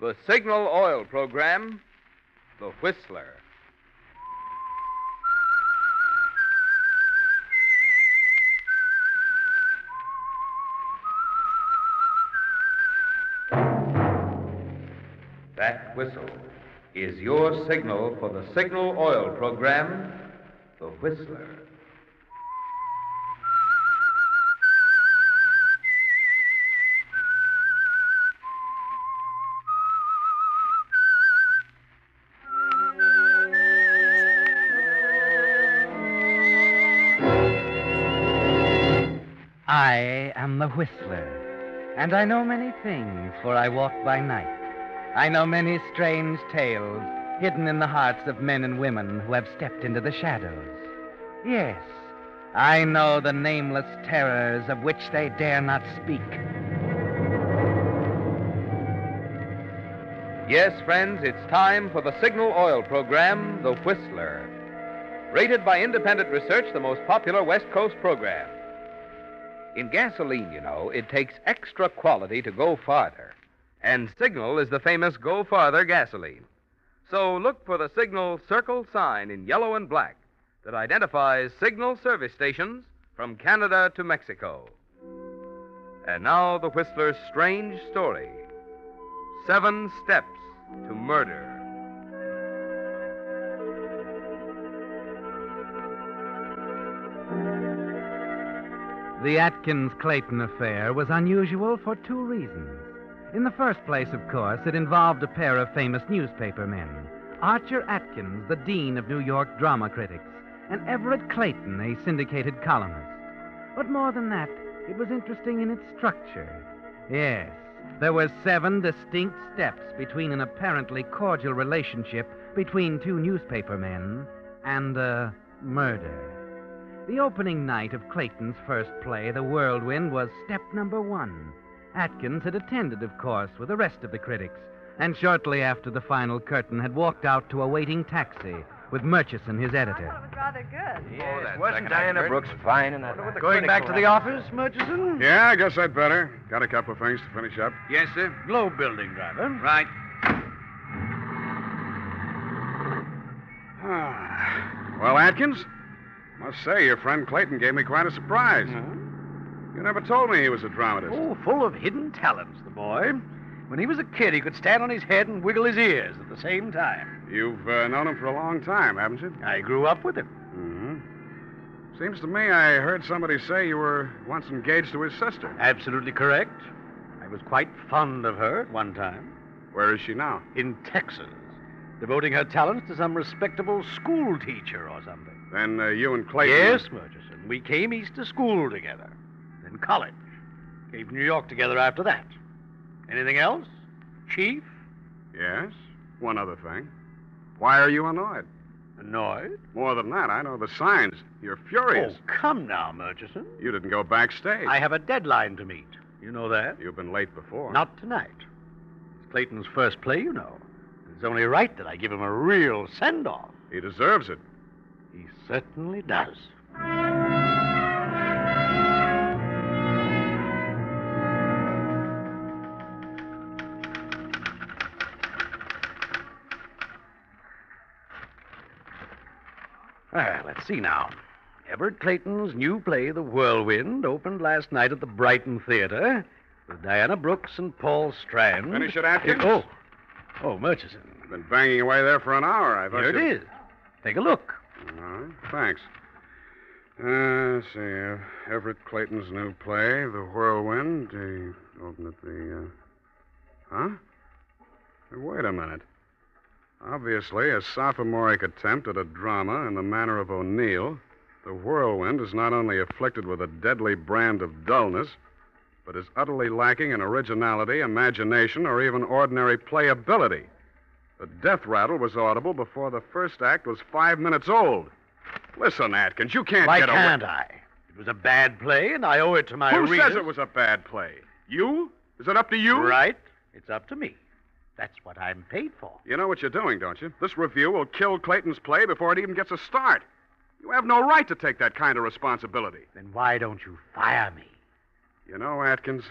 The Signal Oil Program, The Whistler. That whistle is your signal for the Signal Oil Program, The Whistler. I am the Whistler, and I know many things, for I walk by night. I know many strange tales hidden in the hearts of men and women who have stepped into the shadows. Yes, I know the nameless terrors of which they dare not speak. Yes, friends, it's time for the Signal Oil Program, The Whistler. Rated by independent research, the most popular West Coast program. In gasoline, you know, it takes extra quality to go farther. And Signal is the famous Go Farther gasoline. So look for the Signal Circle sign in yellow and black that identifies Signal service stations from Canada to Mexico. And now the Whistler's strange story. 7 Steps to Murder. The Atkins-Clayton affair was unusual for 2 reasons. In the first place, of course, it involved a pair of famous newspaper men, Archer Atkins, the dean of New York drama critics, and Everett Clayton, a syndicated columnist. But more than that, it was interesting in its structure. Yes, there were 7 distinct steps between an apparently cordial relationship between 2 newspaper men and a murder. The opening night of Clayton's first play, The Whirlwind, was step number 1. Atkins had attended, of course, with the rest of the critics, and shortly after the final curtain had walked out to a waiting taxi with Murchison, his editor. I thought it was rather good. Yes, wasn't Diana Brooks fine in that? Going back to the office, Murchison? Yeah, I guess I'd better. Got a couple of things to finish up. Yes, sir. Globe building, driver. Right. Well, Atkins, must say your friend Clayton gave me quite a surprise. You never told me he was a dramatist. Oh, full of hidden talents, the boy. When he was a kid, he could stand on his head and wiggle his ears at the same time. You've known him for a long time, haven't you? I grew up with him. Mm-hmm. Seems to me I heard somebody say you were once engaged to his sister. Absolutely correct. I was quite fond of her at one time. Where is she now? In Texas, devoting her talents to some respectable school teacher or something. Then you and Clayton... Yes, Murchison. We came east to school together. Then college. Came to New York together after that. Anything else, Chief? Yes, one other thing. Why are you annoyed? Annoyed? More than that, I know the signs. You're furious. Oh, come now, Murchison. You didn't go backstage. I have a deadline to meet. You know that? You've been late before. Not tonight. It's Clayton's first play, you know. It's only right that I give him a real send-off. He deserves it. He certainly does. Well, let's see now. Everett Clayton's new play, The Whirlwind, opened last night at the Brighton Theater with Diana Brooks and Paul Strand. Finish it, Atkins? Oh, Murchison. Been banging away there for an hour. I thought Here it is. Take a look. All right, thanks. Let's see. Everett Clayton's new play, The Whirlwind. Open at the... Huh? Hey, wait a minute. Obviously, a sophomoric attempt at a drama in the manner of O'Neill, The Whirlwind is not only afflicted with a deadly brand of dullness, but is utterly lacking in originality, imagination, or even ordinary playability. The death rattle was audible before the first act was 5 minutes old. Listen, Atkins, you can't Why get away... Why can't I? It was a bad play, and I owe it to my readers. Who says it was a bad play? You? Is it up to you? Right. It's up to me. That's what I'm paid for. You know what you're doing, don't you? This review will kill Clayton's play before it even gets a start. You have no right to take that kind of responsibility. Then why don't you fire me? You know, Atkins,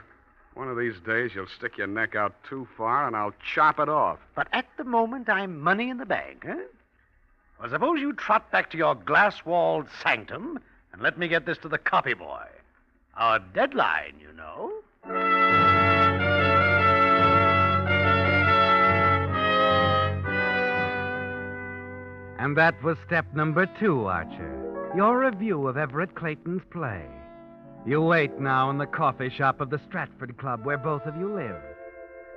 One of these days, you'll stick your neck out too far, and I'll chop it off. But at the moment, I'm money in the bag, huh? Well, suppose you trot back to your glass-walled sanctum and let me get this to the copy boy. Our deadline, you know. And that was step number 2, Archer. Your review of Everett Clayton's play. You wait now in the coffee shop of the Stratford Club where both of you live.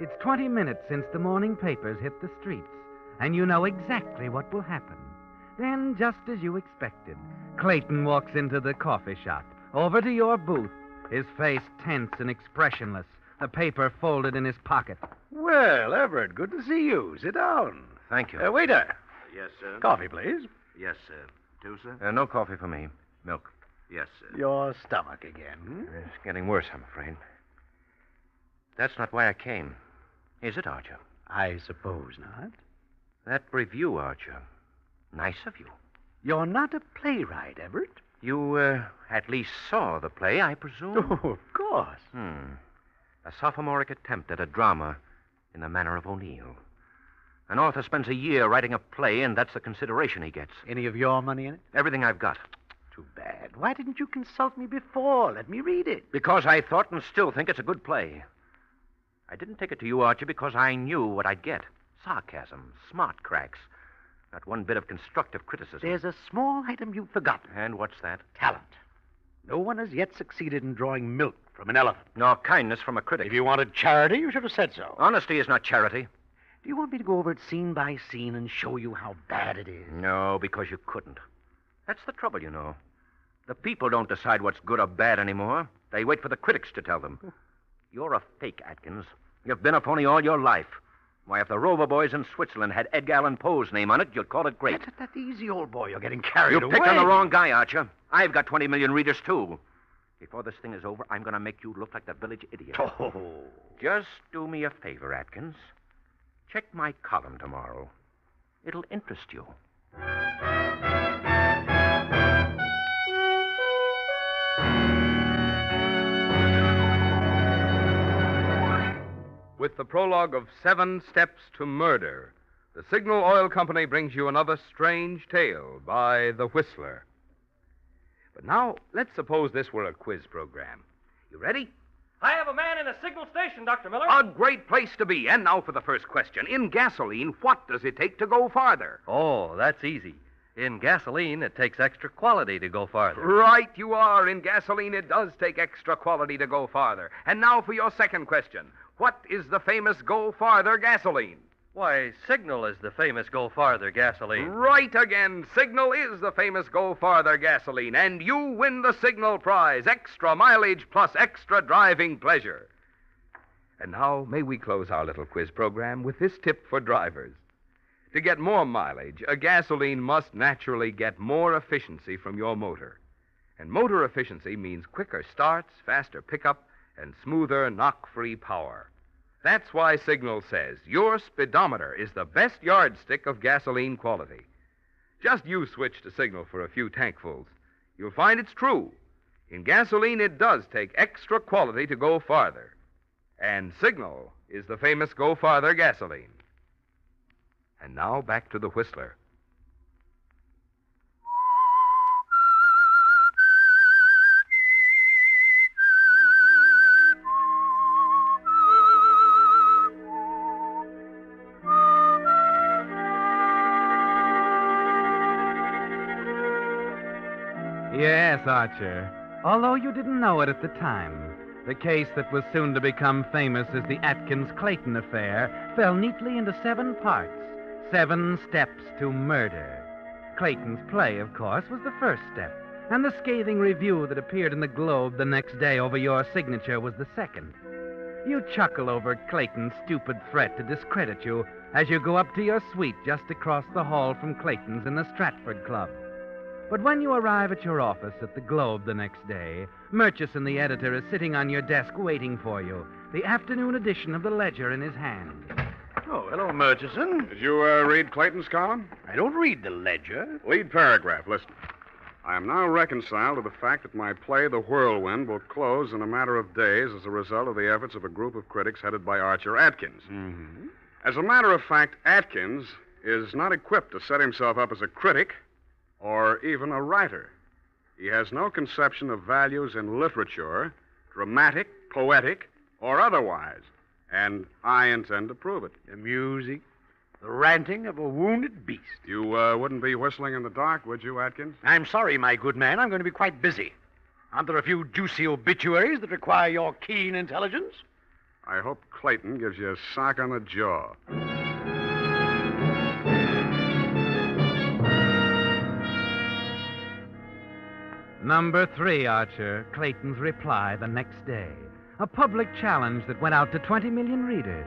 It's 20 minutes since the morning papers hit the streets, and you know exactly what will happen. Then, just as you expected, Clayton walks into the coffee shop, over to your booth, his face tense and expressionless, the paper folded in his pocket. Well, Everett, good to see you. Sit down. Thank you. Waiter. Yes, sir. Coffee, please. Yes, sir. Two, sir? No coffee for me. Milk. Yes, sir. Your stomach again. It's getting worse, I'm afraid. That's not why I came. Is it, Archer? I suppose not. That review, Archer. Nice of you. You're not a playwright, Everett. You, at least saw the play, I presume? Oh, of course. A sophomoric attempt at a drama in the manner of O'Neill. An author spends a year writing a play, and that's the consideration he gets. Any of your money in it? Everything I've got. Too bad. Why didn't you consult me before? Let me read it. Because I thought and still think it's a good play. I didn't take it to you, Archie, because I knew what I'd get. Sarcasm, smart cracks. Not one bit of constructive criticism. There's a small item you've forgotten. And what's that? Talent. No one has yet succeeded in drawing milk from an elephant. Nor kindness from a critic. If you wanted charity, you should have said so. Honesty is not charity. Do you want me to go over it scene by scene and show you how bad it is? No, because you couldn't. That's the trouble, you know. The people don't decide what's good or bad anymore. They wait for the critics to tell them. You're a fake, Atkins. You've been a phony all your life. Why, if the Rover Boys in Switzerland had Edgar Allan Poe's name on it, you'd call it great. That easy, old boy. You're getting carried away. You picked on the wrong guy, Archer. I've got 20 million readers, too. Before this thing is over, I'm going to make you look like the village idiot. Oh. Just do me a favor, Atkins. Check my column tomorrow. It'll interest you. With the prologue of 7 Steps to Murder, the Signal Oil Company brings you another strange tale by The Whistler. But now, let's suppose this were a quiz program. You ready? I have a man in a signal station, Dr. Miller. A great place to be. And now for the first question. In gasoline, what does it take to go farther? Oh, that's easy. In gasoline, it takes extra quality to go farther. Right you are. In gasoline, it does take extra quality to go farther. And now for your second question. What is the famous Go Farther gasoline? Why, Signal is the famous Go Farther gasoline. Right again. Signal is the famous Go Farther gasoline. And you win the Signal prize. Extra mileage plus extra driving pleasure. And now, may we close our little quiz program with this tip for drivers. To get more mileage, a gasoline must naturally get more efficiency from your motor. And motor efficiency means quicker starts, faster pickup, and smoother knock-free power. That's why Signal says your speedometer is the best yardstick of gasoline quality. Just you switch to Signal for a few tankfuls. You'll find it's true. In gasoline, it does take extra quality to go farther. And Signal is the famous Go Farther gasoline. And now back to the Whistler. Yes, Archer. Although you didn't know it at the time, the case that was soon to become famous as the Atkins-Clayton affair fell neatly into 7 parts. 7 steps to murder. Clayton's play, of course, was the first step, and the scathing review that appeared in the Globe the next day over your signature was the second. You chuckle over Clayton's stupid threat to discredit you as you go up to your suite just across the hall from Clayton's in the Stratford Club. But when you arrive at your office at the Globe the next day, Murchison, the editor, is sitting on your desk waiting for you, the afternoon edition of the Ledger in his hand. Oh, hello, Murchison. Did you read Clayton's column? I don't read the Ledger. Lead paragraph. Listen. I am now reconciled to the fact that my play, The Whirlwind, will close in a matter of days as a result of the efforts of a group of critics headed by Archer Atkins. Mm-hmm. As a matter of fact, Atkins is not equipped to set himself up as a critic or even a writer. He has no conception of values in literature, dramatic, poetic, or otherwise, and I intend to prove it. The music, the ranting of a wounded beast. You wouldn't be whistling in the dark, would you, Atkins? I'm sorry, my good man. I'm going to be quite busy. Aren't there a few juicy obituaries that require your keen intelligence? I hope Clayton gives you a sock on the jaw. Number 3, Archer, Clayton's reply the next day. A public challenge that went out to 20 million readers.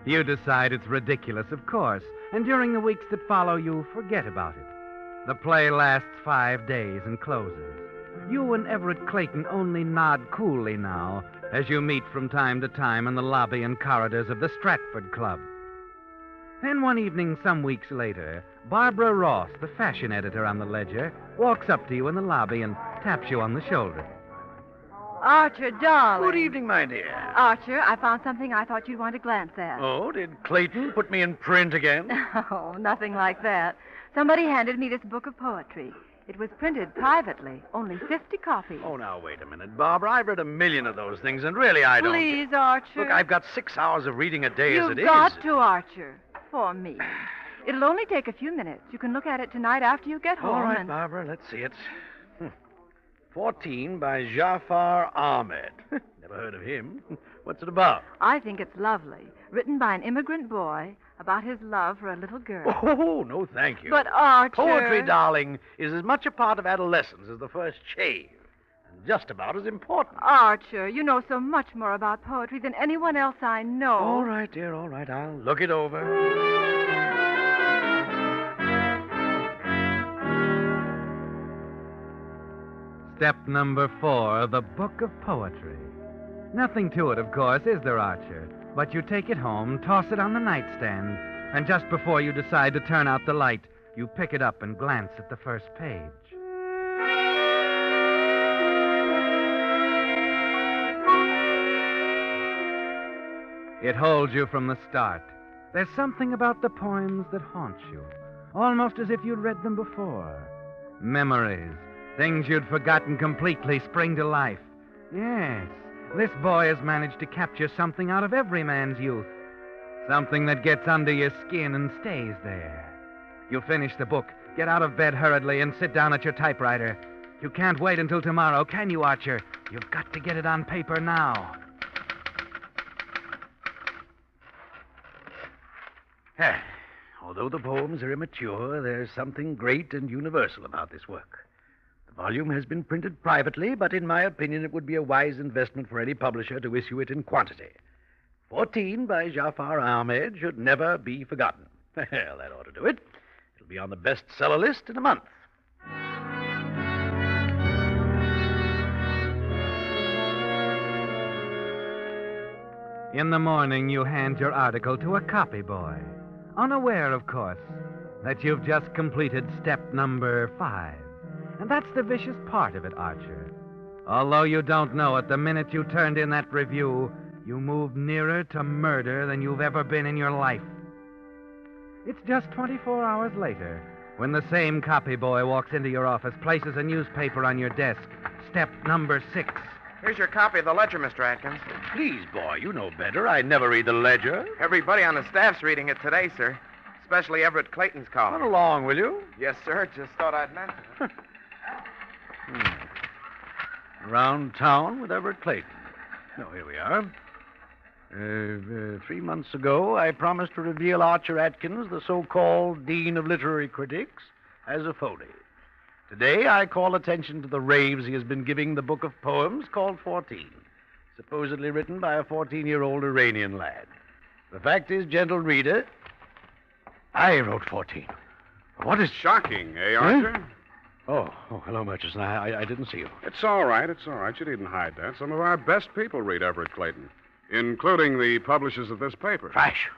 You decide it's ridiculous, of course, and during the weeks that follow, you forget about it. The play lasts 5 days and closes. You and Everett Clayton only nod coolly now as you meet from time to time in the lobby and corridors of the Stratford Club. Then one evening, some weeks later, Barbara Ross, the fashion editor on the Ledger, walks up to you in the lobby and taps you on the shoulder. Archer, darling. Good evening, my dear. Archer, I found something I thought you'd want to glance at. Oh, did Clayton put me in print again? Oh, nothing like that. Somebody handed me this book of poetry. It was printed privately, only 50 copies. Oh, now, wait a minute, Barbara. I've read a million of those things, and really, I don't... Please, Archer. Look, I've got 6 hours of reading a day as it is. You've got to, Archer. For me. It'll only take a few minutes. You can look at it tonight after you get home. All right, Barbara, let's see it. 14 by Jafar Ahmed. Never heard of him. What's it about? I think it's lovely. Written by an immigrant boy about his love for a little girl. Oh, no, thank you. But, Archer... Poetry, darling, is as much a part of adolescence as the first shave. And just about as important. Archer, you know so much more about poetry than anyone else I know. All right, dear, all right. I'll look it over. Step number 4, the book of poetry. Nothing to it, of course, is there, Archer? But you take it home, toss it on the nightstand, and just before you decide to turn out the light, you pick it up and glance at the first page. It holds you from the start. There's something about the poems that haunts you, almost as if you'd read them before. Memories. Things you'd forgotten completely spring to life. Yes, this boy has managed to capture something out of every man's youth. Something that gets under your skin and stays there. You finish the book, get out of bed hurriedly, and sit down at your typewriter. You can't wait until tomorrow, can you, Archer? You've got to get it on paper now. Although the poems are immature, there's something great and universal about this work. The volume has been printed privately, but in my opinion, it would be a wise investment for any publisher to issue it in quantity. 14 by Jafar Ahmed should never be forgotten. Well, that ought to do it. It'll be on the bestseller list in a month. In the morning, you hand your article to a copy boy, unaware, of course, that you've just completed step number 5. And that's the vicious part of it, Archer. Although you don't know it, the minute you turned in that review, you moved nearer to murder than you've ever been in your life. It's just 24 hours later when the same copy boy walks into your office, places a newspaper on your desk. Step number 6. Here's your copy of the Ledger, Mr. Atkins. Please, boy, you know better. I never read the Ledger. Everybody on the staff's reading it today, sir. Especially Everett Clayton's column. Run along, will you? Yes, sir. Just thought I'd mention it. Around town with Everett Clayton. Oh, here we are. 3 months ago, I promised to reveal Archer Atkins, the so-called Dean of Literary Critics, as a phony. Today, I call attention to the raves he has been giving the book of poems called 14, supposedly written by a 14-year-old Iranian lad. The fact is, gentle reader, I wrote 14. What is... Shocking, eh, Archer? Huh? Oh, hello, Murchison. I didn't see you. It's all right. You needn't hide that. Some of our best people read Everett Clayton, including the publishers of this paper. Trash.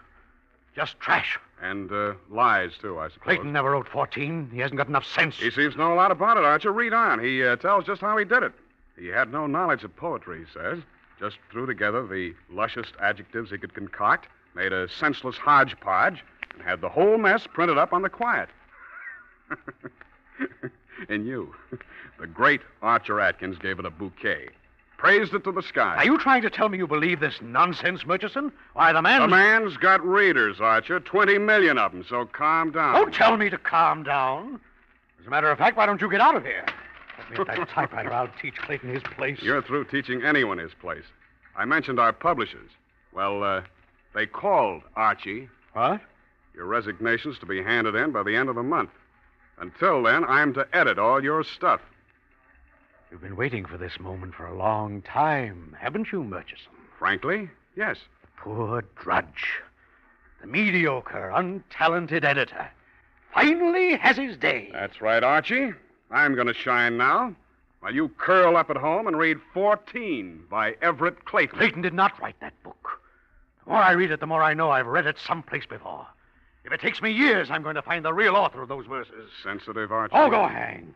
Just trash. And lies, too, I suppose. Clayton never wrote 14. He hasn't got enough sense. He seems to know a lot about it, Archer. Read on. He tells just how he did it. He had no knowledge of poetry, he says. Just threw together the lushest adjectives he could concoct, made a senseless hodgepodge, and had the whole mess printed up on the quiet. And you, the great Archer Atkins, gave it a bouquet. Praised it to the sky. Are you trying to tell me you believe this nonsense, Murchison? Why, the man... The man's got readers, Archer. 20 million of them, so calm down. Don't tell me to calm down. As a matter of fact, why don't you get out of here? Let me at that typewriter. I'll teach Clayton his place. You're through teaching anyone his place. I mentioned our publishers. Well, they called Archie. What? Your resignation's to be handed in by the end of the month. Until then, I'm to edit all your stuff. You've been waiting for this moment for a long time, haven't you, Murchison? Frankly, yes. Poor drudge. The mediocre, untalented editor. Finally has his day. That's right, Archie. I'm going to shine now, while you curl up at home and read 14 by Everett Clayton. Clayton did not write that book. The more I read it, the more I know I've read it someplace before. If it takes me years, I'm going to find the real author of those verses. Sensitive, Archie. Oh, go hang.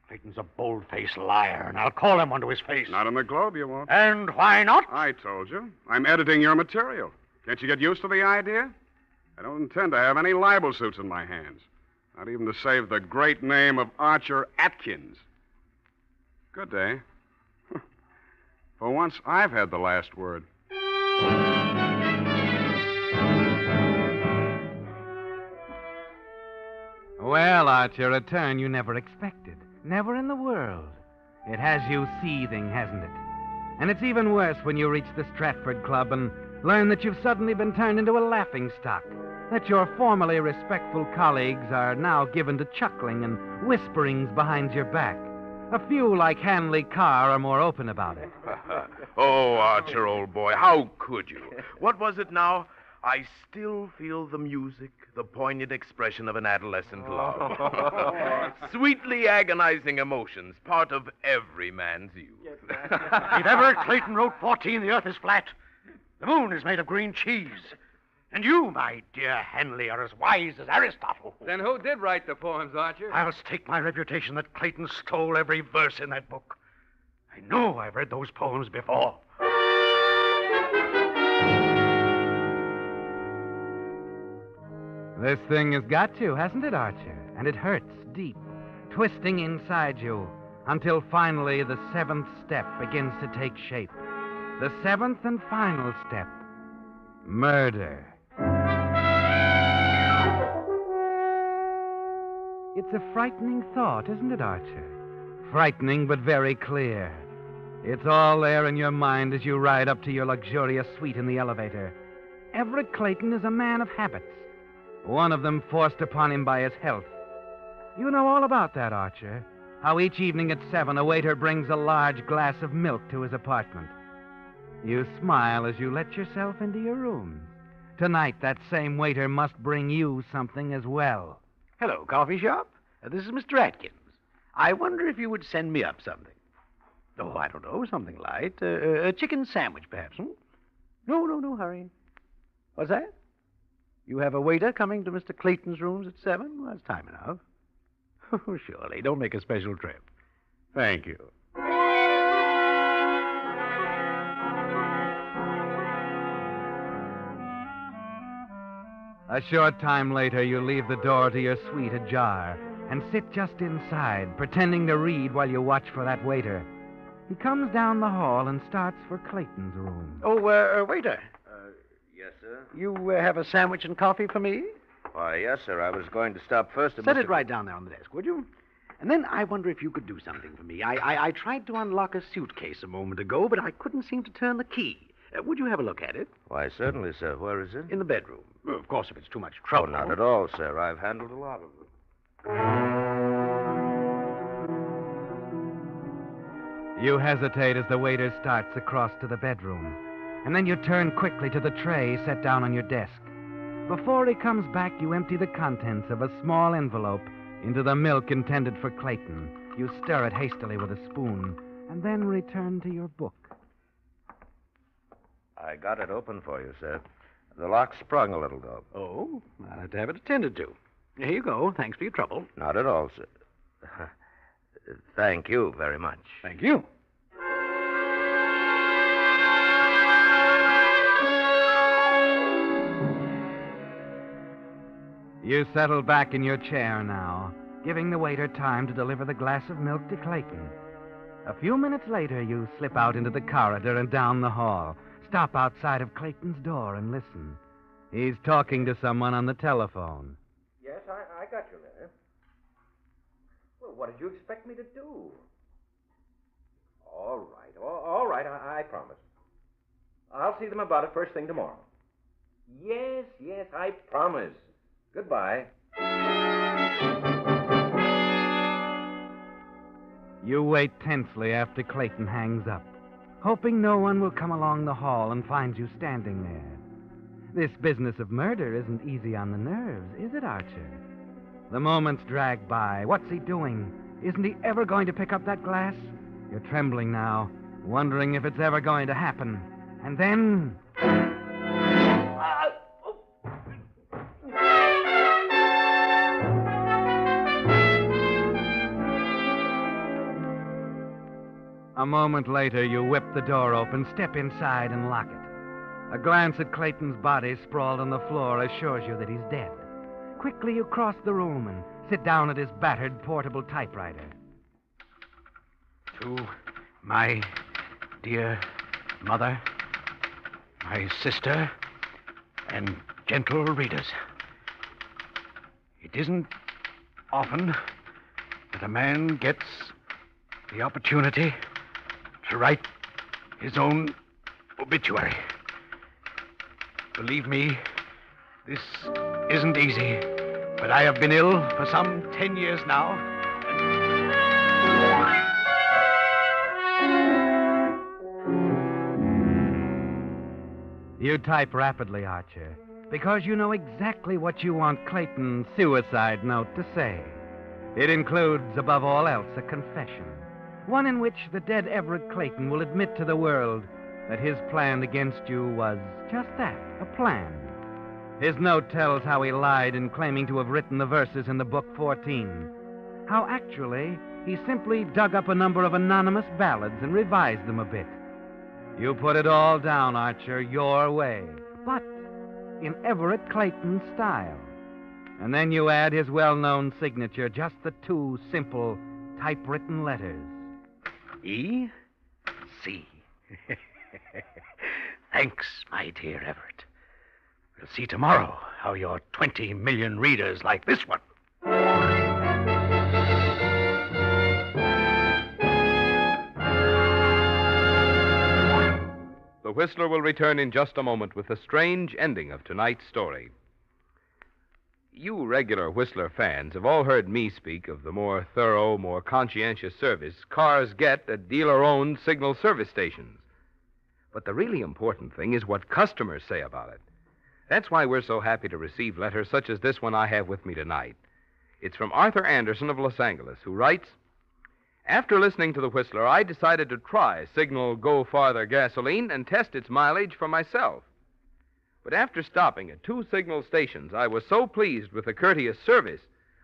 Clayton's a bold-faced liar, and I'll call him onto his face. Not in the Globe, you won't. And why not? I told you. I'm editing your material. Can't you get used to the idea? I don't intend to have any libel suits in my hands. Not even to save the great name of Archer Atkins. Good day. For once, I've had the last word. Well, Archer, a turn you never expected. Never in the world. It has you seething, hasn't it? And it's even worse when you reach the Stratford Club and learn that you've suddenly been turned into a laughingstock. That your formerly respectful colleagues are now given to chuckling and whisperings behind your back. A few, like Hanley Carr, are more open about it. Oh, Archer, old boy, how could you? What was it now? I still feel the music, the poignant expression of an adolescent love. Sweetly agonizing emotions, part of every man's youth. If Everett Clayton wrote 14, the earth is flat. The moon is made of green cheese. And you, my dear Henley, are as wise as Aristotle. Then who did write the poems, Archer? I'll stake my reputation that Clayton stole every verse in that book. I know I've read those poems before. This thing has got you, hasn't it, Archer? And it hurts deep, twisting inside you, until finally the seventh step begins to take shape. The seventh and final step. Murder. It's a frightening thought, isn't it, Archer? Frightening, but very clear. It's all there in your mind as you ride up to your luxurious suite in the elevator. Everett Clayton is a man of habits. One of them forced upon him by his health. You know all about that, Archer. How each evening at 7 a waiter brings a large glass of milk to his apartment. You smile as you let yourself into your room. Tonight, that same waiter must bring you something as well. Hello, coffee shop. This is Mr. Atkins. I wonder if you would send me up something. Oh, I don't know, something light. A chicken sandwich, perhaps. No hurry. What's that? You have a waiter coming to Mr. Clayton's rooms at 7? Well, that's time enough. Oh, surely. Don't make a special trip. Thank you. A short time later, you leave the door to your suite ajar and sit just inside, pretending to read while you watch for that waiter. He comes down the hall and starts for Clayton's room. Oh, waiter. Yes, sir? You have a sandwich and coffee for me? Why, yes, sir. I was going to stop first at Set Mr. it right down there on the desk, would you? And then I wonder if you could do something for me. I tried to unlock a suitcase a moment ago, but I couldn't seem to turn the key. Would you have a look at it? Why, certainly, sir. Where is it? In the bedroom. Well, of course, if it's too much Oh, trouble. not at all, sir. I've handled a lot of them. You hesitate as the waiter starts across to the bedroom, and then you turn quickly to the tray set down on your desk. Before he comes back, you empty the contents of a small envelope into the milk intended for Clayton. You stir it hastily with a spoon, and then return to your book. I got it open for you, sir. The lock sprung a little, though. Oh, I'll have to have it attended to. Here you go. Thanks for your trouble. Not at all, sir. Thank you very much. Thank you. You settle back in your chair now, giving the waiter time to deliver the glass of milk to Clayton. A few minutes later, you slip out into the corridor and down the hall. Stop outside of Clayton's door and listen. He's talking to someone on the telephone. Yes, I got you there. Well, what did you expect me to do? All right, I promise. I'll see them about it first thing tomorrow. Yes, I promise. Goodbye. You wait tensely after Clayton hangs up, hoping no one will come along the hall and find you standing there. This business of murder isn't easy on the nerves, is it, Archer? The moments drag by. What's he doing? Isn't he ever going to pick up that glass? You're trembling now, wondering if it's ever going to happen. And then... A moment later, you whip the door open, step inside, and lock it. A glance at Clayton's body sprawled on the floor assures you that he's dead. Quickly, you cross the room and sit down at his battered portable typewriter. To my dear mother, my sister, and gentle readers. It isn't often that a man gets the opportunity to write his own obituary. Believe me, this isn't easy, but I have been ill for some 10 years now. You type rapidly, Archer, because you know exactly what you want Clayton's suicide note to say. It includes, above all else, a confession. One in which the dead Everett Clayton will admit to the world that his plan against you was just that, a plan. His note tells how he lied in claiming to have written the verses in the book 14. How actually he simply dug up a number of anonymous ballads and revised them a bit. You put it all down, Archer, your way, but in Everett Clayton's style. And then you add his well-known signature, just the two simple typewritten letters. E.C. Thanks, my dear Everett. We'll see tomorrow how your 20 million readers like this one. The Whistler will return in just a moment with the strange ending of tonight's story. You regular Whistler fans have all heard me speak of the more thorough, more conscientious service cars get at dealer-owned signal service stations. But the really important thing is what customers say about it. That's why we're so happy to receive letters such as this one I have with me tonight. It's from Arthur Anderson of Los Angeles, who writes, "After listening to the Whistler, I decided to try Signal Go Farther gasoline and test its mileage for myself. But after stopping at 2 signal stations, I was so pleased with the courteous service,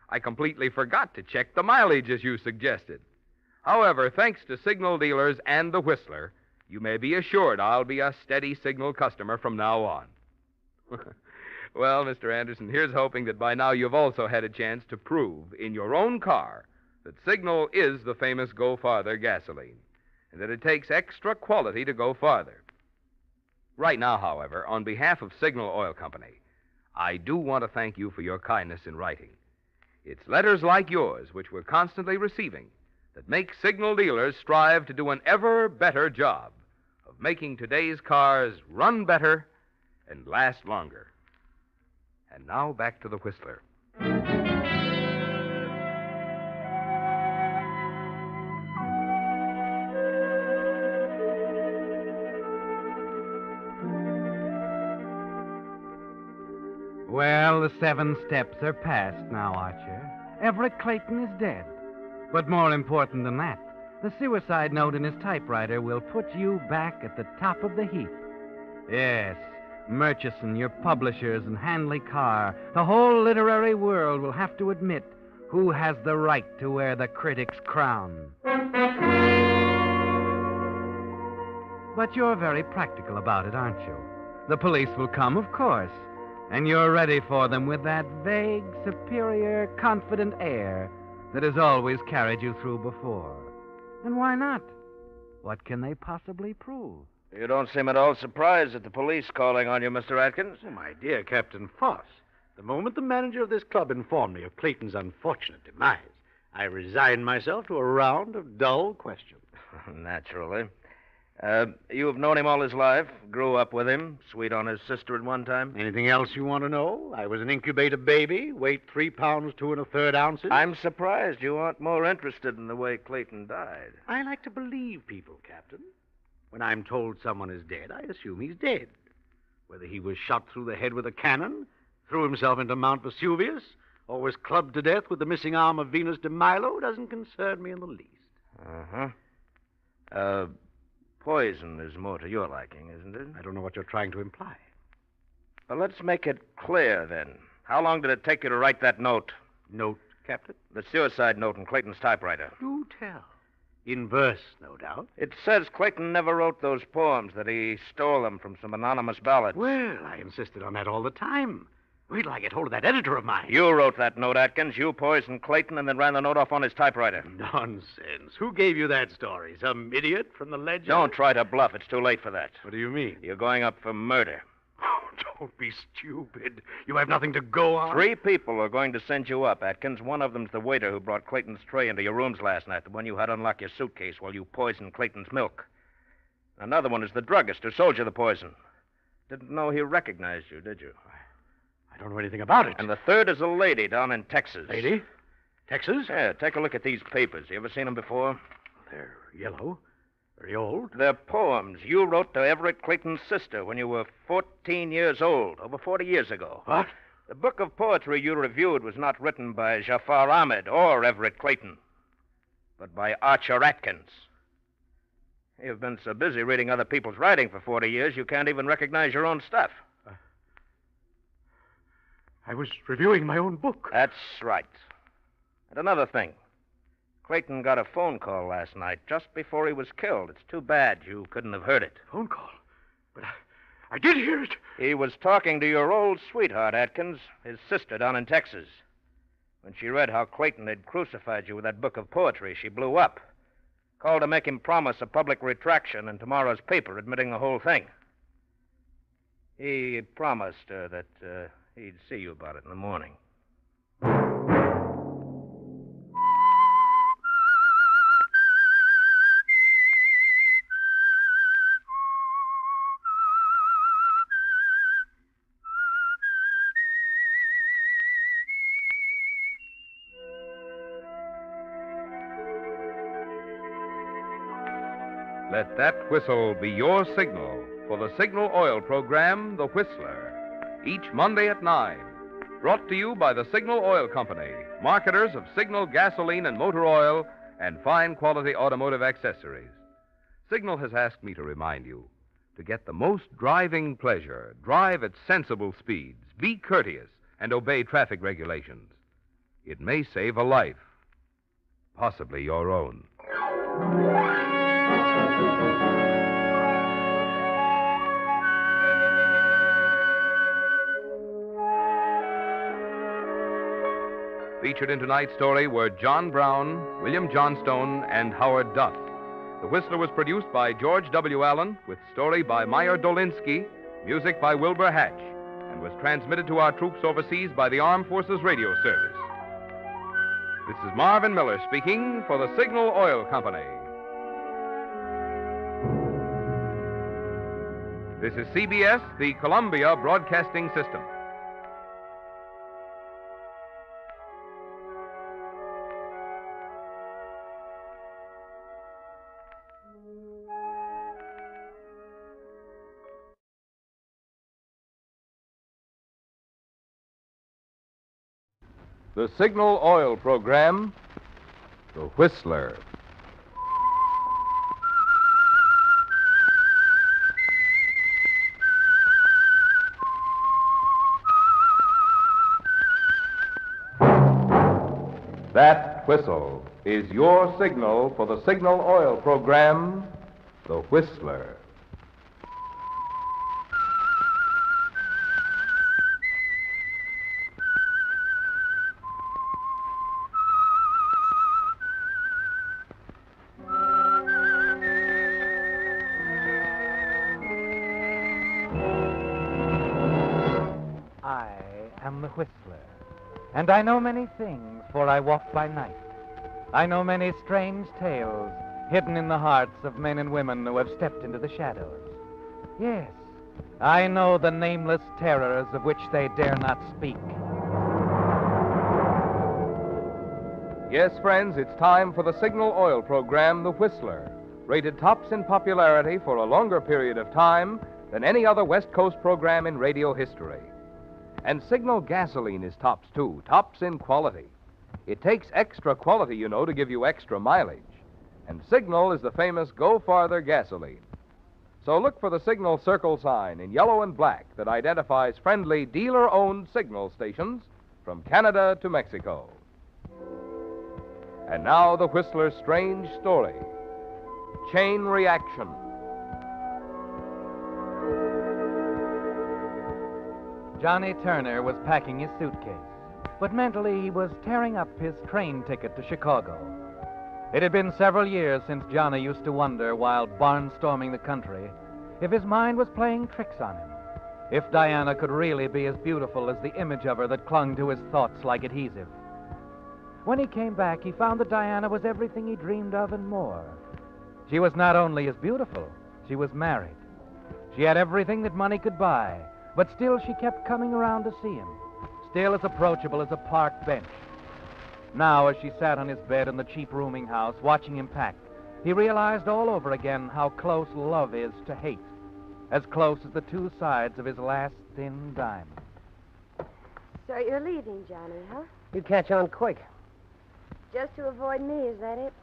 I completely forgot to check the mileage as you suggested. However, thanks to signal dealers and the Whistler, you may be assured I'll be a steady Signal customer from now on." Well, Mr. Anderson, here's hoping that by now you've also had a chance to prove in your own car that Signal is the famous Go Farther gasoline, and that it takes extra quality to go farther. Right now, however, on behalf of Signal Oil Company, I do want to thank you for your kindness in writing. It's letters like yours, which we're constantly receiving, that make Signal dealers strive to do an ever better job of making today's cars run better and last longer. And now back to the Whistler. Well, the 7 steps are past now, Archer. Everett Clayton is dead. But more important than that, the suicide note in his typewriter will put you back at the top of the heap. Yes, Murchison, your publishers, and Hanley Carr, the whole literary world will have to admit who has the right to wear the critic's crown. But you're very practical about it, aren't you? The police will come, of course, and you're ready for them with that vague, superior, confident air that has always carried you through before. And why not? What can they possibly prove? You don't seem at all surprised at the police calling on you, Mr. Atkins. Oh, my dear Captain Foss, the moment the manager of this club informed me of Clayton's unfortunate demise, I resigned myself to a round of dull questions. Naturally. You have known him all his life, grew up with him, sweet on his sister at one time. Anything else you want to know? I was an incubator baby, weight 3 pounds, 2 1/3 ounces. I'm surprised you aren't more interested in the way Clayton died. I like to believe people, Captain. When I'm told someone is dead, I assume he's dead. Whether he was shot through the head with a cannon, threw himself into Mount Vesuvius, or was clubbed to death with the missing arm of Venus de Milo doesn't concern me in the least. Uh-huh. Poison is more to your liking, isn't it? I don't know what you're trying to imply. Well, let's make it clear, then. How long did it take you to write that note? Note, Captain? The suicide note in Clayton's typewriter. Do tell. In verse, no doubt. It says Clayton never wrote those poems, that he stole them from some anonymous ballads. Well, I insisted on that all the time. Wait till I get hold of that editor of mine. You wrote that note, Atkins. You poisoned Clayton and then ran the note off on his typewriter. Nonsense. Who gave you that story? Some idiot from the Ledger? Don't try to bluff. It's too late for that. What do you mean? You're going up for murder. Oh, don't be stupid. You have nothing to go on. 3 people are going to send you up, Atkins. One of them's the waiter who brought Clayton's tray into your rooms last night, the one you had unlock your suitcase while you poisoned Clayton's milk. Another one is the druggist who sold you the poison. Didn't know he recognized you, did you? I don't know anything about it. And the third is a lady down in Texas. Lady? Texas? Yeah, take a look at these papers. You ever seen them before? They're yellow. Very old. They're poems you wrote to Everett Clayton's sister when you were 14 years old, over 40 years ago. What? The book of poetry you reviewed was not written by Jafar Ahmed or Everett Clayton, but by Archer Atkins. You've been so busy reading other people's writing for 40 years, you can't even recognize your own stuff. I was reviewing my own book. That's right. And another thing. Clayton got a phone call last night, just before he was killed. It's too bad you couldn't have heard it. Phone call? But I did hear it. He was talking to your old sweetheart, Atkins, his sister down in Texas. When she read how Clayton had crucified you with that book of poetry, she blew up. Called to make him promise a public retraction in tomorrow's paper, admitting the whole thing. He promised her that he'd see you about it in the morning. Let that whistle be your signal for the Signal Oil program, The Whistler. Each Monday at 9. Brought to you by the Signal Oil Company, marketers of Signal gasoline and motor oil and fine quality automotive accessories. Signal has asked me to remind you to get the most driving pleasure, drive at sensible speeds, be courteous, and obey traffic regulations. It may save a life, possibly your own. Featured in tonight's story were John Brown, William Johnstone, and Howard Duff. The Whistler was produced by George W. Allen, with story by Meyer Dolinsky, music by Wilbur Hatch, and was transmitted to our troops overseas by the Armed Forces Radio Service. This is Marvin Miller speaking for the Signal Oil Company. This is CBS, the Columbia Broadcasting System. The Signal Oil program, The Whistler. That whistle is your signal for the Signal Oil program, The Whistler. I am the Whistler, and I know many things, for I walk by night. I know many strange tales hidden in the hearts of men and women who have stepped into the shadows. Yes, I know the nameless terrors of which they dare not speak. Yes, friends, it's time for the Signal Oil program, The Whistler, rated tops in popularity for a longer period of time than any other West Coast program in radio history. And Signal gasoline is tops, too, tops in quality. It takes extra quality, you know, to give you extra mileage. And Signal is the famous Go Farther gasoline. So look for the Signal circle sign in yellow and black that identifies friendly dealer-owned Signal stations from Canada to Mexico. And now the Whistler's strange story. Chain reaction. Johnny Turner was packing his suitcase, but mentally he was tearing up his train ticket to Chicago. It had been several years since Johnny used to wonder, while barnstorming the country, if his mind was playing tricks on him, if Diana could really be as beautiful as the image of her that clung to his thoughts like adhesive. When he came back, he found that Diana was everything he dreamed of and more. She was not only as beautiful, she was married. She had everything that money could buy, but still she kept coming around to see him, still as approachable as a park bench. Now, as she sat on his bed in the cheap rooming house, watching him pack, he realized all over again how close love is to hate, as close as the two sides of his last thin diamond. So you're leaving, Johnny, huh? You catch on quick. Just to avoid me, is that it?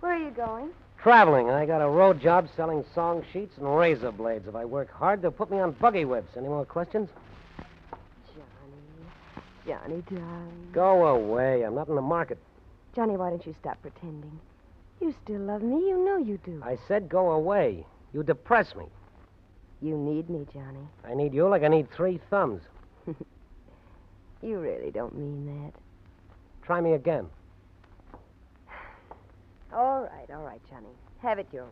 Where are you going? Traveling. I got a road job selling song sheets and razor blades. If I work hard, they'll put me on buggy whips. Any more questions? Johnny, darling. Go away. I'm not in the market. Johnny, why don't you stop pretending? You still love me. You know you do. I said go away. You depress me. You need me, Johnny. I need you like I need 3 thumbs. You really don't mean that. Try me again. All right, Johnny. Have it your way.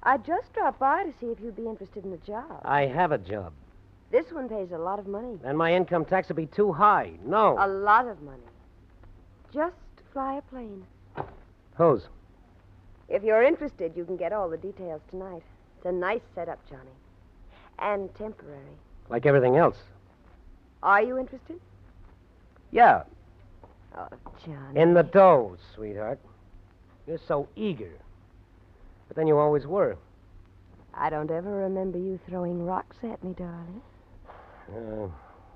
I just dropped by to see if you'd be interested in a job. I have a job. This one pays a lot of money. And my income tax would be too high. No. A lot of money. Just fly a plane. Whose? If you're interested, you can get all the details tonight. It's a nice setup, Johnny. And temporary. Like everything else. Are you interested? Yeah. Oh, Johnny. In the dough, sweetheart. You're so eager. But then you always were. I don't ever remember you throwing rocks at me, darling.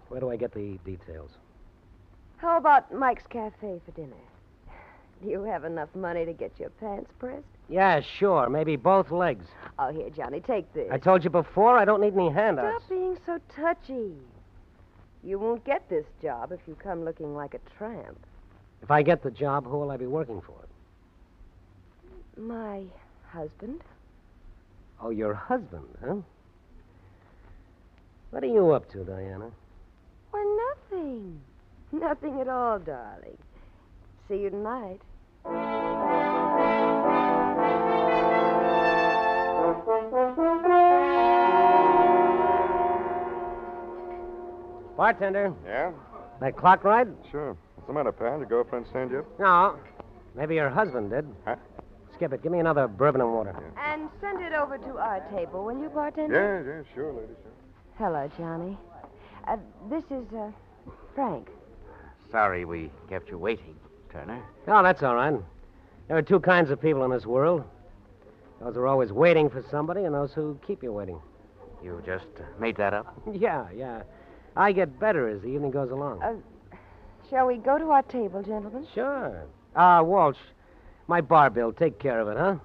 Where do I get the details? How about Mike's Cafe for dinner? Do you have enough money to get your pants pressed? Yeah, sure. Maybe both legs. Oh, here, Johnny, take this. I told you before, I don't need any handouts. Stop being so touchy. You won't get this job if you come looking like a tramp. If I get the job, who will I be working for? My husband. Oh, your husband, huh? What are you up to, Diana? Well, nothing. Nothing at all, darling. See you tonight. Bartender, Yeah? that clock right? Sure. What's the matter, pal? Your girlfriend stand you up? No. Maybe your husband did. Huh? Skip it. Give me another bourbon and water. And send it over to our table, will you, bartender? Yeah, sure, lady, sure. Hello, Johnny. This is, Frank. Sorry we kept you waiting, Turner. Oh, that's all right. There are 2 kinds of people in this world. Those who are always waiting for somebody and those who keep you waiting. You just made that up? Yeah. I get better as the evening goes along. Shall we go to our table, gentlemen? Sure. Walsh, my bar bill, take care of it, huh?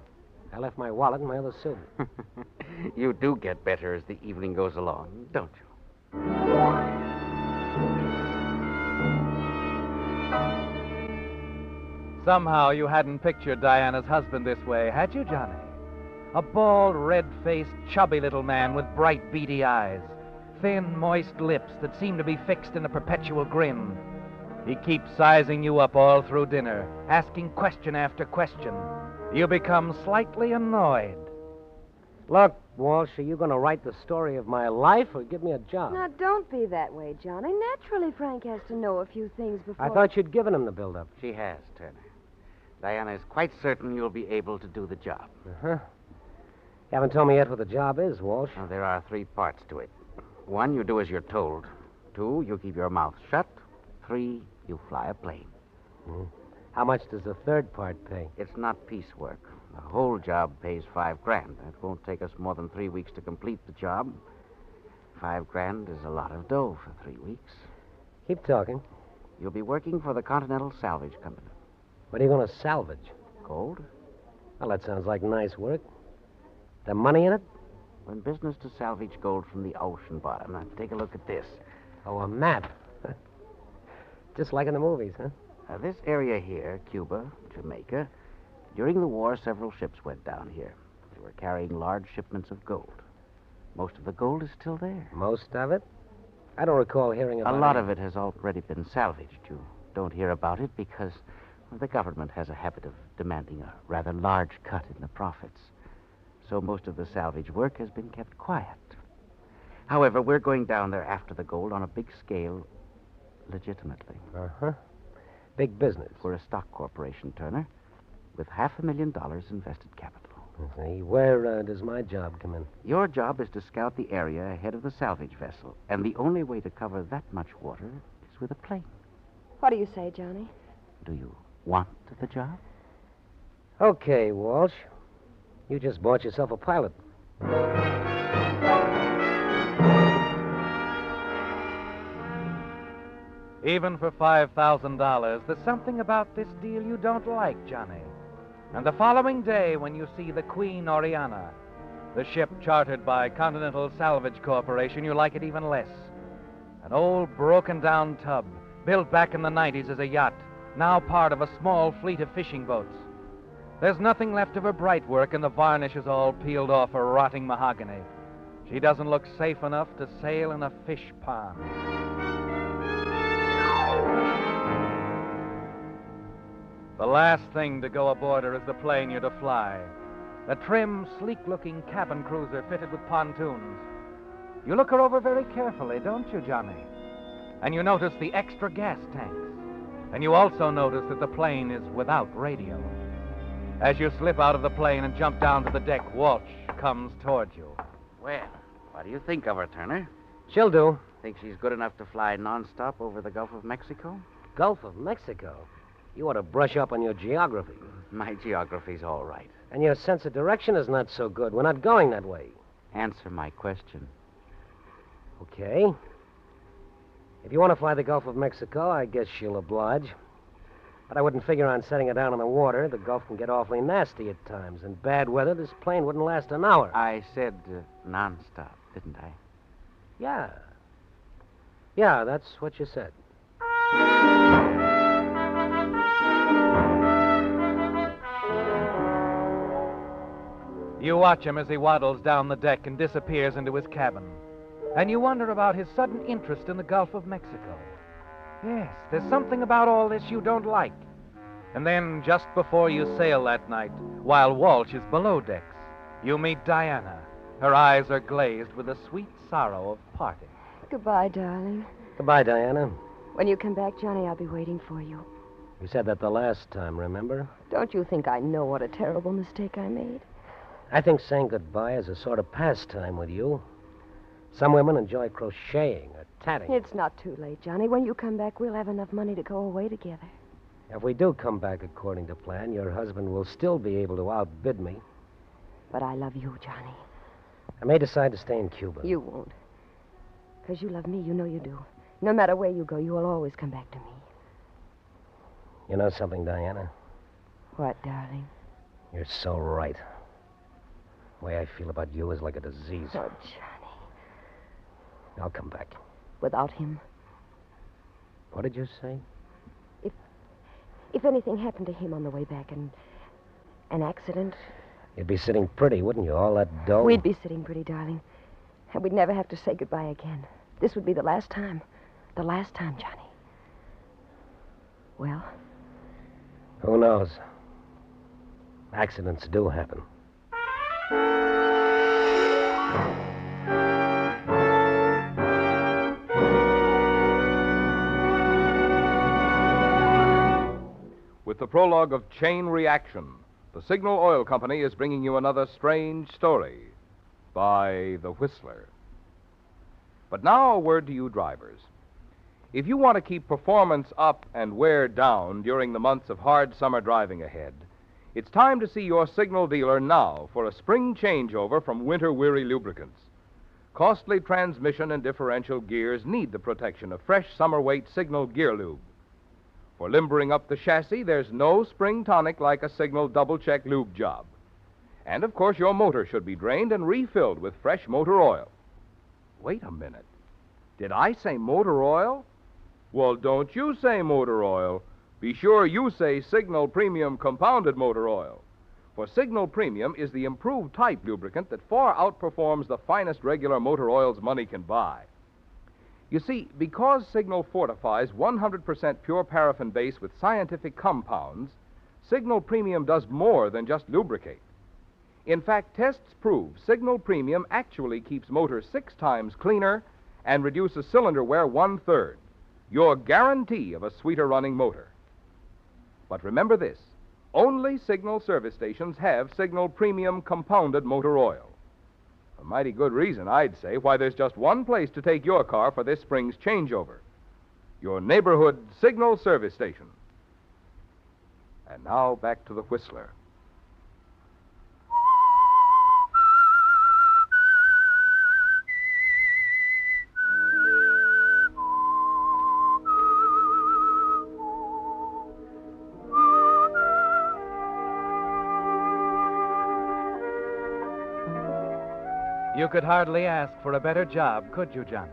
I left my wallet in my other suit. You do get better as the evening goes along, don't you? Somehow you hadn't pictured Diana's husband this way, had you, Johnny? A bald, red-faced, chubby little man with bright, beady eyes, thin, moist lips that seem to be fixed in a perpetual grin. He keeps sizing you up all through dinner, asking question after question. You become slightly annoyed. Look, Walsh, are you going to write the story of my life or give me a job? Now, don't be that way, Johnny. Naturally, Frank has to know a few things before... I thought you'd given him the build-up. She has, Turner. Diana is quite certain you'll be able to do the job. Uh-huh. You haven't told me yet what the job is, Walsh. Now, there are 3 parts to it. 1, you do as you're told. 2, you keep your mouth shut. 3, you fly a plane. How much does the third part pay? It's not piecework. The whole job pays $5,000. It won't take us more than 3 weeks to complete the job. $5,000 is a lot of dough for 3 weeks. Keep talking. You'll be working for the Continental Salvage Company. What are you going to salvage? Gold? Well, that sounds like nice work. There money in it? We're in business to salvage gold from the ocean bottom. Now, take a look at this. Oh, a map. Just like in the movies, huh? This area here, Cuba, Jamaica, during the war, several ships went down here. They were carrying large shipments of gold. Most of the gold is still there. Most of it? I don't recall hearing about it. A lot of it has already been salvaged. You don't hear about it because the government has a habit of demanding a rather large cut in the profits. So most of the salvage work has been kept quiet. However, we're going down there after the gold on a big scale, legitimately. Uh-huh. Big business. We're a stock corporation, Turner, with $500,000 invested capital. See, where does my job come in? Your job is to scout the area ahead of the salvage vessel, and the only way to cover that much water is with a plane. What do you say, Johnny? Do you want the job? Okay, Walsh. You just bought yourself a pilot. Even for $5,000, there's something about this deal you don't like, Johnny. And the following day, when you see the Queen Oriana, the ship chartered by Continental Salvage Corporation, you like it even less. An old, broken-down tub, built back in the 90s as a yacht, now part of a small fleet of fishing boats. There's nothing left of her bright work, and the varnish is all peeled off her rotting mahogany. She doesn't look safe enough to sail in a fish pond. The last thing to go aboard her is the plane you're to fly. A trim, sleek-looking cabin cruiser fitted with pontoons. You look her over very carefully, don't you, Johnny? And you notice the extra gas tanks. And you also notice that the plane is without radio. As you slip out of the plane and jump down to the deck, Walsh comes toward you. Well, what do you think of her, Turner? She'll do. Think she's good enough to fly nonstop over the Gulf of Mexico? Gulf of Mexico? You ought to brush up on your geography. My geography's all right. And your sense of direction is not so good. We're not going that way. Answer my question. Okay. If you want to fly the Gulf of Mexico, I guess she'll oblige. But I wouldn't figure on setting it down in the water. The Gulf can get awfully nasty at times. In bad weather, this plane wouldn't last an hour. I said nonstop, didn't I? Yeah. Yeah, that's what you said. You watch him as he waddles down the deck and disappears into his cabin. And you wonder about his sudden interest in the Gulf of Mexico. Yes, there's something about all this you don't like. And then, just before you sail that night, while Walsh is below decks, you meet Diana. Her eyes are glazed with the sweet sorrow of parting. Goodbye, darling. Goodbye, Diana. When you come back, Johnny, I'll be waiting for you. You said that the last time, remember? Don't you think I know what a terrible mistake I made? I think saying goodbye is a sort of pastime with you. Some women enjoy crocheting or tatting. It's not too late, Johnny. When you come back, we'll have enough money to go away together. If we do come back according to plan, your husband will still be able to outbid me. But I love you, Johnny. I may decide to stay in Cuba. You won't. Because you love me, you know you do. No matter where you go, you will always come back to me. You know something, Diana? What, darling? You're so right. The way I feel about you is like a disease. Oh, Johnny. I'll come back. Without him? What did you say? If anything happened to him on the way back, an accident, You'd be sitting pretty, wouldn't you? All that dough. we'd be sitting pretty, darling. And we'd never have to say goodbye again. This would be the last time. The last time, Johnny. Well, Who knows? Accidents do happen. With the prologue of Chain Reaction, the Signal Oil Company is bringing you another strange story by The Whistler. But now a word to you drivers. If you want to keep performance up and wear down during the months of hard summer driving ahead, it's time to see your Signal dealer now for a spring changeover from winter-weary lubricants. Costly transmission and differential gears need the protection of fresh summer-weight Signal Gear Lube. For limbering up the chassis, there's no spring tonic like a Signal double-check lube job. And, of course, your motor should be drained and refilled with fresh motor oil. Wait a minute. Did I say motor oil? Well, don't you say motor oil. Be sure you say Signal Premium Compounded Motor Oil. For Signal Premium is the improved type lubricant that far outperforms the finest regular motor oils money can buy. You see, because Signal fortifies 100% pure paraffin base with scientific compounds, Signal Premium does more than just lubricate. In fact, tests prove Signal Premium actually keeps motors 6 times cleaner and reduces cylinder wear 1/3. Your guarantee of a sweeter running motor. But remember this, only Signal service stations have Signal Premium Compounded Motor Oil. A mighty good reason, I'd say, why there's just one place to take your car for this spring's changeover. Your neighborhood Signal service station. And now back to the Whistler. You could hardly ask for a better job, could you, Johnny?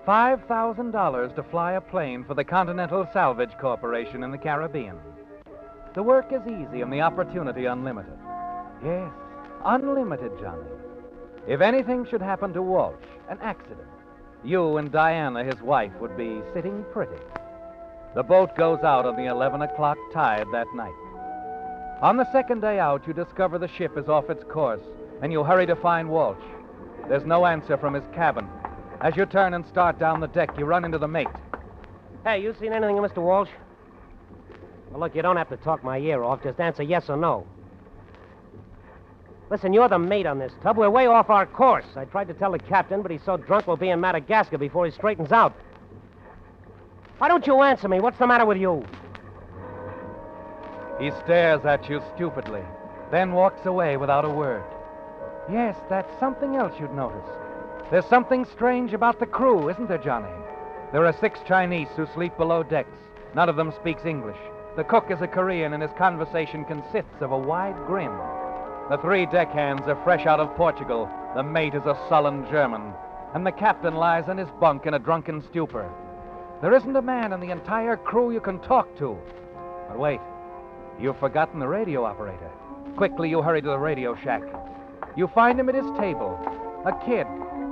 $5,000 to fly a plane for the Continental Salvage Corporation in the Caribbean. The work is easy and the opportunity unlimited. Yes, unlimited, Johnny. If anything should happen to Walsh, an accident, you and Diana, his wife, would be sitting pretty. The boat goes out on the 11 o'clock tide that night. On the second day out, you discover the ship is off its course, and you hurry to find Walsh. There's no answer from his cabin. As you turn and start down the deck, you run into the mate. Hey, you seen anything of Mr. Walsh? Well, look, you don't have to talk my ear off. Just answer yes or no. Listen, you're the mate on this tub. We're way off our course. I tried to tell the captain, but he's so drunk we'll be in Madagascar before he straightens out. Why don't you answer me? What's the matter with you? He stares at you stupidly, then walks away without a word. Yes, that's something else you'd notice. There's something strange about the crew, isn't there, Johnny? There are 6 Chinese who sleep below decks. None of them speaks English. The cook is a Korean, and his conversation consists of a wide grin. The 3 deckhands are fresh out of Portugal. The mate is a sullen German. And the captain lies in his bunk in a drunken stupor. There isn't a man in the entire crew you can talk to. But wait, you've forgotten the radio operator. Quickly, you hurry to the radio shack. You find him at his table. A kid.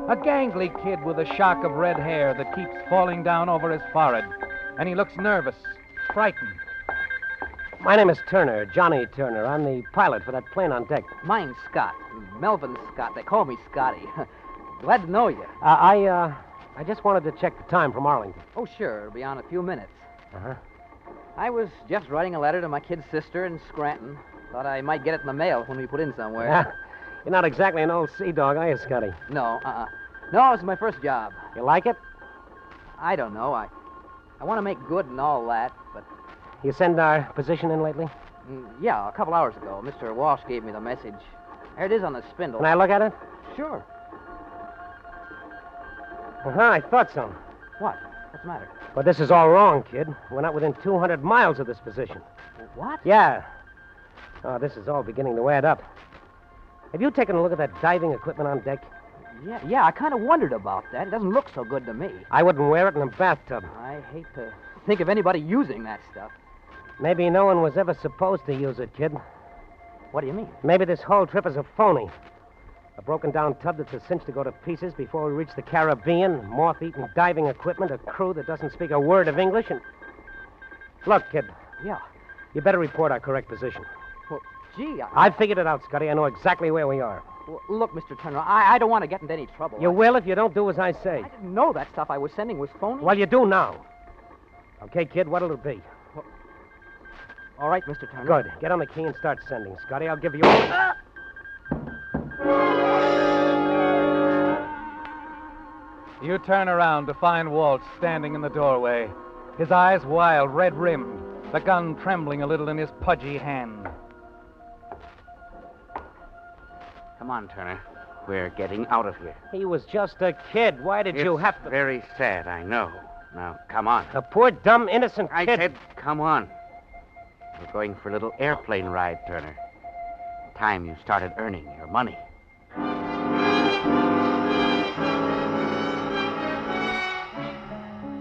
A gangly kid with a shock of red hair that keeps falling down over his forehead. And he looks nervous, frightened. My name is Turner, Johnny Turner. I'm the pilot for that plane on deck. Mine's Scott. Melvin Scott. They call me Scotty. Glad to know you. I just wanted to check the time from Arlington. Oh, sure. It'll be on in a few minutes. Uh-huh. I was just writing a letter to my kid's sister in Scranton. Thought I might get it in the mail when we put in somewhere. You're not exactly an old sea dog, are you, Scotty? No, No, it's my first job. You like it? I don't know. I want to make good and all that, but... You send our position in lately? Yeah, a couple hours ago. Mr. Walsh gave me the message. There it is on the spindle. Can I look at it? Sure. Uh-huh, I thought so. What? What's the matter? Well, this is all wrong, kid. We're not within 200 miles of this position. What? Yeah. Oh, this is all beginning to add up. Have you taken a look at that diving equipment on deck? Yeah, I kind of wondered about that. It doesn't look so good to me. I wouldn't wear it in a bathtub. I hate to think of anybody using that stuff. Maybe no one was ever supposed to use it, kid. What do you mean? Maybe this whole trip is a phony. A broken-down tub that's a cinch to go to pieces before we reach the Caribbean, moth-eaten diving equipment, a crew that doesn't speak a word of English, and... Look, kid. Yeah. You better report our correct position. Well, gee, I figured it out, Scotty. I know exactly where we are. Well, look, Mr. Turner, I don't want to get into any trouble. You will if you don't do as I say. I didn't know that stuff I was sending was phony. Well, you do now. Okay, kid, what'll it be? Well, all right, Mr. Turner. Good. Get on the key and start sending. Scotty, I'll give you... You turn around to find Walt standing in the doorway, his eyes wild, red-rimmed, the gun trembling a little in his pudgy hand. Come on, Turner. We're getting out of here. He was just a kid. Why did you have to... Very sad, I know. Now, come on. The poor, dumb, innocent I kid... said, come on. We're going for a little airplane ride, Turner. Time you started earning your money.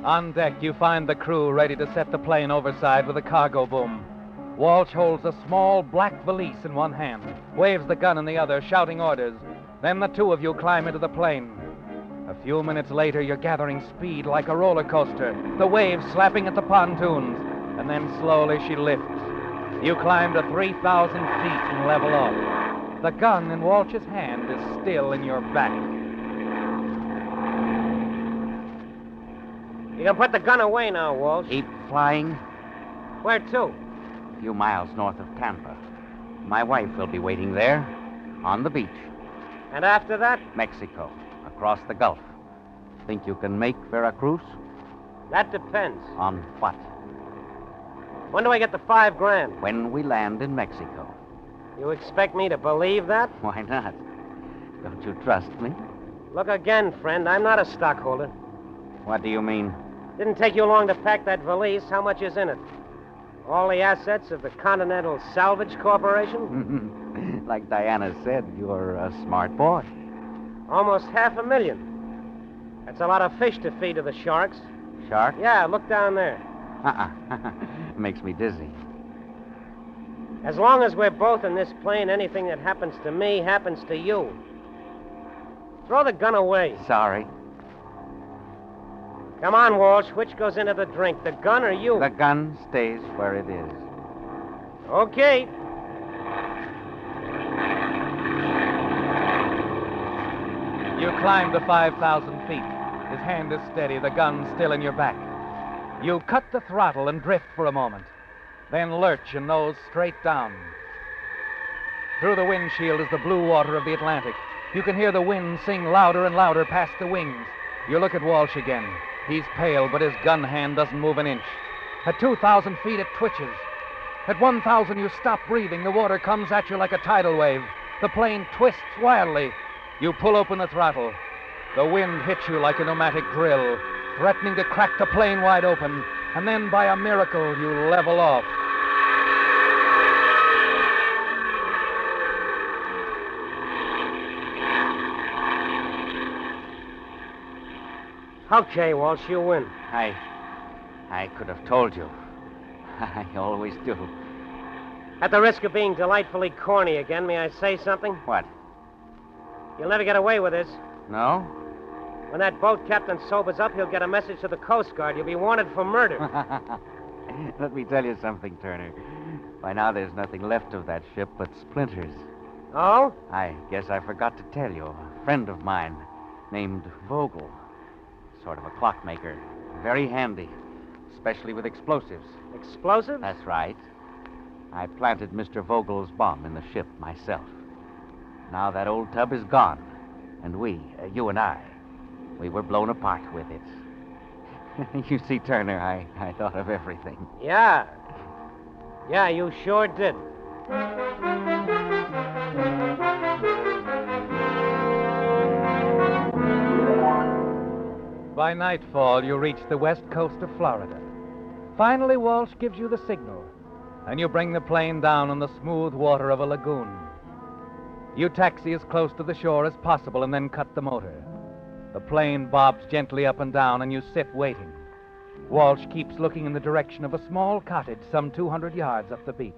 On deck, you find the crew ready to set the plane overside with a cargo boom. Walsh holds a small black valise in one hand, waves the gun in the other, shouting orders. Then the two of you climb into the plane. A few minutes later, you're gathering speed like a roller coaster, the waves slapping at the pontoons, and then slowly she lifts. You climb to 3,000 feet and level off. The gun in Walsh's hand is still in your back. You can put the gun away now, Walsh. Keep flying. Where to? A few miles north of Tampa. My wife will be waiting there, on the beach. And after that? Mexico, across the Gulf. Think you can make Veracruz? That depends. On what? When do I get the $5,000? When we land in Mexico. You expect me to believe that? Why not? Don't you trust me? Look again, friend. I'm not a stockholder. What do you mean? Didn't take you long to pack that valise. How much is in it? All the assets of the Continental Salvage Corporation? Like Diana said, you're a smart boy. Almost $500,000. That's a lot of fish to feed to the sharks. Shark? Yeah, look down there. Makes me dizzy. As long as we're both in this plane, anything that happens to me happens to you. Throw the gun away. Sorry. Come on, Walsh. Which goes into the drink, the gun or you? The gun stays where it is. Okay. You climb to 5,000 feet. His hand is steady, the gun still in your back. You cut the throttle and drift for a moment, then lurch and nose straight down. Through the windshield is the blue water of the Atlantic. You can hear the wind sing louder and louder past the wings. You look at Walsh again. He's pale, but his gun hand doesn't move an inch. At 2,000 feet, it twitches. At 1,000, you stop breathing. The water comes at you like a tidal wave. The plane twists wildly. You pull open the throttle. The wind hits you like a pneumatic drill, threatening to crack the plane wide open. And then, by a miracle, you level off. Okay, Walsh, you win. I could have told you. I always do. At the risk of being delightfully corny again, may I say something? What? You'll never get away with this. No? When that boat captain sobers up, he'll get a message to the Coast Guard. You'll be wanted for murder. Let me tell you something, Turner. By now, there's nothing left of that ship but splinters. Oh? I guess I forgot to tell you. A friend of mine named Vogel. Sort of a clockmaker. Very handy, especially with explosives. Explosives? That's right. I planted Mr. Vogel's bomb in the ship myself. Now that old tub is gone, and we, you and I, we were blown apart with it. You see, Turner, I thought of everything. Yeah. Yeah, you sure did. By nightfall, you reach the west coast of Florida. Finally, Walsh gives you the signal, and you bring the plane down on the smooth water of a lagoon. You taxi as close to the shore as possible and then cut the motor. The plane bobs gently up and down, and you sit waiting. Walsh keeps looking in the direction of a small cottage some 200 yards up the beach.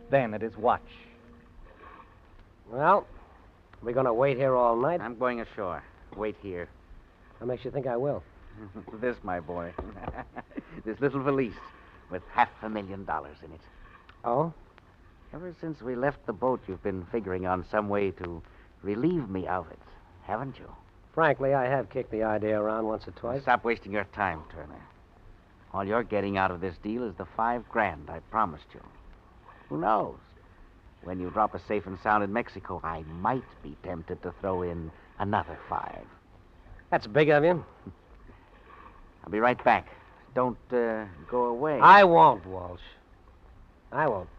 Then at his watch. Well, we going to wait here all night? I'm going ashore. Wait here. What makes you think I will? This, my boy. This little valise with $500,000 in it. Oh? Ever since we left the boat, you've been figuring on some way to relieve me of it, haven't you? Frankly, I have kicked the idea around once or twice. Stop wasting your time, Turner. All you're getting out of this deal is the $5,000 I promised you. Who knows? When you drop us safe and sound in Mexico, I might be tempted to throw in another 5. That's big of you. I'll be right back. Don't go away. I won't, Walsh. I won't.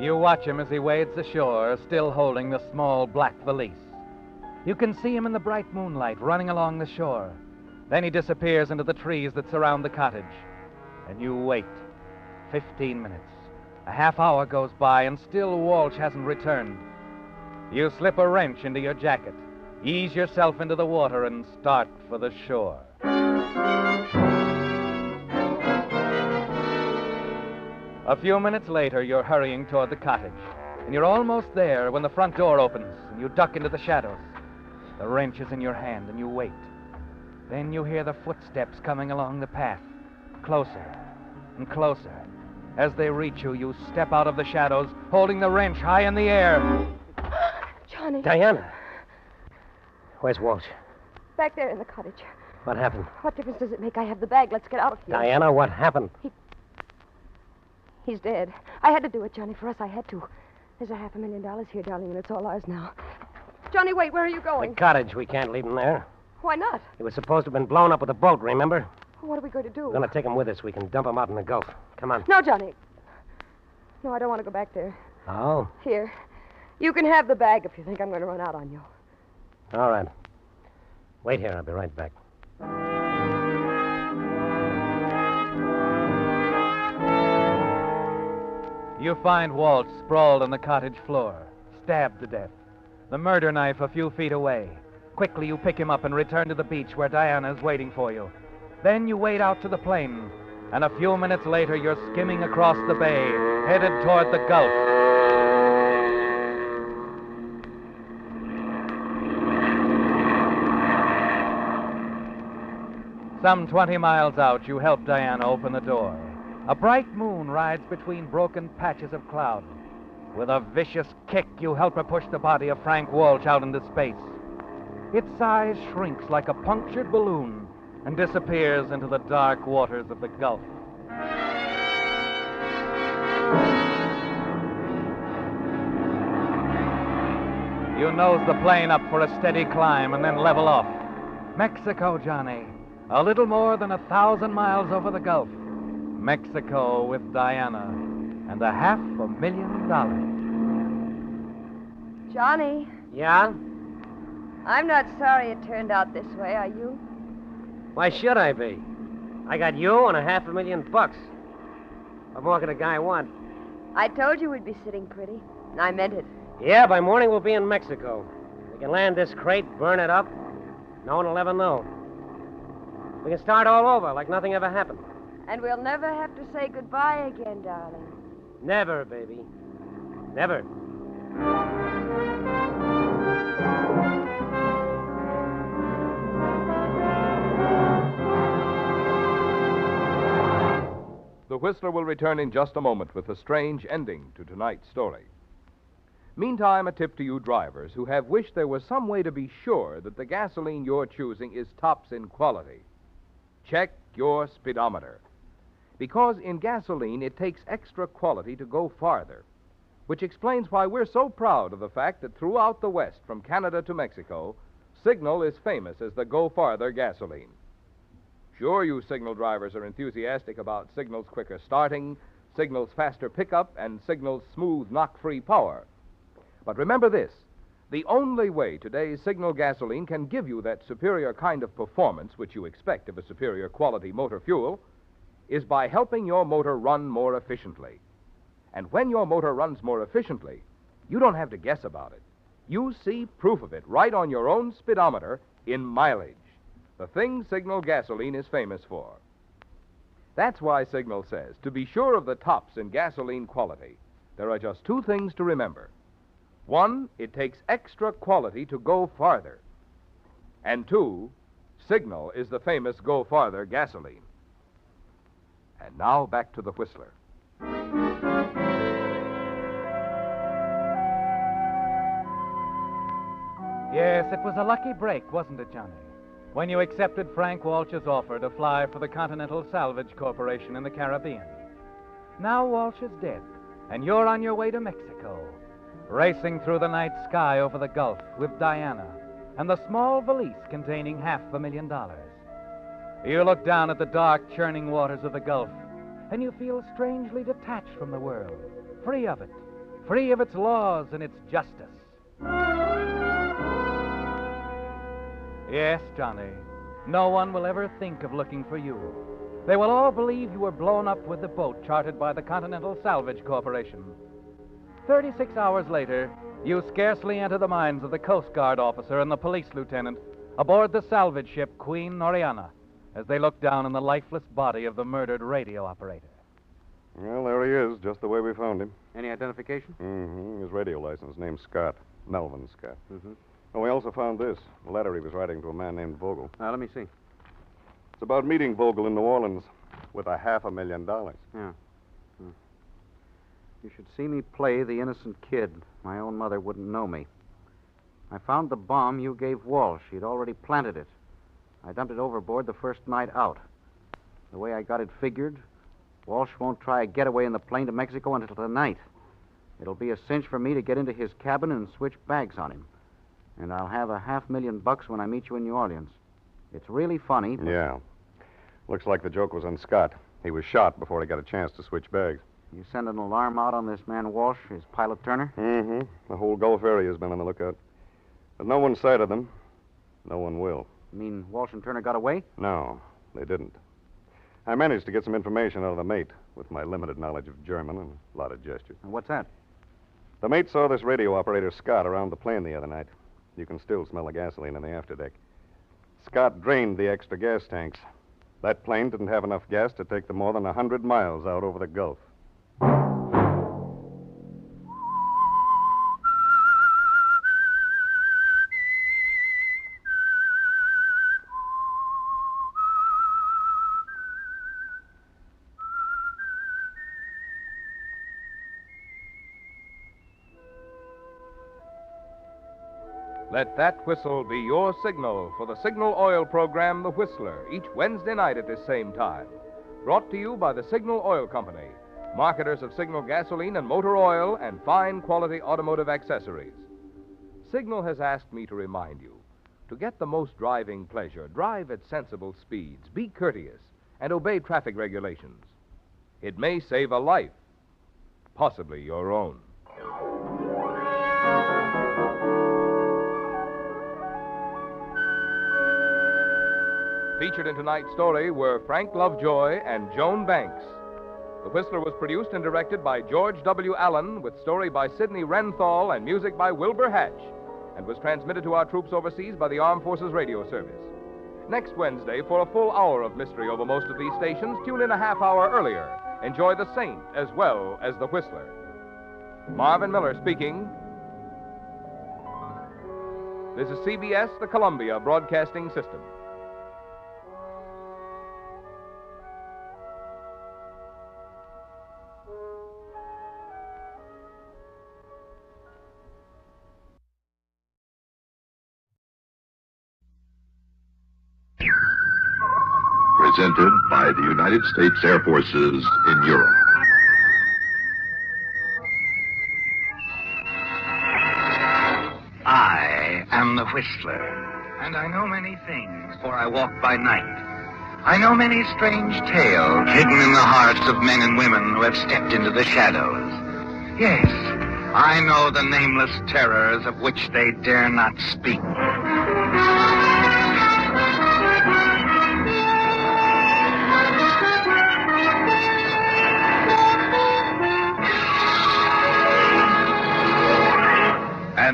You watch him as he wades ashore, still holding the small black valise. You can see him in the bright moonlight running along the shore. Then he disappears into the trees that surround the cottage. And you wait. 15 minutes. A half hour goes by, and still Walsh hasn't returned. You slip a wrench into your jacket, ease yourself into the water, and start for the shore. A few minutes later, you're hurrying toward the cottage, and you're almost there when the front door opens, and you duck into the shadows. The wrench is in your hand, and you wait. Then you hear the footsteps coming along the path, closer and closer. As they reach you, you step out of the shadows, holding the wrench high in the air. Johnny. Diana. Where's Walsh? Back there in the cottage. What happened? What difference does it make? I have the bag. Let's get out of here. Diana, what happened? He's dead. I had to do it, Johnny. For us, I had to. There's a $500,000 here, darling, and it's all ours now. Johnny, wait. Where are you going? The cottage. We can't leave him there. Why not? It was supposed to have been blown up with a boat, remember? What are we going to do? We're going to take him with us. We can dump him out in the Gulf. Come on. No, Johnny. No, I don't want to go back there. Oh? Here. You can have the bag if you think I'm going to run out on you. All right. Wait here. I'll be right back. You find Walt sprawled on the cottage floor, stabbed to death. The murder knife a few feet away. Quickly, you pick him up and return to the beach where Diana is waiting for you. Then you wade out to the plain, and a few minutes later, you're skimming across the bay, headed toward the Gulf. Some 20 miles out, you help Diana open the door. A bright moon rides between broken patches of cloud. With a vicious kick, you help her push the body of Frank Walsh out into space. Its size shrinks like a punctured balloon and disappears into the dark waters of the Gulf. You nose the plane up for a steady climb and then level off. Mexico, Johnny. A little more than 1,000 miles over the Gulf. Mexico with Diana and $500,000. Johnny. Yeah? I'm not sorry it turned out this way, are you? Why should I be? I got you and $500,000. What more could a guy want? I told you we'd be sitting pretty, and I meant it. Yeah, by morning we'll be in Mexico. We can land this crate, burn it up. No one will ever know. We can start all over like nothing ever happened. And we'll never have to say goodbye again, darling. Never, baby. Never. The Whistler will return in just a moment with a strange ending to tonight's story. Meantime, a tip to you drivers who have wished there was some way to be sure that the gasoline you're choosing is tops in quality. Check your speedometer. Because in gasoline, it takes extra quality to go farther, which explains why we're so proud of the fact that throughout the West, from Canada to Mexico, Signal is famous as the Go Farther gasoline. Sure, you Signal drivers are enthusiastic about Signal's quicker starting, Signal's faster pickup, and Signal's smooth knock-free power. But remember this, the only way today's Signal gasoline can give you that superior kind of performance which you expect of a superior quality motor fuel is by helping your motor run more efficiently. And when your motor runs more efficiently, you don't have to guess about it. You see proof of it right on your own speedometer in mileage, the thing Signal gasoline is famous for. That's why Signal says, to be sure of the tops in gasoline quality, there are just two things to remember. One, it takes extra quality to go farther. And two, Signal is the famous Go Farther gasoline. And now back to the Whistler. Yes, it was a lucky break, wasn't it, Johnny? When you accepted Frank Walsh's offer to fly for the Continental Salvage Corporation in the Caribbean. Now Walsh is dead, and you're on your way to Mexico, racing through the night sky over the Gulf with Diana and the small valise containing $500,000. You look down at the dark, churning waters of the Gulf, and you feel strangely detached from the world, free of it, free of its laws and its justice. Yes, Johnny, no one will ever think of looking for you. They will all believe you were blown up with the boat chartered by the Continental Salvage Corporation. 36 hours later, you scarcely enter the minds of the Coast Guard officer and the police lieutenant aboard the salvage ship Queen Oriana as they look down on the lifeless body of the murdered radio operator. Well, there he is, just the way we found him. Any identification? Mm-hmm. His radio license, name's Scott. Melvin Scott. Mm-hmm. And we also found this, a letter he was writing to a man named Vogel. Let me see. It's about meeting Vogel in New Orleans with $500,000. Yeah. You should see me play the innocent kid. My own mother wouldn't know me. I found the bomb you gave Walsh. He'd already planted it. I dumped it overboard the first night out. The way I got it figured, Walsh won't try a getaway in the plane to Mexico until tonight. It'll be a cinch for me to get into his cabin and switch bags on him. And I'll have $500,000 when I meet you in New Orleans. It's really funny. But... Yeah. Looks like the joke was on Scott. He was shot before he got a chance to switch bags. You send an alarm out on this man Walsh, his pilot Turner? Mm-hmm. The whole Gulf area has been on the lookout. But no one sighted them. No one will. You mean Walsh and Turner got away? No, they didn't. I managed to get some information out of the mate with my limited knowledge of German and a lot of gestures. And what's that? The mate saw this radio operator, Scott, around the plane the other night. You can still smell the gasoline in the afterdeck. Scott drained the extra gas tanks. That plane didn't have enough gas to take them more than 100 miles out over the Gulf. Let that whistle be your signal for the Signal Oil program, The Whistler, each Wednesday night at this same time. Brought to you by the Signal Oil Company, marketers of Signal gasoline and motor oil and fine quality automotive accessories. Signal has asked me to remind you, to get the most driving pleasure, drive at sensible speeds, be courteous, and obey traffic regulations. It may save a life, possibly your own. Featured in tonight's story were Frank Lovejoy and Joan Banks. The Whistler was produced and directed by George W. Allen, with story by Sidney Renthal and music by Wilbur Hatch, and was transmitted to our troops overseas by the Armed Forces Radio Service. Next Wednesday, for a full hour of mystery over most of these stations, tune in a half hour earlier. Enjoy The Saint as well as The Whistler. Marvin Miller speaking. This is CBS, the Columbia Broadcasting System. Presented by the United States Air Forces in Europe. I am the Whistler, and I know many things, for I walk by night. I know many strange tales hidden in the hearts of men and women who have stepped into the shadows. Yes, I know the nameless terrors of which they dare not speak.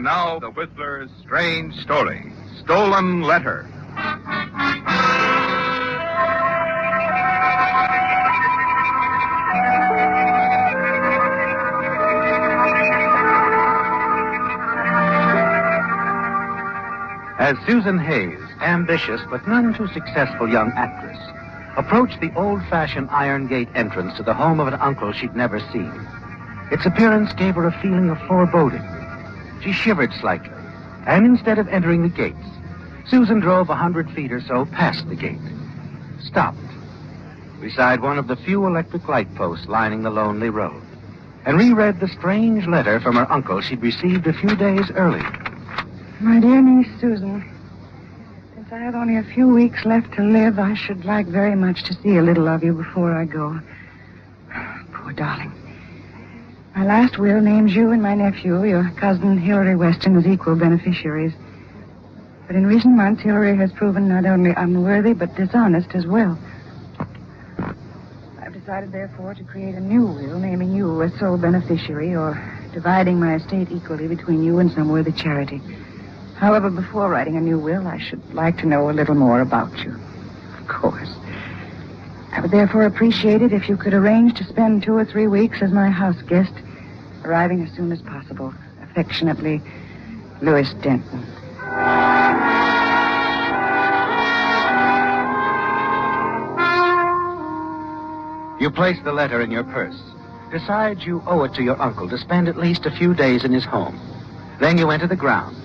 And now, the Whistler's strange story, Stolen Letter. As Susan Hayes, ambitious but none too successful young actress, approached the old-fashioned iron gate entrance to the home of an uncle she'd never seen, its appearance gave her a feeling of foreboding. She shivered slightly, and instead of entering the gates, Susan drove 100 feet or so past the gate, stopped beside one of the few electric light posts lining the lonely road, and reread the strange letter from her uncle she'd received a few days earlier. My dear niece, Susan, since I have only a few weeks left to live, I should like very much to see a little of you before I go. Poor darling. My last will names you and my nephew, your cousin Hilary Weston, as equal beneficiaries. But in recent months, Hilary has proven not only unworthy, but dishonest as well. I've decided, therefore, to create a new will naming you as sole beneficiary, or dividing my estate equally between you and some worthy charity. However, before writing a new will, I should like to know a little more about you. Of course. I would therefore appreciate it if you could arrange to spend 2 or 3 weeks as my house guest, arriving as soon as possible. Affectionately, Louis Denton. You place the letter in your purse. Decide you owe it to your uncle to spend at least a few days in his home. Then you enter the grounds.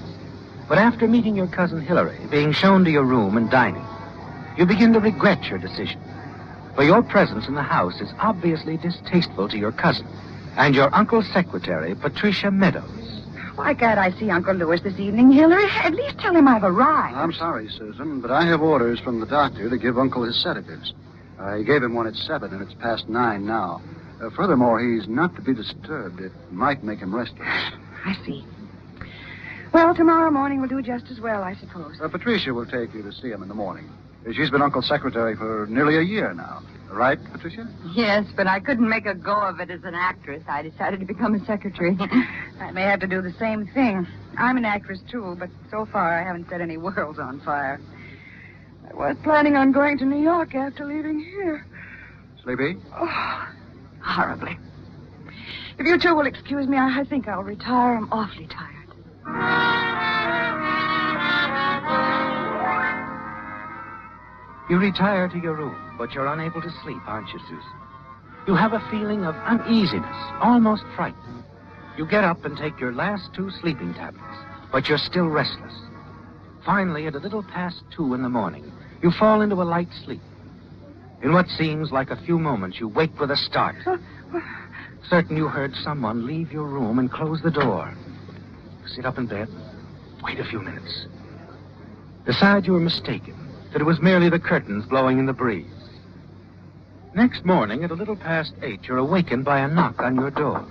But after meeting your cousin Hilary, being shown to your room and dining, you begin to regret your decision. For your presence in the house is obviously distasteful to your cousin and your uncle's secretary, Patricia Meadows. Why can't I see Uncle Louis this evening, Hilary? At least tell him I've arrived. I'm sorry, Susan, but I have orders from the doctor to give Uncle his sedatives. I gave him one at 7, and it's past 9 now. Furthermore, he's not to be disturbed. It might make him restless. I see. Well, tomorrow morning will do just as well, I suppose. Patricia will take you to see him in the morning. She's been Uncle's secretary for nearly a year now. Right, Patricia? Yes, but I couldn't make a go of it as an actress. I decided to become a secretary. I may have to do the same thing. I'm an actress, too, but so far I haven't set any worlds on fire. I was planning on going to New York after leaving here. Sleepy? Oh, horribly. If you two will excuse me, I think I'll retire. I'm awfully tired. You retire to your room, but you're unable to sleep, aren't you, Susan? You have a feeling of uneasiness, almost fright. You get up and take your last 2 sleeping tablets, but you're still restless. Finally, at a little past 2 in the morning, you fall into a light sleep. In what seems like a few moments, you wake with a start. Certain you heard someone leave your room and close the door. Sit up in bed. Wait a few minutes. Decide you were mistaken, that it was merely the curtains blowing in the breeze. Next morning, at a little past 8, you're awakened by a knock on your door.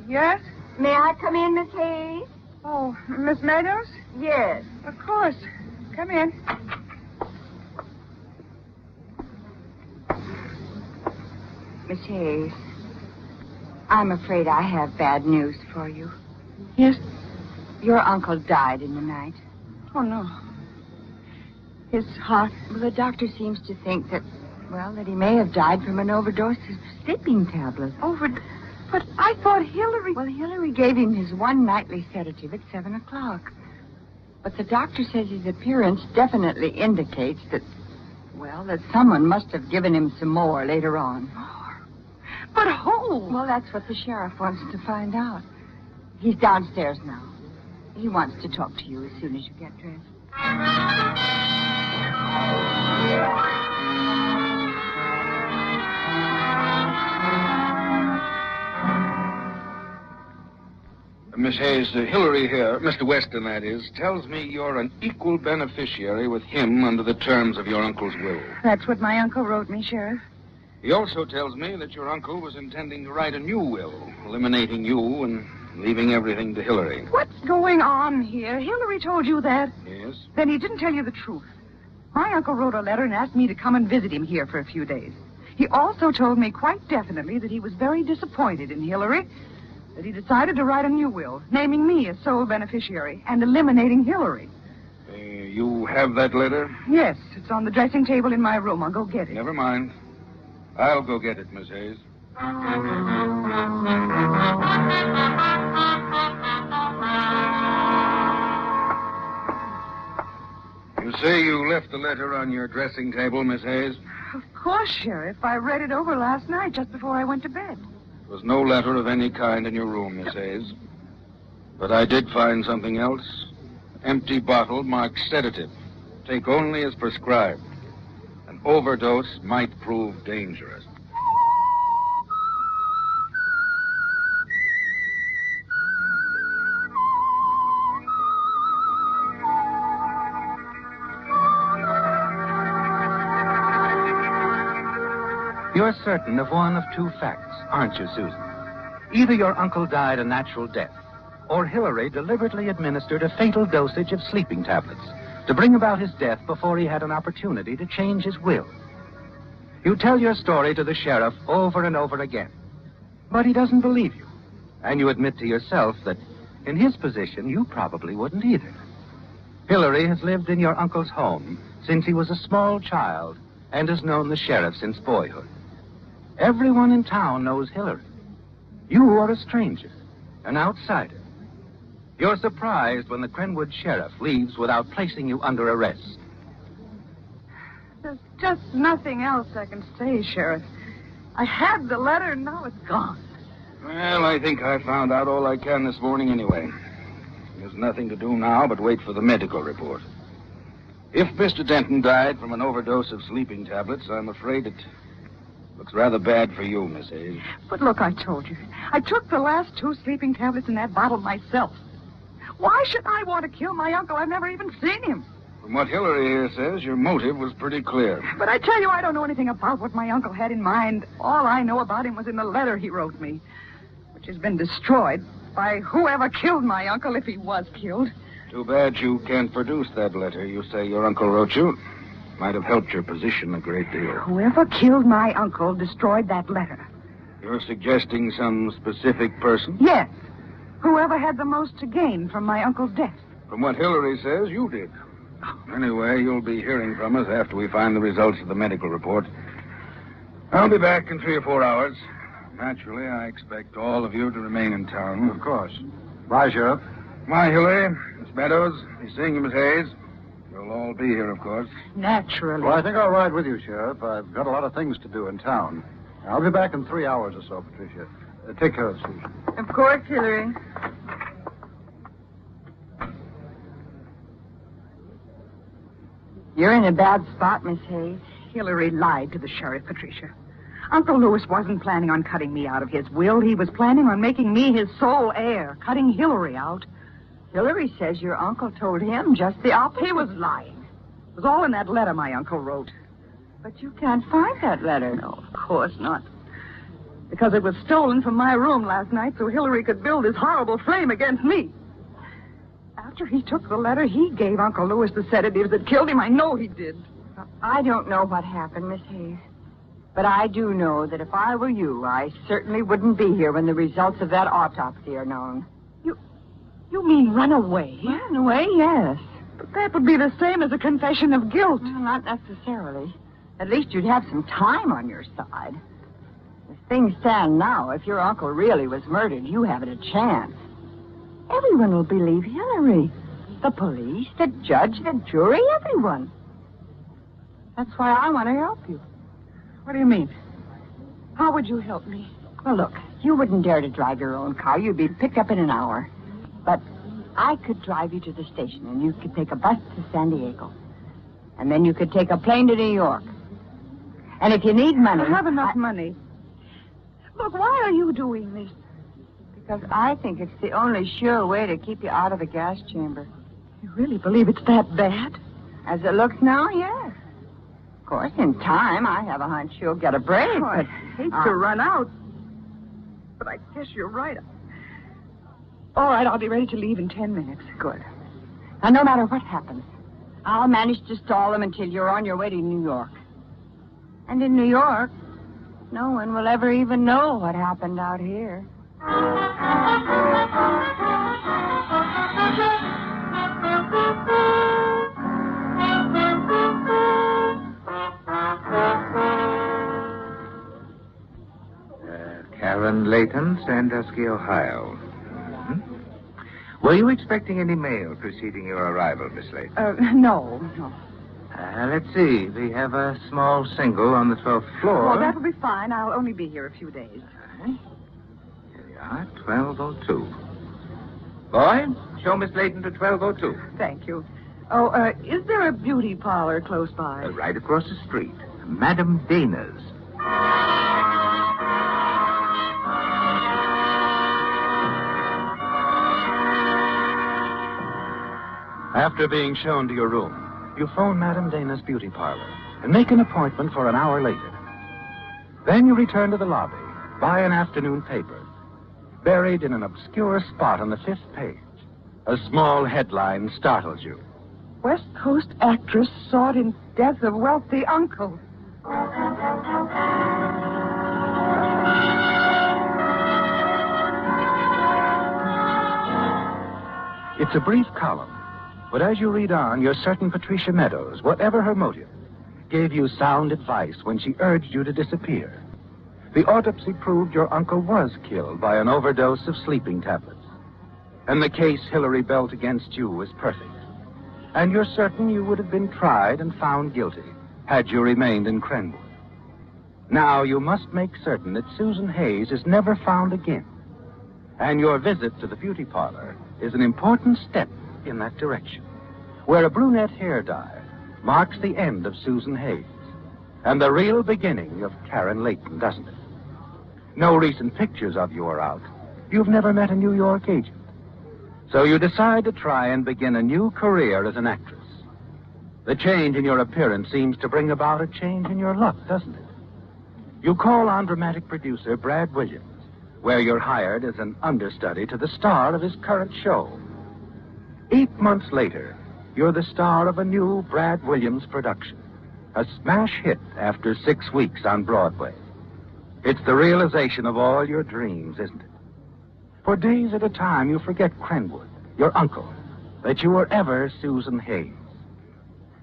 Yes? May I come in, Miss Hayes? Oh, Miss Meadows? Yes. Of course. Come in. Miss Hayes, I'm afraid I have bad news for you. Yes? Your uncle died in the night. Oh, no. His heart? Well, the doctor seems to think that he may have died from an overdose of sleeping tablets. But I thought Hilary... Well, Hilary gave him his one nightly sedative at 7 o'clock. But the doctor says his appearance definitely indicates that someone must have given him some more later on. But who? Well, that's what the sheriff wants to find out. He's downstairs now. He wants to talk to you as soon as you get dressed. Miss Hayes, Hilary here, Mr. Weston, that is, tells me you're an equal beneficiary with him under the terms of your uncle's will. That's what my uncle wrote me, Sheriff. He also tells me that your uncle was intending to write a new will, eliminating you and leaving everything to Hilary. What's going on here? Hilary told you that? Yes. Then he didn't tell you the truth. My uncle wrote a letter and asked me to come and visit him here for a few days. He also told me quite definitely that he was very disappointed in Hilary that he decided to write a new will, naming me as sole beneficiary and eliminating Hillary. You have that letter? Yes, it's on the dressing table in my room. I'll go get it. Never mind. I'll go get it, Miss Hayes. You say you left the letter on your dressing table, Miss Hayes? Of course, Sheriff. I read it over last night just before I went to bed. There was no letter of any kind in your room, Miss Hayes. But I did find something else. An empty bottle marked sedative. Take only as prescribed. An overdose might prove dangerous. You're certain of one of two facts, aren't you, Susan? Either your uncle died a natural death, or Hillary deliberately administered a fatal dosage of sleeping tablets to bring about his death before he had an opportunity to change his will. You tell your story to the sheriff over and over again, but he doesn't believe you. And you admit to yourself that in his position, you probably wouldn't either. Hillary has lived in your uncle's home since he was a small child and has known the sheriff since boyhood. Everyone in town knows Hillary. You are a stranger, an outsider. You're surprised when the Crenwood sheriff leaves without placing you under arrest. There's just nothing else I can say, Sheriff. I had the letter, and now it's gone. Well, I think I found out all I can this morning anyway. There's nothing to do now but wait for the medical report. If Mr. Denton died from an overdose of sleeping tablets, I'm afraid it looks rather bad for you, Miss Hayes. But look, I told you. I took the last 2 sleeping tablets in that bottle myself. Why should I want to kill my uncle? I've never even seen him. From what Hillary here says, your motive was pretty clear. But I tell you, I don't know anything about what my uncle had in mind. All I know about him was in the letter he wrote me, which has been destroyed by whoever killed my uncle, if he was killed. Too bad you can't produce that letter you say your uncle wrote you. Might have helped your position a great deal. Whoever killed my uncle destroyed that letter. You're suggesting some specific person? Yes. Whoever had the most to gain from my uncle's death. From what Hillary says, you did. Anyway, you'll be hearing from us after we find the results of the medical report. I'll be back in 3 or 4 hours. Naturally, I expect all of you to remain in town. Of course. Bye, Sheriff. Bye, Hillary. Miss Meadows. Be seeing you, Miss Hayes. You'll all be here, of course. Naturally. Well, I think I'll ride with you, Sheriff. I've got a lot of things to do in town. I'll be back in 3 hours or so, Patricia. Take care of Susan. Of course, Hillary. You're in a bad spot, Miss Hayes. Hillary lied to the sheriff, Patricia. Uncle Lewis wasn't planning on cutting me out of his will. He was planning on making me his sole heir, cutting Hillary out. Hillary says your uncle told him just the opposite. He was lying. It was all in that letter my uncle wrote. But you can't find that letter. No, of course not. Because it was stolen from my room last night so Hillary could build his horrible flame against me. After he took the letter, he gave Uncle Lewis the sedatives that killed him. I know he did. I don't know what happened, Miss Hayes. But I do know that if I were you, I certainly wouldn't be here when the results of that autopsy are known. You mean run away? Run away, yes. But that would be the same as a confession of guilt. Well, not necessarily. At least you'd have some time on your side. As things stand now, if your uncle really was murdered, you haven't a chance. Everyone will believe Hillary. The police, the judge, the jury, everyone. That's why I want to help you. What do you mean? How would you help me? Well, look, you wouldn't dare to drive your own car. You'd be picked up in an hour. But I could drive you to the station, and you could take a bus to San Diego. And then you could take a plane to New York. And if you need money... I have enough money. Look, why are you doing this? Because I think it's the only sure way to keep you out of the gas chamber. You really believe it's that bad? As it looks now, yes. Of course, in time, I have a hunch you'll get a break. Oh, I'd hate to run out. But I guess you're right. All right, I'll be ready to leave in 10 minutes. Good. Now, no matter what happens, I'll manage to stall them until you're on your way to New York. And in New York, no one will ever even know what happened out here. Karen Layton, Sandusky, Ohio. Were you expecting any mail preceding your arrival, Miss Layton? No. Let's see. We have a small single on the 12th floor. Well, that'll be fine. I'll only be here a few days. Here we are, 1202. Boy, show Miss Layton to 1202. Thank you. Oh, is there a beauty parlor close by? Right across the street. Madame Dana's. After being shown to your room, you phone Madame Dana's beauty parlor and make an appointment for an hour later. Then you return to the lobby, buy an afternoon paper. Buried in an obscure spot on the 5th page, a small headline startles you. West Coast actress sought in death of wealthy uncle. It's a brief column, but as you read on, you're certain Patricia Meadows, whatever her motive, gave you sound advice when she urged you to disappear. The autopsy proved your uncle was killed by an overdose of sleeping tablets. And the case Hillary built against you was perfect. And you're certain you would have been tried and found guilty had you remained in Crenwood. Now you must make certain that Susan Hayes is never found again. And your visit to the beauty parlor is an important step in that direction, where a brunette hair dye marks the end of Susan Hayes and the real beginning of Karen Layton, doesn't it? No recent pictures of you are out. You've never met a New York agent. So you decide to try and begin a new career as an actress. The change in your appearance seems to bring about a change in your luck, doesn't it? You call on dramatic producer Brad Williams, where you're hired as an understudy to the star of his current show. 8 months later, you're the star of a new Brad Williams production, a smash hit after 6 weeks on Broadway. It's the realization of all your dreams, isn't it? For days at a time, you forget Crenwood, your uncle, that you were ever Susan Hayes.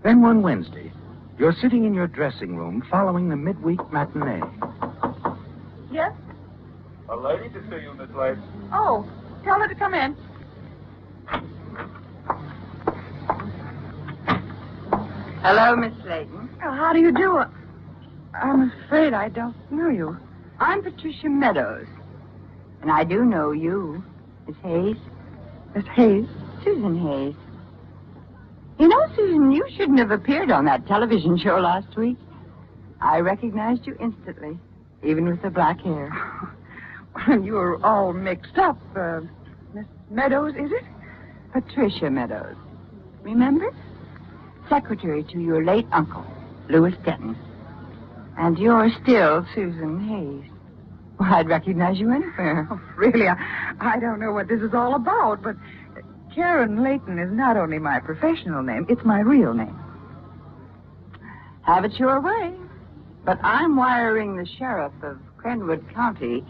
Then one Wednesday, you're sitting in your dressing room following the midweek matinee. Yes? A lady to see you, Miss Layton. Oh, tell her to come in. Hello, Miss Layton. Oh, how do you do? I'm afraid I don't know you. I'm Patricia Meadows. And I do know you, Miss Hayes. Miss Hayes? Susan Hayes. You know, Susan, you shouldn't have appeared on that television show last week. I recognized you instantly, even with the black hair. You were all mixed up. Miss Meadows, is it? Patricia Meadows. Remember? Secretary to your late uncle, Louis Denton. And you're still Susan Hayes. Well, I'd recognize you anywhere. Oh, really, I don't know what this is all about, but Karen Layton is not only my professional name, it's my real name. Have it your way. But I'm wiring the sheriff of Crenwood County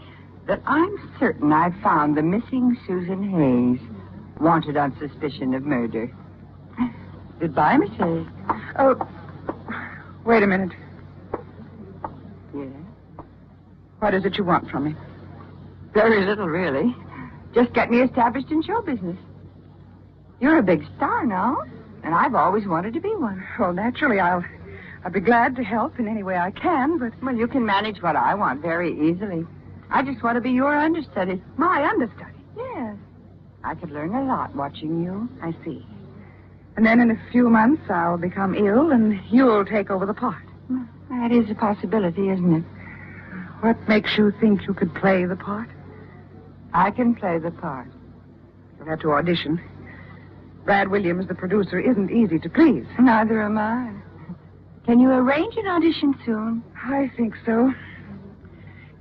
that I'm certain I've found the missing Susan Hayes, wanted on suspicion of murder. Goodbye, Miss Hayes. Oh, wait a minute. Yes? What is it you want from me? Very little, really. Just get me established in show business. You're a big star now, and I've always wanted to be one. Well, naturally, I'll be glad to help in any way I can, but... Well, you can manage what I want very easily. I just want to be your understudy. My understudy? Yes. I could learn a lot watching you. I see. And then in a few months, I'll become ill, and you'll take over the part. That is a possibility, isn't it? What makes you think you could play the part? I can play the part. You'll have to audition. Brad Williams, the producer, isn't easy to please. Neither am I. Can you arrange an audition soon? I think so.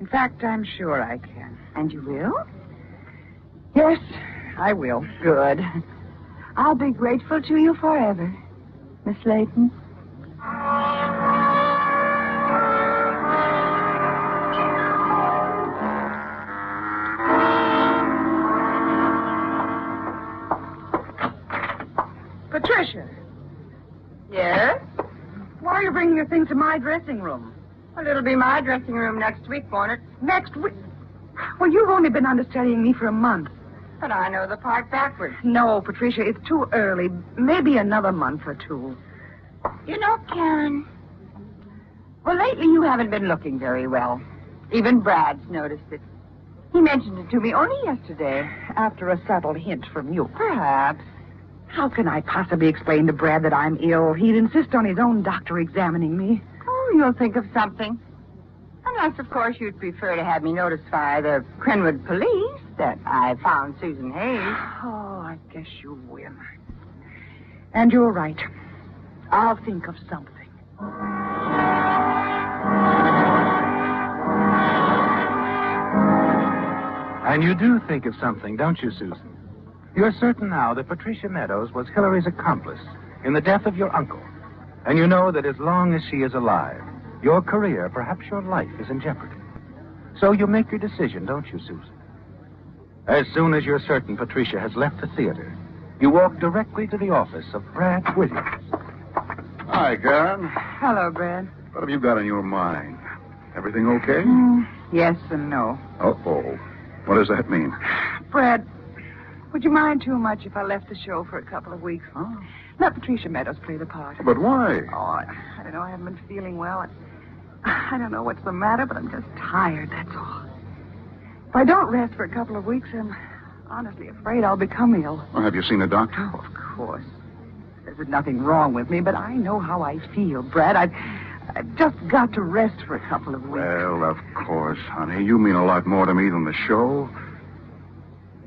In fact, I'm sure I can. And you will? Yes, I will. Good. I'll be grateful to you forever, Miss Layton. bringing your things to my dressing room? Well, it'll be my dressing room next week, won't it? Next week? Well, you've only been understudying me for a month. But I know the part backwards. No, Patricia, it's too early. Maybe another month or two. You know, Karen, well, lately you haven't been looking very well. Even Brad's noticed it. He mentioned it to me only yesterday. After a subtle hint from you. Perhaps. How can I possibly explain to Brad that I'm ill? He'd insist on his own doctor examining me. Oh, you'll think of something. Unless, of course, you'd prefer to have me notify the Crenwood police that I found Susan Hayes. Oh, I guess you will. And you're right. I'll think of something. And you do think of something, don't you, Susan? You're certain now that Patricia Meadows was Hillary's accomplice in the death of your uncle. And you know that as long as she is alive, your career, perhaps your life, is in jeopardy. So you make your decision, don't you, Susan? As soon as you're certain Patricia has left the theater, you walk directly to the office of Brad Williams. Hi, Karen. Hello, Brad. What have you got in your mind? Everything okay? Yes and no. Uh-oh. What does that mean? Brad, would you mind too much if I left the show for a couple of weeks? Huh? Let Patricia Meadows play the part. But why? Oh, I don't know. I haven't been feeling well. I don't know what's the matter, but I'm just tired, that's all. If I don't rest for a couple of weeks, I'm honestly afraid I'll become ill. Well, have you seen a doctor? Oh, of course. There's nothing wrong with me, but I know how I feel, Brad. I've just got to rest for a couple of weeks. Well, of course, honey. You mean a lot more to me than the show.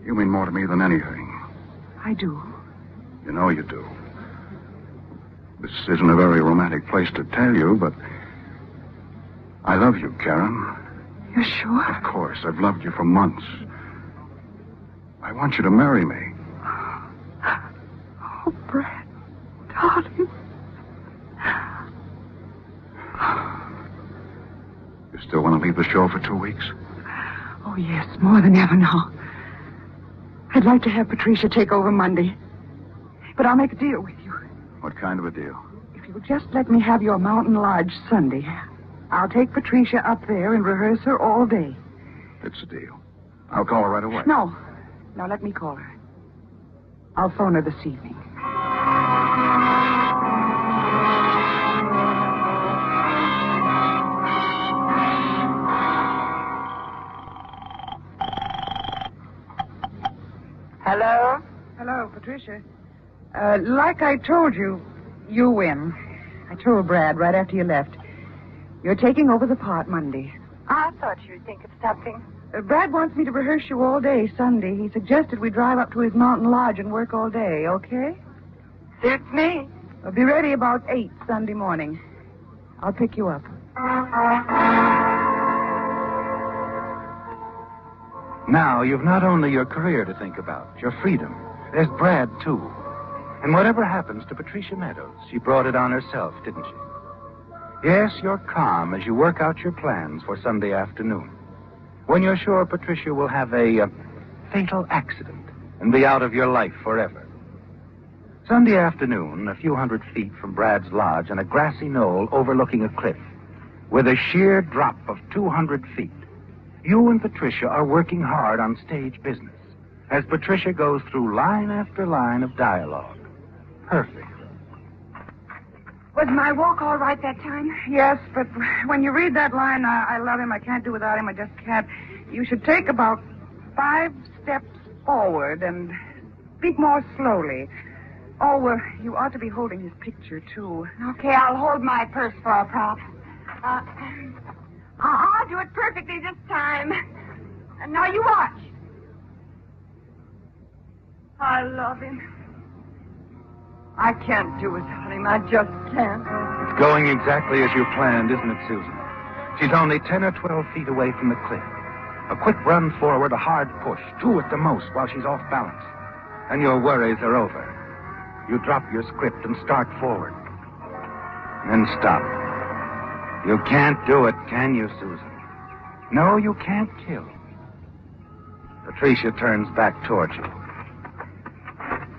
You mean more to me than anything. I do. You know you do. This isn't a very romantic place to tell you, but I love you, Karen. You're sure? Of course. I've loved you for months. I want you to marry me. Oh, Brad, darling. You still want to leave the show for 2 weeks? Oh, yes, more than ever now. I'd like to have Patricia take over Monday. But I'll make a deal with you. What kind of a deal? If you'll just let me have your mountain lodge Sunday, I'll take Patricia up there and rehearse her all day. It's a deal. I'll call her right away. No. Now let me call her. I'll phone her this evening. Hello? Hello, Patricia. Like I told you, you win. I told Brad right after you left. You're taking over the part Monday. I thought you'd think of something. Brad wants me to rehearse you all day Sunday. He suggested we drive up to his mountain lodge and work all day, okay? Suits me. We'll be ready about 8 Sunday morning. I'll pick you up. Now, you've not only your career to think about, your freedom. There's Brad, too. And whatever happens to Patricia Meadows, she brought it on herself, didn't she? Yes, you're calm as you work out your plans for Sunday afternoon. When you're sure Patricia will have a fatal accident and be out of your life forever. Sunday afternoon, a few hundred feet from Brad's lodge on a grassy knoll overlooking a cliff, with a sheer drop of 200 feet, you and Patricia are working hard on stage business as Patricia goes through line after line of dialogue. Perfect. Was my walk all right that time? Yes, but when you read that line, I love him, I can't do without him, I just can't. You should take about 5 steps forward and speak more slowly. Oh, you ought to be holding his picture, too. Okay, I'll hold my purse for a prop. I'll do it perfectly this time. And now you watch. I love him. I can't do without him. I just can't. It's going exactly as you planned, isn't it, Susan? She's only 10 or 12 feet away from the cliff. A quick run forward, a hard push, 2 at the most while she's off balance. And your worries are over. You drop your script and start forward. Then stop. You can't do it, can you, Susan? No, you can't kill. Patricia turns back towards you.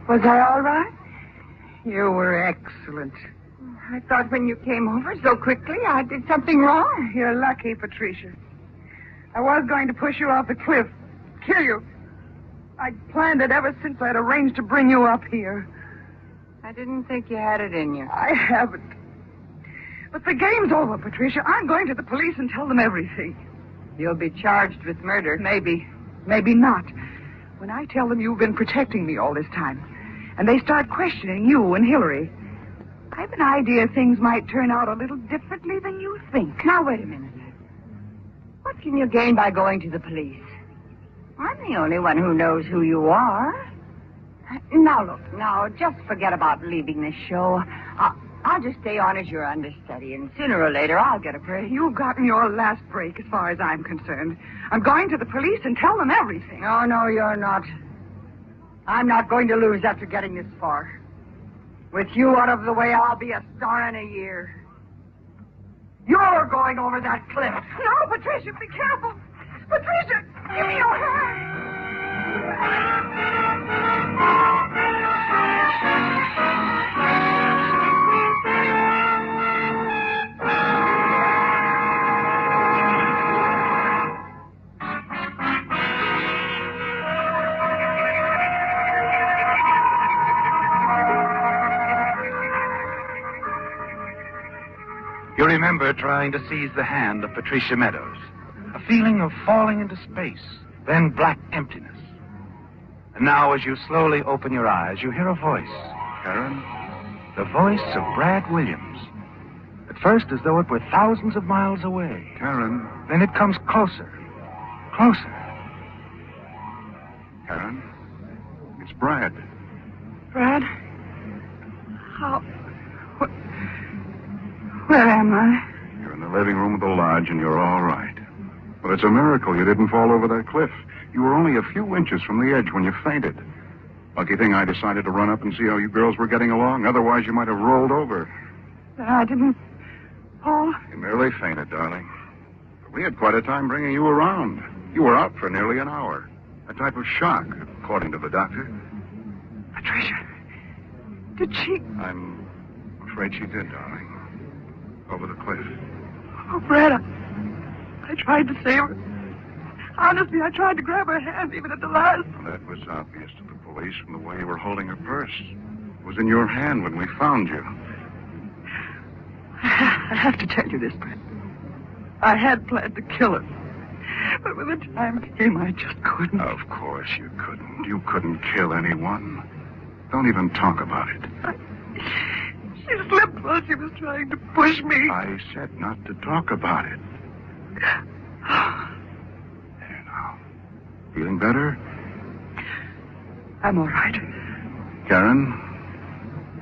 Was I all right? You were excellent. I thought when you came over so quickly, I did something wrong. You're lucky, Patricia. I was going to push you off the cliff, kill you. I'd planned it ever since I'd arranged to bring you up here. I didn't think you had it in you. I haven't. But the game's over, Patricia. I'm going to the police and tell them everything. You'll be charged with murder. Maybe. Maybe not. When I tell them you've been protecting me all this time, and they start questioning you and Hillary, I've an idea things might turn out a little differently than you think. Now, wait a minute. What can you gain by going to the police? I'm the only one who knows who you are. Now, look, just forget about leaving this show. I'll just stay on as your understudy, and sooner or later I'll get a break. You've gotten your last break as far as I'm concerned. I'm going to the police and tell them everything. No, you're not. I'm not going to lose after getting this far. With you out of the way, I'll be a star in a year. You're going over that cliff. No, Patricia, be careful. Patricia, give me your hand. You remember trying to seize the hand of Patricia Meadows. A feeling of falling into space, then black emptiness. And now, as you slowly open your eyes, you hear a voice. Karen? The voice of Brad Williams. At first, as though it were thousands of miles away. Karen? Then it comes closer. Closer. Karen? It's Brad. Brad? How... Where am I? You're in the living room of the lodge, and you're all right. But it's a miracle you didn't fall over that cliff. You were only a few inches from the edge when you fainted. Lucky thing I decided to run up and see how you girls were getting along. Otherwise, you might have rolled over. I didn't... Paul? You merely fainted, darling. But we had quite a time bringing you around. You were out for nearly an hour. A type of shock, according to the doctor. Patricia, did she... I'm afraid she did, darling. Over the cliff. Oh, Brad, I tried to save her. Honestly, I tried to grab her hand even at the last. Well, that was obvious to the police from the way you were holding her purse. It was in your hand when we found you. I have to tell you this, Brad. I had planned to kill her. But when the time came, I just couldn't. Of course you couldn't. You couldn't kill anyone. Don't even talk about it. She slipped while she was trying to push me. I said not to talk about it. There now. Feeling better? I'm all right. Karen,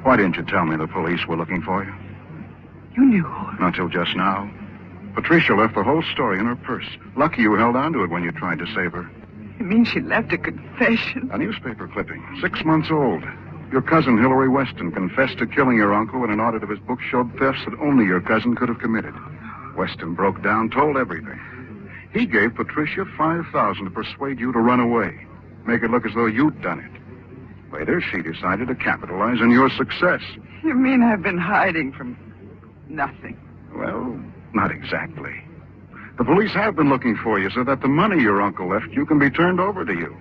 why didn't you tell me the police were looking for you? You knew. Not till just now. Patricia left the whole story in her purse. Lucky you held on to it when you tried to save her. You mean she left a confession? A newspaper clipping, 6 months old. Your cousin, Hillary Weston, confessed to killing your uncle when an audit of his book showed thefts that only your cousin could have committed. Weston broke down, told everything. He gave Patricia $5,000 to persuade you to run away, make it look as though you'd done it. Later, she decided to capitalize on your success. You mean I've been hiding from nothing? Well, not exactly. The police have been looking for you so that the money your uncle left you can be turned over to you.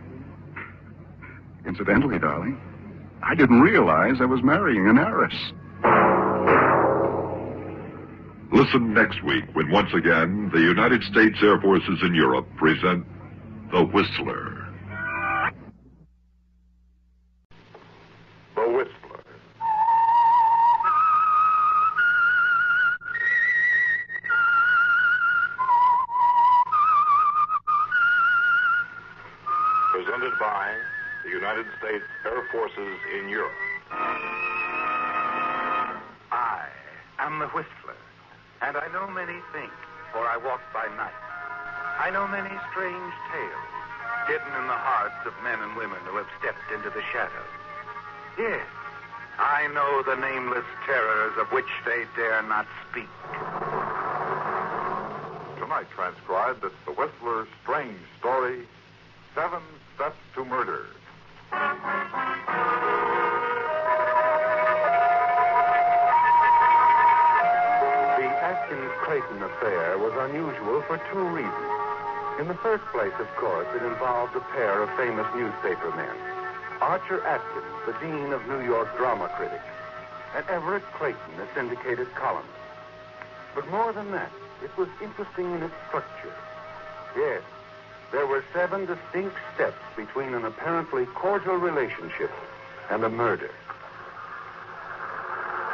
Incidentally, darling, I didn't realize I was marrying an heiress. Listen next week when once again the United States Air Forces in Europe present The Whistler. The Whistler. Presented by the United States Air Forces in Europe. I am the Whistler, and I know many things, for I walk by night. I know many strange tales, hidden in the hearts of men and women who have stepped into the shadows. Yes, I know the nameless terrors of which they dare not speak. Tonight transcribed as The Whistler's strange story, 7 Steps to Murder. for two reasons. In the first place, of course, it involved a pair of famous newspaper men. Archer Atkins, the dean of New York drama critics, and Everett Clayton, a syndicated columnist. But more than that, it was interesting in its structure. Yes, there were 7 distinct steps between an apparently cordial relationship and a murder.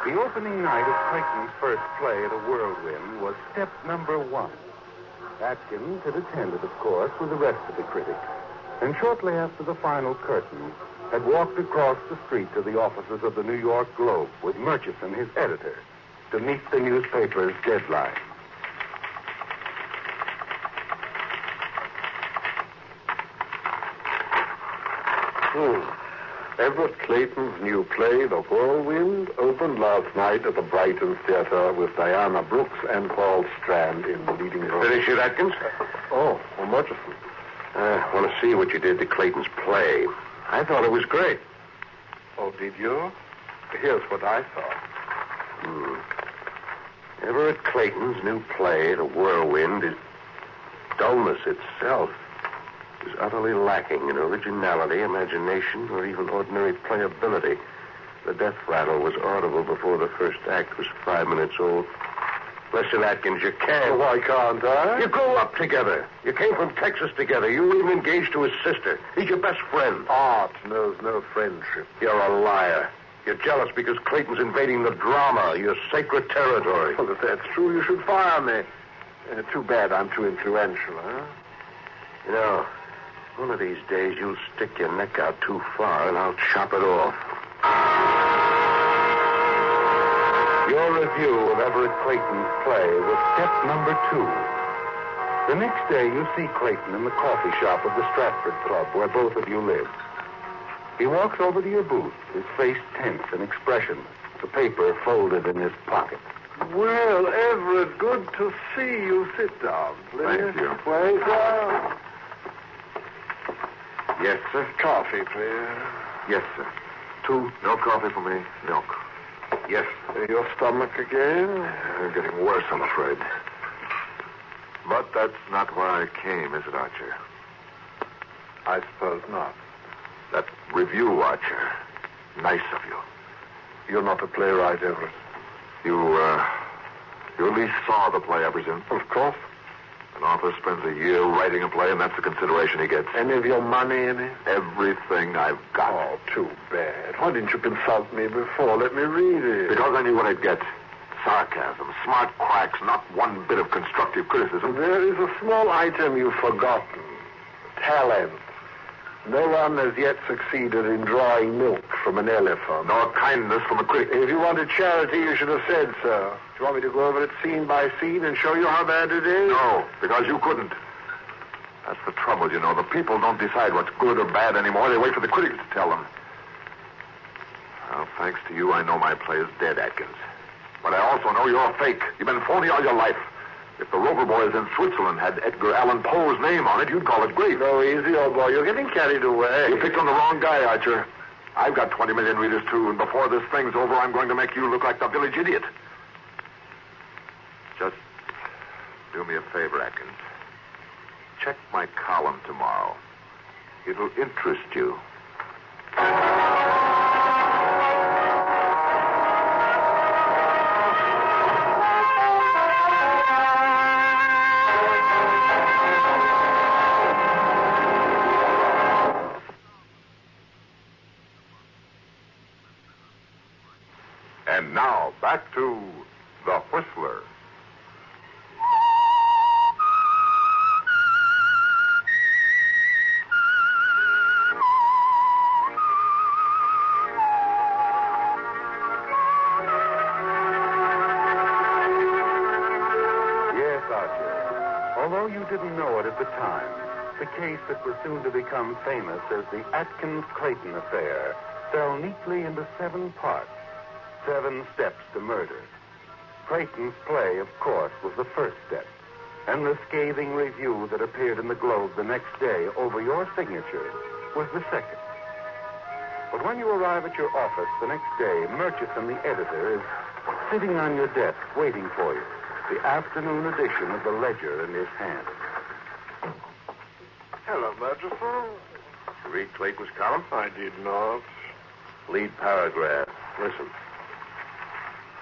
The opening night of Clayton's first play at a Whirlwind was step number 1. Atkins had attended, of course, with the rest of the critics, and shortly after the final curtain, had walked across the street to the offices of the New York Globe with Murchison, his editor, to meet the newspaper's deadline. Everett Clayton's new play, The Whirlwind, opened last night at the Brighton Theater with Diana Brooks and Paul Strand in the leading role. Finish it, Atkins? Oh, Murchison. I want to see what you did to Clayton's play. I thought it was great. Oh, did you? Here's what I thought. Everett Clayton's new play, The Whirlwind, is dullness itself. Is utterly lacking in originality, imagination, or even ordinary playability. The death rattle was audible before the first act was 5 minutes old. Listen, Atkins, you can't. Oh, why can't I? You grew up together. You came from Texas together. You were even engaged to his sister. He's your best friend. Art knows no friendship. You're a liar. You're jealous because Clayton's invading the drama, your sacred territory. Well, if that's true, you should fire me. Too bad I'm too influential, huh? You know, one of these days you'll stick your neck out too far and I'll chop it off. Your review of Everett Clayton's play was step number 2. The next day, you see Clayton in the coffee shop of the Stratford Club, where both of you live. He walks over to your booth, his face tense and expressionless, the paper folded in his pocket. Well, Everett, good to see you. Sit down, please. Thank you. Wait down. Yes, sir. Coffee, please. Yes, sir. 2. No coffee for me. Milk. Yes. Your stomach again? Getting worse, I'm afraid. But that's not why I came, is it, Archer? I suppose not. That review, Archer. Nice of you. You're not a playwright, Everett. You at least saw the play, I presume? Of course. An author spends a year writing a play, and that's the consideration he gets. Any of your money in it? Everything I've got. Oh, too bad. Why didn't you consult me before? Let me read it. Because I knew what I'd get. Sarcasm, smart cracks, not one bit of constructive criticism. There is a small item you've forgotten. Talent. No one has yet succeeded in drawing milk from an elephant. Nor kindness from a critic. If you wanted charity, you should have said so. Do you want me to go over it scene by scene and show you how bad it is? No, because you couldn't. That's the trouble, you know. The people don't decide what's good or bad anymore. They wait for the critics to tell them. Well, thanks to you, I know my play is dead, Atkins. But I also know you're a fake. You've been phony all your life. If the Rover Boys in Switzerland had Edgar Allan Poe's name on it, you'd call it great. No, easy, old boy. You're getting carried away. You picked on the wrong guy, Archer. I've got 20 million readers, too, and before this thing's over, I'm going to make you look like the village idiot. Just do me a favor, Atkins. Check my column tomorrow. It'll interest you. And now, back to The Whistler. Yes, Archer. Although you didn't know it at the time, the case that was soon to become famous as the Atkins-Clayton affair fell neatly into 7 parts. 7 steps to murder. Clayton's play, of course, was the first step, and the scathing review that appeared in the Globe the next day over your signature was the second. But when you arrive at your office the next day, Murchison, the editor, is sitting on your desk waiting for you. the afternoon edition of the Ledger in his hand. Hello, Murchison. You read Clayton's column? I did not. Lead paragraph. Listen.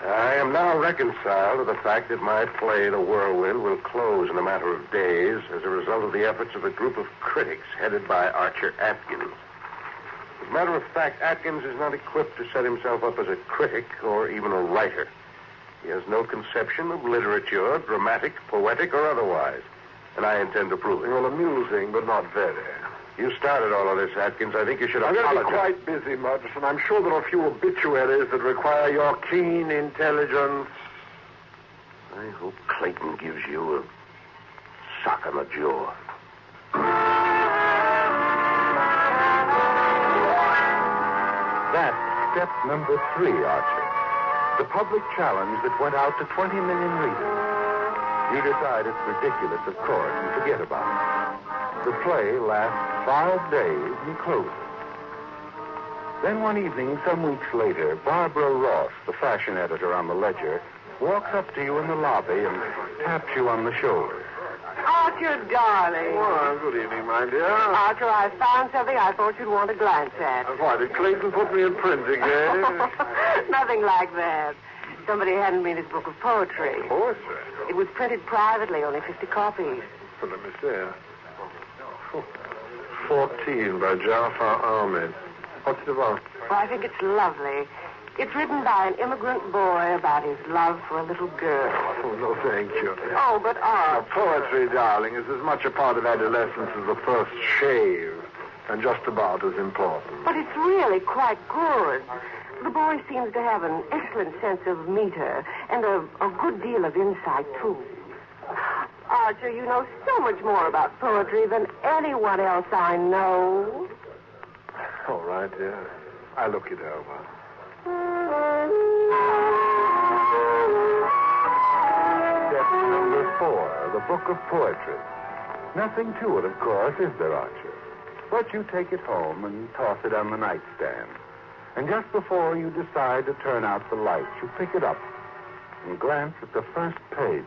I am now reconciled to the fact that my play, The Whirlwind, will close in a matter of days as a result of the efforts of a group of critics headed by Archer Atkins. As a matter of fact, Atkins is not equipped to set himself up as a critic or even a writer. He has no conception of literature, dramatic, poetic, or otherwise. And I intend to prove it. Well, amusing, but not very. You started all of this, Atkins. I think you should I'm going to apologize. be quite busy, Murchison. I'm sure there are a few obituaries that require your keen intelligence. I hope Clayton gives you a sock on the jaw. That's step number 3, Archer. The public challenge that went out to 20 million readers. You decide it's ridiculous, of course, and forget about it. The play lasts 5 days and closes. Then one evening, some weeks later, Barbara Ross, the fashion editor on the Ledger, walks up to you in the lobby and taps you on the shoulder. Archer, darling. Well, good evening, my dear. Archer, I found something I thought you'd want to glance at. Why, did Clayton put me in print again? Nothing like that. Somebody handed me this book of poetry. Poetry? It was printed privately, only 50 copies. Well, let me see. 14 by Jafar Ahmed. What's it about? Well, I think it's lovely. It's written by an immigrant boy about his love for a little girl. Oh, no, thank you. Oh, but art. Poetry, darling, is as much a part of adolescence as the first shave, and just about as important. But it's really quite good. The boy seems to have an excellent sense of meter and a good deal of insight, too. Archer, you know so much more about poetry than anyone else I know. All right, dear. I'll look it over. Step number 4, the book of poetry. Nothing to it, of course, is there, Archer? But you take it home and toss it on the nightstand. And just before you decide to turn out the lights, you pick it up and glance at the first page.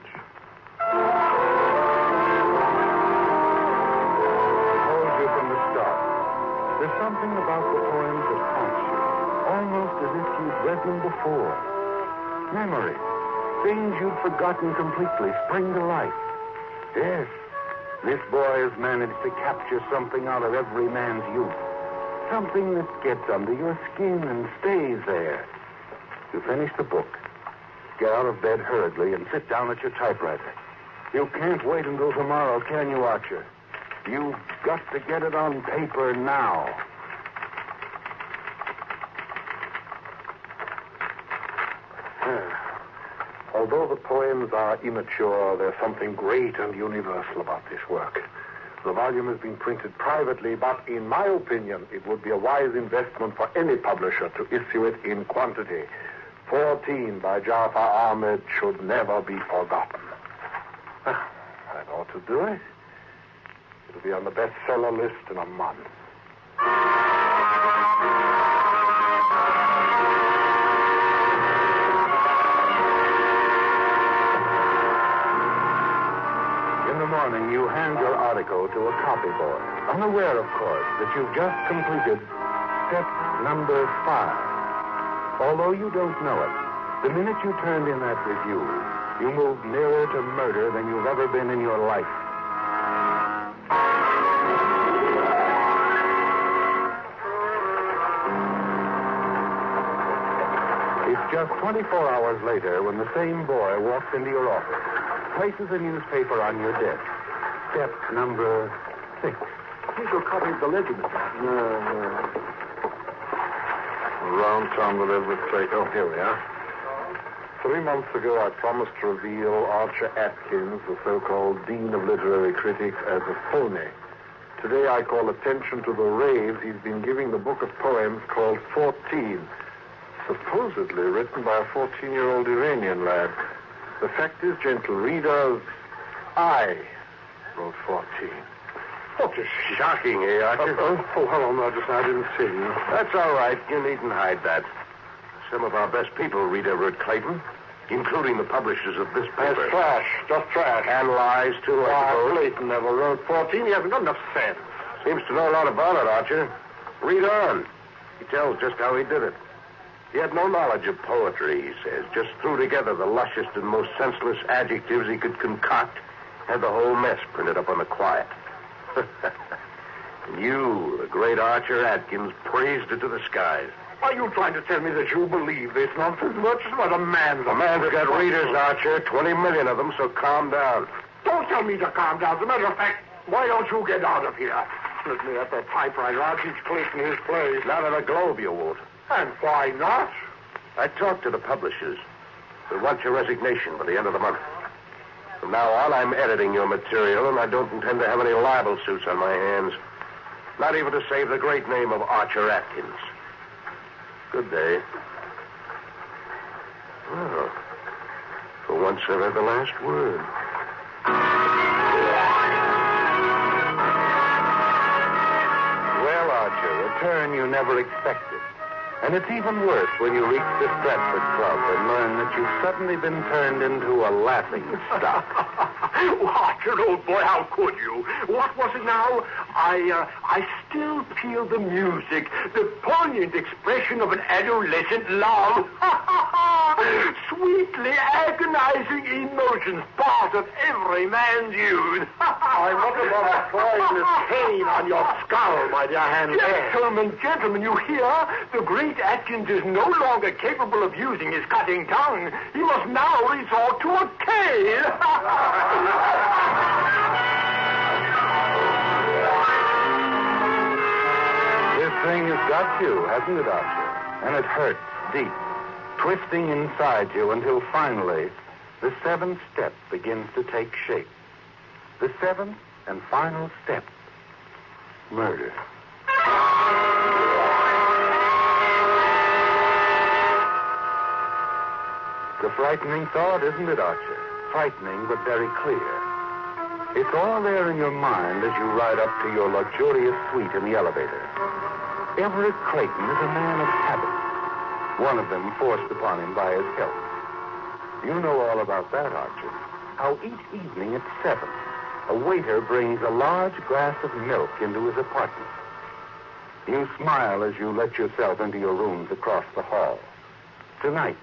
From the start. There's something about the poems that haunts you, almost as if you'd read them before. Memories, things you'd forgotten completely, spring to life. Yes, this boy has managed to capture something out of every man's youth. Something that gets under your skin and stays there. You finish the book, get out of bed hurriedly, and sit down at your typewriter. You can't wait until tomorrow, can you, Archer? You've got to get it on paper now. Although the poems are immature, there's something great and universal about this work. The volume has been printed privately, but in my opinion, it would be a wise investment for any publisher to issue it in quantity. 14 by Jafar Ahmed should never be forgotten. That ought to do it. It'll be on the bestseller list in a month. In the morning, you hand your article to a copy boy, unaware, of course, that you've just completed step number 5. Although you don't know it, the minute you turned in that review, you moved nearer to murder than you've ever been in your life. It's just 24 hours later when the same boy walks into your office, places a newspaper on your desk. Step number 6. Here's your copy of the Ledger, Mr. Round town with every take. Oh, here we are. 3 months ago, I promised to reveal Archer Atkins, the so-called Dean of Literary Critics, as a phony. Today, I call attention to the raves he's been giving the book of poems called 14, supposedly written by a 14-year-old Iranian lad. The fact is, gentle readers, I wrote 14. Oh, just shocking, eh, Archer? Oh, hello, Murchison. I didn't see you. That's all right. You needn't hide that. Some of our best people read Everett Clayton. including the publishers of this paper. That's trash. Just trash. And lies, too, I suppose. Clayton never wrote 14. He hasn't got enough sense. Seems to know a lot about it, Archer. Read on. He tells just how he did it. He had no knowledge of poetry, he says. Just threw together the lushest and most senseless adjectives he could concoct. Had the whole mess printed up on the quiet. And you, the great Archer Atkins, praised it to the skies. Are you trying to tell me that you believe this nonsense? Much as what a man's... A man's got readers, Archer. 20 million of them, so calm down. Don't tell me to calm down. As a matter of fact, why don't you get out of here? Let me at that typewriter. I'll teach Clayton his place. Not in a Globe, you won't. And why not? I talked to the publishers. They want your resignation by the end of the month. From now on, I'm editing your material, and I don't intend to have any libel suits on my hands. Not even to save the great name of Archer Atkins. Good day. Well, for once I've had the last word. Well, Archer, a turn you never expected. And it's even worse when you reach the Stratford Club and learn that you've suddenly been turned into a laughing stock. Archer, old boy, how could you? What was it now? I still feel the music, the poignant expression of an adolescent love. Sweetly agonizing emotions, part of every man's youth. I wonder about a poisonous pain on your skull, my dear hand. Gentlemen, you hear? The great Atkins is no longer capable of using his cutting tongue. He must now resort to a cane. This thing has got you, hasn't it, Archer? And it hurts deep, twisting inside you until finally the seventh step begins to take shape. The seventh and final step, murder. It's a frightening thought, isn't it, Archer? Frightening, but very clear. It's all there in your mind as you ride up to your luxurious suite in the elevator. Everett Clayton is a man of habits, one of them forced upon him by his health. You know all about that, Archer. How each evening at 7, a waiter brings a large glass of milk into his apartment. You smile as you let yourself into your rooms across the hall. Tonight,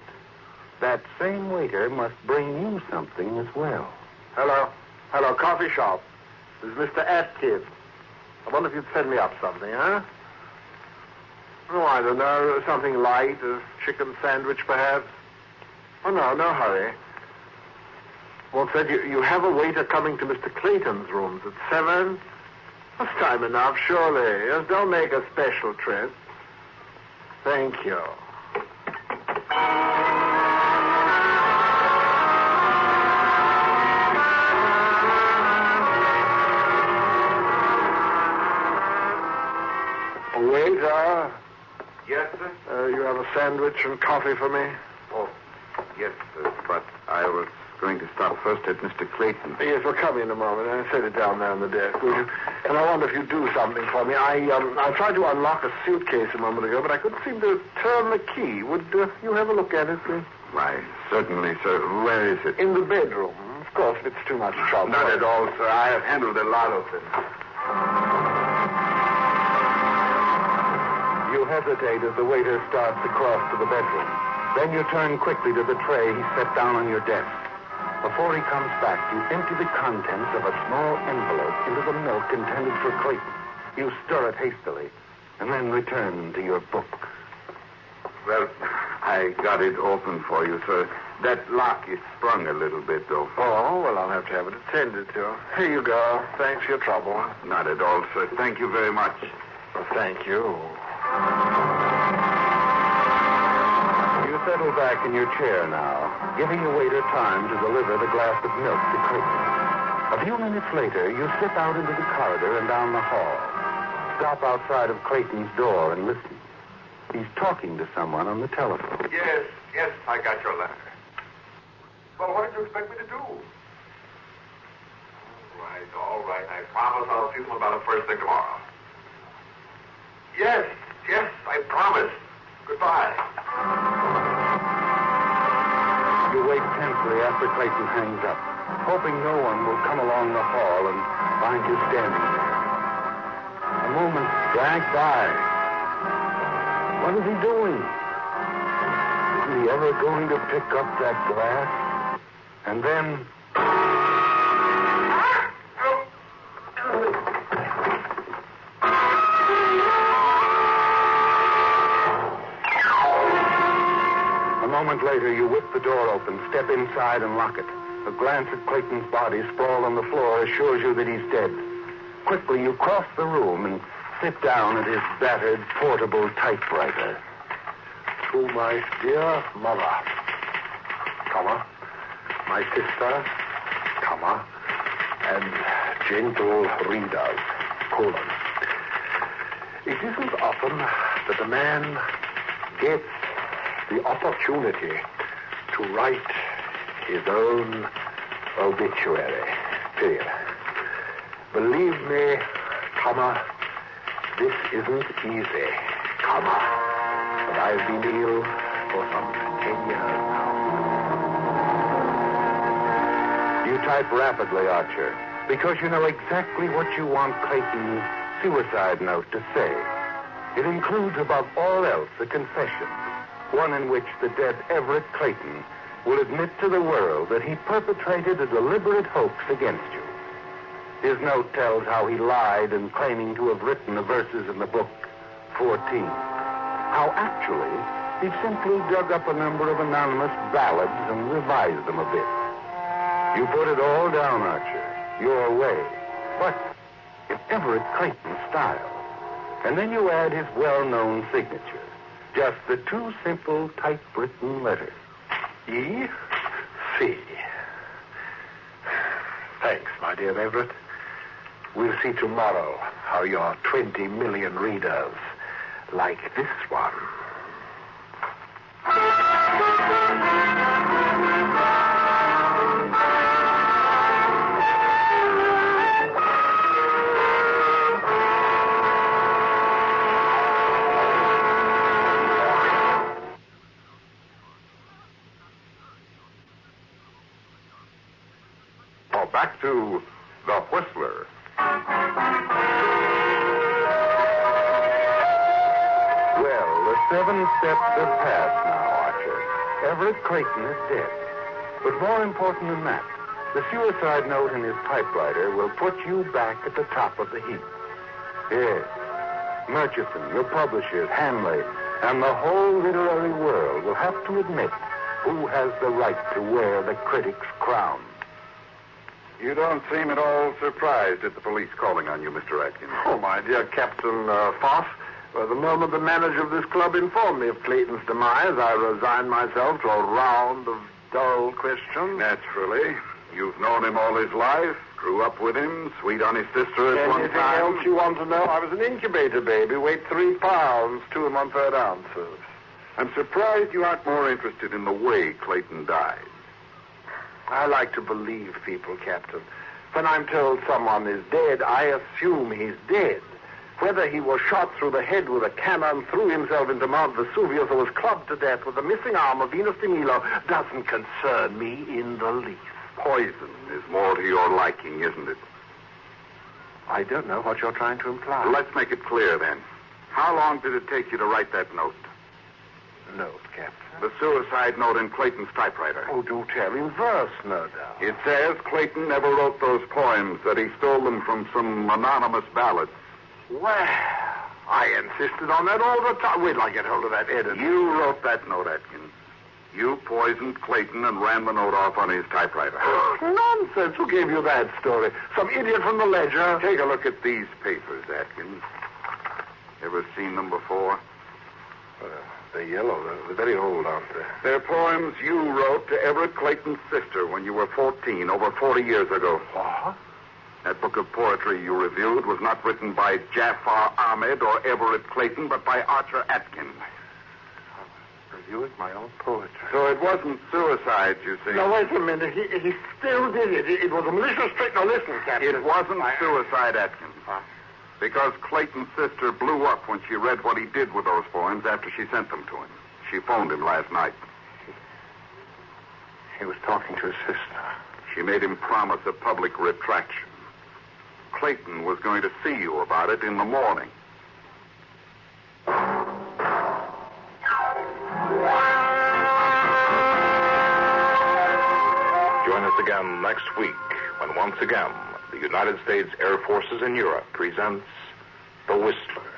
that same waiter must bring you something as well. Hello, coffee shop. This is Mr. Atkins. I wonder if you'd send me up something, huh? Oh, I don't know, something light, a chicken sandwich, perhaps. Oh, no hurry. Well, said you have a waiter coming to Mr. Clayton's rooms at 7? That's time enough, surely. Yes, don't make a special trip. Thank you. Waiter. Yes, sir? You have a sandwich and coffee for me? Oh, yes, sir. But I was going to stop first at Mr. Clayton. Yes, we'll come in a moment. I'll set it down there on the desk, will you? And I wonder if you'd do something for me. I tried to unlock a suitcase a moment ago, but I couldn't seem to turn the key. Would you have a look at it, please? Why, certainly, sir. Where is it? In the bedroom. Of course, if it's too much trouble. Not at all, sir. I have handled a lot of them. You hesitate as the waiter starts across to the bedroom. Then you turn quickly to the tray he set down on your desk. Before he comes back, you empty the contents of a small envelope into the milk intended for Clayton. You stir it hastily, and then return to your book. Well, I got it open for you, sir. That lock is sprung a little bit, though. Oh, well, I'll have to have it attended to. Here you go. Thanks for your trouble. Not at all, sir. Thank you very much. Well, thank you. You settle back in your chair now, giving the waiter time to deliver the glass of milk to Clayton. A few minutes later, you slip out into the corridor and down the hall. Stop outside of Clayton's door and listen. He's talking to someone on the telephone. Yes, I got your letter. Well, what did you expect me to do? All right. I promise I'll see them about it first thing tomorrow. Yes, I promise. Goodbye. You wait quickly after Clayton hangs up, hoping no one will come along the hall and find you standing there. A moment dragged by. What is he doing? Isn't he ever going to pick up that glass? And then... A moment later, you whip the door open, step inside, and lock it. A glance at Clayton's body sprawled on the floor assures you that he's dead. Quickly, you cross the room and sit down at his battered portable typewriter. To my dear mother, comma, my sister, comma, and gentle readers, colon. It isn't often that a man gets the opportunity to write his own obituary, period. Believe me, comma, this isn't easy, comma, but I've been ill for some 10 years now. You type rapidly, Archer, because you know exactly what you want Clayton's suicide note to say. It includes, above all else, a confession, one in which the dead Everett Clayton will admit to the world that he perpetrated a deliberate hoax against you. His note tells how he lied in claiming to have written the verses in the book 14. How actually he simply dug up a number of anonymous ballads and revised them a bit. You put it all down, Archer, your way, but in Everett Clayton's style. And then you add his well-known signature. Just the two simple typewritten letters. E.C. Thanks, my dear Everett. We'll see tomorrow how your 20 million readers like this one. Back to The Whistler. Well, the 7 steps have passed now, Archer. Everett Clayton is dead. But more important than that, the suicide note in his typewriter will put you back at the top of the heap. Yes. Murchison, your publishers, Hanley, and the whole literary world will have to admit who has the right to wear the critic's crown. You don't seem at all surprised at the police calling on you, Mr. Atkins. Oh, my dear Captain Foss, the moment the manager of this club informed me of Clayton's demise, I resigned myself to a round of dull questions. Naturally. You've known him all his life, grew up with him, sweet on his sister at one Anything time. else you want to know? I was an incubator baby, weighed 3 pounds, 2 1/3 ounces. I'm surprised you aren't more interested in the way Clayton died. I like to believe people, Captain. When I'm told someone is dead, I assume he's dead. Whether he was shot through the head with a cannon, threw himself into Mount Vesuvius, or was clubbed to death with the missing arm of Venus de Milo doesn't concern me in the least. Poison is more to your liking, isn't it? I don't know what you're trying to imply. Let's make it clear, then. How long did it take you to write that note? Note, Captain? The suicide note in Clayton's typewriter. Oh, do tell. In verse, no doubt. It says Clayton never wrote those poems, that he stole them from some anonymous ballads. Well, I insisted on that all the time. Wait till I get hold of that editor. You wrote that note, Atkins. You poisoned Clayton and ran the note off on his typewriter. Nonsense. Who gave you that story? Some idiot from the Ledger? Take a look at these papers, Atkins. Ever seen them before? They're yellow. They're very old, aren't they? They're poems you wrote to Everett Clayton's sister when you were 14, over 40 years ago. What? That book of poetry you reviewed was not written by Jafar Ahmed or Everett Clayton, but by Archer Atkins. Reviewing my own poetry. So it wasn't suicide, you see. No, wait a minute. He still did it. It was a malicious trick. Now, listen, Captain. It wasn't suicide, Atkins. Because Clayton's sister blew up when she read what he did with those poems after she sent them to him. She phoned him last night. He was talking to his sister. She made him promise a public retraction. Clayton was going to see you about it in the morning. Join us again next week when once again the United States Air Forces in Europe presents The Whistler.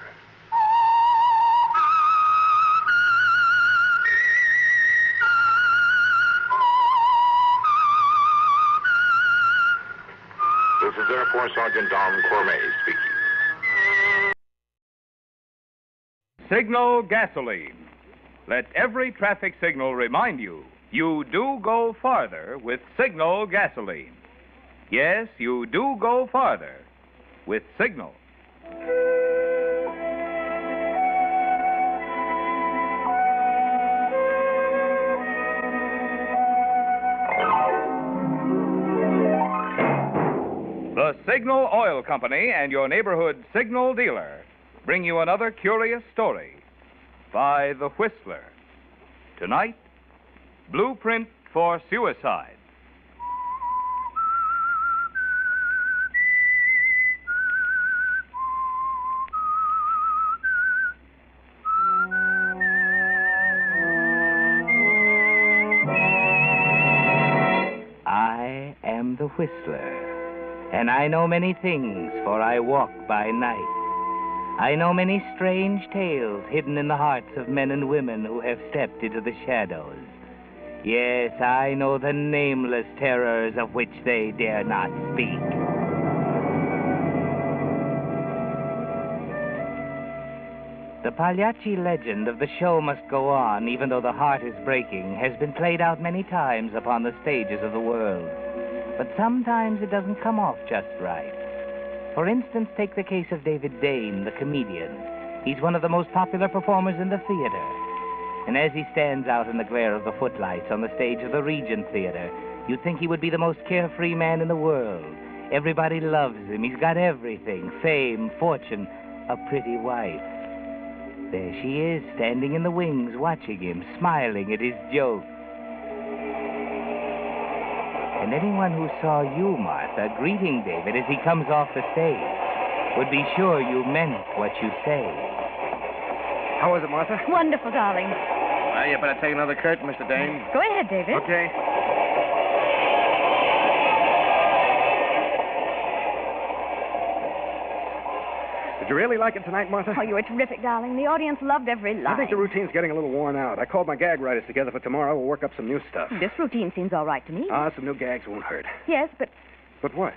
This is Air Force Sergeant Don Cormay speaking. Signal gasoline. Let every traffic signal remind you, you do go farther with Signal gasoline. Yes, you do go farther with Signal. The Signal Oil Company and your neighborhood Signal dealer bring you another curious story by The Whistler. Tonight, Blueprint for Suicide. I am the Whistler, and I know many things, for I walk by night. I know many strange tales hidden in the hearts of men and women who have stepped into the shadows. Yes, I know the nameless terrors of which they dare not speak. The Pagliacci legend of the show must go on, even though the heart is breaking, has been played out many times upon the stages of the world. But sometimes it doesn't come off just right. For instance, take the case of David Dane, the comedian. He's one of the most popular performers in the theater. And as he stands out in the glare of the footlights on the stage of the Regent Theater, you'd think he would be the most carefree man in the world. Everybody loves him. He's got everything: fame, fortune, a pretty wife. There she is, standing in the wings, watching him, smiling at his joke. And anyone who saw you, Martha, greeting David as he comes off the stage would be sure you meant what you say. How was it, Martha? Wonderful, darling. Well, you better take another curtain, Mr. Dane. Go ahead, David. Okay. Did you really like it tonight, Martha? Oh, you were terrific, darling. The audience loved every line. I think the routine's getting a little worn out. I called my gag writers together for tomorrow. We'll work up some new stuff. This routine seems all right to me. Some new gags won't hurt. Yes, but But what?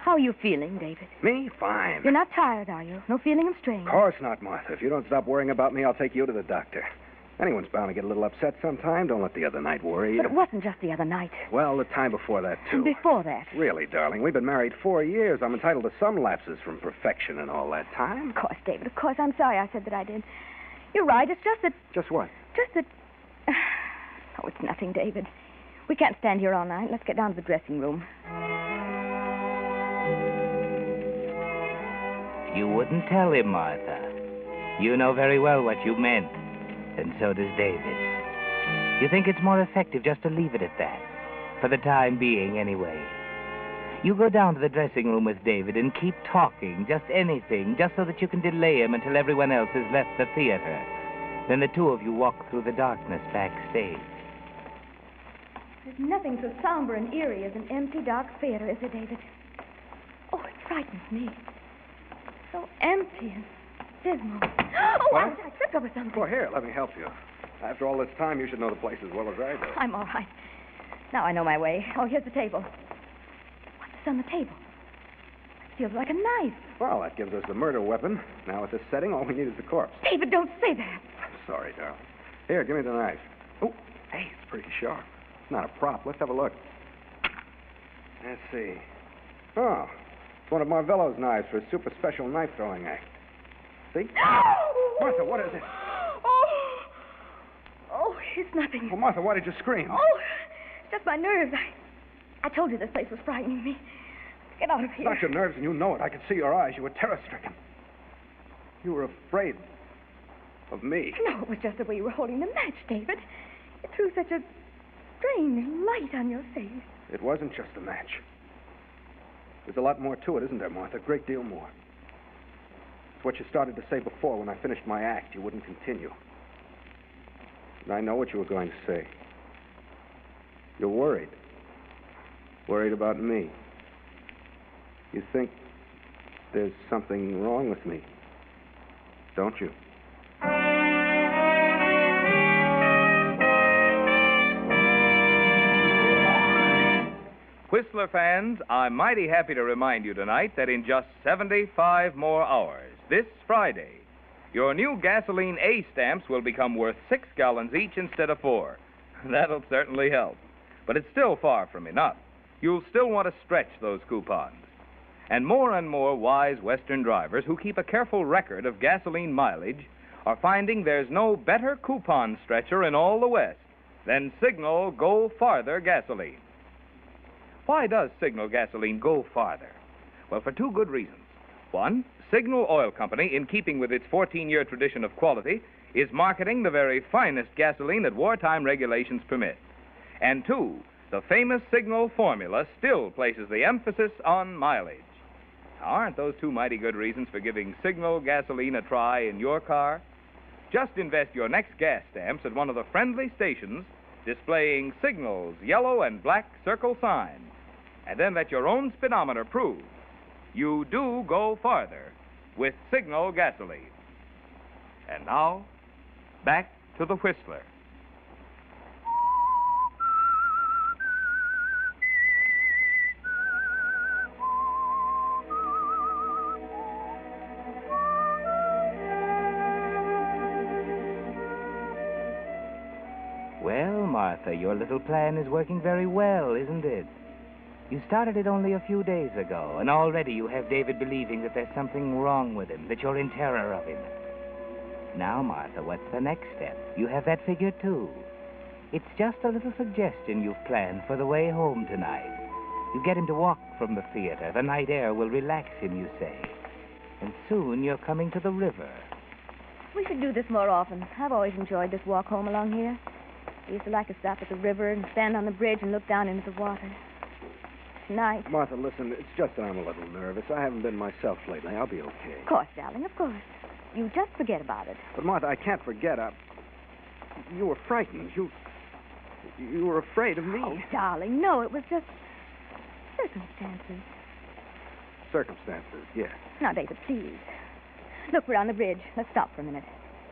how are you feeling, David? Me? Fine. You're not tired, are you? No feeling of strain? Of course not, Martha. If you don't stop worrying about me, I'll take you to the doctor. Anyone's bound to get a little upset sometime. Don't let the other night worry you. But it wasn't just the other night. Well, the time before that, too. And before that. Really, darling, we've been married 4 years. I'm entitled to some lapses from perfection and all that time. Of course, David, of course. I'm sorry I said that I did. You're right. It's just that... Just what? Just that... Oh, it's nothing, David. We can't stand here all night. Let's get down to the dressing room. You wouldn't tell him, Martha. You know very well what you meant, and so does David. You think it's more effective just to leave it at that, for the time being, anyway. You go down to the dressing room with David and keep talking, just anything, just so that you can delay him until everyone else has left the theater. Then the two of you walk through the darkness backstage. There's nothing so somber and eerie as an empty, dark theater, is there, David? Oh, it frightens me. So empty and dismal. Oh, What? I tripped over something. Well, here, let me help you. After all this time, you should know the place as well as I do. I'm all right. Now I know my way. Oh, here's the table. What's this on the table? It feels like a knife. Well, that gives us the murder weapon. Now, at this setting, all we need is the corpse. David, don't say that. I'm sorry, darling. Here, give me the knife. Oh, hey, it's pretty sharp. It's not a prop. Let's have a look. Let's see. Oh, it's one of Marvello's knives for a super special knife throwing act. See? Martha, what is it? Oh, it's nothing. Well, Martha, why did you scream? Oh, it's just my nerves. I told you this place was frightening me. Let's get out of It's here. not your nerves, and you know it. I could see your eyes. You were terror-stricken. You were afraid of me. No, it was just the way you were holding the match, David. It threw such a strange light on your face. It wasn't just a match. There's a lot more to it, isn't there, Martha? A great deal more. It's what you started to say before when I finished my act. You wouldn't continue. And I know what you were going to say. You're worried. Worried about me. You think there's something wrong with me, don't you? Whistler fans, I'm mighty happy to remind you tonight that in just 75 more hours, this Friday, your new gasoline A stamps will become worth 6 gallons each instead of 4. That'll certainly help. But it's still far from enough. You'll still want to stretch those coupons. And more wise Western drivers who keep a careful record of gasoline mileage are finding there's no better coupon stretcher in all the West than Signal Go Farther gasoline. Why does Signal gasoline go farther? Well, for 2 good reasons. One, Signal Oil Company, in keeping with its 14-year tradition of quality, is marketing the very finest gasoline that wartime regulations permit. And 2, the famous Signal formula still places the emphasis on mileage. Now, aren't those 2 mighty good reasons for giving Signal gasoline a try in your car? Just invest your next gas stamps at one of the friendly stations displaying Signal's yellow and black circle sign. And then let your own speedometer prove you do go farther with Signal gasoline. And now, back to the Whistler. Well, Martha, your little plan is working very well, isn't it? You started it only a few days ago, and already you have David believing that there's something wrong with him, that you're in terror of him. Now, Martha, what's the next step? You have that figure, too. It's just a little suggestion you've planned for the way home tonight. You get him to walk from the theater. The night air will relax him, you say. And soon you're coming to the river. We should do this more often. I've always enjoyed this walk home along here. I used to like to stop at the river and stand on the bridge and look down into the water. Tonight. Martha, listen, it's just that I'm a little nervous. I haven't been myself lately. I'll be okay. Of course, darling, of course. You just forget about it. But, Martha, I can't forget. You were frightened. You were afraid of me. Oh, darling, no, it was just circumstances. Circumstances, yes. Now, David, please. Look, we're on the bridge. Let's stop for a minute.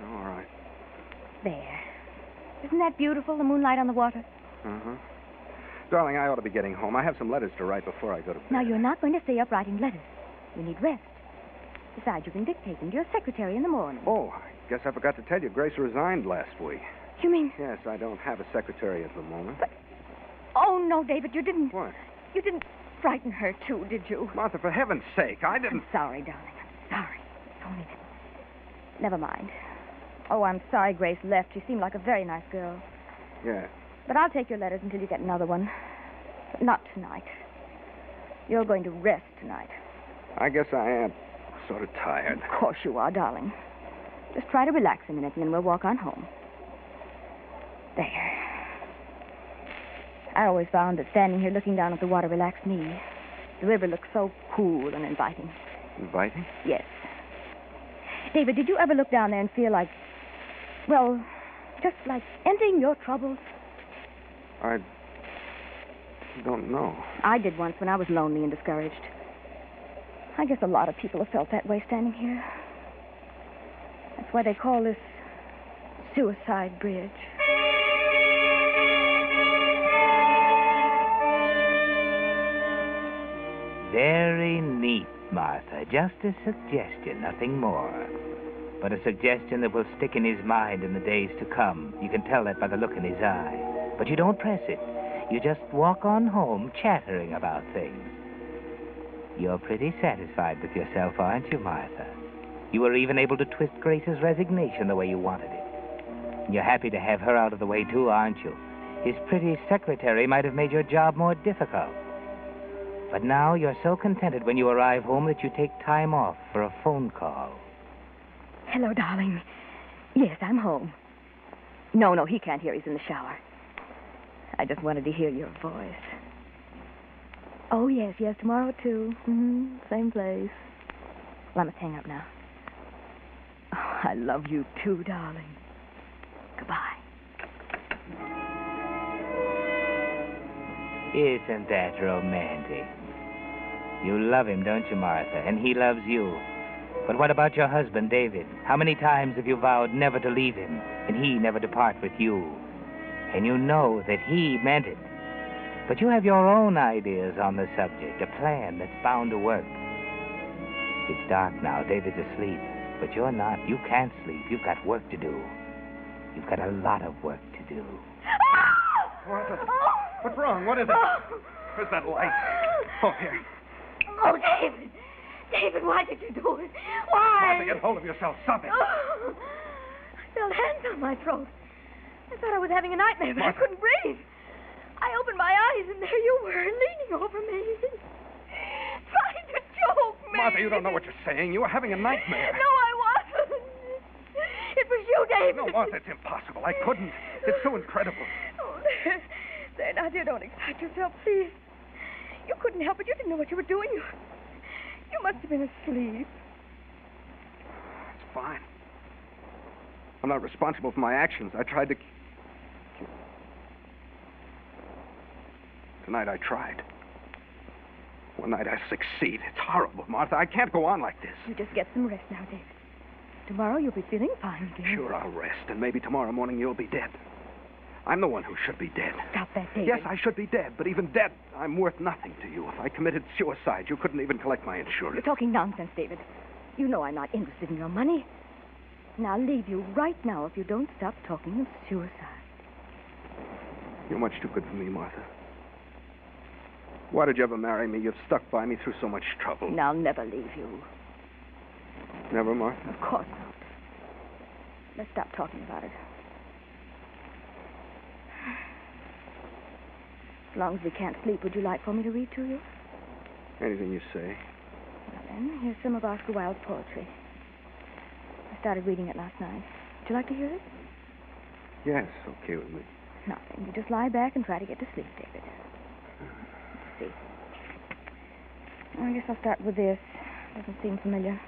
All right. There. Isn't that beautiful, the moonlight on the water? Uh-huh. Darling, I ought to be getting home. I have some letters to write before I go to bed. Now, you're not going to stay up writing letters. You need rest. Besides, you can dictate them to your secretary in the morning. Oh, I guess I forgot to tell you, Grace resigned last week. You mean? Yes, I don't have a secretary at the moment. But... Oh, no, David, you didn't... What? You didn't frighten her, too, did you? Martha, for heaven's sake, I didn't... I'm sorry, darling. I'm sorry. Only that... Never mind. Oh, I'm sorry Grace left. She seemed like a very nice girl. Yeah. But I'll take your letters until you get another one. But not tonight. You're going to rest tonight. I guess I am sort of tired. Of course you are, darling. Just try to relax a minute, and then we'll walk on home. There. I always found that standing here looking down at the water relaxed me. The river looks so cool and inviting. Inviting? Yes. David, did you ever look down there and feel like, well, just like ending your troubles? I don't know. I did once when I was lonely and discouraged. I guess a lot of people have felt that way standing here. That's why they call this Suicide Bridge. Very neat, Martha. Just a suggestion, nothing more. But a suggestion that will stick in his mind in the days to come. You can tell that by the look in his eye. But you don't press it. You just walk on home chattering about things. You're pretty satisfied with yourself, aren't you, Martha? You were even able to twist Grace's resignation the way you wanted it. You're happy to have her out of the way, too, aren't you? His pretty secretary might have made your job more difficult. But now you're so contented when you arrive home that you take time off for a phone call. Hello, darling. Yes, I'm home. No, he can't hear. He's in the shower. I just wanted to hear your voice. Oh, yes, tomorrow, too. Same place. Well, I must hang up now. Oh, I love you, too, darling. Goodbye. Isn't that romantic? You love him, don't you, Martha? And he loves you. But what about your husband, David? How many times have you vowed never to leave him, and he never to part with you? And you know that he meant it. But you have your own ideas on the subject, a plan that's bound to work. It's dark now. David's asleep. But you're not. You can't sleep. You've got work to do. You've got a lot of work to do. Martha, what's wrong? What is it? Where's that light? Oh, here. Oh, David. David, why did you do it? Why? Martha, get hold of yourself. Stop it. Oh, I felt hands on my throat. I thought I was having a nightmare, but Martha. I couldn't breathe. I opened my eyes, and there you were, leaning over me. Trying to choke me. Martha, you don't know what you're saying. You were having a nightmare. No, I wasn't. It was you, David. No, Martha, it's impossible. I couldn't. It's so incredible. Oh, there, now, dear, don't excite yourself, please. You couldn't help it. You didn't know what you were doing. You must have been asleep. It's fine. I'm not responsible for my actions. I tried to... Tonight I tried. One night I succeed. It's horrible, Martha. I can't go on like this. You just get some rest now, David. Tomorrow you'll be feeling fine again. Sure, I'll rest, and maybe tomorrow morning you'll be dead. I'm the one who should be dead. Stop that, David. Yes, I should be dead, but even dead, I'm worth nothing to you. If I committed suicide, you couldn't even collect my insurance. You're talking nonsense, David. You know I'm not interested in your money. And I'll leave you right now if you don't stop talking of suicide. You're much too good for me, Martha. Why did you ever marry me? You've stuck by me through so much trouble. And I'll never leave you. Never, Martha? Of course not. Let's stop talking about it. As long as we can't sleep, would you like for me to read to you? Anything you say. Well, then, here's some of Oscar Wilde's poetry. I started reading it last night. Would you like to hear it? Yes, okay with me. Nothing. You just lie back and try to get to sleep, David. Let's see. Well, I guess I'll start with this. Doesn't seem familiar.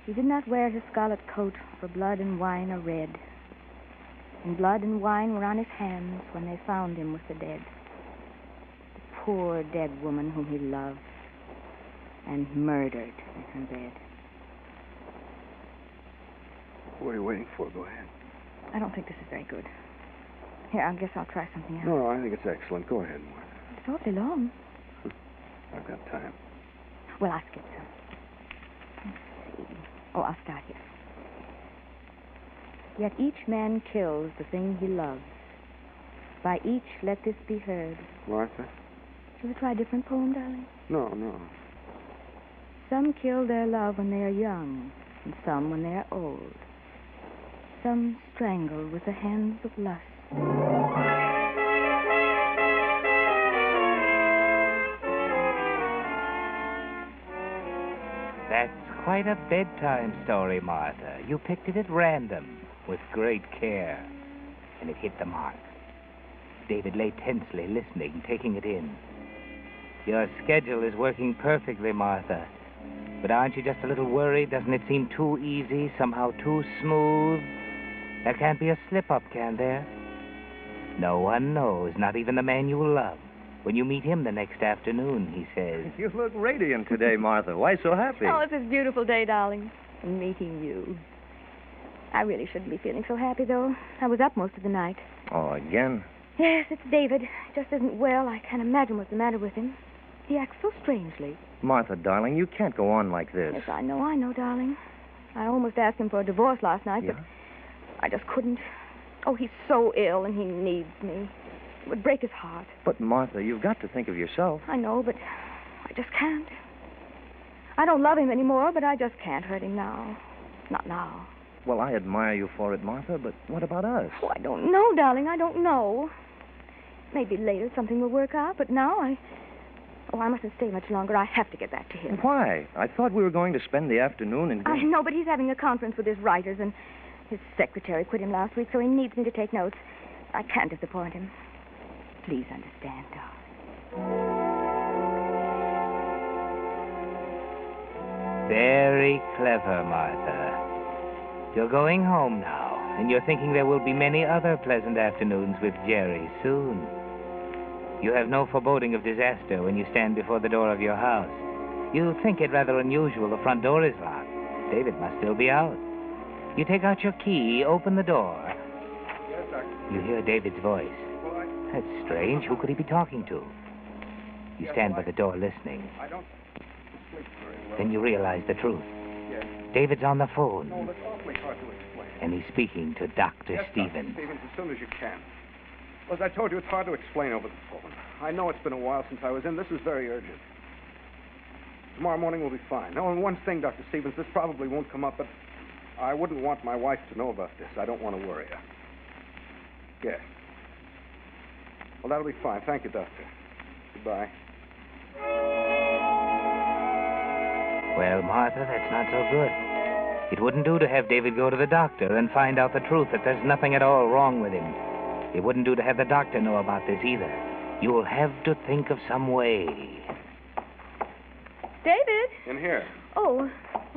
He did not wear his scarlet coat, for blood and wine are red. And blood and wine were on his hands when they found him with the dead. The poor dead woman whom he loved and murdered in her bed. What are you waiting for? Go ahead. I don't think this is very good. Here, I guess I'll try something else. No, I think it's excellent. Go ahead, Martha. It's awfully long. I've got time. Well, I'll skip some. Let's see. Oh, I'll start here. Yet each man kills the thing he loves. By each let this be heard. Martha? Shall we try a different poem, darling? No, no. Some kill their love when they are young, and some when they are old. Some strangle with the hands of lust. That's quite a bedtime story, Martha. You picked it at random, with great care, and it hit the mark. David lay tensely listening, taking it in. Your schedule is working perfectly, Martha. But aren't you just a little worried? Doesn't it seem too easy, somehow too smooth? There can't be a slip-up, can there? No one knows, not even the man you love. When you meet him the next afternoon, he says... You look radiant today, Martha. Why so happy? Oh, it's a beautiful day, darling. And meeting you. I really shouldn't be feeling so happy, though. I was up most of the night. Oh, again? Yes, it's David. Just isn't well. I can't imagine what's the matter with him. He acts so strangely. Martha, darling, you can't go on like this. Yes, I know, darling. I almost asked him for a divorce last night, but I just couldn't. Oh, he's so ill, and he needs me. It would break his heart. But, Martha, you've got to think of yourself. I know, but I just can't. I don't love him anymore, but I just can't hurt him now. Not now. Well, I admire you for it, Martha, but what about us? Oh, I don't know, darling. I don't know. Maybe later something will work out, but now I mustn't stay much longer. I have to get back to him. Why? I thought we were going to spend the afternoon in... I know, but he's having a conference with his writers, and his secretary quit him last week, so he needs me to take notes. I can't disappoint him. Please understand, darling. Very clever, Martha. You're going home now, and you're thinking there will be many other pleasant afternoons with Jerry soon. You have no foreboding of disaster when you stand before the door of your house. You think it rather unusual the front door is locked. David must still be out. You take out your key, open the door. Yes, sir. You hear David's voice. Well, That's strange. Who could he be talking to? You stand by the door listening. I don't sleep very well. Then you realize the truth. Yes. David's on the phone, No, that's awfully hard to explain. and he's speaking to Dr. Yes, Stevens. Dr. Stevens, as soon as you can. Well, as I told you, it's hard to explain over the phone. I know it's been a while since I was in. This is very urgent. Tomorrow morning will be fine. Oh, and one thing, Dr. Stevens, this probably won't come up, but I wouldn't want my wife to know about this. I don't want to worry her. Yes. Well, that'll be fine. Thank you, Doctor. Goodbye. Well, Martha, that's not so good. It wouldn't do to have David go to the doctor and find out the truth that there's nothing at all wrong with him. It wouldn't do to have the doctor know about this either. You'll have to think of some way. David? In here. Oh,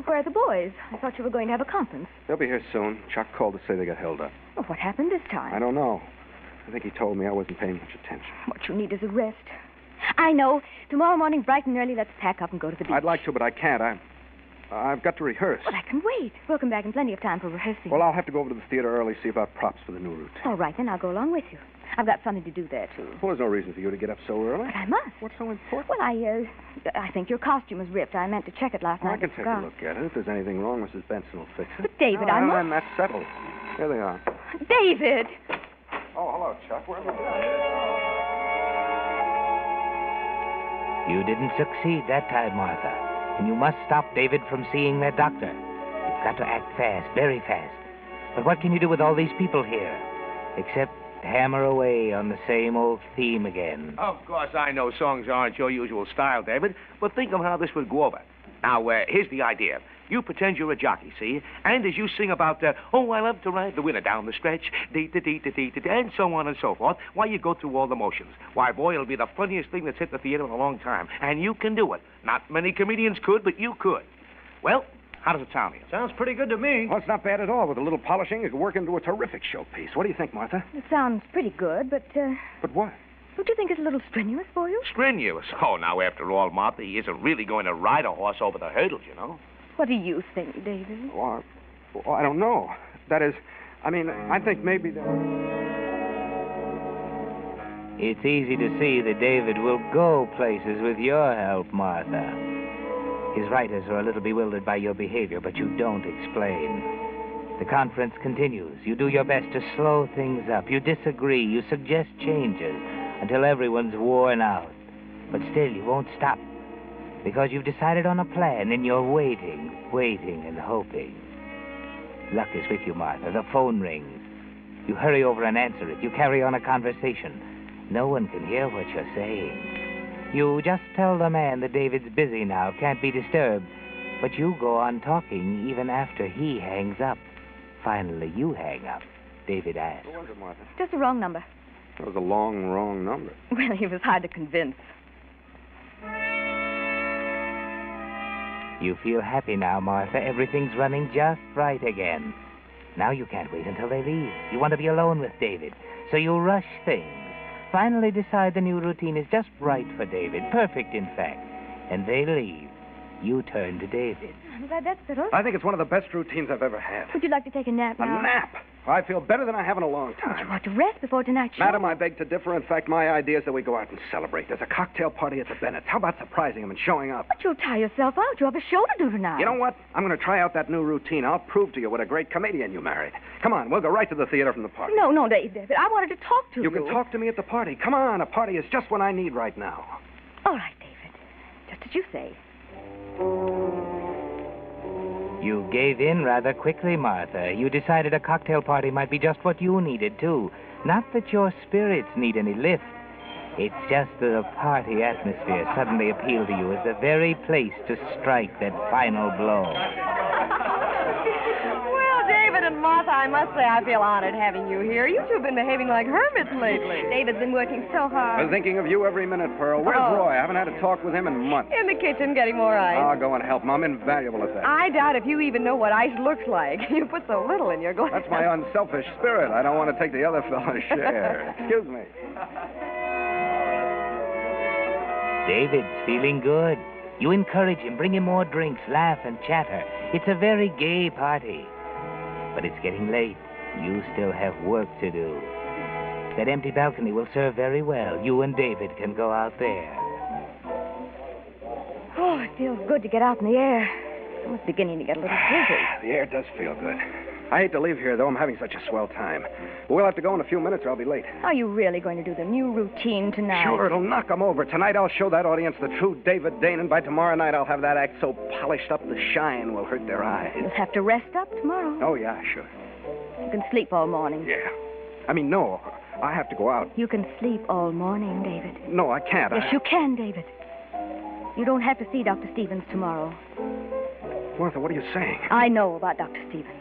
where are the boys? I thought you were going to have a conference. They'll be here soon. Chuck called to say they got held up. Well, what happened this time? I don't know. I think he told me I wasn't paying much attention. What you need is a rest. I know. Tomorrow morning, bright and early, let's pack up and go to the beach. I'd like to, but I can't. I've got to rehearse. Well, I can wait. We'll come back in plenty of time for rehearsing. Well, I'll have to go over to the theater early, see about props for the new routine. All right, then I'll go along with you. I've got something to do there, too. Well, there's no reason for you to get up so early. But I must. What's so important? Well, I think your costume is ripped. I meant to check it last Well, night. I can take a look at it. If there's anything wrong, Mrs. Benson will fix it. But, David, no, I must... That's settled. Here they are. David! Oh, hello, Chuck. Where am I? You didn't succeed that time, Martha. And you must stop David from seeing that doctor. You've got to act fast, very fast. But what can you do with all these people here? Except hammer away on the same old theme again. Of course, I know songs aren't your usual style, David, but think of how this would go over. Now, here's the idea. You pretend you're a jockey, see? And as you sing about, oh, I love to ride the winner down the stretch, dee-da-dee-da-dee-da-dee, and so on and so forth, why, you go through all the motions. Why, boy, it'll be the funniest thing that's hit the theater in a long time. And you can do it. Not many comedians could, but you could. Well, how does it sound to you? Sounds pretty good to me. Well, it's not bad at all. With a little polishing, it could work into a terrific showpiece. What do you think, Martha? It sounds pretty good, but, But what? don't you think it's a little strenuous for you? Strenuous? Oh, now, after all, Martha, he isn't really going to ride a horse over the hurdles, you know. What do you think, David? Well, I don't know. That is, I think maybe that... It's easy to see that David will go places with your help, Martha. His writers are a little bewildered by your behavior, but you don't explain. The conference continues. You do your best to slow things up. You disagree. You suggest changes until everyone's worn out. But still, you won't stop. Because you've decided on a plan, and you're waiting and hoping. Luck is with you, Martha. The phone rings. You hurry over and answer it. You carry on a conversation. No one can hear what you're saying. You just tell the man that David's busy now, can't be disturbed. But you go on talking even after he hangs up. Finally, you hang up. David asks. What was it, Martha? Just the wrong number. That was a long, wrong number. Well, he was hard to convince. You feel happy now, Martha. Everything's running just right again. Now you can't wait until they leave. You want to be alone with David. So you rush things. Finally decide the new routine is just right for David. Perfect, in fact. And they leave. You turn to David. I'm glad that's settled. I think it's one of the best routines I've ever had. Would you like to take a nap now? A nap? I feel better than I have in a long But time. you ought to rest before tonight's show. Madam, I beg to differ. In fact, my idea is that we go out and celebrate. There's a cocktail party at the Bennett's. How about surprising them and showing up? But you'll tire yourself out. You have a show to do tonight. You know what? I'm going to try out that new routine. I'll prove to you what a great comedian you married. Come on, we'll go right to the theater from the party. No, David. I wanted to talk to you. You can talk to me at the party. Come on, a party is just what I need right now. All right, David. Just as you say. You gave in rather quickly, Martha. You decided a cocktail party might be just what you needed, too. Not that your spirits need any lift. It's just that a party atmosphere suddenly appealed to you as the very place to strike that final blow. Well, David, And Martha, I must say I feel honored having you here. You two have been behaving like hermits lately. David's been working so hard. I'm thinking of you every minute, Pearl. Where's Roy? I haven't had a talk with him in months. In the kitchen getting more ice. I'll go and help him. I'm invaluable at that. I doubt if you even know what ice looks like. You put so little in your glass. That's my unselfish spirit. I don't want to take the other fellow's share. Excuse me. David's feeling good. You encourage him, bring him more drinks, laugh and chatter. It's a very gay party. But it's getting late. You still have work to do. That empty balcony will serve very well. You and David can go out there. Oh, it feels good to get out in the air. I was beginning to get a little dizzy. The air does feel good. I hate to leave here, though. I'm having such a swell time. But we'll have to go in a few minutes or I'll be late. Are you really going to do the new routine tonight? Sure, it'll knock 'em over. Tonight I'll show that audience the true David Dane, and by tomorrow night I'll have that act so polished up the shine will hurt their eyes. You'll have to rest up tomorrow. Oh, yeah, sure. You can sleep all morning. Yeah. I mean, no. I have to go out. You can sleep all morning, David. No, I can't. Yes, you can, David. You don't have to see Dr. Stevens tomorrow. Martha, what are you saying? I know about Dr. Stevens.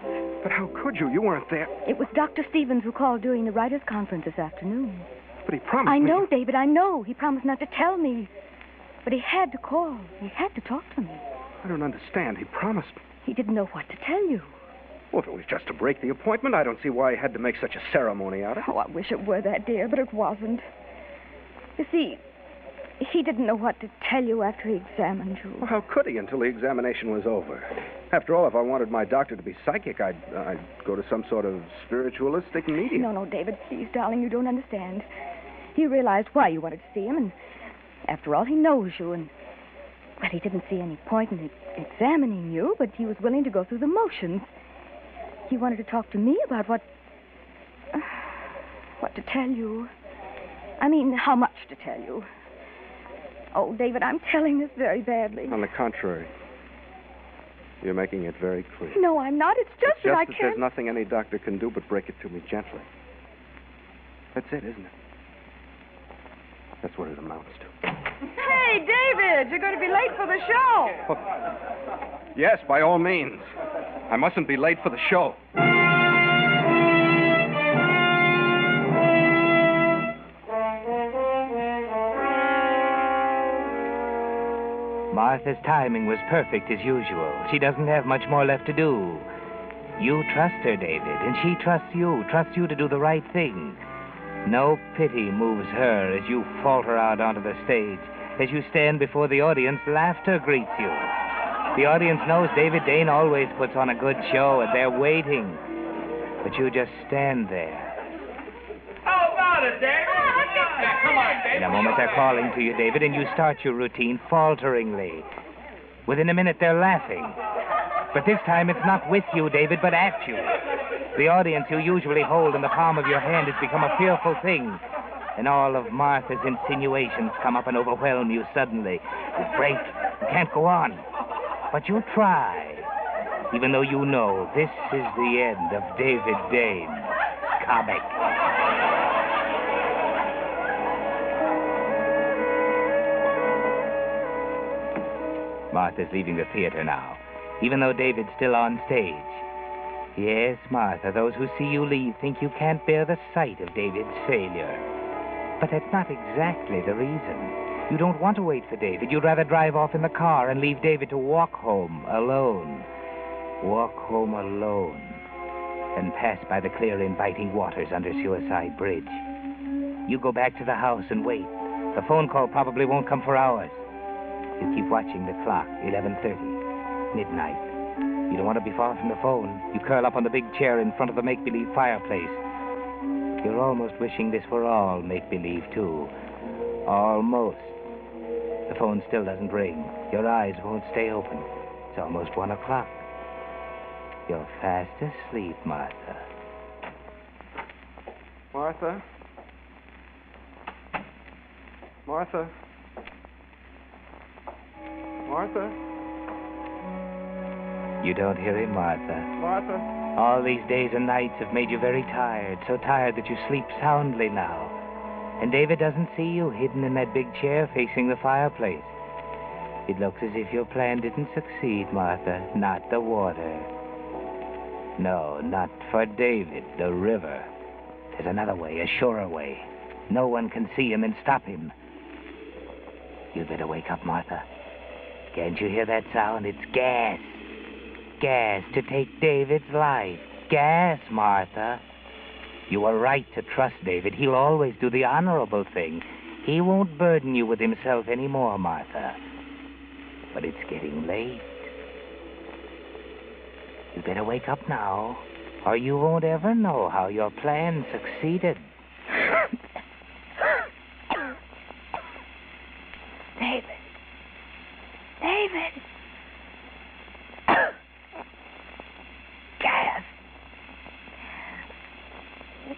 But how could you? You weren't there. It was Dr. Stevens who called during the writers' conference this afternoon. But he promised I me... know, David, I know. He promised not to tell me. But he had to call. He had to talk to me. I don't understand. He promised me. He didn't know what to tell you. Well, if it was just to break the appointment, I don't see why he had to make such a ceremony out of it. Oh, I wish it were that, dear, but it wasn't. You see, he didn't know what to tell you after he examined you. Well, how could he until the examination was over? After all, if I wanted my doctor to be psychic, I'd go to some sort of spiritualistic medium. No, David, please, darling, you don't understand. He realized why you wanted to see him, and after all, he knows you, and, well, he didn't see any point in examining you, but he was willing to go through the motions. He wanted to talk to me about what to tell you. I mean, how much to tell you. Oh, David, I'm telling this very badly. On the contrary, you're making it very clear. No, I'm not. It's just that I can't... There's nothing any doctor can do but break it to me gently. That's it, isn't it? That's what it amounts to. Hey, David, you're going to be late for the show. Oh. Yes, by all means. I mustn't be late for the show. Martha's timing was perfect as usual. She doesn't have much more left to do. You trust her, David, and she trusts you to do the right thing. No pity moves her as you falter out onto the stage. As you stand before the audience, laughter greets you. The audience knows David Dane always puts on a good show, and they're waiting. But you just stand there. How about it, David? Come on, David. In a moment, they're calling to you, David, and you start your routine falteringly. Within a minute, they're laughing. But this time, it's not with you, David, but at you. The audience you usually hold in the palm of your hand has become a fearful thing. And all of Martha's insinuations come up and overwhelm you suddenly. You break. You can't go on. But you try. Even though you know this is the end of David Dane, comic. Martha's leaving the theater now, even though David's still on stage. Yes, Martha, those who see you leave think you can't bear the sight of David's failure. But that's not exactly the reason. You don't want to wait for David. You'd rather drive off in the car and leave David to walk home alone. Walk home alone. And pass by the clear, inviting waters under Suicide Bridge. You go back to the house and wait. The phone call probably won't come for hours. You keep watching the clock, 11:30, midnight. You don't want to be far from the phone. You curl up on the big chair in front of the make-believe fireplace. You're almost wishing this were all make-believe, too. Almost. The phone still doesn't ring. Your eyes won't stay open. It's almost 1 o'clock. You're fast asleep, Martha. Martha? Martha? Martha? You don't hear him, Martha. Martha? All these days and nights have made you very tired, so tired that you sleep soundly now. And David doesn't see you hidden in that big chair facing the fireplace. It looks as if your plan didn't succeed, Martha, not the water. No, not for David, the river. There's another way, a surer way. No one can see him and stop him. You'd better wake up, Martha. Can't you hear that sound? It's gas. Gas to take David's life. Gas, Martha. You were right to trust David. He'll always do the honorable thing. He won't burden you with himself anymore, Martha. But it's getting late. You better wake up now, or you won't ever know how your plan succeeded. David. David. Gas.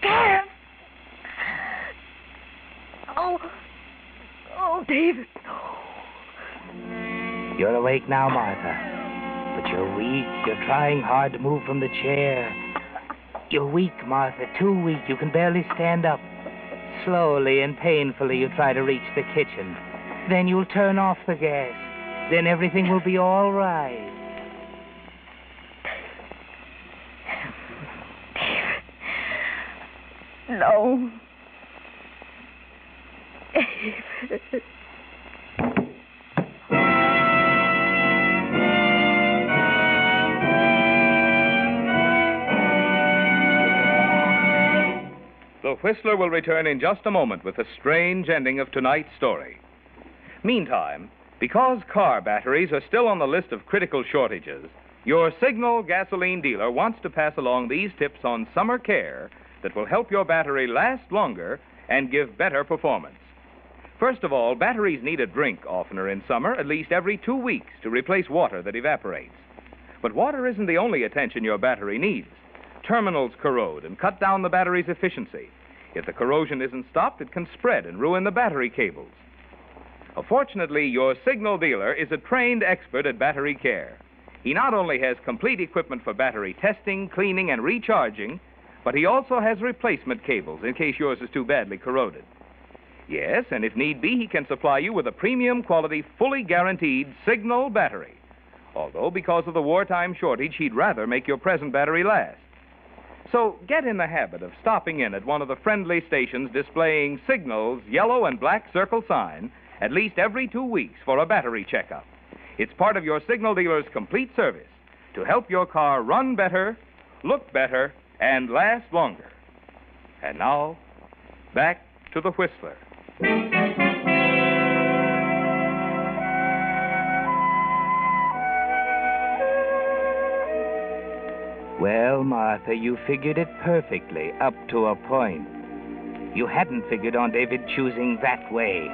Gas. Oh, David. You're awake now, Martha. But you're weak. You're trying hard to move from the chair. You're weak, Martha. Too weak. You can barely stand up. Slowly and painfully you try to reach the kitchen. Then you'll turn off the gas. Then everything will be all right. No. David. The Whistler will return in just a moment with the strange ending of tonight's story. Meantime, because car batteries are still on the list of critical shortages, your Signal gasoline dealer wants to pass along these tips on summer care that will help your battery last longer and give better performance. First of all, batteries need a drink oftener in summer, at least every 2 weeks, to replace water that evaporates. But water isn't the only attention your battery needs. Terminals corrode and cut down the battery's efficiency. If the corrosion isn't stopped, it can spread and ruin the battery cables. Fortunately, your Signal dealer is a trained expert at battery care. He not only has complete equipment for battery testing, cleaning, and recharging, but he also has replacement cables in case yours is too badly corroded. Yes, and if need be, he can supply you with a premium quality, fully guaranteed Signal battery. Although, because of the wartime shortage, he'd rather make your present battery last. So get in the habit of stopping in at one of the friendly stations displaying Signal's yellow and black circle sign at least every 2 weeks for a battery checkup. It's part of your Signal dealer's complete service to help your car run better, look better, and last longer. And now, back to the Whistler. Well, Martha, you figured it perfectly, up to a point. You hadn't figured on David choosing that way.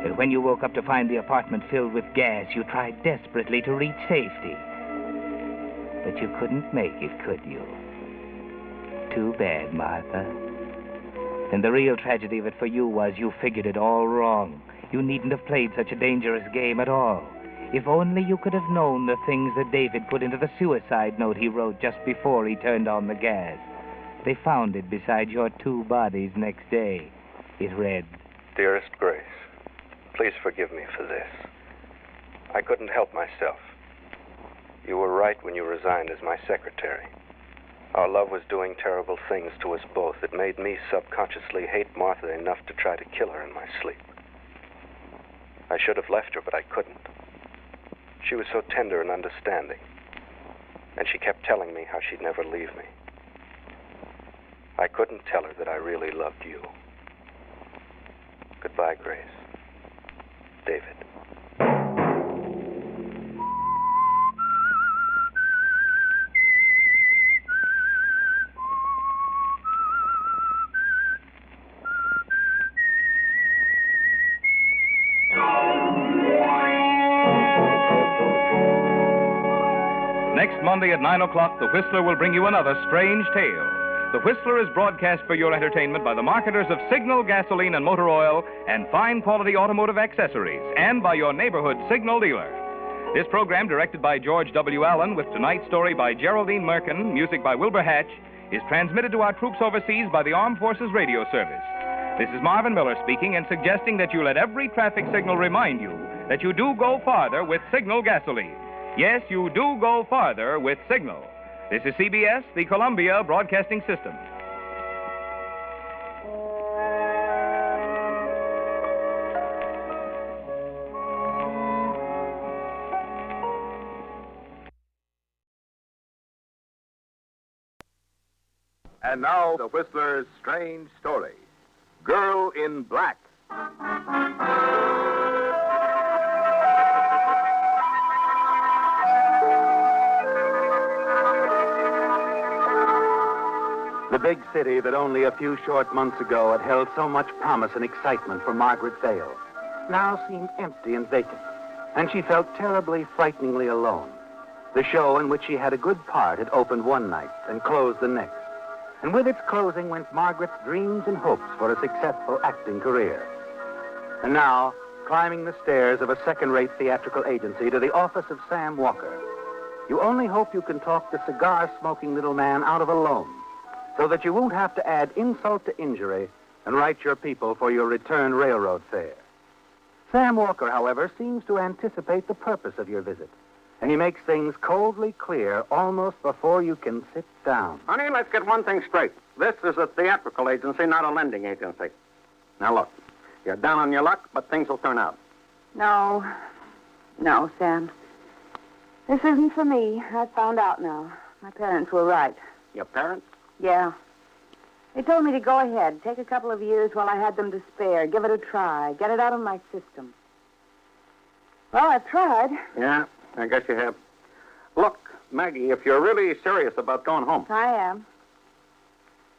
And when you woke up to find the apartment filled with gas, you tried desperately to reach safety. But you couldn't make it, could you? Too bad, Martha. And the real tragedy of it for you was you figured it all wrong. You needn't have played such a dangerous game at all. If only you could have known the things that David put into the suicide note he wrote just before he turned on the gas. They found it beside your 2 bodies next day. It read, Dearest Grace, please forgive me for this. I couldn't help myself. You were right when you resigned as my secretary. Our love was doing terrible things to us both. It made me subconsciously hate Martha enough to try to kill her in my sleep. I should have left her, but I couldn't. She was so tender and understanding, and she kept telling me how she'd never leave me. I couldn't tell her that I really loved you. Goodbye, Grace. David. Next Monday at 9 o'clock, the Whistler will bring you another strange tale. The Whistler is broadcast for your entertainment by the marketers of Signal gasoline and motor oil and fine quality automotive accessories, and by your neighborhood Signal dealer. This program, directed by George W. Allen, with tonight's story by Geraldine Merkin, music by Wilbur Hatch, is transmitted to our troops overseas by the Armed Forces Radio Service. This is Marvin Miller speaking and suggesting that you let every traffic signal remind you that you do go farther with Signal gasoline. Yes, you do go farther with Signal. This is CBS, the Columbia Broadcasting System. And now, the Whistler's strange story. Girl in Black. The big city that only a few short months ago had held so much promise and excitement for Margaret Vale now seemed empty and vacant, and she felt terribly, frighteningly alone. The show in which she had a good part had opened one night and closed the next. And with its closing went Margaret's dreams and hopes for a successful acting career. And now, climbing the stairs of a second-rate theatrical agency to the office of Sam Walker, you only hope you can talk the cigar-smoking little man out of a loan so that you won't have to add insult to injury and write your people for your return railroad fare. Sam Walker, however, seems to anticipate the purpose of your visit, and he makes things coldly clear almost before you can sit down. Honey, let's get one thing straight. This is a theatrical agency, not a lending agency. Now, look, you're down on your luck, but things will turn out. No, Sam. This isn't for me. I've found out now. My parents were right. Your parents? Yeah. They told me to go ahead, take a couple of years while I had them to spare, give it a try, get it out of my system. Well, I've tried. Yeah, I guess you have. Look, Maggie, if you're really serious about going home. I am.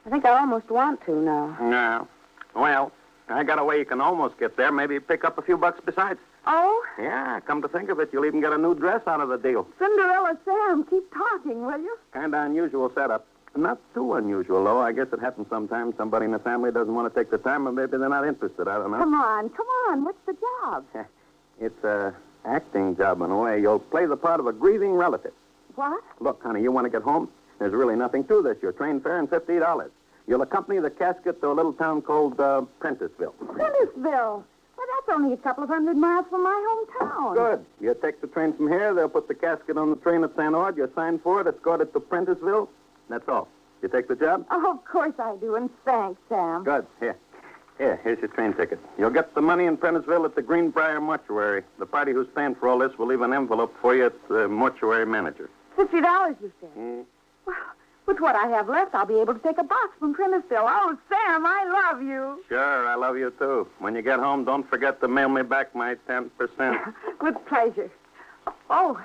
I think I almost want to now. No. Well, I got a way you can almost get there. Maybe pick up a few bucks besides. Oh? Yeah, come to think of it, you'll even get a new dress out of the deal. Cinderella Sam, keep talking, will you? Kind of unusual setup. Not too unusual, though. I guess it happens sometimes. Somebody in the family doesn't want to take the time, or maybe they're not interested. I don't know. Come on. What's the job? It's a acting job, in a way. You'll play the part of a grieving relative. What? Look, honey, you want to get home? There's really nothing to this. Your train fare and $50. You'll accompany the casket to a little town called Prenticeville. Prenticeville? Well, that's only a couple of 100 miles from my hometown. Good. You take the train from here. They'll put the casket on the train at St. Ord. You sign for it, escort it to Prenticeville. That's all. You take the job? Oh, of course I do, and thanks, Sam. Good. Here's your train ticket. You'll get the money in Prenticeville at the Greenbrier Mortuary. The party who's paying for all this will leave an envelope for you at the mortuary manager. $50, you said? Well, with what I have left, I'll be able to take a box from Prenticeville. Oh, Sam, I love you. Sure, I love you, too. When you get home, don't forget to mail me back my 10%. With pleasure. Oh,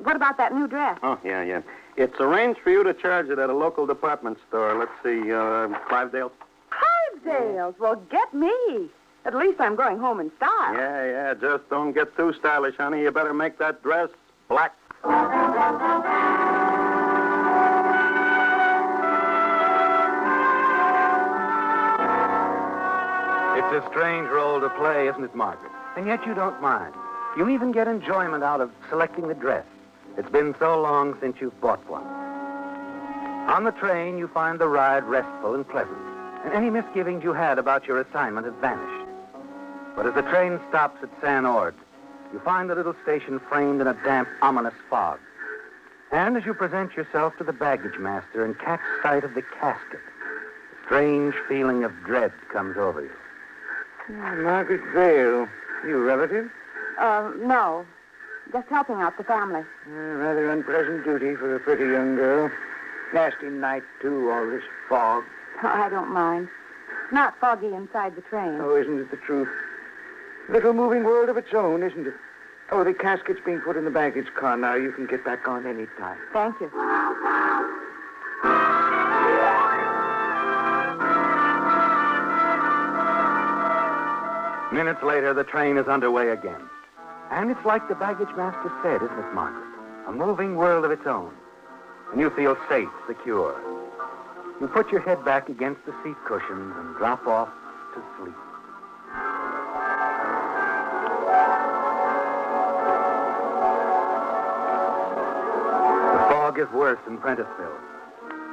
what about that new dress? Oh, yeah. It's arranged for you to charge it at a local department store. Let's see, Clivedale's. Clivedale's? Well, get me. At least I'm going home in style. Yeah. Just don't get too stylish, honey. You better make that dress black. It's a strange role to play, isn't it, Margaret? And yet you don't mind. You even get enjoyment out of selecting the dress. It's been so long since you've bought one. On the train, you find the ride restful and pleasant, and any misgivings you had about your assignment have vanished. But as the train stops at St. Ord, you find the little station framed in a damp, ominous fog. And as you present yourself to the baggage master and catch sight of the casket, a strange feeling of dread comes over you. Margaret Vale. You relative? No. Just helping out the family. Rather unpleasant duty for a pretty young girl. Nasty night, too, all this fog. Oh, I don't mind. It's not foggy inside the train. Oh, isn't it the truth? Little moving world of its own, isn't it? Oh, the casket's being put in the baggage car now. You can get back on any time. Thank you. Minutes later, the train is underway again. And it's like the baggage master said, isn't it, Margaret? A moving world of its own. And you feel safe, secure. You put your head back against the seat cushions and drop off to sleep. The fog is worse in Prenticeville.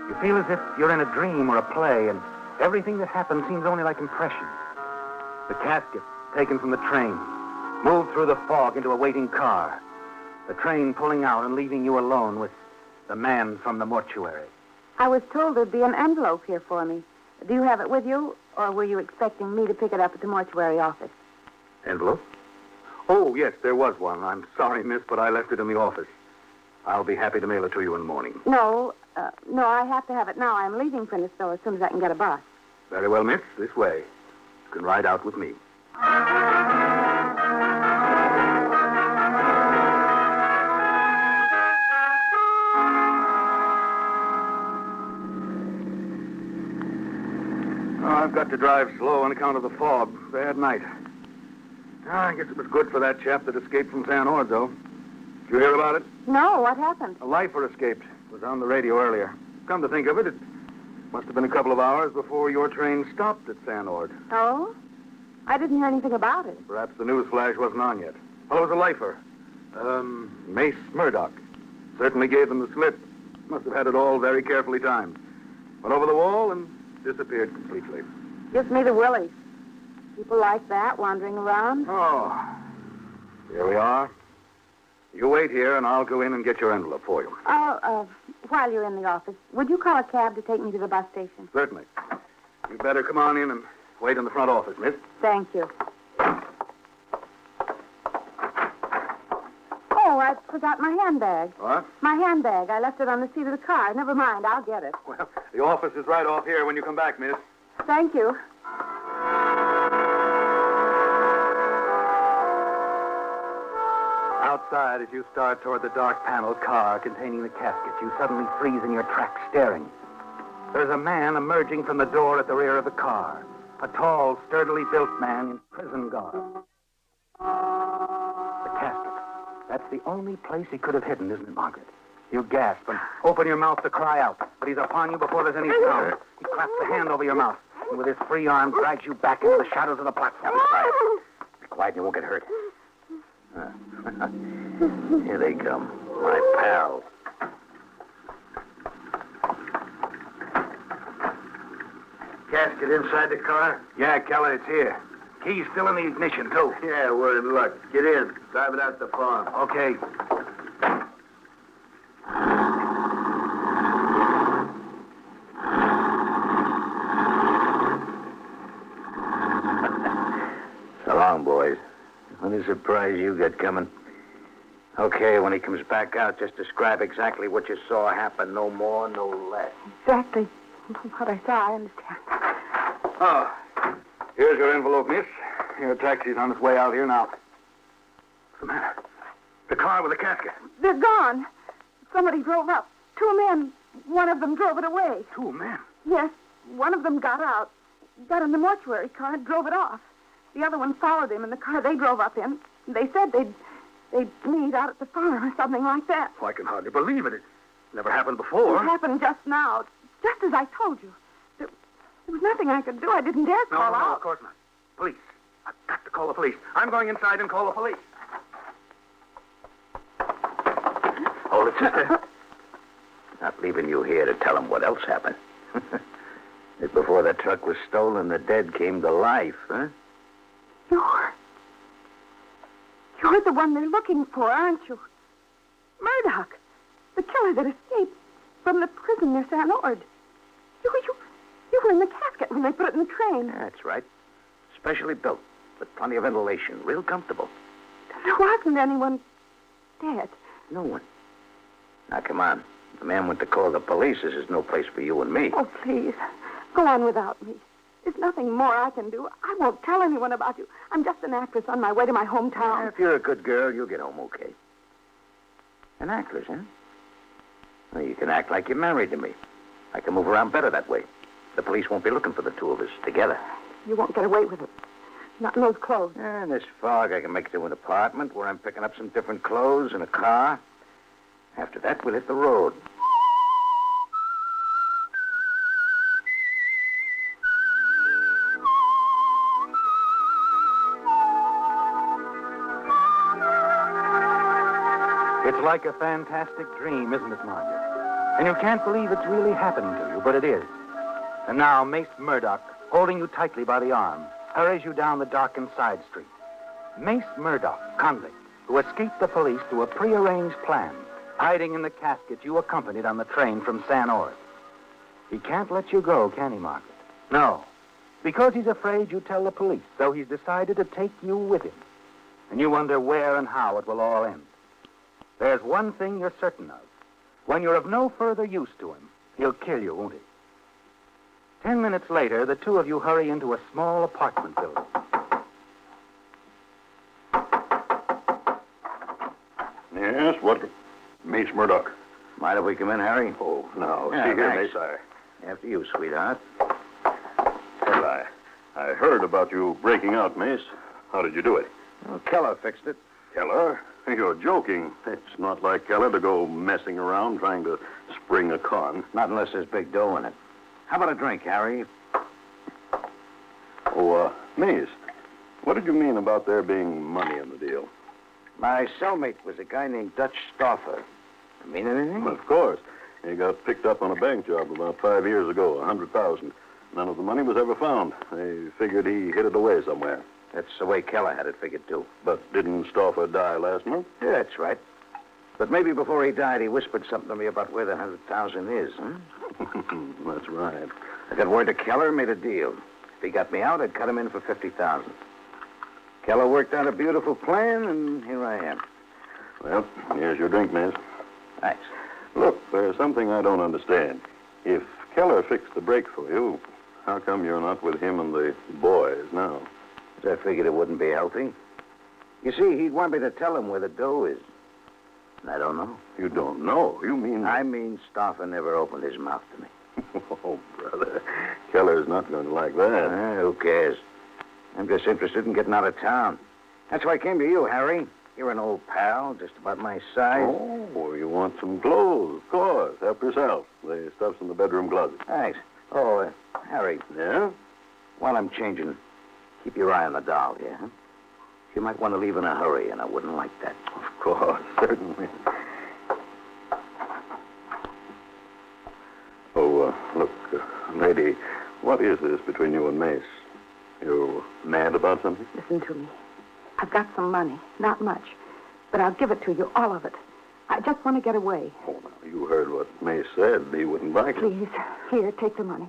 You feel as if you're in a dream or a play, and everything that happens seems only like impressions. The casket, taken from the train, moved through the fog into a waiting car. The train pulling out and leaving you alone with The man from the mortuary. I was told there'd be an envelope here for me. Do you have it with you, or were you expecting me to pick it up at the mortuary office? Envelope? Oh, yes, there was one. I'm sorry, miss, but I left it in the office. I'll be happy to mail it to you in the morning. No, I have to have it now. I'm leaving Princeton as soon as I can get a bus. Very well, miss. This way. You can ride out with me. I've got to drive slow on account of the fog. Bad night. I guess it was good for that chap that escaped from San Jorge, though. Did you hear about it? No, what happened? A lifer escaped. It was on the radio earlier. Come to think of it, it must have been a couple of hours before your train stopped at San Jorge. Oh? I didn't hear anything about it. Perhaps the news flash wasn't on yet. Fellow's a lifer. Mace Murdoch. Certainly gave them the slip. Must have had it all very carefully timed. Went over the wall and disappeared completely. Gives me the willies. People like that wandering around. Oh. Here we are. You wait here, and I'll go in and get your envelope for you. While you're in the office, would you call a cab to take me to the bus station? Certainly. You better come on in and wait in the front office, miss. Thank you. Oh, I forgot my handbag. What? My handbag. I left it on the seat of the car. Never mind, I'll get it. Well, the office is right off here when you come back, miss. Thank you. Outside, as you start toward the dark paneled car containing the casket, you suddenly freeze in your tracks, staring. There's a man emerging from the door at the rear of the car. A tall, sturdily built man in prison garb. The casket. That's the only place he could have hidden, isn't it, Margaret? You gasp and open your mouth to cry out, but he's upon you before there's any sound. He claps a hand over your mouth, and with his free arm drags you back into the shadows of the platform. Be quiet and you won't get hurt. Here they come, my pals. Casket inside the car? Yeah, Keller, it's here. Key's still in the ignition, too. Yeah, we're in luck. Get in. Drive it out the farm. Okay. So long, boys. What a surprise you got coming. Okay, when he comes back out, just describe exactly what you saw happen. No more, no less. Exactly what I saw, I understand. Oh, here's your envelope, miss. Your taxi's on its way out here now. What's the matter? The car with the casket. They're gone. Somebody drove up. Two men. One of them drove it away. Two men? Yes. One of them got out, got in the mortuary car, and drove it off. The other one followed him in the car they drove up in. They said they'd meet out at the farm or something like that. Oh, I can hardly believe it. It never happened before. It happened just now, just as I told you. There was nothing I could do. I didn't dare call out. No, of course not. Police. I've got to call the police. I'm going inside and call the police. Hold it, sister. Not leaving you here to tell them what else happened. That before the truck was stolen, the dead came to life, huh? You're the one they're looking for, aren't you? Murdoch, the killer that escaped from the prison near San Jorge. You were in the casket when they put it in the train. That's right. Specially built, with plenty of ventilation, real comfortable. There wasn't anyone dead. No one. Now, come on. The man went to call the police. This is no place for you and me. Oh, please. Go on without me. There's nothing more I can do. I won't tell anyone about you. I'm just an actress on my way to my hometown. If you're a good girl, you'll get home okay. An actress, huh? Well, you can act like you're married to me. I can move around better that way. The police won't be looking for the two of us together. You won't get away with it. Not in those clothes. In this fog, I can make it to an apartment where I'm picking up some different clothes and a car. After that, we'll hit the road. It's like a fantastic dream, isn't it, Margaret? And you can't believe it's really happened to you, but it is. And now Mace Murdoch, holding you tightly by the arm, hurries you down the darkened side street. Mace Murdoch, convict, who escaped the police through a prearranged plan, hiding in the casket you accompanied on the train from San Ord. He can't let you go, can he, Margaret? No, because he's afraid you tell the police, so he's decided to take you with him. And you wonder where and how it will all end. There's one thing you're certain of. When you're of no further use to him, he'll kill you, won't he? 10 minutes later, the two of you hurry into a small apartment building. Yes, what? Mace Murdoch. Mind if we come in, Harry? Oh, no. Yeah, See here, thanks. Mace, After you, sweetheart. Well, I heard about you breaking out, Mace. How did you do it? Well, Keller fixed it. Keller? You're joking. It's not like Keller to go messing around trying to spring a con. Not unless there's big dough in it. How about a drink, Harry? Oh, Mace, what did you mean about there being money in the deal? My cellmate was a guy named Dutch Stauffer. Mean anything? Of course. He got picked up on a bank job about 5 years ago, $100,000. None of the money was ever found. They figured he hid it away somewhere. That's the way Keller had it figured, too. But didn't Stauffer die last month? Yeah, that's right. But maybe before he died, he whispered something to me about where the $100,000 is, huh? That's right. I got word to Keller and made a deal. If he got me out, I'd cut him in for $50,000. Keller worked out a beautiful plan, and here I am. Well, here's your drink, miss. Thanks. Look, there's something I don't understand. If Keller fixed the break for you, how come you're not with him and the boys now? I figured it wouldn't be healthy. You see, he'd want me to tell him where the dough is. And I don't know. You don't know? You mean... I mean Stauffer never opened his mouth to me. Oh, brother. Keller's not going to like that. Who cares? I'm just interested in getting out of town. That's why I came to you, Harry. You're an old pal, just about my size. Oh, you want some clothes? Of course. Help yourself. The stuff's in the bedroom closet. Thanks. Oh, Harry. Yeah? While I'm changing, keep your eye on the doll here, huh? She might want to leave in a hurry, and I wouldn't like that. Of course, certainly. Oh, look, lady, what is this between you and Mace? You mad about something? Listen to me. I've got some money. Not much. But I'll give it to you, all of it. I just want to get away. Oh, now, you heard what Mace said. He wouldn't like it. Please, here, take the money.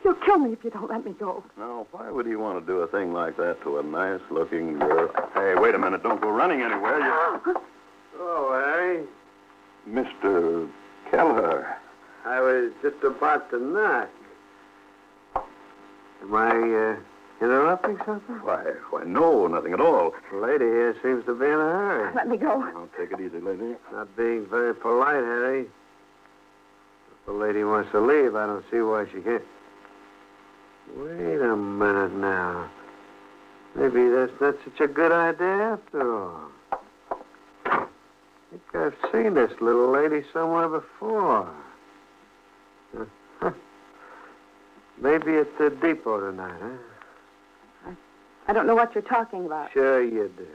You'll kill me if you don't let me go. Now, why would he want to do a thing like that to a nice-looking girl? Hey, wait a minute. Don't go running anywhere. Oh, Harry. Mr. Keller. I was just about to knock. Am I interrupting something? Why, no, nothing at all. The lady here seems to be in a hurry. Let me go. I'll take it easy, lady. Not being very polite, Harry. If the lady wants to leave, I don't see why she can't. Wait a minute now. Maybe that's not such a good idea after all. I think I've seen this little lady somewhere before. Maybe at the depot tonight, huh? I don't know what you're talking about. Sure you do.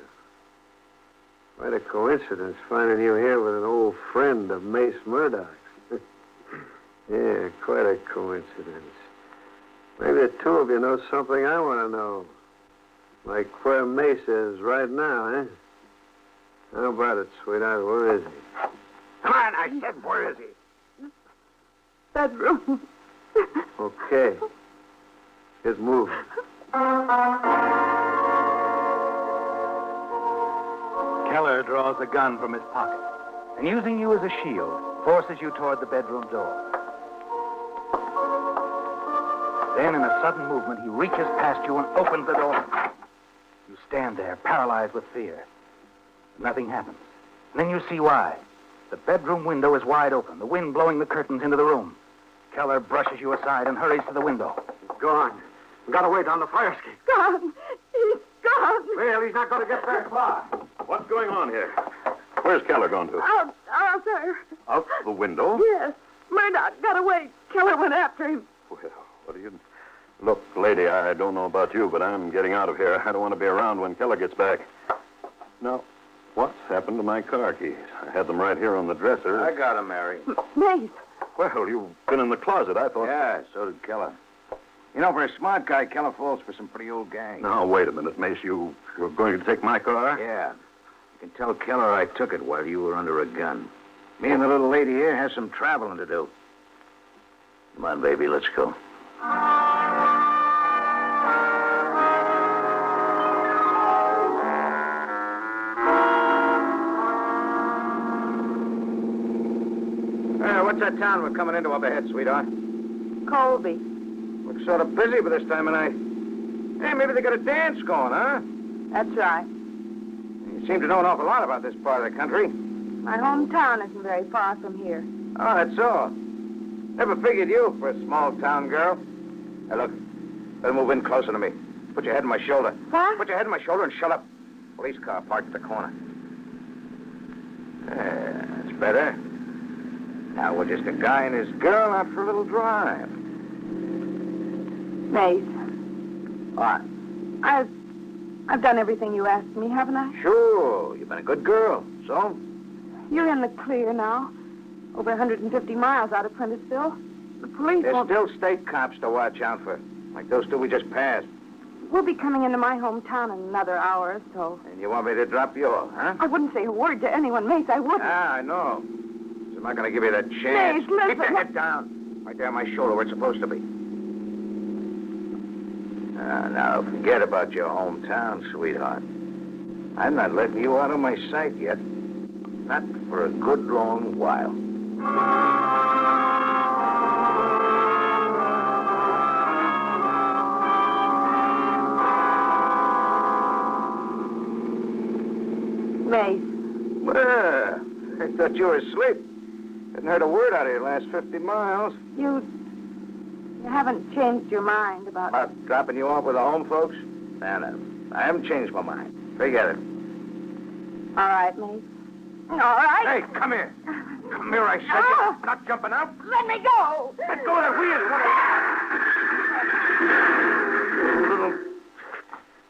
Quite a coincidence finding you here with an old friend of Mace Murdoch's. Yeah, quite a coincidence. Maybe the two of you know something I want to know. Like where Mace is right now, eh? How about it, sweetheart? Where is he? Come on, I said, where is he? Bedroom. Okay. Get moving. Keller draws a gun from his pocket and, using you as a shield, forces you toward the bedroom door. Then, in a sudden movement, he reaches past you and opens the door. You stand there, paralyzed with fear. Nothing happens. And then you see why. The bedroom window is wide open, the wind blowing the curtains into the room. Keller brushes you aside and hurries to the window. He's gone. We've got to wait on the fire escape. Gone. He's gone. Well, he's not going to get very far. What's going on here? Where's Keller gone to? Out there. Out the window? Yes. Murdoch got away. Keller went after him. Well, what do you... Look, lady, I don't know about you, but I'm getting out of here. I don't want to be around when Keller gets back. Now, what's happened to my car keys? I had them right here on the dresser. I got him, Mary. Mace. Well, you've been in the closet, I thought. Yeah, so did Keller. You know, for a smart guy, Keller falls for some pretty old gang. Now, wait a minute, Mace. You were going to take my car? Yeah. You can tell Keller I took it while you were under a gun. Me and the little lady here have some traveling to do. Come on, baby, let's go. What's that town we're coming into up ahead, sweetheart? Colby. Looks sort of busy for this time of night. Hey, maybe they got a dance going, huh? That's right. You seem to know an awful lot about this part of the country. My hometown isn't very far from here. Oh, that's all. Never figured you for a small town girl. Hey, look. Better move in closer to me. Put your head on my shoulder. What? Put your head on my shoulder and shut up. Police car parked at the corner. That's better. Now we're just a guy and his girl out for a little drive. Mace, What? I've done everything you asked me, haven't I? Sure. You've been a good girl. So? You're in the clear now. Over 150 miles out of Prenticeville. The police There's won't... still state cops to watch out for. Like those two we just passed. We'll be coming into my hometown in another hour or so. And you want me to drop you off, huh? I wouldn't say a word to anyone, Mace. I wouldn't. Ah, I know. I'm not going to give you that chance. Mace, listen. Keep your head down. Right there on my shoulder where it's supposed to be. Now, forget about your hometown, sweetheart. I'm not letting you out of my sight yet. Not for a good long while. Mace. Well, I thought you were asleep. Hadn't heard a word out of you the last 50 miles. You haven't changed your mind about... About dropping you off with the home folks? No. I haven't changed my mind. Forget it. All right, Mace. All right. Hey, come here. Come here, I said. You're not jumping out. Let me go. Let go of the wheel.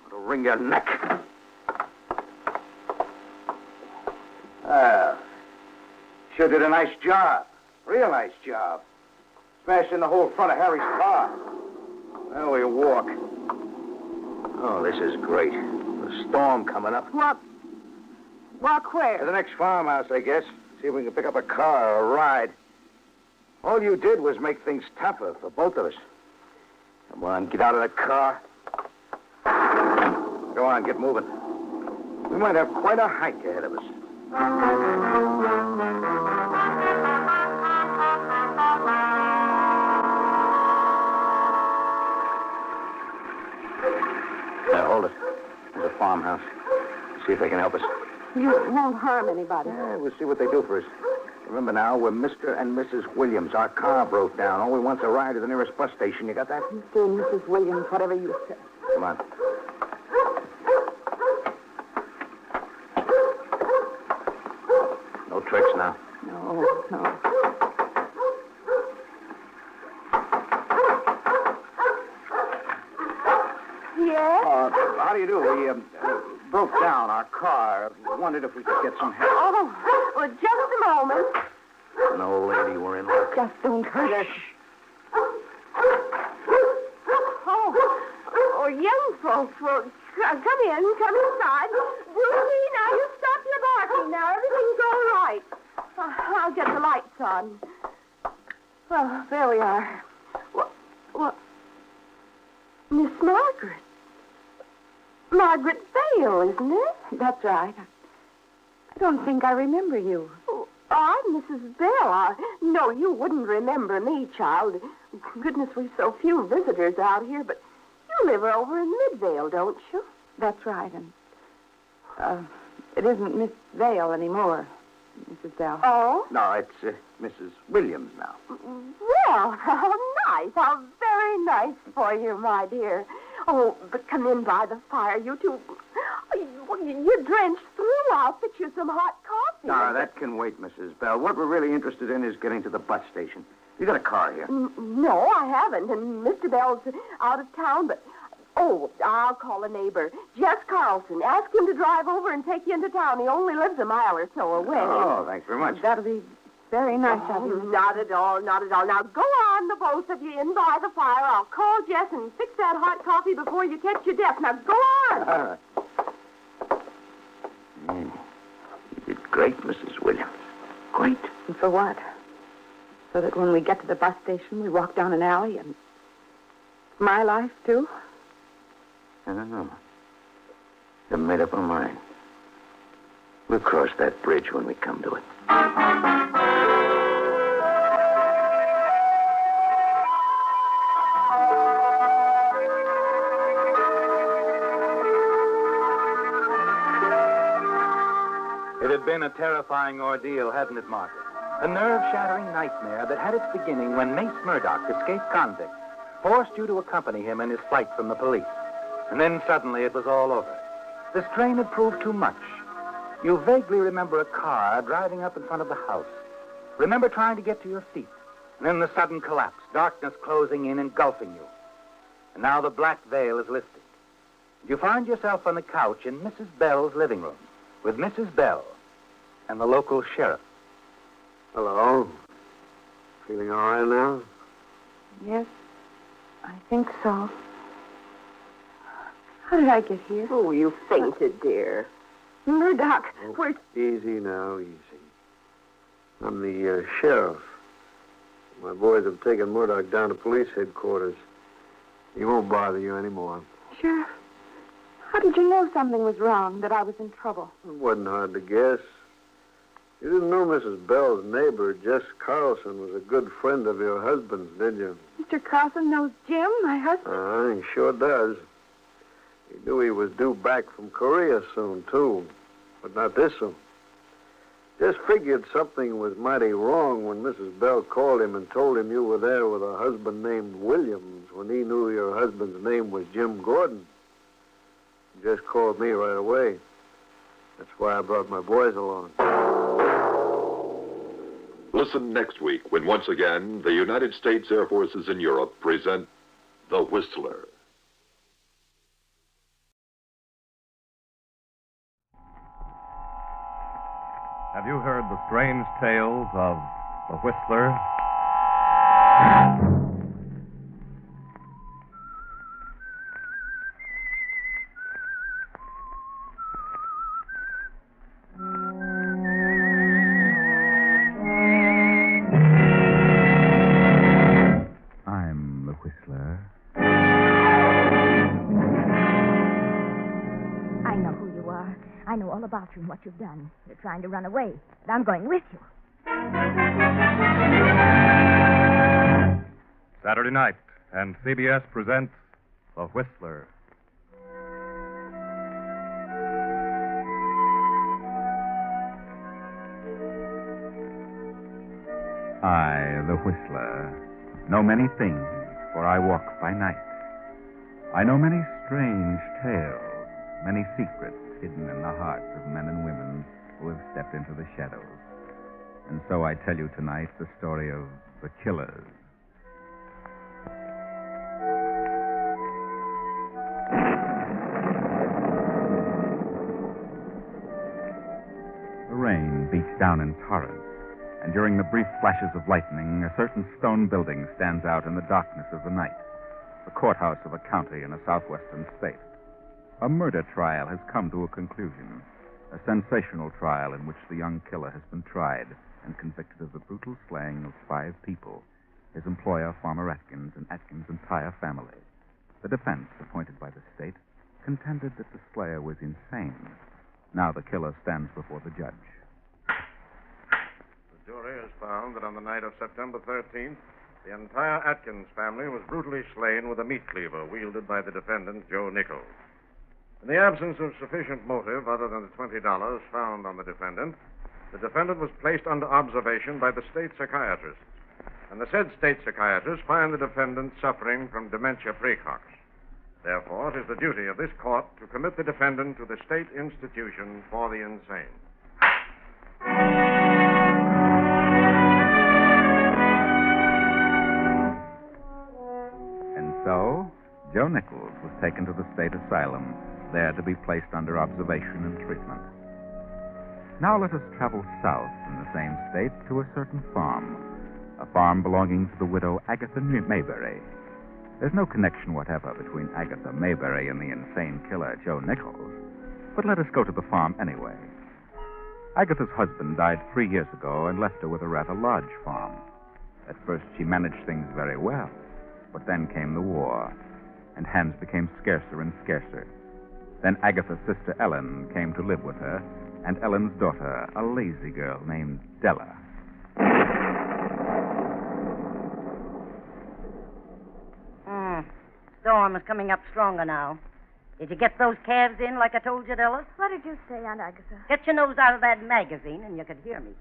It'll wring your neck. Sure did a nice job. Real nice job. Smashed in the whole front of Harry's car. Now we walk. Oh, this is great. The storm coming up. Walk where? To the next farmhouse, I guess. See if we can pick up a car or a ride. All you did was make things tougher for both of us. Come on, get out of the car. Go on, get moving. We might have quite a hike ahead of us. Hold it. There's a farmhouse. See if they can help us. You won't harm anybody. Yeah, we'll see what they do for us. Remember now, we're Mr. and Mrs. Williams. Our car broke down. All we want's a ride to the nearest bus station. You got that? Mr. and Mrs. Williams, whatever you say. Come on. No tricks now. No. Yes? How do you do? We broke down our car. Wondered if we could get some help. Oh, well, just a moment. No, lady, we're in luck. Just don't hurt us. Oh, young folks, well, come inside. Ruthie, now you stop your barking. Now everything's all right. I'll get the lights on. Well, there we are. Well, Miss Margaret. Margaret Vale, isn't it? That's right. I don't think I remember you. Oh, I'm Mrs. Bell. No, you wouldn't remember me, child. Goodness, we've so few visitors out here, but you live over in Midvale, don't you? That's right, and it isn't Miss Vale anymore, Mrs. Bell. Oh? No, it's Mrs. Williams now. Well, how nice. How very nice for you, my dear. Oh, but come in by the fire, you two. You're drenched through. I'll fix you some hot coffee. No, that can wait, Mrs. Bell. What we're really interested in is getting to the bus station. You got a car here? No, I haven't. And Mr. Bell's out of town, but... Oh, I'll call a neighbor. Jess Carlson. Ask him to drive over and take you into town. He only lives a mile or so away. Oh, thanks very much. That'll be very nice of you. Not at all, not at all. Now, go on, the both of you, in by the fire. I'll call Jess and fix that hot coffee before you catch your death. Now, go on. All right. You did great, Mrs. Williams. Wait. And for what? So that when we get to the bus station, we walk down an alley and... My life, too? I don't know. I've made up our mind. We'll cross that bridge when we come to it. It had been a terrifying ordeal, hadn't it, Martha? A nerve-shattering nightmare that had its beginning when Mace Murdoch, escaped convict, forced you to accompany him in his flight from the police. And then suddenly it was all over. The strain had proved too much. You vaguely remember a car driving up in front of the house. Remember trying to get to your feet. And then the sudden collapse, darkness closing in, engulfing you. And now the black veil is lifted. You find yourself on the couch in Mrs. Bell's living room with Mrs. Bell and the local sheriff. Hello. Feeling all right now? Yes, I think so. How did I get here? Oh, you fainted, dear. Murdoch, where's... Easy now, easy. I'm the sheriff. My boys have taken Murdoch down to police headquarters. He won't bother you anymore. Sheriff, how did you know something was wrong, that I was in trouble? It wasn't hard to guess. You didn't know Mrs. Bell's neighbor, Jess Carlson, was a good friend of your husband's, did you? Mr. Carlson knows Jim, my husband? He sure does. He knew he was due back from Korea soon, too. But not this soon. Just figured something was mighty wrong when Mrs. Bell called him and told him you were there with a husband named Williams when he knew your husband's name was Jim Gordon. He just called me right away. That's why I brought my boys along. Listen next week when once again the United States Air Forces in Europe present The Whistler. Have you heard the strange tales of The Whistler? I'm the Whistler. I know who you are. I know all about you and what you've done. You're trying to run away, but I'm going with you. Saturday night, and CBS presents The Whistler. I, the Whistler, know many things, for I walk by night. I know many strange tales, many secrets hidden in the hearts of men and women who have stepped into the shadows. And so I tell you tonight the story of the killers. The rain beats down in torrents, and during the brief flashes of lightning, a certain stone building stands out in the darkness of the night, the courthouse of a county in a southwestern state. A murder trial has come to a conclusion, a sensational trial in which the young killer has been tried and convicted of the brutal slaying of 5 people, his employer, Farmer Atkins, and Atkins' entire family. The defense, appointed by the state, contended that the slayer was insane. Now the killer stands before the judge. The jury has found that on the night of September 13th, the entire Atkins family was brutally slain with a meat cleaver wielded by the defendant, Joe Nichols. In the absence of sufficient motive other than the $20 found on the defendant was placed under observation by the state psychiatrist. And the said state psychiatrist find the defendant suffering from dementia praecox. Therefore, it is the duty of this court to commit the defendant to the state institution for the insane. And so, Joe Nichols was taken to the state asylum, there to be placed under observation and treatment. Now let us travel south in the same state to a certain farm, a farm belonging to the widow Agatha Mayberry. There's no connection whatever between Agatha Mayberry and the insane killer Joe Nichols, but let us go to the farm anyway. Agatha's husband died 3 years ago and left her with a rather large farm. At first, she managed things very well. But then came the war, and hands became scarcer and scarcer. Then Agatha's sister Ellen came to live with her, and Ellen's daughter, a lazy girl named Della. Storm is coming up stronger now. Did you get those calves in like I told you, Della? What did you say, Aunt Agatha? Get your nose out of that magazine and you could hear me.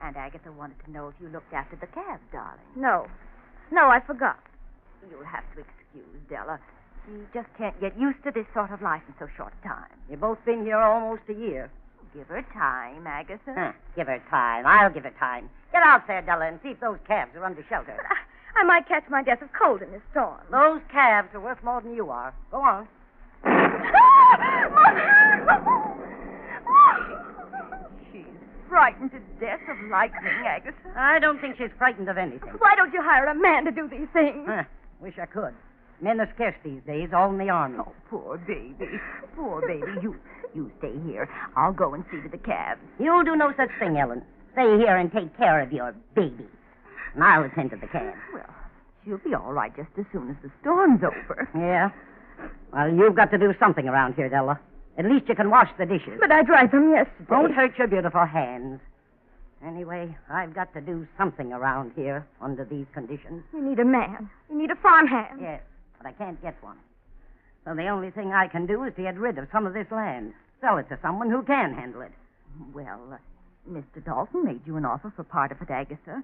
Aunt Agatha wanted to know if you looked after the calves, darling. No, I forgot. You'll have to excuse Della. She just can't get used to this sort of life in so short a time. You've both been here almost a year. Give her time, Agatha. Give her time. I'll give her time. Get out there, Della, and see if those calves are under shelter. I might catch my death of cold in this storm. Those calves are worth more than you are. Go on. She's frightened to death of lightning, Agatha. I don't think she's frightened of anything. Why don't you hire a man to do these things? Wish I could. Men are scarce these days, all in the army. Oh, poor baby. Poor baby. You stay here. I'll go and see to the calves. You'll do no such thing, Ellen. Stay here and take care of your baby. And I'll attend to the calves. Well, she'll be all right just as soon as the storm's over. Yeah? Well, you've got to do something around here, Della. At least you can wash the dishes. But I dried them yesterday. Don't hurt your beautiful hands. Anyway, I've got to do something around here under these conditions. You need a man. You need a farmhand. Yes, but I can't get one. So the only thing I can do is to get rid of some of this land. Sell it to someone who can handle it. Well, Mr. Dalton made you an offer for part of it, Agatha.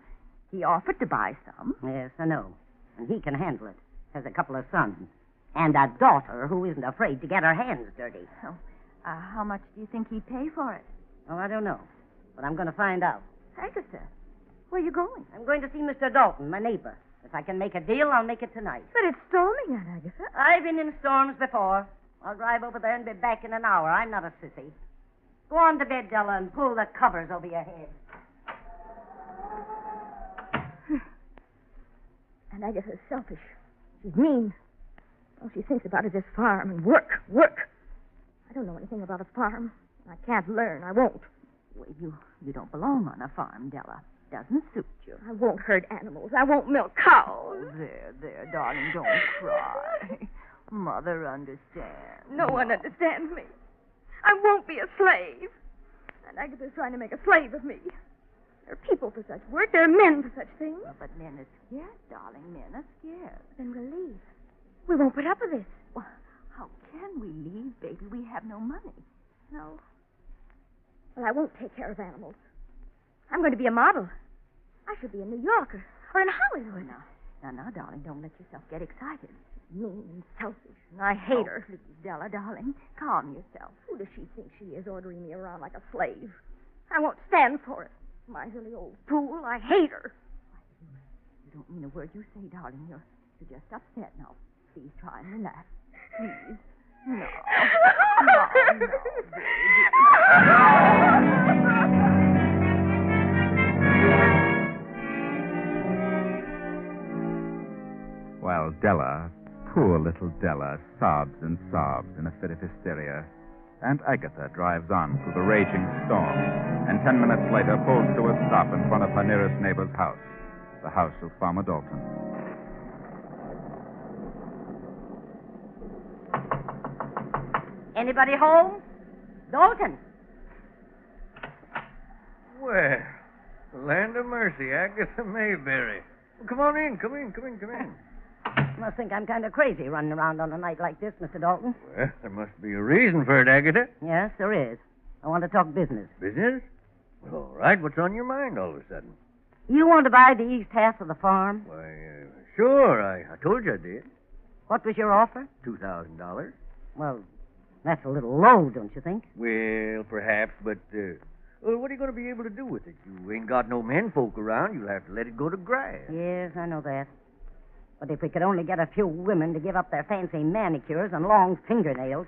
He offered to buy some. Yes, I know. And he can handle it. Has a couple of sons. And a daughter who isn't afraid to get her hands dirty. Oh, how much do you think he'd pay for it? Oh, I don't know. But I'm going to find out. Agatha, where are you going? I'm going to see Mr. Dalton, my neighbor. If I can make a deal, I'll make it tonight. But it's storming, Aunt Agatha. I've been in storms before. I'll drive over there and be back in an hour. I'm not a sissy. Go on to bed, Della, and pull the covers over your head. Aunt Agatha's selfish. She's mean. All she thinks about is this farm and work. I don't know anything about a farm. I can't learn. I won't. Well, you don't belong on a farm, Della. Doesn't suit you. I won't hurt animals. I won't milk cows. Oh, there, darling, don't cry. Mother understands. No one understands me. I won't be a slave. And Agatha's trying to make a slave of me. There are people for such work. There are men for such things. Well, but men are scared, darling. Men are scared. Then we'll leave. We won't put up with this. Well, how can we leave, baby? We have no money. No. Well, I won't take care of animals. I'm going to be a model. I should be in New York or in Hollywood. Now, darling, don't let yourself get excited. She's mean and selfish, and I hate her. Please, Della, darling, calm yourself. Who does she think she is, ordering me around like a slave? I won't stand for it. Miserly old fool. I hate her. You don't mean a word you say, darling. You're just upset now. Please try and relax. Please. No, baby. While Della, poor little Della, sobs and sobs in a fit of hysteria, Aunt Agatha drives on through the raging storm, and 10 minutes later pulls to a stop in front of her nearest neighbor's house, the house of Farmer Dalton. Anybody home? Dalton. Well, land of mercy, Agatha Mayberry. Well, come on in, come in. You must think I'm kind of crazy running around on a night like this, Mr. Dalton. Well, there must be a reason for it, Agatha. Yes, there is. I want to talk business. Business? Well, all right. What's on your mind all of a sudden? You want to buy the east half of the farm? Why, sure. I told you I did. What was your offer? $2,000. Well, that's a little low, don't you think? Well, perhaps, but, well, what are you going to be able to do with it? You ain't got no menfolk around. You'll have to let it go to grass. Yes, I know that. But if we could only get a few women to give up their fancy manicures and long fingernails,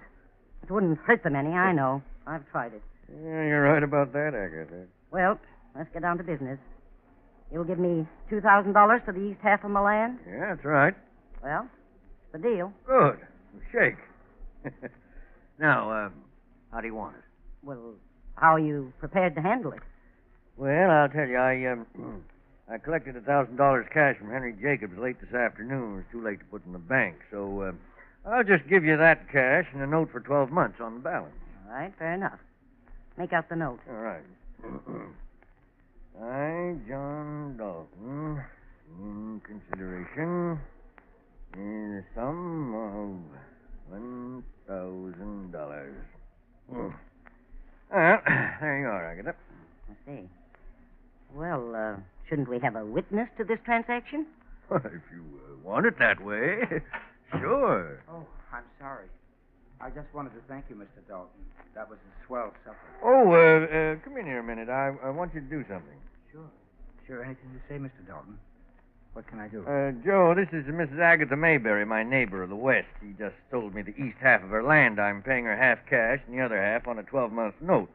it wouldn't hurt them any, I know. I've tried it. Yeah, you're right about that, Agatha. Well, let's get down to business. You'll give me $2,000 for the east half of my land? Yeah, that's right. Well, it's the deal. Good. Shake. Now, how do you want it? Well, How are you prepared to handle it? Well, I'll tell you, I collected $1,000 cash from Henry Jacobs late this afternoon. It was too late to put in the bank, so I'll just give you that cash and a note for 12 months on the balance. All right, fair enough. Make out the note. All right. I, John Dalton, in consideration, in the sum of $1,000. Well, there you are, Agatha. I see. Well, shouldn't we have a witness to this transaction? If you want it that way, sure. Oh, I'm sorry. I just wanted to thank you, Mr. Dalton. That was a swell supper. Oh, come in here a minute. I want you to do something. Sure, anything to say, Mr. Dalton? What can I do? Joe, this is Mrs. Agatha Mayberry, my neighbor of the West. She just sold me the east half of her land. I'm paying her half cash and the other half on a 12-month note.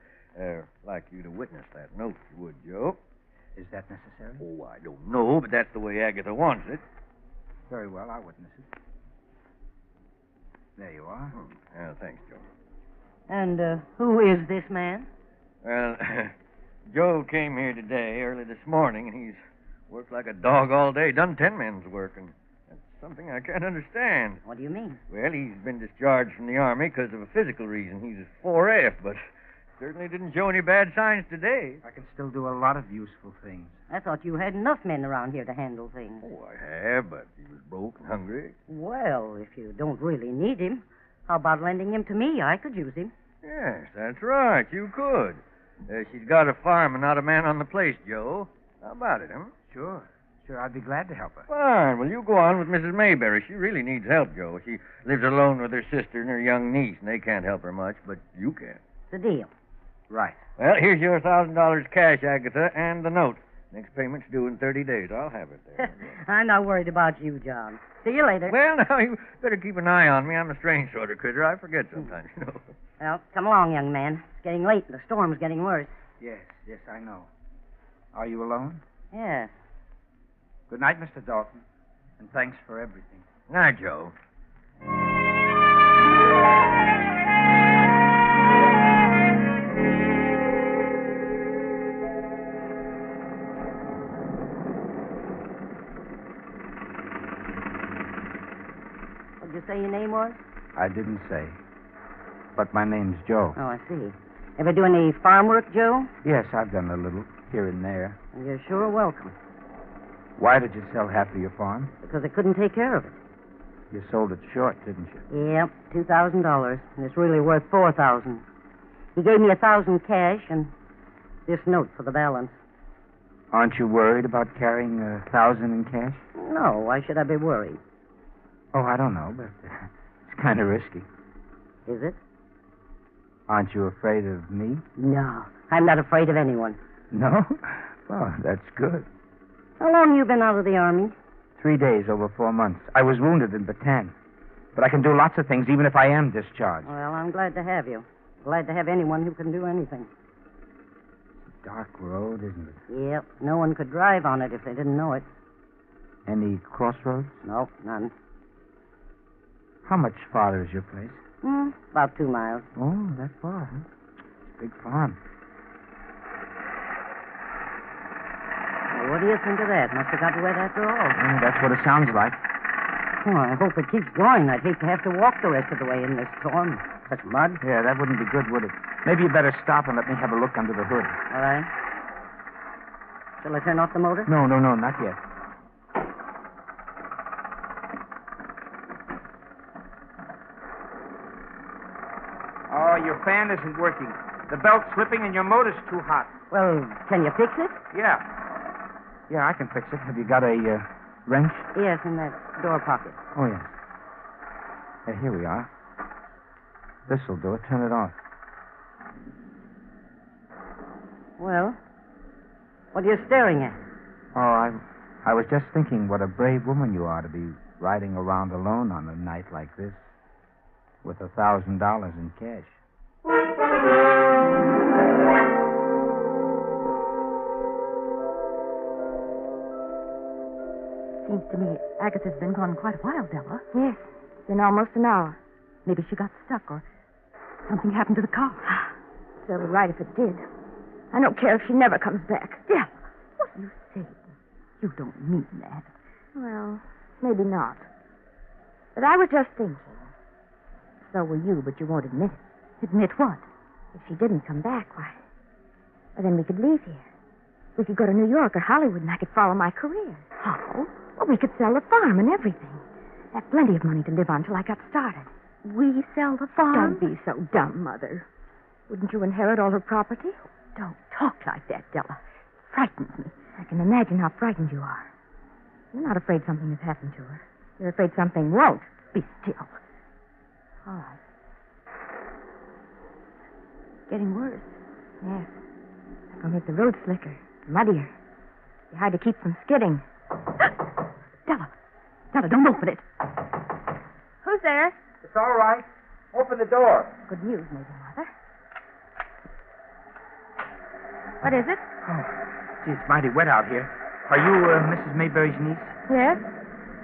Like you to witness that note, if you would, Joe. Is that necessary? Oh, I don't know, but that's the way Agatha wants it. Very well, I'll witness it. There you are. Thanks, Joe. And who is this man? Well, Joe came here today, early this morning, and he's worked like a dog all day, done 10 men's work, and that's something I can't understand. What do you mean? Well, he's been discharged from the Army because of a physical reason. He's a 4F, but certainly didn't show any bad signs today. I can still do a lot of useful things. I thought you had enough men around here to handle things. Oh, I have, but he was broke and hungry. Well, if you don't really need him, how about lending him to me? I could use him. Yes, that's right. You could. She's got a farm and not a man on the place, Joe. How about it, huh? Sure, I'd be glad to help her. Fine. Well, you go on with Mrs. Mayberry. She really needs help, Joe. She lives alone with her sister and her young niece, and they can't help her much, but you can. It's a deal. Right. Well, here's your $1,000 cash, Agatha, and the note. Next payment's due in 30 days. I'll have it there. I'm not worried about you, John. See you later. Well, now, you better keep an eye on me. I'm a strange sort of critter. I forget sometimes, you know. Well, come along, young man. It's getting late, and the storm's getting worse. Yes, I know. Are you alone? Yes. Good night, Mr. Dalton, and thanks for everything. Night, Joe. What'd you say your name was? I didn't say. But my name's Joe. Oh, I see. Ever do any farm work, Joe? Yes, I've done a little here and there. Well, you're sure welcome. Why did you sell half of your farm? Because I couldn't take care of it. You sold it short, didn't you? Yep, $2,000. And it's really worth $4,000. He gave me $1,000 cash and this note for the balance. Aren't you worried about carrying $1,000 in cash? No, why should I be worried? Oh, I don't know, but it's kind of risky. Is it? Aren't you afraid of me? No, I'm not afraid of anyone. No? Well, that's good. How long have you been out of the Army? 3 days, over 4 months. I was wounded in Bataan. But I can do lots of things, even if I am discharged. Well, I'm glad to have you. Glad to have anyone who can do anything. It's a dark road, isn't it? Yep, no one could drive on it if they didn't know it. Any crossroads? No, none. How much farther is your place? About 2 miles. Oh, that far, huh? It's a big farm. Well, what do you think of that? Must have got wet after all. That's what it sounds like. Oh, I hope it keeps going. I'd hate to have to walk the rest of the way in this storm. Such mud. Yeah, that wouldn't be good, would it? Maybe you better stop and let me have a look under the hood. All right. Shall I turn off the motor? No, not yet. Oh, your fan isn't working. The belt's slipping and your motor's too hot. Well, can you fix it? Yeah. Yeah, I can fix it. Have you got a wrench? Yes, in that door pocket. Oh, yes. Here we are. This'll do it. Turn it off. Well, what are you staring at? Oh, I was just thinking what a brave woman you are to be riding around alone on a night like this with $1,000 in cash. Seems to me Agatha's been gone quite a while, Della. Yes, it's been almost an hour. Maybe she got stuck or something happened to the car. Silver right if it did. I don't care if she never comes back. Della, what are you saying? You don't mean that. Well, maybe not. But I was just thinking. So were you, but you won't admit it. Admit what? If she didn't come back, why? Well, then we could leave here. We could go to New York or Hollywood, and I could follow my career. How? Well, we could sell the farm and everything. Have plenty of money to live on till I got started. We sell the farm? Don't be so dumb, Mother. Wouldn't you inherit all her property? Don't talk like that, Della. Frightens me. I can imagine how frightened you are. You're not afraid something has happened to her. You're afraid something won't. Be still. All right. Getting worse. Yes. That'll make the road slicker, muddier. Be hard to keep from skidding. Della, don't open it. Who's there? It's all right. Open the door. Good news, maybe, Mother. What is it? Oh, gee, it's mighty wet out here. Are you Mrs. Mayberry's niece? Yes?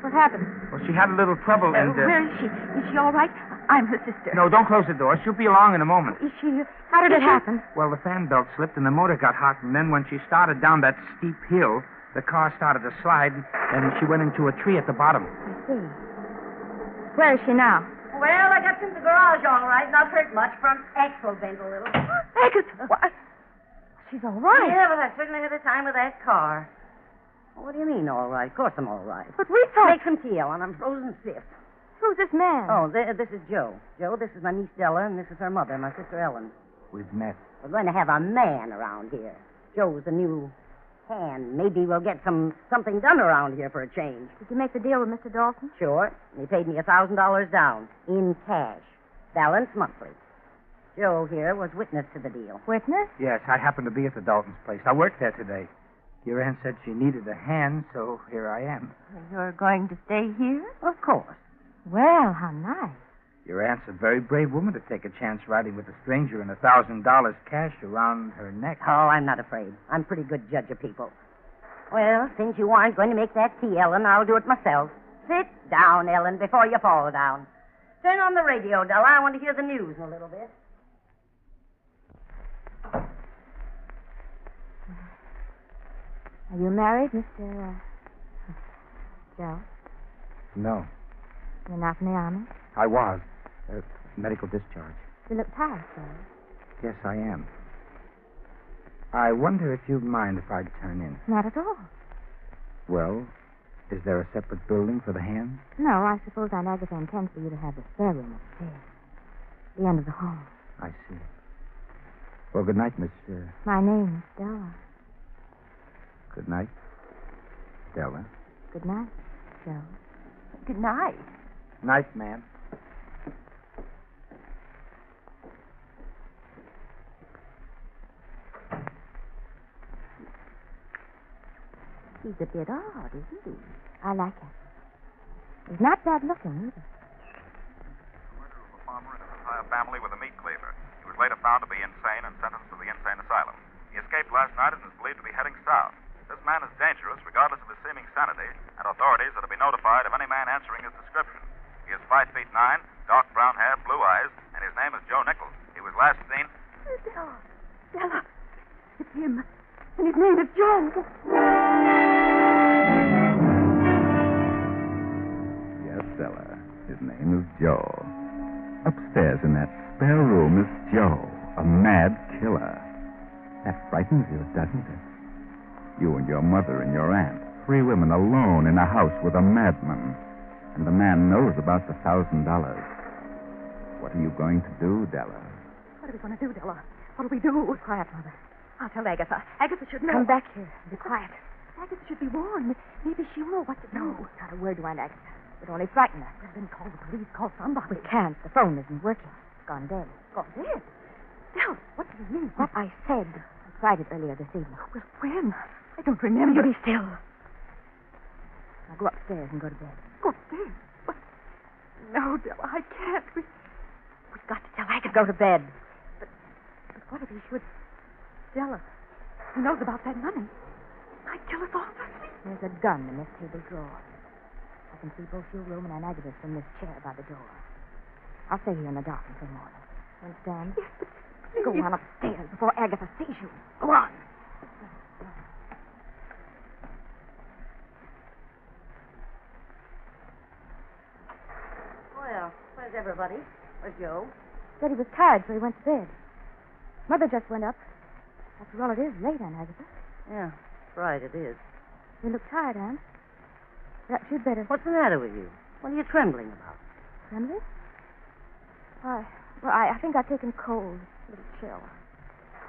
What happened? Well, she had a little trouble and... Where is she? Is she all right? I'm her sister. No, don't close the door. She'll be along in a moment. Is she... How did it happen? Well, the fan belt slipped and the motor got hot, and then when she started down that steep hill, the car started to slide, and she went into a tree at the bottom. I see. Where is she now? Well, I got in the garage all right. Not hurt much. Front axle bent a little. Agatha, what? She's all right. Yeah, but I certainly had a time with that car. Well, what do you mean, all right? Of course I'm all right. But we thought... Make some tea, Ellen. I'm frozen stiff. Who's this man? Oh, this is Joe. Joe, this is my niece Della, and this is her mother, my sister Ellen. We've met. We're going to have a man around here. Joe's the new hand. Maybe we'll get something done around here for a change. Did you make the deal with Mr. Dalton? Sure. He paid me $1,000 down, in cash. Balance monthly. Joe here was witness to the deal. Witness? Yes, I happened to be at the Dalton's place. I worked there today. Your aunt said she needed a hand, so here I am. You're going to stay here? Of course. Well, how nice. Your aunt's a very brave woman to take a chance riding with a stranger and $1,000 cash around her neck. Oh, I'm not afraid. I'm a pretty good judge of people. Well, since you aren't going to make that tea, Ellen, I'll do it myself. Sit down, Ellen, before you fall down. Turn on the radio, Della. I want to hear the news in a little bit. Are you married, Mr. Joe? No, You're not in the army? I was. Medical discharge. You look tired, sir. Yes, I am. I wonder if you'd mind if I'd turn in. Not at all. Well, is there a separate building for the hands? No, I suppose Aunt Agatha intends for you to have the spare room upstairs. The end of the hall. I see. Well, good night, Miss... My name is Della. Good night, Della. Good night, Joe. Good night. Night, ma'am. He's a bit odd, isn't he? I like him. He's not bad looking, either. Murder of a farmer and his entire family with a meat cleaver. He was later found to be insane and sentenced to the insane asylum. He escaped last night and is believed to be heading south. This man is dangerous, regardless of his seeming sanity, and authorities are to be notified of any man answering his description. He is 5'9", dark brown hair, blue eyes, and his name is Joe Nichols. He was last seen... Della. Della. It's him. And his name is Joe. Yes, Della. His name is Joe. Upstairs in that spare room is Joe, a mad killer. That frightens you, doesn't it? You and your mother and your aunt, 3 women alone in a house with a madman. And the man knows about the $1,000. What are you going to do, Della? What are we going to do, Della? What'll we do? Quiet, Mother. I'll tell Agatha. Agatha should know. Come back here. Be quiet. Agatha should be warned. Maybe she'll know what to do. No, not a word to Aunt Agatha. It would only frighten her. Well, then call the police. Call somebody. We can't. The phone isn't working. It's gone dead. Gone dead? Della, what do you mean? What I said. I tried it earlier this evening. Well, when? I don't remember. You be still. Now go upstairs and go to bed. Go upstairs? What? No, Della, I can't. We've got to tell Agatha. Go to bed. But what if he should... Della, he knows about that money. Might kill us all. There's a gun in this table drawer. I can see both your room and Aunt Agatha's from this chair by the door. I'll stay here in the dark until morning. Understand? Yes, but Go on upstairs before Agatha sees you. Go on. Well, where's everybody? Where's Joe? Said he was tired, so he went to bed. Mother just went up. After all, it is late, Aunt Agatha. Yeah, right, it is. You look tired, Aunt. Perhaps you'd better... What's the matter with you? What are you trembling about? Trembling? I think I've taken cold. A little chill.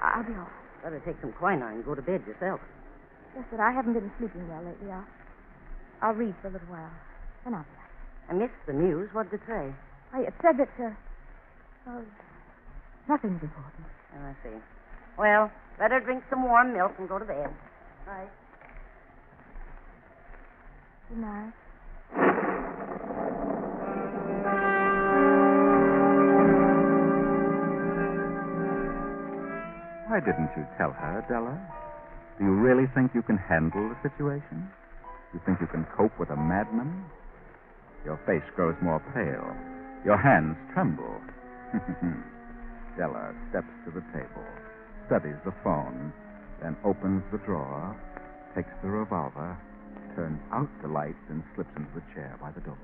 I'll be all right. Better take some quinine and go to bed yourself. Just that I haven't been sleeping well lately. I'll read for a little while. Then I'll be back. I missed the news. What did it say? It said that, nothing's important. Oh, I see. Well, better drink some warm milk and go to bed. Right. Good night. Why didn't you tell her, Della? Do you really think you can handle the situation? You think you can cope with a madman? Your face grows more pale. Your hands tremble. Della steps to the table, studies the phone, then opens the drawer, takes the revolver, turns out the light, and slips into the chair by the door.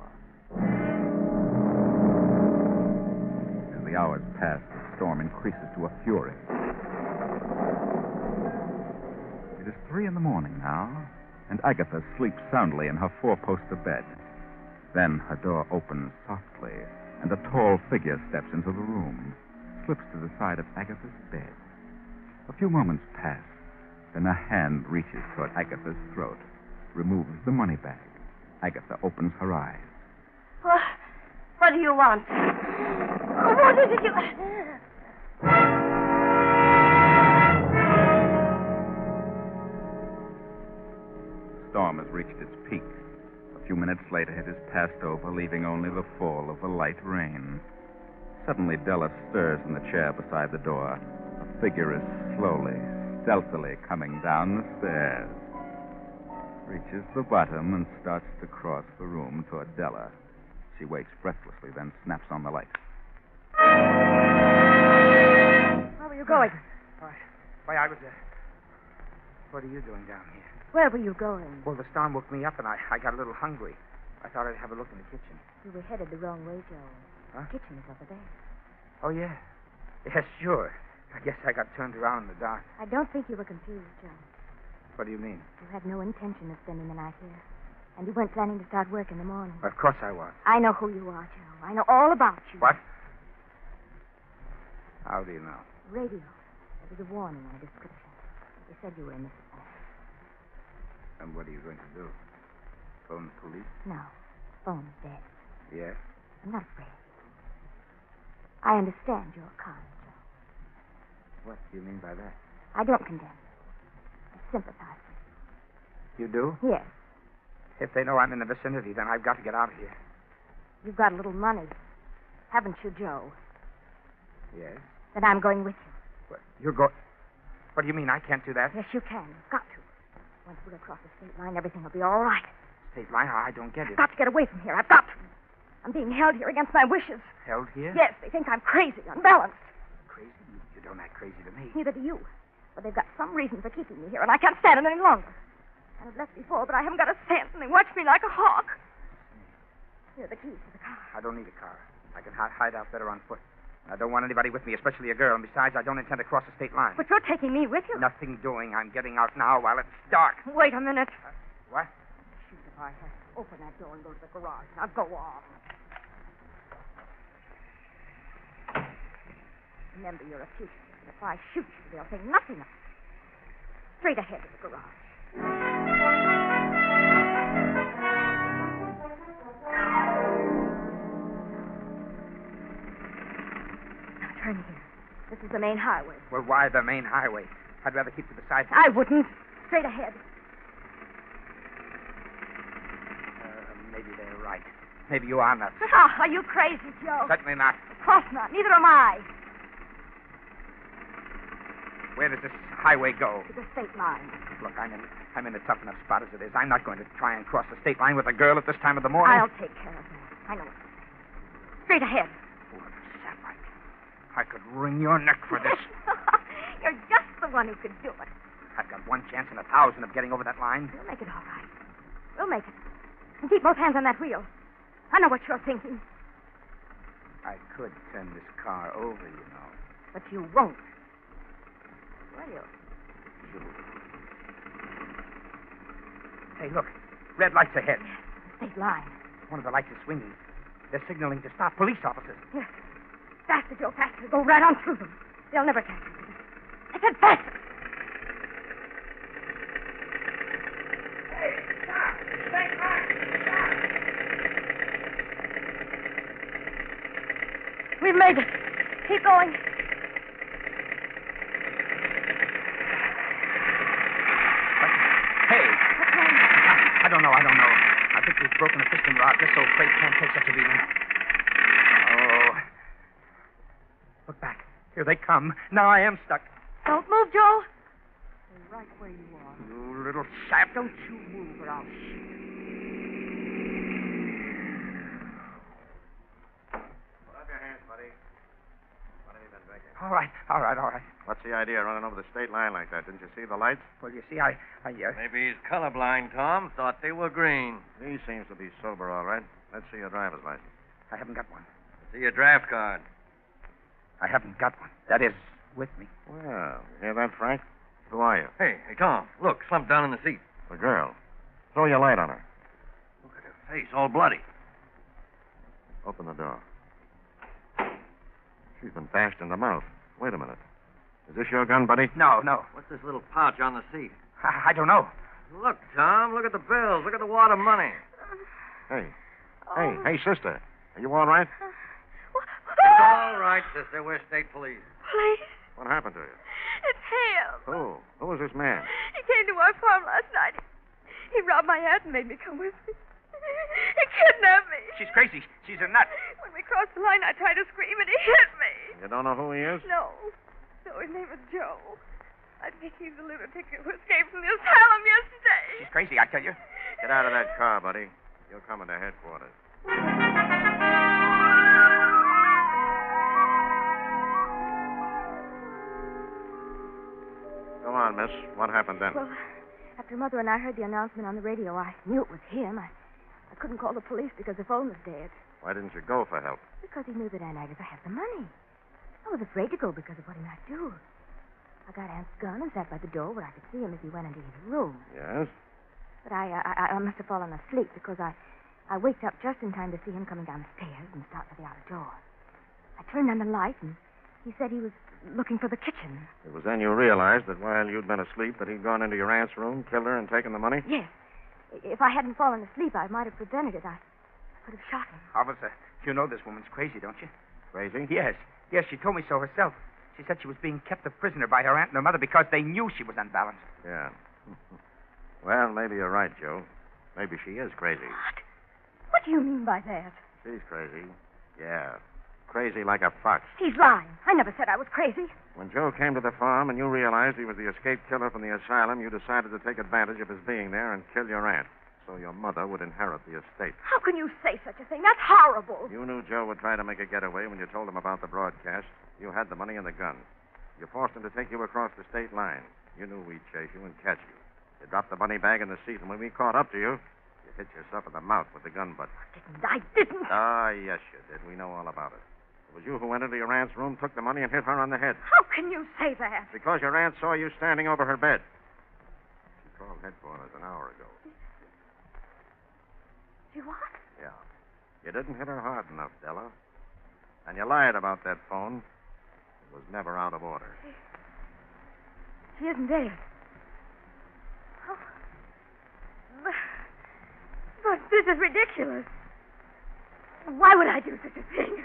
As the hours pass, the storm increases to a fury. It is 3 a.m. now, and Agatha sleeps soundly in her 4-poster bed. Then her door opens softly, and a tall figure steps into the room, slips to the side of Agatha's bed. A few moments pass, then a hand reaches toward Agatha's throat, removes the money bag. Agatha opens her eyes. What do you want? What did you... The storm has reached its peak. A few minutes later, it has passed over, leaving only the fall of a light rain. Suddenly, Della stirs in the chair beside the door. A figure is slowly, stealthily coming down the stairs. Reaches the bottom and starts to cross the room toward Della. She waits breathlessly, then snaps on the light. Where were you going? Why, I was, What are you doing down here? Where were you going? Well, the storm woke me up, and I got a little hungry. I thought I'd have a look in the kitchen. You were headed the wrong way, Joe. Huh? The kitchen is over there. Oh, yeah. Yes, sure. I guess I got turned around in the dark. I don't think you were confused, Joe. What do you mean? You had no intention of spending the night here. And you weren't planning to start work in the morning. Of course I was. I know who you are, Joe. I know all about you. What? How do you know? Radio. There was a warning on a description. They said you were in Mrs. Bass. And what are you going to do? Phone the police? No. Phone's dead. Yes? I'm not afraid. I understand you're kind, Joe. What do you mean by that? I don't condemn you. I sympathize with you. You do? Yes. If they know I'm in the vicinity, then I've got to get out of here. You've got a little money. Haven't you, Joe? Yes? Then I'm going with you. What, you're going... What do you mean I can't do that? Yes, you can. You've got to. Once we're across the state line, everything will be all right. State line? I don't get it. I've got to get away from here. I've got to. I'm being held here against my wishes. Held here? Yes, they think I'm crazy, unbalanced. Crazy? You don't act crazy to me. Neither do you. But they've got some reason for keeping me here, and I can't stand it any longer. I've left before, but I haven't got a cent, and they watch me like a hawk. Here are the keys to the car. I don't need a car. I can hide out better on foot. I don't want anybody with me, especially a girl, and besides, I don't intend to cross the state line. But you're taking me with you. Nothing doing. I'm getting out now while it's dark. Wait a minute. What? Shoot if I have to open that door and go to the garage. Now go on. Remember, you're a fugitive. And if I shoot you, they'll think nothing of it. Straight ahead to the garage. Now turn here. This is the main highway. Well, why the main highway? I'd rather keep to the side. I wouldn't. Straight ahead. Maybe they're right. Maybe you are nuts. Oh, are you crazy, Joe? Certainly not. Of course not. Neither am I. Where does this highway go? To the state line. Look, I'm in a tough enough spot as it is. I'm not going to try and cross the state line with a girl at this time of the morning. I'll take care of that. I know it. Straight ahead. Oh, Sam, I could wring your neck for this. You're just the one who could do it. I've got 1 chance in 1,000 of getting over that line. We'll make it all right. We'll make it. And keep both hands on that wheel. I know what you're thinking. I could turn this car over, you know. But you won't. Will you? Hey, look. Red lights ahead. State line. One of the lights is swinging. They're signaling to stop police officers. Yes. Faster, Joe, faster. Go right on through them. They'll never catch us. I said faster. We've made it. Keep going. Hey. I don't know. I think we've broken a piston rod just so freight can't take such a beating. Oh. Look back. Here they come. Now I am stuck. Don't move, Joe. Stay right where you are. You little sap. Don't you move or I'll shoot. All right. What's the idea running over the state line like that? Didn't you see the lights? Well, you see, I Maybe he's colorblind, Tom. Thought they were green. He seems to be sober, all right. Let's see your driver's license. I haven't got one. See your draft card. I haven't got one. That is, with me. Well, you hear that, Frank? Who are you? Hey, Tom. Look, slumped down in the seat. The girl. Throw your light on her. Look at her face, all bloody. Open the door. She's been bashed in the mouth. Wait a minute. Is this your gun, buddy? No. What's this little pouch on the seat? I don't know. Look, Tom. Look at the bills. Look at the wad of money. Hey, sister. Are you all right? It's all right, sister. We're state police. Police? What happened to you? It's him. Who is this man? He came to our farm last night. He robbed my aunt and made me come with him. He kidnapped me. She's crazy. She's a nut. When we crossed the line, I tried to scream, and he hit me. You don't know who he is? No. So his name is Joe. I think he's the lunatic who escaped from the asylum yesterday. She's crazy, I tell you. Get out of that car, buddy. You'll come into headquarters. Go on, miss. What happened then? Well, after Mother and I heard the announcement on the radio, I knew it was him. I couldn't call the police because the phone was dead. Why didn't you go for help? Because he knew that Aunt Agatha had the money. I was afraid to go because of what he might do. I got Aunt's gun and sat by the door where I could see him as he went into his room. Yes? But I must have fallen asleep because I waked up just in time to see him coming down the stairs and start for the outer door. I turned on the light, and he said he was looking for the kitchen. It was then you realized that while you'd been asleep that he'd gone into your aunt's room, killed her, and taken the money? Yes. If I hadn't fallen asleep, I might have prevented it. I could have shot him. Officer, you know this woman's crazy, don't you? Crazy? Yes, she told me so herself. She said she was being kept a prisoner by her aunt and her mother because they knew she was unbalanced. Yeah. Well, maybe you're right, Joe. Maybe she is crazy. What do you mean by that? She's crazy. Yeah. Crazy like a fox. He's lying. I never said I was crazy. When Joe came to the farm and you realized he was the escaped killer from the asylum, you decided to take advantage of his being there and kill your aunt so your mother would inherit the estate. How can you say such a thing? That's horrible. You knew Joe would try to make a getaway when you told him about the broadcast. You had the money and the gun. You forced him to take you across the state line. You knew we'd chase you and catch you. You dropped the money bag in the seat, and when we caught up to you, you hit yourself in the mouth with the gun butt. I didn't. Ah, yes, you did. We know all about it. It was you who went into your aunt's room, took the money, and hit her on the head. How can you say that? Because your aunt saw you standing over her bed. She called headquarters an hour ago. She what? Yeah. You didn't hit her hard enough, Della. And you lied about that phone. It was never out of order. She isn't dead. Oh. But this is ridiculous. Why would I do such a thing?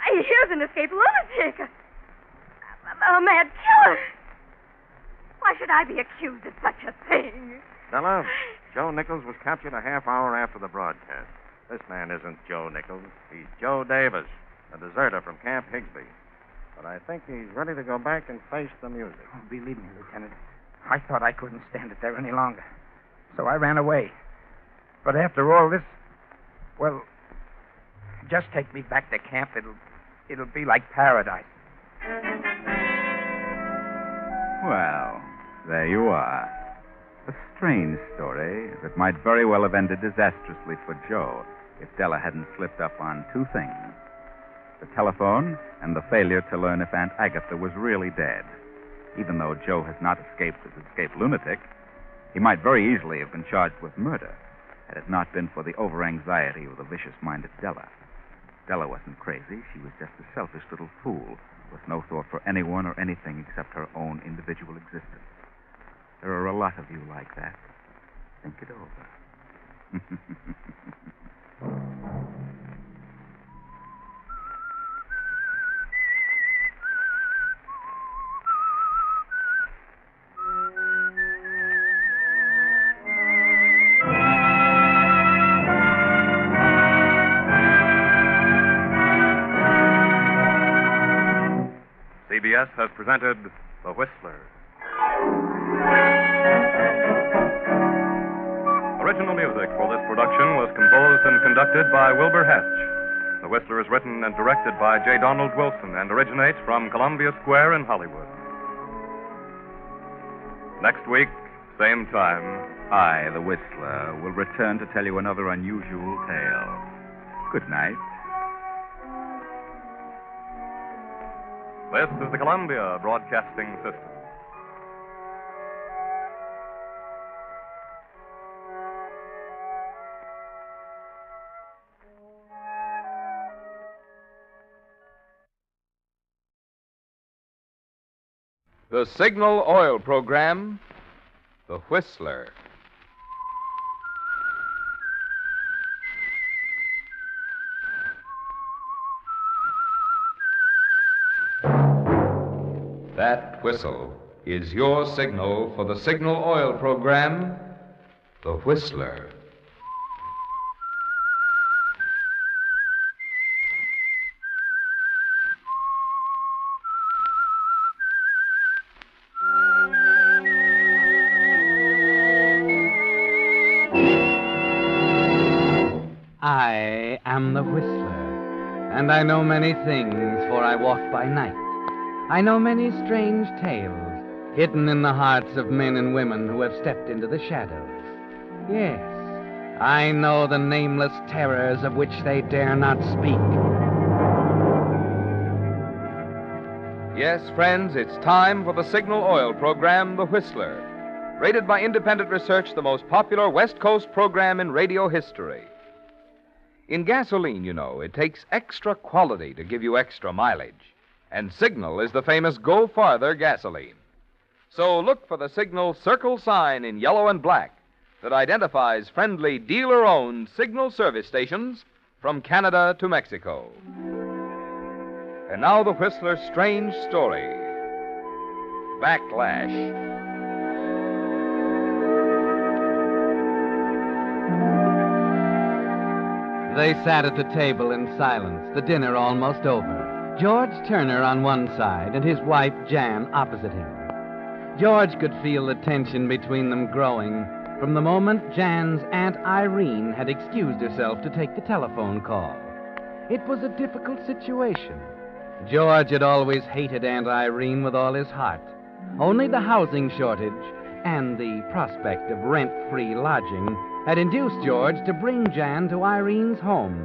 Here's an escaped lunatic. A mad killer. Why should I be accused of such a thing? Della, Joe Nichols was captured a half hour after the broadcast. This man isn't Joe Nichols. He's Joe Davis, a deserter from Camp Higsby. But I think he's ready to go back and face the music. Oh, believe me, Lieutenant, I thought I couldn't stand it there any longer. So I ran away. But after all this, well, just take me back to camp. It'll be like paradise. Well, there you are. A strange story that might very well have ended disastrously for Joe if Della hadn't slipped up on two things: the telephone and the failure to learn if Aunt Agatha was really dead. Even though Joe has not escaped as escaped lunatic, he might very easily have been charged with murder had it not been for the over-anxiety of the vicious-minded Della. Della wasn't crazy. She was just a selfish little fool with no thought for anyone or anything except her own individual existence. There are a lot of you like that. Think it over. CBS has presented The Whistler. Original music for this production was composed and conducted by Wilbur Hatch. The Whistler is written and directed by J. Donald Wilson and originates from Columbia Square in Hollywood. Next week, same time, I, the Whistler, will return to tell you another unusual tale. Good night. This is the Columbia Broadcasting System. The Signal Oil Program, The Whistler. That whistle is your signal for the Signal Oil Program, The Whistler. I am the Whistler, and I know many things, for I walk by night. I know many strange tales hidden in the hearts of men and women who have stepped into the shadows. Yes, I know the nameless terrors of which they dare not speak. Yes, friends, it's time for the Signal Oil Program, The Whistler. Rated by independent research, the most popular West Coast program in radio history. In gasoline, you know, it takes extra quality to give you extra mileage. And Signal is the famous Go Farther gasoline. So look for the Signal circle sign in yellow and black that identifies friendly dealer-owned Signal service stations from Canada to Mexico. And now the Whistler's strange story, Backlash. They sat at the table in silence, the dinner almost over. George Turner on one side and his wife Jan opposite him. George could feel the tension between them growing from the moment Jan's Aunt Irene had excused herself to take the telephone call. It was a difficult situation. George had always hated Aunt Irene with all his heart. Only the housing shortage and the prospect of rent-free lodging had induced George to bring Jan to Irene's home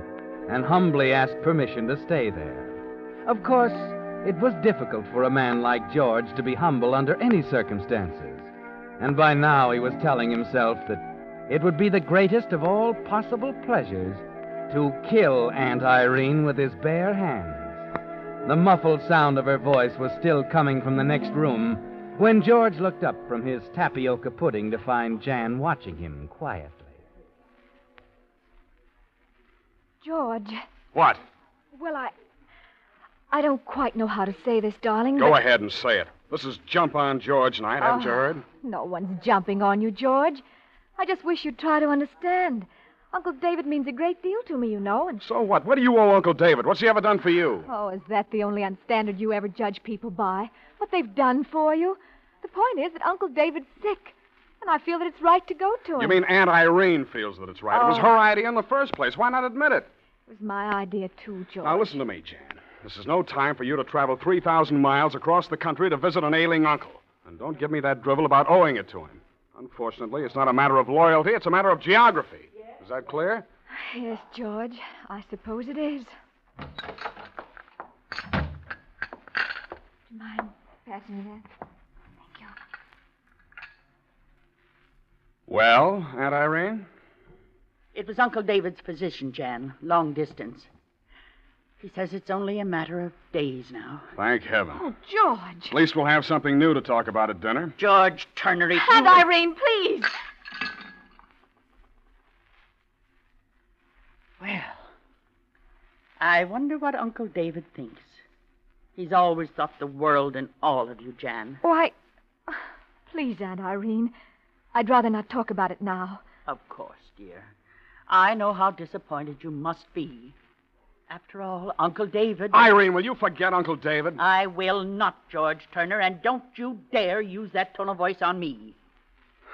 and humbly ask permission to stay there. Of course, it was difficult for a man like George to be humble under any circumstances. And by now he was telling himself that it would be the greatest of all possible pleasures to kill Aunt Irene with his bare hands. The muffled sound of her voice was still coming from the next room when George looked up from his tapioca pudding to find Jan watching him quietly. George. What? Well, I don't quite know how to say this, darling. Go but... ahead and say it. This is Jump on George night, haven't you heard? No one's jumping on you, George. I just wish you'd try to understand. Uncle David means a great deal to me, you know, and... So what? What do you owe Uncle David? What's he ever done for you? Oh, is that the only standard you ever judge people by? What they've done for you? The point is that Uncle David's sick, and I feel that it's right to go to him. You mean Aunt Irene feels that it's right? It was her idea in the first place. Why not admit it? It was my idea, too, George. Now, listen to me, Jan. This is no time for you to travel 3,000 miles across the country to visit an ailing uncle. And don't give me that drivel about owing it to him. Unfortunately, it's not a matter of loyalty, it's a matter of geography. Is that clear? Yes, George. I suppose it is. Do you mind passing me that? Thank you. Well, Aunt Irene? It was Uncle David's physician, Jan, long distance. He says it's only a matter of days now. Thank heaven. Oh, George. At least we'll have something new to talk about at dinner. George Turner, if Aunt Irene, please. Well, I wonder what Uncle David thinks. He's always thought the world and all of you, Jan. Why, please, Aunt Irene. I'd rather not talk about it now. Of course, dear. I know how disappointed you must be. After all, Uncle David... Irene, will you forget Uncle David? I will not, George Turner, and don't you dare use that tone of voice on me.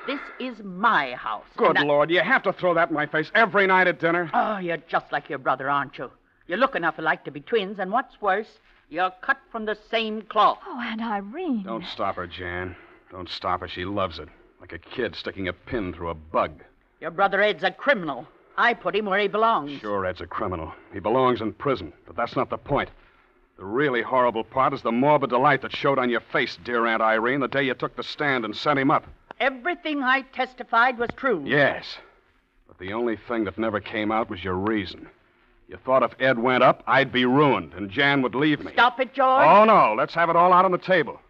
This is my house. Good Lord, you have to throw that in my face every night at dinner? Oh, you're just like your brother, aren't you? You look enough alike to be twins, and what's worse, you're cut from the same cloth. Oh, Aunt Irene. Don't stop her, Jan. Don't stop her. She loves it. Like a kid sticking a pin through a bug. Your brother Ed's a criminal. I put him where he belongs. Sure, Ed's a criminal. He belongs in prison, but that's not the point. The really horrible part is the morbid delight that showed on your face, dear Aunt Irene, the day you took the stand and sent him up. Everything I testified was true. Yes, but the only thing that never came out was your reason. You thought if Ed went up, I'd be ruined, and Jan would leave me. Stop it, George. Oh, no. Let's have it all out on the table.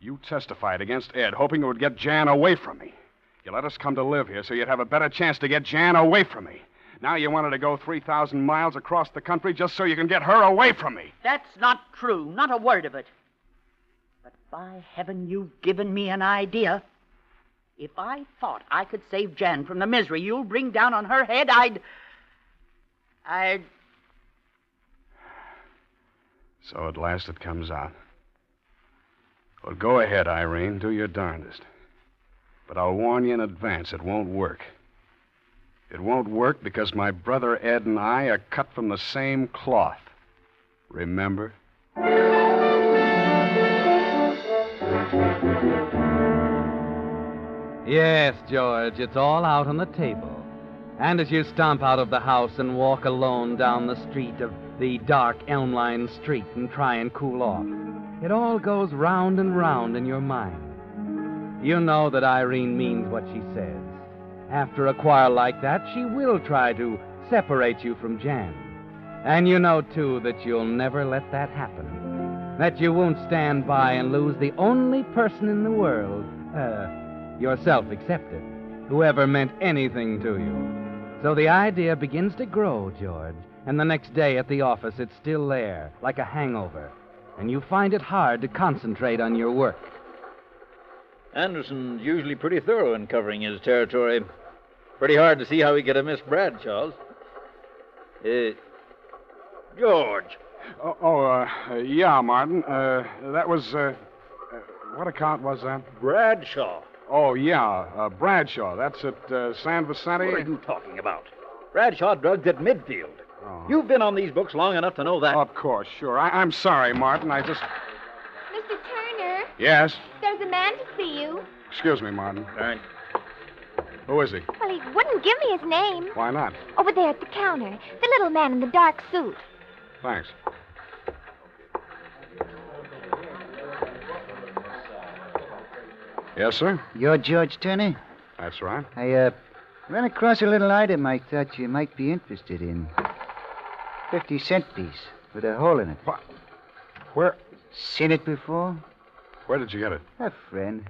You testified against Ed, hoping it would get Jan away from me. You let us come to live here so you'd have a better chance to get Jan away from me. Now you wanted to go 3,000 miles across the country just so you can get her away from me. That's not true. Not a word of it. But by heaven, you've given me an idea. If I thought I could save Jan from the misery you'll bring down on her head, I'd... So at last it comes out. Well, go ahead, Irene. Do your darndest. But I'll warn you in advance, it won't work. It won't work because my brother Ed and I are cut from the same cloth. Remember? Yes, George, it's all out on the table. And as you stomp out of the house and walk alone down the street of the dark elm-lined street and try and cool off, it all goes round and round in your mind. You know that Irene means what she says. After a quarrel like that, she will try to separate you from Jan. And you know, too, that you'll never let that happen. That you won't stand by and lose the only person in the world, yourself excepted, who ever meant anything to you. So the idea begins to grow, George, and the next day at the office it's still there, like a hangover, and you find it hard to concentrate on your work. Anderson's usually pretty thorough in covering his territory. Pretty hard to see how he could have missed Bradshaw's. George. Yeah, Martin. That was, what account was that? Bradshaw. Oh, yeah, Bradshaw. That's at San Vicente? What are you talking about? Bradshaw drugged at midfield. Oh. You've been on these books long enough to know that. Of course, sure. I'm sorry, Martin. I just... Mr. Turner? Yes? There's a man to see you. Excuse me, Martin. Who is he? Well, he wouldn't give me his name. Why not? Over there at the counter. The little man in the dark suit. Thanks. Yes, sir? You're George Turner? That's right. I, ran across a little item I thought you might be interested in. 50-cent piece with a hole in it. What? Where? Seen it before? Where did you get it? A friend.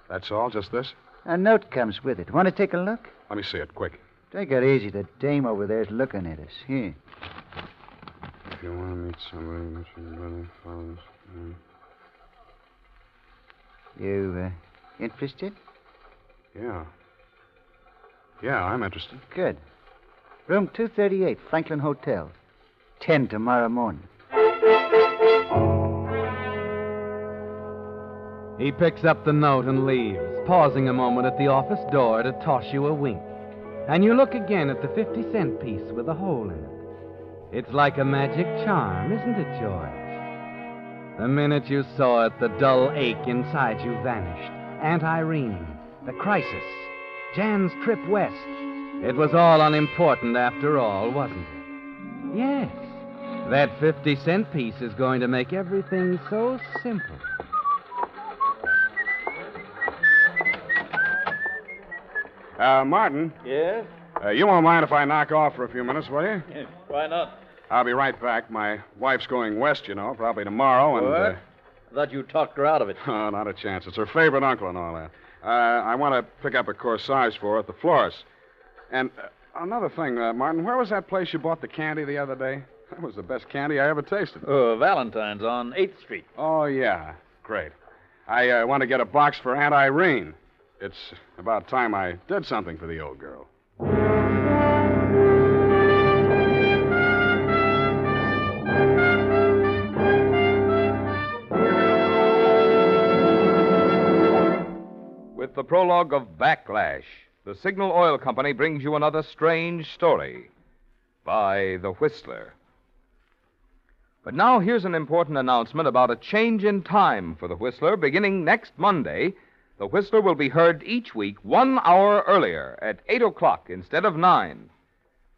That's all? Just this? A note comes with it. Want to take a look? Let me see it, quick. Take it easy. The dame over there's looking at us. Here. If you want to meet somebody, You, interested? Yeah. Yeah, I'm interested. Good. Room 238, Franklin Hotel. 10 tomorrow morning. He picks up the note and leaves, pausing a moment at the office door to toss you a wink. And you look again at the 50-cent piece with a hole in it. It's like a magic charm, isn't it, George? The minute you saw it, the dull ache inside you vanished. Aunt Irene, the crisis, Jan's trip west. It was all unimportant after all, wasn't it? Yes. That 50-cent piece is going to make everything so simple. Martin. Yes? You won't mind if I knock off for a few minutes, will you? Yeah, why not? I'll be right back. My wife's going west, probably tomorrow, and... What? I thought you talked her out of it. Oh, not a chance. It's her favorite uncle and all that. I want to pick up a corsage for her at the florist. And another thing, Martin, where was that place you bought the candy the other day? That was the best candy I ever tasted. Oh, Valentine's on 8th Street. Oh, yeah. Great. I want to get a box for Aunt Irene. It's about time I did something for the old girl. With the prologue of Backlash, the Signal Oil Company brings you another strange story by The Whistler. But now here's an important announcement about a change in time for The Whistler. Beginning next Monday, The Whistler will be heard each week 1 hour earlier at 8 o'clock instead of 9.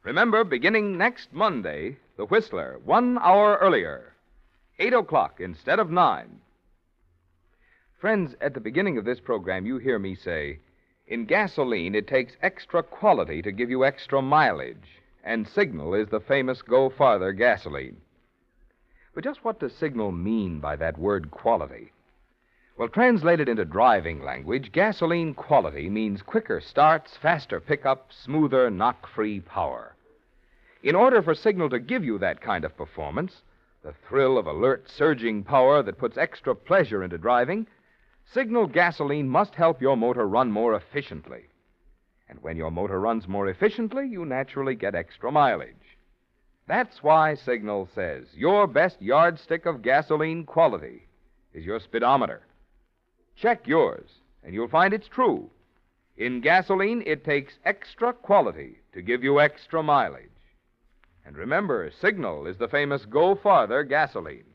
Remember, beginning next Monday, The Whistler, 1 hour earlier, 8 o'clock instead of 9. Friends, at the beginning of this program, you hear me say, in gasoline, it takes extra quality to give you extra mileage, and Signal is the famous Go Farther gasoline. But just what does Signal mean by that word quality? Well, translated into driving language, gasoline quality means quicker starts, faster pickup, smoother, knock-free power. In order for Signal to give you that kind of performance, the thrill of alert, surging power that puts extra pleasure into driving, Signal gasoline must help your motor run more efficiently. And when your motor runs more efficiently, you naturally get extra mileage. That's why Signal says your best yardstick of gasoline quality is your speedometer. Check yours, and you'll find it's true. In gasoline, it takes extra quality to give you extra mileage. And remember, Signal is the famous Go Farther gasoline.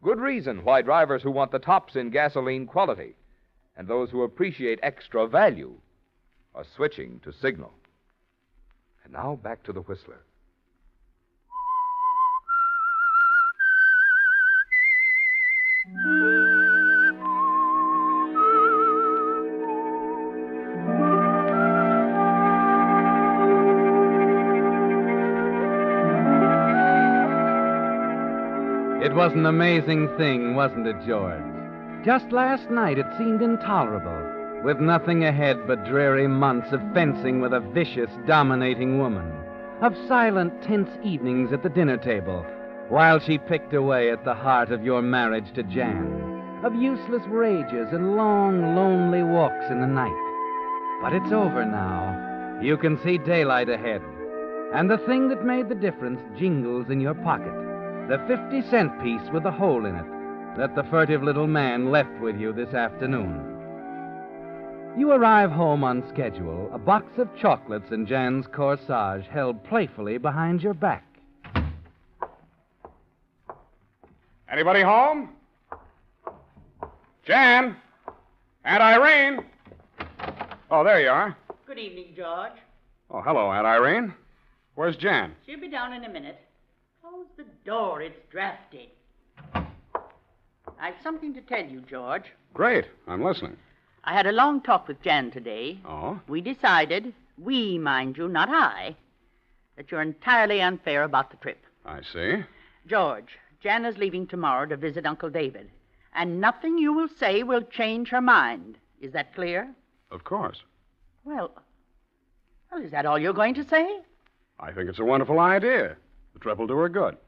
Good reason why drivers who want the tops in gasoline quality and those who appreciate extra value are switching to Signal. And now back to the Whistler. It was an amazing thing, wasn't it, George? Just last night it seemed intolerable, with nothing ahead but dreary months of fencing with a vicious, dominating woman, of silent, tense evenings at the dinner table while she picked away at the heart of your marriage to Jan, of useless rages and long, lonely walks in the night. But it's over now. You can see daylight ahead, and the thing that made the difference jingles in your pocket. The 50-cent piece with a hole in it that the furtive little man left with you this afternoon. You arrive home on schedule, a box of chocolates and Jan's corsage held playfully behind your back. Anybody home? Jan? Aunt Irene? Oh, there you are. Good evening, George. Oh, hello, Aunt Irene. Where's Jan? She'll be down in a minute. Close the door. It's drafty. I've something to tell you, George. Great. I'm listening. I had a long talk with Jan today. Oh? We decided, we, mind you, not I, that you're entirely unfair about the trip. I see. George, Jan is leaving tomorrow to visit Uncle David, and nothing you will say will change her mind. Is that clear? Of course. Well, is that all you're going to say? I think it's a wonderful idea. The trip will do her good.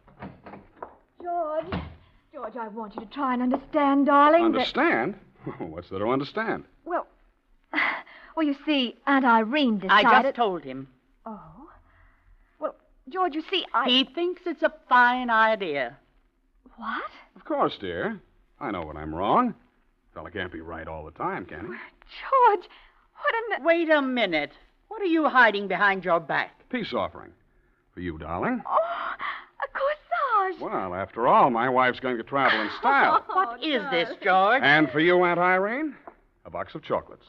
George, I want you to try and understand, darling. Understand? What's there to understand? Well, you see, Aunt Irene decided... I just told him. Oh? Well, George, you see, He thinks it's a fine idea. What? Of course, dear. I know when I'm wrong. A fella can't be right all the time, can he? George, what in the... Wait a minute. What are you hiding behind your back? Peace offering. For you, darling. Oh, a corsage. Well, after all, my wife's going to travel in style. What is this, George? And for you, Aunt Irene, a box of chocolates.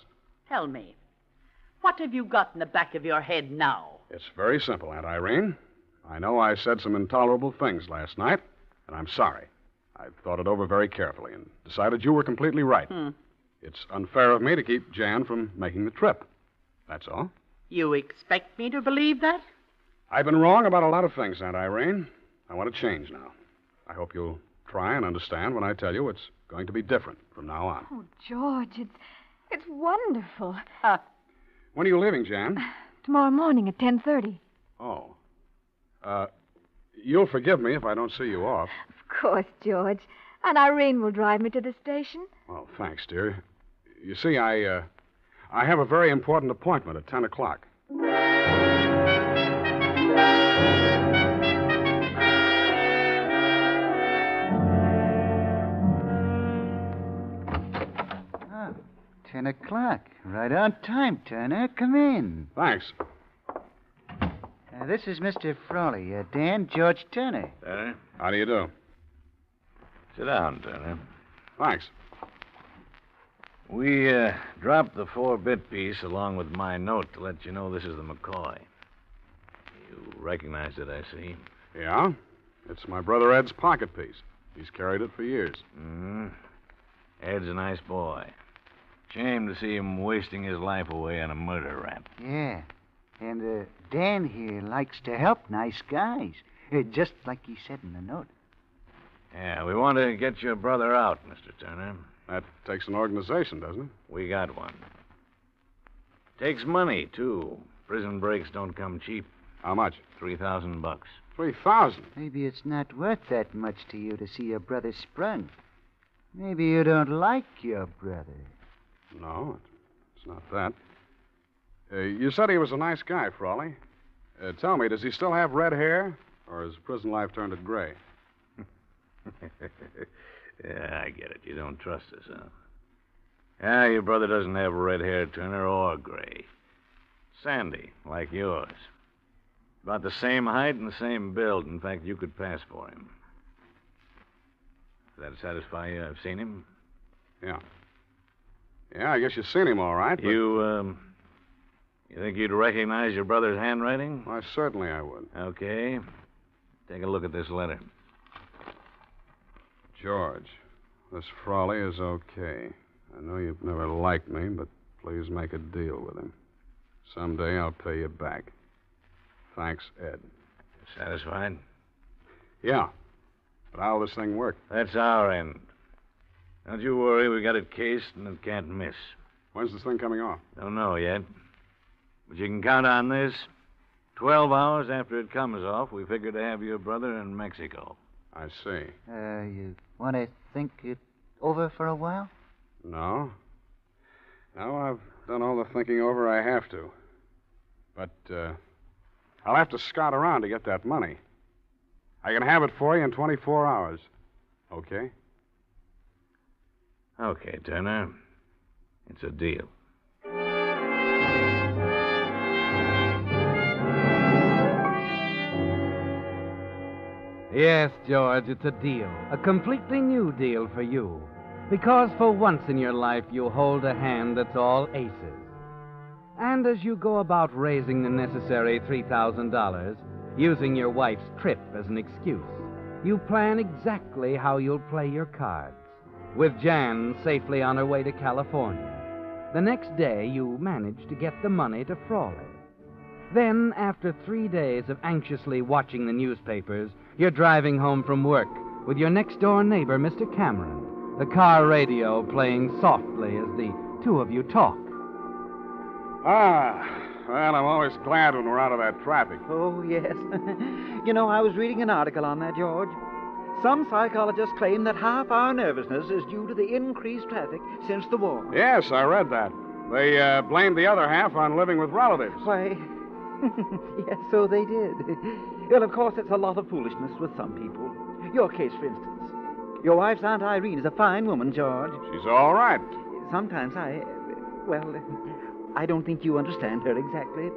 Tell me, what have you got in the back of your head now? It's very simple, Aunt Irene. I know I said some intolerable things last night, and I'm sorry. I've thought it over very carefully and decided you were completely right. It's unfair of me to keep Jan from making the trip. That's all. You expect me to believe that? I've been wrong about a lot of things, Aunt Irene. I want to change now. I hope you'll try and understand when I tell you it's going to be different from now on. Oh, George, it's wonderful. When are you leaving, Jan? Tomorrow morning at 10:30. Oh. You'll forgive me if I don't see you off. Of course, George. And Irene will drive me to the station. Well, thanks, dear. You see, I have a very important appointment at 10 o'clock. Oh, 10 o'clock. Right on time, Turner. Come in. Thanks. This is Mr. Frawley. Dan, George Turner. Turner? How do you do? Sit down, Turner. Thanks. We dropped the 4-bit piece along with my note to let you know this is the McCoy. You recognize it, I see. Yeah? It's my brother Ed's pocket piece. He's carried it for years. Mm-hmm. Ed's a nice boy. Shame to see him wasting his life away on a murder rap. Yeah. And Dan here likes to help nice guys. Just like he said in the note. Yeah, we want to get your brother out, Mr. Turner. That takes an organization, doesn't it? We got one. Takes money, too. Prison breaks don't come cheap. How much? $3,000. 3,000? Maybe it's not worth that much to you to see your brother sprung. Maybe you don't like your brother. No, it's not that. You said he was a nice guy, Frawley. Tell me, does he still have red hair? Or has prison life turned it gray? Yeah, I get it. You don't trust us, huh? Yeah, your brother doesn't have red hair, Turner, or gray. Sandy, like yours. About the same height and the same build. In fact, you could pass for him. Does that satisfy you? I've seen him? Yeah. Yeah, I guess you've seen him all right. But... You think you'd recognize your brother's handwriting? Why, certainly I would. Okay. Take a look at this letter. George, this Frawley is okay. I know you've never liked me, but please make a deal with him. Someday I'll pay you back. Thanks, Ed. Satisfied? Yeah. But how'll this thing work? That's our end. Don't you worry. We got it cased and it can't miss. When's this thing coming off? Don't know yet. But you can count on this. 12 hours after it comes off, we figure to have your brother in Mexico. I see. You want to think it over for a while? No. No, I've done all the thinking over I have to. But, I'll have to scout around to get that money. I can have it for you in 24 hours. Okay? Okay, Turner. It's a deal. Yes, George, it's a deal. A completely new deal for you. Because for once in your life, you hold a hand that's all aces. And as you go about raising the necessary $3,000, using your wife's trip as an excuse, you plan exactly how you'll play your cards. With Jan safely on her way to California. The next day, you manage to get the money to Frawley. Then, after 3 days of anxiously watching the newspapers, you're driving home from work with your next-door neighbor, Mr. Cameron, the car radio playing softly as the two of you talk. Well, I'm always glad when we're out of that traffic. Oh, yes. You know, I was reading an article on that, George. Some psychologists claim that half our nervousness is due to the increased traffic since the war. Yes, I read that. They blamed the other half on living with relatives. Why, yes, so they did. Well, of course, it's a lot of foolishness with some people. Your case, for instance. Your wife's Aunt Irene is a fine woman, George. She's all right. Sometimes I don't think you understand her exactly.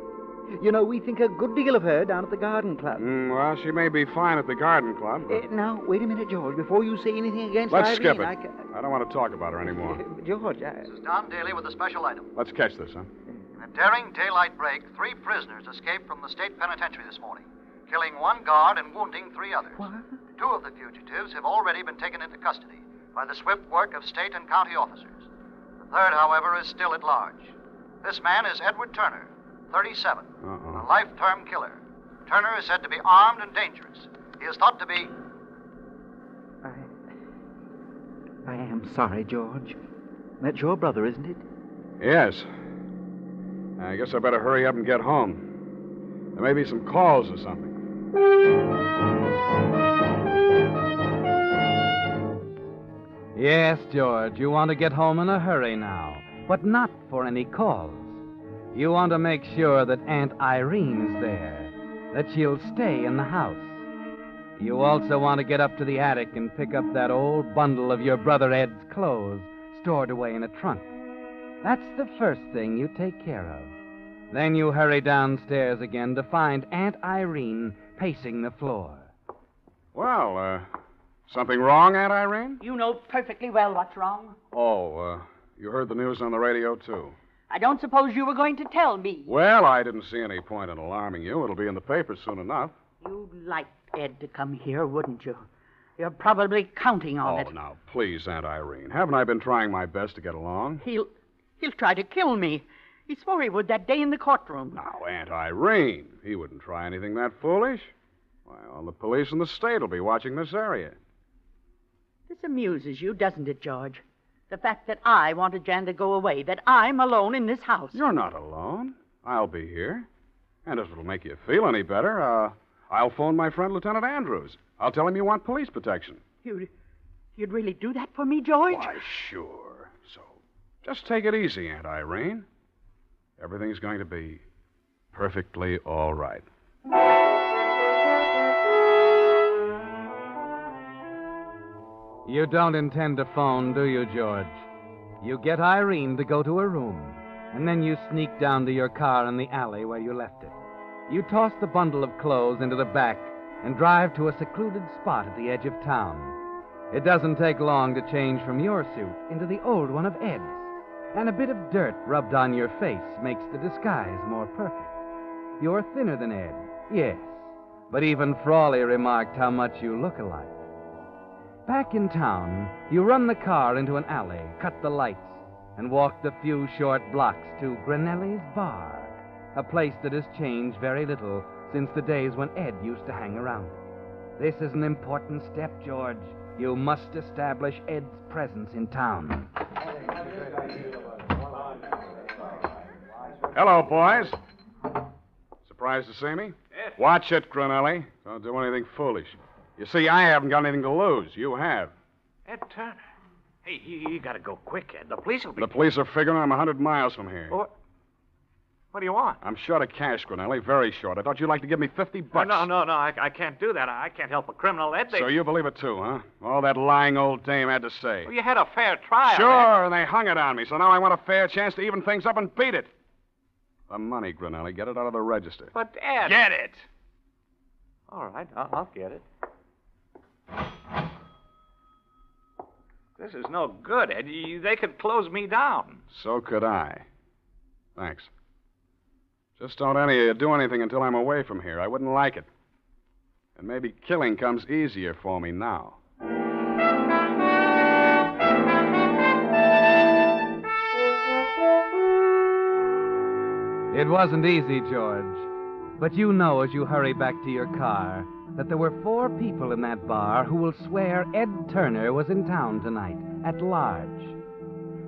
You know, we think a good deal of her down at the garden club. Well, she may be fine at the garden club. But... Now, wait a minute, George. Before you say anything against Let's Irene, skip it. I don't want to talk about her anymore. George, This is Don Daly with a special item. Let's catch this, huh? In a daring daylight break, 3 prisoners escaped from the state penitentiary this morning, killing 1 guard and wounding 3 others. What? 2 of the fugitives have already been taken into custody by the swift work of state and county officers. The 3rd, however, is still at large. This man is Edward Turner, 37, a life-term killer. Turner is said to be armed and dangerous. He is thought to be... I am sorry, George. That's your brother, isn't it? Yes. I guess I better hurry up and get home. There may be some calls or something. Yes, George, you want to get home in a hurry now, but not for any calls. You want to make sure that Aunt Irene is there, that she'll stay in the house. You also want to get up to the attic and pick up that old bundle of your brother Ed's clothes stored away in a trunk. That's the first thing you take care of. Then you hurry downstairs again to find Aunt Irene pacing the floor. Well, something wrong, Aunt Irene? You know perfectly well what's wrong. Oh, you heard the news on the radio, too. I don't suppose you were going to tell me. Well, I didn't see any point in alarming you. It'll be in the paper soon enough. You'd like Ed to come here, wouldn't you? You're probably counting on it. Oh, now, please, Aunt Irene. Haven't I been trying my best to get along? He'll try to kill me. He swore he would that day in the courtroom. Now, Aunt Irene, he wouldn't try anything that foolish. Well, the police in the state will be watching this area. This amuses you, doesn't it, George? The fact that I wanted Jan to go away, that I'm alone in this house. You're not alone. I'll be here. And if it'll make you feel any better, I'll phone my friend Lieutenant Andrews. I'll tell him you want police protection. You'd really do that for me, George? Why, sure. So, just take it easy, Aunt Irene. Everything's going to be perfectly all right. You don't intend to phone, do you, George? You get Irene to go to her room, and then you sneak down to your car in the alley where you left it. You toss the bundle of clothes into the back and drive to a secluded spot at the edge of town. It doesn't take long to change from your suit into the old one of Ed's, and a bit of dirt rubbed on your face makes the disguise more perfect. You're thinner than Ed, yes, but even Frawley remarked how much you look alike. Back in town, you run the car into an alley, cut the lights, and walk the few short blocks to Granelli's Bar, a place that has changed very little since the days when Ed used to hang around it. This is an important step, George. You must establish Ed's presence in town. Hello, boys. Surprised to see me? Yes. Watch it, Granelli. Don't do anything foolish. You see, I haven't got anything to lose. You have. Ed Turner. Hey, you gotta go quick, Ed. The police will be... The police are figuring I'm 100 miles from here. What do you want? I'm short of cash, Granelli. Very short. I thought you'd like to give me $50. No. I can't do that. I can't help a criminal, Ed. So you believe it, too, huh? All that lying old dame had to say. Well, you had a fair trial. Sure, and they hung it on me. So now I want a fair chance to even things up and beat it. The money, Granelli. Get it out of the register. But, Ed... Get it! All right, I'll get it. This is no good, Ed. They could close me down. So could I. Thanks. Just don't any of you do anything until I'm away from here. I wouldn't like it. And maybe killing comes easier for me now. It wasn't easy, George. But you know as you hurry back to your car that there were 4 people in that bar who will swear Ed Turner was in town tonight, at large.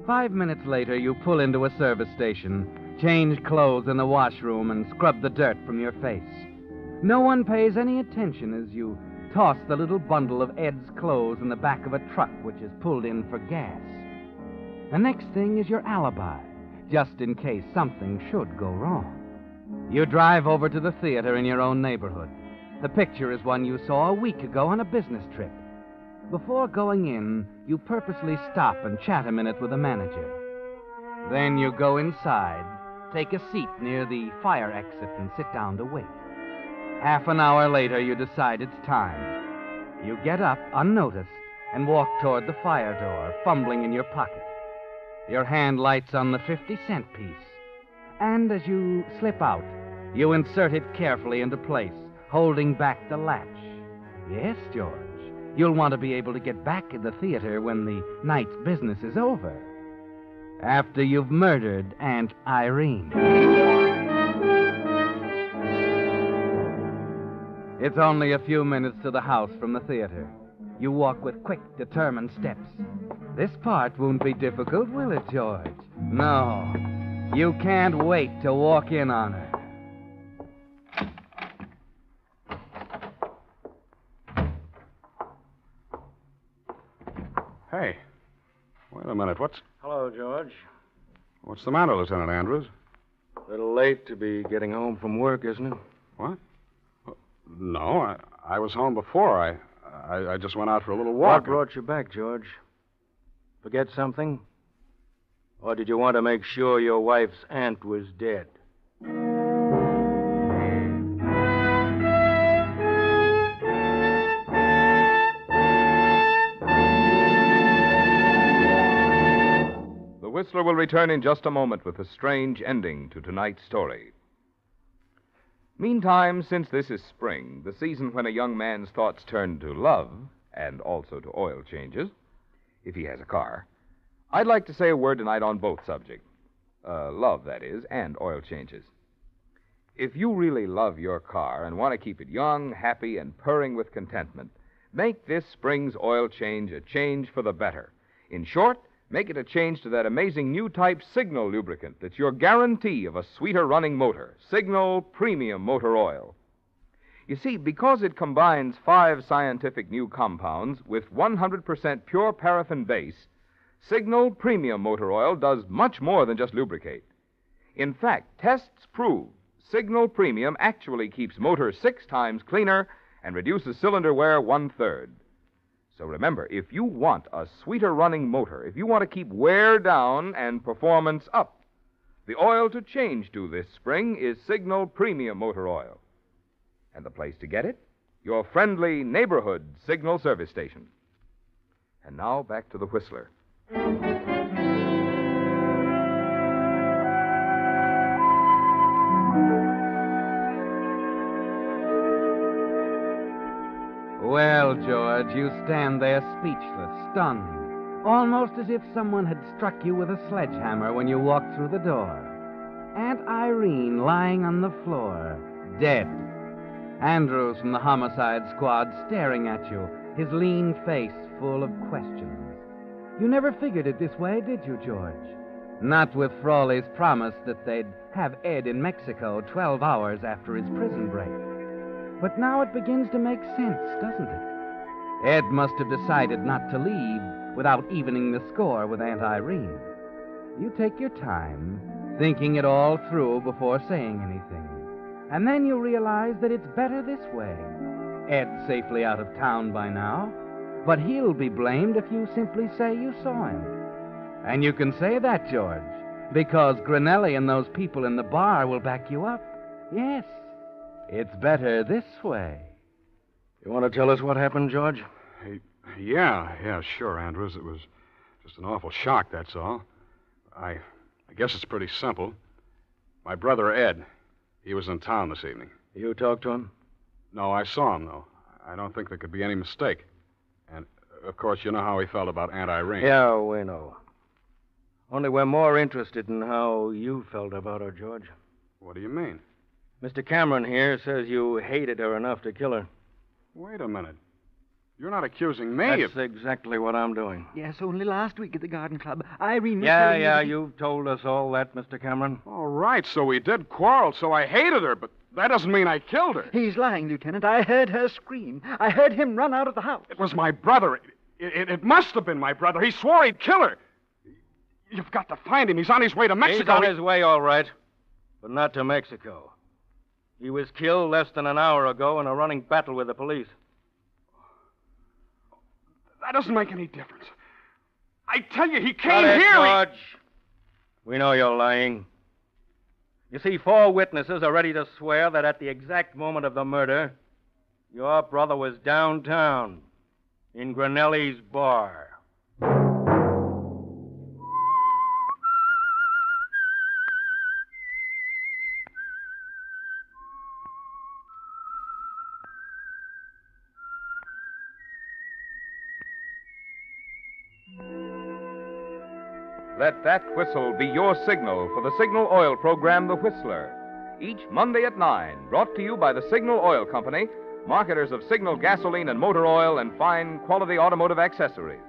5 minutes later, you pull into a service station, change clothes in the washroom, and scrub the dirt from your face. No one pays any attention as you toss the little bundle of Ed's clothes in the back of a truck which is pulled in for gas. The next thing is your alibi, just in case something should go wrong. You drive over to the theater in your own neighborhood. The picture is one you saw a week ago on a business trip. Before going in, you purposely stop and chat a minute with the manager. Then you go inside, take a seat near the fire exit and sit down to wait. Half an hour later, you decide it's time. You get up, unnoticed, and walk toward the fire door, fumbling in your pocket. Your hand lights on the 50-cent piece. And as you slip out, you insert it carefully into place, holding back the latch. Yes, George, you'll want to be able to get back in the theater when the night's business is over. After you've murdered Aunt Irene. It's only a few minutes to the house from the theater. You walk with quick, determined steps. This part won't be difficult, will it, George? No. You can't wait to walk in on her. Hey, wait a minute. Hello, George. What's the matter, Lieutenant Andrews? A little late to be getting home from work, isn't it? What? No, I was home before. I just went out for a little walk. What brought you back, George? Forget something? Or did you want to make sure your wife's aunt was dead? The Whistler will return in just a moment with a strange ending to tonight's story. Meantime, since this is spring, the season when a young man's thoughts turn to love, and also to oil changes, if he has a car, I'd like to say a word tonight on both subjects. Love, that is, and oil changes. If you really love your car and want to keep it young, happy, and purring with contentment, make this spring's oil change a change for the better. In short, make it a change to that amazing new type Signal lubricant that's your guarantee of a sweeter running motor, Signal Premium Motor Oil. You see, because it combines 5 scientific new compounds with 100% pure paraffin base, Signal Premium Motor Oil does much more than just lubricate. In fact, tests prove Signal Premium actually keeps motors 6 times cleaner and reduces cylinder wear 1/3. So remember, if you want a sweeter running motor, if you want to keep wear down and performance up, the oil to change to this spring is Signal Premium Motor Oil. And the place to get it? Your friendly neighborhood Signal service station. And now back to the Whistler. Well, George, you stand there speechless, stunned, almost as if someone had struck you with a sledgehammer when you walked through the door. Aunt Irene lying on the floor, dead. Andrews from the homicide squad staring at you, his lean face full of questions. You never figured it this way, did you, George? Not with Frawley's promise that they'd have Ed in Mexico 12 hours after his prison break. But now it begins to make sense, doesn't it? Ed must have decided not to leave without evening the score with Aunt Irene. You take your time, thinking it all through before saying anything. And then you realize that it's better this way. Ed's safely out of town by now, but he'll be blamed if you simply say you saw him. And you can say that, George, because Granelli and those people in the bar will back you up. Yes. It's better this way. You want to tell us what happened, George? Yeah, sure, Andrews. It was just an awful shock, that's all. I guess it's pretty simple. My brother, Ed, he was in town this evening. You talked to him? No, I saw him, though. I don't think there could be any mistake. And, of course, you know how he felt about Aunt Irene. Yeah, we know. Only we're more interested in how you felt about her, George. What do you mean? Mr. Cameron here says you hated her enough to kill her. Wait a minute. You're not accusing me That's exactly what I'm doing. Yes, only last week at the garden club, Irene was Yeah, you've told us all that, Mr. Cameron. All right, so we did quarrel, so I hated her, but that doesn't mean I killed her. He's lying, Lieutenant. I heard her scream. I heard him run out of the house. It was my brother. It must have been my brother. He swore he'd kill her. You've got to find him. He's on his way to Mexico. He's on his way, all right, but not to Mexico. He was killed less than an hour ago in a running battle with the police. That doesn't make any difference. I tell you, he came Got it, here. George. We know you're lying. You see, 4 witnesses are ready to swear that at the exact moment of the murder, your brother was downtown in Granelli's bar. Let that whistle be your signal for the Signal Oil program, The Whistler. Each Monday at 9, brought to you by the Signal Oil Company, marketers of Signal gasoline and motor oil and fine quality automotive accessories.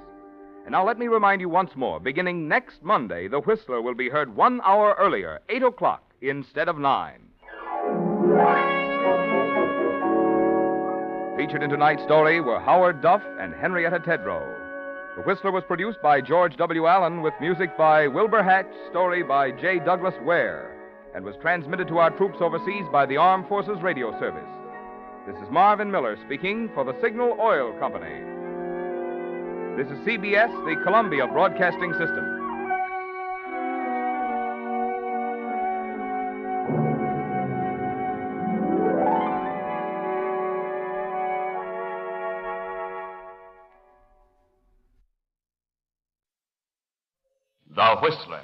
And now let me remind you once more, beginning next Monday, The Whistler will be heard 1 hour earlier, 8 o'clock, instead of 9. Featured in tonight's story were Howard Duff and Henrietta Tedrow. The Whistler was produced by George W. Allen with music by Wilbur Hatch, story by J. Douglas Ware, and was transmitted to our troops overseas by the Armed Forces Radio Service. This is Marvin Miller speaking for the Signal Oil Company. This is CBS, the Columbia Broadcasting System. The Whistler.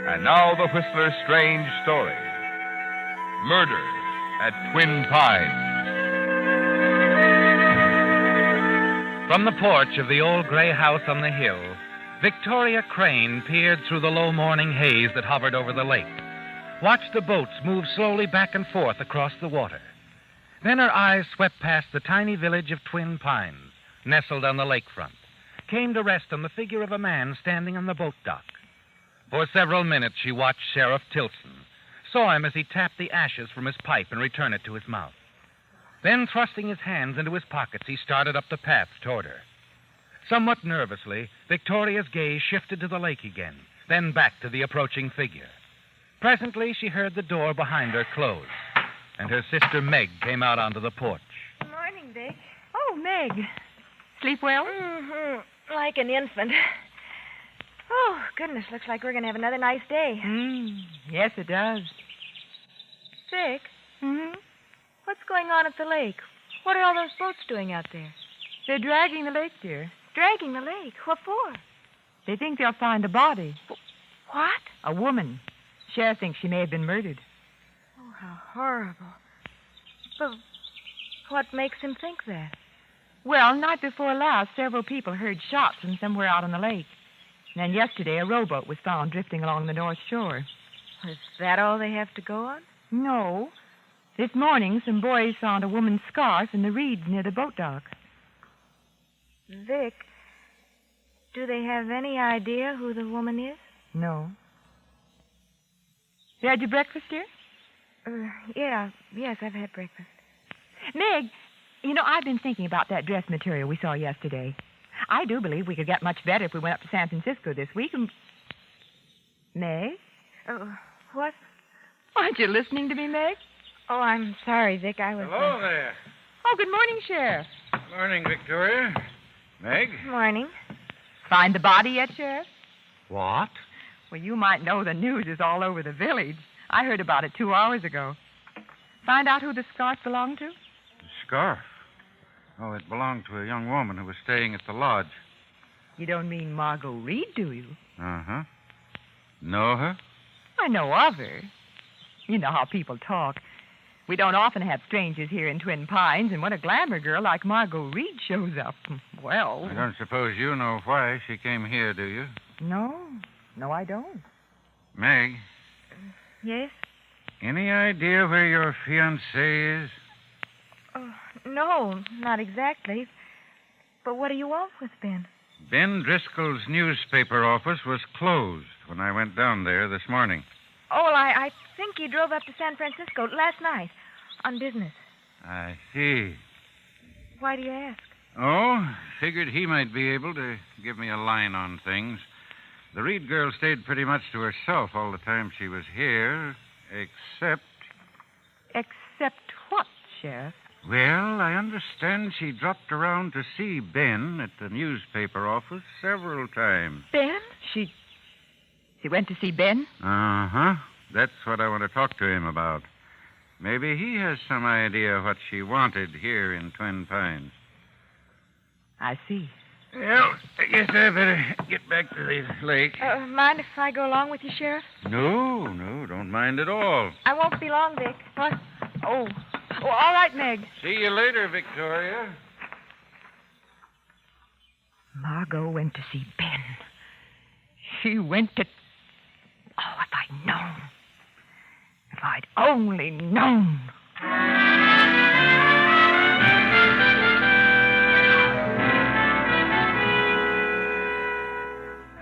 And now the Whistler's strange story. Murder at Twin Pines. From the porch of the old gray house on the hill, Victoria Crane peered through the low morning haze that hovered over the lake, watched the boats move slowly back and forth across the water. Then her eyes swept past the tiny village of Twin Pines, nestled on the lakefront, came to rest on the figure of a man standing on the boat dock. For several minutes she watched Sheriff Tilson, saw him as he tapped the ashes from his pipe and returned it to his mouth. Then, thrusting his hands into his pockets, he started up the path toward her. Somewhat nervously, Victoria's gaze shifted to the lake again, then back to the approaching figure. Presently, she heard the door behind her close, and her sister Meg came out onto the porch. Good morning, Dick. Oh, Meg. Sleep well? Mm-hmm. Like an infant. Oh, goodness, looks like we're going to have another nice day. Yes, it does. Dick? What's going on at the lake? What are all those boats doing out there? They're dragging the lake, dear. Dragging the lake? What for? They think they'll find a body. What? A woman. Sheriff thinks she may have been murdered. Oh, how horrible. But what makes him think that? Well, night before last, several people heard shots from somewhere out on the lake. And then yesterday, a rowboat was found drifting along the north shore. Is that all they have to go on? No. This morning, some boys found a woman's scarf in the reeds near the boat dock. Vic, do they have any idea who the woman is? No. You had your breakfast, dear? Yes, I've had breakfast. Meg, you know, I've been thinking about that dress material we saw yesterday. I do believe we could get much better if we went up to San Francisco this week and... Meg? What? Aren't you listening to me, Meg? Oh, I'm sorry, Vic. I was... Hello there. Oh, good morning, Sheriff. Morning, Victoria. Meg? Morning. Find the body yet, Sheriff? What? Well, you might know the news is all over the village. I heard about it 2 hours ago. Find out who the scarf belonged to? The scarf? Oh, it belonged to a young woman who was staying at the lodge. You don't mean Margot Reed, do you? Uh-huh. Know her? I know of her. You know how people talk. We don't often have strangers here in Twin Pines, and when a glamour girl like Margot Reed shows up, well... I don't suppose you know why she came here, do you? No, I don't. Meg? Yes? Any idea where your fiancé is? No, not exactly. But what are you off with, Ben? Ben Driscoll's newspaper office was closed when I went down there this morning. Oh, well, I think he drove up to San Francisco last night on business. I see. Why do you ask? Oh, figured he might be able to give me a line on things. The Reed girl stayed pretty much to herself all the time she was here, except... Except what, Sheriff? Well, I understand she dropped around to see Ben at the newspaper office several times. Ben? She went to see Ben? Uh-huh. That's what I want to talk to him about. Maybe he has some idea what she wanted here in Twin Pines. I see. Well, I guess I better get back to the lake. Mind if I go along with you, Sheriff? No, don't mind at all. I won't be long, Vic. What? Oh, all right, Meg. See you later, Victoria. Margot went to see Ben. She went to... Oh, if I'd known. If I'd only known.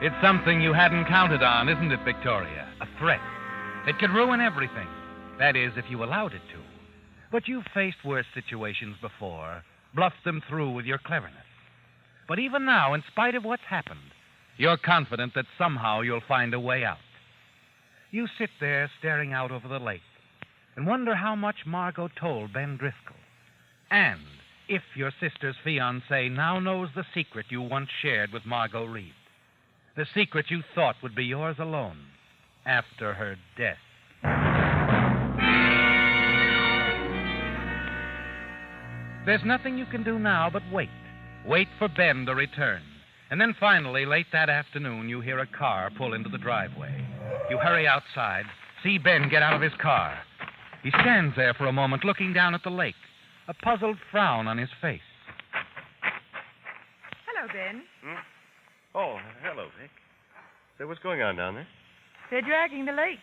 It's something you hadn't counted on, isn't it, Victoria? A threat. It could ruin everything. That is, if you allowed it to. But you've faced worse situations before, bluffed them through with your cleverness. But even now, in spite of what's happened, you're confident that somehow you'll find a way out. You sit there staring out over the lake and wonder how much Margot told Ben Driscoll. And if your sister's fiancé now knows the secret you once shared with Margot Reed. The secret you thought would be yours alone after her death. There's nothing you can do now but wait. Wait for Ben to return. And then finally, late that afternoon, you hear a car pull into the driveway. You hurry outside, see Ben get out of his car. He stands there for a moment looking down at the lake, a puzzled frown on his face. Hello, Ben. Oh, hello, Vic. Say, what's going on down there? They're dragging the lake.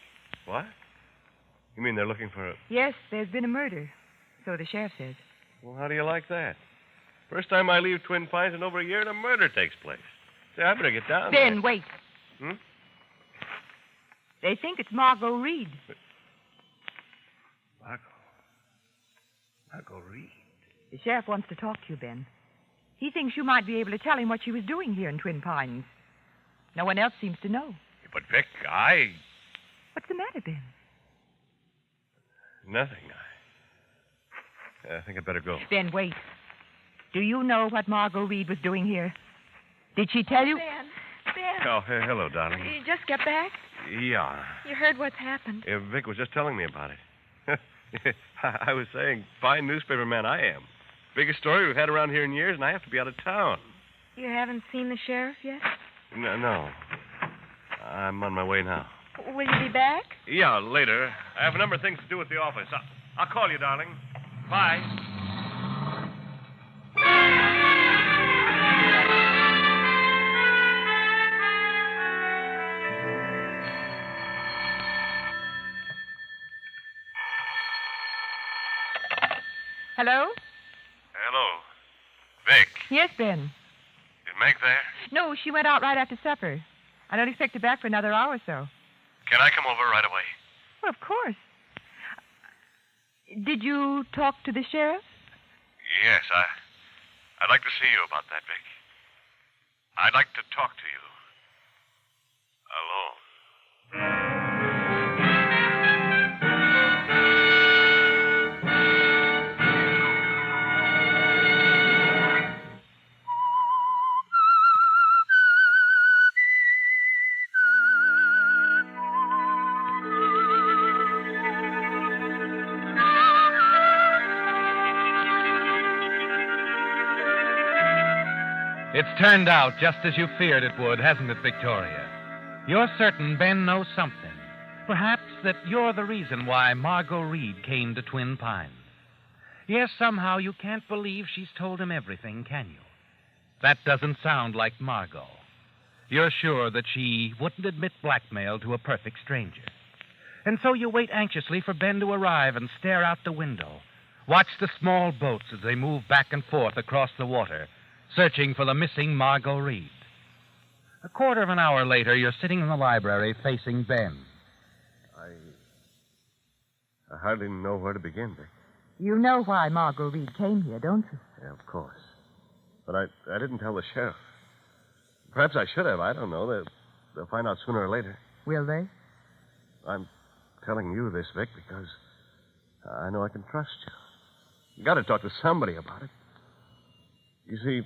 What? You mean they're looking for a... Yes, there's been a murder. So the sheriff says. Well, how do you like that? First time I leave Twin Pines in over a year and a murder takes place. Say, I better get down there. Ben, wait. They think it's Margot Reed. Margot Reed? The sheriff wants to talk to you, Ben. He thinks you might be able to tell him what she was doing here in Twin Pines. No one else seems to know. But, Vic, What's the matter, Ben? Nothing. I think I'd better go. Ben, wait. Do you know what Margot Reed was doing here? Did she tell you? Ben. Oh, hello, darling. You just got back? Yeah. You heard what's happened. Vic was just telling me about it. I was saying, fine newspaper man I am. Biggest story we've had around here in years, and I have to be out of town. You haven't seen the sheriff yet? No. I'm on my way now. Will you be back? Yeah, later. I have a number of things to do at the office. I'll call you, darling. Bye. Hello? Hello. Vic. Yes, Ben. Is Meg there? No, she went out right after supper. I don't expect her back for another hour or so. Can I come over right away? Well, of course. Did you talk to the sheriff? Yes, I'd like to see you about that, Vic. I'd like to talk to you. Alone. It's turned out just as you feared it would, hasn't it, Victoria? You're certain Ben knows something. Perhaps that you're the reason why Margot Reed came to Twin Pines. Yes, somehow you can't believe she's told him everything, can you? That doesn't sound like Margot. You're sure that she wouldn't admit blackmail to a perfect stranger. And so you wait anxiously for Ben to arrive and stare out the window. Watch the small boats as they move back and forth across the water, searching for the missing Margot Reed. A quarter of an hour later, you're sitting in the library facing Ben. I hardly know where to begin, Vic. You know why Margot Reed came here, don't you? Yeah, of course. But I didn't tell the sheriff. Perhaps I should have. I don't know. They'll find out sooner or later. Will they? I'm telling you this, Vic, because I know I can trust you. You got to talk to somebody about it. You see,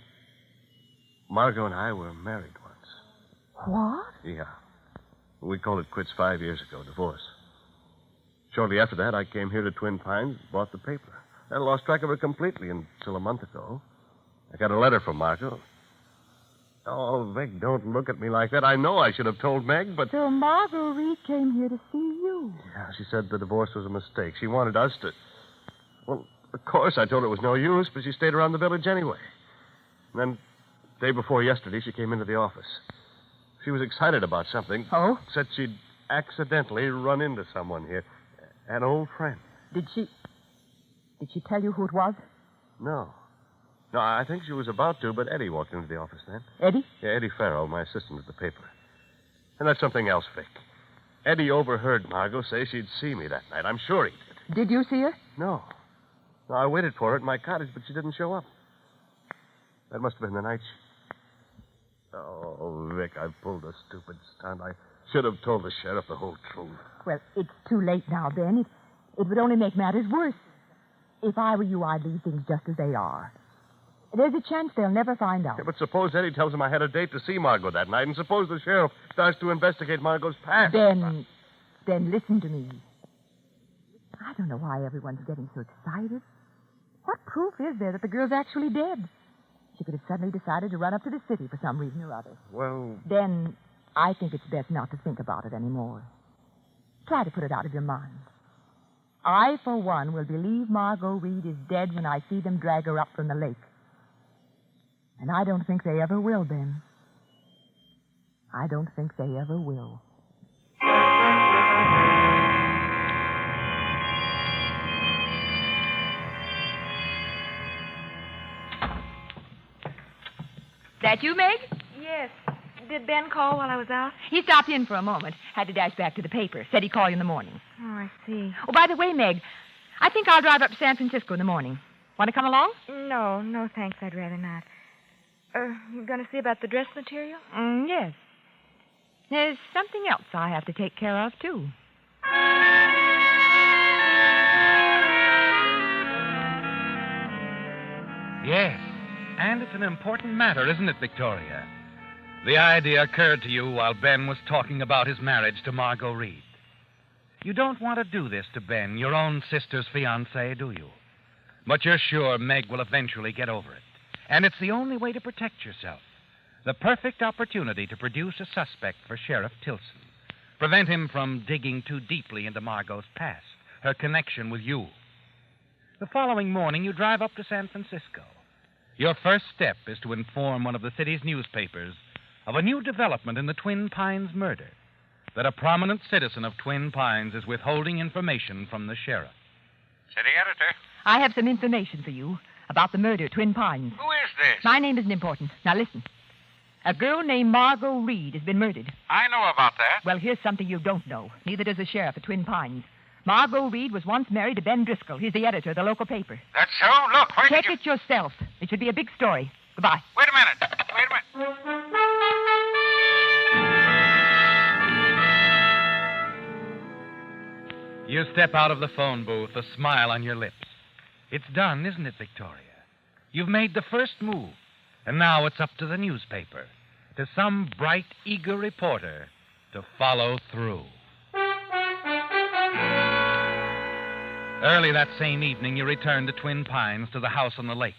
Margot and I were married once. What? Yeah. We called it quits 5 years ago, divorce. Shortly after that, I came here to Twin Pines, bought the paper. I lost track of her completely until a month ago. I got a letter from Margot. Oh, Meg, don't look at me like that. I know I should have told Meg, but... So Margot Reed came here to see you. Yeah, she said the divorce was a mistake. She wanted us to... Well, of course, I told her it was no use, but she stayed around the village anyway. And then, day before yesterday, she came into the office. She was excited about something. Oh? Said she'd accidentally run into someone here. An old friend. Did she tell you who it was? No. No, I think she was about to, but Eddie walked into the office then. Eddie? Yeah, Eddie Farrell, my assistant at the paper. And that's something else, Vic. Eddie overheard Margot say she'd see me that night. I'm sure he did. Did you see her? No. No, I waited for her at my cottage, but she didn't show up. That must have been the night she... Oh, Vic, I pulled a stupid stunt. I should have told the sheriff the whole truth. Well, it's too late now, Ben. It would only make matters worse. If I were you, I'd leave things just as they are. There's a chance they'll never find out. Yeah, but suppose Eddie tells him I had a date to see Margot that night, and suppose the sheriff starts to investigate Margot's past. Then listen to me. I don't know why everyone's getting so excited. What proof is there that the girl's actually dead? She could have suddenly decided to run up to the city for some reason or other. Well... Then I think it's best not to think about it anymore. Try to put it out of your mind. I, for one, will believe Margot Reed is dead when I see them drag her up from the lake. And I don't think they ever will, Ben. I don't think they ever will. That you, Meg? Yes. Did Ben call while I was out? He stopped in for a moment. Had to dash back to the paper. Said he'd call you in the morning. Oh, I see. Oh, by the way, Meg, I think I'll drive up to San Francisco in the morning. Want to come along? No, thanks. I'd rather not. You going to see about the dress material? Yes. There's something else I have to take care of, too. Yes, and it's an important matter, isn't it, Victoria? The idea occurred to you while Ben was talking about his marriage to Margot Reed. You don't want to do this to Ben, your own sister's fiancé, do you? But you're sure Meg will eventually get over it. And it's the only way to protect yourself. The perfect opportunity to produce a suspect for Sheriff Tilson. Prevent him from digging too deeply into Margot's past, her connection with you. The following morning, you drive up to San Francisco. Your first step is to inform one of the city's newspapers of a new development in the Twin Pines murder. That a prominent citizen of Twin Pines is withholding information from the sheriff. City editor. I have some information for you about the murder at Twin Pines. Who is this? My name isn't important. Now listen. A girl named Margot Reed has been murdered. I know about that. Well, here's something you don't know. Neither does the sheriff at Twin Pines. Margot Reed was once married to Ben Driscoll. He's the editor of the local paper. That's so? Look, where Check did you... it yourself. It should be a big story. Goodbye. Wait a minute. You step out of the phone booth, a smile on your lips. It's done, isn't it, Victoria? You've made the first move, and now it's up to the newspaper, to some bright, eager reporter to follow through. Early that same evening, you return to Twin Pines, to the house on the lake.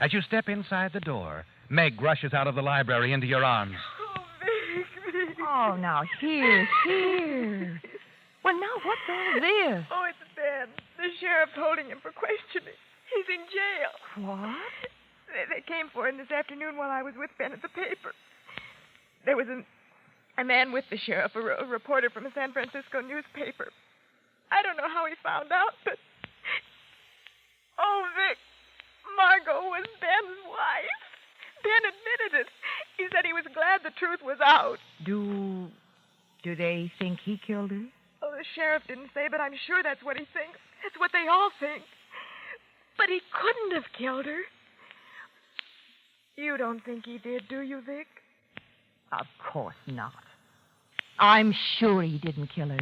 As you step inside the door, Meg rushes out of the library into your arms. Oh, now, here. Well, now, what's all this? Oh, it's Ben. The sheriff's holding him for questioning. He's in jail. What? They came for him this afternoon while I was with Ben at the paper. There was a man with the sheriff, a reporter from a San Francisco newspaper. I don't know how he found out, but... Oh, Vic, Margot was Ben's wife. Ben admitted it. He said he was glad the truth was out. Do they think he killed her? Oh, the sheriff didn't say, but I'm sure that's what he thinks. It's what they all think. But he couldn't have killed her. You don't think he did, do you, Vic? Of course not. I'm sure he didn't kill her.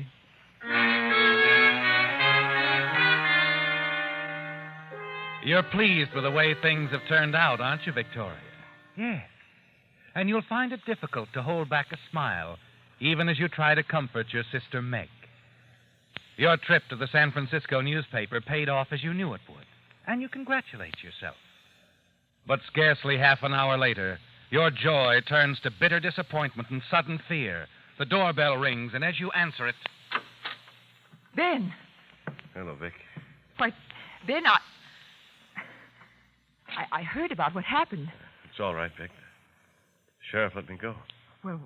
You're pleased with the way things have turned out, aren't you, Victoria? Yes. And you'll find it difficult to hold back a smile, even as you try to comfort your sister Meg. Your trip to the San Francisco newspaper paid off as you knew it would, and you congratulate yourself. But scarcely half an hour later, your joy turns to bitter disappointment and sudden fear. The doorbell rings, and as you answer it... Ben! Hello, Vic. Why, Ben, I heard about what happened. It's all right, Vic. The sheriff let me go. Well,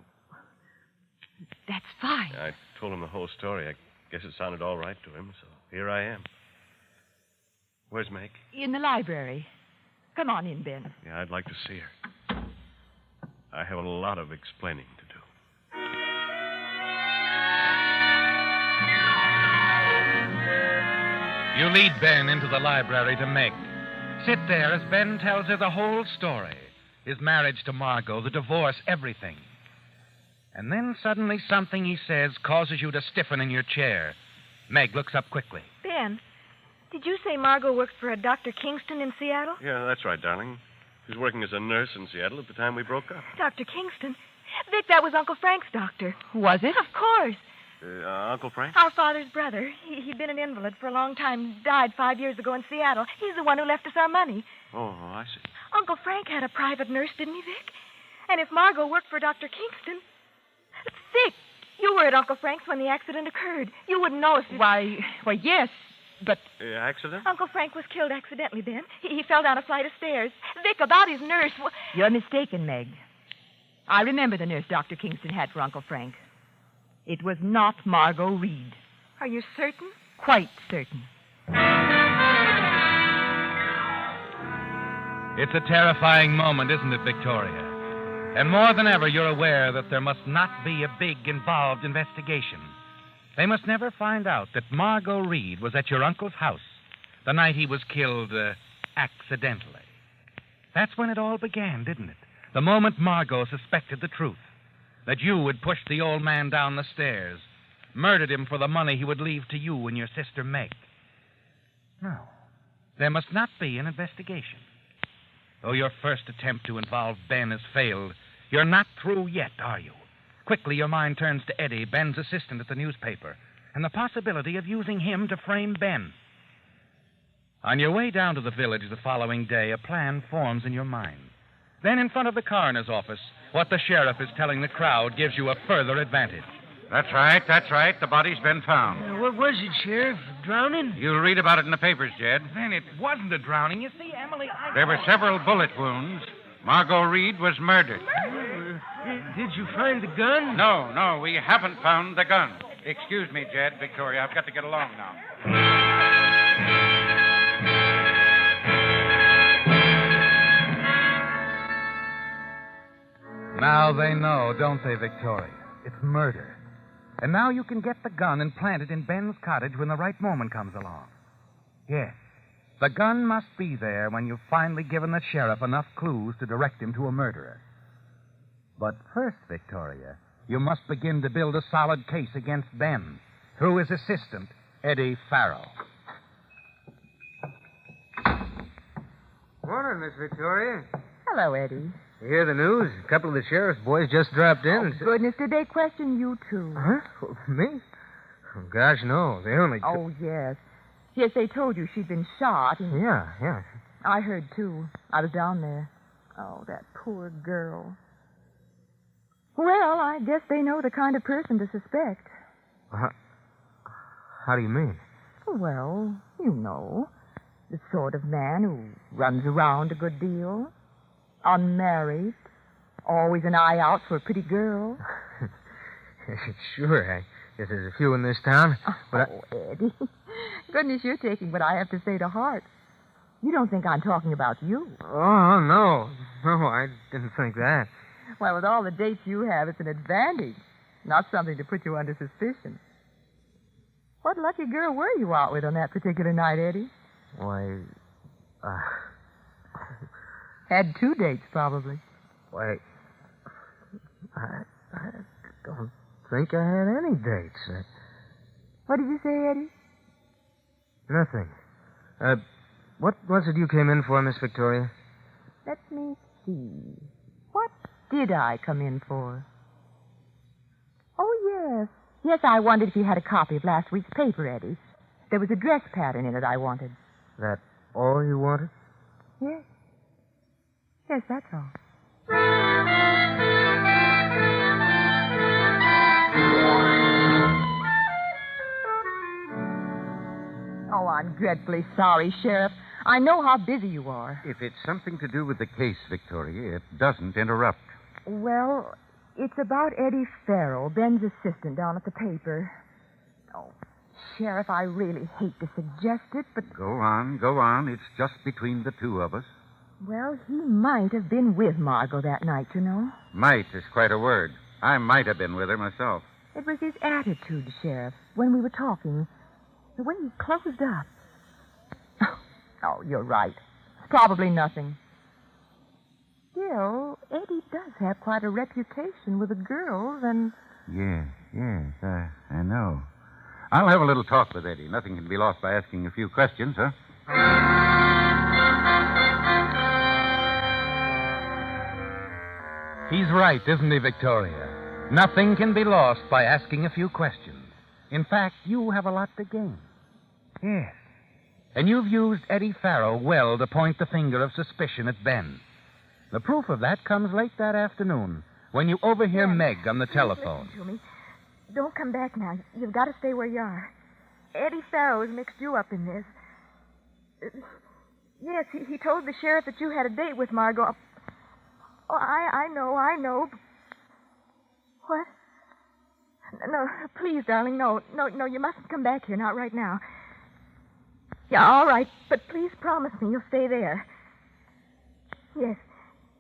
that's fine. I told him the whole story. I guess it sounded all right to him, so here I am. Where's Meg? In the library. Come on in, Ben. Yeah, I'd like to see her. I have a lot of explaining to do. You lead Ben into the library to Meg. Sit there as Ben tells her the whole story. His marriage to Margot, the divorce, everything. And then suddenly something he says causes you to stiffen in your chair. Meg looks up quickly. Ben, did you say Margot works for a Dr. Kingston in Seattle? Yeah, that's right, darling. She was working as a nurse in Seattle at the time we broke up. Dr. Kingston? Vic, that was Uncle Frank's doctor. Was it? Of course. Uncle Frank? Our father's brother. He'd been an invalid for a long time. Died 5 years ago in Seattle. He's the one who left us our money. Oh, I see. Uncle Frank had a private nurse, didn't he, Vic? And if Margot worked for Dr. Kingston... Vic, you were at Uncle Frank's when the accident occurred. You wouldn't know if... Why, yes, but... Accident? Uncle Frank was killed accidentally, Ben. He fell down a flight of stairs. Vic, about his nurse... You're mistaken, Meg. I remember the nurse Dr. Kingston had for Uncle Frank. It was not Margot Reed. Are you certain? Quite certain. It's a terrifying moment, isn't it, Victoria? And more than ever, you're aware that there must not be a big, involved investigation. They must never find out that Margot Reed was at your uncle's house the night he was killed accidentally. That's when it all began, didn't it? The moment Margot suspected the truth. That you had pushed the old man down the stairs, murdered him for the money he would leave to you and your sister Meg. No, there must not be an investigation. Though your first attempt to involve Ben has failed, you're not through yet, are you? Quickly, your mind turns to Eddie, Ben's assistant at the newspaper, and the possibility of using him to frame Ben. On your way down to the village the following day, a plan forms in your mind. Then, in front of the coroner's office, what the sheriff is telling the crowd gives you a further advantage. That's right. The body's been found. What was it, Sheriff? Drowning? You'll read about it in the papers, Jed. Then it wasn't a drowning. You see, Emily, There were several bullet wounds. Margot Reed was murdered. Did you find the gun? No, we haven't found the gun. Excuse me, Jed, Victoria. I've got to get along now. Now they know, don't they, Victoria? It's murder. And now you can get the gun and plant it in Ben's cottage when the right moment comes along. Yes, the gun must be there when you've finally given the sheriff enough clues to direct him to a murderer. But first, Victoria, you must begin to build a solid case against Ben through his assistant, Eddie Farrell. Morning, Miss Victoria. Hello, Eddie. You hear the news? A couple of the sheriff's boys just dropped in. Oh, goodness, did they question you, too? Huh? Me? Oh, gosh, no. They only... Oh, yes. Yes, they told you she'd been shot. And... Yeah. I heard, too. I was down there. Oh, that poor girl. Well, I guess they know the kind of person to suspect. How do you mean? Well, you know. The sort of man who runs around a good deal. Unmarried. Always an eye out for a pretty girl. Sure, I guess there's a few in this town. But Eddie. Goodness, you're taking what I have to say to heart. You don't think I'm talking about you. Oh, no. No, I didn't think that. Well, with all the dates you have, it's an advantage. Not something to put you under suspicion. What lucky girl were you out with on that particular night, Eddie? Why, Had 2 dates, probably. Why, I don't think I had any dates. What did you say, Eddie? Nothing. What was it you came in for, Miss Victoria? Let me see. What did I come in for? Oh, yes. Yes, I wondered if you had a copy of last week's paper, Eddie. There was a dress pattern in it I wanted. That all you wanted? Yes. Yes, that's all. Oh, I'm dreadfully sorry, Sheriff. I know how busy you are. If it's something to do with the case, Victoria, it doesn't interrupt. Well, it's about Eddie Farrell, Ben's assistant down at the paper. Oh, Sheriff, I really hate to suggest it, but... Go on. It's just between the two of us. Well, he might have been with Margot that night, you know. Might is quite a word. I might have been with her myself. It was his attitude, Sheriff, when we were talking. The way he closed up. Oh, you're right. It's probably nothing. Still, Eddie does have quite a reputation with the girls, and... Yes, I know. I'll have a little talk with Eddie. Nothing can be lost by asking a few questions, huh? He's right, isn't he, Victoria? Nothing can be lost by asking a few questions. In fact, you have a lot to gain. Yes. And you've used Eddie Farrell well to point the finger of suspicion at Ben. The proof of that comes late that afternoon when you overhear Meg on the telephone. Listen to me. Don't come back now. You've got to stay where you are. Eddie Farrow has mixed you up in this. Yes, he told the sheriff that you had a date with Margot. Oh, I know. What? No, please, darling, no, you mustn't come back here, not right now. Yeah, all right, but please promise me you'll stay there. Yes.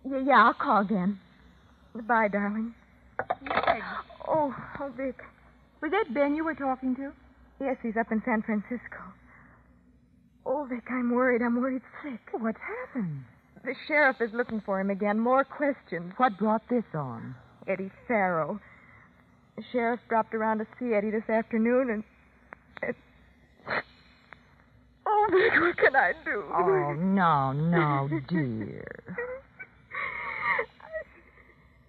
Yeah, I'll call again. Goodbye, darling. Meg. Oh, Vic. Was that Ben you were talking to? Yes, he's up in San Francisco. Oh, Vic, I'm worried sick. What's happened? The sheriff is looking for him again. More questions. What brought this on? Eddie Farrow. The sheriff dropped around to see Eddie this afternoon, and... Oh, Vic, what can I do? Oh, no, dear.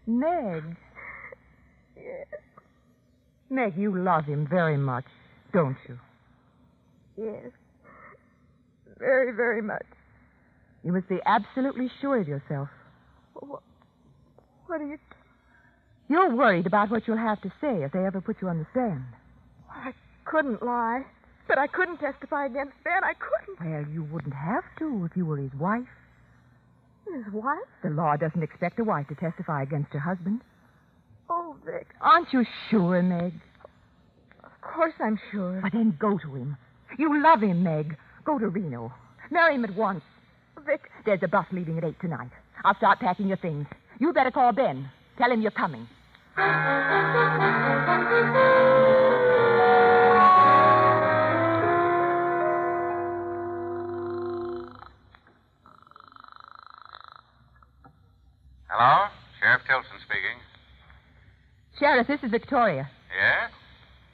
Meg. Yes. Meg, you love him very much, don't you? Yes. Very, very much. You must be absolutely sure of yourself. What are you... You're worried about what you'll have to say if they ever put you on the stand. I couldn't lie. But I couldn't testify against Ben. I couldn't. Well, you wouldn't have to if you were his wife. His wife? The law doesn't expect a wife to testify against her husband. Oh, Vic. Aren't you sure, Meg? Of course I'm sure. But then go to him. You love him, Meg. Go to Reno. Marry him at once. Vic. There's a bus leaving at 8 tonight. I'll start packing your things. You better call Ben. Tell him you're coming. Hello? Sheriff Tilson speaking. Sheriff, this is Victoria. Yes?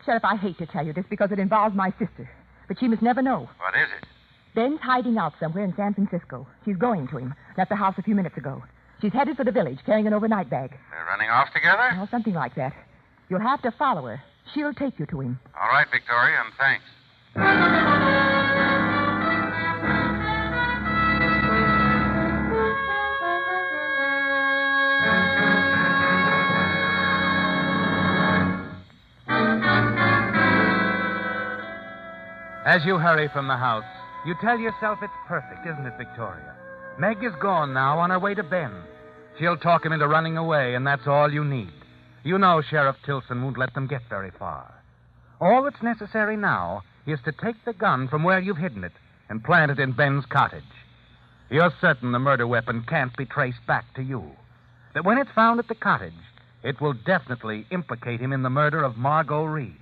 Sheriff, I hate to tell you this because it involves my sister. But she must never know. What is it? Ben's hiding out somewhere in San Francisco. She's going to him. Left the house a few minutes ago. She's headed for the village, carrying an overnight bag. They're running off together? Oh, something like that. You'll have to follow her. She'll take you to him. All right, Victoria, and thanks. As you hurry from the house, you tell yourself it's perfect, isn't it, Victoria? Meg is gone now on her way to Ben. She'll talk him into running away, and that's all you need. You know Sheriff Tilson won't let them get very far. All that's necessary now is to take the gun from where you've hidden it and plant it in Ben's cottage. You're certain the murder weapon can't be traced back to you. That when it's found at the cottage, it will definitely implicate him in the murder of Margot Reed.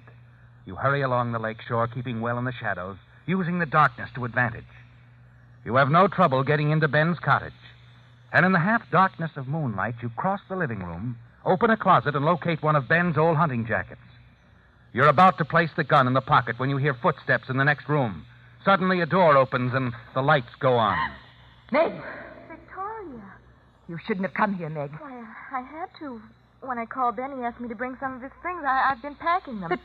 You hurry along the lake shore, keeping well in the shadows, using the darkness to advantage. You have no trouble getting into Ben's cottage. And in the half-darkness of moonlight, you cross the living room, open a closet, and locate one of Ben's old hunting jackets. You're about to place the gun in the pocket when you hear footsteps in the next room. Suddenly, a door opens and the lights go on. Meg! Victoria. You shouldn't have come here, Meg. Why, I had to. When I called Ben, he asked me to bring some of his things. I've been packing them. But,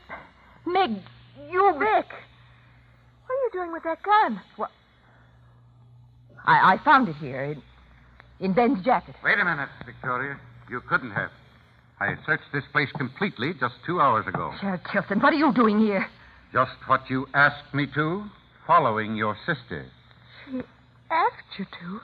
Meg, you... Vic! What are you doing with that gun? What? I found it here in Ben's jacket. Wait a minute, Victoria. You couldn't have. I searched this place completely just 2 hours ago. Sheriff Tilson, what are you doing here? Just what you asked me to, following your sister. She asked you to?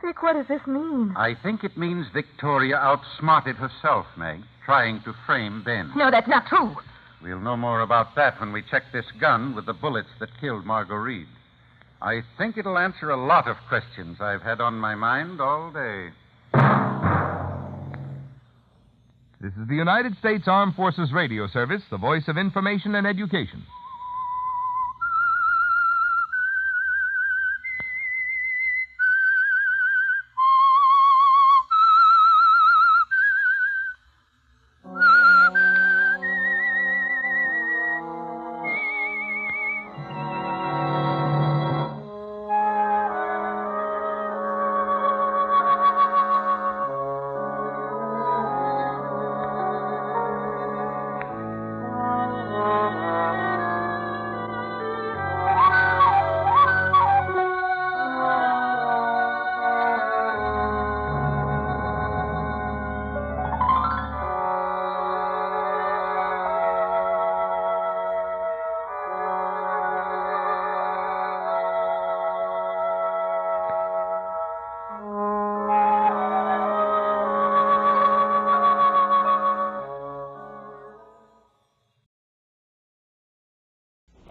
Vic, what does this mean? I think it means Victoria outsmarted herself, Meg, trying to frame Ben. No, that's not true. We'll know more about that when we check this gun with the bullets that killed Margot Reed. I think it'll answer a lot of questions I've had on my mind all day. This is the United States Armed Forces Radio Service, the voice of information and education.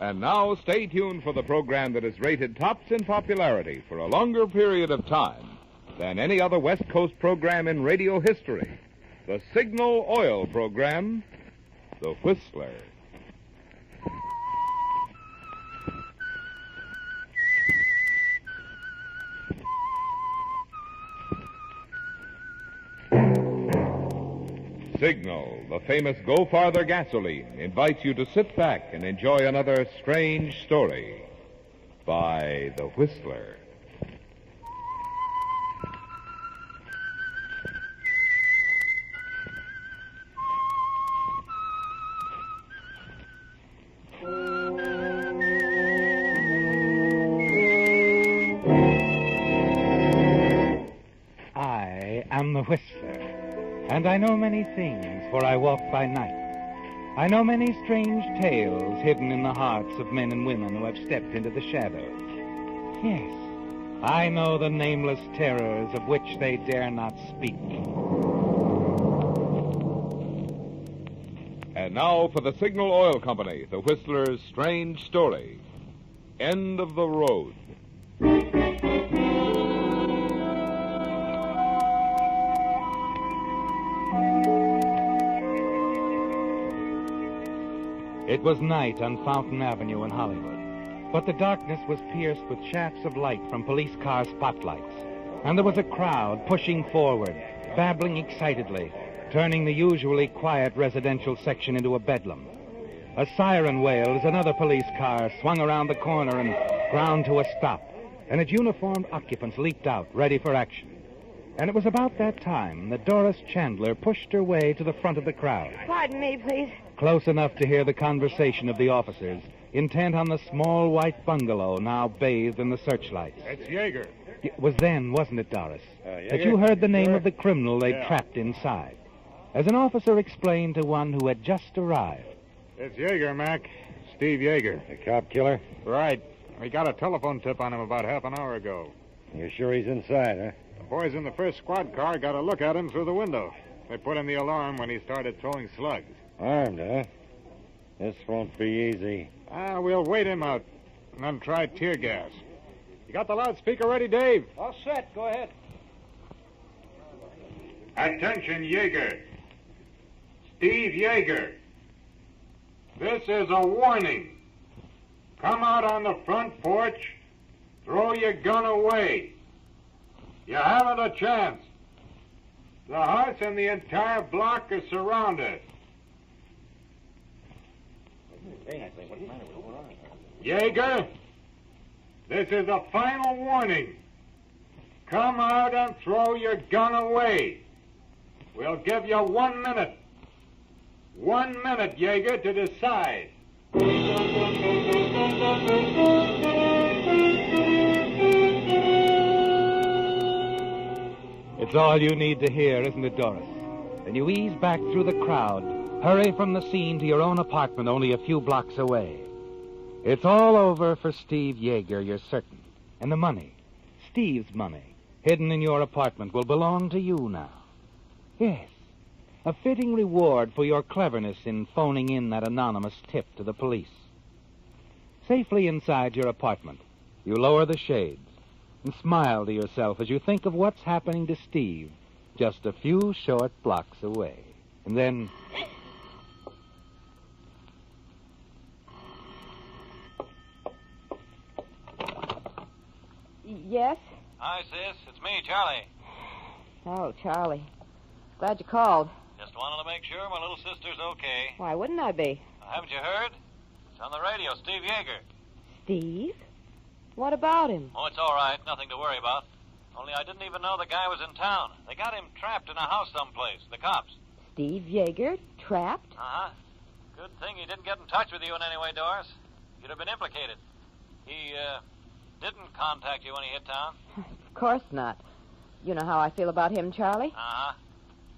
And now, stay tuned for the program that is rated tops in popularity for a longer period of time than any other West Coast program in radio history. The Signal Oil program, The Whistler. Signal, the famous Go Farther gasoline, invites you to sit back and enjoy another strange story by The Whistler. I am the Whistler. And I know many things, for I walk by night. I know many strange tales hidden in the hearts of men and women who have stepped into the shadows. Yes, I know the nameless terrors of which they dare not speak. And now for the Signal Oil Company, The Whistler's strange story. End of the road. It was night on Fountain Avenue in Hollywood, but the darkness was pierced with shafts of light from police car spotlights, and there was a crowd pushing forward, babbling excitedly, turning the usually quiet residential section into a bedlam. A siren wailed as another police car swung around the corner and ground to a stop, and its uniformed occupants leaped out, ready for action. And it was about that time that Doris Chandler pushed her way to the front of the crowd. Pardon me, please. Close enough to hear the conversation of the officers, intent on the small white bungalow now bathed in the searchlights. It's Yeager. It was then, wasn't it, Doris, Yeager? that you heard the name Sure. of the criminal they'd Yeah. trapped inside? As an officer explained to one who had just arrived. It's Yeager, Mac. Steve Yeager. The cop killer? Right. We got a telephone tip on him about half an hour ago. You're sure he's inside, huh? The boys in the first squad car got a look at him through the window. They put in the alarm when he started throwing slugs. Armed, huh? This won't be easy. We'll wait him out and then try tear gas. You got the loudspeaker ready, Dave? All set. Go ahead. Attention, Yeager. Steve Yeager. This is a warning. Come out on the front porch. Throw your gun away. You haven't a chance. The house and the entire block are surrounded. Yeager, this is a final warning. Come out and throw your gun away. We'll give you 1 minute. 1 minute, Yeager, to decide. It's all you need to hear, isn't it, Doris? Then you ease back through the crowd, hurry from the scene to your own apartment only a few blocks away. It's all over for Steve Yeager, you're certain. And the money, Steve's money, hidden in your apartment, will belong to you now. Yes, a fitting reward for your cleverness in phoning in that anonymous tip to the police. Safely inside your apartment, you lower the shades and smile to yourself as you think of what's happening to Steve just a few short blocks away. And then... Yes? Hi, sis. It's me, Charlie. Oh, Charlie. Glad you called. Just wanted to make sure my little sister's okay. Why wouldn't I be? Haven't you heard? It's on the radio, Steve Yeager. Steve? What about him? Oh, it's all right. Nothing to worry about. Only I didn't even know the guy was in town. They got him trapped in a house someplace, the cops. Steve Yeager? Trapped? Uh-huh. Good thing he didn't get in touch with you in any way, Doris. You'd have been implicated. He, didn't contact you when he hit town? Of course not. You know how I feel about him, Charlie? Uh-huh.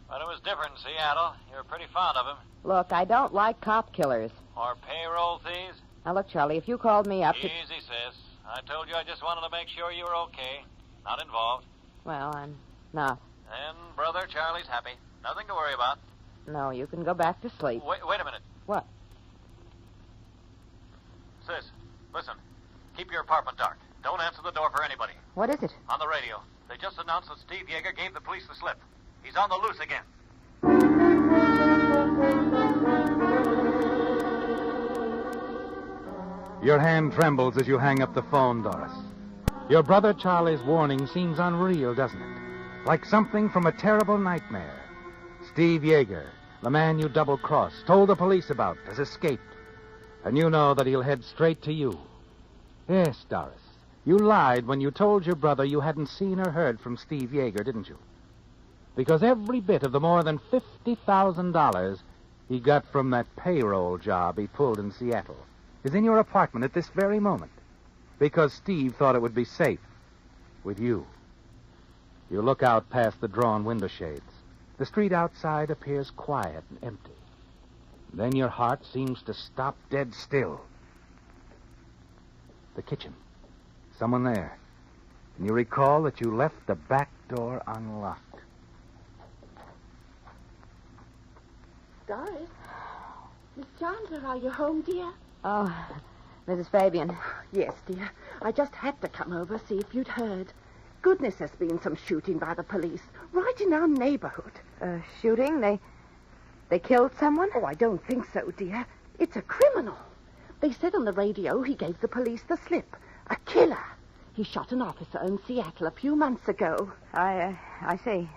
But it was different in Seattle. You were pretty fond of him. Look, I don't like cop killers. Or payroll thieves. Now, look, Charlie, if you called me up to... Easy, sis. I told you I just wanted to make sure you were okay. Not involved. Well, I'm not. And brother Charlie's happy. Nothing to worry about. No, you can go back to sleep. Wait a minute. What? Sis, listen. Keep your apartment dark. Don't answer the door for anybody. What is it? On the radio. They just announced that Steve Yeager gave the police the slip. He's on the loose again. Your hand trembles as you hang up the phone, Doris. Your brother Charlie's warning seems unreal, doesn't it? Like something from a terrible nightmare. Steve Yeager, the man you double-crossed, told the police about, has escaped. And you know that he'll head straight to you. Yes, Doris. You lied when you told your brother you hadn't seen or heard from Steve Yeager, didn't you? Because every bit of the more than $50,000 he got from that payroll job he pulled in Seattle is in your apartment at this very moment. Because Steve thought it would be safe with you. You look out past the drawn window shades. The street outside appears quiet and empty. Then your heart seems to stop dead still. The kitchen. Someone there. And you recall that you left the back door unlocked. Doris? Miss Chandler, are you home, dear? Oh, Mrs. Fabian. Yes, dear. I just had to come over, see if you'd heard. Goodness, there's been some shooting by the police, right in our neighborhood. Shooting? They killed someone? Oh, I don't think so, dear. It's a criminal. They said on the radio he gave the police the slip. A killer. He shot an officer in Seattle a few months ago. I see.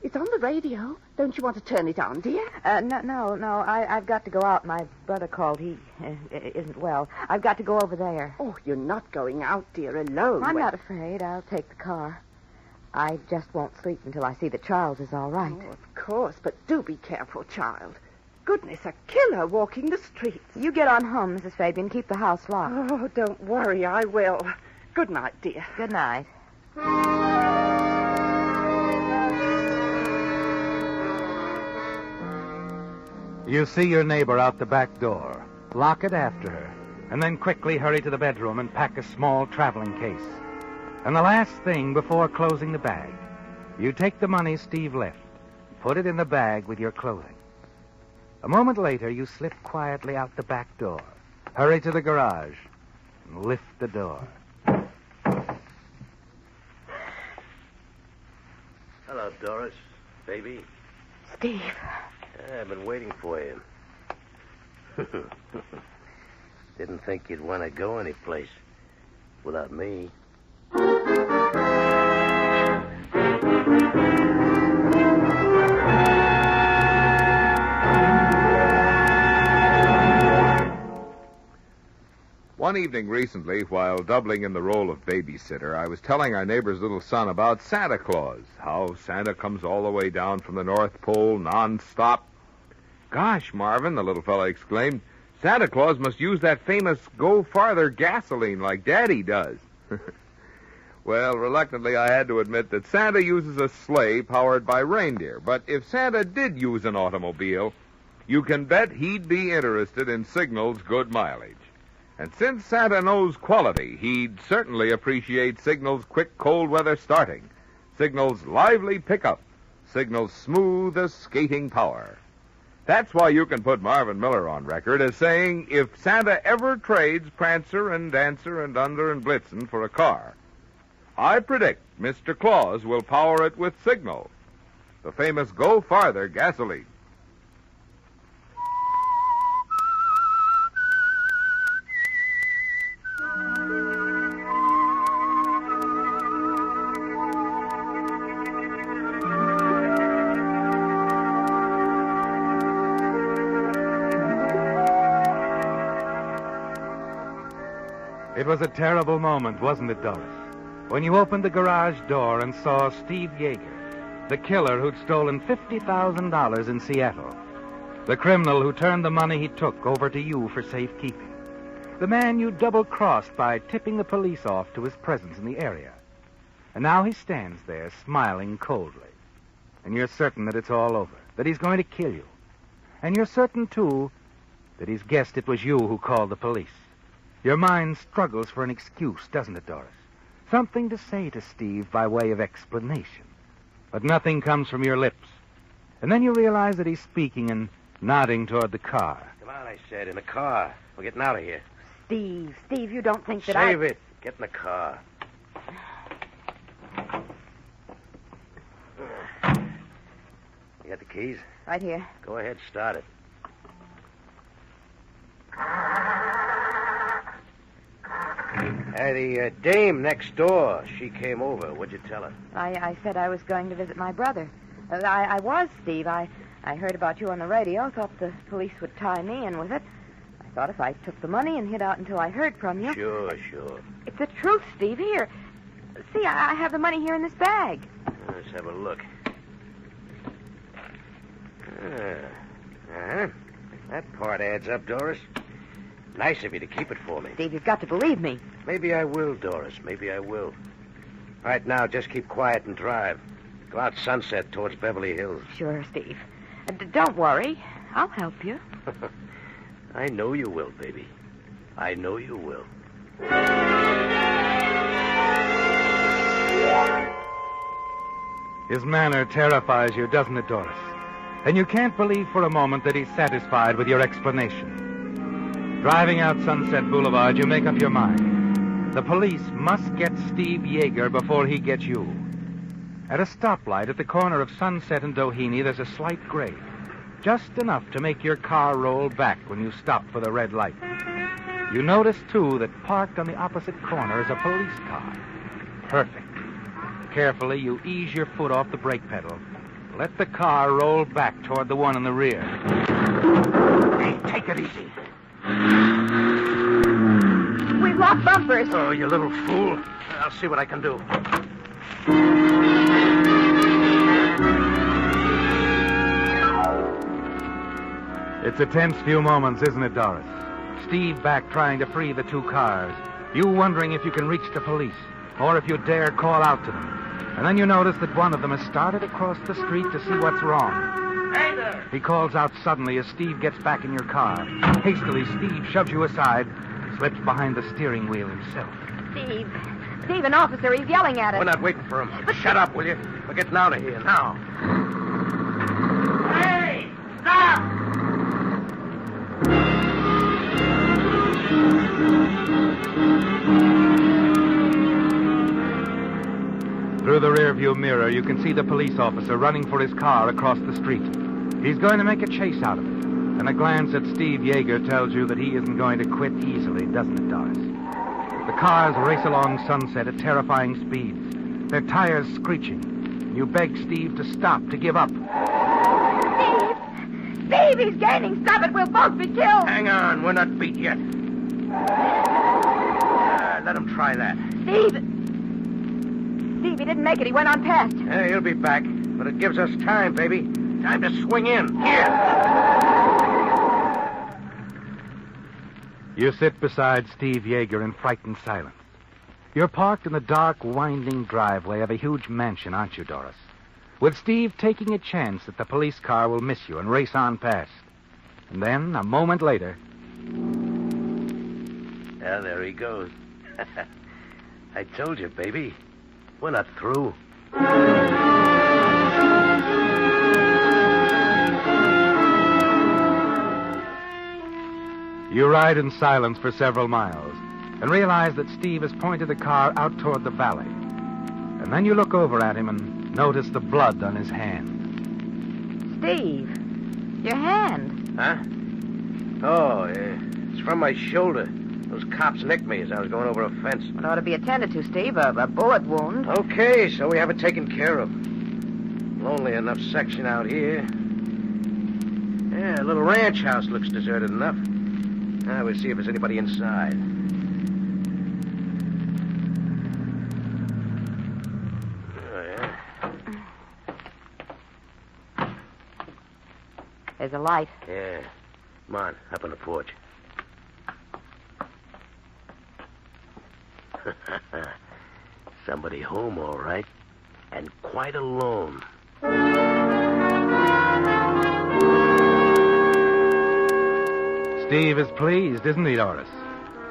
It's on the radio. Don't you want to turn it on, dear? No. I've got to go out. My brother called. He isn't well. I've got to go over there. Oh, you're not going out, dear, alone. I'm not afraid. I'll take the car. I just won't sleep until I see that Charles is all right. Oh, of course, but do be careful, child. Goodness, a killer walking the streets. You get on home, Mrs. Fabian. Keep the house locked. Oh, don't worry, I will. Good night, dear. Good night. You see your neighbor out the back door. Lock it after her. And then quickly hurry to the bedroom and pack a small traveling case. And the last thing before closing the bag, you take the money Steve left, put it in the bag with your clothing. A moment later, you slip quietly out the back door, hurry to the garage, and lift the door. Hello, Doris. Baby. Steve. I've been waiting for you. Didn't think you'd want to go anyplace without me. One evening recently, while doubling in the role of babysitter, I was telling our neighbor's little son about Santa Claus, how Santa comes all the way down from the North Pole non-stop. Gosh, Marvin, the little fella exclaimed, Santa Claus must use that famous Go Farther gasoline like Daddy does. Well, reluctantly, I had to admit that Santa uses a sleigh powered by reindeer. But if Santa did use an automobile, you can bet he'd be interested in Signal's good mileage. And since Santa knows quality, he'd certainly appreciate Signal's quick cold weather starting, Signal's lively pickup, Signal's smooth as skating power. That's why you can put Marvin Miller on record as saying if Santa ever trades Prancer and Dancer and Under and Blitzen for a car, I predict Mr. Claus will power it with Signal, the famous Go Farther gasoline. It was a terrible moment, wasn't it, Doris? When you opened the garage door and saw Steve Yeager, the killer who'd stolen $50,000 in Seattle, the criminal who turned the money he took over to you for safekeeping, the man you double-crossed by tipping the police off to his presence in the area. And now he stands there smiling coldly. And you're certain that it's all over, that he's going to kill you. And you're certain, too, that he's guessed it was you who called the police. Your mind struggles for an excuse, doesn't it, Doris? Something to say to Steve by way of explanation. But nothing comes from your lips. And then you realize that he's speaking and nodding toward the car. Come on, I said, in the car. We're getting out of here. Steve, you don't think that Save it. Get in the car. You got the keys? Right here. Go ahead, start it. Hey, the dame next door, she came over. What'd you tell her? I said I was going to visit my brother. I was, Steve. I heard about you on the radio, thought the police would tie me in with it. I thought if I took the money and hid out until I heard from you... Sure. It's the truth, Steve. Here. See, I have the money here in this bag. Let's have a look. That part adds up, Doris. Nice of you to keep it for me. Steve, you've got to believe me. Maybe I will, Doris. Maybe I will. Right now, just keep quiet and drive. Go out Sunset towards Beverly Hills. Sure, Steve. Don't worry. I'll help you. I know you will, baby. I know you will. His manner terrifies you, doesn't it, Doris? And you can't believe for a moment that he's satisfied with your explanation. Driving out Sunset Boulevard, you make up your mind. The police must get Steve Yeager before he gets you. At a stoplight at the corner of Sunset and Doheny, there's a slight grade. Just enough to make your car roll back when you stop for the red light. You notice, too, that parked on the opposite corner is a police car. Perfect. Carefully, you ease your foot off the brake pedal. Let the car roll back toward the one in the rear. Hey, take it easy. We've lost bumpers. Oh, you little fool. I'll see what I can do. It's a tense few moments, isn't it, Doris? Steve back trying to free the two cars. You wondering if you can reach the police, or if you dare call out to them. And then you notice that one of them has started across the street to see what's wrong. Hey there! He calls out suddenly as Steve gets back in your car. Hastily, Steve shoves you aside, slips behind the steering wheel himself. Steve, an officer, he's yelling at us. We're not waiting for him. Shut up, will you? We're getting out of here now. Hey! Stop! Through the rearview mirror, you can see the police officer running for his car across the street. He's going to make a chase out of it. And a glance at Steve Yeager tells you that he isn't going to quit easily, doesn't it, Doris? The cars race along Sunset at terrifying speeds, their tires screeching. You beg Steve to stop, to give up. Steve, he's gaining. Stop it. We'll both be killed. Hang on. We're not beat yet. Let him try that. Steve, he didn't make it. He went on past. Yeah, he'll be back. But it gives us time, baby. Time to swing in. Here. You sit beside Steve Yeager in frightened silence. You're parked in the dark, winding driveway of a huge mansion, aren't you, Doris? With Steve taking a chance that the police car will miss you and race on past. And then, a moment later... Yeah, there he goes. I told you, baby. We're not through. You ride in silence for several miles and realize that Steve has pointed the car out toward the valley. And then you look over at him and notice the blood on his hand. Steve, your hand. Huh? Oh, it's from my shoulder. Those cops nicked me as I was going over a fence. It ought to be attended to, Steve. A bullet wound. Okay, so we have it taken care of. Lonely enough section out here. Yeah, a little ranch house looks deserted enough. Now we'll see if there's anybody inside. Oh, yeah. There's a light. Yeah. Come on, up on the porch. Somebody home, all right. And quite alone. Steve is pleased, isn't he, Doris?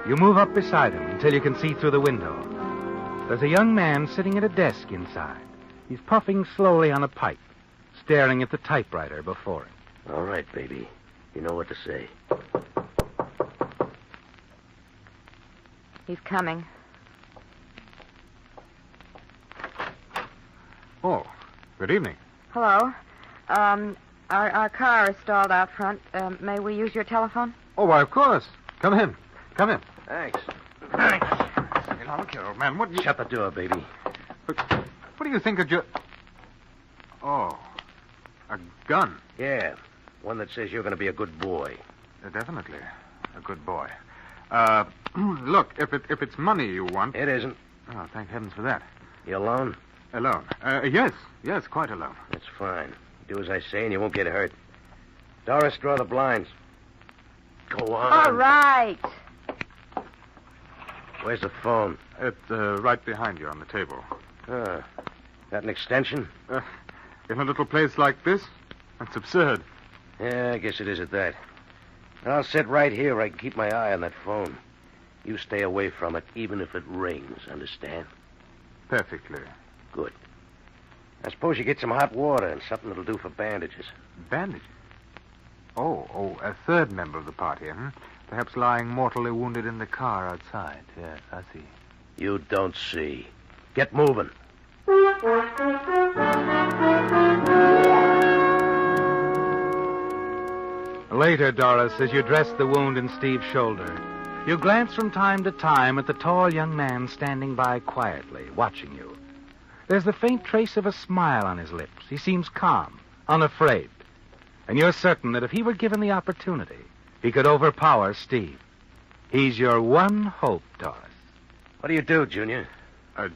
You move up beside him until you can see through the window. There's a young man sitting at a desk inside. He's puffing slowly on a pipe, staring at the typewriter before him. All right, baby. You know what to say. He's coming. Oh, good evening. Hello. Our car is stalled out front. May we use your telephone? Oh, why, of course. Come in. Come in. Thanks. Hey, now, look here, old man. What do you... Shut the door, baby. What do you think of your... Oh, a gun. Yeah, one that says you're going to be a good boy. Definitely a good boy. Look, if it's money you want... It isn't. Oh, thank heavens for that. You alone? Alone? Yes, quite alone. That's fine. Do as I say and you won't get hurt. Doris, draw the blinds. Go on. All right. Where's the phone? It's right behind you on the table. Got an extension? In a little place like this? That's absurd. Yeah, I guess it is at that. I'll sit right here where I can keep my eye on that phone. You stay away from it, even if it rings, understand? Perfectly. Good. I suppose you get some hot water and something that'll do for bandages. Bandages? Oh, a third member of the party, hmm? Perhaps lying mortally wounded in the car outside. Yes, I see. You don't see. Get moving. Later, Doris, as you dress the wound in Steve's shoulder, you glance from time to time at the tall young man standing by quietly, watching you. There's the faint trace of a smile on his lips. He seems calm, unafraid. And you're certain that if he were given the opportunity, he could overpower Steve. He's your one hope, Doris. What do you do, Junior?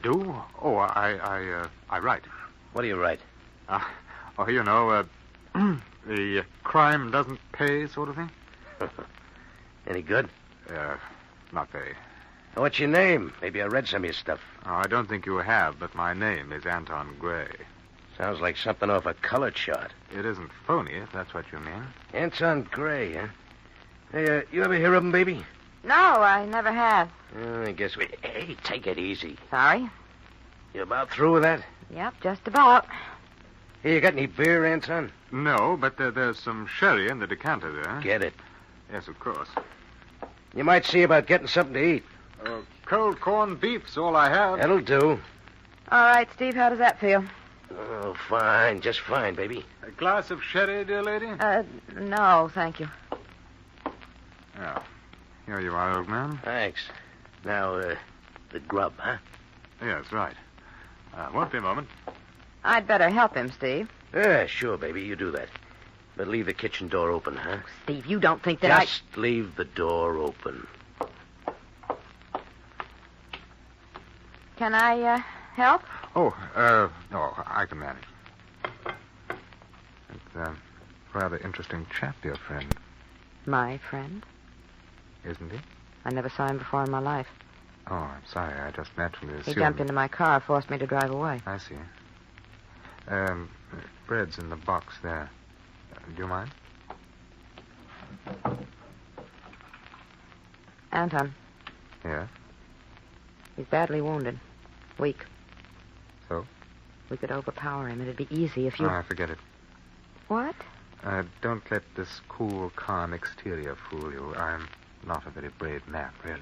Do? Oh, I write. What do you write? The crime doesn't pay sort of thing. Any good? Not very. What's your name? Maybe I read some of your stuff. Oh, I don't think you have, but my name is Anton Gray. Sounds like something off a color chart. It isn't phony, if that's what you mean. Anton Gray, huh? Hey, you ever hear of him, baby? No, I never have. I guess we... Hey, take it easy. Sorry? You about through with that? Yep, just about. Hey, you got any beer, Anton? No, but there's some sherry in the decanter there. Get it. Yes, of course. You might see about getting something to eat. Cold corned beef's all I have. That'll do. All right, Steve, how does that feel? Oh, fine. Just fine, baby. A glass of sherry, dear lady? No, thank you. Oh. Here you are, old man. Thanks. Now, the grub, huh? Yes, right. Won't be a moment. I'd better help him, Steve. Yeah, sure, baby. You do that. But leave the kitchen door open, huh? Steve, you don't think that Just leave the door open. Can I help? Oh, no, I can manage. It's a rather interesting chap, your friend, My friend? isn't he? I never saw him before in my life. Oh, I'm sorry. I just naturally assumed... He jumped into my car, forced me to drive away. I see. Bread's in the box there. Do you mind? Anton, Yeah? he's badly wounded. Weak. So? We could overpower him. It'd be easy if you... Oh, forget it. What? Don't let this cool, calm exterior fool you. I'm not a very brave man, really.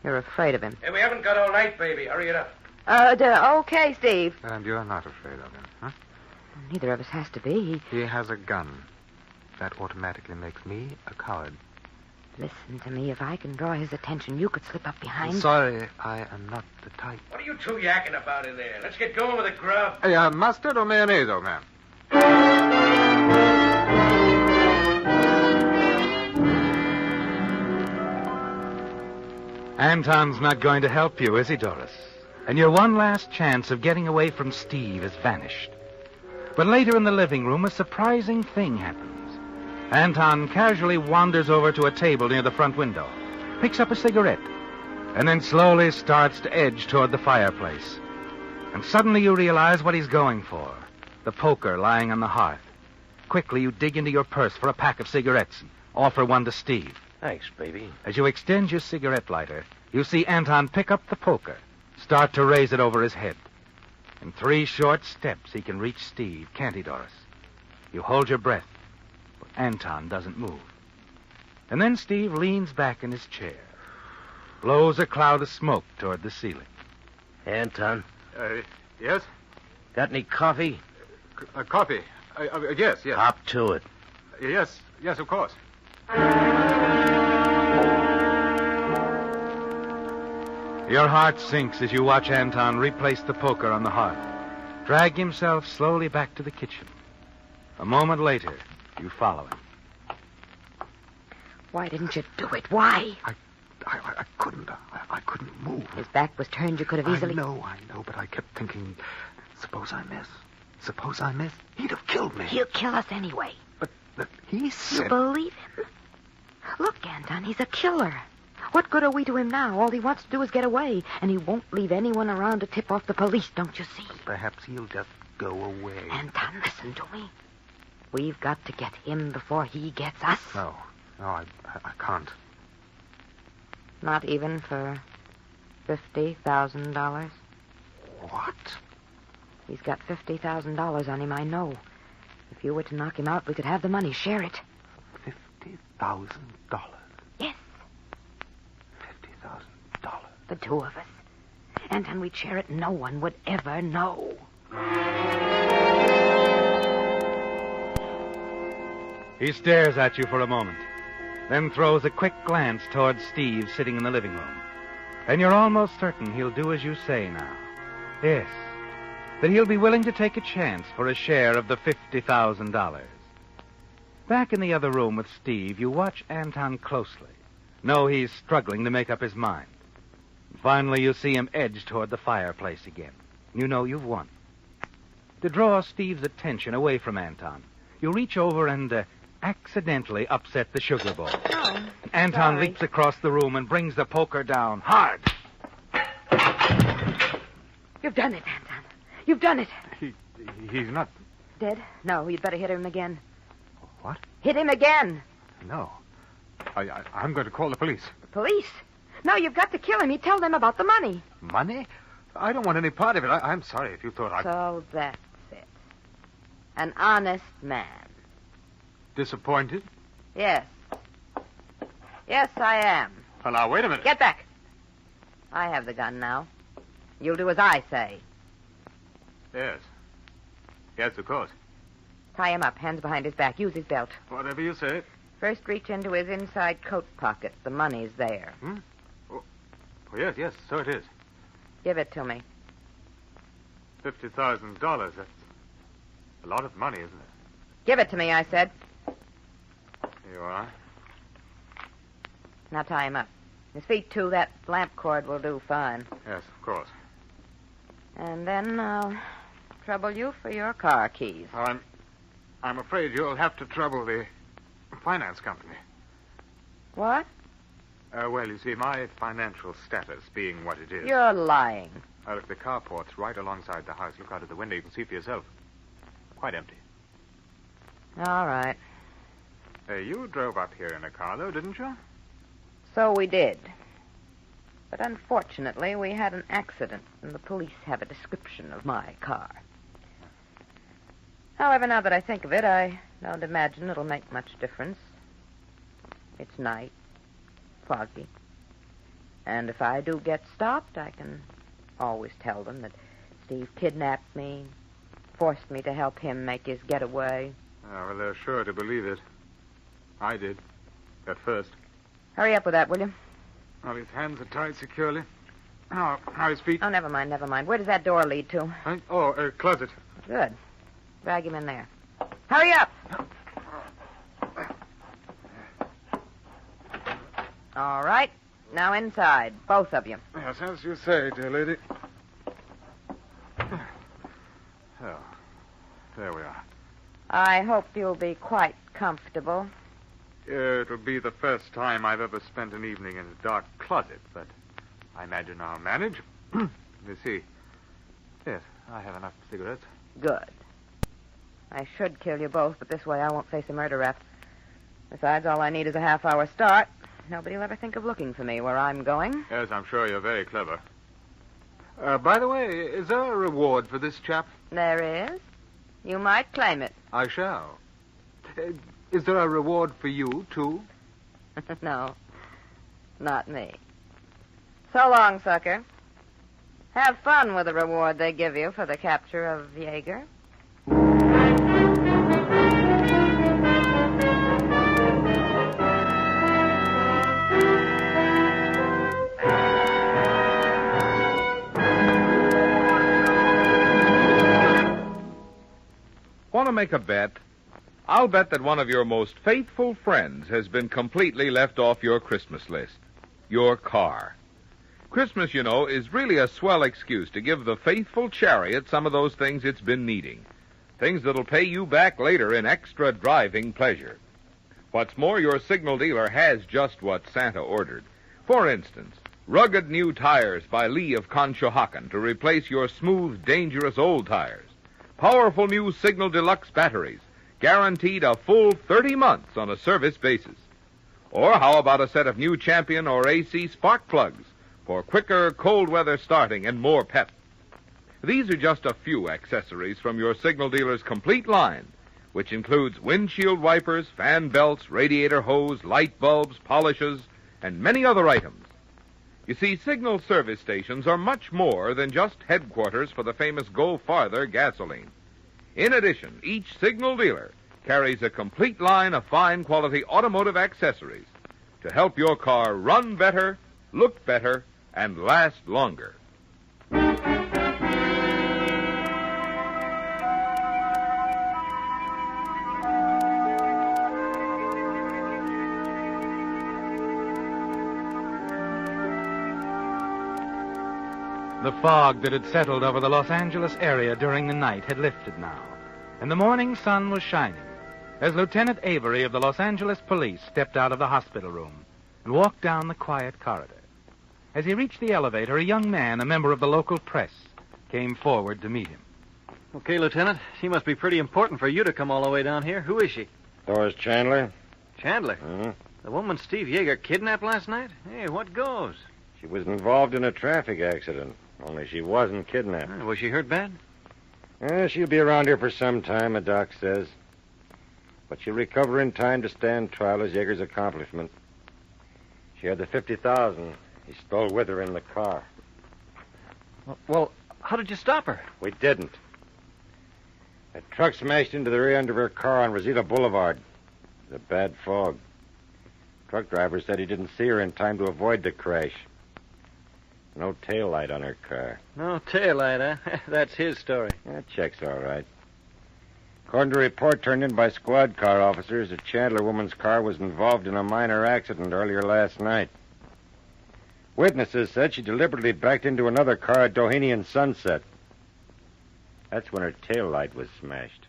You're afraid of him. Hey, we haven't got all night, baby. Hurry it up. Okay, Steve. And you're not afraid of him, huh? Neither of us has to be. He has a gun. That automatically makes me a coward. Listen to me. If I can draw his attention, you could slip up behind. Sorry, I am not the type. What are you two yakking about in there? Let's get going with the grub. Hey, mustard or mayonnaise, old man? Anton's not going to help you, is he, Doris? And your one last chance of getting away from Steve has vanished. But later in the living room, a surprising thing happens. Anton casually wanders over to a table near the front window, picks up a cigarette, and then slowly starts to edge toward the fireplace. And suddenly you realize what he's going for, the poker lying on the hearth. Quickly, you dig into your purse for a pack of cigarettes and offer one to Steve. Thanks, baby. As you extend your cigarette lighter, you see Anton pick up the poker, start to raise it over his head. In 3 short steps, he can reach Steve, can't he, Doris? You hold your breath, but Anton doesn't move. And then Steve leans back in his chair, blows a cloud of smoke toward the ceiling. Anton, Yes? got any coffee? Coffee? Yes. Hop to it. Yes, of course. Your heart sinks as you watch Anton replace the poker on the hearth, drag himself slowly back to the kitchen. A moment later, you follow him. Why didn't you do it? Why? I couldn't. I couldn't move. His back was turned. You could have easily... I know, but I kept thinking, suppose I miss. Suppose I miss. He'd have killed me. He'll kill us anyway. But he said... You believe him? Look, Anton, he's a killer. What good are we to him now? All he wants to do is get away, and he won't leave anyone around to tip off the police, don't you see? Perhaps he'll just go away. Anton, listen to me. We've got to get him before he gets us. No, I can't. Not even for $50,000? What? He's got $50,000 on him, I know. If you were to knock him out, we could have the money. Share it. $50,000? Yes. $50,000? The two of us. Anton, we'd share it. No one would ever know. He stares at you for a moment, then throws a quick glance towards Steve sitting in the living room. And you're almost certain he'll do as you say now. Yes, that he'll be willing to take a chance for a share of the $50,000. Back in the other room with Steve, you watch Anton closely. Know he's struggling to make up his mind. Finally, you see him edge toward the fireplace again. You know you've won. To draw Steve's attention away from Anton, you reach over and accidentally upset the sugar bowl. Oh, Anton sorry. leaps across the room and brings the poker down hard. You've done it, Anton. You've done it. He's not... Dead? No, you'd better hit him again. What? Hit him again. No. I'm going to call the police. The police? No, you've got to kill him. He'd tell them about the money. Money? I don't want any part of it. I'm sorry if you thought I... So that's it. An honest man. Disappointed? Yes. Yes, I am. Well, now, wait a minute. Get back. I have the gun now. You'll do as I say. Yes. Yes, of course. Tie him up, hands behind his back. Use his belt. Whatever you say. First, reach into his inside coat pocket. The money's there. Oh, yes, so it is. Give it to me. $50,000. That's a lot of money, isn't it? Give it to me, I said. Here you are. Now tie him up. His feet, too. That lamp cord will do fine. Yes, of course. And then I'll trouble you for your car keys. I'm afraid you'll have to trouble the finance company. What? Well, you see, my financial status being what it is. You're lying. Look, the carport's right alongside the house. Look out of the window. You can see for yourself. Quite empty. All right. You drove up here in a car, though, didn't you? So we did. But unfortunately, we had an accident, and the police have a description of my car. However, now that I think of it, I don't imagine it'll make much difference. It's night, foggy. And if I do get stopped, I can always tell them that Steve kidnapped me, forced me to help him make his getaway. Well, they're sure to believe it. I did. At first. Hurry up with that, will you? Well, his hands are tied securely. How his feet? Oh, never mind. Where does that door lead to? Closet. Good. Drag him in there. Hurry up! All right. Now inside. Both of you. Yes, as you say, dear lady. Oh, there we are. I hope you'll be quite comfortable. It'll be the first time I've ever spent an evening in a dark closet, but I imagine I'll manage. You see. Yes, I have enough cigarettes. Good. I should kill you both, but this way I won't face a murder rap. Besides, all I need is a half-hour start. Nobody'll ever think of looking for me where I'm going. Yes, I'm sure you're very clever. By the way, is there a reward for this chap? There is. You might claim it. I shall. Is there a reward for you, too? No, not me. So long, sucker. Have fun with the reward they give you for the capture of Yeager. Want to make a bet? I'll bet that one of your most faithful friends has been completely left off your Christmas list. Your car. Christmas, you know, is really a swell excuse to give the faithful chariot some of those things it's been needing. Things that'll pay you back later in extra driving pleasure. What's more, your signal dealer has just what Santa ordered. For instance, rugged new tires by Lee of Conshohocken to replace your smooth, dangerous old tires. Powerful new Signal Deluxe batteries, guaranteed a full 30 months on a service basis. Or how about a set of new Champion or AC spark plugs for quicker cold weather starting and more pep? These are just a few accessories from your signal dealer's complete line, which includes windshield wipers, fan belts, radiator hose, light bulbs, polishes, and many other items. You see, signal service stations are much more than just headquarters for the famous Go Farther gasoline. In addition, each signal dealer carries a complete line of fine quality automotive accessories to help your car run better, look better, and last longer. The fog that had settled over the Los Angeles area during the night had lifted now, and the morning sun was shining as Lieutenant Avery of the Los Angeles Police stepped out of the hospital room and walked down the quiet corridor. As he reached the elevator, a young man, a member of the local press, came forward to meet him. Okay, Lieutenant. She must be pretty important for you to come all the way down here. Who is she? Doris Chandler. Chandler? Mm-hmm. The woman Steve Yeager kidnapped last night? Hey, what goes? She was involved in a traffic accident, only she wasn't kidnapped. Was she hurt bad? She'll be around here for some time, the doc says. But she'll recover in time to stand trial as Yeager's accomplishment. She had the $50,000 he stole with her in the car. Well, how did you stop her? We didn't. A truck smashed into the rear end of her car on Rosita Boulevard. It was a bad fog. Truck driver said he didn't see her in time to avoid the crash. No taillight on her car. No taillight, huh? That's his story. That checks all right. According to a report turned in by squad car officers, the Chandler woman's car was involved in a minor accident earlier last night. Witnesses said she deliberately backed into another car at Doheny and Sunset. That's when her tail light was smashed.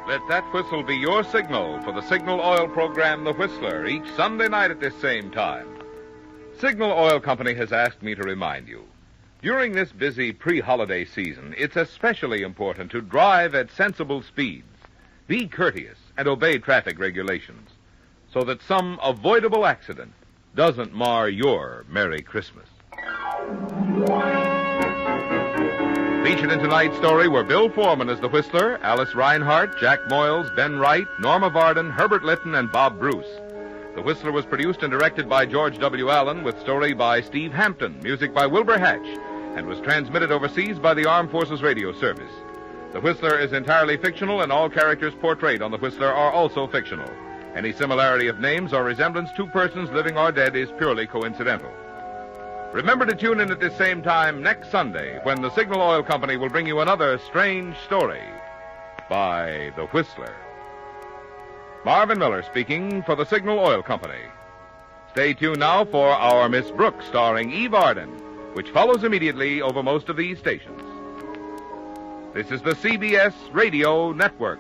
Let that whistle be your signal for the Signal Oil program, The Whistler, each Sunday night at this same time. Signal Oil Company has asked me to remind you, during this busy pre-holiday season, it's especially important to drive at sensible speeds, be courteous, and obey traffic regulations, so that some avoidable accident doesn't mar your Merry Christmas. Featured in tonight's story were Bill Foreman as the Whistler, Alice Reinhart, Jack Moyles, Ben Wright, Norma Varden, Herbert Litton, and Bob Bruce. The Whistler was produced and directed by George W. Allen, with story by Steve Hampton, music by Wilbur Hatch, and was transmitted overseas by the Armed Forces Radio Service. The Whistler is entirely fictional, and all characters portrayed on The Whistler are also fictional. Any similarity of names or resemblance to persons living or dead is purely coincidental. Remember to tune in at this same time next Sunday when the Signal Oil Company will bring you another strange story by The Whistler. Marvin Miller speaking for the Signal Oil Company. Stay tuned now for our Miss Brooks starring Eve Arden, which follows immediately over most of these stations. This is the CBS Radio Network.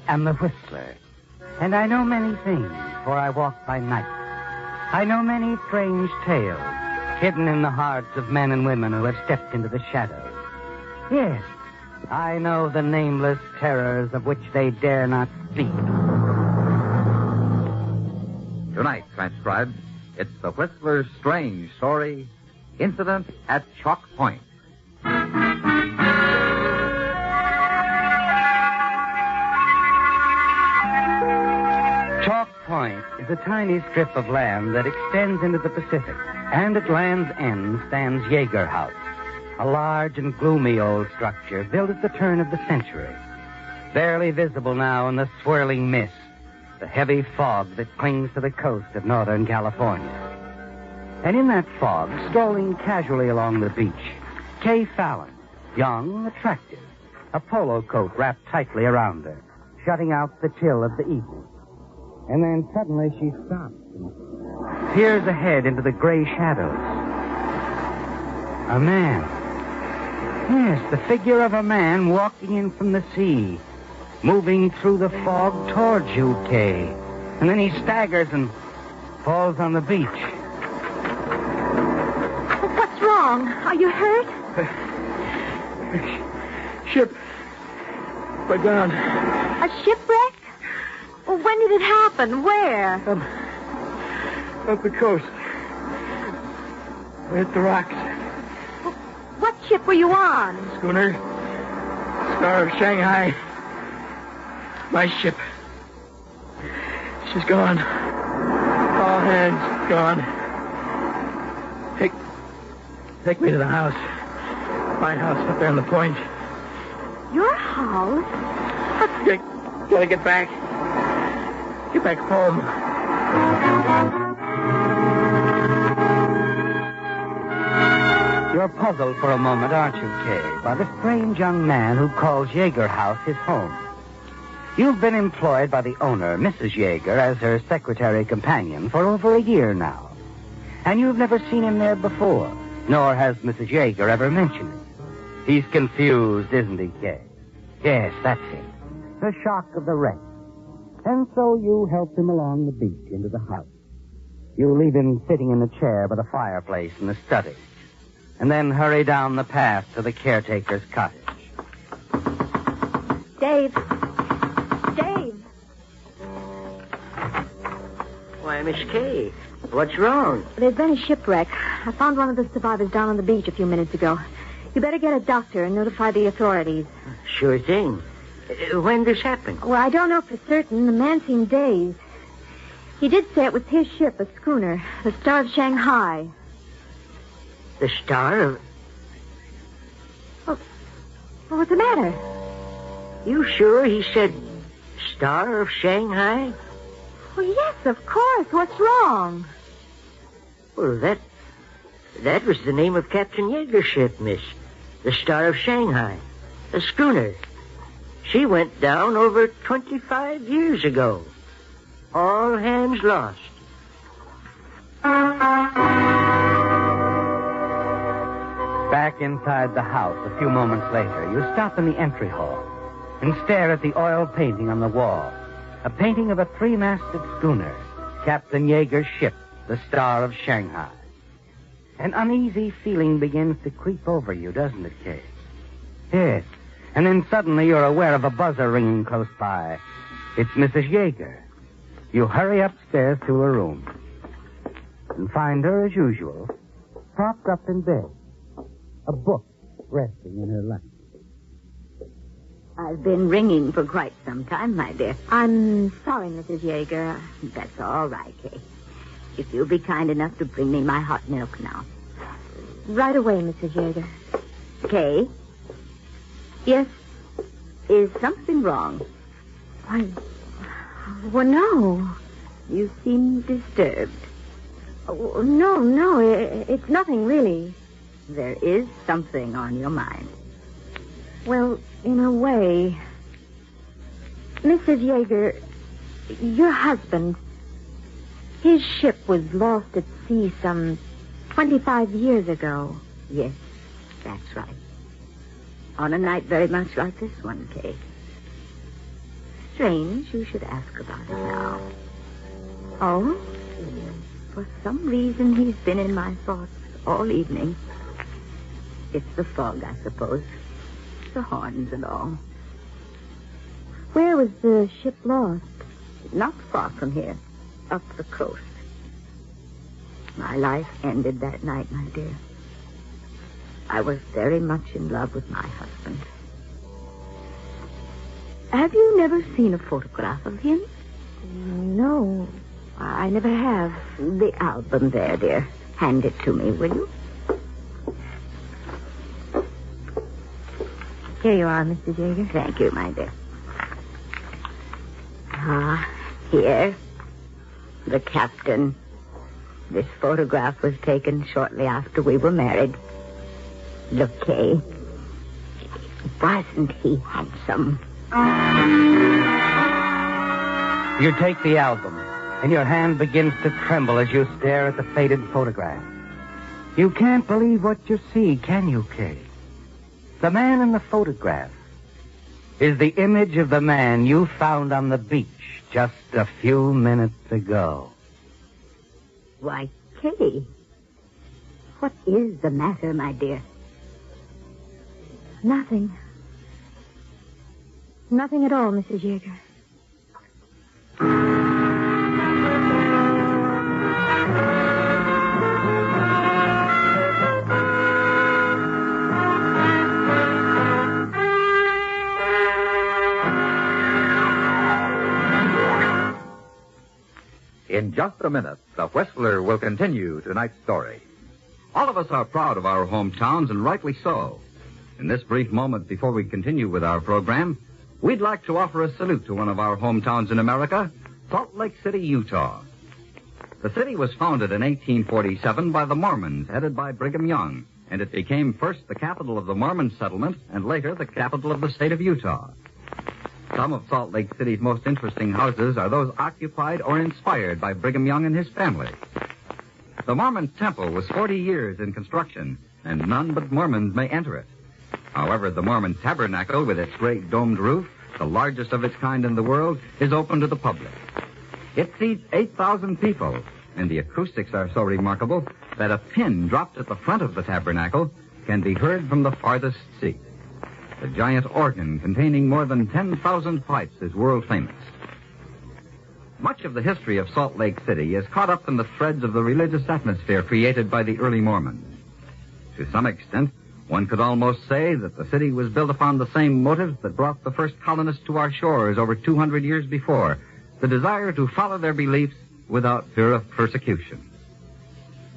I'm the Whistler, and I know many things, for I walk by night. I know many strange tales, hidden in the hearts of men and women who have stepped into the shadows. Yes, I know the nameless terrors of which they dare not speak. Tonight, transcribed, it's the Whistler's strange story, Incident at Chalk Point. Chalk Point is a tiny strip of land that extends into the Pacific, and at land's end stands Yeager House, a large and gloomy old structure built at the turn of the century. Barely visible now in the swirling mist, the heavy fog that clings to the coast of Northern California. And in that fog, strolling casually along the beach, Kay Fallon, young, attractive, a polo coat wrapped tightly around her, shutting out the chill of the evening. And then suddenly she stops and peers ahead into the gray shadows. A man. Yes, the figure of a man walking in from the sea, moving through the fog towards you, Kay. And then he staggers and falls on the beach. What's wrong? Are you hurt? Ship. Went down. A shipwreck? Well, when did it happen? Where? Up the coast. We hit the rocks. What ship were you on? Schooner. Star of Shanghai. My ship. She's gone. All hands gone. Take me to the house. My house up there on the point. Your house? Gotta get back. Get back home. You're puzzled for a moment, aren't you, Kay, by the strange young man who calls Yeager House his home. You've been employed by the owner, Mrs. Yeager, as her secretary companion for over a year now. And you've never seen him there before, nor has Mrs. Yeager ever mentioned it. He's confused, isn't he, Kay? Yes, that's it. The shock of the wreck. And so you helped him along the beach into the house. You leave him sitting in the chair by the fireplace in the study, and then hurry down the path to the caretaker's cottage. Dave. Dave. Why, Miss Kay, what's wrong? There's been a shipwreck. I found one of the survivors down on the beach a few minutes ago. You better get a doctor and notify the authorities. Sure thing. When this happened? Well, I don't know for certain. The man seemed dazed. He did say it was his ship, a schooner, the Star of Shanghai. The Star of... Well, what's the matter? You sure he said Star of Shanghai? Well, yes, of course. What's wrong? Well, that was the name of Captain Yeager's ship, miss. The Star of Shanghai. A schooner. She went down over 25 years ago. All hands lost. Back inside the house a few moments later, you stop in the entry hall and stare at the oil painting on the wall. A painting of a three-masted schooner, Captain Yeager's ship, the Star of Shanghai. An uneasy feeling begins to creep over you, doesn't it, Kay? Yes. And then suddenly you're aware of a buzzer ringing close by. It's Mrs. Yeager. You hurry upstairs to her room and find her, as usual, propped up in bed, a book resting in her lap. I've been ringing for quite some time, my dear. I'm sorry, Mrs. Yeager. That's all right, Kay. If you'll be kind enough to bring me my hot milk now. Right away, Mrs. Yeager. Kay? Yes? Is something wrong? Why, well, no. You seem disturbed. Oh, no, it's nothing really. There is something on your mind. Well, in a way. Mrs. Yeager, your husband, his ship was lost at sea some 25 years ago. Yes, that's right. On a night very much like this one, Kay. Strange you should ask about it now. Oh? For some reason, he's been in my thoughts all evening. It's the fog, I suppose. The horns and all. Where was the ship lost? Not far from here, up the coast. My life ended that night, my dear. I was very much in love with my husband. Have you never seen a photograph of him? No, I never have. The album there, dear. Hand it to me, will you? Here you are, Mr. Yeager. Thank you, my dear. Here. The captain. This photograph was taken shortly after we were married. Look, Kay. Wasn't he handsome? You take the album, and your hand begins to tremble as you stare at the faded photograph. You can't believe what you see, can you, Kay? The man in the photograph is the image of the man you found on the beach just a few minutes ago. Why, Kay, what is the matter, my dear? Nothing. Nothing at all, Mrs. Yeager. In just a minute, the Whistler will continue tonight's story. All of us are proud of our hometowns, and rightly so. In this brief moment before we continue with our program, we'd like to offer a salute to one of our hometowns in America, Salt Lake City, Utah. The city was founded in 1847 by the Mormons, headed by Brigham Young, and it became first the capital of the Mormon settlement and later the capital of the state of Utah. Some of Salt Lake City's most interesting houses are those occupied or inspired by Brigham Young and his family. The Mormon temple was 40 years in construction, and none but Mormons may enter it. However, the Mormon tabernacle, with its great domed roof, the largest of its kind in the world, is open to the public. It seats 8,000 people, and the acoustics are so remarkable that a pin dropped at the front of the tabernacle can be heard from the farthest seat. The giant organ containing more than 10,000 pipes is world famous. Much of the history of Salt Lake City is caught up in the threads of the religious atmosphere created by the early Mormons. To some extent, One could almost say that the city was built upon the same motives that brought the first colonists to our shores over 200 years before, the desire to follow their beliefs without fear of persecution.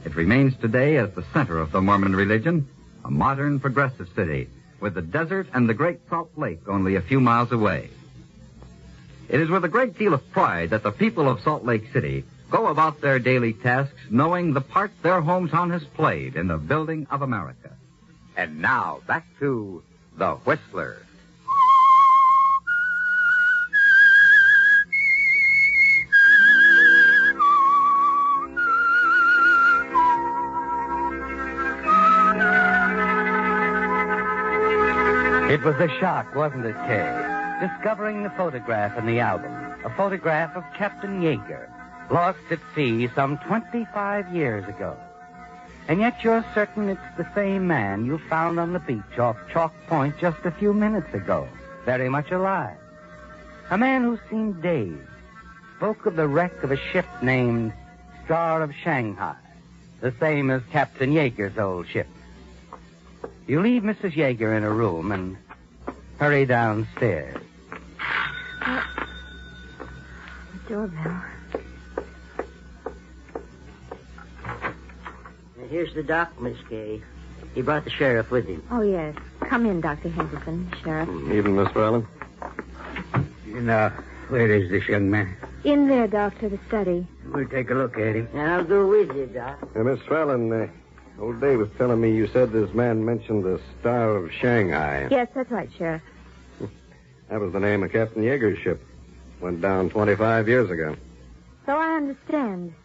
It remains today as the center of the Mormon religion, a modern, progressive city, with the desert and the Great Salt Lake only a few miles away. It is with a great deal of pride that the people of Salt Lake City go about their daily tasks knowing the part their hometown has played in the building of America. And now, back to The Whistler. It was a shock, wasn't it, Kay? Discovering the photograph in the album. A photograph of Captain Yeager, lost at sea some 25 years ago. And yet you're certain it's the same man you found on the beach off Chalk Point just a few minutes ago, very much alive. A man who seemed dazed, spoke of the wreck of a ship named Star of Shanghai, the same as Captain Yeager's old ship. You leave Mrs. Yeager in a room and hurry downstairs. Doorbell. Here's the doc, Miss Kay. He brought the sheriff with him. Oh, yes. Come in, Dr. Henderson, Sheriff. Evening, Miss Fallon. Now, where is this young man? In there, Doctor, the study. We'll take a look at him. I'll go with you, Doc. Miss Fallon, old Dave was telling me you said this man mentioned the Star of Shanghai. Yes, that's right, Sheriff. That was the name of Captain Yeager's ship. Went down 25 years ago. So I understand.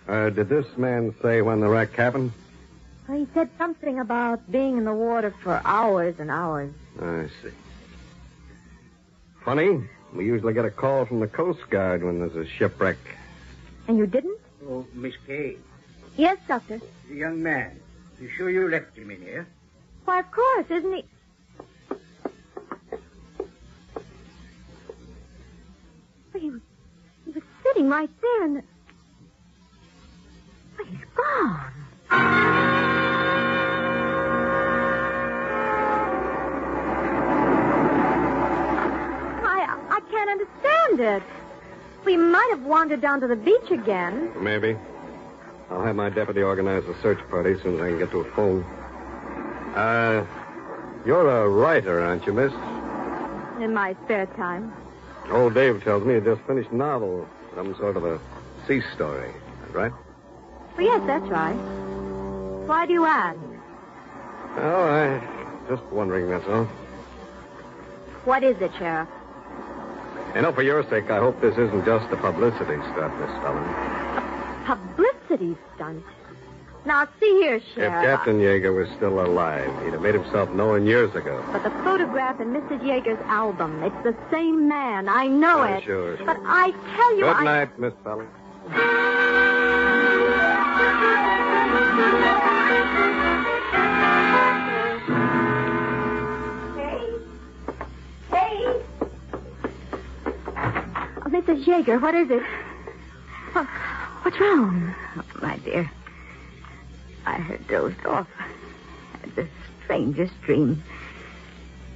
Did this man say when the wreck happened? Well, he said something about being in the water for hours and hours. I see. Funny, we usually get a call from the Coast Guard when there's a shipwreck. And you didn't? Oh, Miss Kay. Yes, Doctor. The young man. You sure you left him in here? Why, of course, isn't he? Well, he was sitting right there in the... Well, he's gone. I can't understand it. We might have wandered down to the beach again. Maybe. I'll have my deputy organize a search party as soon as I can get to a phone. You're a writer, aren't you, miss? In my spare time. Old Dave tells me you just finished a novel. Some sort of a sea story. Right? Well, yes, that's right. Why do you ask? Oh, I just wondering, that's all. What is it, Sheriff? For your sake, I hope this isn't just a publicity stunt, Miss Fallon. A publicity stunt? Now, see here, Sheriff. If Captain Yeager was still alive, he'd have made himself known years ago. But the photograph in Mrs. Yeager's album, it's the same man. I know it. Sure. But I tell you, Good night, Miss Fallon. Mrs. Yeager, what is it? What's wrong? Oh, my dear, I had dozed off. Had the strangest dream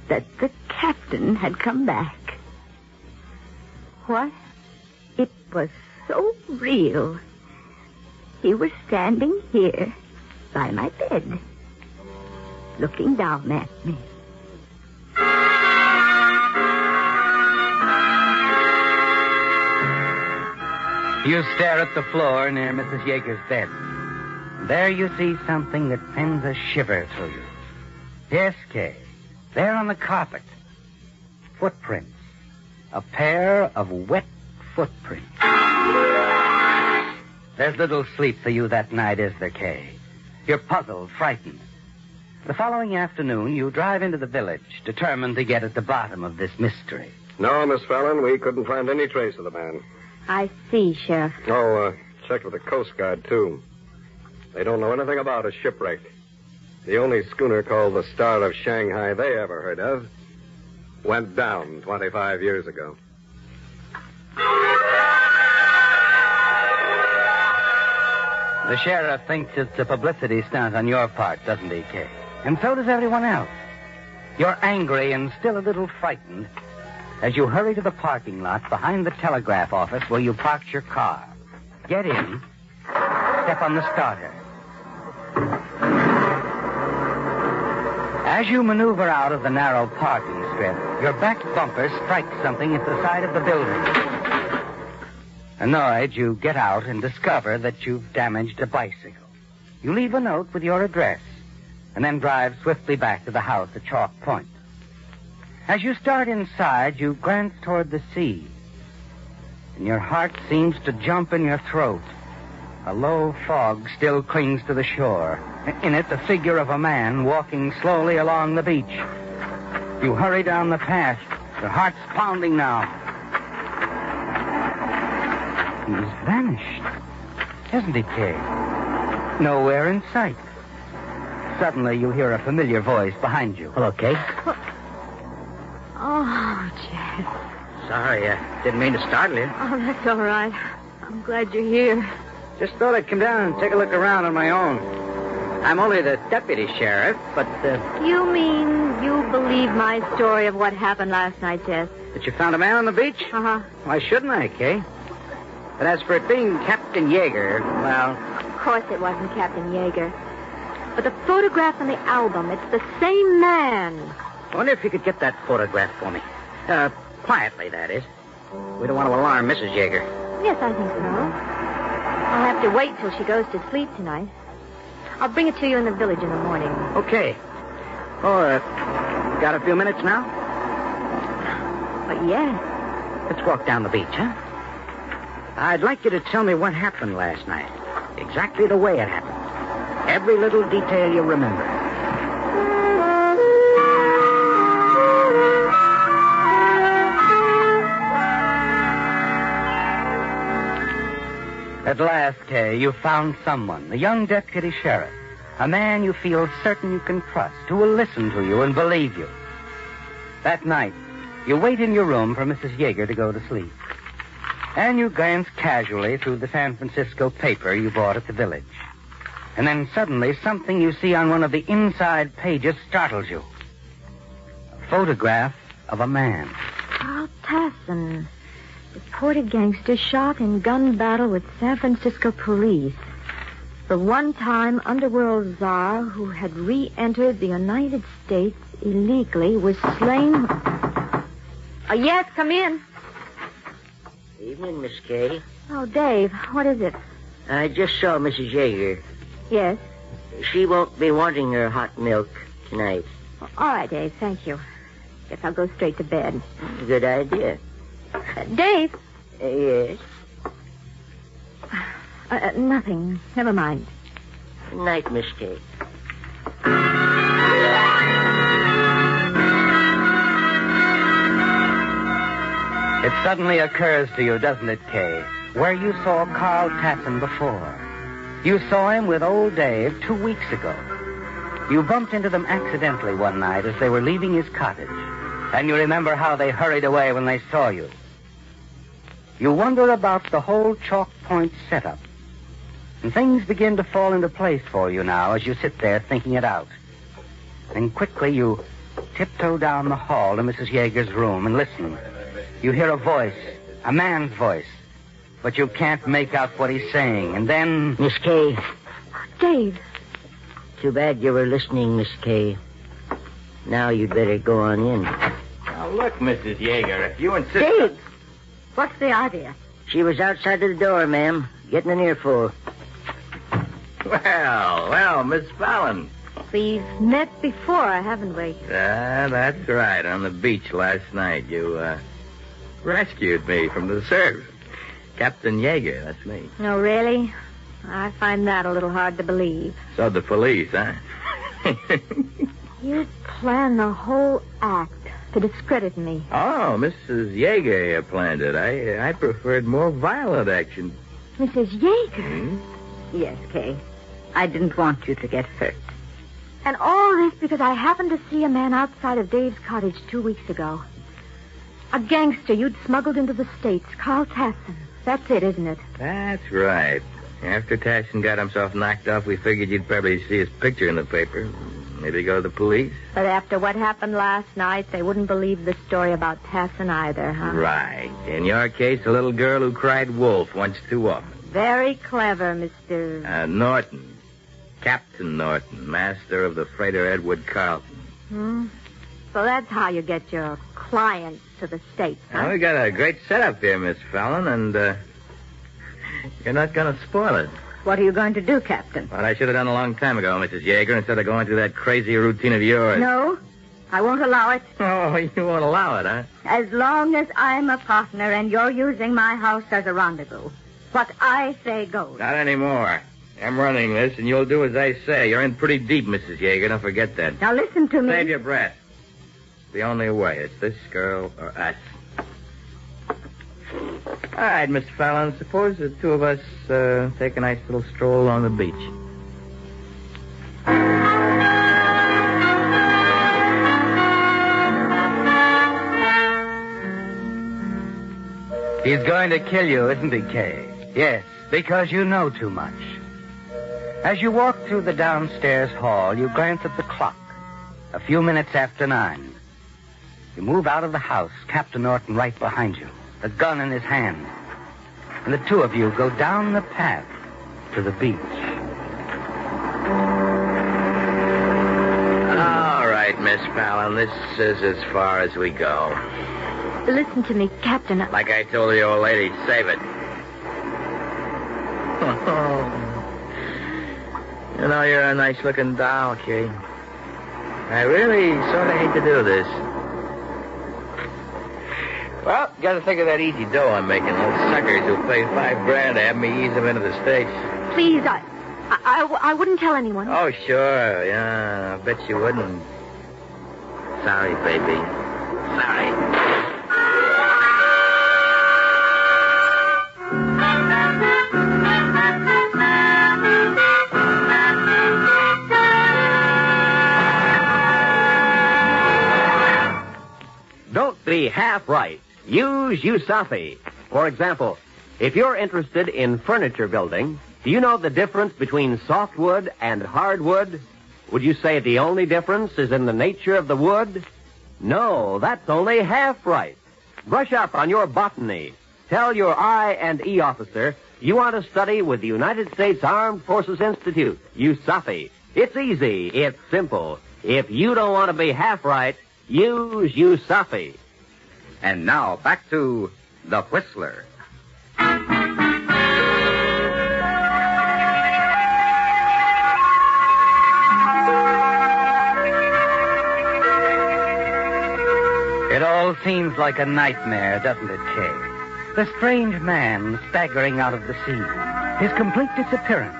that the captain had come back. What? It was so real. He was standing here by my bed, looking down at me. You stare at the floor near Mrs. Yeager's bed. There you see something that sends a shiver through you. Yes, Kay. There on the carpet. Footprints. A pair of wet footprints. There's little sleep for you that night, is there, Kay? You're puzzled, frightened. The following afternoon, you drive into the village, determined to get at the bottom of this mystery. No, Miss Fallon, we couldn't find any trace of the man. I see, Sheriff. Oh, checked with the Coast Guard, too. They don't know anything about a shipwreck. The only schooner called the Star of Shanghai they ever heard of went down 25 years ago. The sheriff thinks it's a publicity stunt on your part, doesn't he, Kay? And so does everyone else. You're angry and still a little frightened as you hurry to the parking lot behind the telegraph office where you parked your car. Get in, step on the starter. As you maneuver out of the narrow parking strip, your back bumper strikes something at the side of the building. Annoyed, you get out and discover that you've damaged a bicycle. You leave a note with your address and then drive swiftly back to the house at Chalk Point. As you start inside, you glance toward the sea, and your heart seems to jump in your throat. A low fog still clings to the shore. In it, the figure of a man walking slowly along the beach. You hurry down the path, your heart's pounding now. He's vanished, hasn't he, Kay? Nowhere in sight. Suddenly, you hear a familiar voice behind you. Hello, Kay. Oh, Jeff. Sorry, I didn't mean to startle you. Oh, that's all right. I'm glad you're here. Just thought I'd come down and take a look around on my own. I'm only the deputy sheriff, but, You mean you believe my story of what happened last night, Jess? That you found a man on the beach? Uh-huh. Why shouldn't I, Kay? But as for it being Captain Yeager, well... Of course it wasn't Captain Yeager. But the photograph in the album, it's the same man. I wonder if you could get that photograph for me. Quietly, that is. We don't want to alarm Mrs. Yeager. Yes, I think so. I'll have to wait till she goes to sleep tonight. I'll bring it to you in the village in the morning. Okay. Oh, got a few minutes now? But yes. Let's walk down the beach, huh? I'd like you to tell me what happened last night. Exactly the way it happened. Every little detail you remember. At last, Kay, you found someone, a young deputy sheriff, a man you feel certain you can trust, who will listen to you and believe you. That night, you wait in your room for Mrs. Yeager to go to sleep. And you glance casually through the San Francisco paper you bought at the village. And then suddenly, something you see on one of the inside pages startles you. A photograph of a man. Carl Tasson, reported gangster shot in gun battle with San Francisco police. The one-time underworld czar who had re-entered the United States illegally was slain. Yes, come in. Evening, Miss Kay. Oh, Dave, what is it? I just saw Mrs. Yeager. Yes? She won't be wanting her hot milk tonight. All right, Dave, thank you. Guess I'll go straight to bed. Good idea. Dave? Yes? Nothing. Never mind. Good night, Miss Kay. It suddenly occurs to you, doesn't it, Kay, where you saw Carl Tasson before. You saw him with old Dave 2 weeks ago. You bumped into them accidentally one night as they were leaving his cottage, and you remember how they hurried away when they saw you. You wonder about the whole Chalk Point setup, and things begin to fall into place for you now as you sit there thinking it out. Then quickly you tiptoe down the hall to Mrs. Yeager's room and listen. You hear a voice, a man's voice, but you can't make out what he's saying. And then... Miss Kay. Dave. Too bad you were listening, Miss Kay. Now you'd better go on in. Now, look, Mrs. Yeager, if you insist... Dave! What's the idea? She was outside of the door, ma'am, getting an earful. Well, Miss Fallon. We've met before, haven't we? That's right. On the beach last night, you, rescued me from the surf. Captain Yeager, that's me. No, really? I find that a little hard to believe. So the police, huh? You planned the whole act to discredit me. Oh, Mrs. Yeager planned it. I preferred more violent action. Mrs. Yeager? Hmm? Yes, Kay. I didn't want you to get hurt. And all this because I happened to see a man outside of Dave's cottage 2 weeks ago. A gangster you'd smuggled into the States, Carl Tasson. That's it, isn't it? That's right. After Tasson got himself knocked off, we figured you'd probably see his picture in the paper. Maybe go to the police. But after what happened last night, they wouldn't believe the story about Tassin either, huh? Right. In your case, a little girl who cried wolf once too often. Very clever, Mr. Norton. Captain Norton, master of the freighter Edward Carlton. So that's how you get your clients to the States, huh? Now, we got a great setup here, Miss Fallon, and you're not going to spoil it. What are you going to do, Captain? What I should have done a long time ago, Mrs. Yeager, instead of going through that crazy routine of yours. No, I won't allow it. Oh, you won't allow it, huh? As long as I'm a partner and you're using my house as a rendezvous, what I say goes. Not anymore. I'm running this, and you'll do as I say. You're in pretty deep, Mrs. Yeager. Don't forget that. Now listen to me. Save your breath. It's the only way. It's this girl or us. All right, Mr. Fallon, suppose the two of us take a nice little stroll along the beach. He's going to kill you, isn't he, Kay? Yes, because you know too much. As you walk through the downstairs hall, you glance at the clock. A few minutes after 9. You move out of the house, Captain Norton right behind you, the gun in his hand. And the two of you go down the path to the beach. All right, Miss Fallon, this is as far as we go. Listen to me, Captain. Like I told the old lady, save it. You know, you're a nice-looking doll, Kay. I really sort of hate to do this. Well, you gotta think of that easy dough I'm making. Those suckers who pay $5,000 to have me ease them into the States. Please, I wouldn't tell anyone. Oh, sure. Yeah, I bet you wouldn't. Sorry, baby. Sorry. Don't be half right. Use Usafi. For example, if you're interested in furniture building, do you know the difference between softwood and hardwood? Would you say the only difference is in the nature of the wood? No, that's only half right. Brush up on your botany. Tell your I&E officer you want to study with the United States Armed Forces Institute, Usafi. It's easy. It's simple. If you don't want to be half right, use Usafi. And now, back to The Whistler. It all seems like a nightmare, doesn't it, Kay? The strange man staggering out of the sea, his complete disappearance,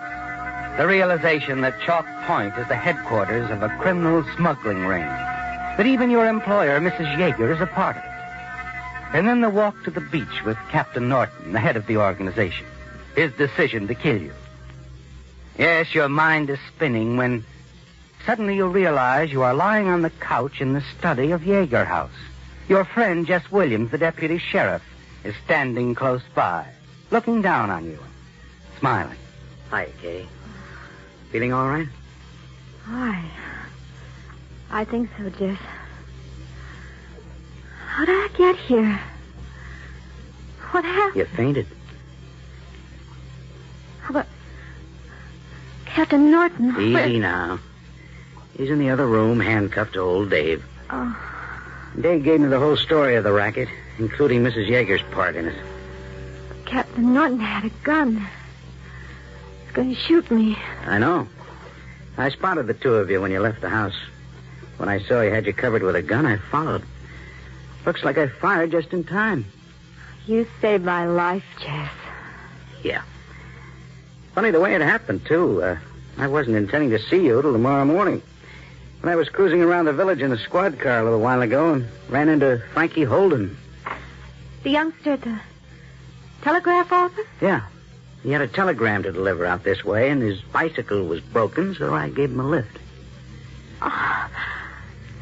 the realization that Chalk Point is the headquarters of a criminal smuggling ring, that even your employer, Mrs. Yeager, is a part of it. And then the walk to the beach with Captain Norton, the head of the organization, his decision to kill you. Yes, your mind is spinning when suddenly you realize you are lying on the couch in the study of Yeager House. Your friend, Jess Williams, the deputy sheriff, is standing close by, looking down on you, smiling. Hi, Kay. Feeling all right? I think so, Jess. How did I get here? What happened? You fainted. How about Captain Norton? Easy now. He's in the other room, handcuffed to old Dave. Oh. Dave gave me the whole story of the racket, including Mrs. Yeager's part in it. Captain Norton had a gun. He's going to shoot me. I know. I spotted the two of you when you left the house. When I saw he had you covered with a gun, I followed. Looks like I fired just in time. You saved my life, Jess. Yeah. Funny the way it happened, too. I wasn't intending to see you till tomorrow morning. When I was cruising around the village in a squad car a little while ago and ran into Frankie Holden. The youngster at the telegraph office? Yeah. He had a telegram to deliver out this way, and his bicycle was broken, so I gave him a lift. Oh,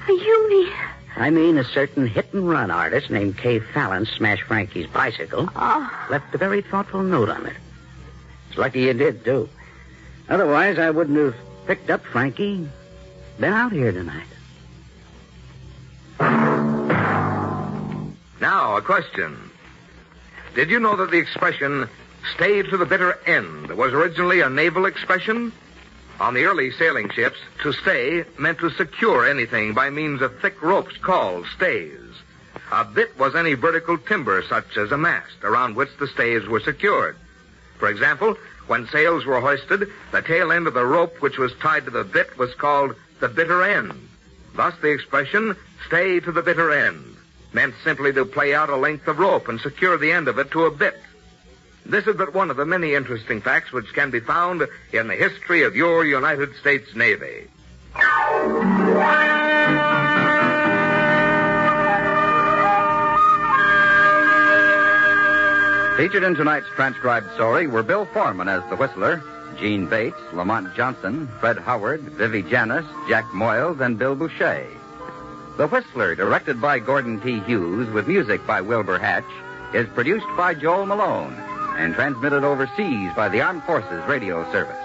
you mean... I mean, a certain hit-and-run artist named Kay Fallon smashed Frankie's bicycle. Oh. Left a very thoughtful note on it. It's lucky you did, too. Otherwise, I wouldn't have picked up Frankie been out here tonight. Now, a question. Did you know that the expression, stay to the bitter end, was originally a naval expression? On the early sailing ships, to stay meant to secure anything by means of thick ropes called stays. A bit was any vertical timber, such as a mast, around which the stays were secured. For example, when sails were hoisted, the tail end of the rope which was tied to the bit was called the bitter end. Thus the expression, stay to the bitter end, meant simply to play out a length of rope and secure the end of it to a bit. This is but one of the many interesting facts which can be found in the history of your United States Navy. Featured in tonight's transcribed story were Bill Foreman as the Whistler, Gene Bates, Lamont Johnson, Fred Howard, Vivi Janis, Jack Moyles, and Bill Boucher. The Whistler, directed by Gordon T. Hughes with music by Wilbur Hatch, is produced by Joel Malone and transmitted overseas by the Armed Forces Radio Service.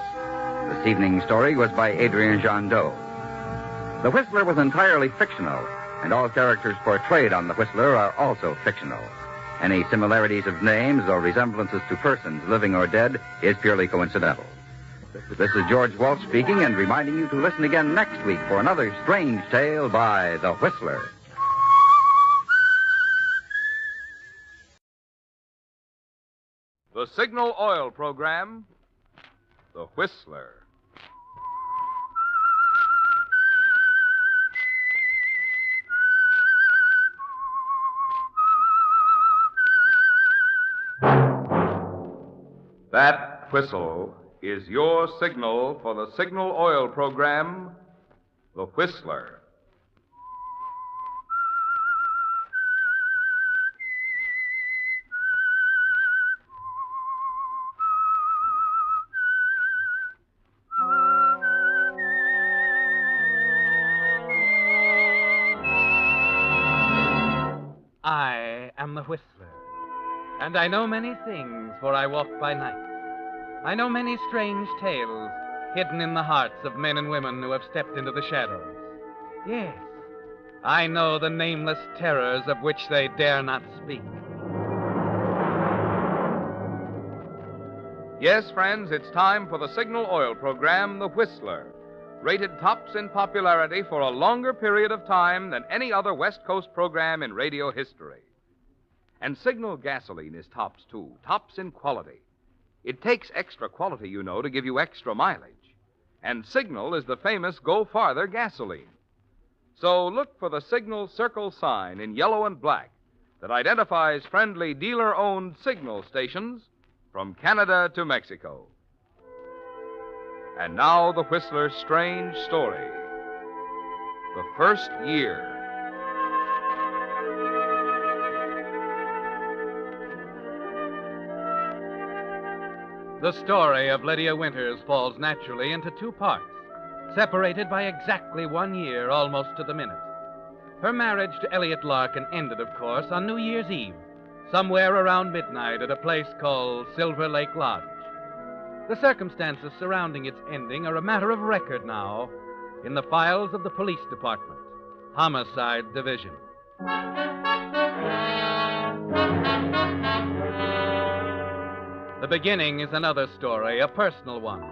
This evening's story was by Adrian Jandot. The Whistler was entirely fictional, and all characters portrayed on The Whistler are also fictional. Any similarities of names or resemblances to persons, living or dead, is purely coincidental. This is George Walsh speaking and reminding you to listen again next week for another strange tale by The Whistler. The Signal Oil Program, The Whistler. That whistle is your signal for the Signal Oil Program, The Whistler. I am the Whistler, and I know many things, for I walk by night. I know many strange tales hidden in the hearts of men and women who have stepped into the shadows. Yes, I know the nameless terrors of which they dare not speak. Yes, friends, it's time for the Signal Oil Program, The Whistler, rated tops in popularity for a longer period of time than any other West Coast program in radio history. And Signal gasoline is tops, too, tops in quality. It takes extra quality, you know, to give you extra mileage. And Signal is the famous Go Farther gasoline. So look for the Signal Circle sign in yellow and black that identifies friendly dealer-owned Signal stations from Canada to Mexico. And now the Whistler's strange story. The first year. The story of Lydia Winters falls naturally into two parts, separated by exactly 1 year, almost to the minute. Her marriage to Elliot Larkin ended, of course, on New Year's Eve, somewhere around midnight at a place called Silver Lake Lodge. The circumstances surrounding its ending are a matter of record now in the files of the police department, Homicide Division. The beginning is another story, a personal one.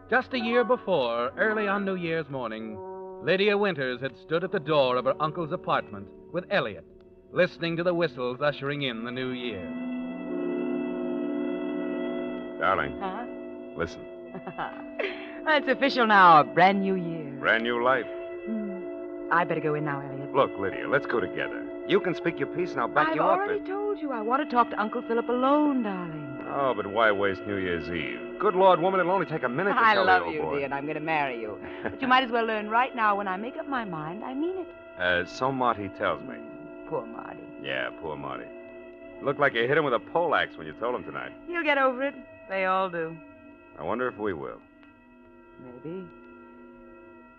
Just a year before, early on New Year's morning, Lydia Winters had stood at the door of her uncle's apartment with Elliot, listening to the whistles ushering in the new year. Darling, Huh? listen. It's official now, a brand new year. Brand new life. I better go in now, Elliot. Look, Lydia, let's go together. You can speak your piece and I'll back I've you up. already told you I want to talk to Uncle Philip alone, darling. Oh, but why waste New Year's Eve? Good Lord, woman, it'll only take a minute to I tell love the old you, boy. dear, and I'm going to marry you. But you might as well learn right now when I make up my mind, I mean it. So Marty tells me. Poor Marty. Yeah, poor Marty. Looked like you hit him with a poleaxe when you told him tonight. He'll get over it. They all do. I wonder if we will. Maybe.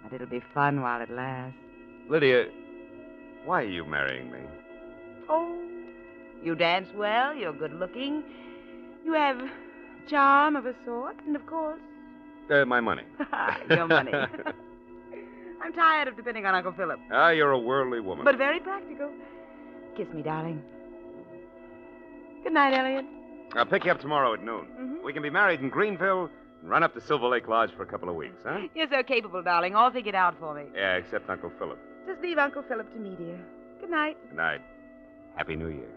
But it'll be fun while it lasts. Lydia, why are you marrying me? Oh, you dance well, you're good looking. You have charm of a sort, and of course... My money. Your money. I'm tired of depending on Uncle Philip. Ah, you're a worldly woman. But very practical. Kiss me, darling. Good night, Elliot. I'll pick you up tomorrow at noon. Mhm. We can be married in Greenville and run up to Silver Lake Lodge for a couple of weeks, huh? You're so capable, darling. All figured out for me. Yeah, except Uncle Philip. Just leave Uncle Philip to me, dear. Good night. Good night. Happy New Year.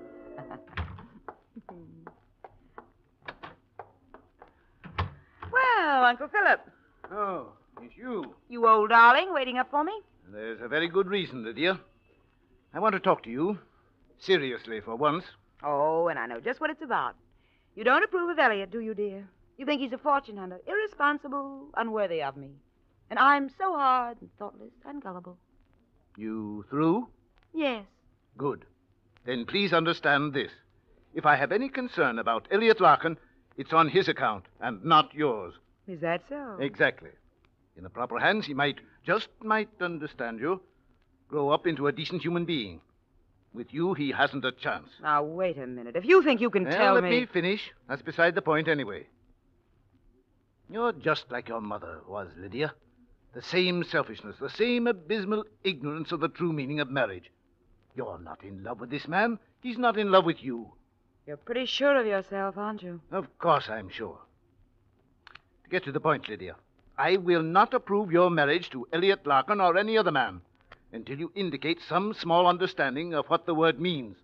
Well, Uncle Philip. Oh, it's you. You old darling, waiting up for me? There's a very good reason, Lydia. I want to talk to you. Seriously, for once. Oh, and I know just what it's about. You don't approve of Elliot, do you, dear? You think he's a fortune hunter, irresponsible, unworthy of me. And I'm so hard and thoughtless and gullible. You through? Yes. Good. Then please understand this. If I have any concern about Elliot Larkin, it's on his account and not yours. Is that so? Exactly. In the proper hands, he might understand you, grow up into a decent human being. With you, he hasn't a chance. Now, wait a minute. If you think you can tell let me... me finish. That's beside the point anyway. You're just like your mother was, Lydia. The same selfishness, the same abysmal ignorance of the true meaning of marriage. You're not in love with this man. He's not in love with you. You're pretty sure of yourself, aren't you? Of course I'm sure. To get to the point, Lydia, I will not approve your marriage to Elliot Larkin or any other man until you indicate some small understanding of what the word means,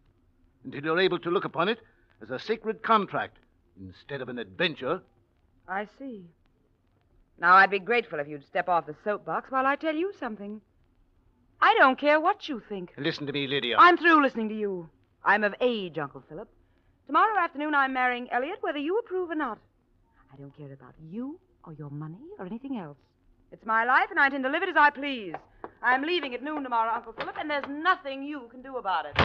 until you're able to look upon it as a sacred contract instead of an adventure. I see. Now, I'd be grateful if you'd step off the soapbox while I tell you something. I don't care what you think. Listen to me, Lydia. I'm through listening to you. I'm of age, Uncle Philip. Tomorrow afternoon, I'm marrying Elliot, whether you approve or not. I don't care about you or your money or anything else. It's my life, and I intend to live it as I please. I'm leaving at noon tomorrow, Uncle Philip, and there's nothing you can do about it.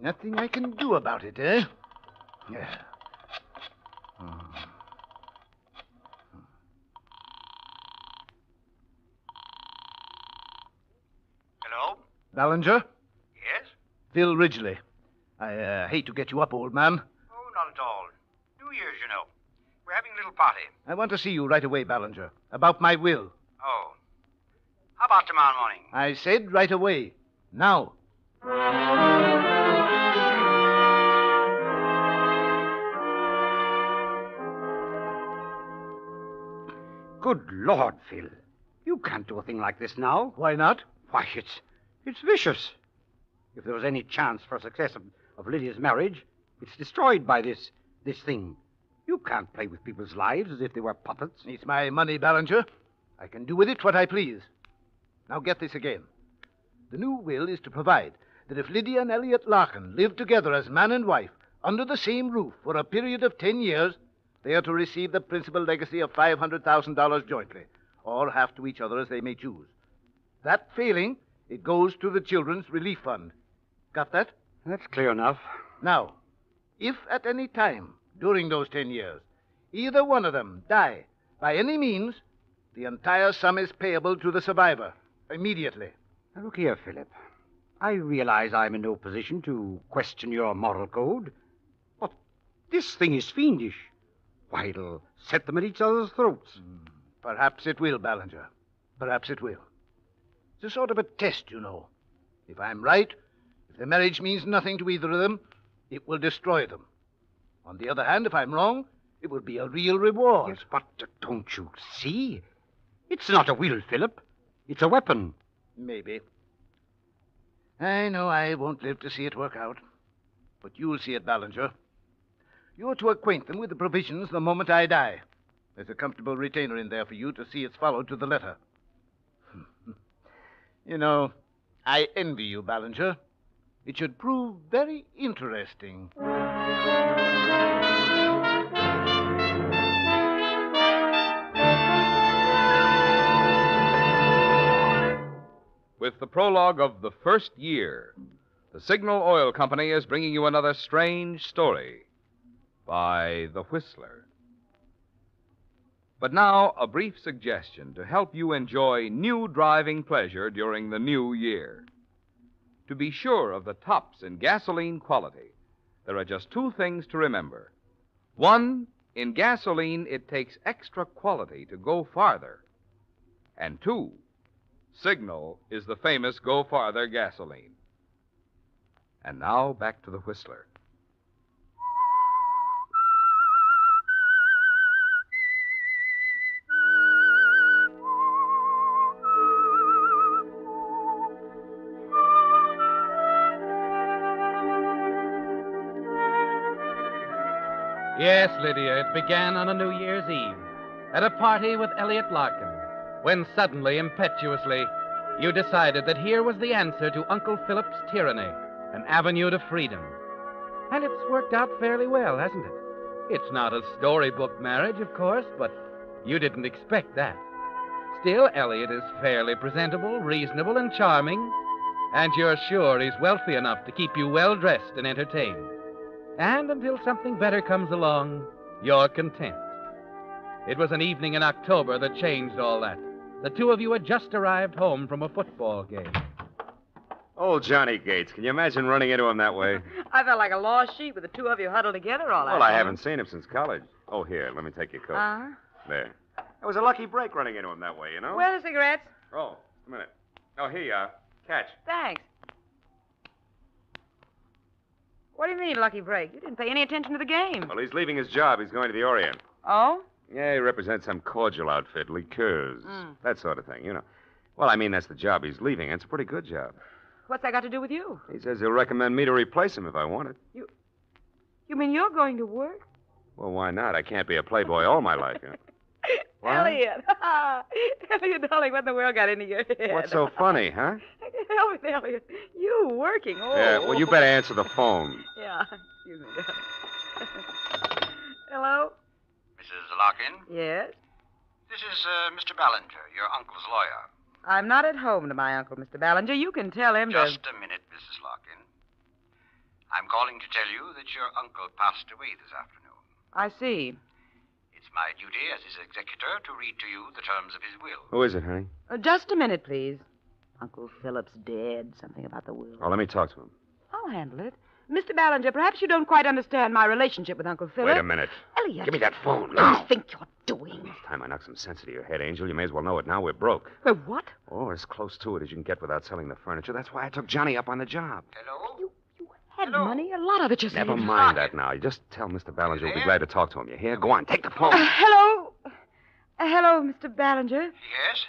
Nothing I can do about it, eh? Yeah. Hello? Ballinger? Yes? Phil Ridgely. I hate to get you up, old man. Oh, not at all. New Year's, you know. We're having a little party. I want to see you right away, Ballinger, about my will. Oh. How about tomorrow morning? I said right away. Now. Good Lord, Phil. You can't do a thing like this now. Why not? Why, it's vicious. If there was any chance for success of Lydia's marriage, it's destroyed by this thing. You can't play with people's lives as if they were puppets. It's my money, Ballinger. I can do with it what I please. Now get this again. The new will is to provide that if Lydia and Elliot Larkin live together as man and wife under the same roof for a period of 10 years, they are to receive the principal legacy of $500,000 jointly, or half to each other as they may choose. That failing, it goes to the Children's Relief Fund. Got that? That's clear enough. Now, if at any time during those 10 years either one of them die by any means, the entire sum is payable to the survivor immediately. Now, look here, Philip. I realize I'm in no position to question your moral code, but this thing is fiendish. Why, it'll set them at each other's throats. Perhaps it will, Ballinger. Perhaps it will. It's a sort of a test, you know. If I'm right, if the marriage means nothing to either of them, it will destroy them. On the other hand, if I'm wrong, it will be a real reward. Yes, but don't you see? It's not a will, Philip. It's a weapon. Maybe. I know I won't live to see it work out. But you'll see it, Ballinger. You're to acquaint them with the provisions the moment I die. There's a comfortable retainer in there for you to see it's followed to the letter. You know, I envy you, Ballinger. It should prove very interesting. With the prologue of The First Year, the Signal Oil Company is bringing you another strange story by The Whistler. But now, a brief suggestion to help you enjoy new driving pleasure during the new year. To be sure of the tops in gasoline quality, there are just two things to remember. One, In gasoline, it takes extra quality to go farther. And 2, Signal is the famous Go Farther gasoline. And now back to the Whistler. Yes, Lydia, it began on a New Year's Eve at a party with Elliot Larkin, when suddenly, impetuously, you decided that here was the answer to Uncle Philip's tyranny, an avenue to freedom. And it's worked out fairly well, hasn't it? It's not a storybook marriage, of course, but you didn't expect that. Still, Elliot is fairly presentable, reasonable, and charming, and you're sure he's wealthy enough to keep you well-dressed and entertained. And until something better comes along, you're content. It was an evening in October that changed all that. The two of you had just arrived home from a football game. Old Johnny Gates. Can you imagine running into him that way? I felt like a lost sheep with the two of you huddled together all Well, I haven't seen him since college. Oh, here, let me take your coat. Uh-huh. There. It was a lucky break running into him that way, you know? Where are the cigarettes? Oh, just a minute. Oh, here you are. Catch. Thanks. What do you mean, lucky break? You didn't pay any attention to the game. Well, he's leaving his job. He's going to the Orient. Oh? Yeah, he represents some cordial outfit, liqueurs, that sort of thing, you know. Well, I mean, that's the job he's leaving, and it's a pretty good job. What's that got to do with you? He says he'll recommend me to replace him if I want it. You mean you're going to work? Well, why not? I can't be a playboy all my life, you know. What? Elliot. Elliot, darling, what in the world got into your head? What's so funny, huh? Elliot, you working. Oh. Yeah, well, you better answer the phone. Yeah, excuse me, darling. Hello? Mrs. Larkin? Yes? This is Mr. Ballinger, your uncle's lawyer. I'm not at home to my uncle, Mr. Ballinger. You can tell him to... Just a minute, Mrs. Larkin. I'm calling to tell you that your uncle passed away this afternoon. I see. It's my duty as his executor to read to you the terms of his will. Who is it, honey? Just a minute, please. Uncle Philip's dead. Something about the will. Oh, let me talk to him. I'll handle it. Mr. Ballinger, perhaps you don't quite understand my relationship with Uncle Philip. Wait a minute. Elliot. Give me that phone What do now. you think you're doing? It's time I knock some sense into your head, Angel. You may as well know it now. We're broke. What? Oh, as close to it as you can get without selling the furniture. That's why I took Johnny up on the job. Hello? You had money. A lot of it, you said. Never mind that now. You just tell Mr. Ballinger we'll be glad to talk to him. You hear? Go on, take the phone. Hello? Hello, Mr. Ballinger. Yes?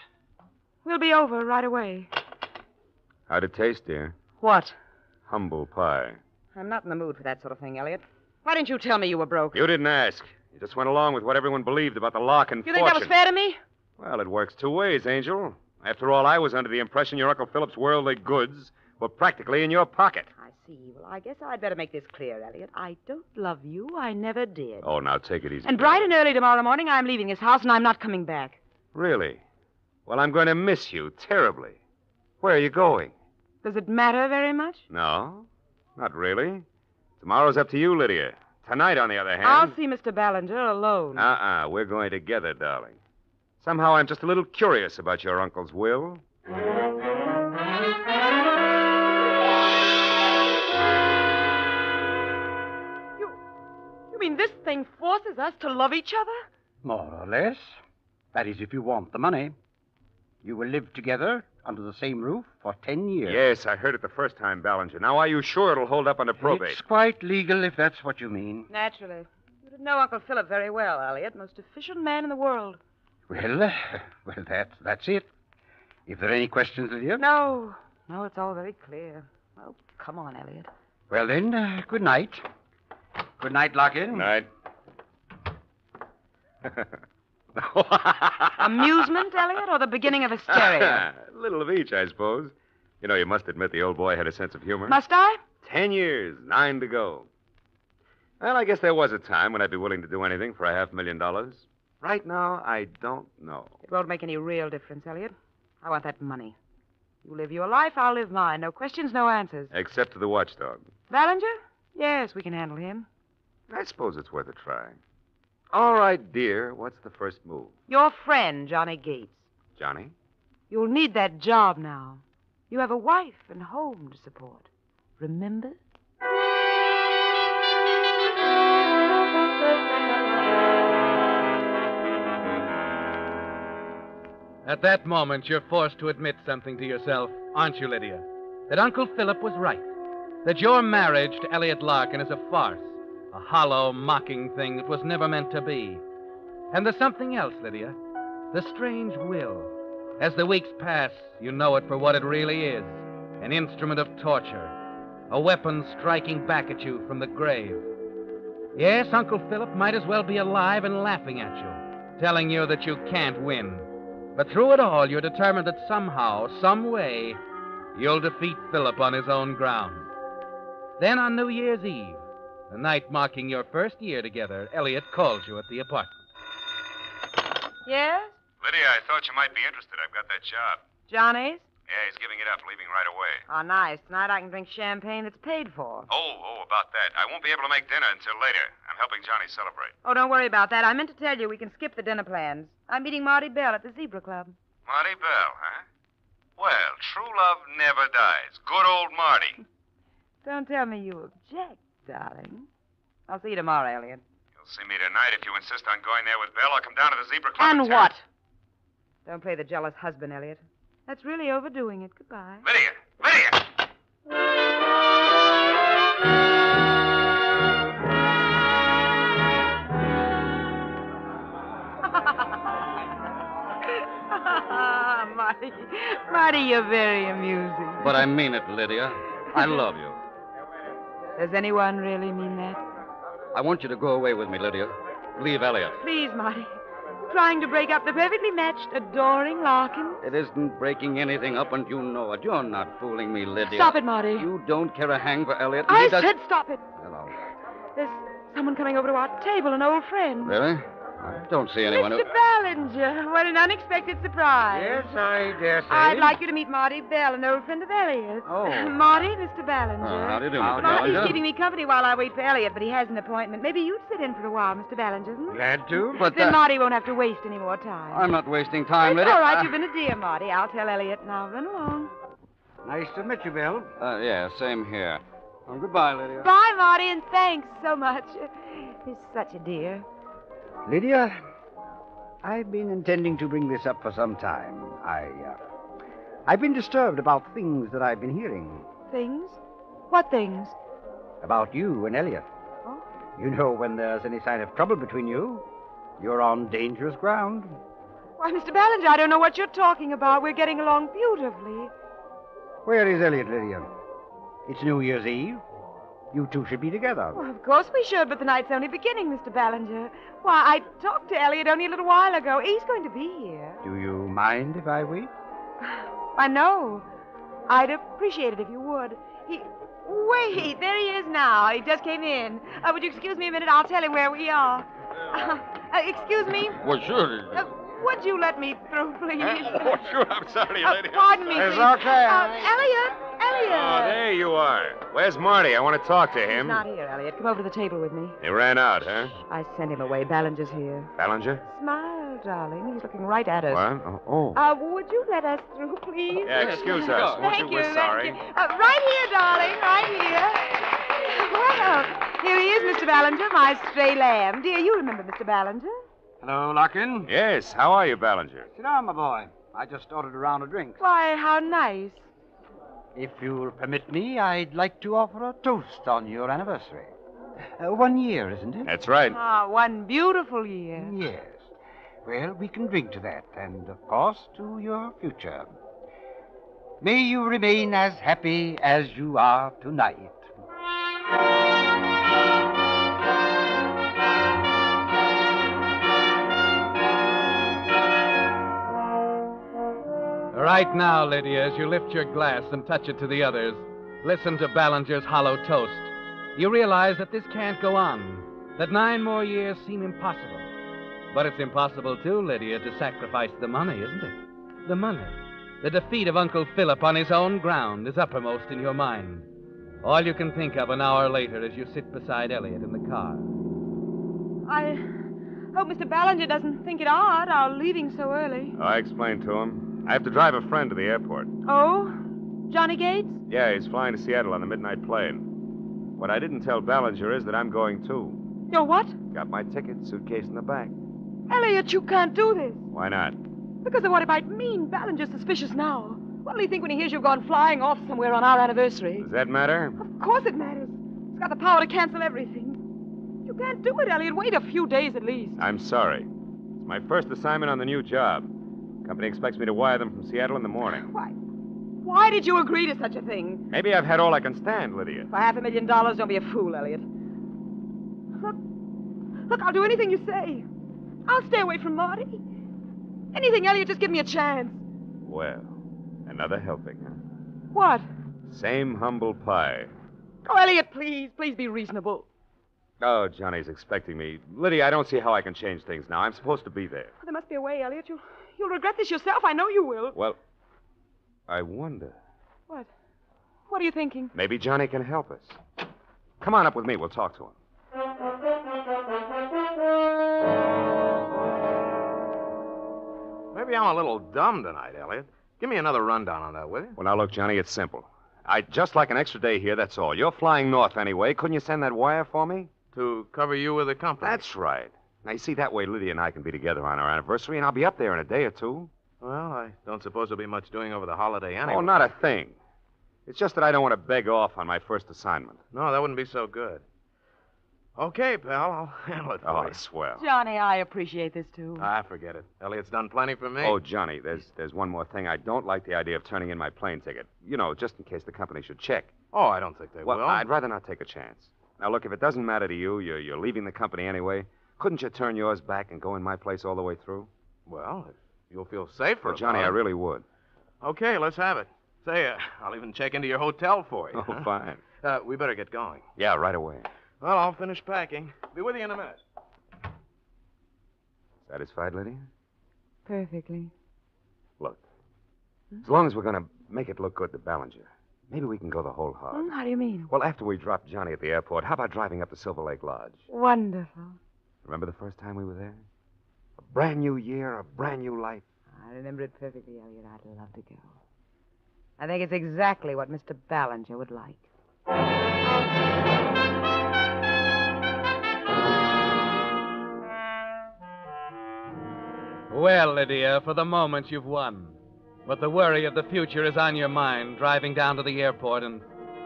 We'll be over right away. How'd it taste, dear? What? Humble pie. I'm not in the mood for that sort of thing, Elliot. Why didn't you tell me you were broke? You didn't ask. You just went along with what everyone believed about the Larkin You fortune. think that was fair to me? Well, it works two ways, Angel. After all, I was under the impression your Uncle Philip's worldly goods were practically in your pocket. I see. Well, I guess I'd better make this clear, Elliot. I don't love you. I never did. Oh, now take it easy. And bright and early tomorrow morning, I'm leaving this house and I'm not coming back. Really? Well, I'm going to miss you terribly. Where are you going? Does it matter very much? No, not really. Tomorrow's up to you, Lydia. Tonight, on the other hand... I'll see Mr. Ballinger alone. We're going together, darling. Somehow I'm just a little curious about your uncle's will. You mean this thing forces us to love each other? More or less. That is, if you want the money. You will live together under the same roof for 10 years. Yes, I heard it the first time, Ballinger. Now, are you sure it'll hold up under probate? It's quite legal, if that's what you mean. Naturally. You didn't know Uncle Philip very well, Elliot. Most efficient man in the world. Well, that's it. If there are any questions, Lydia? No, it's all very clear. Well, come on, Elliot. Well, then, good night. Good night, Larkin. Night. Amusement, Elliot, or the beginning of hysteria? A little of each, I suppose. You know, you must admit the old boy had a sense of humor. Must I? 10 years, 9 to go. Well, I guess there was a time when I'd be willing to do anything for $500,000. Right now, I don't know. It won't make any real difference, Elliot. I want that money. You live your life, I'll live mine. No questions, no answers. Except to the watchdog. Ballinger? Yes, we can handle him. I suppose it's worth a try. All right, dear. What's the first move? Your friend, Johnny Gates. Johnny? You'll need that job now. You have a wife and home to support. Remember? At that moment, you're forced to admit something to yourself, aren't you, Lydia? That Uncle Philip was right. That your marriage to Elliot Larkin is a farce, a hollow, mocking thing that was never meant to be. And there's something else, Lydia. The strange will. As the weeks pass, you know it for what it really is. An instrument of torture. A weapon striking back at you from the grave. Yes, Uncle Philip might as well be alive and laughing at you, telling you that you can't win. But through it all, you're determined that somehow, some way, you'll defeat Philip on his own ground. Then on New Year's Eve, the night marking your first year together, Elliot calls you at the apartment. Yes? Lydia, I thought you might be interested. I've got that job. Johnny's? Yeah, he's giving it up, leaving right away. Oh, nice. Tonight I can drink champagne that's paid for. Oh, about that. I won't be able to make dinner until later. I'm helping Johnny celebrate. Oh, don't worry about that. I meant to tell you we can skip the dinner plans. I'm meeting Marty Bell at the Zebra Club. Marty Bell, huh? Well, true love never dies. Good old Marty. Don't tell me you object, darling. I'll see you tomorrow, Elliot. You'll see me tonight if you insist on going there with Bell. I'll come down to the Zebra Club. And what? Don't play the jealous husband, Elliot. That's really overdoing it. Goodbye. Lydia! Marty, you're very amusing. But I mean it, Lydia. I love you. Does anyone really mean that? I want you to go away with me, Lydia. Leave Elliot. Please, Marty. Trying to break up the perfectly matched, adoring Larkin. It isn't breaking anything up, and you know it. You're not fooling me, Lydia. Stop it, Marty. You don't care a hang for Elliot. I said stop it. Hello. There's someone coming over to our table, an old friend. Really? I don't see anyone Mr. Ballinger. What an unexpected surprise. Yes, I dare say. I'd like you to meet Marty Bell, an old friend of Elliot's. Oh. Marty, Mr. Ballinger. How do you do, Mr. Marty's Ballinger? keeping me company while I wait for Elliot, but he has an appointment. Maybe you'd sit in for a while, Mr. Ballinger. Glad to, but... Then Marty won't have to waste any more time. I'm not wasting time, It's Lydia. all right. You've been a dear, Marty. I'll tell Elliot now. Run along. Nice to meet you, Bill. Yeah, same here. Well, goodbye, Lydia. Bye, Marty, and thanks so much. He's such a dear. Lydia, I've been intending to bring this up for some time. I've been disturbed about things that I've been hearing. Things? What things? About you and Elliot. Oh? You know, when there's any sign of trouble between you, you're on dangerous ground. Why, Mr. Ballinger, I don't know what you're talking about. We're getting along beautifully. Where is Elliot, Lydia? It's New Year's Eve. You two should be together. Well, of course we should, but the night's only beginning, Mr. Ballinger. Why, I talked to Elliot only a little while ago. He's going to be here. Do you mind if I wait? I know. I'd appreciate it if you would. Wait, there he is now. He just came in. Would you excuse me a minute? I'll tell him where we are. Excuse me? Well, sure. Would you let me through, please? Oh, sure. I'm sorry, lady. Pardon me, It's please. okay. Elliot! Oh, there you are. Where's Marty? I want to talk to him. He's not here, Elliot. Come over to the table with me. He ran out, huh? I sent him away. Ballinger's here. Ballinger? Smile, darling. He's looking right at us. What? Oh. Would you let us through, please? Yeah, excuse us. Won't Thank you? We're sorry. Right here, darling. Right here. Well, here he is, Mr. Ballinger, my stray lamb. Dear, you remember Mr. Ballinger? Hello, Larkin. Yes. How are you, Ballinger? Sit down, my boy. I just ordered a round of drinks. Why, how nice. If you'll permit me, I'd like to offer a toast on your anniversary. 1 year, isn't it? That's right. Ah, one beautiful year. Yes. Well, we can drink to that, and, of course, to your future. May you remain as happy as you are tonight. Right now, Lydia, as you lift your glass and touch it to the others, listen to Ballinger's hollow toast. You realize that this can't go on, that 9 more years seem impossible. But it's impossible, too, Lydia, to sacrifice the money, isn't it? The money. The defeat of Uncle Philip on his own ground is uppermost in your mind. All you can think of an hour later as you sit beside Elliot in the car. I hope Mr. Ballinger doesn't think it odd, our leaving so early. I explained to him. I have to drive a friend to the airport. Oh? Johnny Gates? Yeah, he's flying to Seattle on the midnight plane. What I didn't tell Ballinger is that I'm going, too. You're what? Got my ticket, suitcase in the back. Elliot, you can't do this. Why not? Because of what it might mean. Ballinger's suspicious now. What'll he think when he hears you've gone flying off somewhere on our anniversary? Does that matter? Of course it matters. It's got the power to cancel everything. You can't do it, Elliot. Wait a few days at least. I'm sorry. It's my first assignment on the new job. Company expects me to wire them from Seattle in the morning. Why did you agree to such a thing? Maybe I've had all I can stand, Lydia. For $500,000, don't be a fool, Elliot. Look, I'll do anything you say. I'll stay away from Marty. Anything, Elliot, just give me a chance. Well, another helping, huh? What? Same humble pie. Oh, Elliot, please be reasonable. Oh, Johnny's expecting me. Lydia, I don't see how I can change things now. I'm supposed to be there. There must be a way, Elliot. You'll regret this yourself. I know you will. Well, I wonder. What? What are you thinking? Maybe Johnny can help us. Come on up with me. We'll talk to him. Maybe I'm a little dumb tonight, Elliot. Give me another rundown on that, will you? Well, now, look, Johnny, it's simple. I'd just like an extra day here, that's all. You're flying north anyway. Couldn't you send that wire for me? To cover you with the company. That's right. Now, you see, that way Lydia and I can be together on our anniversary, and I'll be up there in a day or two. Well, I don't suppose there'll be much doing over the holiday anyway. Oh, not a thing. It's just that I don't want to beg off on my first assignment. No, that wouldn't be so good. Okay, pal, I'll handle it for you. Swell. Johnny, I appreciate this, too. Forget it. Elliot's done plenty for me. Oh, Johnny, there's one more thing. I don't like the idea of turning in my plane ticket. You know, just in case the company should check. Oh, I don't think they will. Well, I'd rather not take a chance. Now, look, if it doesn't matter to you, you're leaving the company anyway, couldn't you turn yours back and go in my place all the way through? Well, if you'll feel safer. Well, Johnny, I really would. Okay, let's have it. Say, I'll even check into your hotel for you. Oh, fine. We better get going. Yeah, right away. Well, I'll finish packing. Be with you in a minute. Satisfied, Lydia? Perfectly. Look, as long as we're going to make it look good to Ballinger, maybe we can go the whole hog. How do you mean? Well, after we drop Johnny at the airport, how about driving up to Silver Lake Lodge? Wonderful. Remember the first time we were there? A brand new year, a brand new life. I remember it perfectly, Elliot. I'd love to go. I think it's exactly what Mr. Ballinger would like. Well, Lydia, for the moment you've won. But the worry of the future is on your mind, driving down to the airport and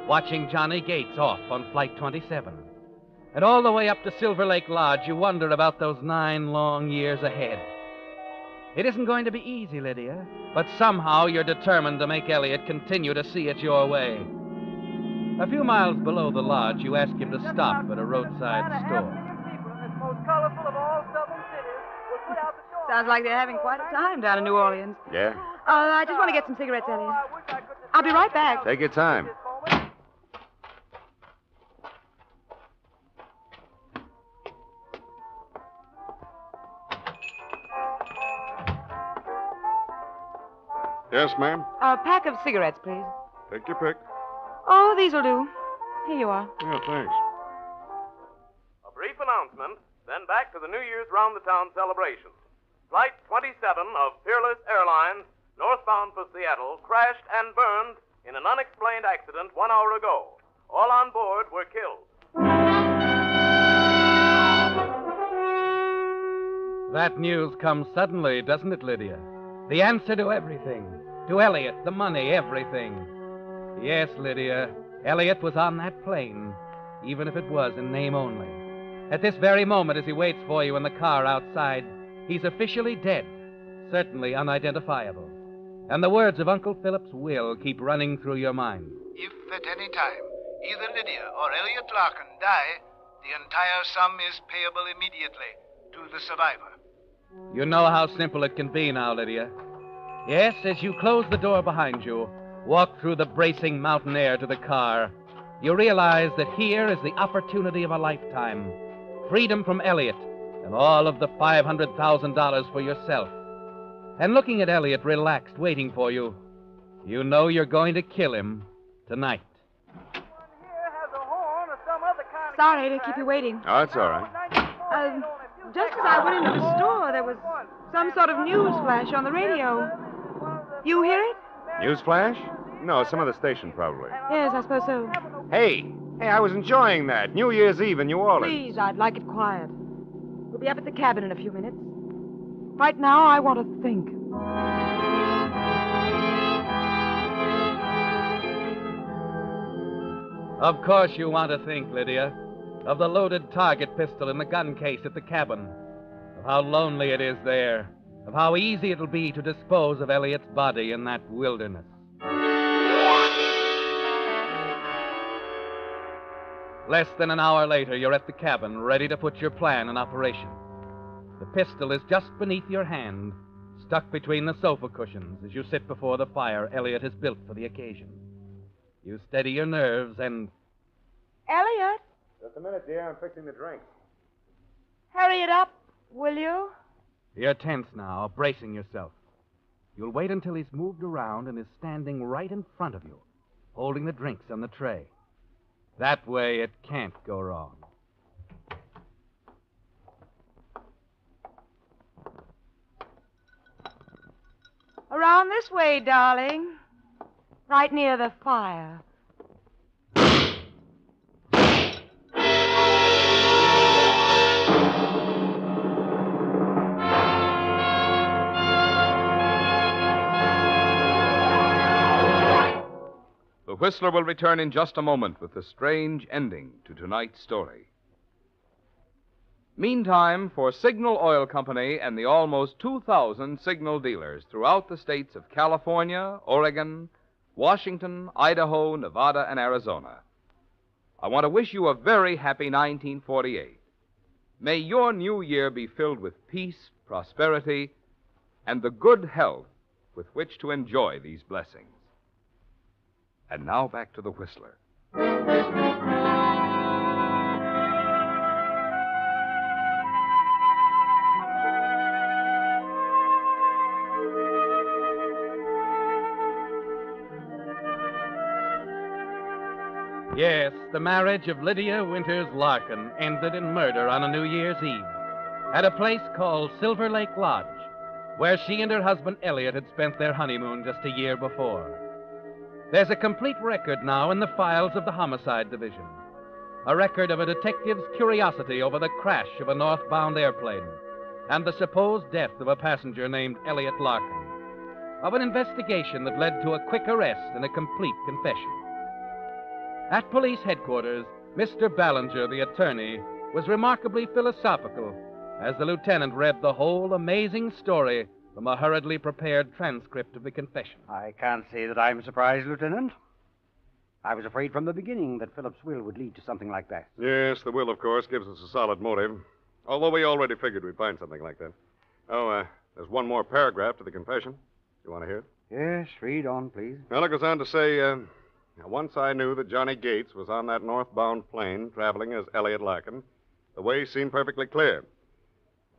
watching Johnny Gates off on Flight 27. And all the way up to Silver Lake Lodge, you wonder about those 9 long years ahead. It isn't going to be easy, Lydia, but somehow you're determined to make Elliot continue to see it your way. A few miles below the lodge, you ask him to stop at a roadside store. Sounds like they're having quite a time down in New Orleans. Yeah? I just want to get some cigarettes, Elliot. I'll be right back. Take your time. Yes, ma'am? A pack of cigarettes, please. Take your pick. Oh, these'll do. Here you are. Yeah, thanks. A brief announcement, then back to the New Year's round-the-town celebration. Flight 27 of Peerless Airlines, northbound for Seattle, crashed and burned in an unexplained accident 1 hour ago. All on board were killed. That news comes suddenly, doesn't it, Lydia? The answer to everything. To Elliot, the money, everything. Yes, Lydia, Elliot was on that plane, even if it was in name only. At this very moment, as he waits for you in the car outside, he's officially dead, certainly unidentifiable. And the words of Uncle Philip's will keep running through your mind. If at any time either Lydia or Elliot Larkin die, the entire sum is payable immediately to the survivor. You know how simple it can be now, Lydia. Yes, as you close the door behind you, walk through the bracing mountain air to the car, you realize that here is the opportunity of a lifetime. Freedom from Elliot and all of the $500,000 for yourself. And looking at Elliot relaxed, waiting for you, you know you're going to kill him tonight. Sorry to keep you waiting. Oh, it's all right. Just as I went into the store, there was some sort of news flash on the radio. You hear it? News flash? No, some other station, probably. Yes, I suppose so. Hey, I was enjoying that. New Year's Eve in New Orleans. Please, I'd like it quiet. We'll be up at the cabin in a few minutes. Right now, I want to think. Of course you want to think, Lydia, of the loaded target pistol in the gun case at the cabin, of how lonely it is there, of how easy it'll be to dispose of Elliot's body in that wilderness. Less than an hour later, you're at the cabin, ready to put your plan in operation. The pistol is just beneath your hand, stuck between the sofa cushions as you sit before the fire Elliot has built for the occasion. You steady your nerves and... Elliot, Just a minute, dear. I'm fixing the drink. hurry it up, will you? You're tense now, bracing yourself. You'll wait until he's moved around and is standing right in front of you, holding the drinks on the tray. That way it can't go wrong. Around this way, darling. Right near the fire. The Whistler will return in just a moment with the strange ending to tonight's story. Meantime, for Signal Oil Company and the almost 2,000 Signal dealers throughout the states of California, Oregon, Washington, Idaho, Nevada, and Arizona, I want to wish you a very happy 1948. May your new year be filled with peace, prosperity, and the good health with which to enjoy these blessings. And now back to the Whistler. Yes, the marriage of Lydia Winters Larkin ended in murder on a New Year's Eve at a place called Silver Lake Lodge, where she and her husband Elliot had spent their honeymoon just a year before. There's a complete record now in the files of the Homicide Division, a record of a detective's curiosity over the crash of a northbound airplane and the supposed death of a passenger named Elliot Larkin, of an investigation that led to a quick arrest and a complete confession. At police headquarters, Mr. Ballinger, the attorney, was remarkably philosophical as the lieutenant read the whole amazing story from a hurriedly prepared transcript of the confession. I can't say that I'm surprised, Lieutenant. I was afraid from the beginning that Philip's will would lead to something like that. Yes, the will, of course, gives us a solid motive. Although we already figured we'd find something like that. Oh, there's one more paragraph to the confession. You want to hear it? Yes, read on, please. Well, it goes on to say, once I knew that Johnny Gates was on that northbound plane traveling as Elliot Larkin, the way seemed perfectly clear.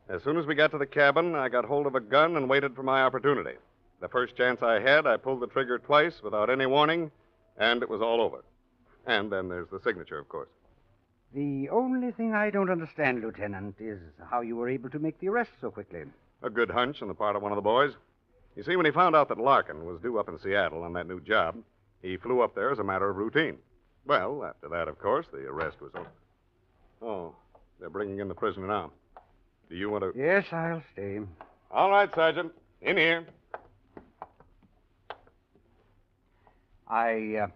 As soon as we got to the cabin, I got hold of a gun and waited for my opportunity. The first chance I had, I pulled the trigger twice without any warning, and it was all over. And then there's the signature, of course. The only thing I don't understand, Lieutenant, is how you were able to make the arrest so quickly. A good hunch on the part of one of the boys. You see, when he found out that Larkin was due up in Seattle on that new job, he flew up there as a matter of routine. Well, after that, of course, the arrest was over. Oh, they're bringing in the prisoner now. Do you want to... Yes, I'll stay. All right, Sergeant. In here. I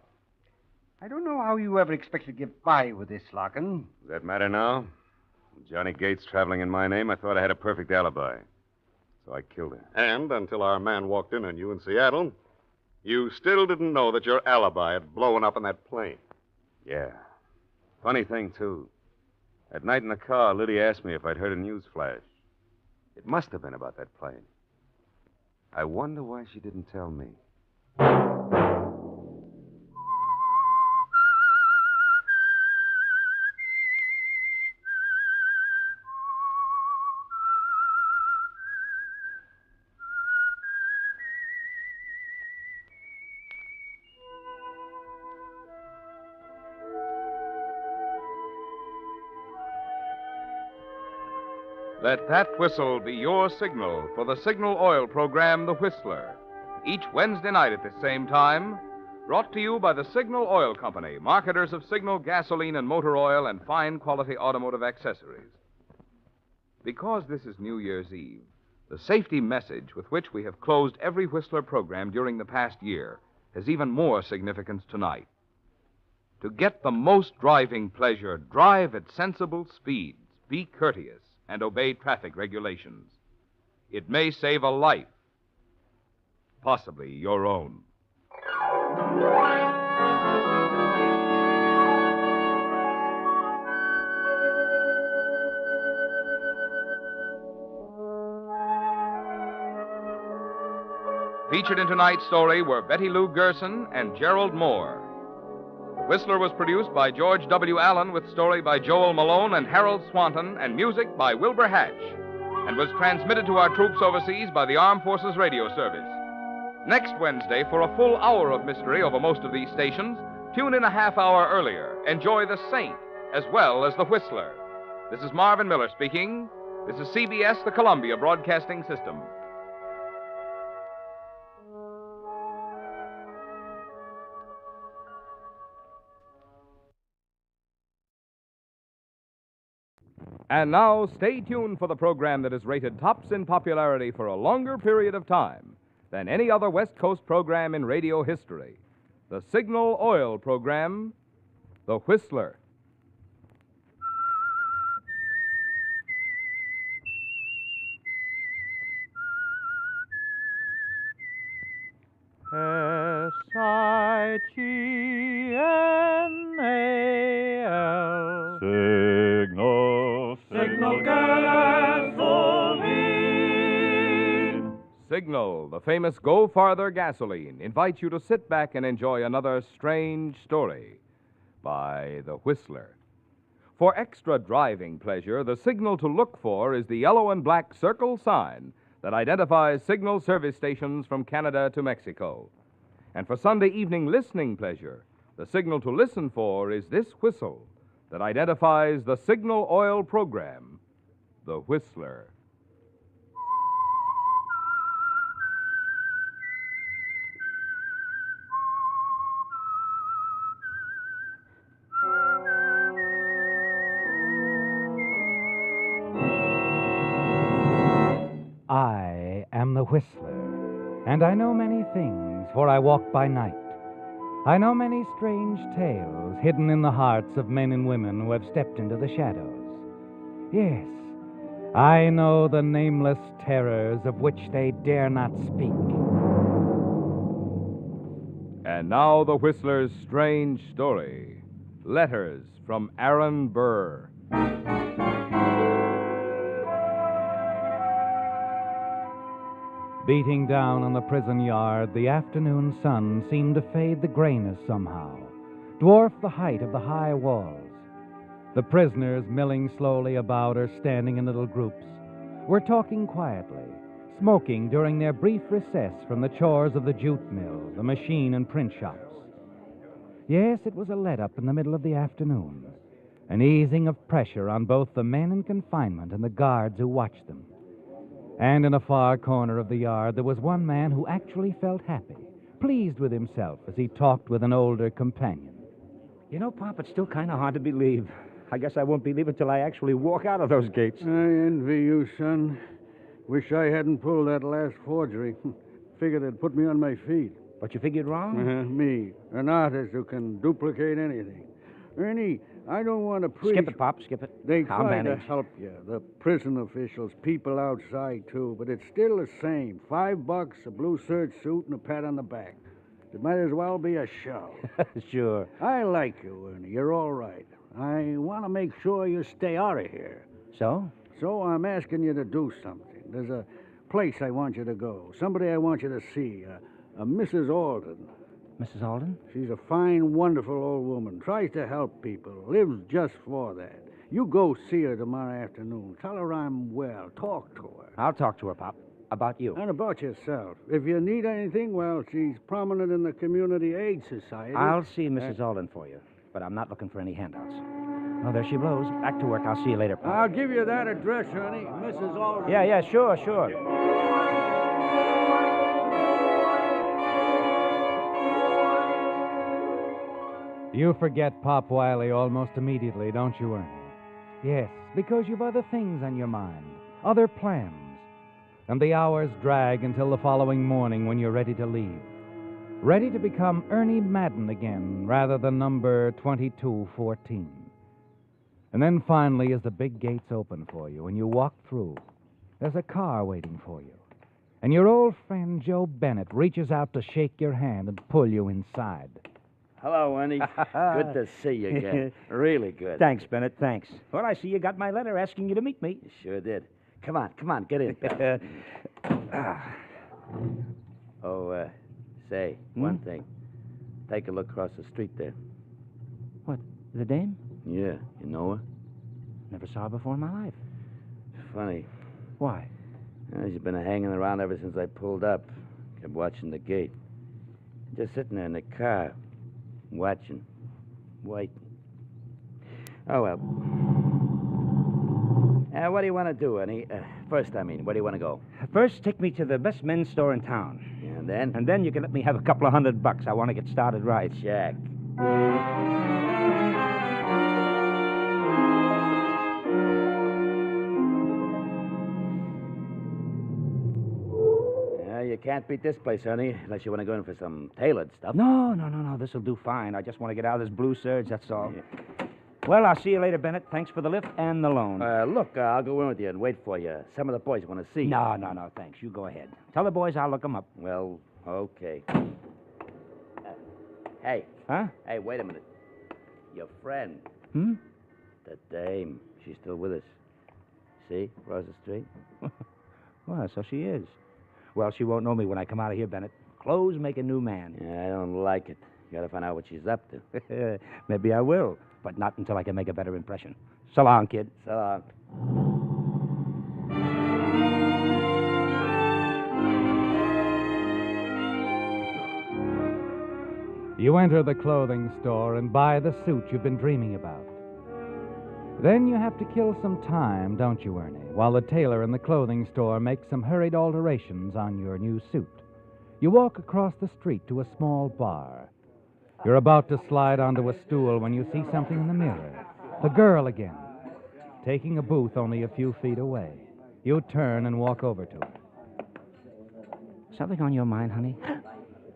don't know how you ever expected to get by with this, Larkin. Does that matter now? With Johnny Gates traveling in my name, I thought I had a perfect alibi. So I killed him. And until our man walked in on you in Seattle, you still didn't know that your alibi had blown up in that plane. Yeah. Funny thing, too. That night in the car, Lydia asked me if I'd heard a news flash. It must have been about that plane. I wonder why she didn't tell me. Let that whistle be your signal for the Signal Oil program, The Whistler. Each Wednesday night at the same time, brought to you by the Signal Oil Company, marketers of Signal gasoline and motor oil and fine quality automotive accessories. Because this is New Year's Eve, The safety message with which we have closed every Whistler program during the past year has even more significance tonight. To get the most driving pleasure, drive at sensible speeds, be courteous, and obey traffic regulations. It may save a life, possibly your own. Featured in tonight's story were Betty Lou Gerson and Gerald Moore. The Whistler was produced by George W. Allen with story by Joel Malone and Harold Swanton and music by Wilbur Hatch, and was transmitted to our troops overseas by the Armed Forces Radio Service. Next Wednesday, for a full hour of mystery over most of these stations, tune in a half hour earlier. Enjoy The Saint as well as The Whistler. This is Marvin Miller speaking. This is CBS, the Columbia Broadcasting System. And now, stay tuned for the program that is rated tops in popularity for a longer period of time than any other West Coast program in radio history. The Signal Oil program, The Whistler. S-I-G-N-A-L Signal gasoline. Signal, the famous Go Farther gasoline, invites you to sit back and enjoy another strange story by The Whistler. For extra driving pleasure, the signal to look for is the yellow and black circle sign that identifies Signal service stations from Canada to Mexico. And for Sunday evening listening pleasure, the signal to listen for is this whistle that identifies the Signal Oil program, The Whistler. I am the Whistler, and I know many things, for I walk by night. I know many strange tales hidden in the hearts of men and women who have stepped into the shadows. Yes, I know the nameless terrors of which they dare not speak. And now the Whistler's strange story. Letters from Aaron Burr. Beating down on the prison yard, the afternoon sun seemed to fade the grayness somehow, dwarf the height of the high walls. The prisoners, milling slowly about or standing in little groups, were talking quietly, smoking during their brief recess from the chores of the jute mill, the machine and print shops. Yes, it was a let-up in the middle of the afternoon, an easing of pressure on both the men in confinement and the guards who watched them. And in a far corner of the yard, there was one man who actually felt happy, pleased with himself as he talked with an older companion. You know, Pop, it's still kind of hard to believe. I guess I won't believe it till I actually walk out of those gates. I envy you, son. Wish I hadn't pulled that last forgery. Figured it'd put me on my feet. But you figured wrong? Me, an artist who can duplicate anything. Ernie, I don't want to preach. Skip it, Pop, skip it. They I'll try to manage. help you, the prison officials, people outside, too, but it's still the same. $5, a blue serge suit, and a pat on the back. It might as well be a show. Sure. I like you, Ernie. You're all right. I want to make sure you stay out of here. So? So I'm asking you to do something. There's a place I want you to go. Somebody I want you to see. A Mrs. Alden. Mrs. Alden? She's a fine, wonderful old woman. Tries to help people. Lives just for that. You go see her tomorrow afternoon. Tell her I'm well. Talk to her. I'll talk to her, Pop. About you. And about yourself. If you need anything, well, she's prominent in the Community Aid Society. I'll see Mrs. Alden for you, but I'm not looking for any handouts. Oh, there she blows. Back to work. I'll see you later, Pop. I'll give you that address, honey. Mrs. Alden. Yeah, sure. You forget Pop Wiley almost immediately, don't you, Ernie? Yes, because you've other things on your mind, other plans. and the hours drag until the following morning when you're ready to leave. Ready to become Ernie Madden again rather than number 2214. And then finally, as the big gates open for you and you walk through, there's a car waiting for you. And your old friend Joe Bennett reaches out to shake your hand and pull you inside. Hello, Ernie. Good to see you again. Really good. Thanks, Bennett, thanks. Well, I see you got my letter asking you to meet me. You sure did. Come on, get in. Say, one thing. Take a look across the street there. What, the dame? Yeah, you know her? Never saw her before in my life. Funny. Why? She's been hanging around ever since I pulled up. Kept watching the gate. Just sitting there in the car. Watching. Waiting. Oh, well. What do you want to do, Ernie? First, where do you want to go? First, take me to the best men's store in town. And then? And then you can let me have a couple of $100. I want to get started right. Jack. You can't beat this place, Ernie, unless you want to go in for some tailored stuff. No. This'll do fine. I just want to get out of this blue serge, that's all. Yeah. Well, I'll see you later, Bennett. Thanks for the lift and the loan. Look, I'll go in with you and wait for you. Some of the boys want to see you. No, thanks. You go ahead. Tell the boys I'll look them up. Well, okay. Hey. Huh? Hey, wait a minute. Your friend. Hmm? The dame. She's still with us. See? Across the street. Well, so she is. Well, she won't know me when I come out of here, Bennett. Clothes make a new man. Yeah, I don't like it. You gotta find out what she's up to. Maybe I will, but not until I can make a better impression. So long, kid. So long. You enter the clothing store and buy the suit you've been dreaming about. Then you have to kill some time, don't you, Ernie, while the tailor in the clothing store makes some hurried alterations on your new suit. You walk across the street to a small bar. You're about to slide onto a stool when you see something in the mirror. The girl again, taking a booth only a few feet away. You turn and walk over to her. Something on your mind, honey?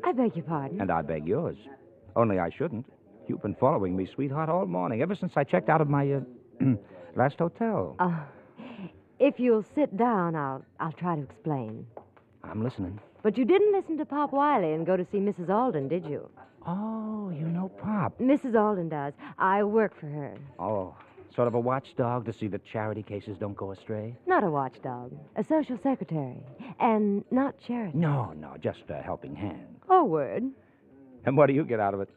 I beg your pardon. And I beg yours. Only I shouldn't. You've been following me, sweetheart, all morning, ever since I checked out of my, last hotel. If you'll sit down, I'll try to explain. I'm listening. But you didn't listen to Pop Wiley and go to see Mrs. Alden, did you? Oh, you know Pop. Mrs. Alden does. I work for her. Oh, sort of a watchdog to see that charity cases don't go astray? Not a watchdog. A social secretary. And not charity. No, just a helping hand. Oh, word. And what do you get out of it?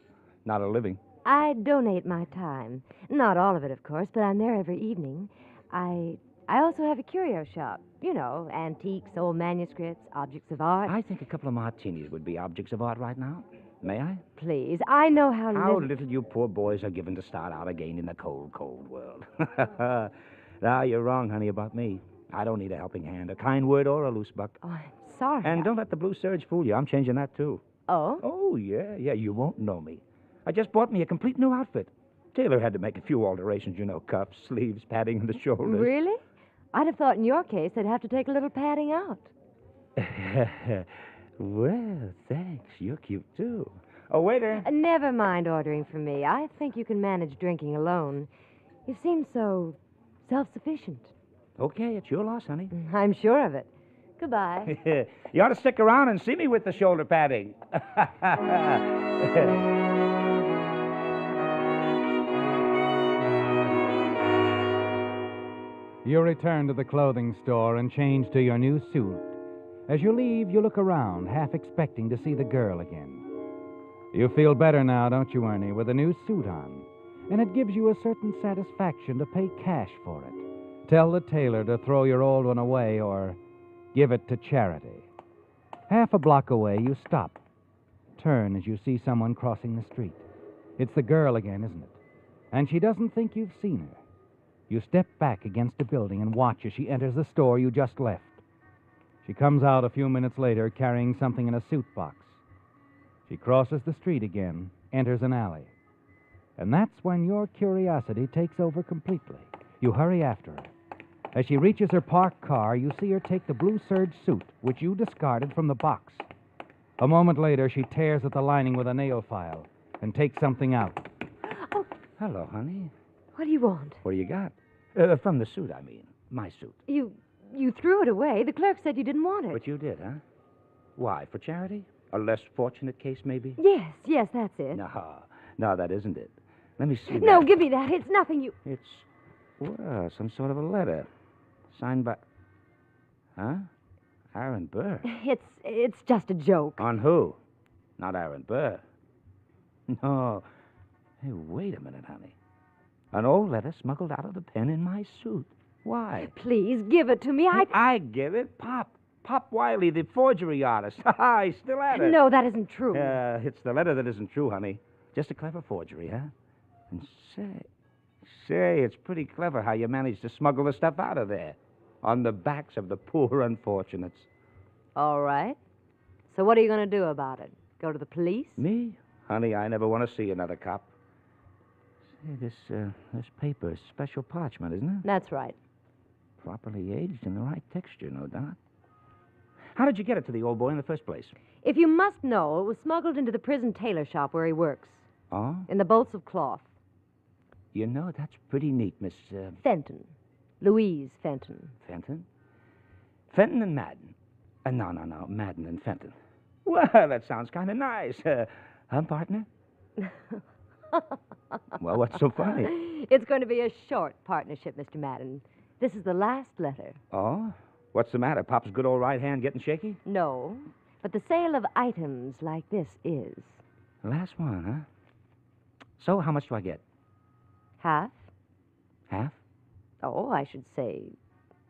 Not a living. I donate my time. Not all of it, of course, but I'm there every evening. I also have a curio shop. You know, antiques, old manuscripts, objects of art. I think a couple of martinis would be objects of art right now. May I? Please, I know how little you poor boys are given to start out again in the cold, cold world. Now, you're wrong, honey, about me. I don't need a helping hand, a kind word, or a loose buck. Oh, I'm sorry. And don't let the blue serge fool you. I'm changing that, too. Oh? Oh, yeah, you won't know me. I just bought me a complete new outfit. Taylor had to make a few alterations, cuffs, sleeves, padding in the shoulders. Really? I'd have thought in your case they'd have to take a little padding out. Well, thanks. You're cute, too. Oh, waiter. Never mind ordering for me. I think you can manage drinking alone. You seem so self-sufficient. Okay, it's your loss, honey. I'm sure of it. Goodbye. You ought to stick around and see me with the shoulder padding. You return to the clothing store and change to your new suit. As you leave, you look around, half expecting to see the girl again. You feel better now, don't you, Ernie, with a new suit on? And it gives you a certain satisfaction to pay cash for it. Tell the tailor to throw your old one away or give it to charity. Half a block away, you stop. Turn as you see someone crossing the street. It's the girl again, isn't it? And she doesn't think you've seen her. You step back against a building and watch as she enters the store you just left. She comes out a few minutes later carrying something in a suit box. She crosses the street again, enters an alley. And that's when your curiosity takes over completely. You hurry after her. As she reaches her parked car, you see her take the blue serge suit, which you discarded from the box. A moment later, she tears at the lining with a nail file and takes something out. Oh. Hello, honey. What do you want? What do you got? From the suit, I mean. My suit. You threw it away. The clerk said you didn't want it. But you did, huh? Why, for charity? A less fortunate case, maybe? Yes, that's it. No, that isn't it. Let me see No, that. give me that. It's nothing you... It's, well, some sort of a letter. Signed by... Huh? Aaron Burr. It's just a joke. On who? Not Aaron Burr. No. Hey, wait a minute, honey. An old letter smuggled out of the pen in my suit. Why? Please, give it to me. I give it? Pop Wiley, the forgery artist. He's still at it. No, that isn't true. It's the letter that isn't true, honey. Just a clever forgery, huh? And say, it's pretty clever how you managed to smuggle the stuff out of there. On the backs of the poor unfortunates. All right. So what are you going to do about it? Go to the police? Me? Honey, I never want to see another cop. Say, this paper is special parchment, isn't it? That's right. Properly aged in the right texture, no doubt. How did you get it to the old boy in the first place? If you must know, it was smuggled into the prison tailor shop where he works. Oh? In the bolts of cloth. You know, that's pretty neat, Miss... Fenton. Louise Fenton. Fenton? Fenton and Madden. No. Madden and Fenton. Well, that sounds kind of nice. Partner? Well, what's so funny? It's going to be a short partnership, Mr. Madden. This is the last letter. Oh? What's the matter? Pop's good old right hand getting shaky? No, but the sale of items like this is. The last one, huh? So, how much do I get? Half? Half? Oh, I should say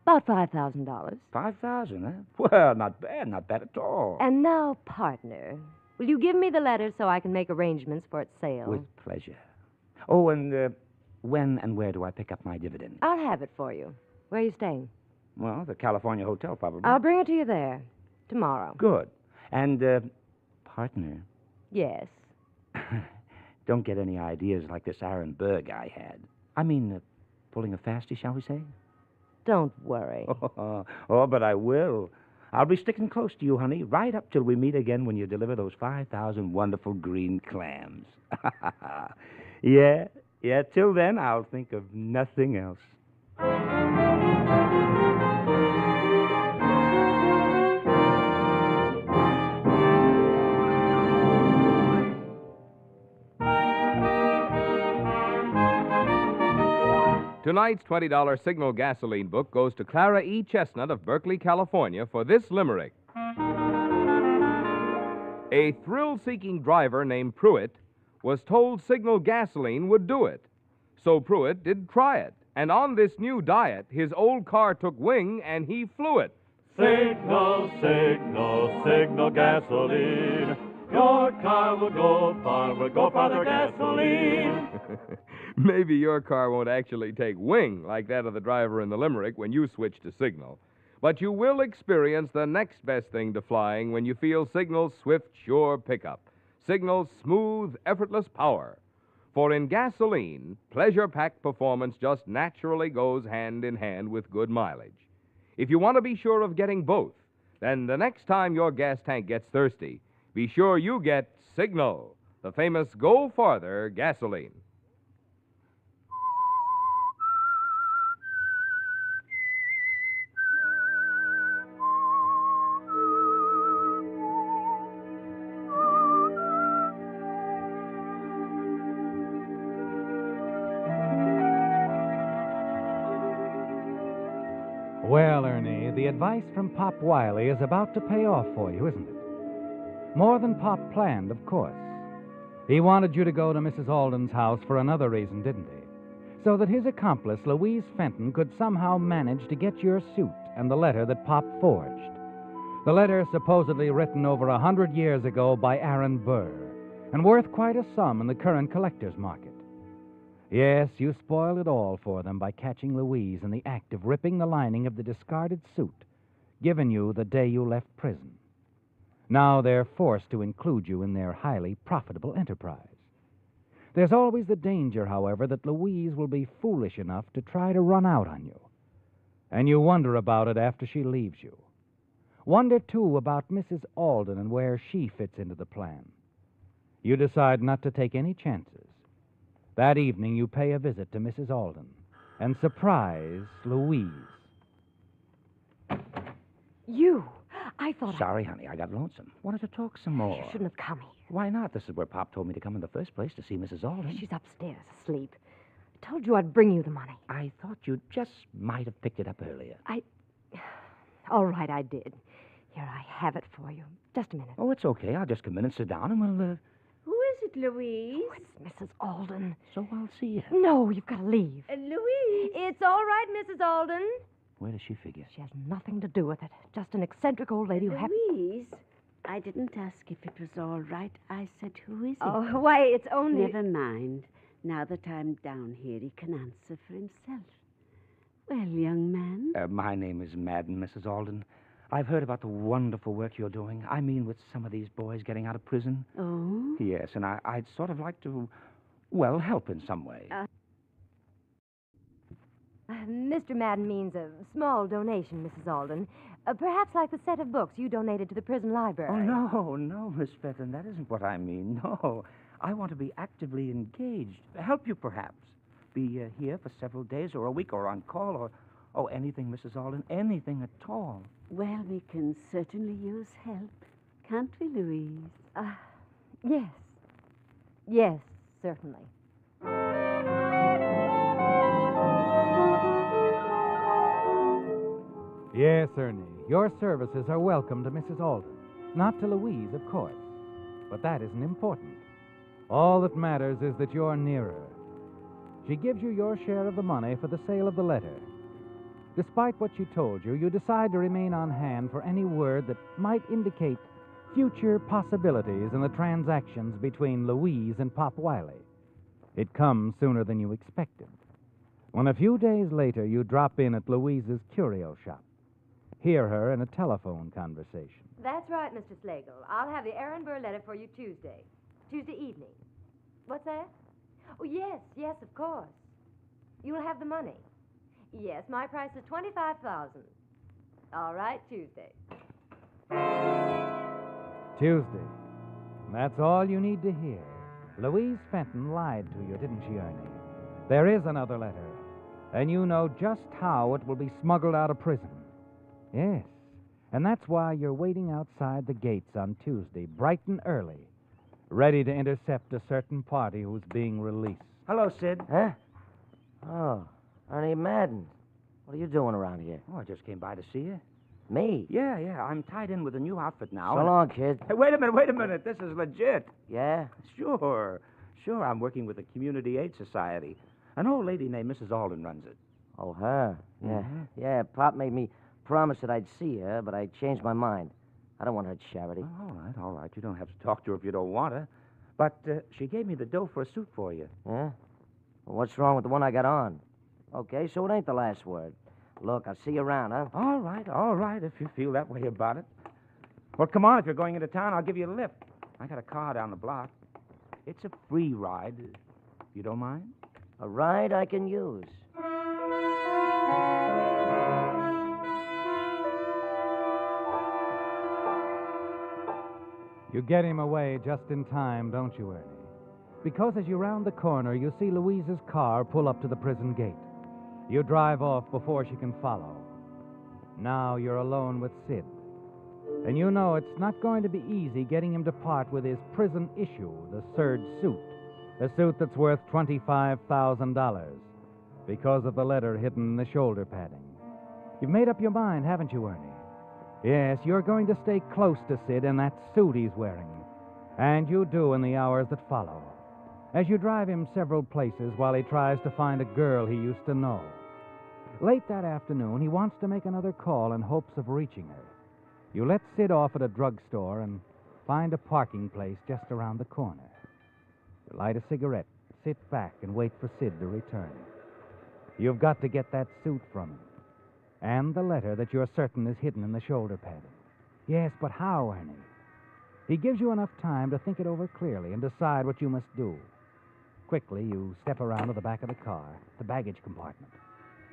about $5,000. $5,000, huh? Well, not bad at all. And now, partner, will you give me the letter so I can make arrangements for its sale? With pleasure. Oh, and when and where do I pick up my dividend? I'll have it for you. Where are you staying? Well, the California Hotel, probably. I'll bring it to you there tomorrow. Good. And, partner. Yes. Don't get any ideas like this Aaron Burr guy had. I mean, pulling a fasty, shall we say? Don't worry. Oh, but I will. I'll be sticking close to you, honey, right up till we meet again when you deliver those 5,000 wonderful green clams. Yeah, till then, I'll think of nothing else. Tonight's $20 Signal gasoline book goes to Clara E. Chestnut of Berkeley, California, for this limerick. A thrill-seeking driver named Pruitt was told Signal gasoline would do it. So Pruitt did try it, and on this new diet, his old car took wing and he flew it. Signal, signal, signal gasoline. Your car will go far the gasoline. Maybe your car won't actually take wing like that of the driver in the limerick when you switch to Signal. But you will experience the next best thing to flying when you feel Signal's swift, sure pickup. Signal's smooth, effortless power. For in gasoline, pleasure-packed performance just naturally goes hand in hand with good mileage. If you want to be sure of getting both, then the next time your gas tank gets thirsty, be sure you get Signal, the famous Go Farther gasoline. Well, Ernie, the advice from Pop Wiley is about to pay off for you, isn't it? More than Pop planned, of course. He wanted you to go to Mrs. Alden's house for another reason, didn't he? So that his accomplice, Louise Fenton, could somehow manage to get your suit and the letter that Pop forged. The letter supposedly written over 100 years ago by Aaron Burr, and worth quite a sum in the current collector's market. Yes, you spoiled it all for them by catching Louise in the act of ripping the lining of the discarded suit given you the day you left prison. Now they're forced to include you in their highly profitable enterprise. There's always the danger, however, that Louise will be foolish enough to try to run out on you. And you wonder about it after she leaves you. Wonder, too, about Mrs. Alden and where she fits into the plan. You decide not to take any chances. That evening, you pay a visit to Mrs. Alden and surprise Louise. You! I thought Sorry, honey, I got lonesome. Wanted to talk some more. You shouldn't have come here. Why not? This is where Pop told me to come in the first place, to see Mrs. Alden. She's upstairs, asleep. I told you I'd bring you the money. I thought you just might have picked it up earlier. All right, I did. Here, I have it for you. Just a minute. Oh, it's okay. I'll just come in and sit down and we'll, Who is it, Louise? Oh, it's Mrs. Alden. So I'll see you. No, you've got to leave. Louise? It's all right, Mrs. Alden. Where does she figure? She has nothing to do with it. Just an eccentric old lady who Louise? I didn't ask if it was all right. I said, who is it? Oh, why, it's only... Never mind. Now that I'm down here, he can answer for himself. Well, young man? My name is Madden, Mrs. Alden. I've heard about the wonderful work you're doing. I mean, with some of these boys getting out of prison. Oh? Yes, and I'd sort of like to, well, help in some way. Mr. Madden means a small donation, Mrs. Alden. Perhaps like the set of books you donated to the prison library. Oh, no, Miss Fenton. That isn't what I mean. No. I want to be actively engaged. Help you, perhaps. Be here for several days or a week or on call or anything, Mrs. Alden. Anything at all. Well, we can certainly use help. Can't we, Louise? Yes. Yes, certainly. Yes, Ernie, your services are welcome to Mrs. Alden. Not to Louise, of course. But that isn't important. All that matters is that you're near her. She gives you your share of the money for the sale of the letter. Despite what she told you, you decide to remain on hand for any word that might indicate future possibilities in the transactions between Louise and Pop Wiley. It comes sooner than you expected. When a few days later you drop in at Louise's curio shop, hear her in a telephone conversation. That's right, Mr. Slagle. I'll have the Aaron Burr letter for you Tuesday evening. What's that? Oh, yes, of course. You'll have the money. Yes, my price is $25,000. All right, Tuesday. Tuesday. That's all you need to hear. Louise Fenton lied to you, didn't she, Ernie? There is another letter, and you know just how it will be smuggled out of prison. Yes, and that's why you're waiting outside the gates on Tuesday, bright and early, ready to intercept a certain party who's being released. Hello, Sid. Huh? Oh, Ernie Madden. What are you doing around here? Oh, I just came by to see you. Me? Yeah. I'm tied in with a new outfit now. So long, kid. Hey, wait a minute. This is legit. Yeah? Sure. I'm working with the Community Aid Society. An old lady named Mrs. Alden runs it. Oh, her? Yeah. Mm-hmm. Yeah, Pop made me promise that I'd see her, but I changed my mind. I don't want her charity. Oh, all right. You don't have to talk to her if you don't want her. But she gave me the dough for a suit for you. Yeah? Well, what's wrong with the one I got on? Okay, so it ain't the last word. Look, I'll see you around, huh? All right, if you feel that way about it. Well, come on, if you're going into town, I'll give you a lift. I got a car down the block. It's a free ride. You don't mind? A ride I can use. You get him away just in time, don't you, Ernie? Because as you round the corner, you see Louise's car pull up to the prison gate. You drive off before she can follow. Now you're alone with Sid. And you know it's not going to be easy getting him to part with his prison issue, the serge suit. A suit that's worth $25,000 because of the letter hidden in the shoulder padding. You've made up your mind, haven't you, Ernie? Yes, you're going to stay close to Sid in that suit he's wearing. And you do in the hours that follow, as you drive him several places while he tries to find a girl he used to know. Late that afternoon, he wants to make another call in hopes of reaching her. You let Sid off at a drugstore and find a parking place just around the corner. You light a cigarette, sit back, and wait for Sid to return. You've got to get that suit from him. And the letter that you're certain is hidden in the shoulder padding. Yes, but how, Ernie? He gives you enough time to think it over clearly and decide what you must do. Quickly, you step around to the back of the car, the baggage compartment.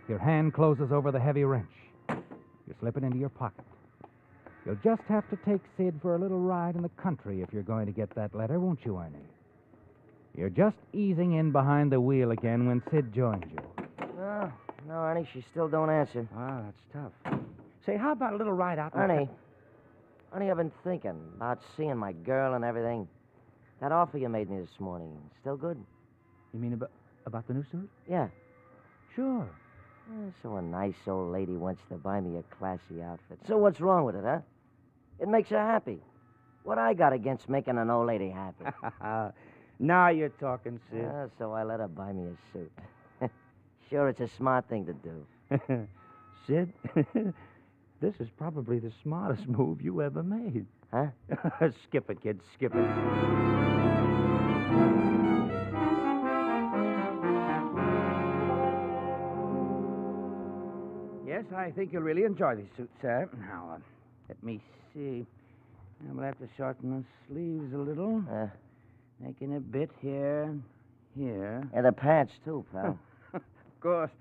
Your hand closes over the heavy wrench. You slip it into your pocket. You'll just have to take Sid for a little ride in the country if you're going to get that letter, won't you, Ernie? You're just easing in behind the wheel again when Sid joins you. No, Ernie, she still don't answer. Ah, that's tough. Say, how about a little ride out? Ernie, I've been thinking about seeing my girl and everything. That offer you made me this morning, still good? You mean about the new suit? Yeah. Sure. So a nice old lady wants to buy me a classy outfit. So what's wrong with it, huh? It makes her happy. What I got against making an old lady happy? Now you're talking, Sid. So I let her buy me a suit. Sure, it's a smart thing to do. Sid, this is probably the smartest move you ever made. Huh? Skip it, kid, skip it. Yes, I think you'll really enjoy these suits, sir. Now, let me see. We'll have to shorten the sleeves a little. Making a bit here, here. And the pants, too, pal. Of course.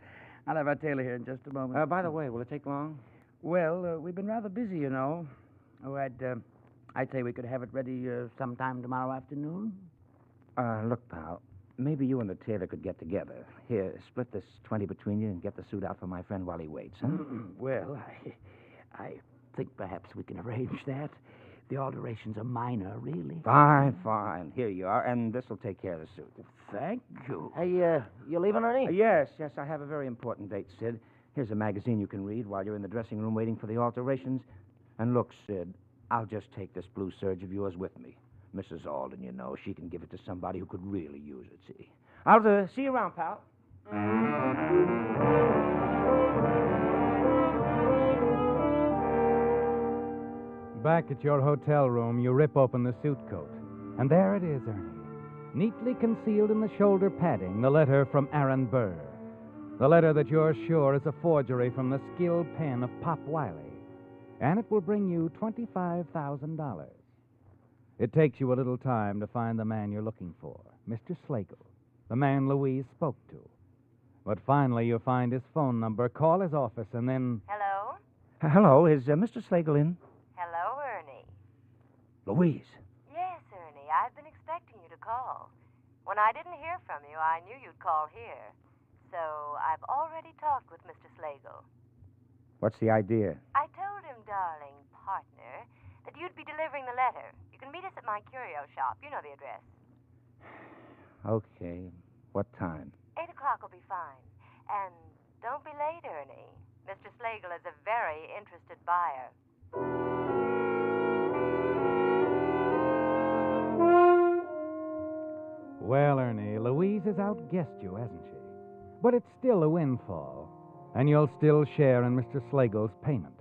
I'll have our tailor here in just a moment. By the way, will it take long? Well, we've been rather busy, you know. Oh, I'd say we could have it ready sometime tomorrow afternoon. Look, pal, maybe you and the tailor could get together. Here, split this 20 between you and get the suit out for my friend while he waits, huh? Well, I think perhaps we can arrange that. The alterations are minor, really. Fine. Here you are, and this will take care of the suit. Thank you. Hey, you leaving, Ernie? Yes, I have a very important date, Sid. Here's a magazine you can read while you're in the dressing room waiting for the alterations. And look, Sid, I'll just take this blue serge of yours with me. Mrs. Alden, you know, she can give it to somebody who could really use it, see? I'll see you around, pal. Back at your hotel room, you rip open the suit coat. And there it is, Ernie. Neatly concealed in the shoulder padding, the letter from Aaron Burr. The letter that you're sure is a forgery from the skilled pen of Pop Wiley. And it will bring you $25,000. It takes you a little time to find the man you're looking for, Mr. Slagle, the man Louise spoke to. But finally, you find his phone number, call his office, and then... Hello? Hello, is Mr. Slagle in? Hello, Ernie. Louise. Yes, Ernie, I've been expecting you to call. When I didn't hear from you, I knew you'd call here. So I've already talked with Mr. Slagle. What's the idea? I told him, darling partner, that you'd be delivering the letter. You can meet us at my curio shop. You know the address. Okay. What time? 8 o'clock will be fine. And don't be late, Ernie. Mr. Slagle is a very interested buyer. Well, Ernie, Louise has outguessed you, hasn't she? But it's still a windfall, and you'll still share in Mr. Slagle's payment.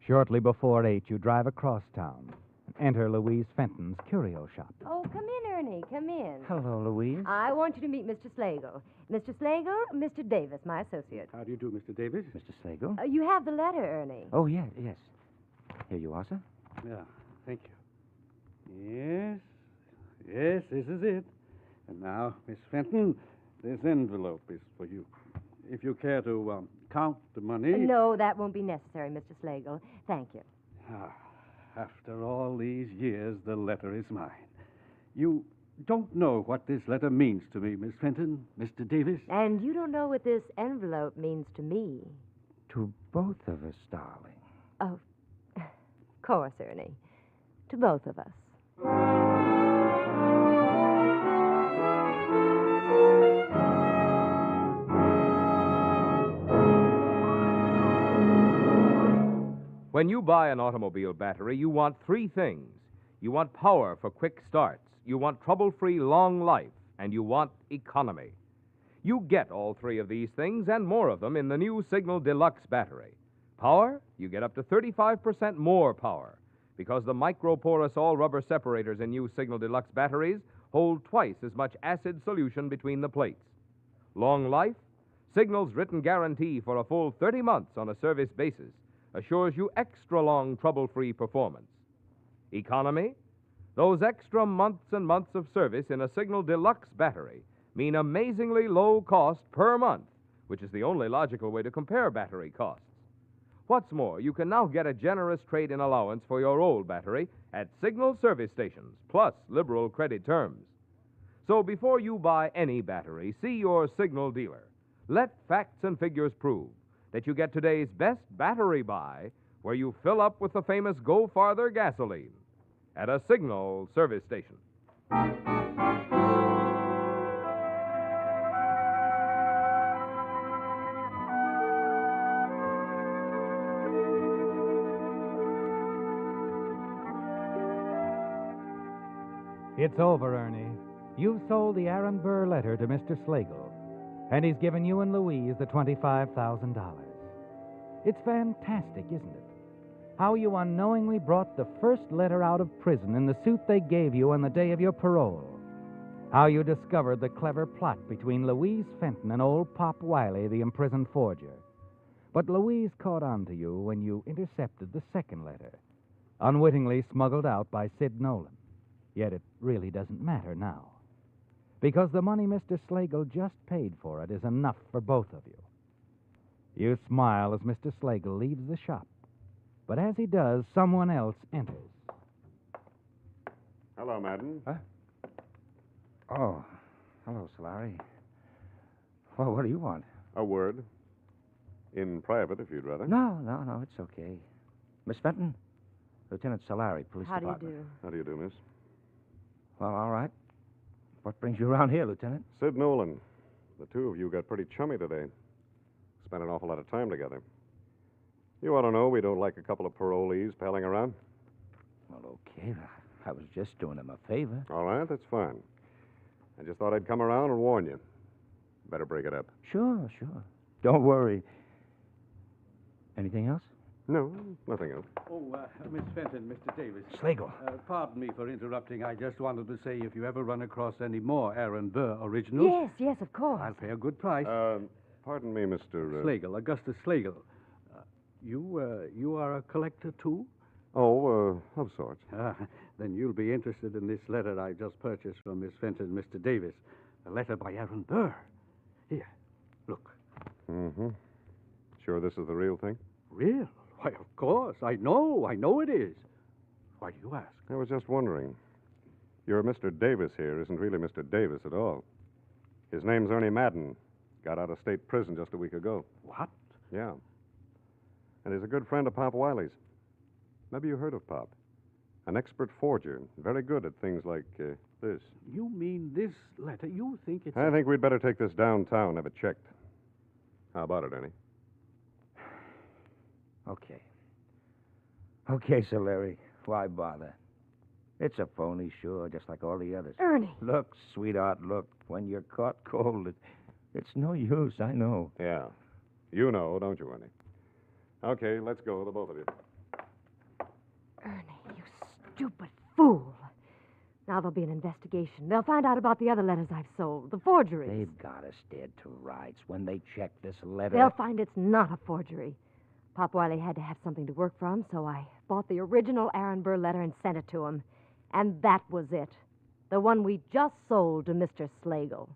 Shortly before 8, you drive across town and enter Louise Fenton's curio shop. Oh, come in, Ernie. Come in. Hello, Louise. I want you to meet Mr. Slagle. Mr. Slagle, Mr. Davis, my associate. How do you do, Mr. Davis? Mr. Slagle? You have the letter, Ernie. Oh, yes. Here you are, sir. Yeah, thank you. Yes, this is it. And now, Miss Fenton, this envelope is for you. If you care to count the money... No, that won't be necessary, Mr. Slagle. Thank you. After all these years, the letter is mine. You don't know what this letter means to me, Miss Fenton, Mr. Davis. And you don't know what this envelope means to me. To both of us, darling. Of course, Ernie. To both of us. When you buy an automobile battery, you want three things. You want power for quick starts, you want trouble-free long life, and you want economy. You get all three of these things and more of them in the new Signal Deluxe battery. Power? You get up to 35% more power because the microporous all-rubber separators in new Signal Deluxe batteries hold twice as much acid solution between the plates. Long life? Signal's written guarantee for a full 30 months on a service basis assures you extra long trouble-free performance. Economy? Those extra months and months of service in a Signal Deluxe battery mean amazingly low cost per month which is the only logical way to compare battery costs. What's more, you can now get a generous trade-in allowance for your old battery at Signal service stations, plus liberal credit terms. So before you buy any battery, see your Signal dealer. Let facts and figures prove that you get today's best battery buy where you fill up with the famous Go Farther gasoline at a Signal service station. It's over, Ernie. You've sold the Aaron Burr letter to Mr. Slagle, and he's given you and Louise the $25,000. It's fantastic, isn't it? How you unknowingly brought the first letter out of prison in the suit they gave you on the day of your parole. How you discovered the clever plot between Louise Fenton and old Pop Wiley, the imprisoned forger. But Louise caught on to you when you intercepted the second letter, unwittingly smuggled out by Sid Nolan. Yet it really doesn't matter now, because the money Mr. Slagle just paid for it is enough for both of you. You smile as Mr. Slagle leaves the shop, but as he does, someone else enters. Hello, Madden. Huh? Oh, hello, Solari. Well, what do you want? A word. In private, if you'd rather. No, it's okay. Miss Fenton, Lieutenant Solari, Police Department. How do you do? How do you do, miss? Well, all right. What brings you around here, Lieutenant? Sid Nolan. The two of you got pretty chummy today. Spent an awful lot of time together. You ought to know we don't like a couple of parolees palling around. Well, okay. I was just doing him a favor. All right, that's fine. I just thought I'd come around and warn you. Better break it up. Sure. Don't worry. Anything else? No, nothing else. Oh, Miss Fenton, Mr. Davis. Slagle. Pardon me for interrupting. I just wanted to say if you ever run across any more Aaron Burr originals... Yes, of course. I'll pay a good price. Pardon me, Mr. Slagle, Augustus Slagle. You are a collector, too? Oh, of sorts. Then you'll be interested in this letter I just purchased from Miss Fenton and Mr. Davis. A letter by Aaron Burr. Here, look. Mm-hmm. Sure this is the real thing? Real? Why, of course. I know it is. Why do you ask? I was just wondering. Your Mr. Davis here isn't really Mr. Davis at all. His name's Ernie Madden. Got out of state prison just a week ago. What? Yeah. And he's a good friend of Pop Wiley's. Maybe you heard of Pop. An expert forger. Very good at things like this. You mean this letter? You think it's... I think we'd better take this downtown, have it checked. How about it, Ernie? Okay, Sir Larry. Why bother? It's a phony, sure, just like all the others. Ernie. Look, sweetheart, look. When you're caught cold, it's no use, I know. Yeah. You know, don't you, Ernie? Okay, let's go, the both of you. Ernie, you stupid fool. Now there'll be an investigation. They'll find out about the other letters I've sold, the forgeries. They've got us dead to rights. When they check this letter... They'll find it's not a forgery. Pop Wiley had to have something to work from, so I bought the original Aaron Burr letter and sent it to him. And that was it. The one we just sold to Mr. Slagle.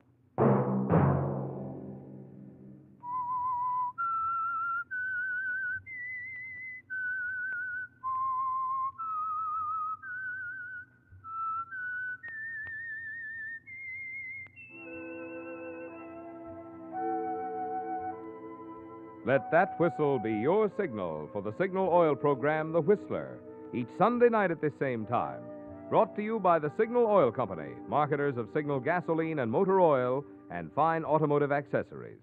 Let that whistle be your signal for the Signal Oil program, The Whistler, each Sunday night at this same time. Brought to you by the Signal Oil Company, marketers of Signal gasoline and motor oil and fine automotive accessories.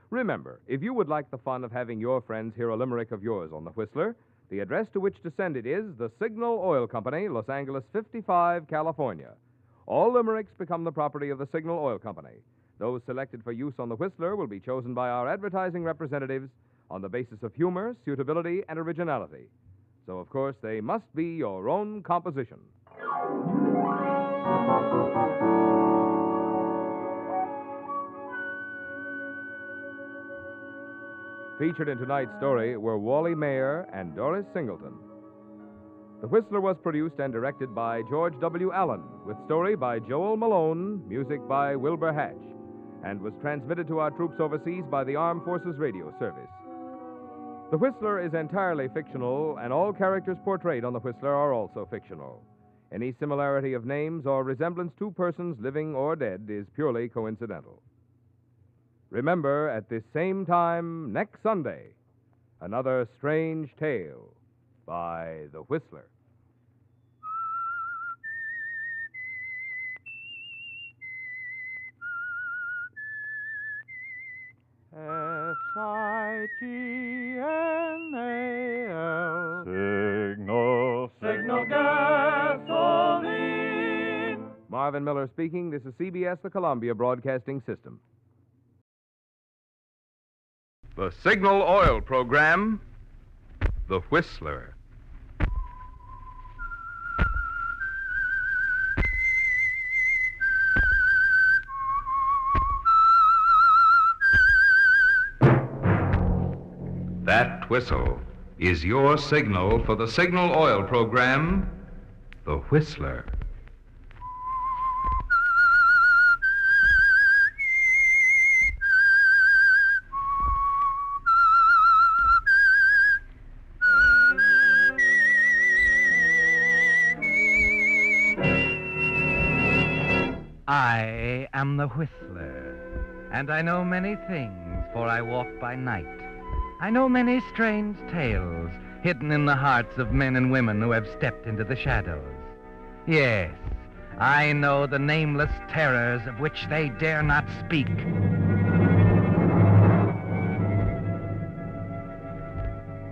Remember, if you would like the fun of having your friends hear a limerick of yours on The Whistler, the address to which to send it is the Signal Oil Company, Los Angeles 55, California. All limericks become the property of the Signal Oil Company. Those selected for use on The Whistler will be chosen by our advertising representatives on the basis of humor, suitability, and originality. So, of course, they must be your own composition. Featured in tonight's story were Wally Mayer and Doris Singleton. The Whistler was produced and directed by George W. Allen, with story by Joel Malone, music by Wilbur Hatch. and was transmitted to our troops overseas by the Armed Forces Radio Service. The Whistler is entirely fictional, and all characters portrayed on The Whistler are also fictional. Any similarity of names or resemblance to persons living or dead is purely coincidental. Remember, at this same time next Sunday, another strange tale by The Whistler. S-I-G-N-A-L. Signal, signal gasoline. Marvin Miller speaking. This is CBS, the Columbia Broadcasting System. The Signal Oil Program, The Whistler. That whistle is your signal for the Signal Oil Program, The Whistler. I am the Whistler, and I know many things, for I walk by night. I know many strange tales hidden in the hearts of men and women who have stepped into the shadows. Yes, I know the nameless terrors of which they dare not speak.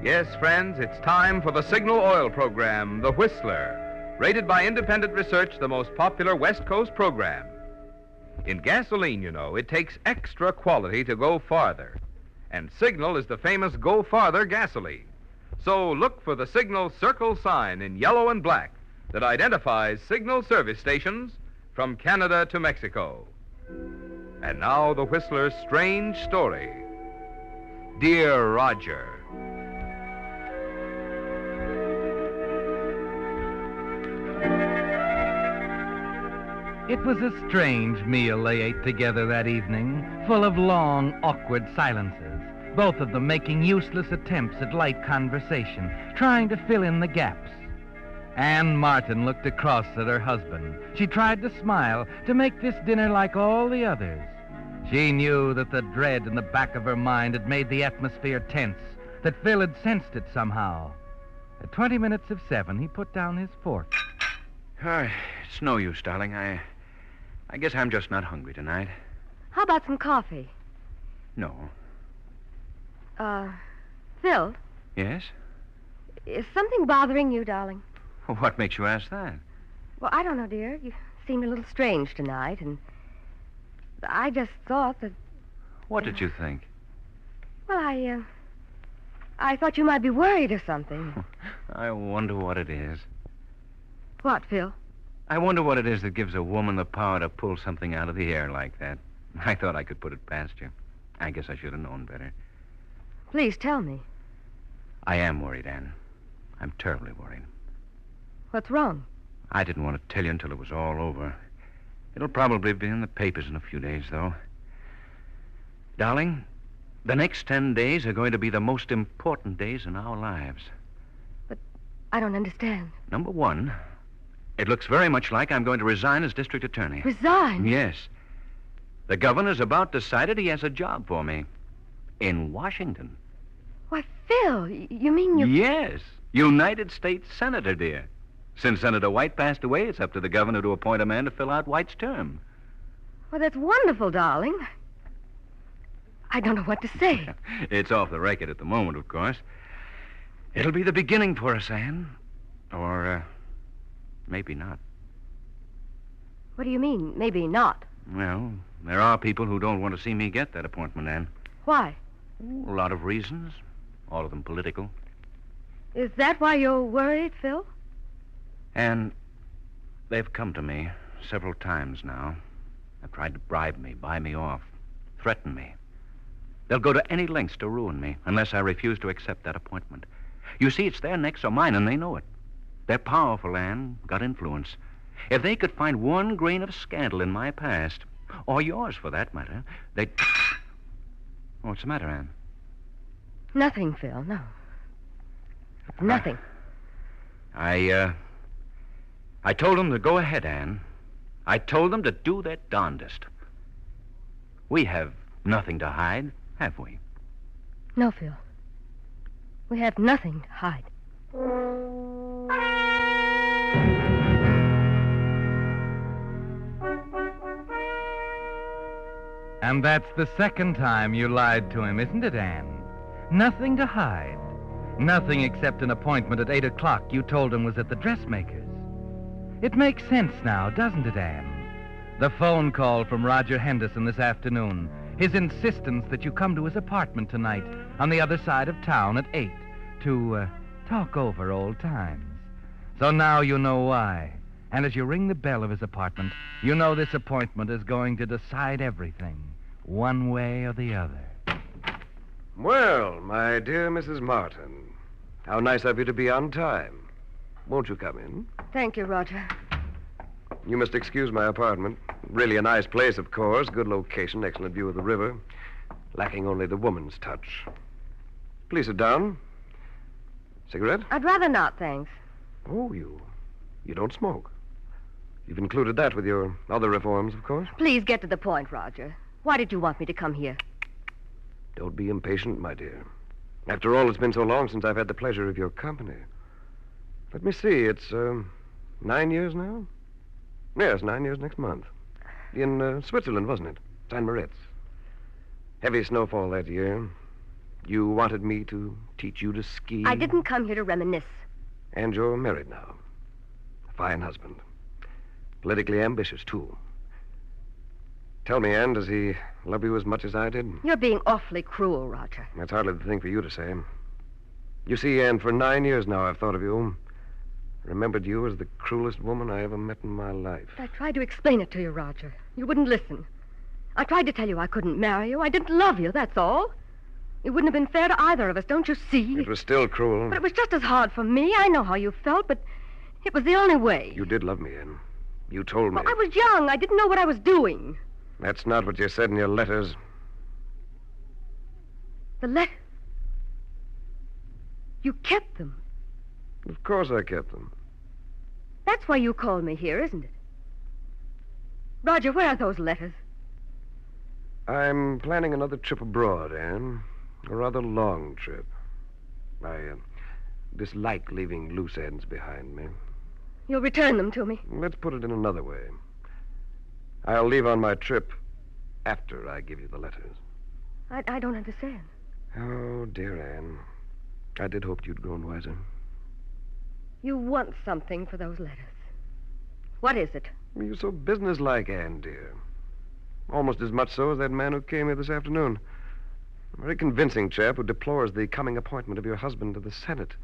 Yes, friends, it's time for the Signal Oil Program, The Whistler. Rated by independent research, the most popular West Coast program. In gasoline, you know, it takes extra quality to go farther. And Signal is the famous Go Farther gasoline. So look for the Signal circle sign in yellow and black that identifies Signal service stations from Canada to Mexico. And now the Whistler's strange story. Dear Roger. It was a strange meal they ate together that evening, full of long, awkward silences, both of them making useless attempts at light conversation, trying to fill in the gaps. Anne Martin looked across at her husband. She tried to smile, to make this dinner like all the others. She knew that the dread in the back of her mind had made the atmosphere tense, that Phil had sensed it somehow. At 20 minutes of 7, he put down his fork. It's no use, darling. I guess I'm just not hungry tonight. How about some coffee? No. Phil, Yes? is something bothering you, darling? What makes you ask that? Well, I don't know, dear. You seemed a little strange tonight, and I just thought that... What did you think? Well, I thought you might be worried or something. I wonder what it is. What, Phil? I wonder what it is that gives a woman the power to pull something out of the air like that. I thought I could put it past you. I guess I should have known better. Please tell me. I am worried, Anne. I'm terribly worried. What's wrong? I didn't want to tell you until it was all over. It'll probably be in the papers in a few days, though. Darling, the next 10 days are going to be the most important days in our lives. But I don't understand. Number one, it looks very much like I'm going to resign as district attorney. Resign? Yes. The governor's about decided he has a job for me. In Washington. Why, Phil, you mean you... Yes. United States Senator, dear. Since Senator White passed away, it's up to the governor to appoint a man to fill out White's term. Well, that's wonderful, darling. I don't know what to say. It's off the record at the moment, of course. It'll be the beginning for us, Anne. Or, maybe not. What do you mean, maybe not? Well, there are people who don't want to see me get that appointment, Anne. Why? A lot of reasons. All of them political. Is that why you're worried, Phil? And they've come to me several times now. They've tried to bribe me, buy me off, threaten me. They'll go to any lengths to ruin me unless I refuse to accept that appointment. You see, it's their necks or mine, and they know it. They're powerful, Anne, got influence. If they could find one grain of scandal in my past, or yours for that matter, they'd... What's the matter, Anne? Nothing, Phil, no. Nothing. I told them to go ahead, Anne. I told them to do their darndest. We have nothing to hide, have we? No, Phil. We have nothing to hide. And that's the second time you lied to him, isn't it, Anne? Nothing to hide. Nothing except an appointment at 8 o'clock you told him was at the dressmaker's. It makes sense now, doesn't it, Anne? The phone call from Roger Henderson this afternoon. His insistence that you come to his apartment tonight on the other side of town at 8 to talk over old times. So now you know why. And as you ring the bell of his apartment, you know this appointment is going to decide everything, one way or the other. Well, my dear Mrs. Martin, how nice of you to be on time. Won't you come in? Thank you, Roger. You must excuse my apartment. Really a nice place, of course. Good location, excellent view of the river. Lacking only the woman's touch. Please sit down. Cigarette? I'd rather not, thanks. Oh, you don't smoke. You've included that with your other reforms, of course. Please get to the point, Roger. Why did you want me to come here? Don't be impatient, my dear. After all, it's been so long since I've had the pleasure of your company. Let me see, it's 9 years now? Yes, 9 years next month. In Switzerland, wasn't it? St. Moritz. Heavy snowfall that year. You wanted me to teach you to ski. I didn't come here to reminisce. And you're married now. A fine husband. Politically ambitious, too. Tell me, Anne, does he love you as much as I did? You're being awfully cruel, Roger. That's hardly the thing for you to say. You see, Anne, for 9 years now I've thought of you. Remembered you as the cruelest woman I ever met in my life. I tried to explain it to you, Roger. You wouldn't listen. I tried to tell you I couldn't marry you. I didn't love you, that's all. It wouldn't have been fair to either of us, don't you see? It was still cruel. But it was just as hard for me. I know how you felt, but it was the only way. You did love me, Anne. You told me. Well, I was young. I didn't know what I was doing. That's not what you said in your letters. The letter? You kept them. Of course I kept them. That's why you called me here, isn't it? Roger, where are those letters? I'm planning another trip abroad, Anne. A rather long trip. I dislike leaving loose ends behind me. You'll return them to me? Let's put it in another way. I'll leave on my trip after I give you the letters. I don't understand. Oh, dear Anne. I did hope you'd grown wiser. You want something for those letters. What is it? You're so businesslike, Anne, dear. Almost as much so as that man who came here this afternoon. A very convincing chap who deplores the coming appointment of your husband to the Senate.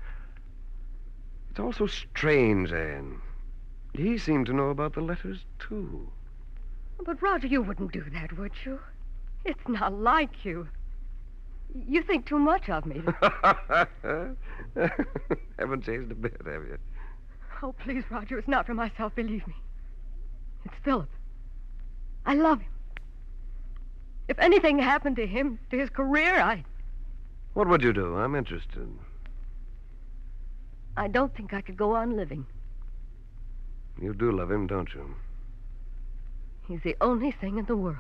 It's all so strange, Anne. He seemed to know about the letters, too. But, Roger, you wouldn't do that, would you? It's not like you. You think too much of me. Haven't changed a bit, have you? Oh, please, Roger, it's not for myself, believe me. It's Philip. I love him. If anything happened to him, to his career, What would you do? I'm interested. I don't think I could go on living. You do love him, don't you? He's the only thing in the world,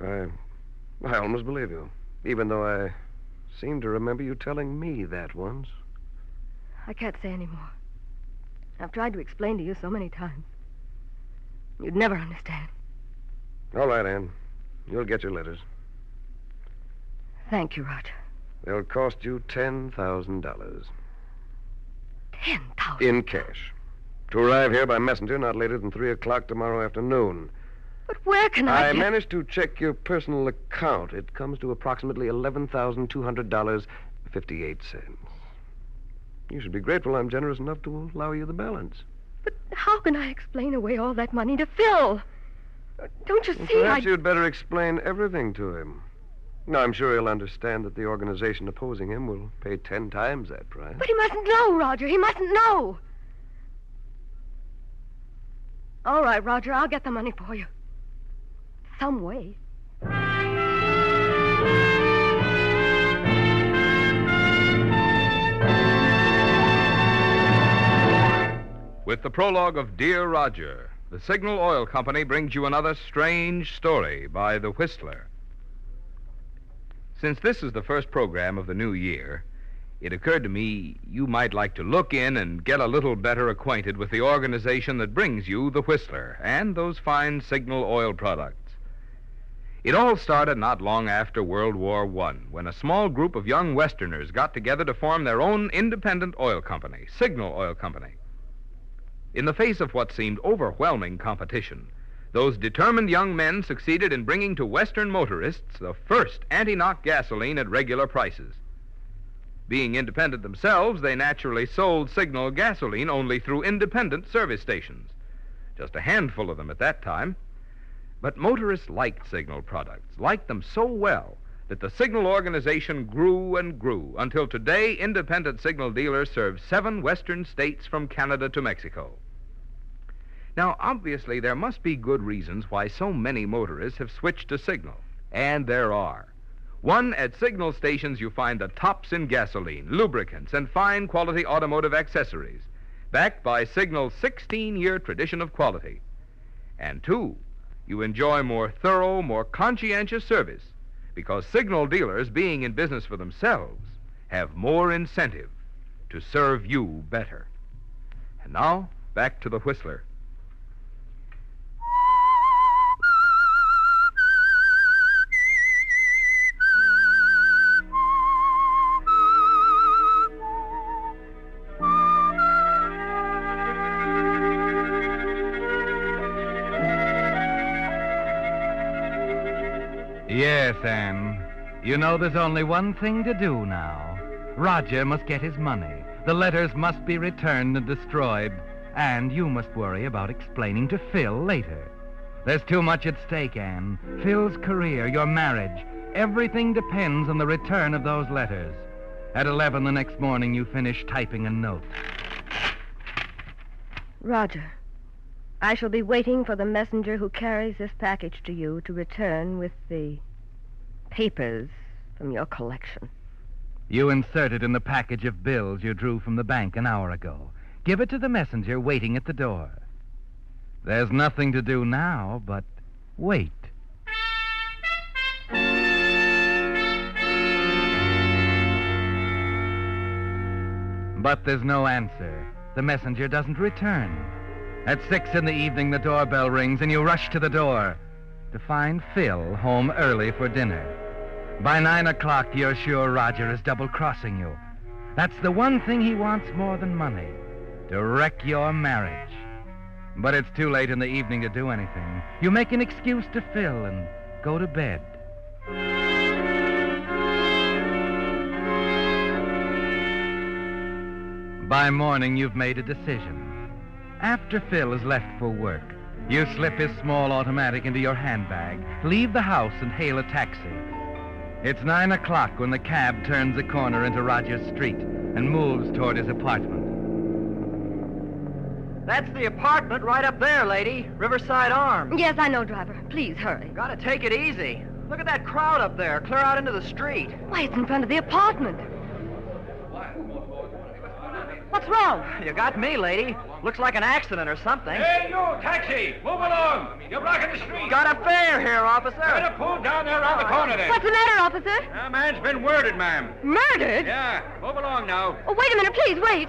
Roger. I almost believe you, even though I seem to remember you telling me that once. I can't say any more. I've tried to explain to you so many times. You'd never understand. All right, Anne. You'll get your letters. Thank you, Roger. They'll cost you $10,000. $10,000? In cash. To arrive here by messenger not later than 3 o'clock tomorrow afternoon. But where can I I managed to check your personal account. It comes to approximately $11,200.58. You should be grateful I'm generous enough to allow you the balance. But how can I explain away all that money to Phil? Don't you see, Perhaps you'd better explain everything to him. Now, I'm sure he'll understand that the organization opposing him will pay 10 times that price. But he mustn't know, Roger. He mustn't know. All right, Roger, I'll get the money for you. some way. With the prologue of Dear Roger, the Signal Oil Company brings you another strange story by The Whistler. Since this is the first program of the new year, it occurred to me you might like to look in and get a little better acquainted with the organization that brings you The Whistler and those fine Signal oil products. It all started not long after World War I, when a small group of young Westerners got together to form their own independent oil company, Signal Oil Company. In the face of what seemed overwhelming competition, those determined young men succeeded in bringing to Western motorists the first anti-knock gasoline at regular prices. Being independent themselves, they naturally sold Signal gasoline only through independent service stations. Just a handful of them at that time. But motorists liked Signal products, liked them so well that the Signal organization grew and grew until today independent Signal dealers serve 7 western states from Canada to Mexico. Now, obviously, there must be good reasons why so many motorists have switched to Signal, and there are. One, at Signal stations you find the tops in gasoline, lubricants, and fine quality automotive accessories, backed by Signal's 16-year tradition of quality. And 2, you enjoy more thorough, more conscientious service, because Signal dealers, being in business for themselves, have more incentive to serve you better. And now, back to The Whistler. Yes, Anne. You know there's only one thing to do now. Roger must get his money. The letters must be returned and destroyed. And you must worry about explaining to Phil later. There's too much at stake, Anne. Phil's career, your marriage. Everything depends on the return of those letters. At 11 the next morning, you finish typing a note. Roger, I shall be waiting for the messenger who carries this package to you to return with the papers from your collection. You insert it in the package of bills you drew from the bank an hour ago. Give it to the messenger waiting at the door. There's nothing to do now but wait. But there's no answer. The messenger doesn't return. At 6 in the evening, the doorbell rings, and you rush to the door to find Phil home early for dinner. By 9 o'clock, you're sure Roger is double-crossing you. That's the one thing he wants more than money, to wreck your marriage. But it's too late in the evening to do anything. You make an excuse to Phil and go to bed. By morning, you've made a decision. After Phil has left for work, you slip his small automatic into your handbag, leave the house, and hail a taxi. It's 9 o'clock when the cab turns a corner into Rogers Street and moves toward his apartment. That's the apartment right up there, lady. Riverside Arms. Yes, I know, driver. Please hurry. Gotta take it easy. Look at that crowd up there. Clear out into the street. Why, it's in front of the apartment. What's wrong? You got me, lady. Looks like an accident or something. Hey, you, taxi! Move along! You're blocking the street! Got a fare here, officer. Better pull down there around the corner there. What's the matter, officer? A man's been murdered, ma'am. Murdered? Yeah, move along now. Oh, wait a minute, please, wait.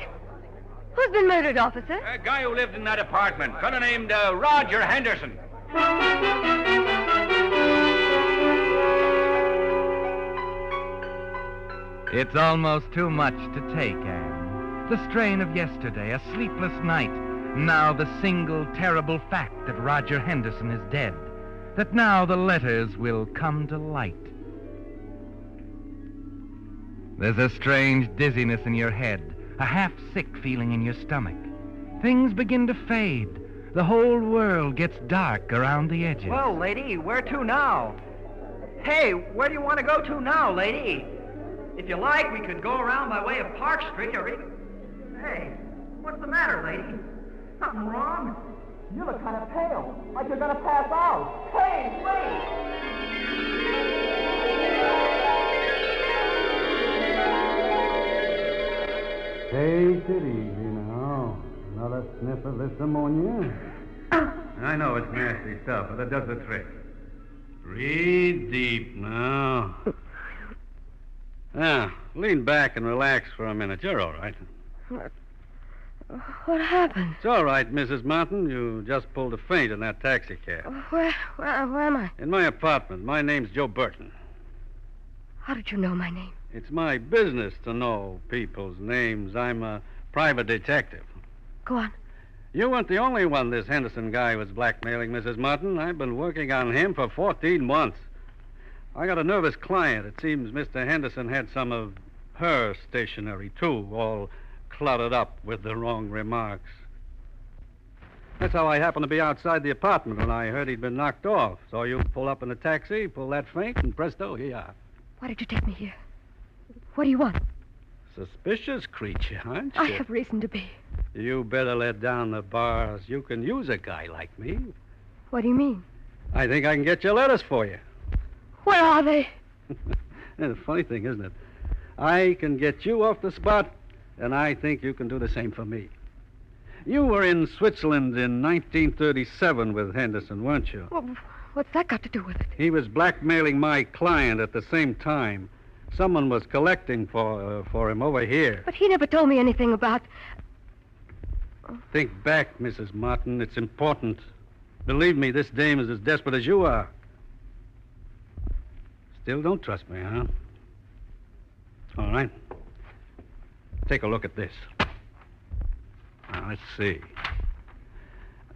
Who's been murdered, officer? A guy who lived in that apartment. Fellow named Roger Henderson. It's almost too much to take, Anne. The strain of yesterday, a sleepless night. Now the single terrible fact that Roger Henderson is dead. That now the letters will come to light. There's a strange dizziness in your head, a half-sick feeling in your stomach. Things begin to fade. The whole world gets dark around the edges. Well, lady, where to now? Hey, where do you want to go to now, lady? If you like, we could go around by way of Park Street or even... Hey, what's the matter, lady? Something wrong? You look kind of pale, like you're going to pass out. Hey, wait! Take it easy now. Another sniff of this ammonia. I know it's nasty stuff, but it does the trick. Breathe deep now. Now, lean back and relax for a minute. You're all right. What happened? It's all right, Mrs. Martin. You just pulled a feint in that taxi cab. Where am I? In my apartment. My name's Joe Burton. How did you know my name? It's my business to know people's names. I'm a private detective. Go on. You weren't the only one this Henderson guy was blackmailing, Mrs. Martin. I've been working on him for 14 months. I got a nervous client. It seems Mr. Henderson had some of her stationery, too, all cluttered up with the wrong remarks. That's how I happened to be outside the apartment when I heard he'd been knocked off. So you pull up in a taxi, pull that feint, and presto, here you are. Why did you take me here? What do you want? Suspicious creature, aren't you? I have reason to be. You better let down the bars. You can use a guy like me. What do you mean? I think I can get your letters for you. Where are they? It's a funny thing, isn't it? I can get you off the spot, and I think you can do the same for me. You were in Switzerland in 1937 with Henderson, weren't you? Well, what's that got to do with it? He was blackmailing my client at the same time. Someone was collecting for him over here. But he never told me anything about... Think back, Mrs. Martin. It's important. Believe me, this dame is as desperate as you are. Still don't trust me, huh? All right. Take a look at this. Now, let's see.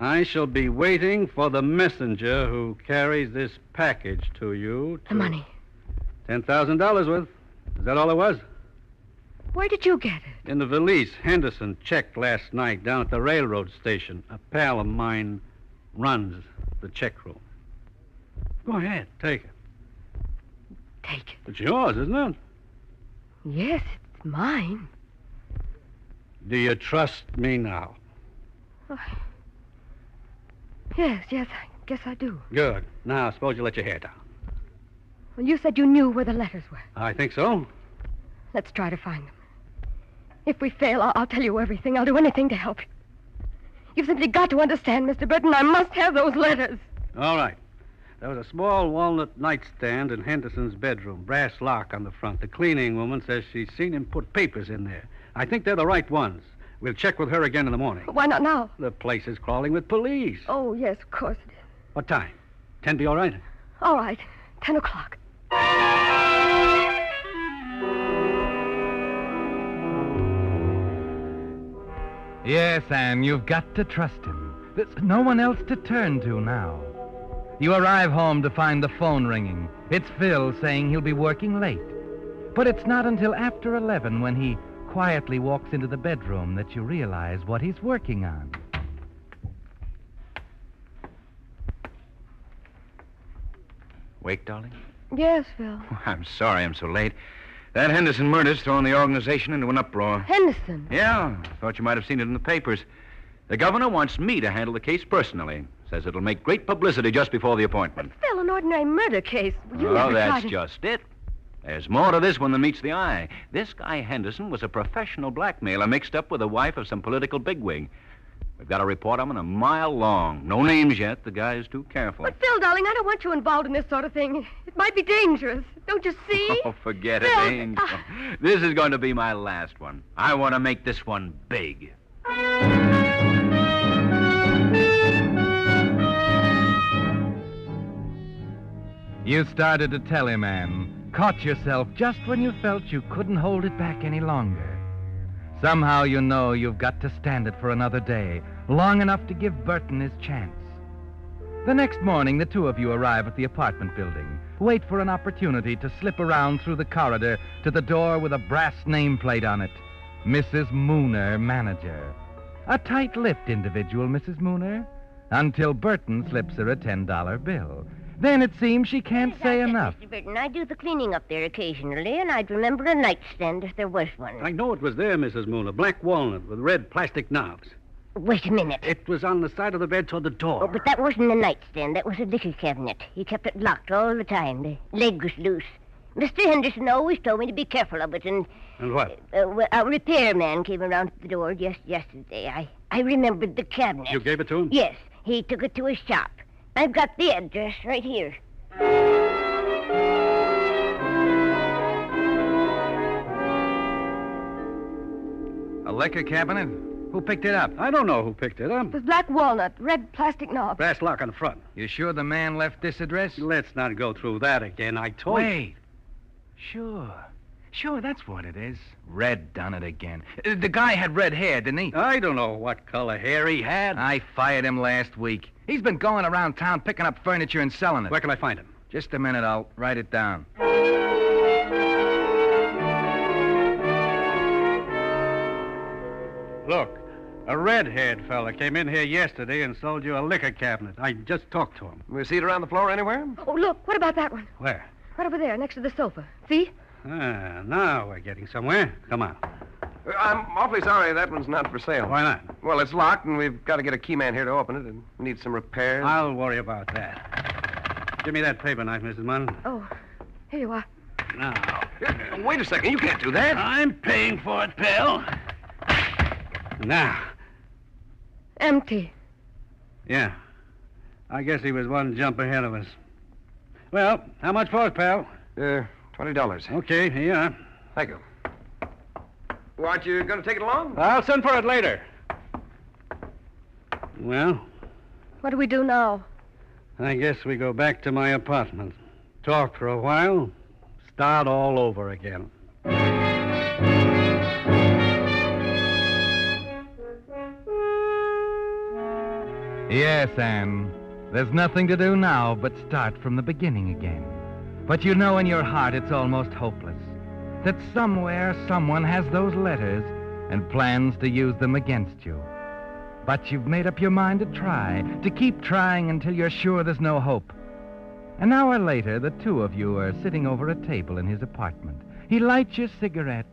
I shall be waiting for the messenger who carries this package to you. The money. $10,000 worth. Is that all it was? Where did you get it? In the valise Henderson checked last night down at the railroad station. A pal of mine runs the check room. Go ahead, take it. Take it? It's yours, isn't it? Yes, it's mine. Do you trust me now? Yes, I guess I do. Good. Now, suppose you let your hair down. Well, you said you knew where the letters were. I think so. Let's try to find them. If we fail, I'll tell you everything. I'll do anything to help you. You've simply got to understand, Mr. Burton. I must have those letters. All right. There was a small walnut nightstand in Henderson's bedroom, brass lock on the front. The cleaning woman says she's seen him put papers in there. I think they're the right ones. We'll check with her again in the morning. Why not now? The place is crawling with police. Oh, yes, of course it is. What time? 10 be all right? All right. 10 o'clock. Yes, Anne, you've got to trust him. There's no one else to turn to now. You arrive home to find the phone ringing. It's Phil saying he'll be working late. But it's not until after 11 when he quietly walks into the bedroom that you realize what he's working on. Wake, darling? Yes, Phil. Oh, I'm sorry I'm so late. That Henderson murder's thrown the organization into an uproar. Henderson? Yeah, thought you might have seen it in the papers. The governor wants me to handle the case personally. Says it'll make great publicity just before the appointment. But Phil, an ordinary murder case. You Oh, never that's tried to... just it. There's more to this one than meets the eye. This guy Henderson was a professional blackmailer mixed up with the wife of some political bigwig. We've got a report on him a mile long. No names yet. The guy's too careful. But, Phil, darling, I don't want you involved in this sort of thing. It might be dangerous. Don't you see? Oh, forget it, Phil, Angel. This is going to be my last one. I want to make this one big. You started to tell him, Anne. Caught yourself just when you felt you couldn't hold it back any longer. Somehow you know you've got to stand it for another day, long enough to give Burton his chance. The next morning, the two of you arrive at the apartment building, wait for an opportunity to slip around through the corridor to the door with a brass nameplate on it. Mrs. Mooner, manager. A tight-lipped individual, Mrs. Mooner, until Burton slips her a $10 bill. Then it seems she can't say enough. Mr. Burton, I do the cleaning up there occasionally, and I'd remember a nightstand if there was one. I know it was there, Mrs. Moon, a black walnut with red plastic knobs. Wait a minute. It was on the side of the bed toward the door. Oh, but that wasn't a nightstand. That was a liquor cabinet. He kept it locked all the time. The leg was loose. Mr. Henderson always told me to be careful of it, and... And what? Well, a repairman came around to the door just yesterday. I remembered the cabinet. You gave it to him? Yes. He took it to his shop. I've got the address right here. A liquor cabinet? Who picked it up? I don't know who picked it up. It was black walnut, red plastic knob. Brass lock on the front. You sure the man left this address? Let's not go through that again. I told you. Wait. Sure, that's what it is. Red done it again. The guy had red hair, didn't he? I don't know what color hair he had. I fired him last week. He's been going around town picking up furniture and selling it. Where can I find him? Just a minute, I'll write it down. Look, a red-haired fella came in here yesterday and sold you a liquor cabinet. I just talked to him. We see it around the floor anywhere? Oh, look, what about that one? Where? Right over there, next to the sofa. See? Now we're getting somewhere. Come on. I'm awfully sorry that one's not for sale. Why not? Well, it's locked, and we've got to get a key man here to open it, and we need some repairs. I'll worry about that. Give me that paper knife, Mrs. Munn. Oh, here you are. Now. Wait a second. You can't do that. I'm paying for it, pal. Now. Empty. Yeah. I guess he was one jump ahead of us. Well, how much for it, pal? $20. Okay, here you are. Thank you. What, you going to take it along? I'll send for it later. Well, What do we do now? I guess we go back to my apartment. Talk for a while. Start all over again. Yes, Anne. There's nothing to do now but start from the beginning again. But you know in your heart it's almost hopeless. That somewhere someone has those letters and plans to use them against you. But you've made up your mind to try, to keep trying until you're sure there's no hope. An hour later, the two of you are sitting over a table in his apartment. He lights your cigarette,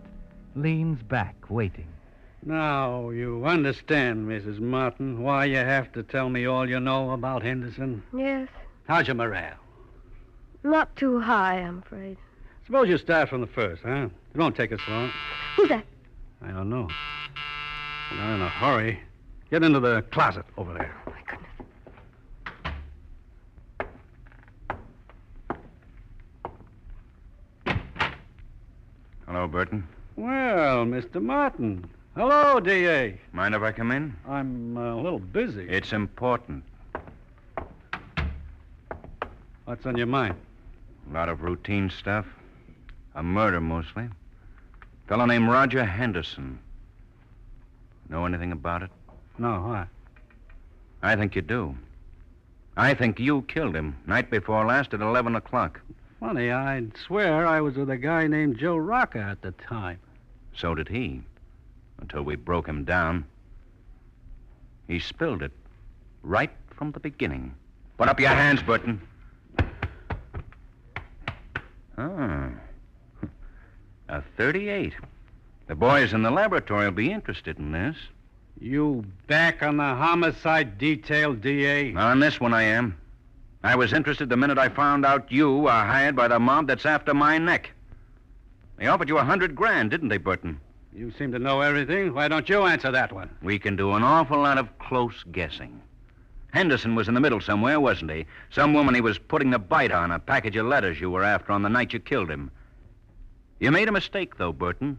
leans back, waiting. Now, you understand, Mrs. Martin, why you have to tell me all you know about Henderson? Yes. How's your morale? Not too high, I'm afraid. Suppose you start from the first, huh? It won't take us long. Who's that? I don't know. Not in a hurry. Get into the closet over there. My goodness. Hello, Burton. Well, Mr. Martin. Hello, D.A. Mind if I come in? I'm a little busy. It's important. What's on your mind? A lot of routine stuff. A murder, mostly. Fellow named Roger Henderson. Know anything about it? No, why? I think you do. I think you killed him night before last at 11 o'clock. Funny, I'd swear I was with a guy named Joe Rocca at the time. So did he. Until we broke him down. He spilled it. Right from the beginning. Put up your hands, Burton. Ah. A 38. The boys in the laboratory will be interested in this. You back on the homicide detail, D.A.? On this one I am. I was interested the minute I found out you are hired by the mob that's after my neck. They offered you $100,000, didn't they, Burton? You seem to know everything. Why don't you answer that one? We can do an awful lot of close guessing. Henderson was in the middle somewhere, wasn't he? Some woman he was putting the bite on, a package of letters you were after on the night you killed him. You made a mistake, though, Burton.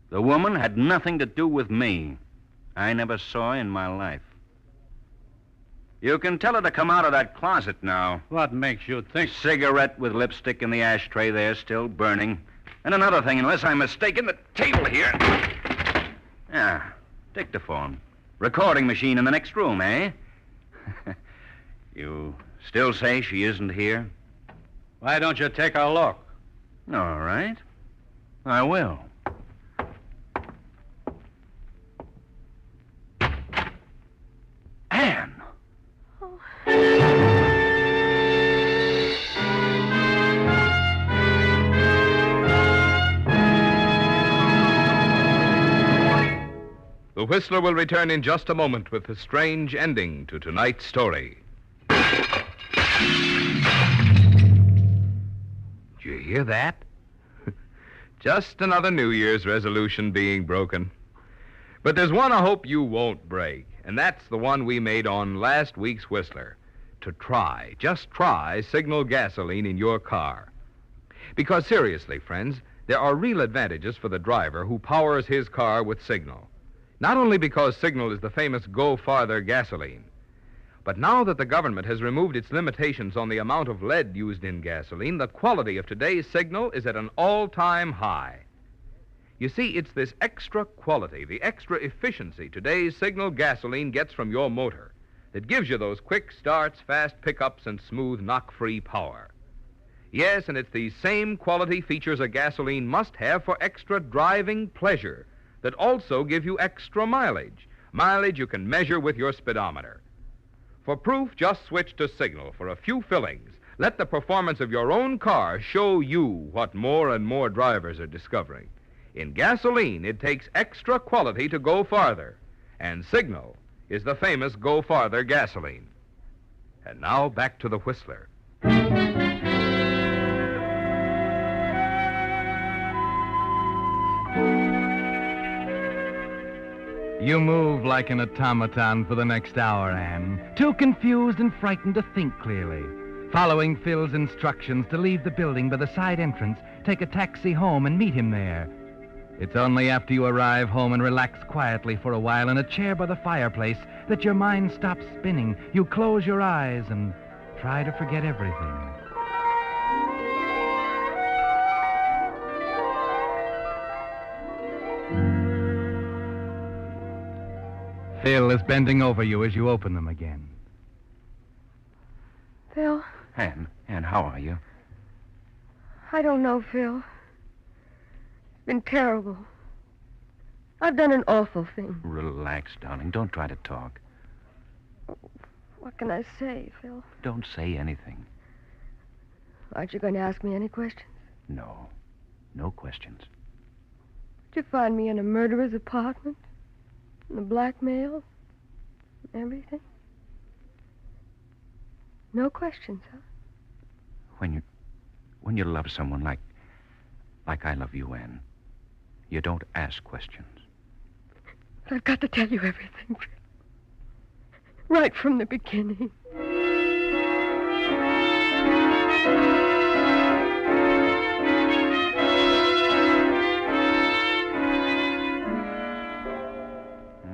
The woman had nothing to do with me. I never saw her in my life. You can tell her to come out of that closet now. What makes you think? Cigarette with lipstick in the ashtray there, still burning. And another thing, unless I'm mistaken, the table here. Ah, dictaphone. Recording machine in the next room, eh? You still say she isn't here? Why don't you take a look? All right. I will. Anne! The The Whistler will return in just a moment with the strange ending to tonight's story. Did you hear that? Just another New Year's resolution being broken. But there's one I hope you won't break, and that's the one we made on last week's Whistler. To just try Signal gasoline in your car. Because seriously, friends, there are real advantages for the driver who powers his car with Signal. Not only because Signal is the famous Go Farther gasoline, but now that the government has removed its limitations on the amount of lead used in gasoline, the quality of today's Signal is at an all-time high. You see, it's this extra quality, the extra efficiency today's Signal gasoline gets from your motor that gives you those quick starts, fast pickups, and smooth knock-free power. Yes, and it's these same quality features a gasoline must have for extra driving pleasure that also give you extra mileage you can measure with your speedometer. For proof, just switch to Signal for a few fillings. Let the performance of your own car show you what more and more drivers are discovering. In gasoline, it takes extra quality to go farther, and Signal is the famous Go Farther gasoline. And now back to the Whistler. You move like an automaton for the next hour, Anne. Too confused and frightened to think clearly. Following Phil's instructions to leave the building by the side entrance, take a taxi home and meet him there. It's only after you arrive home and relax quietly for a while in a chair by the fireplace that your mind stops spinning. You close your eyes and try to forget everything. Phil is bending over you as you open them again. Phil? Anne, how are you? I don't know, Phil. It's been terrible. I've done an awful thing. Relax, darling. Don't try to talk. What can I say, Phil? Don't say anything. Aren't you going to ask me any questions? No. No questions. Did you find me in a murderer's apartment? And the blackmail? Everything? No questions, huh? When you love someone like I love you, Anne, you don't ask questions. I've got to tell you everything. Right from the beginning.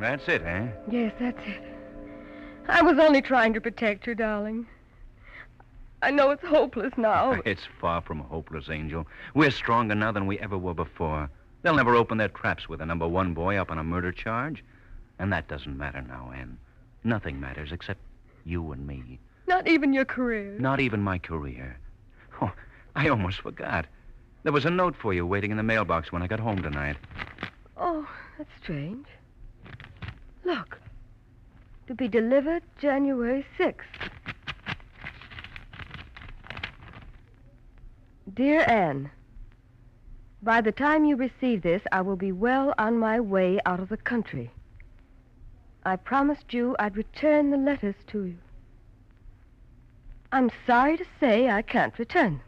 That's it, eh? Yes, that's it. I was only trying to protect you, darling. I know it's hopeless now. It's far from hopeless, Angel. We're stronger now than we ever were before. They'll never open their traps with a number one boy up on a murder charge. And that doesn't matter now, Anne. Nothing matters except you and me. Not even your career. Not even my career. Oh, I almost forgot. There was a note for you waiting in the mailbox when I got home tonight. Oh, that's strange. Look. To be delivered January 6th. Dear Anne, by the time you receive this, I will be well on my way out of the country. I promised you I'd return the letters to you. I'm sorry to say I can't return them.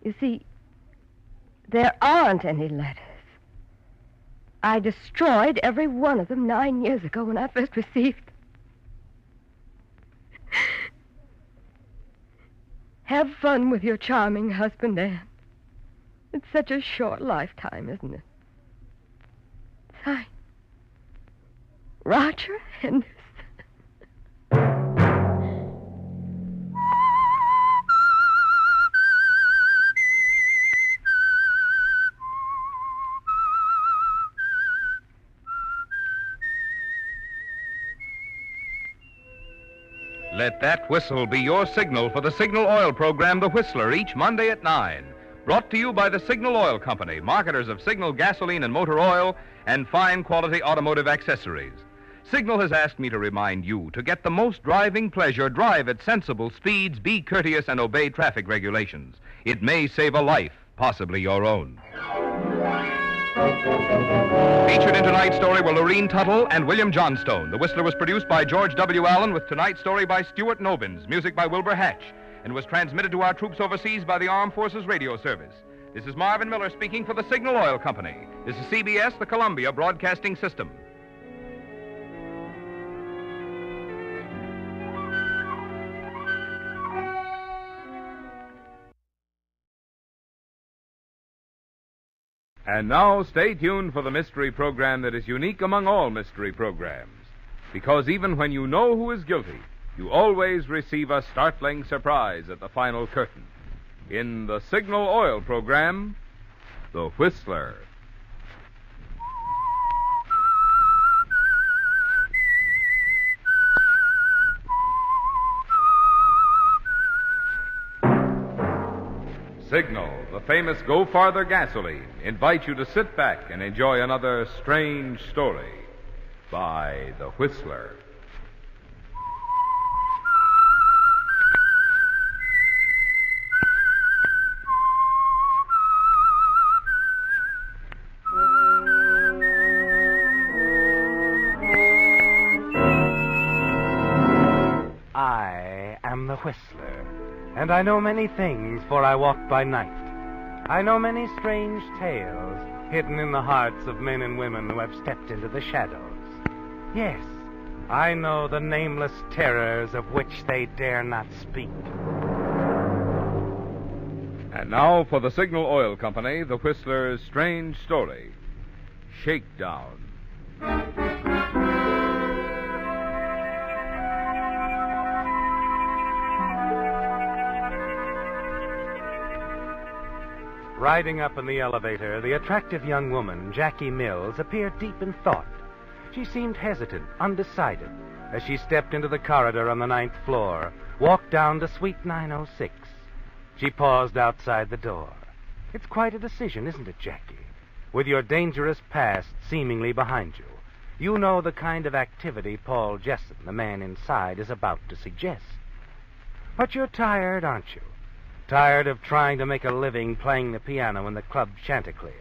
You see, there aren't any letters. I destroyed every one of them 9 years ago when I first received them. Have fun with your charming husband, Anne. It's such a short lifetime, isn't it? Signed, Roger Henderson. Let that whistle be your signal for the Signal Oil program, The Whistler, each Monday at 9. Brought to you by the Signal Oil Company, marketers of Signal gasoline and motor oil and fine quality automotive accessories. Signal has asked me to remind you to get the most driving pleasure, drive at sensible speeds, be courteous, and obey traffic regulations. It may save a life, possibly your own. Featured in tonight's story were Lorene Tuttle and William Johnstone. The Whistler was produced by George W. Allen with tonight's story by Stuart Nobins, music by Wilbur Hatch, and was transmitted to our troops overseas by the Armed Forces Radio Service. This is Marvin Miller speaking for the Signal Oil Company. This is CBS, the Columbia Broadcasting System. And now, stay tuned for the mystery program that is unique among all mystery programs. Because even when you know who is guilty, you always receive a startling surprise at the final curtain. In the Signal Oil program, The Whistler. Signal, the famous Go Farther gasoline, invites you to sit back and enjoy another strange story by The Whistler. I am the Whistler, and I know many things, for I walk by night. I know many strange tales hidden in the hearts of men and women who have stepped into the shadows. Yes, I know the nameless terrors of which they dare not speak. And now for the Signal Oil Company, The Whistler's strange story, Shakedown. Riding up in the elevator, the attractive young woman, Jackie Mills, appeared deep in thought. She seemed hesitant, undecided, as she stepped into the corridor on the 9th floor, walked down to Suite 906. She paused outside the door. It's quite a decision, isn't it, Jackie? With your dangerous past seemingly behind you, you know the kind of activity Paul Jessen, the man inside, is about to suggest. But you're tired, aren't you? Tired of trying to make a living playing the piano in the club Chanticleer.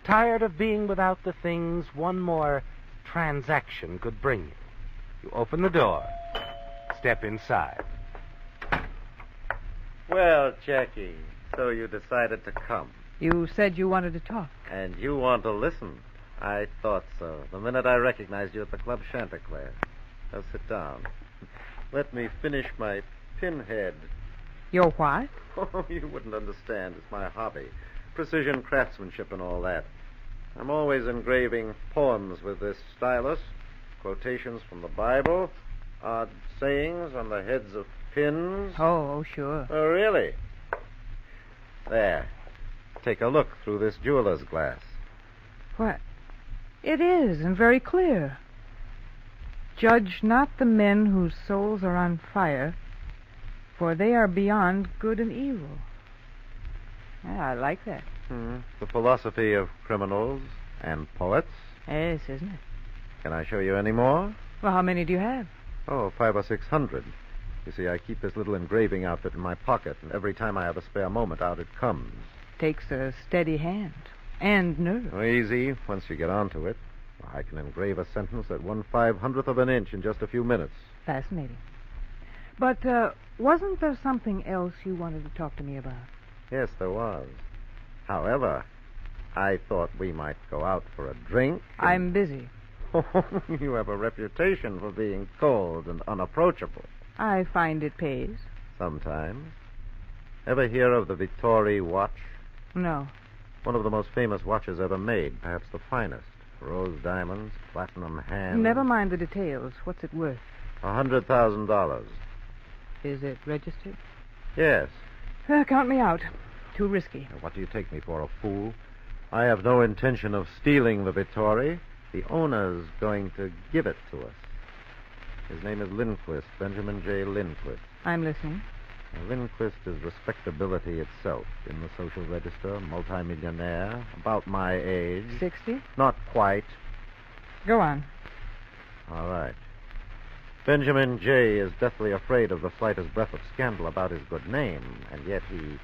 Tired of being without the things one more transaction could bring you. You open the door, step inside. Well, Jackie, so you decided to come. You said you wanted to talk. And you want to listen. I thought so, the minute I recognized you at the club Chanticleer. Now sit down. Let me finish my pinhead. Your what? Oh, you wouldn't understand. It's my hobby. Precision craftsmanship and all that. I'm always engraving poems with this stylus, quotations from the Bible, odd sayings on the heads of pins. Oh, sure. Oh, really? There. Take a look through this jeweler's glass. What? It is, and very clear. Judge not the men whose souls are on fire, for they are beyond good and evil. Yeah, I like that. The philosophy of criminals and poets. Yes, isn't it? Can I show you any more? Well, how many do you have? Oh, 500 or 600. You see, I keep this little engraving outfit in my pocket, and every time I have a spare moment, out it comes. Takes a steady hand. And nerve. Oh, easy, once you get onto it. I can engrave a sentence at 1/500th of an inch in just a few minutes. Fascinating. But, wasn't there something else you wanted to talk to me about? Yes, there was. However, I thought we might go out for a drink. I'm busy. You have a reputation for being cold and unapproachable. I find it pays. Sometimes. Ever hear of the Vittori watch? No. One of the most famous watches ever made, perhaps the finest. Rose diamonds, platinum hands. Never mind the details. What's it worth? $100,000. Is it registered? Yes. Count me out. Too risky. What do you take me for, a fool? I have no intention of stealing the Vittori. The owner's going to give it to us. His name is Lindquist, Benjamin J. Lindquist. I'm listening. Now, Lindquist is respectability itself in the social register, multimillionaire, about my age. 60? Not quite. Go on. All right. Benjamin J. is deathly afraid of the slightest breath of scandal about his good name, and yet he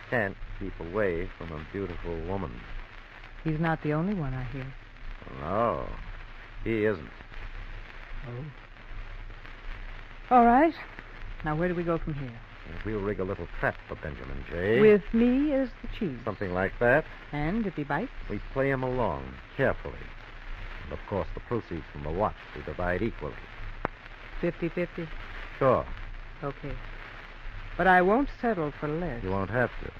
can't keep away from a beautiful woman. He's not the only one, I hear. No, he isn't. Oh. All right. Now, where do we go from here? We'll rig a little trap for Benjamin J. With me as the chief. Something like that. And if he bites? We play him along, carefully. And, of course, the proceeds from the watch we divide equally. 50-50? Sure. Okay. But I won't settle for less. You won't have to.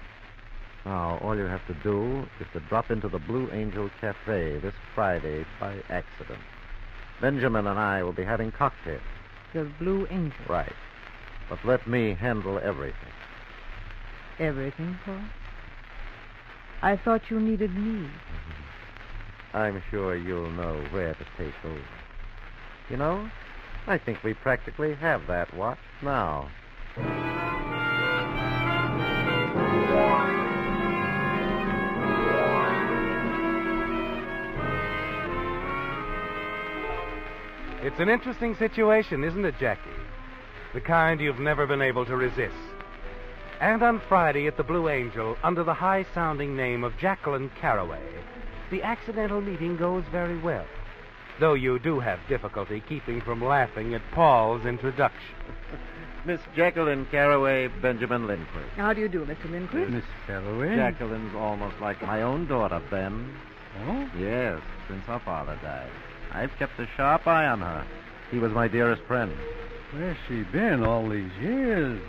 Now, all you have to do is to drop into the Blue Angel Cafe this Friday by accident. Benjamin and I will be having cocktails. The Blue Angel? Right. But let me handle everything. Everything, Paul? I thought you needed me. I'm sure you'll know where to take over. You know, I think we practically have that watch now. It's an interesting situation, isn't it, Jackie? The kind you've never been able to resist. And on Friday at the Blue Angel, under the high-sounding name of Jacqueline Carraway, the accidental meeting goes very well, though you do have difficulty keeping from laughing at Paul's introduction. Miss Jacqueline Carraway, Benjamin Lindquist. How do you do, Mr. Lindquist? Miss Carraway? Jacqueline's almost like my own daughter, Ben. Oh? Yes, since her father died. I've kept a sharp eye on her. He was my dearest friend. Where's she been all these years?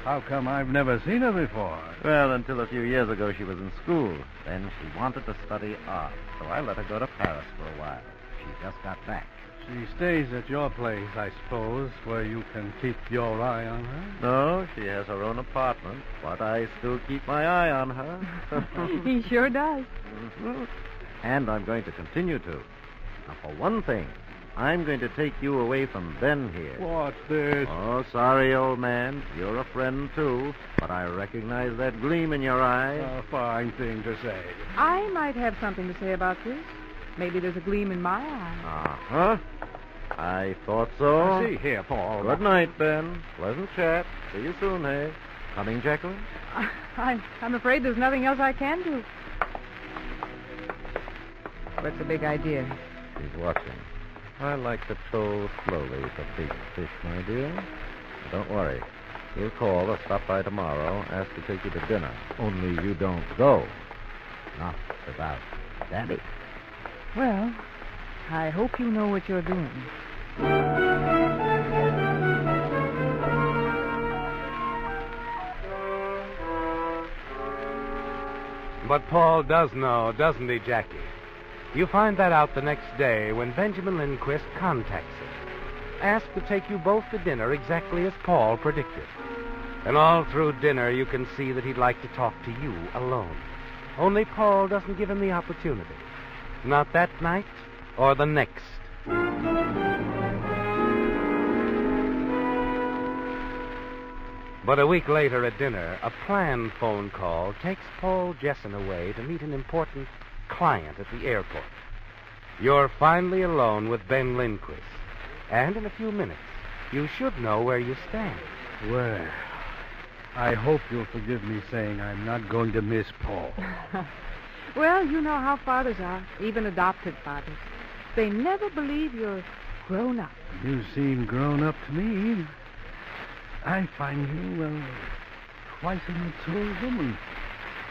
How come I've never seen her before? Well, until a few years ago she was in school. Then she wanted to study art, so I let her go to Paris for a while. She just got back. She stays at your place, I suppose, where you can keep your eye on her? No, she has her own apartment, but I still keep my eye on her. He sure does. Mm-hmm. And I'm going to continue to. Now, for one thing, I'm going to take you away from Ben here. What's this? Oh, sorry, old man. You're a friend, too. But I recognize that gleam in your eye. A fine thing to say. I might have something to say about this. Maybe there's a gleam in my eye. Uh-huh. I thought so. See here, Paul. Good night, Ben. Pleasant chat. See you soon, hey? Coming, Jacqueline? I'm afraid there's nothing else I can do. What's the big idea? He's watching. I like to tow slowly for big fish, my dear. Don't worry. He'll call or stop by tomorrow, ask to take you to dinner. Only you don't go. Not without Daddy. Well, I hope you know what you're doing. But Paul does know, doesn't he, Jackie? You find that out the next day when Benjamin Lindquist contacts him. Asked to take you both to dinner exactly as Paul predicted. And all through dinner you can see that he'd like to talk to you alone. Only Paul doesn't give him the opportunity. Not that night or the next. But a week later at dinner, a planned phone call takes Paul Jessen away to meet an important client at the airport. You're finally alone with Ben Lindquist. And in a few minutes, you should know where you stand. Well, I hope you'll forgive me saying I'm not going to miss Paul. Well, you know how fathers are, even adopted fathers. They never believe you're grown up. You seem grown up to me. I find you, well, twice a mature woman.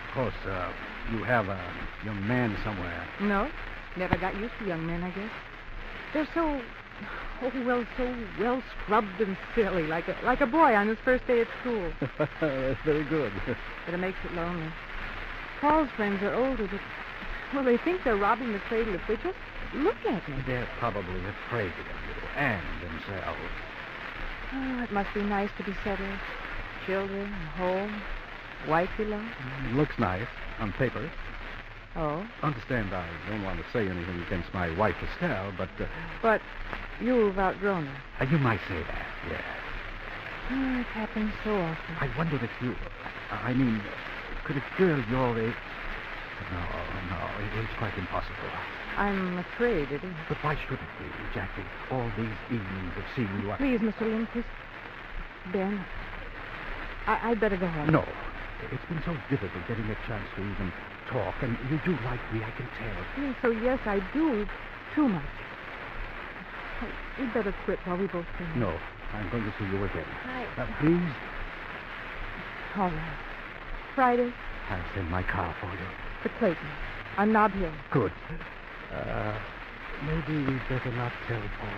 Of course, you have a young man somewhere. No, never got used to young men, I guess. They're so well scrubbed and silly, like a boy on his first day at school. That's very good. But it makes it lonely. Paul's friends are older, but, well, they think they're robbing the cradle if they just look at me. They're probably afraid of you and themselves. Oh, it must be nice to be settled. Children, home, wife you love. It looks nice on paper. Oh? Understand, I don't want to say anything against my wife, Estelle, but... But you've outgrown her. You might say that, yes. Oh, it happens so often. I wondered if you... I mean, could a girl your age... No, it's quite impossible. I'm afraid it is. But why should it be, Jackie? All these evenings of seeing you... Please, Mr. Lindquist. Ben, I'd better go home. No. It's been so difficult getting a chance to even talk, and you do like me, I can tell. So, yes, I do. Too much. We'd better quit while we both can. No, I'm going to see you again. Hi. Please, All right. Friday, I'll send my car for you. to Clayton, on Nob Hill. Good. Maybe we'd better not tell Paul.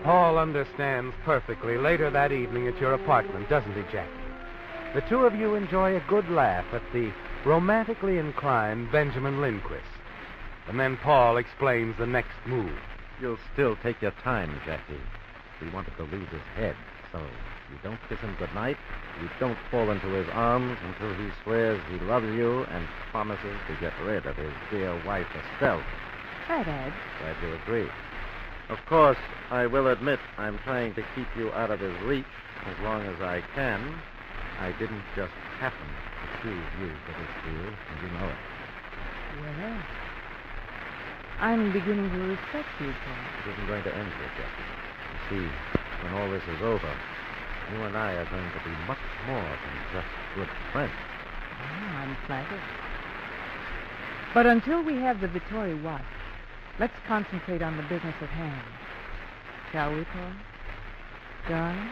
Paul understands perfectly later that evening at your apartment, doesn't he, Jackie? The two of you enjoy a good laugh at the romantically inclined Benjamin Lindquist. And then Paul explains the next move. You'll still take your time, Jackie. We wanted to lose his head, so you don't kiss him goodnight. You don't fall into his arms until he swears he loves you and promises to get rid of his dear wife, Estelle. Right, Ed. Glad you agree. Of course, I will admit I'm trying to keep you out of his reach as long as I can. I didn't just happen to choose you for this deal, and you know it. Well, I'm beginning to respect you, Paul. It isn't going to end here, Jackie. You see, when all this is over, you and I are going to be much more than just good friends. Oh, I'm flattered. But until we have the Vittori watch, let's concentrate on the business at hand. Shall we, Paul? Darling?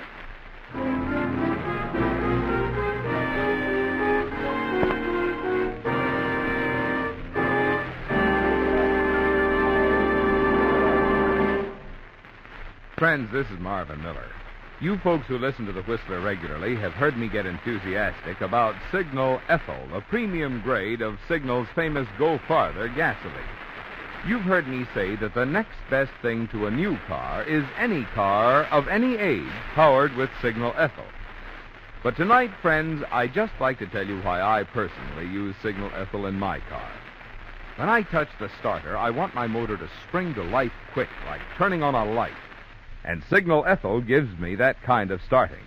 Friends, this is Marvin Miller. You folks who listen to the Whistler regularly have heard me get enthusiastic about Signal Ethyl, a premium grade of Signal's famous Go Farther gasoline. You've heard me say that the next best thing to a new car is any car of any age powered with Signal Ethyl. But tonight, friends, I'd just like to tell you why I personally use Signal Ethyl in my car. When I touch the starter, I want my motor to spring to life quick, like turning on a light. And Signal Ethyl gives me that kind of starting.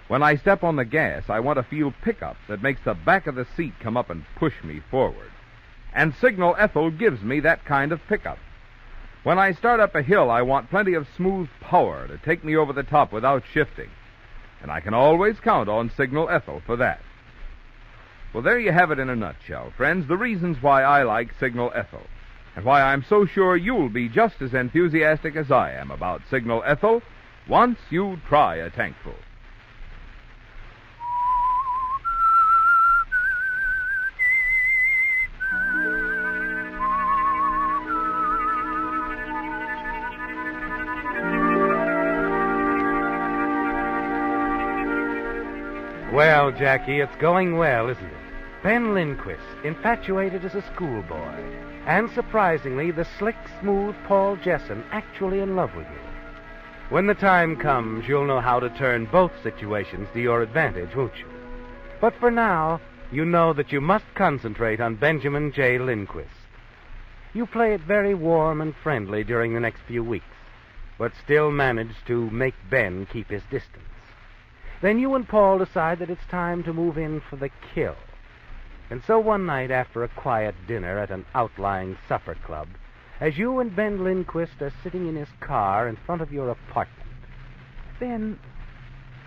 When I step on the gas, I want to feel pickup that makes the back of the seat come up and push me forward. And Signal Ethyl gives me that kind of pickup. When I start up a hill, I want plenty of smooth power to take me over the top without shifting. And I can always count on Signal Ethyl for that. Well, there you have it in a nutshell, friends, the reasons why I like Signal Ethyl. And why I'm so sure you'll be just as enthusiastic as I am about Signal Ethyl once you try a tankful. Well, Jackie, it's going well, isn't it? Ben Lindquist, infatuated as a schoolboy. And surprisingly, the slick, smooth Paul Jessen actually in love with you. When the time comes, you'll know how to turn both situations to your advantage, won't you? But for now, you know that you must concentrate on Benjamin J. Lindquist. You play it very warm and friendly during the next few weeks, but still manage to make Ben keep his distance. Then you and Paul decide that it's time to move in for the kill. And so one night after a quiet dinner at an outlying supper club, as you and Ben Lindquist are sitting in his car in front of your apartment. Ben,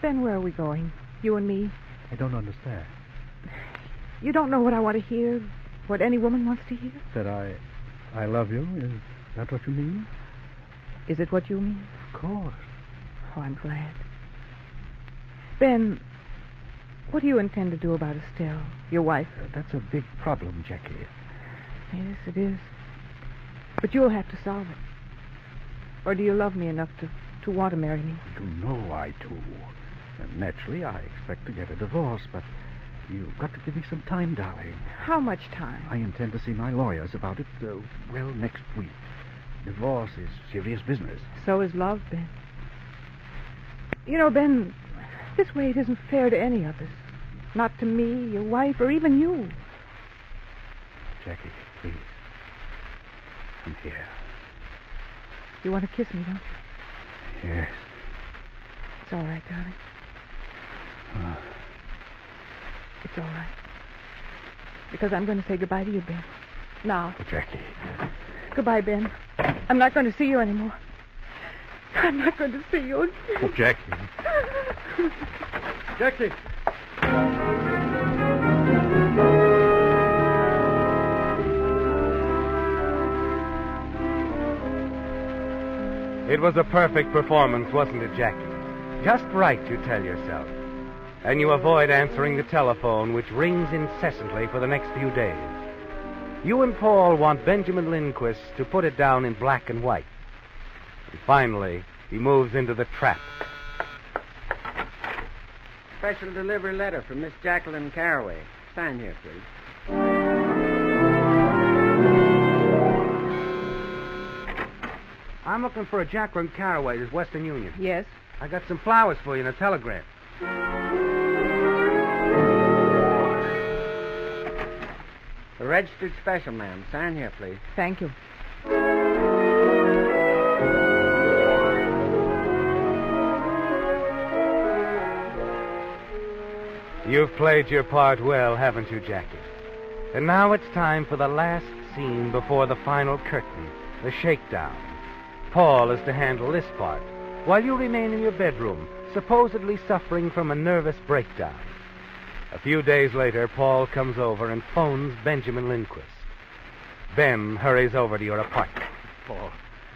where are we going? You and me? I don't understand. You don't know what I want to hear? What any woman wants to hear? That I love you? Is that what you mean? Is it what you mean? Of course. Oh, I'm glad. Ben, what do you intend to do about Estelle, your wife? That's a big problem, Jackie. Yes, it is. But you'll have to solve it. Or do you love me enough to want to marry me? You know I do. And naturally, I expect to get a divorce, but you've got to give me some time, darling. How much time? I intend to see my lawyers about it, next week. Divorce is serious business. So is love, Ben. You know, Ben, this way it isn't fair to any of us. Not to me, your wife, or even you. Jackie, please. Come here. You want to kiss me, don't you? Yes. It's all right, darling. It's all right. Because I'm going to say goodbye to you, Ben. Now. Jackie. Goodbye, Ben. I'm not going to see you anymore. I'm not going to see you again. Oh, Jackie. Jackie. It was a perfect performance, wasn't it, Jackie? Just right, you tell yourself. And you avoid answering the telephone, which rings incessantly for the next few days. You and Paul want Benjamin Lindquist to put it down in black and white. And finally, he moves into the trap. Special delivery letter from Miss Jacqueline Caraway. Sign here, please. I'm looking for a Jacqueline Caraway at Western Union. Yes? I got some flowers for you in a telegram. A registered special, ma'am. Sign here, please. Thank you. You've played your part well, haven't you, Jackie? And now it's time for the last scene before the final curtain, the shakedown. Paul is to handle this part, while you remain in your bedroom, supposedly suffering from a nervous breakdown. A few days later, Paul comes over and phones Benjamin Lindquist. Ben hurries over to your apartment. Paul,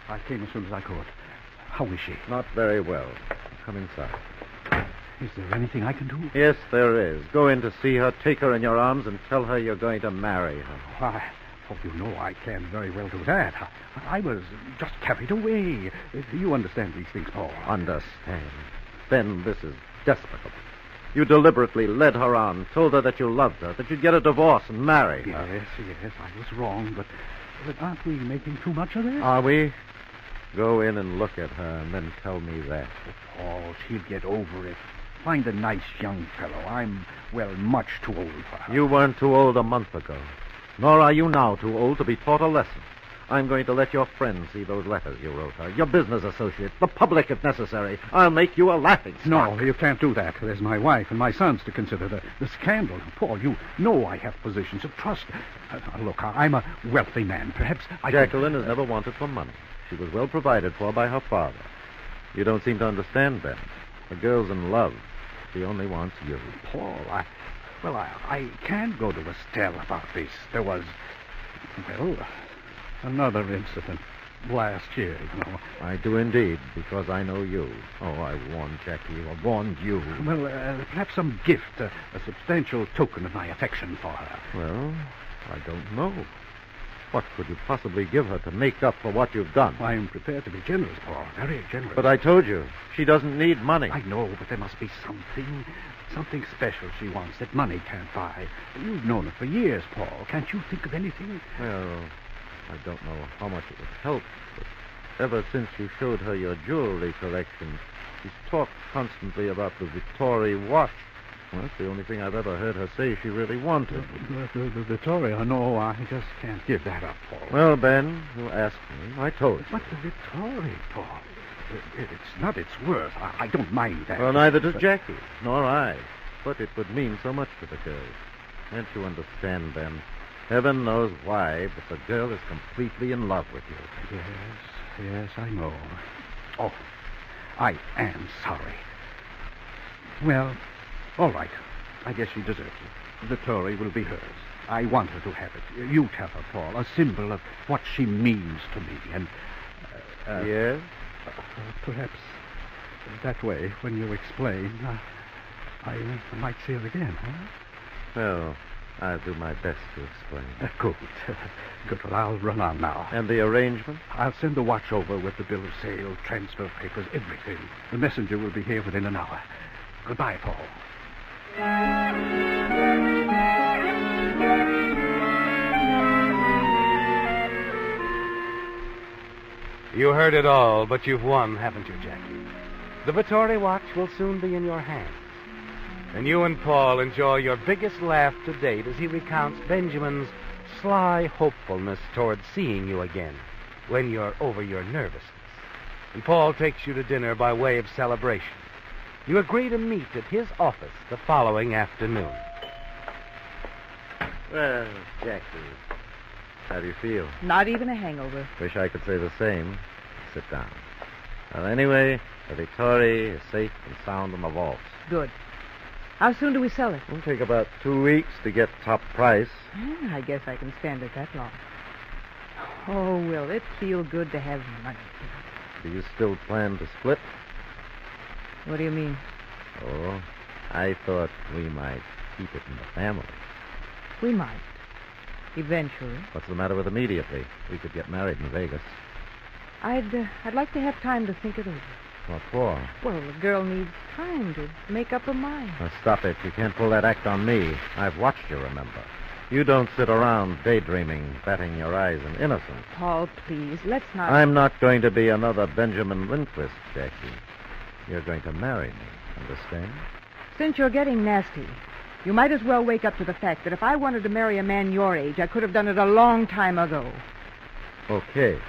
I came as soon as I could. How is she? Not very well. Come inside. Is there anything I can do? Yes, there is. Go in to see her, take her in your arms, and tell her you're going to marry her. You know I can't very well do that. I was just carried away. You understand these things, Paul? Understand. Ben, this is despicable. You deliberately led her on, told her that you loved her, that you'd get a divorce and marry her. Yes, I was wrong, but aren't we making too much of this? Are we? Go in and look at her, and then tell me that. Paul, she'll get over it. Find a nice young fellow. I'm, much too old for her. You weren't too old a month ago. Nor are you now too old to be taught a lesson. I'm going to let your friends see those letters you wrote her, your business associates, the public if necessary. I'll make you a laughingstock. No, you can't do that. There's my wife and my sons to consider. The scandal. Paul, you know I have positions of trust. Look, I'm a wealthy man. Perhaps Jacqueline has never wanted for money. She was well provided for by her father. You don't seem to understand, Ben. The girl's in love. She only wants you. Paul, I can't go to Estelle about this. There was, another incident last year, you know. I do indeed, because I know you. Oh, I warned Jackie. I warned you. Well, perhaps some gift, a substantial token of my affection for her. Well, I don't know. What could you possibly give her to make up for what you've done? I'm prepared to be generous, Paul. Very generous. But I told you, she doesn't need money. I know, but there must be something special she wants that money can't buy. You've known her for years, Paul. Can't you think of anything? Well, I don't know how much it would help, but ever since you showed her your jewelry collection, she's talked constantly about the Vittori watch. Well, that's the only thing I've ever heard her say she really wanted. The Vittoria, no, I just can't give that up, Paul. Well, Ben, you asked me. I told you. But the Vittoria, Paul, it's not its worth. I don't mind that. Well, neither does Jackie, nor I. But it would mean so much to the girl. Can't you understand, Ben? Heaven knows why, but the girl is completely in love with you. Yes, I know. Oh, I am sorry. Well, all right. I guess she deserves it. The Tory will be hers. I want her to have it. You tell her, Paul, a symbol of what she means to me. And, yes? Perhaps that way, when you explain, I might see her again, huh? Well, I'll do my best to explain. Good. Good. Well, I'll run on now. And the arrangement? I'll send the watch over with the bill of sale, transfer papers, everything. The messenger will be here within an hour. Goodbye, Paul. You heard it all, but you've won, haven't you, Jackie? The Vittori watch will soon be in your hands. And you and Paul enjoy your biggest laugh to date as he recounts Benjamin's sly hopefulness toward seeing you again when you're over your nervousness. And Paul takes you to dinner by way of celebration. You agree to meet at his office the following afternoon. Well, Jackie, How do you feel? Not even a hangover. Wish I could say the same. Sit down. Well, anyway, the Vittori is safe and sound in the vaults. Good. How soon do we sell it? It'll take about 2 weeks to get top price. I guess I can stand it that long. Oh, will it feel good to have money? Do you still plan to split? What do you mean? Oh, I thought we might keep it in the family. We might. Eventually. What's the matter with immediately? We could get married in Vegas. I'd like to have time to think it over. What for? Well, a girl needs time to make up her mind. Now, stop it. You can't pull that act on me. I've watched you, remember. You don't sit around daydreaming, batting your eyes in innocence. Paul, please, let's not... I'm not going to be another Benjamin Lindquist, Jackie. You're going to marry me, understand? Since you're getting nasty, you might as well wake up to the fact that if I wanted to marry a man your age, I could have done it a long time ago. Okay.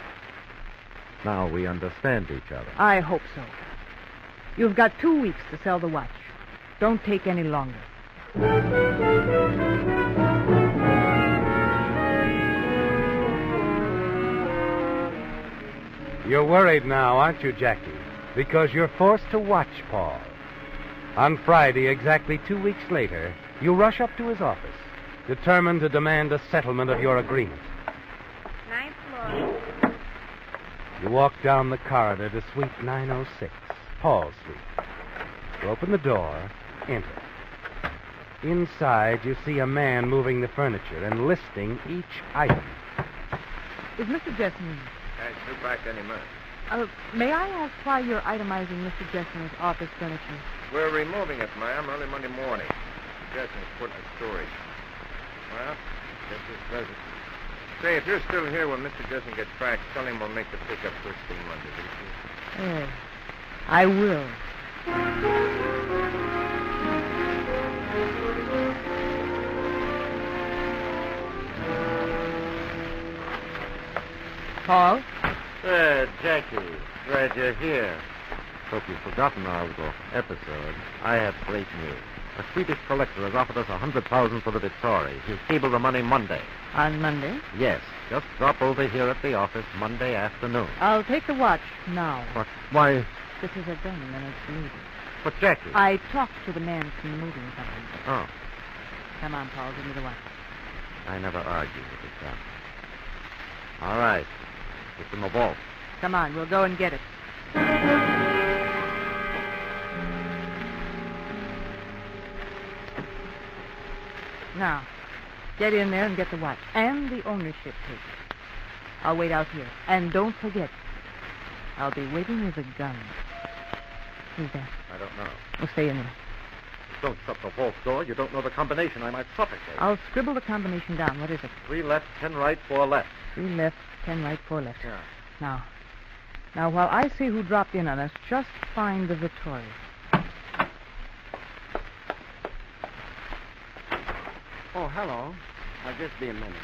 Now we understand each other. I hope so. You've got 2 weeks to sell the watch. Don't take any longer. You're worried now, aren't you, Jackie? Because you're forced to watch Paul. On Friday, exactly 2 weeks later, you rush up to his office, determined to demand a settlement of your agreement. 9th floor. You walk down the corridor to suite 906, Paul's suite. You open the door, enter. Inside, you see a man moving the furniture and listing each item. Is Mr. Jessamine? Hey, due back any minute. May I ask why you're itemizing Mr. Jessamine's office furniture? We're removing it, ma'am, early Monday morning. Jessamine's putting it in storage. Well, guess this does it. Say, if you're still here when Mr. Jessamine gets back, tell him we'll make the pickup first thing Monday, will you? Yes, I will. Paul? Jackie, glad you're here. Hope you've forgotten our little episode. I have great news. A Swedish collector has offered us $100,000 for the Vittori. He'll cable the money Monday. On Monday? Yes. Just drop over here at the office Monday afternoon. I'll take the watch now. What? Why? This is a gun and it's moving. But, Jackie... I talked to the man from the moving company. Oh. Come on, Paul. Give me the watch. I never argue with the gun. All right. It's in the vault. Come on. We'll go and get it. Now, get in there and get the watch. And the ownership papers. I'll wait out here. And don't forget, I'll be waiting with a gun. Who's that? I don't know. We'll stay in there. Don't shut the vault door. You don't know the combination. I might suffocate. I'll scribble the combination down. What is it? 3 left, 10 right, 4 left. 3 left, 10 right, 4 left. Yeah. Now, while I see who dropped in on us, just find the Vittori. Oh, hello. I'll just be a minute.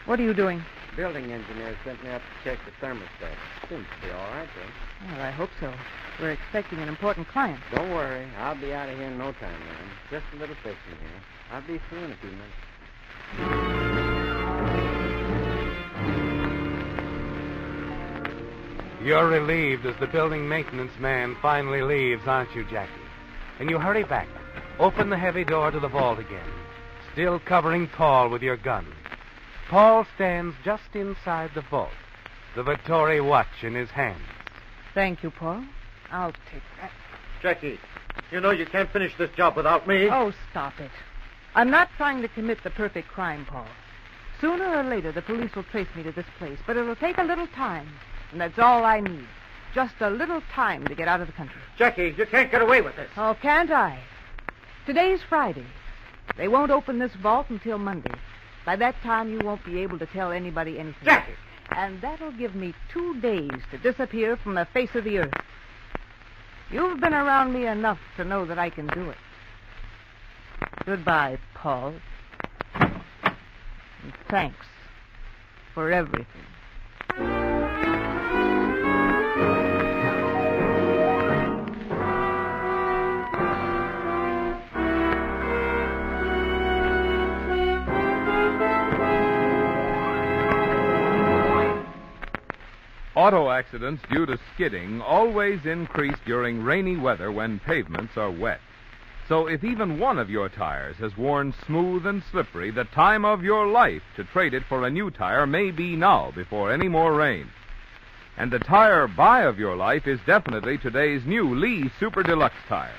What are you doing? Building engineer sent me up to check the thermostat. Seems to be all right, though. Well, I hope so. We're expecting an important client. Don't worry. I'll be out of here in no time, man. Just a little fixing here. I'll be through in a few minutes. You're relieved as the building maintenance man finally leaves, aren't you, Jackie? And you hurry back, open the heavy door to the vault again, still covering Paul with your gun. Paul stands just inside the vault, the Vittori watch in his hand. Thank you, Paul. I'll take that. Jackie, you know you can't finish this job without me. Oh, stop it. I'm not trying to commit the perfect crime, Paul. Sooner or later, the police will trace me to this place, but it'll take a little time, and that's all I need. Just a little time to get out of the country. Jackie, you can't get away with this. Oh, can't I? Today's Friday. They won't open this vault until Monday. By that time, you won't be able to tell anybody anything. Jackie! And that'll give me 2 days to disappear from the face of the earth. You've been around me enough to know that I can do it. Goodbye, Paul. And thanks for everything. Auto accidents due to skidding always increase during rainy weather when pavements are wet. So if even one of your tires has worn smooth and slippery, the time of your life to trade it for a new tire may be now before any more rain. And the tire buy of your life is definitely today's new Lee Super Deluxe tire.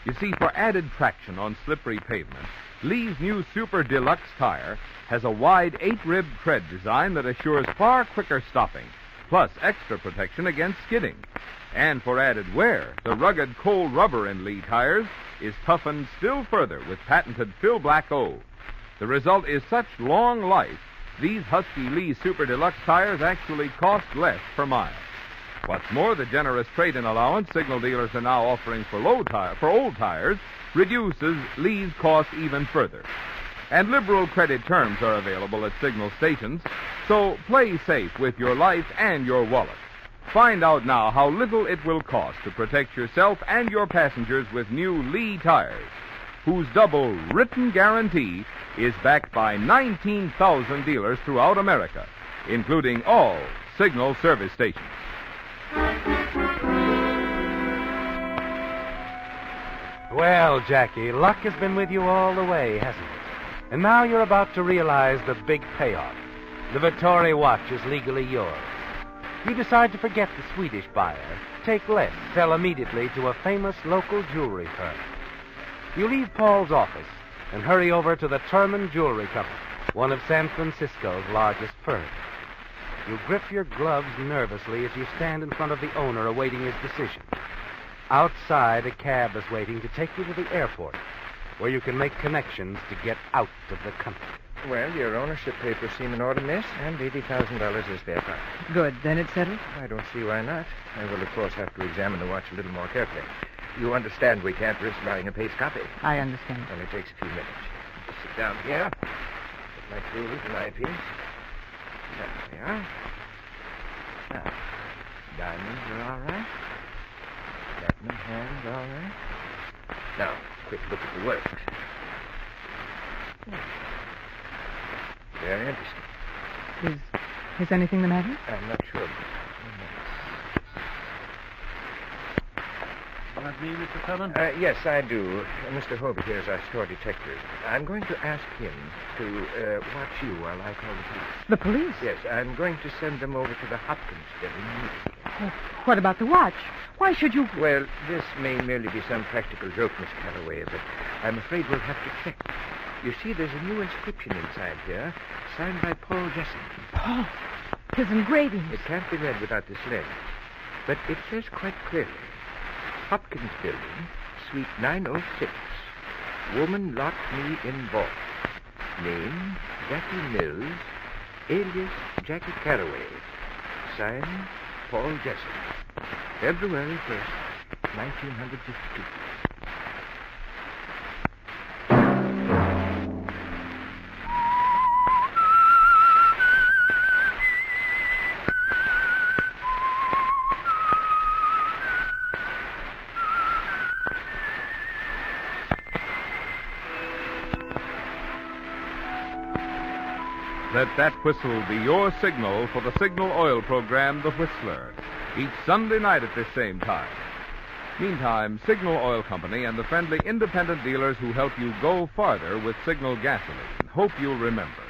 You see, for added traction on slippery pavement, Lee's new Super Deluxe tire has a wide 8-rib tread design that assures far quicker stopping, plus extra protection against skidding. And for added wear, the rugged cold rubber in Lee tires is toughened still further with patented Fill Black O. The result is such long life, these Husky Lee Super Deluxe tires actually cost less per mile. What's more, the generous trade-in allowance signal dealers are now offering for old tires reduces Lee's cost even further. And liberal credit terms are available at signal stations, so play safe with your life and your wallet. Find out now how little it will cost to protect yourself and your passengers with new Lee tires, whose double written guarantee is backed by 19,000 dealers throughout America, including all signal service stations. Well, Jackie, luck has been with you all the way, hasn't it? And now you're about to realize the big payoff. The Vittori watch is legally yours. You decide to forget the Swedish buyer, take less, sell immediately to a famous local jewelry firm. You leave Paul's office and hurry over to the Terman Jewelry Company, one of San Francisco's largest firms. You grip your gloves nervously as you stand in front of the owner awaiting his decision. Outside, a cab is waiting to take you to the airport, where you can make connections to get out of the country. Well, your ownership papers seem in order, miss, and $80,000 is their part. Good. Then it's settled? I don't see why not. I will, of course, have to examine the watch a little more carefully. You understand we can't risk buying a paste copy. I understand. It only takes a few minutes. Just sit down here. Put my tools and eyepiece. There we are. Now, diamonds are all right. Platinum hands all right. Now, quick look at the works. Very interesting. Is anything the matter? I'm not sure. You want me, Mr. Cullen? Yes, I do. Mr. Hobie here is our store detective. I'm going to ask him to watch you while I call the police. The police? Yes, I'm going to send them over to the Hopkins building. Oh, what about the watch? Why should you... Well, this may merely be some practical joke, Miss Calloway, but I'm afraid we'll have to check. You see, there's a new inscription inside here, signed by Paul Jesson. Paul? His engraving. It can't be read without this lens. But it says quite clearly, Hopkins Building, Suite 906. Woman locked me in vault. Name, Jackie Mills, alias Jackie Carraway. Signed, Paul Jesson. February 1st, 1952. Let that whistle be your signal for the Signal Oil program, The Whistler, each Sunday night at this same time. Meantime, Signal Oil Company and the friendly independent dealers who help you go farther with Signal gasoline hope you'll remember.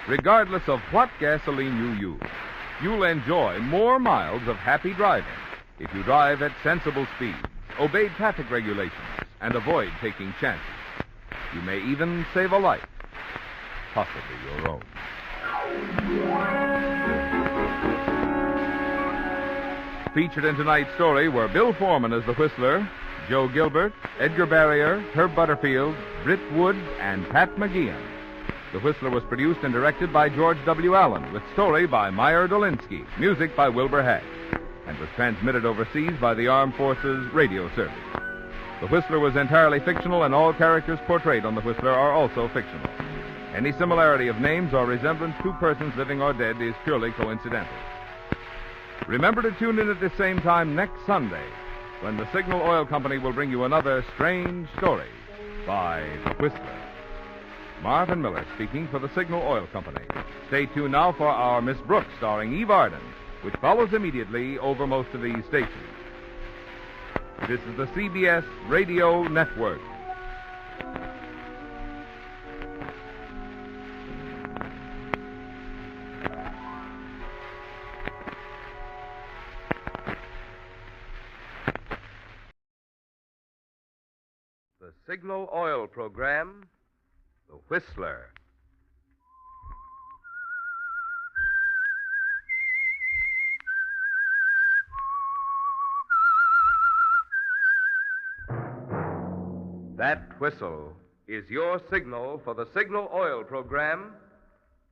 Regardless of what gasoline you use, you'll enjoy more miles of happy driving if you drive at sensible speeds, obey traffic regulations, and avoid taking chances. You may even save a life, possibly your own. Featured in tonight's story were Bill Foreman as the Whistler, Joe Gilbert, Edgar Barrier, Herb Butterfield, Britt Wood, and Pat McGeehan. The Whistler was produced and directed by George W. Allen, with story by Meyer Dolinsky, music by Wilbur Hatch, and was transmitted overseas by the Armed Forces Radio Service. The Whistler was entirely fictional, and all characters portrayed on The Whistler are also fictional. Any similarity of names or resemblance to persons living or dead is purely coincidental. Remember to tune in at the same time next Sunday, when the Signal Oil Company will bring you another strange story by The Whistler. Marvin Miller speaking for the Signal Oil Company. Stay tuned now for our Miss Brooks, starring Eve Arden, which follows immediately over most of these stations. This is the CBS Radio Network. The Signal Oil Program, The Whistler. That whistle is your signal for the Signal Oil Program,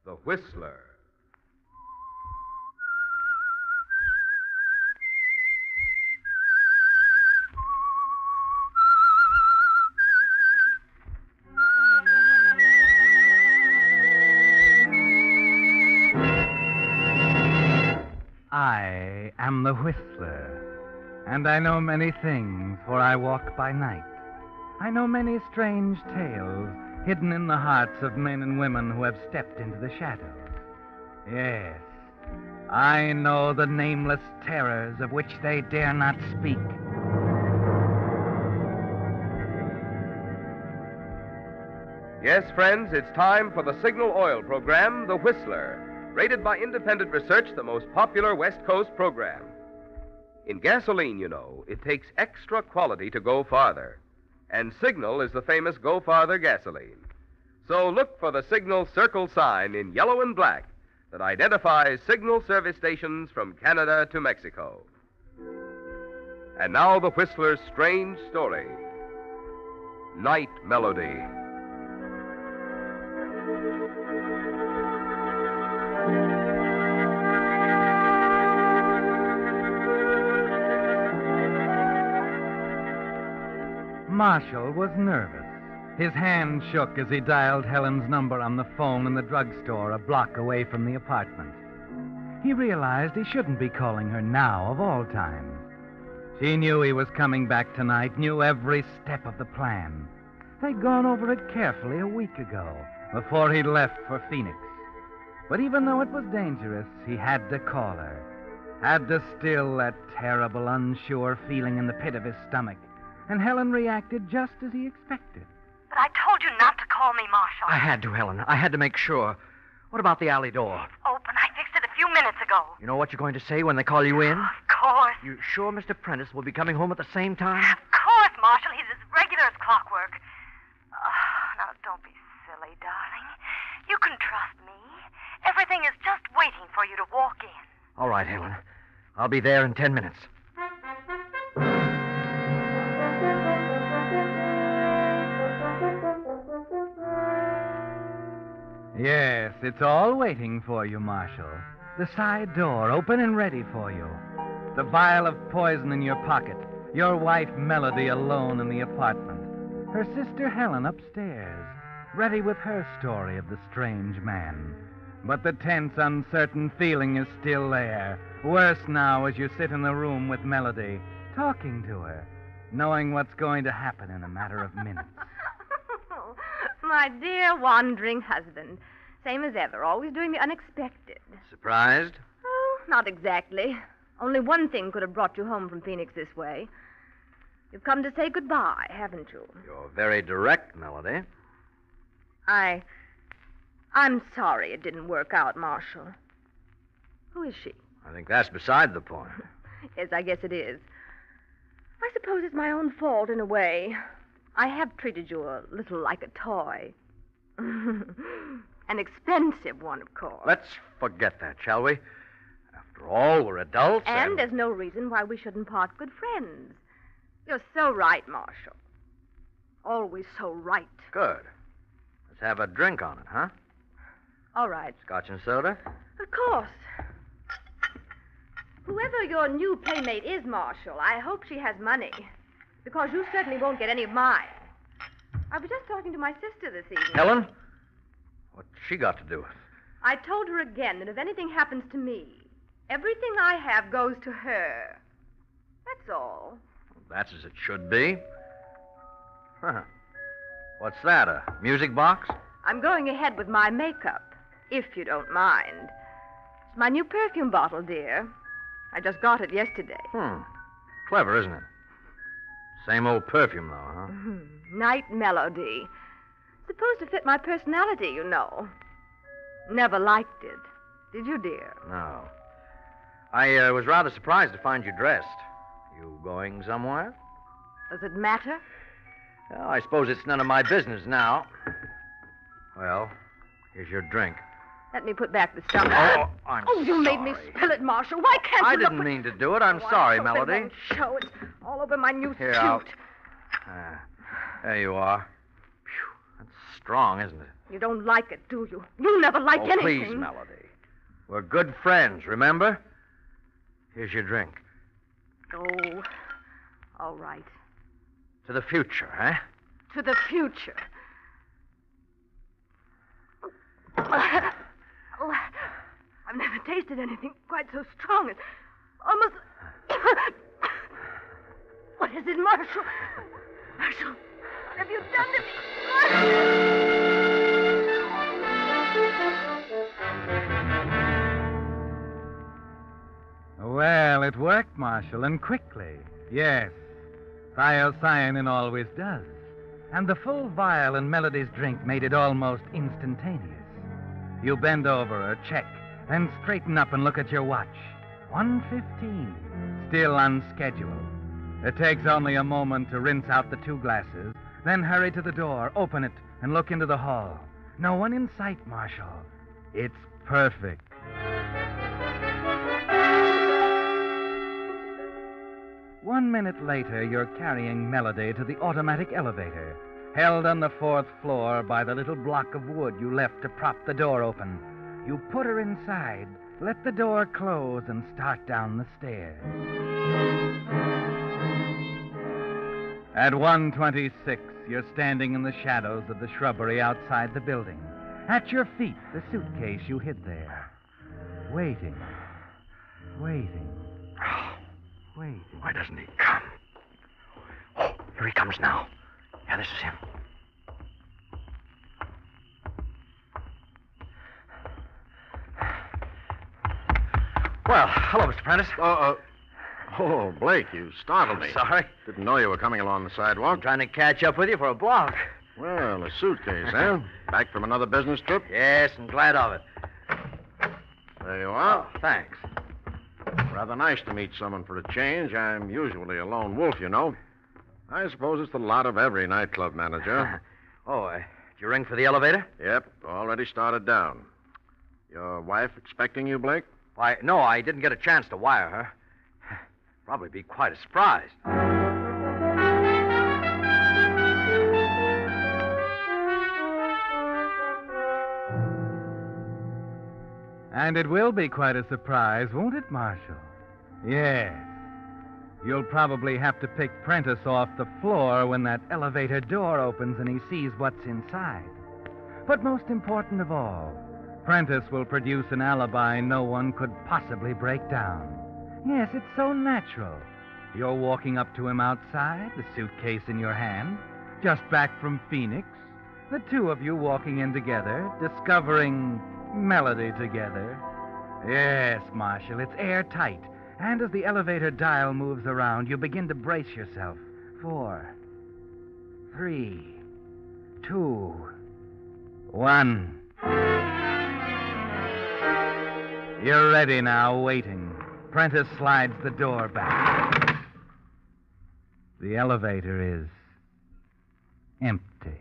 The Whistler. I am the Whistler, and I know many things, for I walk by night. I know many strange tales hidden in the hearts of men and women who have stepped into the shadows. Yes, I know the nameless terrors of which they dare not speak. Yes, friends, it's time for the Signal Oil Program, The Whistler, rated by independent research the most popular West Coast program. In gasoline, you know, it takes extra quality to go farther. And Signal is the famous Go Farther gasoline. So look for the Signal circle sign in yellow and black that identifies Signal service stations from Canada to Mexico. And now the Whistler's strange story, Night Melody. Marshall was nervous. His hand shook as he dialed Helen's number on the phone in the drugstore a block away from the apartment. He realized he shouldn't be calling her now, of all times. She knew he was coming back tonight, knew every step of the plan. They'd gone over it carefully a week ago, before he left for Phoenix. But even though it was dangerous, he had to call her. Had to still that terrible, unsure feeling in the pit of his stomach. And Helen reacted just as he expected. But I told you not to call me, Marshall. I had to, Helen. I had to make sure. What about the alley door? It's open. I fixed it a few minutes ago. You know what you're going to say when they call you in? Of course. You sure Mr. Prentice will be coming home at the same time? Of course, Marshall. He's as regular as clockwork. Now, don't be silly, darling. You can trust me. Everything is just waiting for you to walk in. All right, Helen. I'll be there in 10 minutes. Yes, it's all waiting for you, Marshall. The side door open and ready for you. The vial of poison in your pocket. Your wife, Melody, alone in the apartment. Her sister, Helen, upstairs, ready with her story of the strange man. But the tense, uncertain feeling is still there. Worse now as you sit in the room with Melody, talking to her, knowing what's going to happen in a matter of minutes. My dear wandering husband. Same as ever, always doing the unexpected. Surprised? Oh, not exactly. Only one thing could have brought you home from Phoenix this way. You've come to say goodbye, haven't you? You're very direct, Melody. I'm sorry it didn't work out, Marshall. Who is she? I think that's beside the point. Yes, I guess it is. I suppose it's my own fault in a way. I have treated you a little like a toy. An expensive one, of course. Let's forget that, shall we? After all, we're adults. And there's no reason why we shouldn't part good friends. You're so right, Marshall. Always so right. Good. Let's have a drink on it, huh? All right. Scotch and soda? Of course. Whoever your new playmate is, Marshall, I hope she has money. Because you certainly won't get any of mine. I was just talking to my sister this evening. Helen? What's she got to do with it? I told her again that if anything happens to me, everything I have goes to her. That's all. Well, that's as it should be. Huh. What's that, a music box? I'm going ahead with my makeup, if you don't mind. It's my new perfume bottle, dear. I just got it yesterday. Clever, isn't it? Same old perfume, though, huh? Night Melody. Supposed to fit my personality, you know. Never liked it. Did you, dear? No. I was rather surprised to find you dressed. You going somewhere? Does it matter? Well, I suppose it's none of my business now. Well, here's your drink. Let me put back the stuff. Oh, I'm Oh, you made me spill it, Marshal. Why can't you I look didn't what- mean to do it. I'm sorry, I hope Melody. It won't show. It's all over my new Here, suit. There you are. Phew, that's strong, isn't it? You don't like it, do you? You never like anything. Please, Melody. We're good friends, remember? Here's your drink. Oh, all right. To the future, huh? To the future. Oh, I've never tasted anything quite so strong. It's almost... What is it, Marshal? Marshal, what have you done to me? Well, it worked, Marshal, and quickly. Yes. Thiocyanin always does. And the full vial in Melody's drink made it almost instantaneous. You bend over her, check, then straighten up and look at your watch. 1:15. Still on schedule. It takes only a moment to rinse out the 2 glasses, then hurry to the door, open it, and look into the hall. No one in sight, Marshal. It's perfect. One minute later, you're carrying Melody to the automatic elevator, held on the 4th floor by the little block of wood you left to prop the door open. You put her inside, let the door close, and start down the stairs. At 1:26, you're standing in the shadows of the shrubbery outside the building. At your feet, the suitcase you hid there. Waiting. Waiting. Waiting. Why doesn't he come? Oh, here he comes now. Yeah, this is him. Well, hello, Mr. Prentice. Oh, Blake, you startled me. Sorry. Didn't know you were coming along the sidewalk. I'm trying to catch up with you for a block. Well, a suitcase, eh? Back from another business trip? Yes, and glad of it. There you are. Oh, thanks. Rather nice to meet someone for a change. I'm usually a lone wolf, you know. I suppose it's the lot of every nightclub manager. Did you ring for the elevator? Yep, already started down. Your wife expecting you, Blake? Why, no, I didn't get a chance to wire her. Probably be quite a surprise. And it will be quite a surprise, won't it, Marshal? Yes. You'll probably have to pick Prentice off the floor when that elevator door opens and he sees what's inside. But most important of all, Prentice will produce an alibi no one could possibly break down. Yes, it's so natural. You're walking up to him outside, the suitcase in your hand, just back from Phoenix, the 2 of you walking in together, discovering Melody together. Yes, Marshal, it's airtight. And as the elevator dial moves around, you begin to brace yourself. 4, 3, 2, 1. You're ready now, waiting. Prentice slides the door back. The elevator is empty.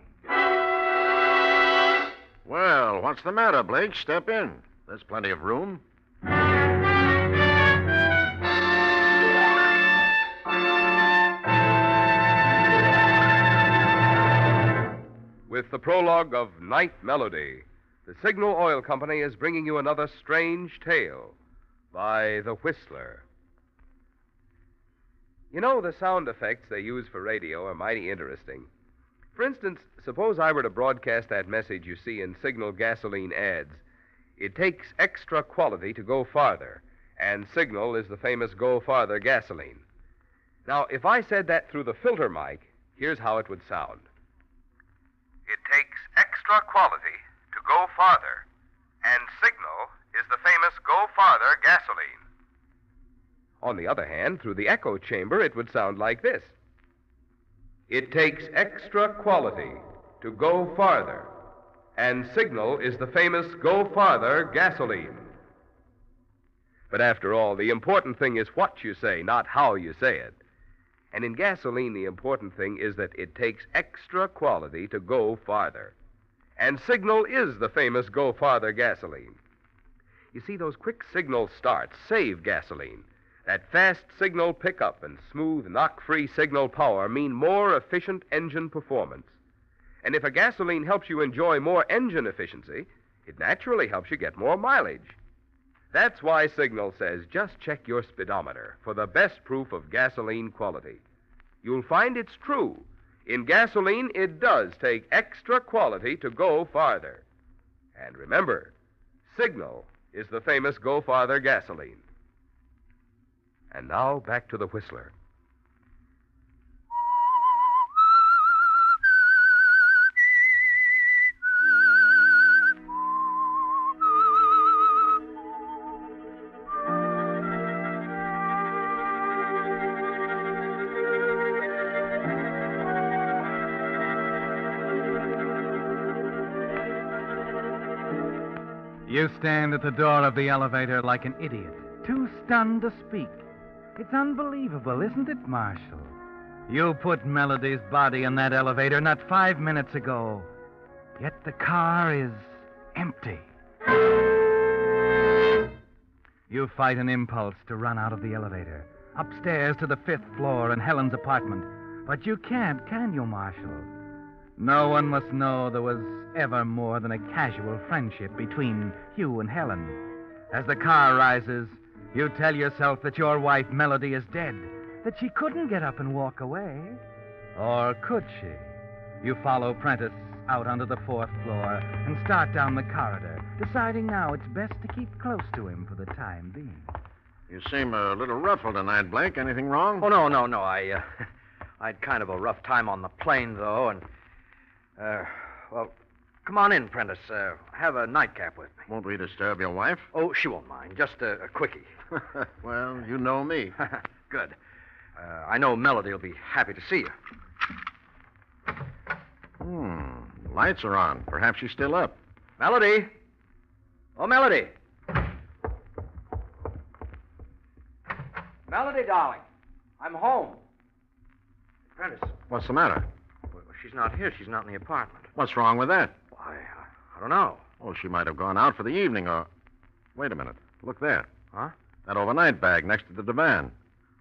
Well, what's the matter, Blake? Step in. There's plenty of room. With the prologue of Night Melody, the Signal Oil Company is bringing you another strange tale by The Whistler. You know, the sound effects they use for radio are mighty interesting. For instance, suppose I were to broadcast that message you see in Signal gasoline ads. It takes extra quality to go farther, and Signal is the famous Go Farther gasoline. Now, if I said that through the filter mic, here's how it would sound. It takes extra quality to go farther, and Signal is the famous Go Farther gasoline. On the other hand, through the echo chamber, it would sound like this. It takes extra quality to go farther, and Signal is the famous Go Farther gasoline. But after all, the important thing is what you say, not how you say it. And in gasoline, the important thing is that it takes extra quality to go farther. And Signal is the famous Go Farther gasoline. You see, those quick signal starts save gasoline. That fast signal pickup and smooth, knock-free signal power mean more efficient engine performance. And if a gasoline helps you enjoy more engine efficiency, it naturally helps you get more mileage. That's why Signal says just check your speedometer for the best proof of gasoline quality. You'll find it's true. In gasoline, it does take extra quality to go farther. And remember, Signal is the famous Go Farther gasoline. And now, back to the Whistler. You stand at the door of the elevator like an idiot, too stunned to speak. It's unbelievable, isn't it, Marshal? You put Melody's body in that elevator not 5 minutes ago, yet the car is empty. You fight an impulse to run out of the elevator, upstairs to the 5th floor in Helen's apartment. But you can't, can you, Marshal? No one must know there was ever more than a casual friendship between you and Helen. As the car rises, you tell yourself that your wife, Melody, is dead, that she couldn't get up and walk away. Or could she? You follow Prentice out onto the 4th floor and start down the corridor, deciding now it's best to keep close to him for the time being. You seem a little ruffled tonight, Blake. Anything wrong? Oh, no. I had kind of a rough time on the plane, though, and, well, come on in, Prentice. Have a nightcap with me. Won't we disturb your wife? Oh, she won't mind. Just a quickie. Well, you know me. Good. I know Melody will be happy to see you. Lights are on. Perhaps she's still up. Melody? Oh, Melody. Melody, darling. I'm home. Prentice. What's the matter? Well, she's not here. She's not in the apartment. What's wrong with that? I don't know. Oh, she might have gone out for the evening or... Wait a minute. Look there. Huh? That overnight bag next to the divan.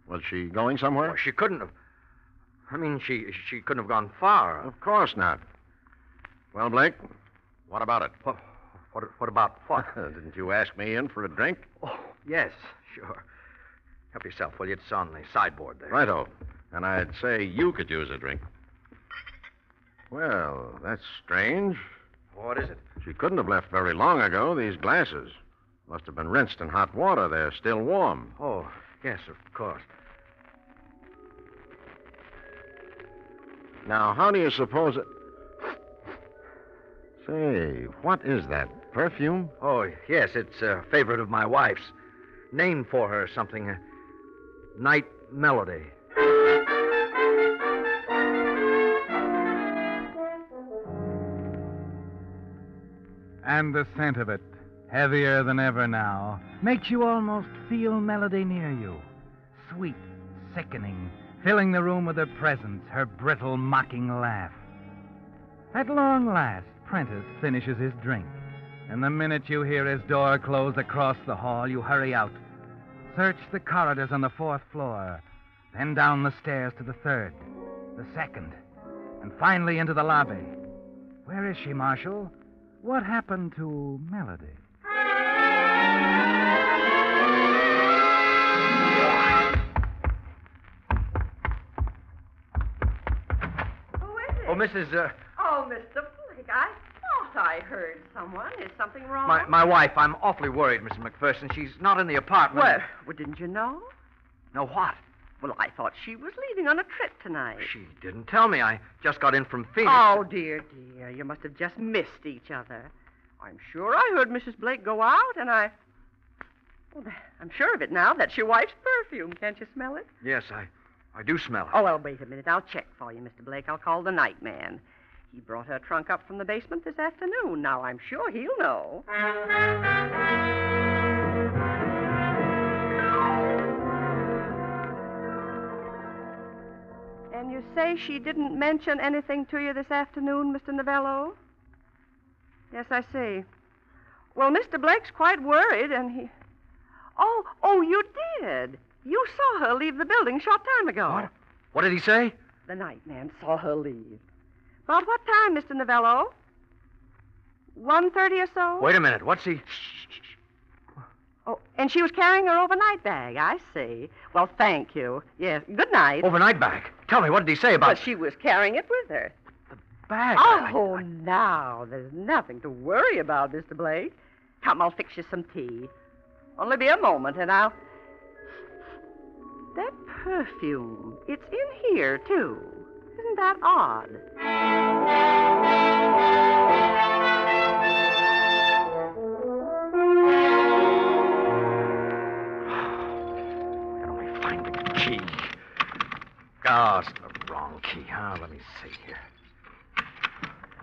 Was she going somewhere? Well, she couldn't have. I mean, she couldn't have gone far. Of course not. Well, Blake, what about it? What about what? Didn't you ask me in for a drink? Oh, yes, sure. Help yourself, will you? It's on the sideboard there. Righto. And I'd say you could use a drink. Well, that's strange. What is it? She couldn't have left very long ago. These glasses must have been rinsed in hot water. They're still warm. Oh, yes, of course. Now, how do you suppose it... Say, what is that? Perfume? Oh, yes, it's a favorite of my wife's. Named for her something. Night Melody. And the scent of it, heavier than ever now, makes you almost feel Melody near you. Sweet, sickening, filling the room with her presence, her brittle, mocking laugh. At long last, Prentice finishes his drink, and the minute you hear his door close across the hall, you hurry out. Search the corridors on the 4th floor, then down the stairs to the 3rd, the 2nd, and finally into the lobby. Where is she, Marshal? What happened to Melody? Who is it? Oh, Mrs. Oh, Mr. Blake, I thought I heard someone. Is something wrong? My wife. I'm awfully worried, Mrs. McPherson. She's not in the apartment. Well, didn't you know? No, what? Well, I thought she was leaving on a trip tonight. She didn't tell me. I just got in from Phoenix. Oh, dear. You must have just missed each other. I'm sure I heard Mrs. Blake go out, and I... Well, I'm sure of it now. That's your wife's perfume. Can't you smell it? Yes, I do smell it. Oh, well, wait a minute. I'll check for you, Mr. Blake. I'll call the night man. He brought her trunk up from the basement this afternoon. Now, I'm sure he'll know. And you say she didn't mention anything to you this afternoon, Mr. Novello? Yes, I see. Well, Mr. Blake's quite worried, and he... Oh, you did. You saw her leave the building a short time ago. What? What did he say? The night man saw her leave. About what time, Mr. Novello? 1:30 or so? Wait a minute. What's he... Oh, and she was carrying her overnight bag. I see. Well, thank you. Yes, good night. Overnight bag? Tell me, what did he say about... But she was carrying it with her. Bag? Oh, now, there's nothing to worry about, Mr. Blake. Come, I'll fix you some tea. Only be a moment, and I'll... That perfume, it's in here, too. Isn't that odd? I can only find the key. Oh, it's the wrong key, huh? Let me see here.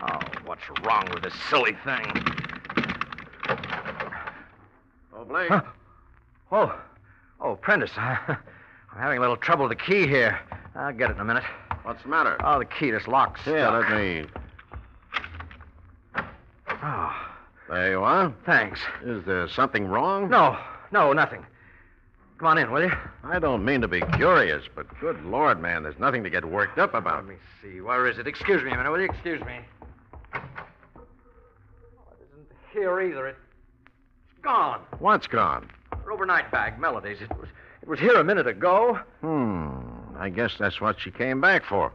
Oh, what's wrong with this silly thing? Oh, Blake. Huh? Oh, Prentice. I'm having a little trouble with the key here. I'll get it in a minute. What's the matter? Oh, the key, this lock's stuck. Yeah, let me... Oh. There you are. Thanks. Is there something wrong? No, nothing. Come on in, will you? I don't mean to be curious, but good Lord, man, there's nothing to get worked up about. Let me see. Where is it? Excuse me a minute, will you? Excuse me. Oh, it isn't here either. It's gone. What's gone? Her overnight bag, Melody's. It was here a minute ago. I guess that's what she came back for.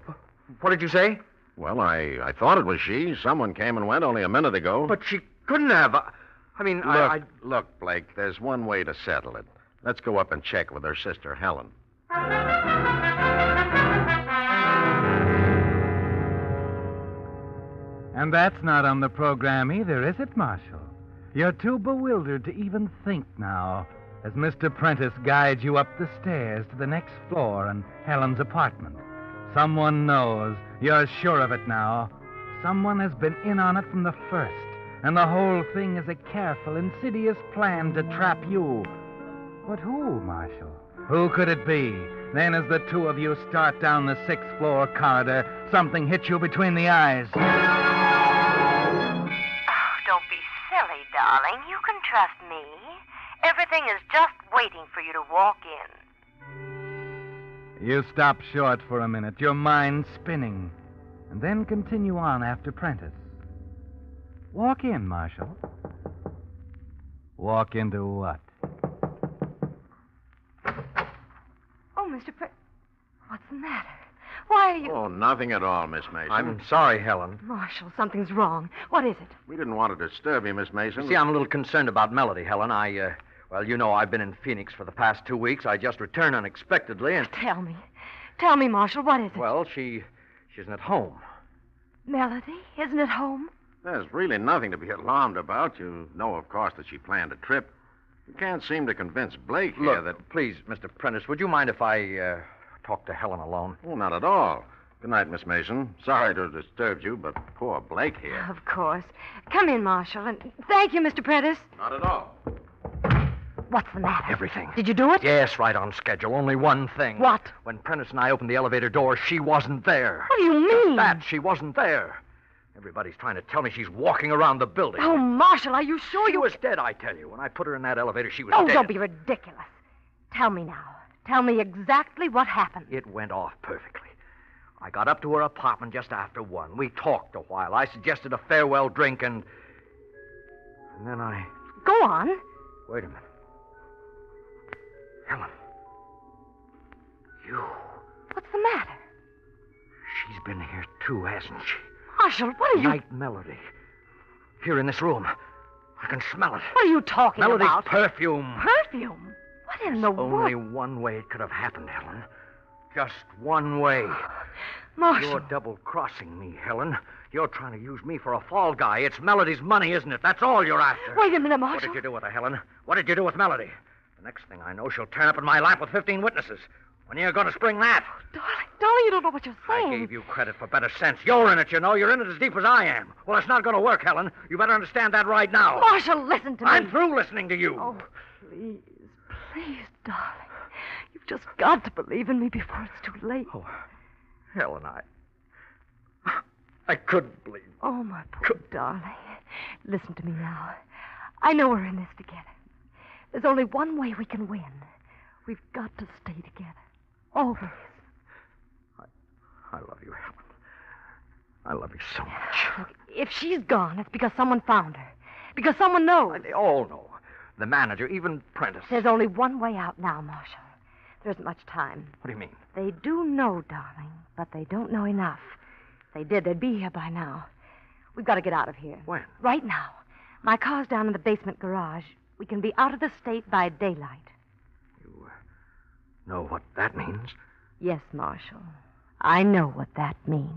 What did you say? Well, I thought it was she. Someone came and went only a minute ago. But she couldn't have. I mean, Look, Blake, there's one way to settle it. Let's go up and check with her sister, Helen. And that's not on the program either, is it, Marshal? You're too bewildered to even think now, as Mr. Prentice guides you up the stairs to the next floor and Helen's apartment. Someone knows. You're sure of it now. Someone has been in on it from the first, and the whole thing is a careful, insidious plan to trap you. But who, Marshal? Who could it be? Then as the two of you start down the 6th floor corridor, something hits you between the eyes. Oh, don't be silly, darling. You can trust me. Everything is just waiting for you to walk in. You stop short for a minute, your mind spinning, and then continue on after Prentice. Walk in, Marshal. Walk into what? Oh, Mr. What's the matter? Why are you... Oh, nothing at all, Miss Mason. I'm sorry, Helen. Marshal, something's wrong. What is it? We didn't want to disturb you, Miss Mason. See, I'm a little concerned about Melody, Helen. Well, you know I've been in Phoenix for the past 2 weeks. I just returned unexpectedly and... Tell me. Tell me, Marshal, what is it? Well, she isn't at home. Melody isn't at home? There's really nothing to be alarmed about. You know, of course, that she planned a trip. You can't seem to convince Blake here Look, that... Please, Mr. Prentice, would you mind if I talk to Helen alone? Oh, not at all. Good night, Miss Mason. Sorry to have disturbed you, but poor Blake here. Of course. Come in, Marshal, and thank you, Mr. Prentice. Not at all. What's the matter? Everything. Did you do it? Yes, right on schedule. Only one thing. What? When Prentice and I opened the elevator door, she wasn't there. What do you mean? That she wasn't there. Everybody's trying to tell me she's walking around the building. Oh, Marshal, are you sure She was dead, I tell you. When I put her in that elevator, she was Oh, dead. don't be ridiculous. Tell me now. Tell me exactly what happened. It went off perfectly. I got up to her apartment just after 1. We talked a while. I suggested a farewell drink, and then I... Go on. Wait a minute. Helen. You. What's the matter? She's been here, too, hasn't she? Marshal, what are you... Night Melody. Here in this room. I can smell it. What are you talking Melody's about? perfume. Perfume? What in the world? Only one way it could have happened, Helen. Just one way. Marshal. You're double-crossing me, Helen. You're trying to use me for a fall guy. It's Melody's money, isn't it? That's all you're after. Wait a minute, Marshal. What did you do with her, Helen? What did you do with Melody? The next thing I know, she'll turn up in my lap with 15 witnesses. When are you going to spring that? Darling, you don't know what you're saying. I gave you credit for better sense. You're in it, you know. You're in it as deep as I am. Well, it's not going to work, Helen. You better understand that right now. Marshall, listen to me. I'm through listening to you. Oh, please, darling. You've just got to believe in me before it's too late. Oh, Helen, I couldn't believe. Oh, my poor darling. Listen to me now. I know we're in this together. There's only one way we can win. We've got to stay together. Always. I love you, Helen. I love you so much. Look, if she's gone, it's because someone found her. Because someone knows. They all know. The manager, even Prentice. There's only one way out now, Marshall. There isn't much time. What do you mean? They do know, darling, but they don't know enough. If they did, they'd be here by now. We've got to get out of here. When? Right now. My car's down in the basement garage. We can be out of the state by daylight. You know what that means? Yes, Marshall. I know what that means.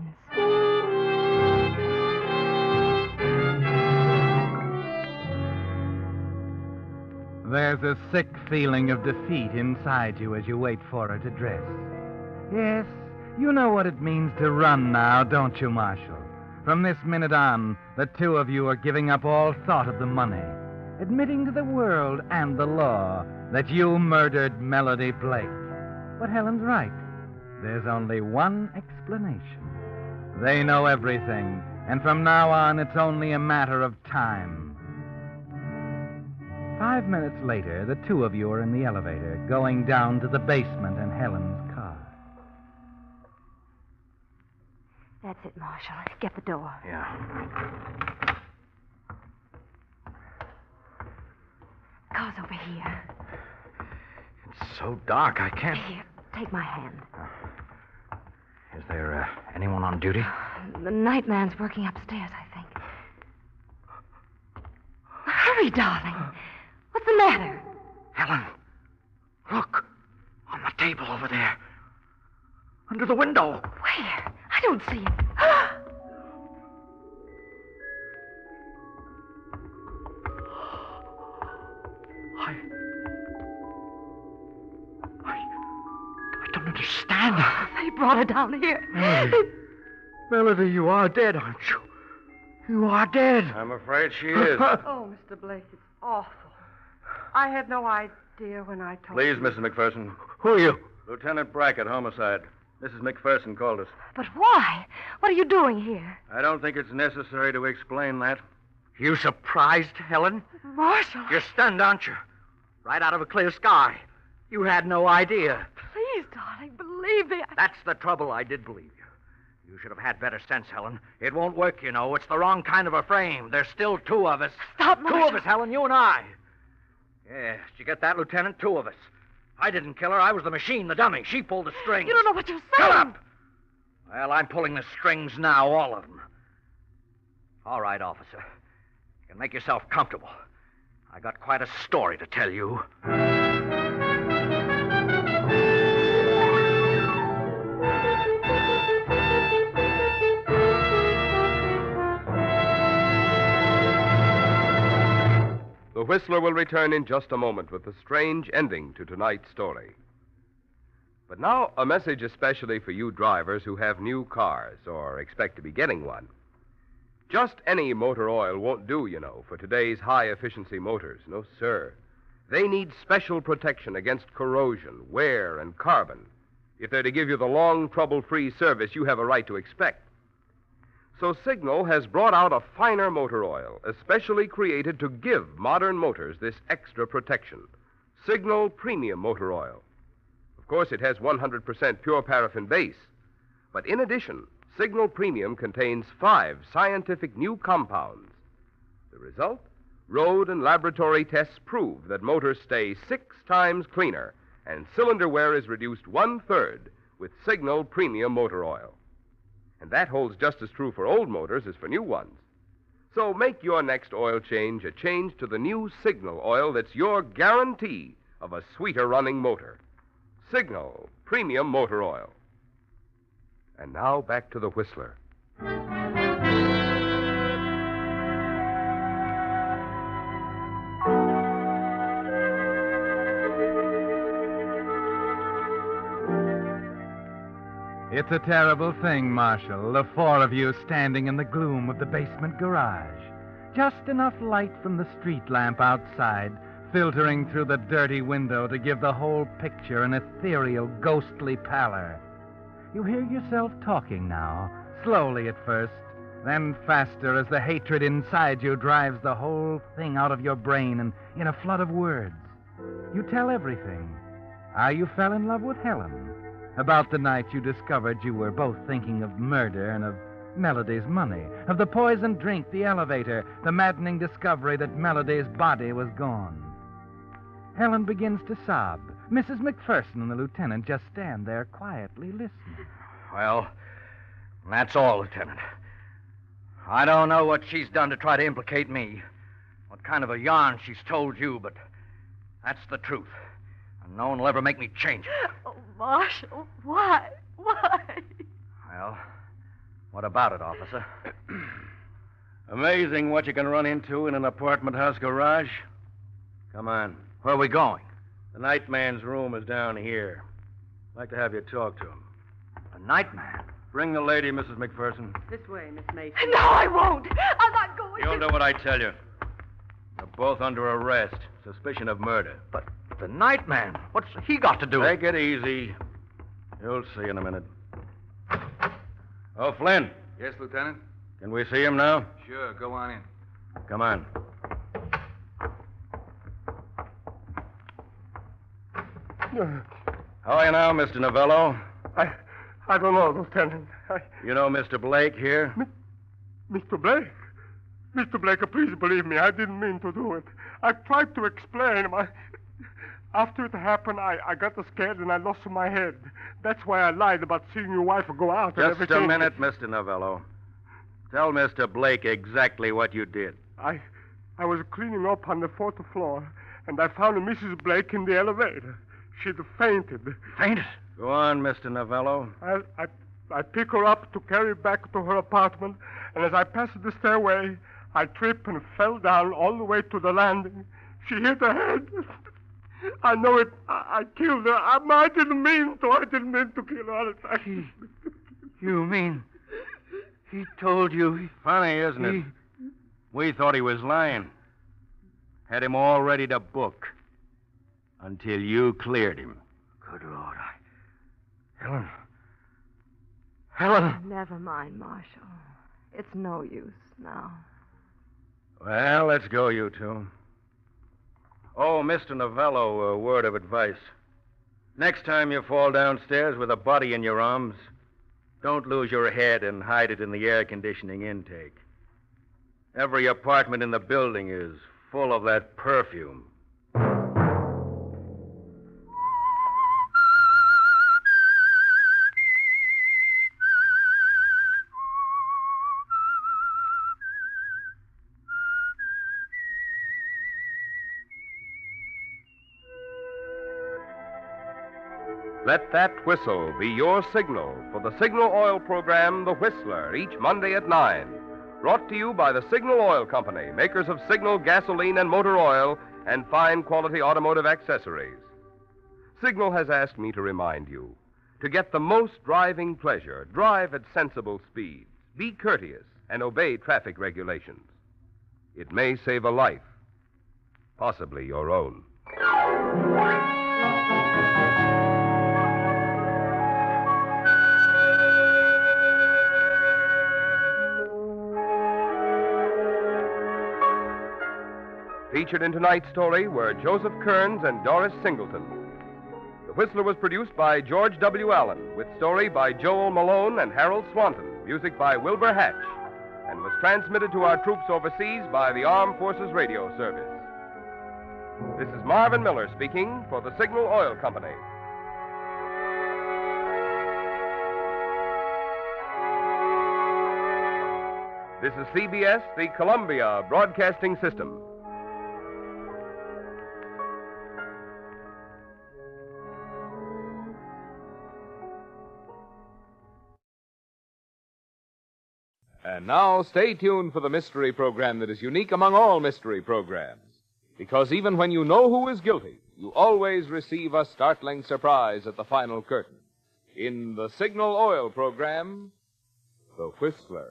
There's a sick feeling of defeat inside you as you wait for her to dress. Yes, you know what it means to run now, don't you, Marshall? From this minute on, the two of you are giving up all thought of the money, admitting to the world and the law that you murdered Melody Blake. But Helen's right. There's only one explanation. They know everything, and from now on, it's only a matter of time. 5 minutes later, the two of you are in the elevator, going down to the basement in Helen's car. That's it, Marshall. Get the door. Yeah. Car's over here. It's so dark, I can't... Here, take my hand. Is there anyone on duty? The night man's working upstairs, I think. Hurry, darling. What's the matter? Helen, look. On the table over there. Under the window. Where? I don't see him. I don't understand. They brought her down here. Melody, you are dead, aren't you? You are dead. I'm afraid she is. Oh, Mr. Blake, it's awful. I had no idea when I told Please, you. Mrs. McPherson. Who are you? Lieutenant Brackett, homicide. Mrs. McPherson called us. But why? What are you doing here? I don't think it's necessary to explain that. You surprised, Helen? Marshall. You're stunned, aren't you? Right out of a clear sky. You had no idea. Please, darling, believe me. That's the trouble. I did believe you. You should have had better sense, Helen. It won't work, you know. It's the wrong kind of a frame. There's still two of us. Stop, Marshall. Two of us, Helen, you and I. Yes, did you get that, Lieutenant? Two of us. I didn't kill her. I was the machine, the dummy. She pulled the strings. You don't know what you're saying. Shut up! Well, I'm pulling the strings now, all of them. All right, officer. You can make yourself comfortable. I got quite a story to tell you. The Whistler will return in just a moment with a strange ending to tonight's story. But now, a message especially for you drivers who have new cars or expect to be getting one. Just any motor oil won't do, you know, for today's high-efficiency motors. No, sir. They need special protection against corrosion, wear, and carbon if they're to give you the long, trouble-free service you have a right to expect. So Signal has brought out a finer motor oil, especially created to give modern motors this extra protection. Signal Premium Motor Oil. Of course, it has 100% pure paraffin base. But in addition, Signal Premium contains 5 scientific new compounds. The result? Road and laboratory tests prove that motors stay 6 times cleaner, and cylinder wear is reduced 1/3 with Signal Premium Motor Oil. And that holds just as true for old motors as for new ones. So make your next oil change a change to the new Signal oil that's your guarantee of a sweeter running motor. Signal Premium Motor Oil. And now back to the Whistler. It's a terrible thing, Marshal, the four of you standing in the gloom of the basement garage. Just enough light from the street lamp outside filtering through the dirty window to give the whole picture an ethereal, ghostly pallor. You hear yourself talking now, slowly at first, then faster as the hatred inside you drives the whole thing out of your brain and in a flood of words. You tell everything. How you fell in love with Helen. About the night you discovered you were both thinking of murder and of Melody's money, of the poisoned drink, the elevator, the maddening discovery that Melody's body was gone. Helen begins to sob. Mrs. McPherson and the lieutenant just stand there quietly listening. Well, that's all, Lieutenant. I don't know what she's done to try to implicate me, what kind of a yarn she's told you, but that's the truth. And no one will ever make me change it. Oh, Marshal, why? Why? Well, what about it, officer? Amazing what you can run into in an apartment house garage. Come on. Where are we going? The night man's room is down here. I'd like to have you talk to him. The night man? Bring the lady, Mrs. McPherson. This way, Miss Mason. No, I won't. I'm not going You'll do what I tell you. You're both under arrest. Suspicion of murder. But the night man, what's he got to do with it? Take it easy. You'll see in a minute. Oh, Flynn. Yes, Lieutenant? Can we see him now? Sure, go on in. Come on. How are you now, Mr. Novello? I don't know, Lieutenant. You know Mr. Blake here? Mr. Blake? Mr. Blake, please believe me. I didn't mean to do it. I tried to explain. After it happened, I got scared and I lost my head. That's why I lied about seeing your wife go out and everything. Just a minute, Mr. Novello. Tell Mr. Blake exactly what you did. I was cleaning up on the 4th floor, and I found Mrs. Blake in the elevator. She'd fainted. Fainted? Go on, Mr. Novello. I pick her up to carry back to her apartment, and as I passed the stairway, I tripped and fell down all the way to the landing. She hit her head. I know it. I killed her. I didn't mean to. I didn't mean to kill her. You mean he told you? Funny, isn't it? We thought he was lying. Had him all ready to book. Until you cleared him. Good Lord, Helen. Never mind, Marshal. It's no use now. Well, let's go, you two. Oh, Mr. Novello, a word of advice. Next time you fall downstairs with a body in your arms, don't lose your head and hide it in the air conditioning intake. Every apartment in the building is full of that perfume. Let that whistle be your signal for the Signal Oil program, The Whistler, each Monday at 9. Brought to you by the Signal Oil Company, makers of Signal gasoline and motor oil and fine quality automotive accessories. Signal has asked me to remind you, to get the most driving pleasure, drive at sensible speeds, be courteous, and obey traffic regulations. It may save a life, possibly your own. Featured in tonight's story were Joseph Kearns and Doris Singleton. The Whistler was produced by George W. Allen, with story by Joel Malone and Harold Swanton, music by Wilbur Hatch, and was transmitted to our troops overseas by the Armed Forces Radio Service. This is Marvin Miller speaking for the Signal Oil Company. This is CBS, the Columbia Broadcasting System. And now, stay tuned for the mystery program that is unique among all mystery programs. Because even when you know who is guilty, you always receive a startling surprise at the final curtain. In the Signal Oil program, The Whistler.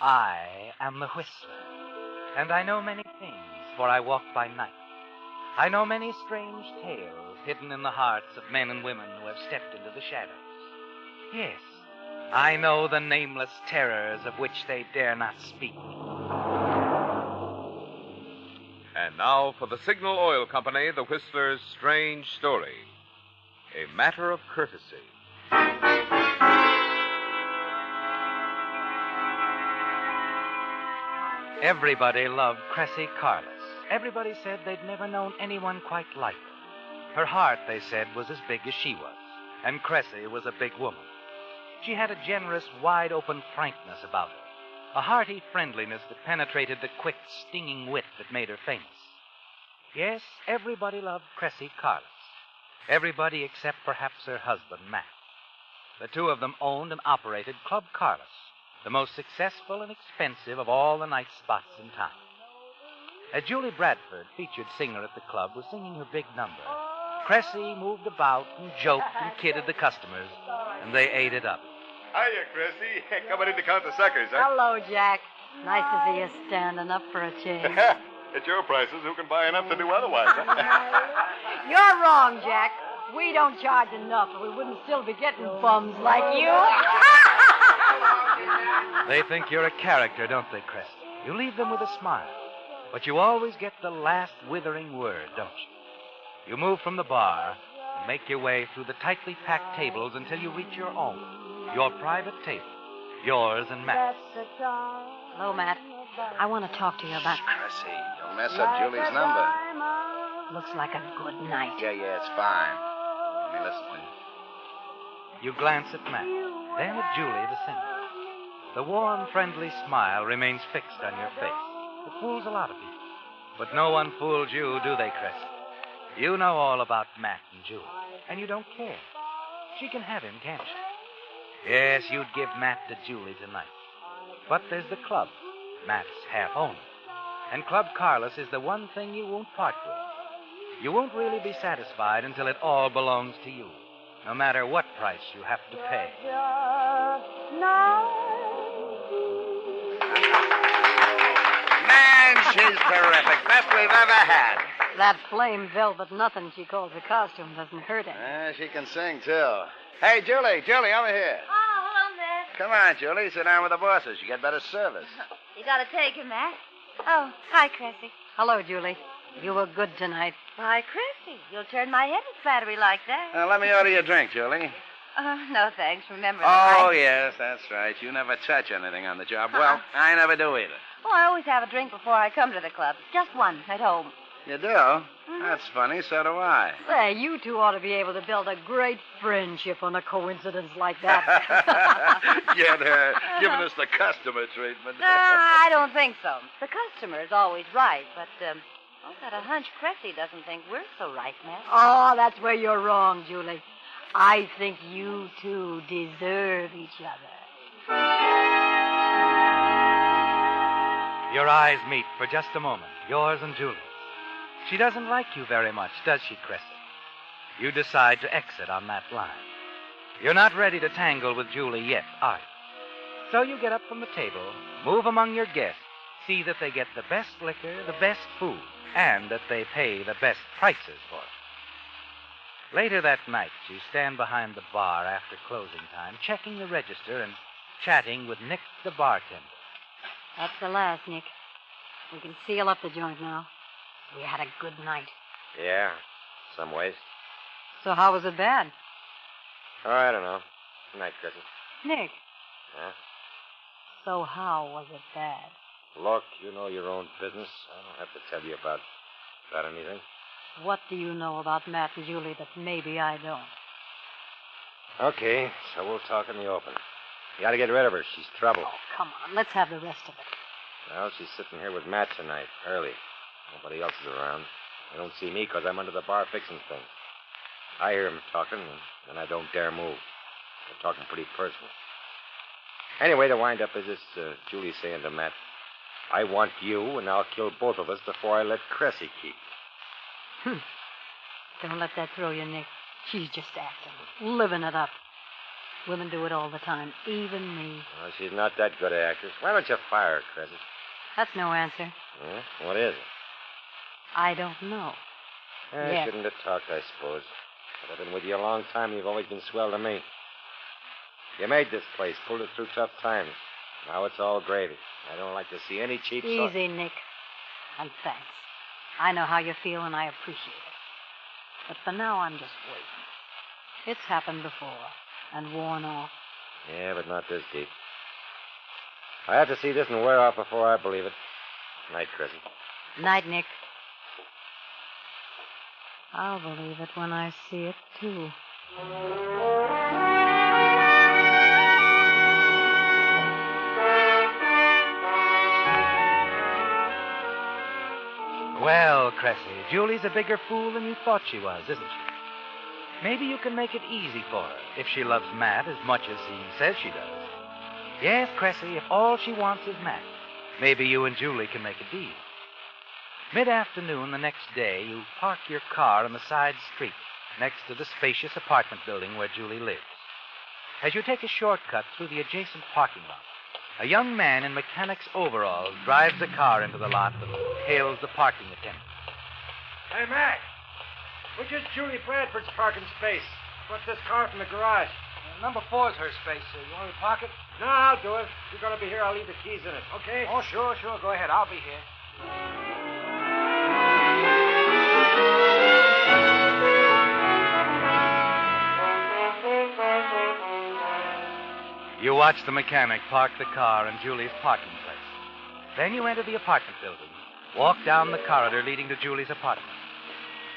I am the Whistler, and I know many things, for I walk by night. I know many strange tales hidden in the hearts of men and women who have stepped into the shadows. Yes, I know the nameless terrors of which they dare not speak. And now for the Signal Oil Company, The Whistler's strange story. A Matter of Courtesy. Everybody loved Cressy Carlos. Everybody said they'd never known anyone quite like her. Her heart, they said, was as big as she was, and Cressy was a big woman. She had a generous, wide-open frankness about her, a hearty friendliness that penetrated the quick, stinging wit that made her famous. Yes, everybody loved Cressy Carlos. Everybody except perhaps her husband, Matt. The two of them owned and operated Club Carlos, the most successful and expensive of all the night spots in town. Julie Bradford, featured singer at the club, was singing her big number. Cressy moved about and joked and kidded the customers, and they ate it up. Hiya, Chrissy. Coming in to count the suckers, huh? Hello, Jack. Nice to see you standing up for a change. At your prices, who can buy enough to do otherwise, huh? You're wrong, Jack. We don't charge enough, or we wouldn't still be getting bums like you. They think you're a character, don't they, Cressy? You leave them with a smile. But you always get the last withering word, don't you? You move from the bar and make your way through the tightly packed tables until you reach your own, your private table, yours and Matt's. Hello, Matt. I want to talk to you about... Chrissy, don't mess up Julie's number. Looks like a good night. Yeah, it's fine. Hey, listen, will you? You glance at Matt, then at Julie, the singer. The warm, friendly smile remains fixed on your face. It fools a lot of people. But no one fools you, do they, Cressy? You know all about Matt and Julie, and you don't care. She can have him, can't she? Yes, you'd give Matt to Julie tonight. But there's the club. Matt's half owner. And Club Carlos is the one thing you won't part with. You won't really be satisfied until it all belongs to you, no matter what price you have to pay. Man, she's terrific. Best we've ever had. That flame velvet nothing she calls a costume doesn't hurt any. She can sing, too. Hey, Julie, over here. Oh, hello, Matt. Come on, Julie. Sit down with the bosses. You get better service. You gotta take him, Matt. Oh, hi, Cressy. Hello, Julie. You were good tonight. Why, Cressy, you'll turn my head with flattery like that. Let me order you a drink, Julie. No, thanks. Remember Oh, yes, that's right. You never touch anything on the job. Well, I never do either. Oh, I always have a drink before I come to the club. Just one at home. You do? That's funny. So do I. Well, you two ought to be able to build a great friendship on a coincidence like that. Get her giving us the customer treatment. No, I don't think so. The customer is always right, but I've got a hunch Cressy doesn't think we're so right, Matt. Oh, that's where you're wrong, Julie. I think you two deserve each other. Your eyes meet for just a moment, yours and Julie's. She doesn't like you very much, does she, Cressy? You decide to exit on that line. You're not ready to tangle with Julie yet, are you? So you get up from the table, move among your guests, see that they get the best liquor, the best food, and that they pay the best prices for it. Later that night, you stand behind the bar after closing time, checking the register and chatting with Nick, the bartender. That's the last, Nick. We can seal up the joint now. We had a good night. Yeah, some ways. So how was it bad? Oh, I don't know. Good night, Chrissy. Nick. Huh? So how was it bad? Look, you know your own business. I don't have to tell you about anything. What do you know about Matt and Julie that maybe I don't? Okay, so we'll talk in the open. You gotta get rid of her. She's trouble. Oh, come on. Let's have the rest of it. Well, she's sitting here with Matt tonight, early. Nobody else is around. They don't see me because I'm under the bar fixing things. I hear him talking, and I don't dare move. They're talking pretty personal. Anyway, the wind-up is this, Julie's saying to Matt, I want you, and I'll kill both of us before I let Cressy keep you. Don't let that throw you, Nick. She's just acting, living it up. Women do it all the time, even me. Well, she's not that good an actress. Why don't you fire her, Cressy? That's no answer. What is it? I don't know. I Yet. shouldn't have talked, I suppose. But I've been with you a long time, and you've always been swell to me. You made this place, pulled it through tough times. Now it's all gravy. I don't like to see any cheap sort. Easy, Nick. And thanks. I know how you feel, and I appreciate it. But for now, I'm just waiting. It's happened before, and worn off. Yeah, but not this deep. I have to see this and wear off before I believe it. Night, Cressy. Night, Nick. I'll believe it when I see it, too. Well, Cressy, Julie's a bigger fool than you thought she was, isn't she? Maybe you can make it easy for her if she loves Matt as much as he says she does. Yes, Cressy, if all she wants is Matt, maybe you and Julie can make a deal. Mid-afternoon the next day, you park your car on the side street next to the spacious apartment building where Julie lives. As you take a shortcut through the adjacent parking lot, a young man in mechanic's overalls drives a car into the lot and hails the parking attendant. Hey, Mac. Which is Julie Bradford's parking space? What's this car from the garage? Number 4's her space. You want me to park it? No, I'll do it. If you're going to be here, I'll leave the keys in it, okay? Oh, sure. Go ahead. I'll be here. You watch the mechanic park the car in Julie's parking place. Then you enter the apartment building, walk down the corridor leading to Julie's apartment.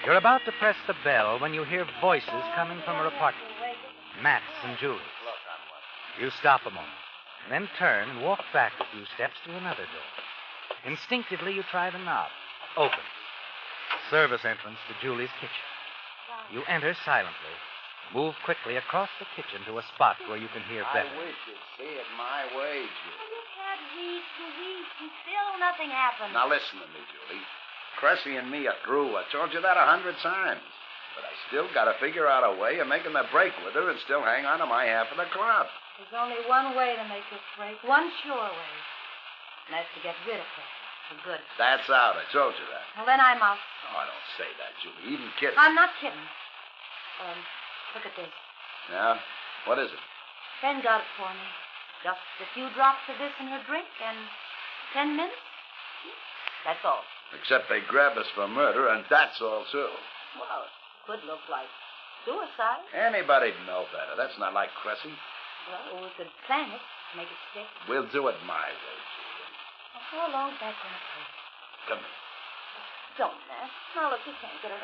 You're about to press the bell when you hear voices coming from her apartment. Matt's and Julie's. You stop a moment, and then turn and walk back a few steps to another door. Instinctively, you try the knob. Open. Service entrance to Julie's kitchen. You enter silently. Move quickly across the kitchen to a spot where you can hear better. I wish you'd see it my way, Julie. You've had weeks and weeks, and still nothing happened. Now listen to me, Julie. Cressy and me are through. I told you that 100 times. But I still got to figure out a way of making the break with her and still hang on to my half of the club. There's only one way to make this break, one sure way. And that's to get rid of her for good. That's out. I told you that. Well, then I'm out. Oh, I don't say that, Julie. Even kidding. I'm not kidding. Look at this. Yeah? What is it? Ben got it for me. Just a few drops of this in her drink and 10 minutes. That's all. Except they grabbed us for murder, and that's all, too. Well, it could look like suicide. Anybody'd know better. That's not like Cressy. Well, we could plan it, make it stick. We'll do it my way, Julie. Well, how long's that going to take? Come here. Don't, Matt. Now, look, you can't get her.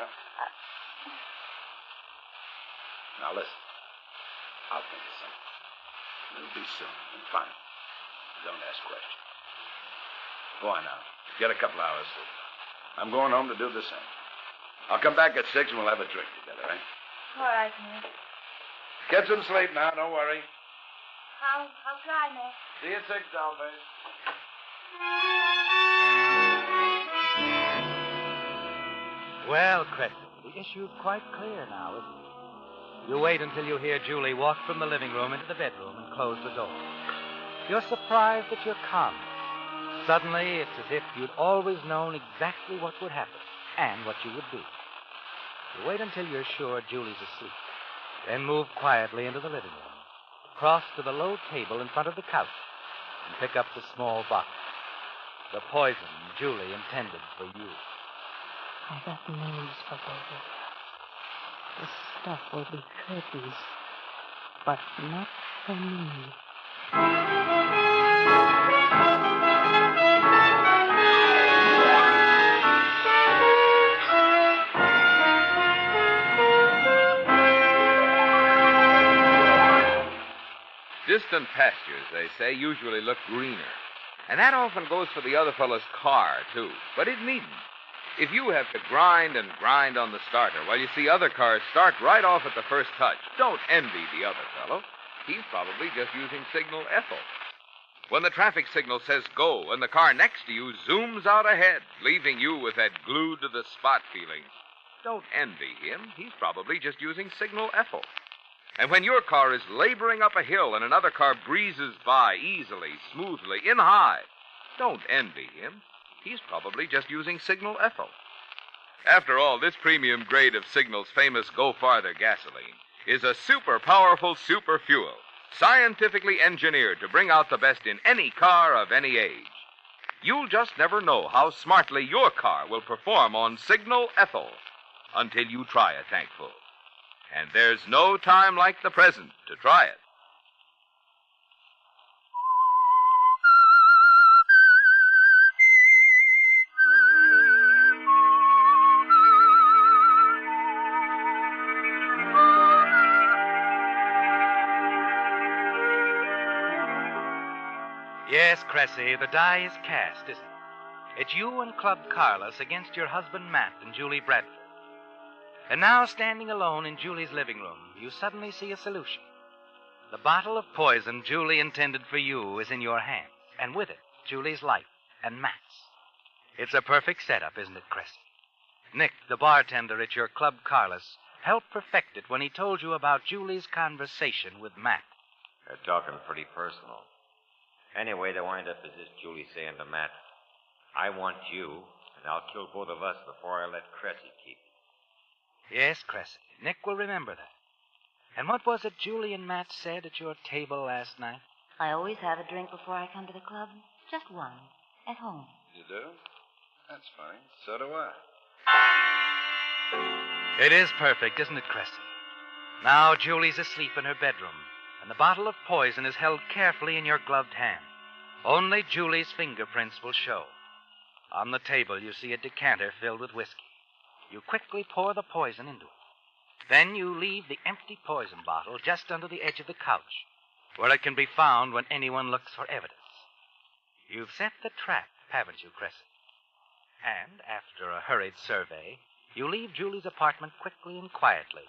Now, listen. I'll think of something. It'll be soon and fine. Don't ask questions. Go on now. Get a couple hours sleep. I'm going home to do the same. I'll come back at 6 and we'll have a drink together, eh? All right, Matt. Get some sleep now. Don't worry. I'll try, Matt. See you at 6, dollface. Well, Cressy, the issue's quite clear now, isn't it? You wait until you hear Julie walk from the living room into the bedroom and close the door. You're surprised at your calmness. Suddenly, it's as if you'd always known exactly what would happen and what you would do. You wait until you're sure Julie's asleep, then move quietly into the living room, cross to the low table in front of the couch, and pick up the small bottle. The poison Julie intended for you. I got names for both of you. This stuff will be curtains, but not for me. Distant pastures, they say, usually look greener. And that often goes for the other fellow's car, too. But it needn't. If you have to grind and grind on the starter while you see other cars start right off at the first touch, don't envy the other fellow. He's probably just using signal ethyl. When the traffic signal says go and the car next to you zooms out ahead, leaving you with that glued to the spot feeling, don't envy him. He's probably just using signal ethyl. And when your car is laboring up a hill and another car breezes by easily, smoothly, in high, don't envy him. He's probably just using signal ethyl. After all, this premium grade of Signal's famous Go Farther gasoline is a super powerful super fuel, scientifically engineered to bring out the best in any car of any age. You'll just never know how smartly your car will perform on signal ethyl until you try a tankful. And there's no time like the present to try it. Yes, Cressy, the die is cast, isn't it? It's you and Club Carlos against your husband Matt and Julie Bradford. And now, standing alone in Julie's living room, you suddenly see a solution. The bottle of poison Julie intended for you is in your hands, and with it, Julie's life and Matt's. It's a perfect setup, isn't it, Cressy? Nick, the bartender at your Club Carlos, helped perfect it when he told you about Julie's conversation with Matt. They're talking pretty personal. Anyway, the wind-up is this Julie saying to Matt, I want you, and I'll kill both of us before I let Cressy keep you. Yes, Cressy. Nick will remember that. And what was it Julie and Matt said at your table last night? I always have a drink before I come to the club. Just one. At home. You do? That's funny. So do I. It is perfect, isn't it, Cressy? Now Julie's asleep in her bedroom, and the bottle of poison is held carefully in your gloved hand. Only Julie's fingerprints will show. On the table, you see a decanter filled with whiskey. You quickly pour the poison into it. Then you leave the empty poison bottle just under the edge of the couch, where it can be found when anyone looks for evidence. You've set the trap, haven't you, Cressy? And after a hurried survey, you leave Julie's apartment quickly and quietly,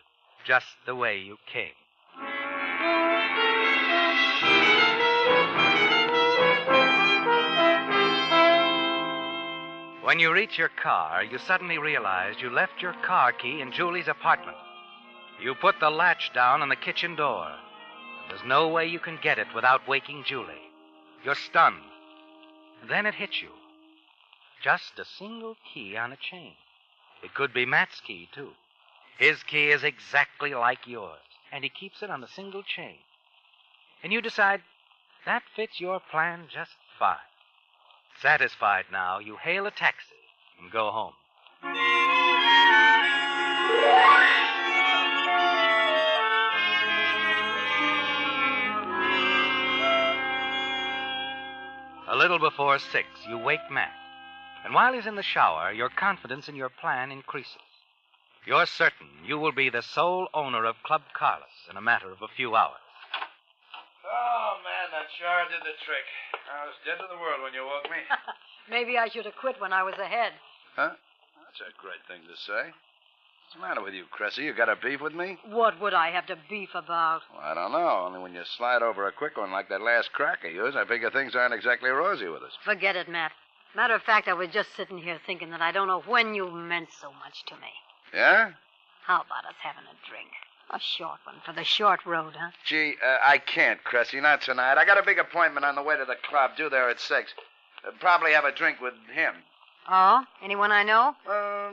just the way you came. When you reach your car, you suddenly realize you left your car key in Julie's apartment. You put the latch down on the kitchen door. There's no way you can get it without waking Julie. You're stunned. Then it hits you. Just a single key on a chain. It could be Matt's key, too. His key is exactly like yours, and he keeps it on a single chain. And you decide that fits your plan just fine. Satisfied now, you hail a taxi and go home. A little before 6, you wake Matt. And while he's in the shower, your confidence in your plan increases. You're certain you will be the sole owner of Club Carlos in a matter of a few hours. Oh, man, that sure did the trick. I was dead to the world when you woke me. Maybe I should have quit when I was ahead. Huh? That's a great thing to say. What's the matter with you, Cressy? You got a beef with me? What would I have to beef about? Well, I don't know. Only when you slide over a quick one like that last crack of yours, I figure things aren't exactly rosy with us. Forget it, Matt. Matter of fact, I was just sitting here thinking that I don't know when you meant so much to me. Yeah? How about us having a drink? A short one for the short road, huh? Gee, I can't, Cressy, not tonight. I got a big appointment on the way to the club, due there at 6. Probably have a drink with him. Oh? Anyone I know?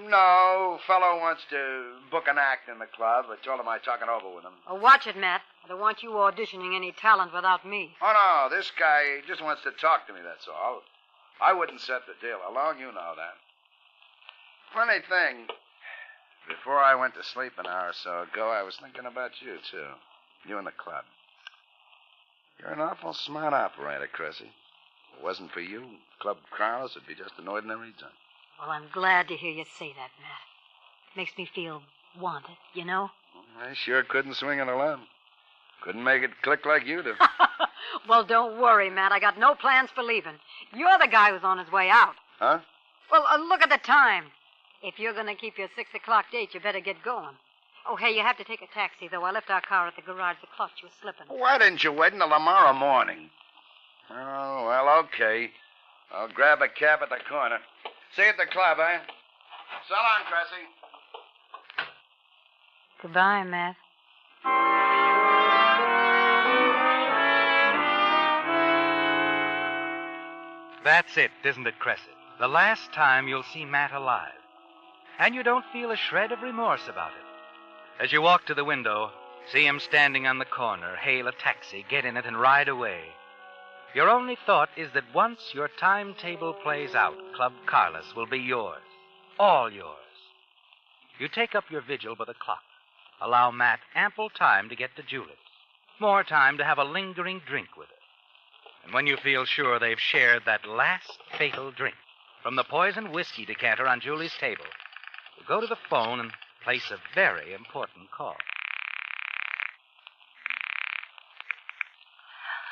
No. Fellow wants to book an act in the club. I told him I'd talk it over with him. Oh, watch it, Matt. I don't want you auditioning any talent without me. Oh, no, this guy just wants to talk to me, that's all. I wouldn't set the deal alone, you know that. Funny thing, before I went to sleep an hour or so ago, I was thinking about you, too. You in the club. You're an awful smart operator, Cressy. If it wasn't for you, Club Carlos would be just an ordinary joint. Well, I'm glad to hear you say that, Matt. It makes me feel wanted, you know? I sure couldn't swing it alone. Couldn't make it click like you do. Well, don't worry, Matt. I got no plans for leaving. You're the guy who's on his way out. Huh? Well, look at the time. If you're going to keep your 6 o'clock date, you better get going. Oh, hey, you have to take a taxi, though. I left our car at the garage. The clutch was slipping. Why didn't you wait until tomorrow morning? Oh, well, okay. I'll grab a cab at the corner. See you at the club, eh? So long, Cressy. Goodbye, Matt. That's it, isn't it, Cressy? The last time you'll see Matt alive. And you don't feel a shred of remorse about it. As you walk to the window, see him standing on the corner, hail a taxi, get in it, and ride away. Your only thought is that once your timetable plays out, Club Carlos will be yours. All yours. You take up your vigil by the clock. Allow Matt ample time to get to Julie's. More time to have a lingering drink with her. And when you feel sure they've shared that last fatal drink from the poisoned whiskey decanter on Julie's table, you go to the phone and place a very important call.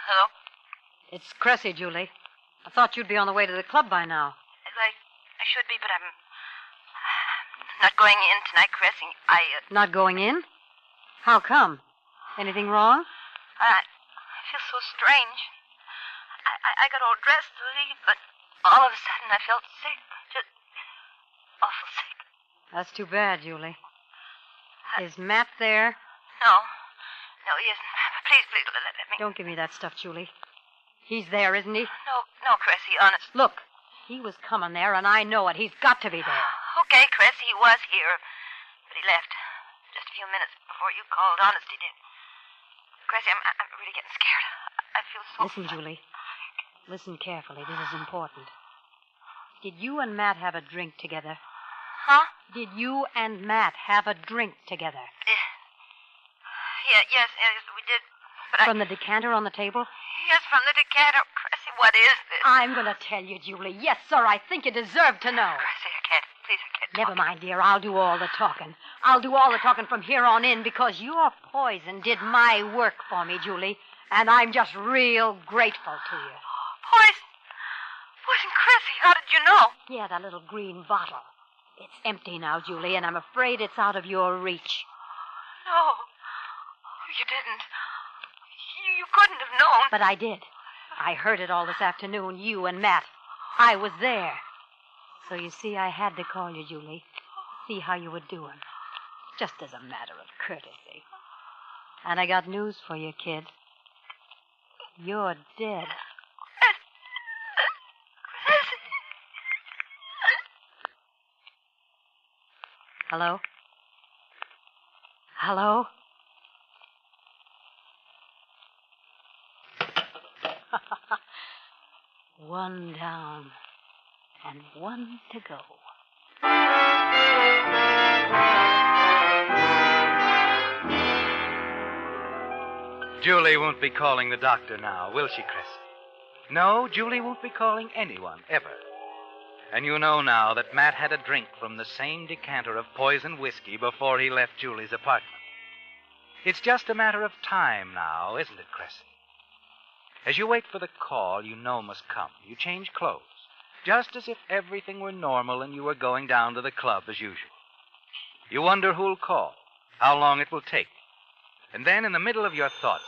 Hello? It's Cressy, Julie. I thought you'd be on the way to the club by now. I should be, but I'm not going in tonight, Cressy. Not going in? How come? Anything wrong? I feel so strange. I got all dressed to leave, but all of a sudden I felt sick. Just awful sick. That's too bad, Julie. Is Matt there? No, he isn't. Please, let me. Don't give me that stuff, Julie. He's there, isn't he? No, Cressy, honest. Look, he was coming there, and I know it. He's got to be there. Okay, Cressy, he was here, but he left just a few minutes before you called. Honest, he did. Cressy, I'm really getting scared. I feel so... Listen, Julie. Listen carefully. This is important. Did you and Matt have a drink together? Huh? Did you and Matt have a drink together? Yes, we did. But From the decanter on the table? Yes, from the decanter. Cressy, what is this? I'm going to tell you, Julie. Yes, sir, I think you deserve to know. Cressy, I can't. Please, I can't. Never mind, dear. I'll do all the talking. I'll do all the talking from here on in because your poison did my work for me, Julie. And I'm just real grateful to you. Poison? Poison, Cressy, how did you know? Yeah, that little green bottle. It's empty now, Julie, and I'm afraid it's out of your reach. No. You didn't. You couldn't have known. But I did. I heard it all this afternoon, you and Matt. I was there. So you see, I had to call you, Julie. See how you were doing. Just as a matter of courtesy. And I got news for you, kid. You're dead. Hello? Hello? One down and one to go. Julie won't be calling the doctor now, will she, Chris? No, Julie won't be calling anyone, ever. And you know now that Matt had a drink from the same decanter of poison whiskey before he left Julie's apartment. It's just a matter of time now, isn't it, Cressy? As you wait for the call you know must come, you change clothes, just as if everything were normal and you were going down to the club as usual. You wonder who'll call, how long it will take. And then, in the middle of your thoughts...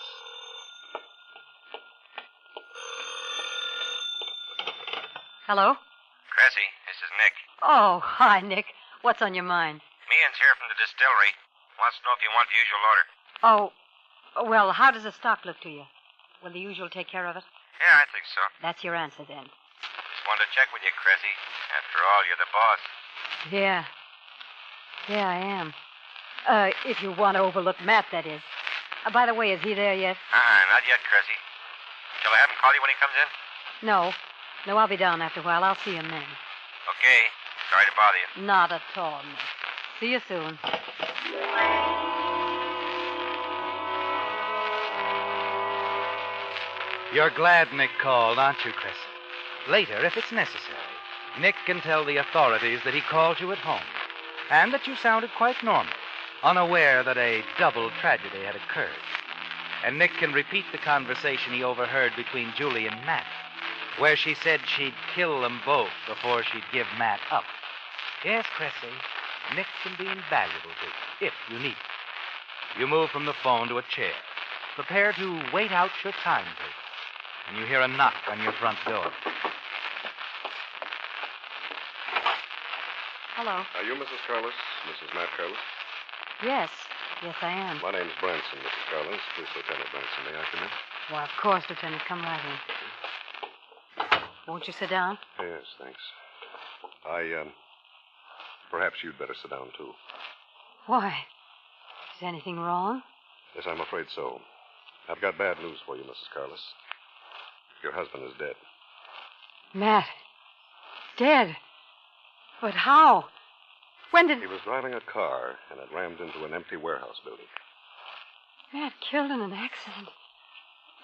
Hello? Cressy, this is Nick. Oh, hi, Nick. What's on your mind? Meehan's here from the distillery. Wants to know if you want the usual order. Oh, well, how does the stock look to you? Will the usual take care of it? Yeah, I think so. That's your answer, then. Just wanted to check with you, Cressy. After all, you're the boss. Yeah. Yeah, I am. If you want to overlook Matt, that is. By the way, is he there yet? Not yet, Cressy. Shall I have him call you when he comes in? No. No, I'll be down after a while. I'll see him then. Okay. Sorry to bother you. Not at all, Nick. See you soon. You're glad Nick called, aren't you, Chris? Later, if it's necessary, Nick can tell the authorities that he called you at home and that you sounded quite normal, unaware that a double tragedy had occurred. And Nick can repeat the conversation he overheard between Julie and Matt, where she said she'd kill them both before she'd give Matt up. Yes, Cressy. Nick can be invaluable to you, if you need it. You move from the phone to a chair, prepare to wait out your timetable, and you hear a knock on your front door. Hello. Are you Mrs. Carlos? Mrs. Matt Carlos? Yes. Yes, I am. My name's Branson, Mrs. Carlos. Police Lieutenant Branson. May I come in? Well, of course, Lieutenant. Come right in. Won't you sit down? Yes, thanks. Perhaps you'd better sit down, too. Why? Is anything wrong? Yes, I'm afraid so. I've got bad news for you, Mrs. Carlos. Your husband is dead. Matt. Dead. But how? When did... He was driving a car, and it rammed into an empty warehouse building. Matt killed in an accident.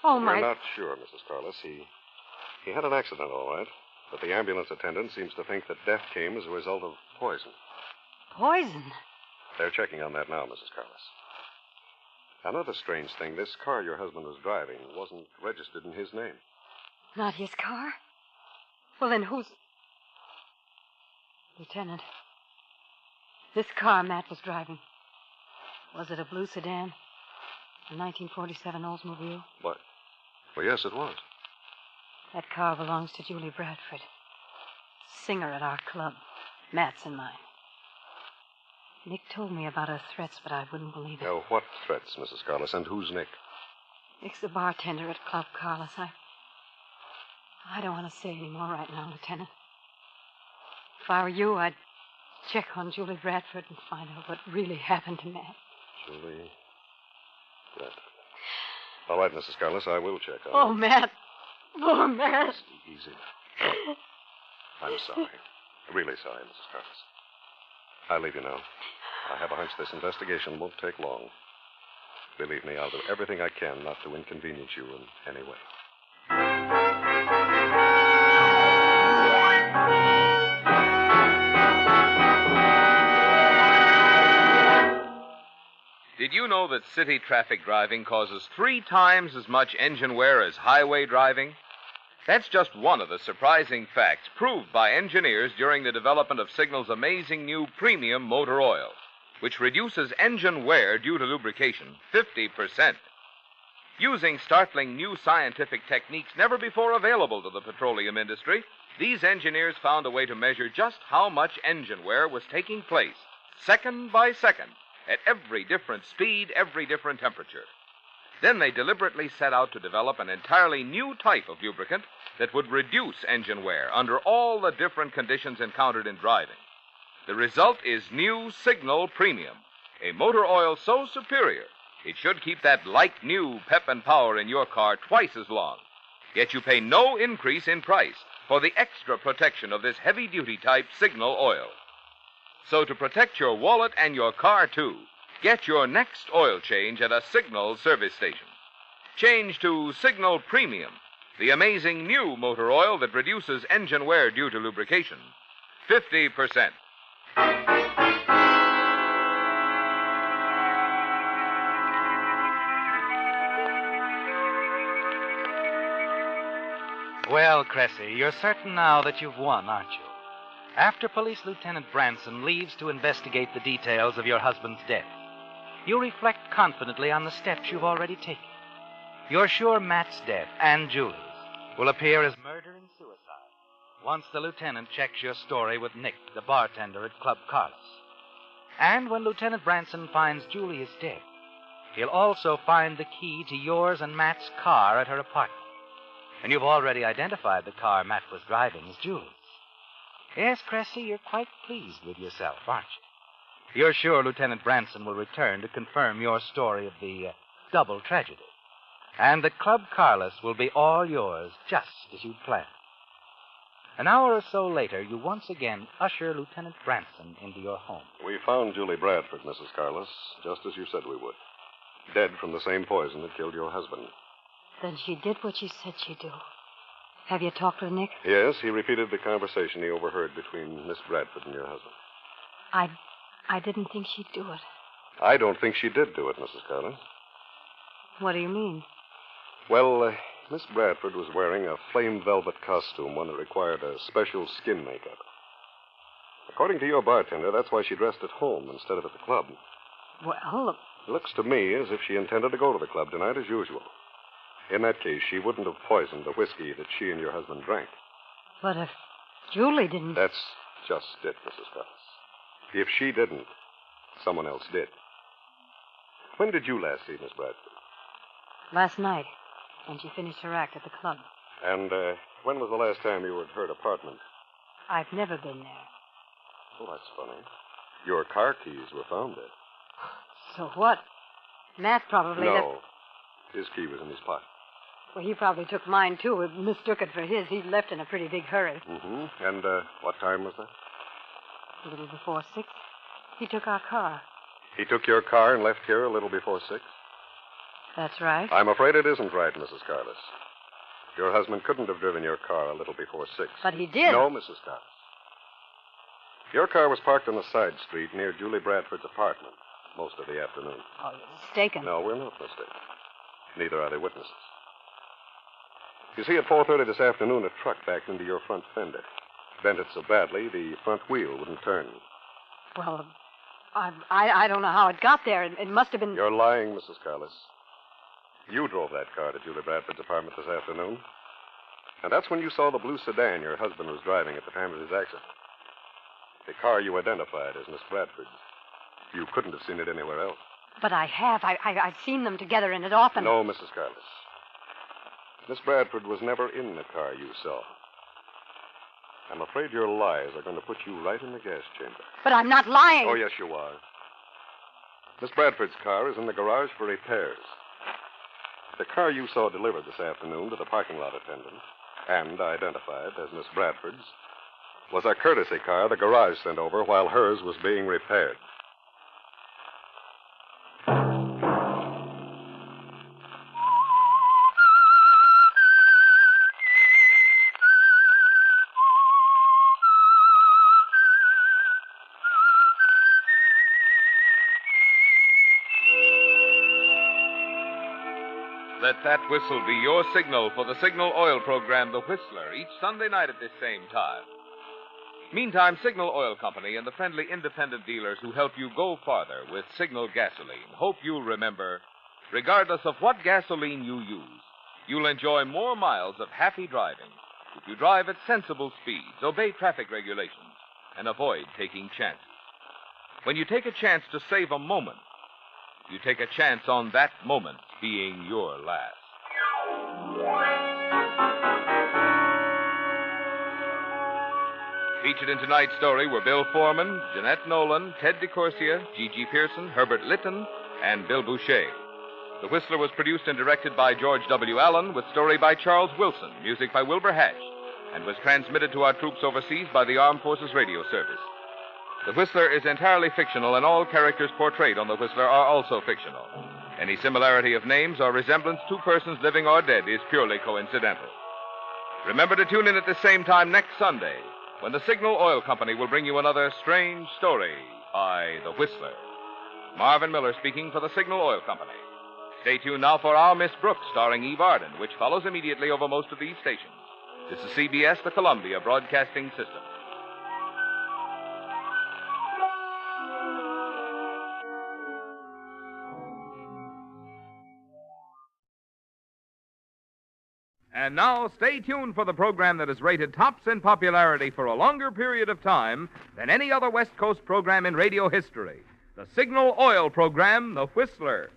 Oh, my... We're not sure, Mrs. Carlos. He had an accident, all right. But the ambulance attendant seems to think that death came as a result of poison. Poison? They're checking on that now, Mrs. Carlos. Another strange thing, this car your husband was driving wasn't registered in his name. Not his car? Well, then whose... Lieutenant, this car Matt was driving, was it a blue sedan? A 1947 Oldsmobile? What? Well, yes, it was. That car belongs to Julie Bradford, singer at our club, Matt's and mine. Nick told me about her threats, but I wouldn't believe it. Now, what threats, Mrs. Carlos, and who's Nick? Nick's the bartender at Club Carlos. I don't want to say any more right now, Lieutenant. If I were you, I'd check on Julie Bradford and find out what really happened to Matt. Julie Bradford. All right, Mrs. Carlos, I will check on Oh, Matt. Poor Matt. Easy. I'm sorry. Really sorry, Mrs. Carlos. I'll leave you now. I have a hunch this investigation won't take long. Believe me, I'll do everything I can not to inconvenience you in any way. Did you know that city traffic driving causes 3 times as much engine wear as highway driving? That's just one of the surprising facts proved by engineers during the development of Signal's amazing new premium motor oil, which reduces engine wear due to lubrication 50%. Using startling new scientific techniques never before available to the petroleum industry, these engineers found a way to measure just how much engine wear was taking place, second by second, at every different speed, every different temperature. Then they deliberately set out to develop an entirely new type of lubricant that would reduce engine wear under all the different conditions encountered in driving. The result is new Signal Premium, a motor oil so superior it should keep that like-new pep and power in your car twice as long. Yet you pay no increase in price for the extra protection of this heavy-duty type Signal oil. So to protect your wallet and your car, too, get your next oil change at a Signal service station. Change to Signal Premium, the amazing new motor oil that reduces engine wear due to lubrication 50%. Well, Cressy, you're certain now that you've won, aren't you? After Police Lieutenant Branson leaves to investigate the details of your husband's death, you reflect confidently on the steps you've already taken. You're sure Matt's death and Julie's will appear as murder and suicide once the lieutenant checks your story with Nick, the bartender at Club Carlos. And when Lieutenant Branson finds Julie is dead, he'll also find the key to yours and Matt's car at her apartment. And you've already identified the car Matt was driving as Julie's. Yes, Cressy, you're quite pleased with yourself, aren't you? You're sure Lieutenant Branson will return to confirm your story of the double tragedy. And that Club Carlos will be all yours, just as you'd planned. An hour or so later, you once again usher Lieutenant Branson into your home. We found Julie Bradford, Mrs. Carlos, just as you said we would. Dead from the same poison that killed your husband. Then she did what she said she'd do. Have you talked with Nick? Yes, he repeated the conversation he overheard between Miss Bradford and your husband. I didn't think she'd do it. I don't think she did do it, Mrs. Carlos. What do you mean? Well, Miss Bradford was wearing a flame velvet costume, one that required a special skin makeup. According to your bartender, that's why she dressed at home instead of at the club. Well, It looks to me as if she intended to go to the club tonight as usual. In that case, she wouldn't have poisoned the whiskey that she and your husband drank. but if Julie didn't... That's just it, Mrs. Carlos. If she didn't, someone else did. When did you last see Miss Bradford? Last night, when she finished her act at the club. And when was the last time you were at her apartment? I've never been there. Oh, that's funny. Your car keys were found there. So what? Matt probably... No. His key was in his pocket. Well, he probably took mine, too. He mistook it for his. He left in a pretty big hurry. Mm-hmm. And what time was that? A little before 6. He took our car. He took your car and left here a little before 6? That's right. I'm afraid it isn't right, Mrs. Carlos. Your husband couldn't have driven your car a little before 6. But he did. No, Mrs. Carlos. Your car was parked on a side street near Julie Bradford's apartment most of the afternoon. Oh, you're mistaken. No, we're not mistaken. Neither are the witnesses. You see, at 4:30 this afternoon, a truck backed into your front fender. Bent it so badly, the front wheel wouldn't turn. Well, I don't know how it got there. It must have been... You're lying, Mrs. Carlos. You drove that car to Julie Bradford's apartment this afternoon. And that's when you saw the blue sedan your husband was driving at the time of his accident. The car you identified as Miss Bradford's. You couldn't have seen it anywhere else. But I have. I've seen them together in it often. No, Mrs. Carlos. Miss Bradford was never in the car you saw. I'm afraid your lies are going to put you right in the gas chamber. But I'm not lying. Oh, yes, you are. Miss Bradford's car is in the garage for repairs. The car you saw delivered this afternoon to the parking lot attendant and identified as Miss Bradford's was a courtesy car the garage sent over while hers was being repaired. Let that whistle be your signal for the Signal Oil program, The Whistler, each Sunday night at this same time. Meantime, Signal Oil Company and the friendly independent dealers who help you go farther with Signal gasoline hope you'll remember, regardless of what gasoline you use, you'll enjoy more miles of happy driving if you drive at sensible speeds, obey traffic regulations, and avoid taking chances. When you take a chance to save a moment, you take a chance on that moment being your last. Featured in tonight's story were Bill Foreman, Jeanette Nolan, Ted DeCorsia, G.G. Pearson, Herbert Litton, and Bill Boucher. The Whistler was produced and directed by George W. Allen, with story by Charles Wilson, music by Wilbur Hatch, and was transmitted to our troops overseas by the Armed Forces Radio Service. The Whistler is entirely fictional, and all characters portrayed on The Whistler are also fictional. Any similarity of names or resemblance to persons living or dead is purely coincidental. Remember to tune in at the same time next Sunday, when the Signal Oil Company will bring you another strange story by The Whistler. Marvin Miller speaking for the Signal Oil Company. Stay tuned now for Our Miss Brooks, starring Eve Arden, which follows immediately over most of these stations. This is CBS, the Columbia Broadcasting System. And now, stay tuned for the program that is rated tops in popularity for a longer period of time than any other West Coast program in radio history. The Signal Oil program, The Whistler.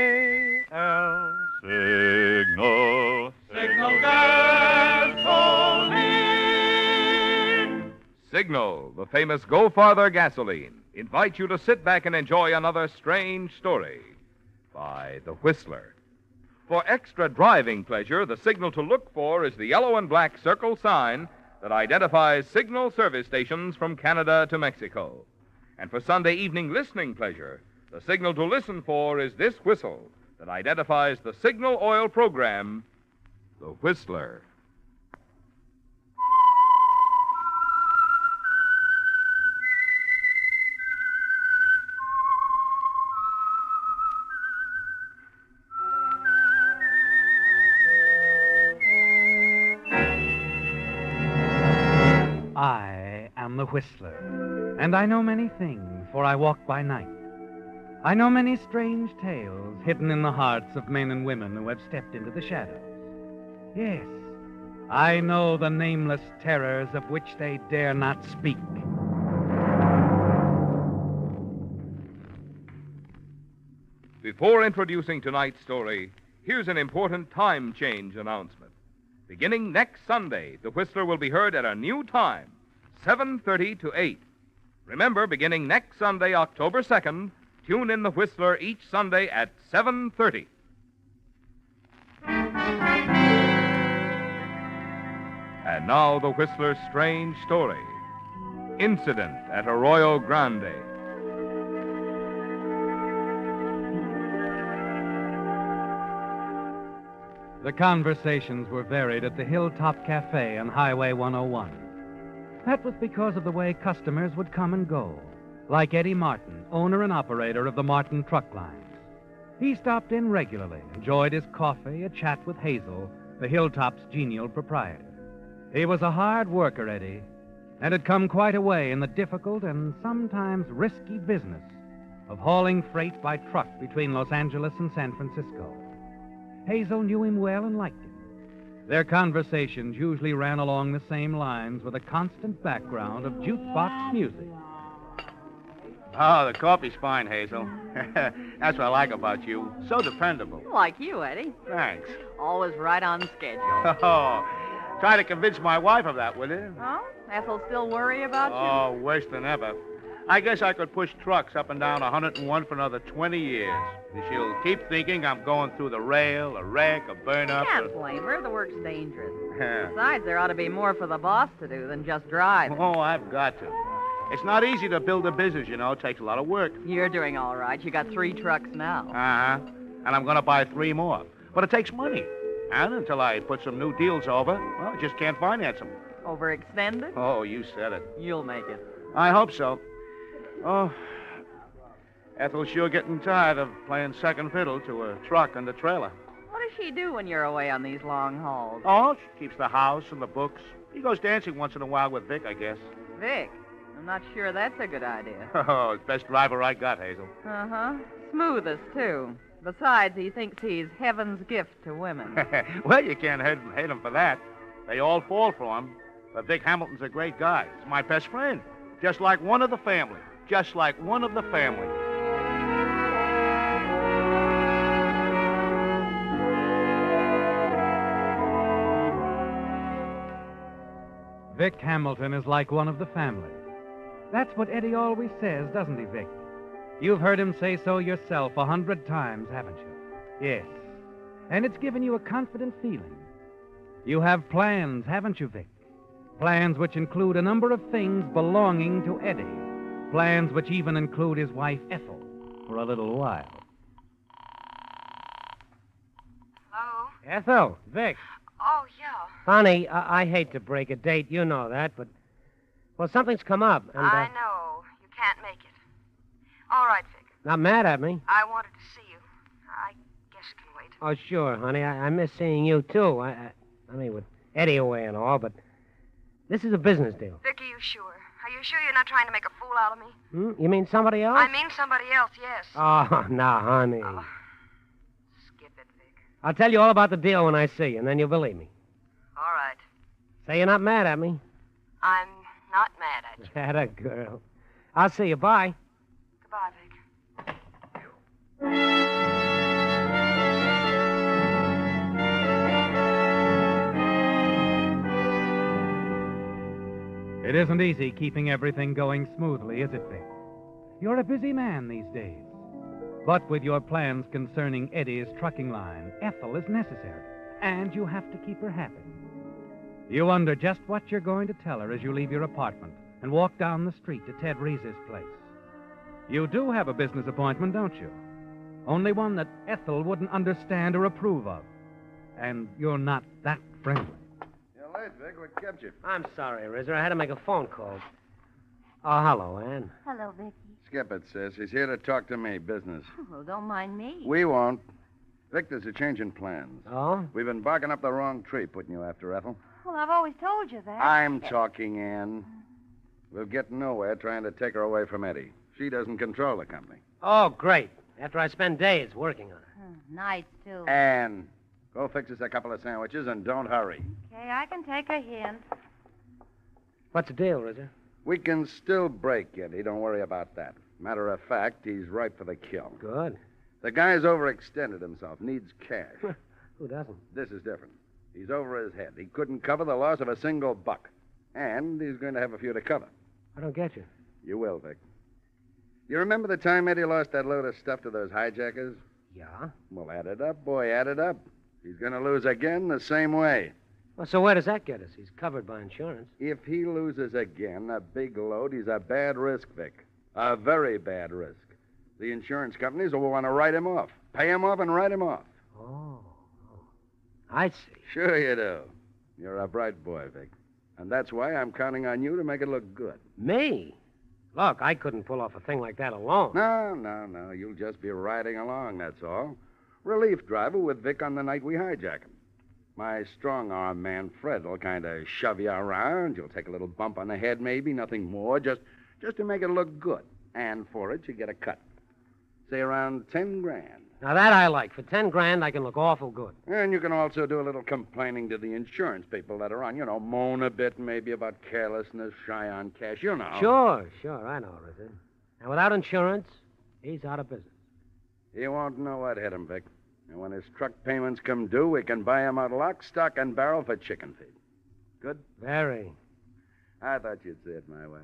S-I-G-N-A-L. Signal. Signal gasoline. Signal, the famous Go Farther gasoline, invites you to sit back and enjoy another strange story by The Whistler. For extra driving pleasure, the signal to look for is the yellow and black circle sign that identifies Signal service stations from Canada to Mexico. And for Sunday evening listening pleasure, the signal to listen for is this whistle that identifies the Signal Oil program, The Whistler. the Whistler, and I know many things, for I walk by night. I know many strange tales hidden in the hearts of men and women who have stepped into the shadows. Yes, I know the nameless terrors of which they dare not speak. Before introducing tonight's story, here's an important time change announcement. Beginning next Sunday, The Whistler will be heard at a new time, 7:30 to 8. Remember, beginning next Sunday, October 2nd, tune in The Whistler each Sunday at 7:30. And now, The Whistler's strange story. Incident at Arroyo Grande. The conversations were varied at the Hilltop Cafe on Highway 101. That was because of the way customers would come and go, like Eddie Martin, owner and operator of the Martin Truck Lines. He stopped in regularly, enjoyed his coffee, a chat with Hazel, the Hilltop's genial proprietor. He was a hard worker, Eddie, and had come quite a way in the difficult and sometimes risky business of hauling freight by truck between Los Angeles and San Francisco. Hazel knew him well and liked him. Their conversations usually ran along the same lines with a constant background of jukebox music. Oh, the coffee's fine, Hazel. That's what I like about you. So dependable. Like you, Eddie. Thanks. Always right on schedule. Oh, try to convince my wife of that, will you? Oh, Ethel still worry about you? Oh, worse than ever. I guess I could push trucks up and down 101 for another 20 years. She'll keep thinking I'm going through the rail, a wreck, a burn-up. Can't blame her. The work's dangerous. Yeah. Besides, there ought to be more for the boss to do than just drive. Oh, I've got to. It's not easy to build a business, you know. It takes a lot of work. You're doing all right. You got 3 trucks now. Uh-huh. And I'm going to buy 3 more. But it takes money. And until I put some new deals over, well, I just can't finance them. Overextended? Oh, you said it. You'll make it. I hope so. Oh, Ethel's sure getting tired of playing second fiddle to a truck and a trailer. What does she do when you're away on these long hauls? Oh, she keeps the house and the books. He goes dancing once in a while with Vic, I guess. Vic? I'm not sure that's a good idea. Oh, best driver I got, Hazel. Uh-huh. Smoothest, too. Besides, he thinks he's heaven's gift to women. Well, you can't hate him for that. They all fall for him. But Vic Hamilton's a great guy. He's my best friend. Just like one of the family. Just like one of the family. Vic Hamilton is like one of the family. That's what Eddie always says, doesn't he, Vic? You've heard him say so yourself 100 times, haven't you? Yes. And it's given you a confident feeling. You have plans, haven't you, Vic? Plans which include a number of things belonging to Eddie. Plans which even include his wife, Ethel, for a little while. Hello? Ethel, Vic. Oh, yeah. Honey, I hate to break a date. You know that, but... Well, something's come up, and... I know. You can't make it. All right, Vic. Not mad at me. I wanted to see you. I guess it can wait. Oh, sure, honey. I miss seeing you, too. I mean, with Eddie away and all, but... This is a business deal. Vic, are you sure? Are you sure you're not trying to make a fool out of me? You mean somebody else? I mean somebody else, yes. Oh, now, honey. Oh, skip it, Vic. I'll tell you all about the deal when I see you, and then you'll believe me. All right. Say you're not mad at me. I'm not mad at you. Atta girl. I'll see you. Bye. Goodbye, Vic. It isn't easy keeping everything going smoothly, is it, Vic? You're a busy man these days. But with your plans concerning Eddie's trucking line, Ethel is necessary, and you have to keep her happy. You wonder just what you're going to tell her as you leave your apartment and walk down the street to Ted Reese's place. You do have a business appointment, don't you? Only one that Ethel wouldn't understand or approve of. And you're not that friendly. You're late, Vic. What kept you? I'm sorry, Rizzer. I had to make a phone call. Oh, hello, Ann. Hello, Vicky. Skip it, sis. He's here to talk to me, business. Well, don't mind me. We won't. Vic, there's a change in plans. Oh? We've been barking up the wrong tree putting you after Ethel. Well, I've always told you that. I'm talking, Ann. We'll get nowhere trying to take her away from Eddie. She doesn't control the company. Oh, great. After I spend days working on it. Nights, too. Anne, go fix us a couple of sandwiches and don't hurry. Okay, I can take a hint. What's the deal, Rizzo? We can still break Eddie. Don't worry about that. Matter of fact, he's ripe for the kill. Good. The guy's overextended himself, needs cash. Who doesn't? This is different. He's over his head. He couldn't cover the loss of a single buck. And he's going to have a few to cover. I don't get you. You will, Vic. You remember the time Eddie lost that load of stuff to those hijackers? Yeah? Well, add it up, boy, add it up. He's going to lose again the same way. Well, so where does that get us? He's covered by insurance. If he loses again, a big load, he's a bad risk, Vic. A very bad risk. The insurance companies will want to write him off. Pay him off and write him off. Oh. I see. Sure you do. You're a bright boy, Vic. And that's why I'm counting on you to make it look good. Me? Look, I couldn't pull off a thing like that alone. No. You'll just be riding along, that's all. Relief driver with Vic on the night we hijack him. My strong-arm man, Fred, will kind of shove you around. You'll take a little bump on the head, maybe, nothing more, just to make it look good. And for it, you get a cut. Say around 10 grand. Now, that I like. For 10 grand, I can look awful good. And you can also do a little complaining to the insurance people later on. Moan a bit maybe about carelessness, shy on cash, Sure, I know, Rizzo. Now, without insurance, he's out of business. He won't know what hit him, Vic. And when his truck payments come due, we can buy him out lock, stock, and barrel for chicken feed. Good? Very. I thought you'd say it my way.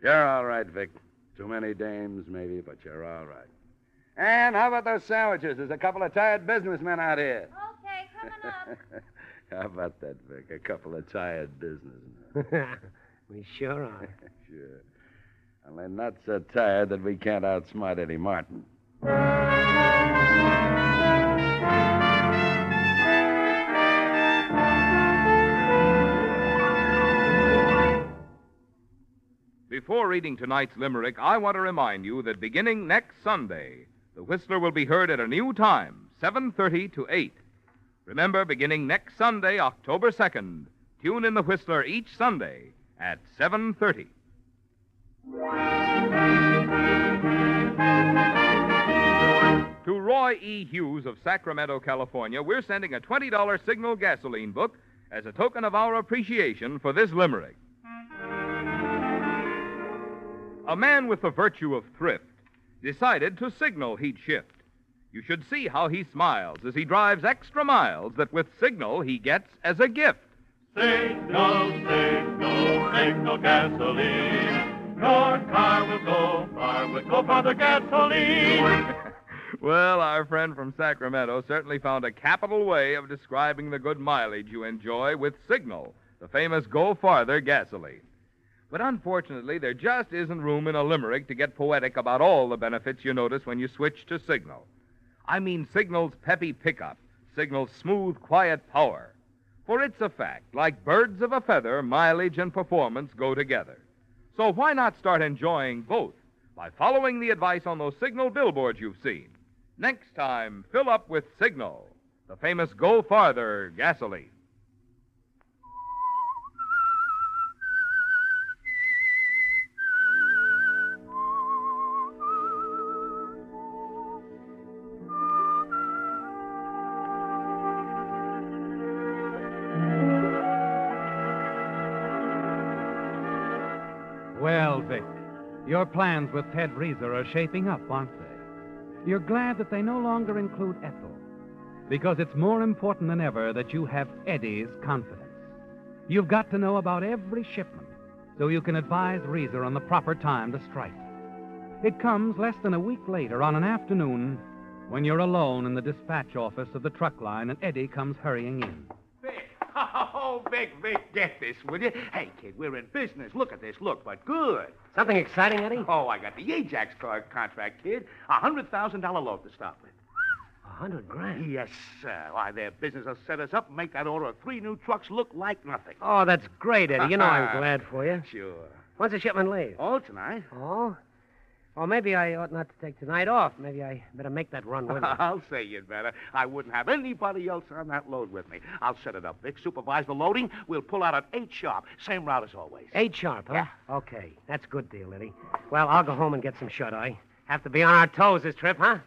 You're all right, Vic. Too many dames, maybe, but you're all right. And how about those sandwiches? There's a couple of tired businessmen out here. Okay, coming up. How about that, Vic? A couple of tired businessmen. We sure are. Sure. Only not so tired that we can't outsmart Eddie Martin. Before reading tonight's limerick, I want to remind you that beginning next Sunday, the Whistler will be heard at a new time, 7:30 to 8. Remember, beginning next Sunday, October 2nd, tune in the Whistler each Sunday at 7:30. To Roy E. Hughes of Sacramento, California, we're sending a $20 Signal gasoline book as a token of our appreciation for this limerick. A man with the virtue of thrift decided to Signal he'd shift. You should see how he smiles as he drives extra miles that with Signal he gets as a gift. Signal, signal, signal gasoline. Your car will go far with Go Farther gasoline. Well, our friend from Sacramento certainly found a capital way of describing the good mileage you enjoy with Signal, the famous Go Farther gasoline. But unfortunately, there just isn't room in a limerick to get poetic about all the benefits you notice when you switch to Signal. I mean Signal's peppy pickup, Signal's smooth, quiet power. For it's a fact, like birds of a feather, mileage and performance go together. So why not start enjoying both by following the advice on those Signal billboards you've seen? Next time, fill up with Signal, the famous Go Farther gasoline. Well, Vic, your plans with Ted Reeser are shaping up, aren't they? You're glad that they no longer include Ethel, because it's more important than ever that you have Eddie's confidence. You've got to know about every shipment so you can advise Reeser on the proper time to strike. It comes less than a week later on an afternoon when you're alone in the dispatch office of the truck line and Eddie comes hurrying in. Vic, get this, will you? Hey, kid, we're in business. Look at this. Look, but good. Something exciting, Eddie? Oh, I got the Ajax contract, kid. $100,000 load to start with. $100,000? Yes, sir. Why, their business will set us up and make that order of 3 new trucks look like nothing. Oh, that's great, Eddie. You know I'm glad for you. Sure. When's the shipment leave? Oh, tonight. Oh? Or maybe I ought not to take tonight off. Maybe I better make that run with you. I'll say you'd better. I wouldn't have anybody else on that load with me. I'll set it up, Vic. Supervise the loading. We'll pull out at 8 sharp. Same route as always. 8 sharp, huh? Yeah. Okay. That's a good deal, Eddie. Well, I'll go home and get some shut-eye. Have to be on our toes this trip, huh?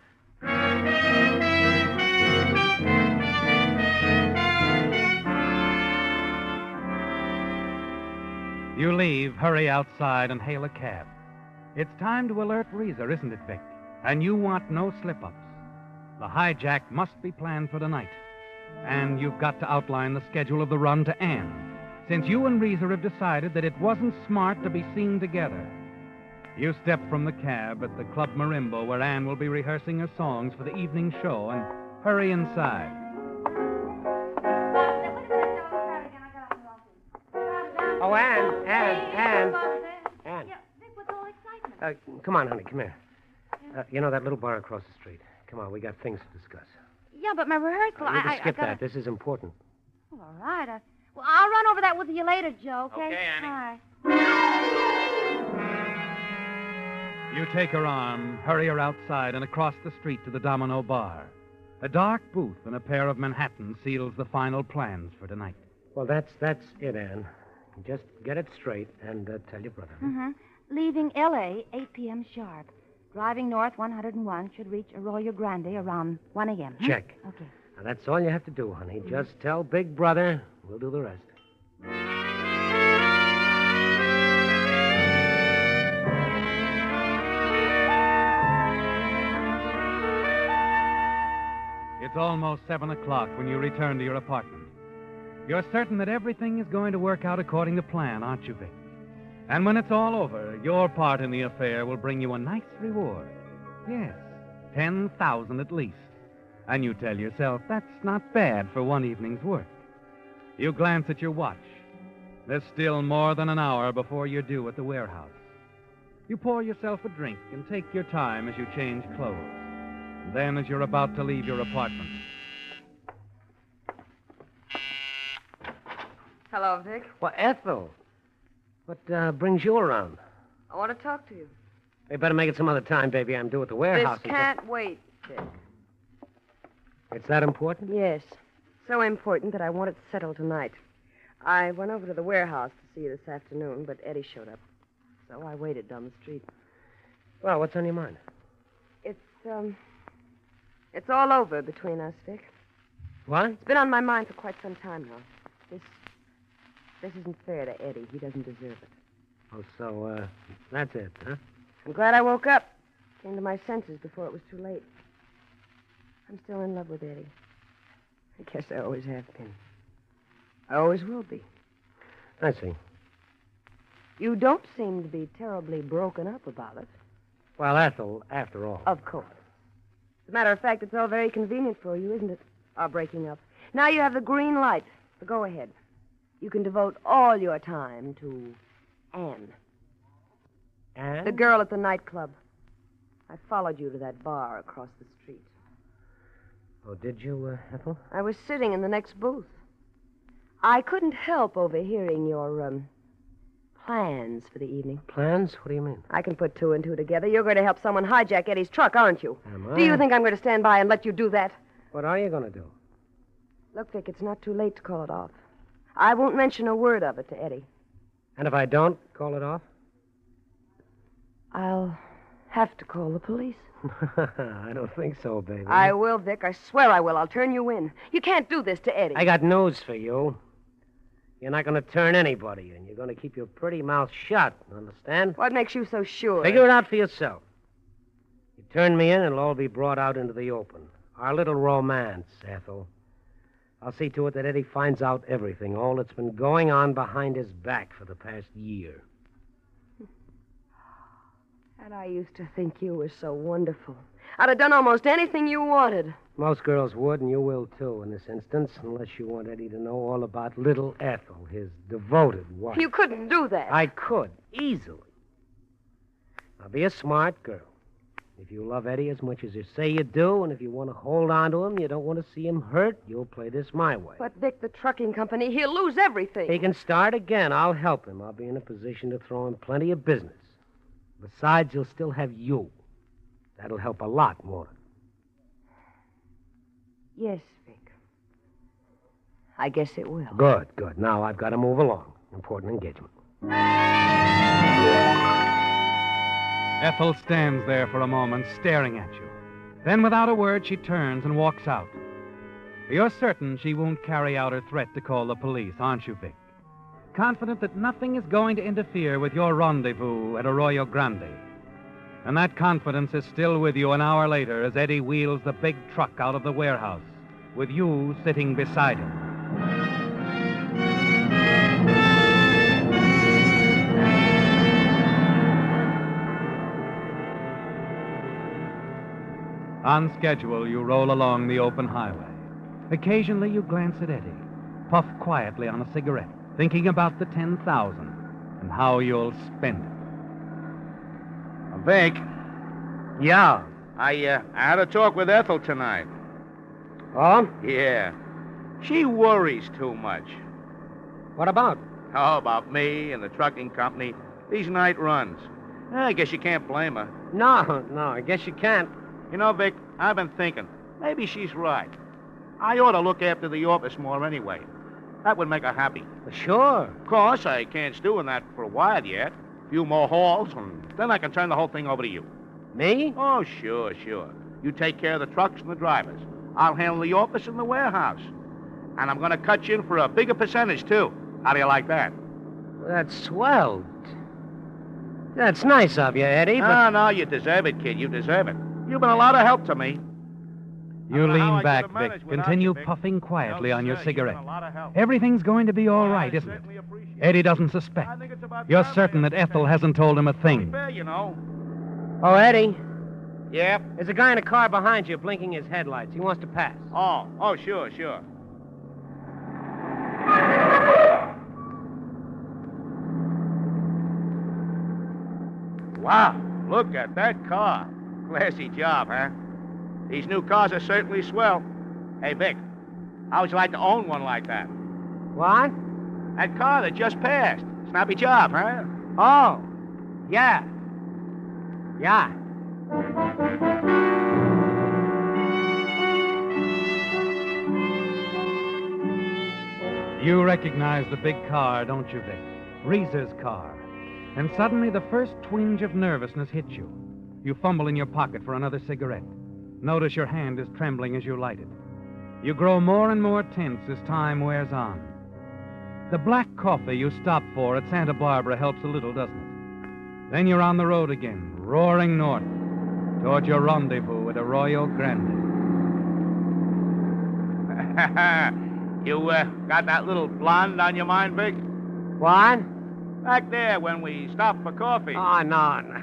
You leave, hurry outside, and hail a cab. It's time to alert Reeser, isn't it, Vic? And you want no slip-ups. The hijack must be planned for tonight. And you've got to outline the schedule of the run to Ann, since you and Reeser have decided that it wasn't smart to be seen together. You step from the cab at the Club Marimbo, where Ann will be rehearsing her songs for the evening show, and hurry inside. Oh, Ann. Come on, honey, come here. You know that little bar across the street? Come on, we got things to discuss. Yeah, but my rehearsal, You can skip gotta... that. This is important. Well, all right. Well, I'll run over that with you later, Joe, okay? Okay, Annie. All right. You take her arm, hurry her outside, and across the street to the Domino Bar. A dark booth and a pair of Manhattans seals the final plans for tonight. Well, that's it, Ann. Just get it straight and tell your brother. Mm-hmm. Leaving L.A. 8 p.m. sharp. Driving north 101 should reach Arroyo Grande around 1 a.m. Check. Okay. Now, that's all you have to do, honey. Just tell Big Brother. We'll do the rest. It's almost 7 o'clock when you return to your apartment. You're certain that everything is going to work out according to plan, aren't you, Vic? And when it's all over, your part in the affair will bring you a nice reward. Yes, 10,000 at least. And you tell yourself that's not bad for one evening's work. You glance at your watch. There's still more than an hour before you're due at the warehouse. You pour yourself a drink and take your time as you change clothes. Then, as you're about to leave your apartment. Hello, Vic. Well, Ethel, what brings you around? I want to talk to you. We better make it some other time, baby. I'm due at the warehouse. This can't wait, Vic. It's that important? Yes. So important that I want it settled tonight. I went over to the warehouse to see you this afternoon, but Eddie showed up. So I waited down the street. Well, what's on your mind? It's all over between us, Vic. What? It's been on my mind for quite some time now. This isn't fair to Eddie. He doesn't deserve it. Oh, so, that's it, huh? I'm glad I woke up. Came to my senses before it was too late. I'm still in love with Eddie. I guess I always have been. I always will be. I see. You don't seem to be terribly broken up about it. Well, Ethel, after all. Of course. As a matter of fact, it's all very convenient for you, isn't it? Our breaking up. Now you have the green light, the go-ahead. You can devote all your time to Anne. Anne? The girl at the nightclub. I followed you to that bar across the street. Oh, did you, Ethel? I was sitting in the next booth. I couldn't help overhearing your, plans for the evening. Plans? What do you mean? I can put 2 and 2 together. You're going to help someone hijack Eddie's truck, aren't you? Am I? Do you think I'm going to stand by and let you do that? What are you going to do? Look, Vic, it's not too late to call it off. I won't mention a word of it to Eddie. And if I don't call it off? I'll have to call the police. I don't think so, baby. I will, Vic. I swear I will. I'll turn you in. You can't do this to Eddie. I got news for you. You're not going to turn anybody in. You're going to keep your pretty mouth shut. Understand? What makes you so sure? Figure it out for yourself. You turn me in, it'll all be brought out into the open. Our little romance, Ethel. I'll see to it that Eddie finds out everything, all that's been going on behind his back for the past year. And I used to think you were so wonderful. I'd have done almost anything you wanted. Most girls would, and you will, too, in this instance, unless you want Eddie to know all about little Ethel, his devoted wife. You couldn't do that. I could, easily. Now, be a smart girl. If you love Eddie as much as you say you do, and if you want to hold on to him, you don't want to see him hurt, you'll play this my way. But, Vic, the trucking company, he'll lose everything. He can start again. I'll help him. I'll be in a position to throw him plenty of business. Besides, you'll still have you. That'll help a lot, won't it? Yes, Vic. I guess it will. Good, good. Now I've got to move along. Important engagement. Ethel stands there for a moment, staring at you. Then, without a word, she turns and walks out. You're certain she won't carry out her threat to call the police, aren't you, Vic? Confident that nothing is going to interfere with your rendezvous at Arroyo Grande. And that confidence is still with you an hour later as Eddie wheels the big truck out of the warehouse, with you sitting beside him. On schedule, you roll along the open highway. Occasionally, you glance at Eddie, puff quietly on a cigarette, thinking about the $10,000 and how you'll spend it. Vic. Yeah? I had a talk with Ethel tonight. Oh? Yeah. She worries too much. What about? Oh, about me and the trucking company. These night runs. I guess you can't blame her. No, I guess you can't. You know, Vic, I've been thinking. Maybe she's right. I ought to look after the office more anyway. That would make her happy. Sure. Of course, I can't doing that for a while yet. A few more hauls, and then I can turn the whole thing over to you. Me? Oh, sure. You take care of the trucks and the drivers. I'll handle the office and the warehouse. And I'm going to cut you in for a bigger percentage, too. How do you like that? That's swell. That's nice of you, Eddie, but... No, you deserve it, kid. You deserve it. You've been a lot of help to me. You lean back, Vic. Continue puffing quietly on your cigarette. Everything's going to be all right, isn't it? Eddie doesn't suspect. You're certain that Ethel hasn't told him a thing. Oh, Eddie. Yep? There's a guy in a car behind you blinking his headlights. He wants to pass. Oh, sure. Wow, look at that car. Classy job, huh? These new cars are certainly swell. Hey, Vic, how would you like to own one like that? What? That car that just passed. Snappy job, huh? Oh, yeah. Yeah. You recognize the big car, don't you, Vic? Reese's car. And suddenly the first twinge of nervousness hits you. You fumble in your pocket for another cigarette. Notice your hand is trembling as you light it. You grow more and more tense as time wears on. The black coffee you stopped for at Santa Barbara helps a little, doesn't it? Then you're on the road again, roaring north, toward your rendezvous at Arroyo Grande. You got that little blonde on your mind, Vic? What? Back there when we stopped for coffee. Oh, no.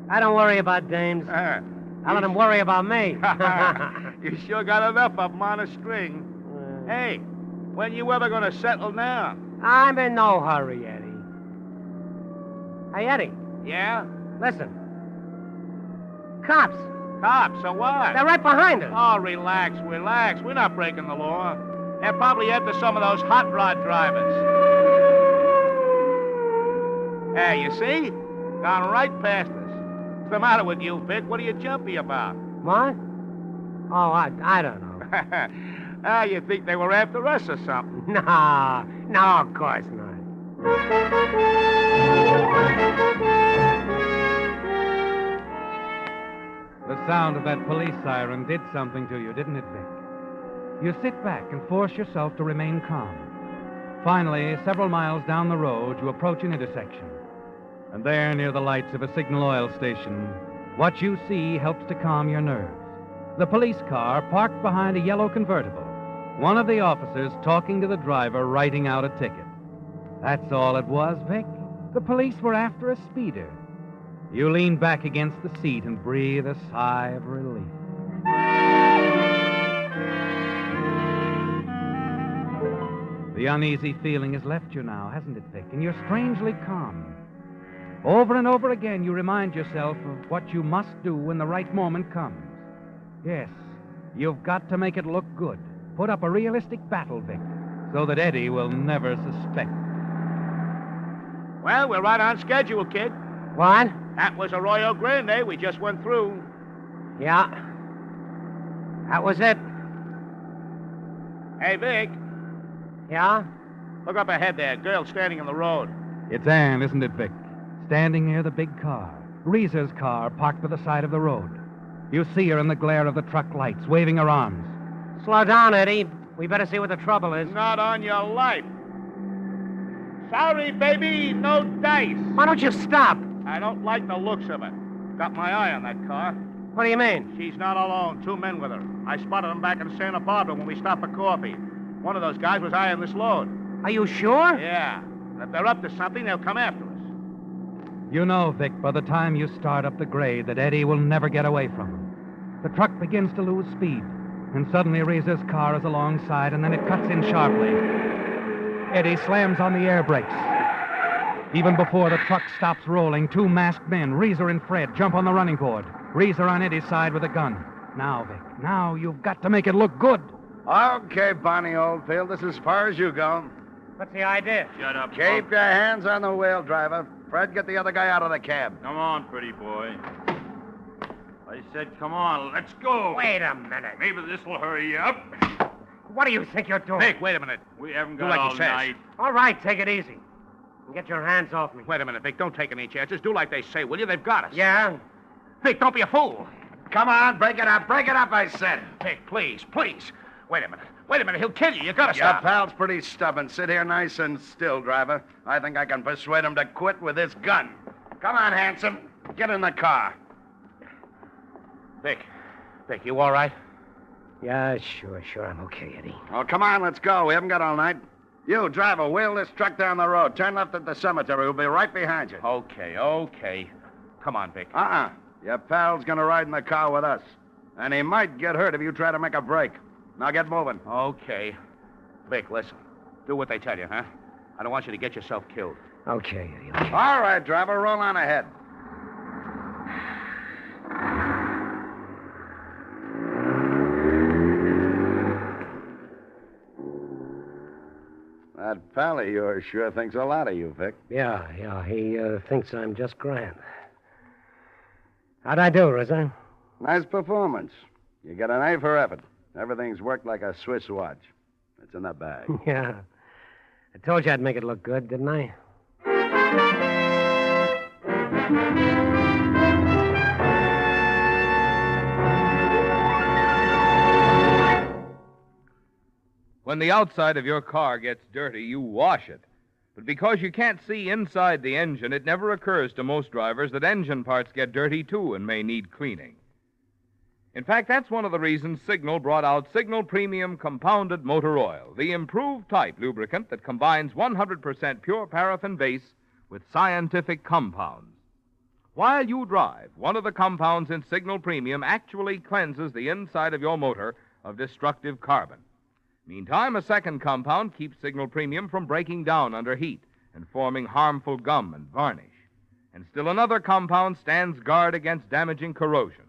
I don't worry about dames. I let them worry about me. You sure got enough of them on a string. Hey, when you ever going to settle down? I'm in no hurry, Eddie. Hey, Eddie. Yeah? Listen. Cops. Cops, so what? They're right behind us. Oh, relax. We're not breaking the law. They're probably after some of those hot rod drivers. Hey, you see? Gone right past us. What's the matter with you, Vic? What are you jumpy about? What? Oh, I don't know. You think they were after us or something? No, of course not. The sound of that police siren did something to you, didn't it, Vic? You sit back and force yourself to remain calm. Finally, several miles down the road, you approach an intersection. And there, near the lights of a signal oil station, what you see helps to calm your nerves. The police car parked behind a yellow convertible. One of the officers talking to the driver, writing out a ticket. That's all it was, Vic. The police were after a speeder. You lean back against the seat and breathe a sigh of relief. The uneasy feeling has left you now, hasn't it, Vic? And you're strangely calm. Over and over again, you remind yourself of what you must do when the right moment comes. Yes, you've got to make it look good. Put up a realistic battle, Vic, so that Eddie will never suspect. Well, we're right on schedule, kid. What? That was Arroyo Grande we just went through. Yeah. That was it. Hey, Vic. Yeah? Look up ahead there. Girl standing in the road. It's Ann, isn't it, Vic? Standing near the big car. Reese's car parked by the side of the road. You see her in the glare of the truck lights, waving her arms. Slow down, Eddie. We better see what the trouble is. Not on your life. Sorry, baby. No dice. Why don't you stop? I don't like the looks of it. Got my eye on that car. What do you mean? She's not alone. 2 men with her. I spotted them back in Santa Barbara when we stopped for coffee. One of those guys was eyeing this load. Are you sure? Yeah. And if they're up to something, they'll come after us. You know, Vic, by the time you start up the grade, that Eddie will never get away from him. The truck begins to lose speed, and suddenly Reese's car is alongside, and then it cuts in sharply. Eddie slams on the air brakes. Even before the truck stops rolling, 2 masked men, Reeser and Fred, jump on the running board. Reeser on Eddie's side with a gun. Now, Vic, now you've got to make it look good. Okay, Bonnie Oldfield, this is as far as you go. What's the idea? Shut up, Keep your hands on the wheel, driver. Fred, get the other guy out of the cab. Come on, pretty boy. I said, come on, let's go. Wait a minute. Maybe this will hurry you up. What do you think you're doing? Vic, wait a minute. We haven't Do got like all he says. night. All right, take it easy. And get your hands off me. Wait a minute, Vic. Don't take any chances. Do like they say, will you? They've got us. Yeah? Vic, don't be a fool. Come on, break it up, I said. Vic, please, please. Wait a minute. Wait a minute. He'll kill you. You gotta Your stop. pal's pretty stubborn. Sit here nice and still, driver. I think I can persuade him to quit with this gun. Come on, handsome. Get in the car. Vic, you all right? Yeah, sure. I'm okay, Eddie. Oh, come on, let's go. We haven't got all night. You, driver, wheel this truck down the road. Turn left at the cemetery. We'll be right behind you. Okay. Come on, Vic. Your pal's gonna ride in the car with us. And he might get hurt if you try to make a break. Now get moving. Okay. Vic, listen. Do what they tell you, huh? I don't want you to get yourself killed. Okay, Eddie. Okay. All right, driver, roll on ahead. That pal of yours sure thinks a lot of you, Vic. Yeah. He thinks I'm just grand. How'd I do, Rizzo? Nice performance. You got an A for effort. Everything's worked like a Swiss watch. It's in the bag. Yeah. I told you I'd make it look good, didn't I? When the outside of your car gets dirty, you wash it. But because you can't see inside the engine, it never occurs to most drivers that engine parts get dirty too and may need cleaning. In fact, that's one of the reasons Signal brought out Signal Premium Compounded Motor Oil, the improved type lubricant that combines 100% pure paraffin base with scientific compounds. While you drive, one of the compounds in Signal Premium actually cleanses the inside of your motor of destructive carbon. Meantime, a second compound keeps Signal Premium from breaking down under heat and forming harmful gum and varnish. And still another compound stands guard against damaging corrosion.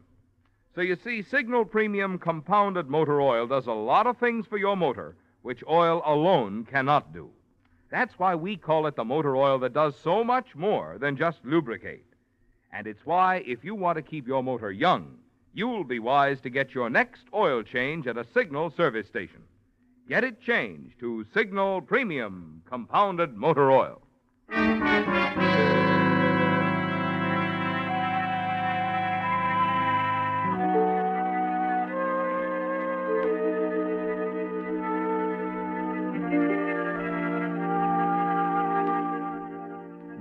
So you see, Signal Premium Compounded Motor Oil does a lot of things for your motor which oil alone cannot do. That's why we call it the motor oil that does so much more than just lubricate. And it's why, if you want to keep your motor young, you'll be wise to get your next oil change at a Signal service station. Get it changed to Signal Premium Compounded Motor Oil.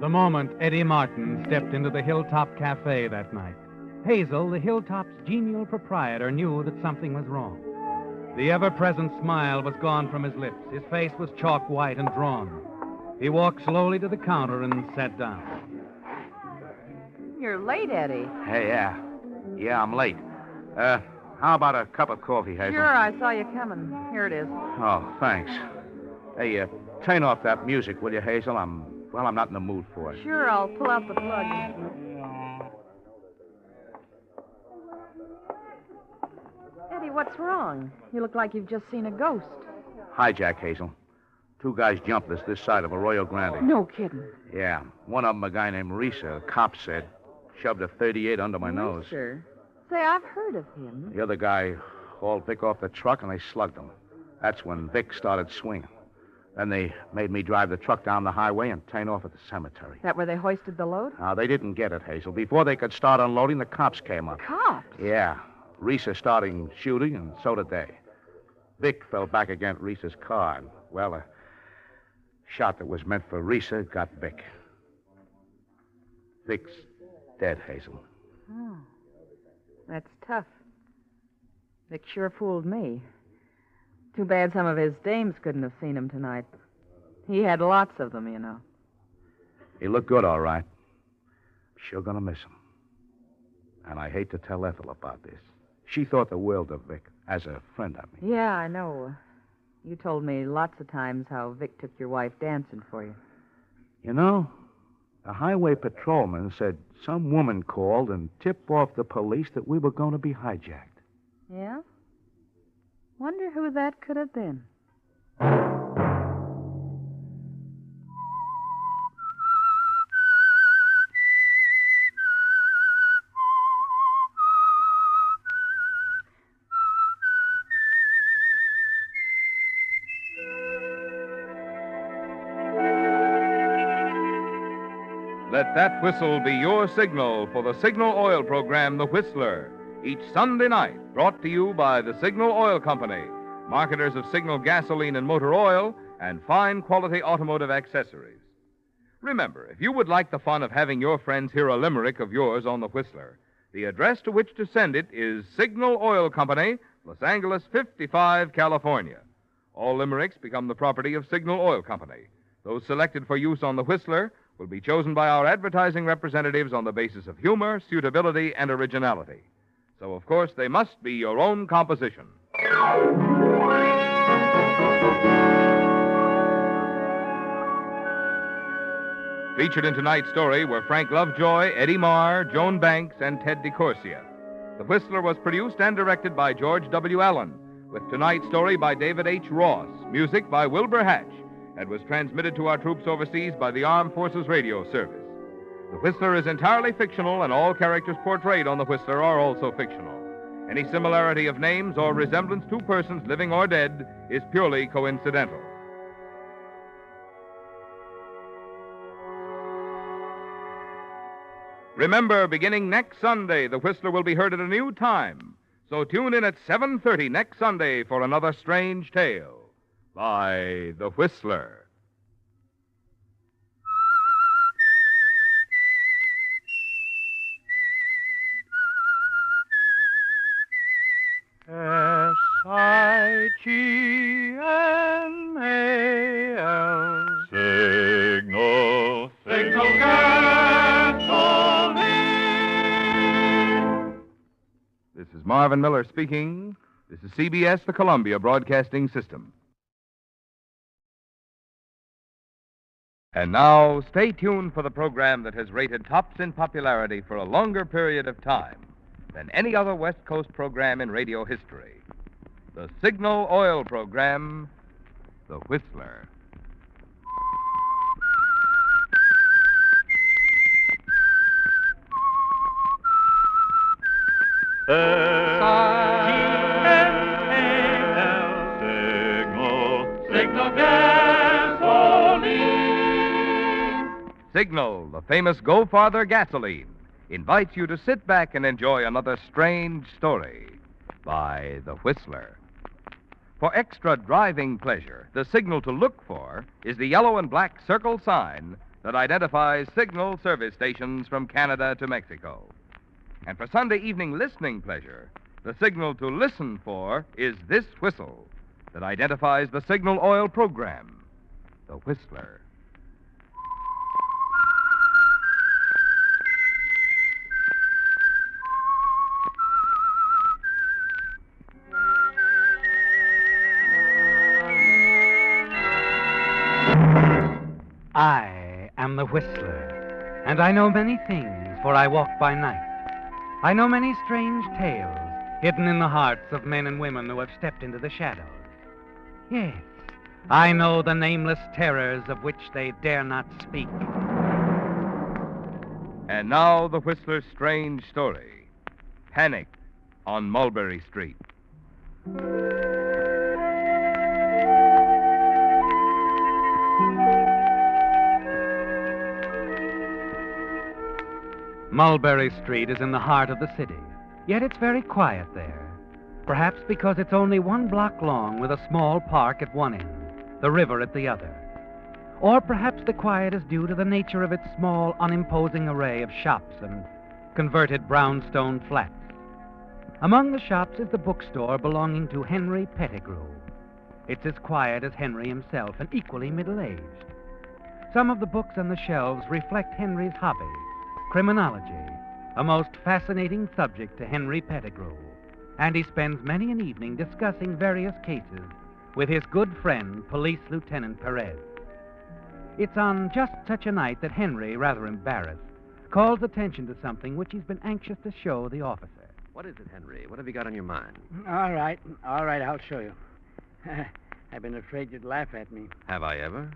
The moment Eddie Martin stepped into the Hilltop Cafe that night, Hazel, the Hilltop's genial proprietor, knew that something was wrong. The ever-present smile was gone from his lips. His face was chalk white and drawn. He walked slowly to the counter and sat down. You're late, Eddie. Hey, yeah, I'm late. How about a cup of coffee, Hazel? Sure, I saw you coming. Here it is. Oh, thanks. Hey, turn off that music, will you, Hazel? I'm not in the mood for it. Sure, I'll pull out the plug. Eddie, what's wrong? You look like you've just seen a ghost. Hijack, Hazel. 2 guys jumped us this side of Arroyo Grande. No kidding. Yeah. One of them, a guy named Risa, a cop said. shoved a .38 under my nose. Sure. Say, I've heard of him. The other guy hauled Vic off the truck, and they slugged him. That's when Vic started swinging. Then they made me drive the truck down the highway and turn off at the cemetery. Is that where they hoisted the load? Now, they didn't get it, Hazel. Before they could start unloading, the cops came up. Cops? Yeah. Risa started shooting, and so did they. Vic fell back against Risa's car, and, well, a shot that was meant for Risa got Vic. Vic's dead, Hazel. Oh. That's tough. Vic sure fooled me. Too bad some of his dames couldn't have seen him tonight. He had lots of them, you know. He looked good, all right. Sure gonna miss him. And I hate to tell Ethel about this. She thought the world of Vic, as a friend, I mean. Yeah, I know. You told me lots of times how Vic took your wife dancing for you. You know, the highway patrolman said some woman called and tipped off the police that we were going to be hijacked. Yeah? Wonder who that could have been. Let that whistle be your signal for the Signal Oil program, The Whistler, each Sunday night, brought to you by the Signal Oil Company, marketers of Signal gasoline and motor oil and fine quality automotive accessories. Remember, if you would like the fun of having your friends hear a limerick of yours on The Whistler, the address to which to send it is Signal Oil Company, Los Angeles 55, California. All limericks become the property of Signal Oil Company. Those selected for use on The Whistler will be chosen by our advertising representatives on the basis of humor, suitability, and originality. So, of course, they must be your own composition. Featured in tonight's story were Frank Lovejoy, Eddie Marr, Joan Banks, and Ted DeCorsia. The Whistler was produced and directed by George W. Allen, with tonight's story by David H. Ross, music by Wilbur Hatch, and was transmitted to our troops overseas by the Armed Forces Radio Service. The Whistler is entirely fictional, and all characters portrayed on The Whistler are also fictional. Any similarity of names or resemblance to persons living or dead is purely coincidental. Remember, beginning next Sunday, The Whistler will be heard at a new time. So tune in at 7:30 next Sunday for another strange tale by The Whistler. S-I-G-N-A-L Signal, Signal gasoline. This is Marvin Miller speaking. This is CBS, the Columbia Broadcasting System. And now, stay tuned for the program that has rated tops in popularity for a longer period of time than any other West Coast program in radio history. The Signal Oil program, The Whistler. Signal gasoline. Signal, the famous Go Farther gasoline, invites you to sit back and enjoy another strange story by The Whistler. For extra driving pleasure, the signal to look for is the yellow and black circle sign that identifies Signal service stations from Canada to Mexico. And for Sunday evening listening pleasure, the signal to listen for is this whistle that identifies the Signal Oil program, The Whistler. I am the Whistler, and I know many things, for I walk by night. I know many strange tales hidden in the hearts of men and women who have stepped into the shadows. Yes, I know the nameless terrors of which they dare not speak. And now, the Whistler's strange story. Panic on Mulberry Street. Mulberry Street is in the heart of the city, yet it's very quiet there. Perhaps because it's only 1 block long with a small park at one end, the river at the other. Or perhaps the quiet is due to the nature of its small, unimposing array of shops and converted brownstone flats. Among the shops is the bookstore belonging to Henry Pettigrew. It's as quiet as Henry himself and equally middle-aged. Some of the books on the shelves reflect Henry's hobby, criminology, a most fascinating subject to Henry Pettigrew, and he spends many an evening discussing various cases with his good friend, Police Lieutenant Perez. It's on just such a night that Henry, rather embarrassed, calls attention to something which he's been anxious to show the officer. What is it, Henry? What have you got on your mind? All right, I'll show you. I've been afraid you'd laugh at me. Have I ever?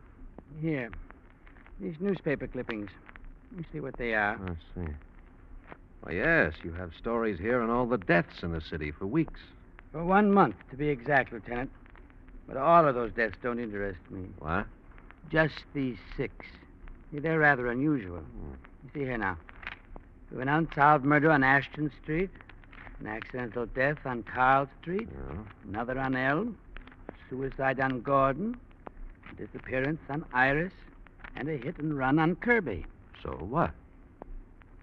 Here, these newspaper clippings. Let me see what they are. I see. Well, yes, you have stories here on all the deaths in the city for weeks. For 1 month, to be exact, Lieutenant. But all of those deaths don't interest me. What? Just these 6. See, they're rather unusual. You see here now. We have an unsolved murder on Ashton Street, an accidental death on Carl Street, another on Elm, suicide on Gordon, a disappearance on Iris, and a hit and run on Kirby. So what?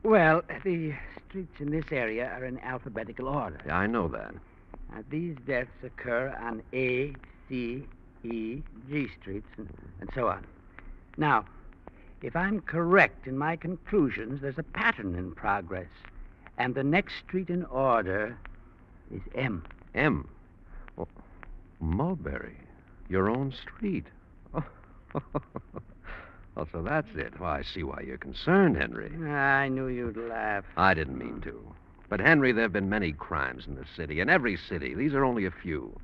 Well, the streets in this area are in alphabetical order. Yeah, I know that. Now, these deaths occur on A, C, E, G streets, and so on. Now, if I'm correct in my conclusions, there's a pattern in progress. And the next street in order is M. M? Well, Mulberry. Your own street. Oh. Well, so that's it. Well, I see why you're concerned, Henry. I knew you'd laugh. I didn't mean to. But, Henry, there have been many crimes in the city. In every city. These are only a few.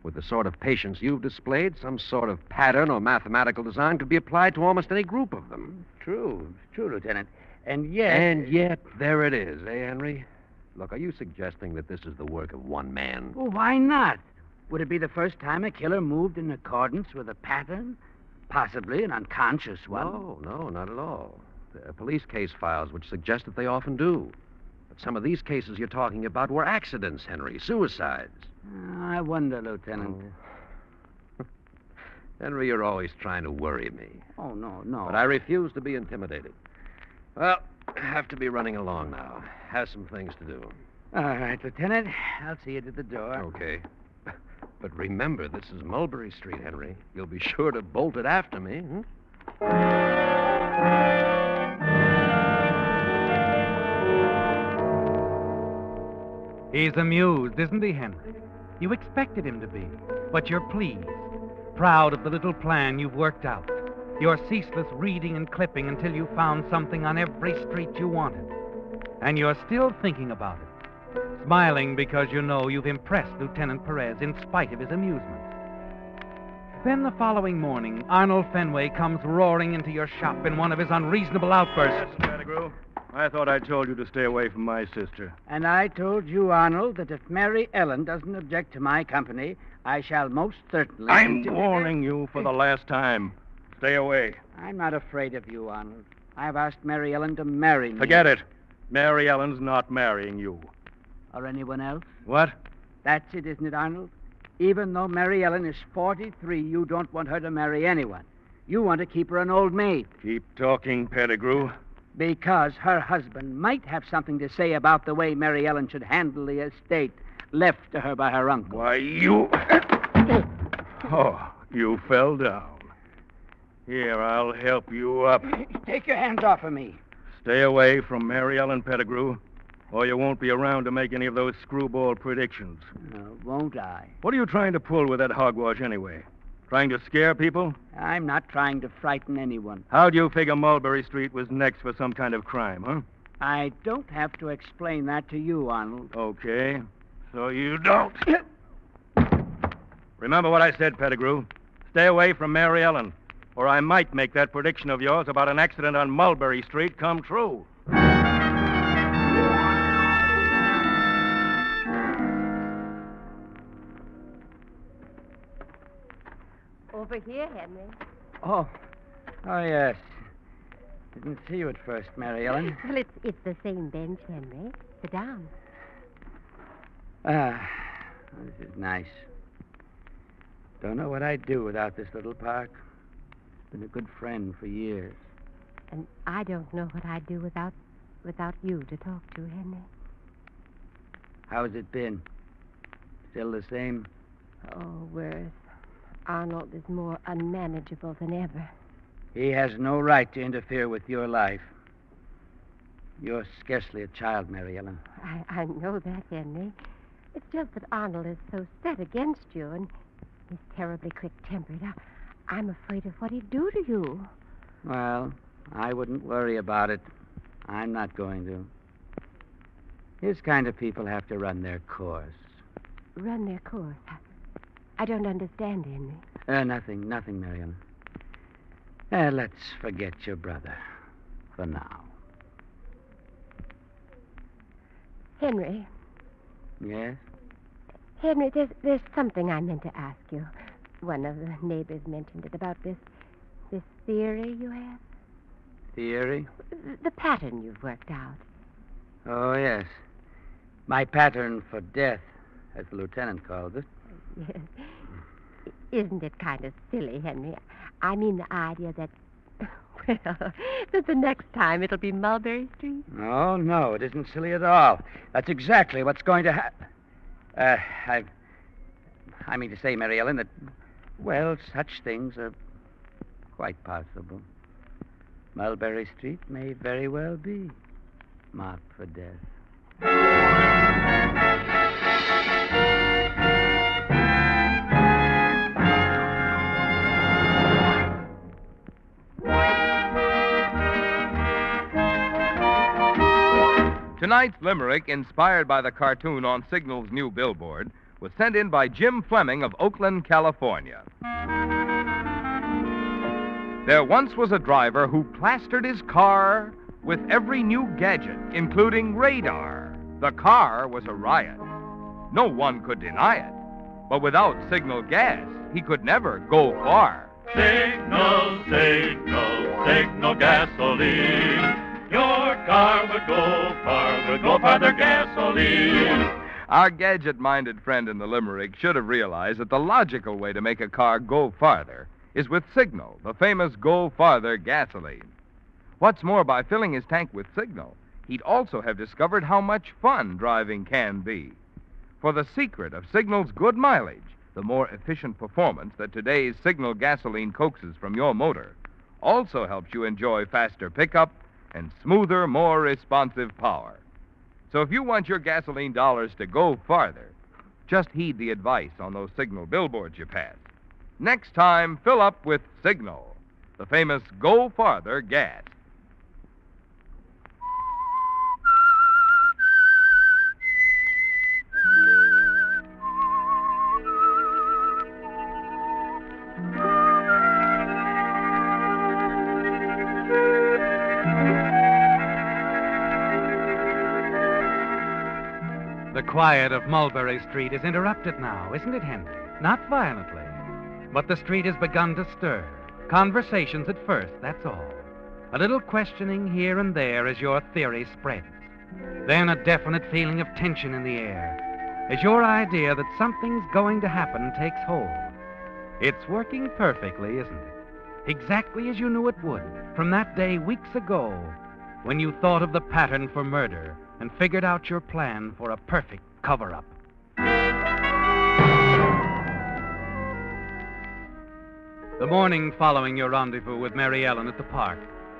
With the sort of patience you've displayed, some sort of pattern or mathematical design could be applied to almost any group of them. True, Lieutenant. And yet... And yet, there it is, eh, Henry? Look, are you suggesting that this is the work of one man? Well, why not? Would it be the first time a killer moved in accordance with a pattern? Possibly an unconscious one. No, not at all. There are police case files which suggest that they often do. But some of these cases you're talking about were accidents, Henry, suicides. I wonder, Lieutenant. Oh. Henry, you're always trying to worry me. Oh, no. But I refuse to be intimidated. Well, I have to be running along now. Have some things to do. All right, Lieutenant. I'll see you to the door. Okay. But remember, this is Mulberry Street, Henry. You'll be sure to bolt it after me. He's amused, isn't he, Henry? You expected him to be, but you're pleased, proud of the little plan you've worked out, your ceaseless reading and clipping until you found something on every street you wanted. And you're still thinking about it, smiling because you know you've impressed Lieutenant Perez in spite of his amusement. Then the following morning, Arnold Fenway comes roaring into your shop in one of his unreasonable outbursts. Pettigrew, I thought I told you to stay away from my sister. And I told you, Arnold, that if Mary Ellen doesn't object to my company, I shall most certainly... I'm warning you for the last time. Stay away. I'm not afraid of you, Arnold. I've asked Mary Ellen to marry me. Forget it. Mary Ellen's not marrying you. Or anyone else? What? That's it, isn't it, Arnold? Even though Mary Ellen is 43, you don't want her to marry anyone. You want to keep her an old maid. Keep talking, Pettigrew. Because her husband might have something to say about the way Mary Ellen should handle the estate left to her by her uncle. Why, you... Oh, you fell down. Here, I'll help you up. Take your hands off of me. Stay away from Mary Ellen Pettigrew, or you won't be around to make any of those screwball predictions. Won't I? What are you trying to pull with that hogwash anyway? Trying to scare people? I'm not trying to frighten anyone. How'd you figure Mulberry Street was next for some kind of crime, huh? I don't have to explain that to you, Arnold. Okay, so you don't. Remember what I said, Pettigrew. Stay away from Mary Ellen, or I might make that prediction of yours about an accident on Mulberry Street come true. Over here, Henry. Oh, yes. Didn't see you at first, Mary Ellen. Well, it's the same bench, Henry. Sit down. This is nice. Don't know what I'd do without this little park. Been a good friend for years. And I don't know what I'd do without you to talk to, Henry. How's it been? Still the same? Oh, worse. Arnold is more unmanageable than ever. He has no right to interfere with your life. You're scarcely a child, Mary Ellen. I know that, Henry. It's just that Arnold is so set against you, and he's terribly quick-tempered. I'm afraid of what he'd do to you. Well, I wouldn't worry about it. I'm not going to. His kind of people have to run their course. Run their course? I don't understand, Henry. Nothing, Mary Ellen. Let's forget your brother for now. Henry. Yes? Henry, there's something I meant to ask you. One of the neighbors mentioned it about this theory you have. Theory? The pattern you've worked out. Oh, yes. My pattern for death, as the lieutenant calls it. Yes. Isn't it kind of silly, Henry? I mean the idea that, well, that the next time it'll be Mulberry Street. Oh, no, it isn't silly at all. That's exactly what's going to happen. I mean to say, Mary Ellen, that, well, such things are quite possible. Mulberry Street may very well be marked for death. Tonight's limerick, inspired by the cartoon on Signal's new billboard, was sent in by Jim Fleming of Oakland, California. There once was a driver who plastered his car with every new gadget, including radar. The car was a riot. No one could deny it. But without Signal gas, he could never go far. Signal, signal, signal gasoline. Your car would go farther gasoline. Our gadget-minded friend in the limerick should have realized that the logical way to make a car go farther is with Signal, the famous Go Farther gasoline. What's more, by filling his tank with Signal, he'd also have discovered how much fun driving can be. For the secret of Signal's good mileage, the more efficient performance that today's Signal gasoline coaxes from your motor, also helps you enjoy faster pickup and smoother, more responsive power. So if you want your gasoline dollars to go farther, just heed the advice on those Signal billboards you pass. Next time, fill up with Signal, the famous Go Farther gas. The quiet of Mulberry Street is interrupted now, isn't it, Henry? Not violently. But the street has begun to stir. Conversations at first, that's all. A little questioning here and there as your theory spreads. Then a definite feeling of tension in the air as your idea that something's going to happen takes hold. It's working perfectly, isn't it? Exactly as you knew it would from that day weeks ago when you thought of the pattern for murder and figured out your plan for a perfect cover-up. The morning following your rendezvous with Mary Ellen at the park,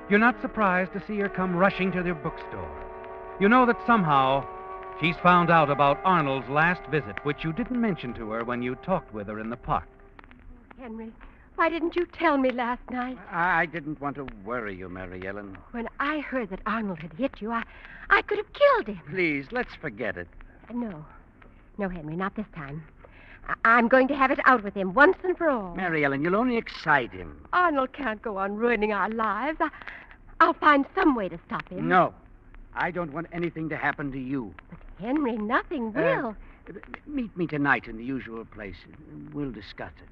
you're not surprised to see her come rushing to their bookstore. You know that somehow she's found out about Arnold's last visit, which you didn't mention to her when you talked with her in the park. Henry, why didn't you tell me last night? I didn't want to worry you, Mary Ellen. When I heard that Arnold had hit you, I could have killed him. Please, let's forget it. No, Henry, not this time. I'm going to have it out with him once and for all. Mary Ellen, you'll only excite him. Arnold can't go on ruining our lives. I'll find some way to stop him. No, I don't want anything to happen to you. But, Henry, nothing will. Meet me tonight in the usual place. We'll discuss it.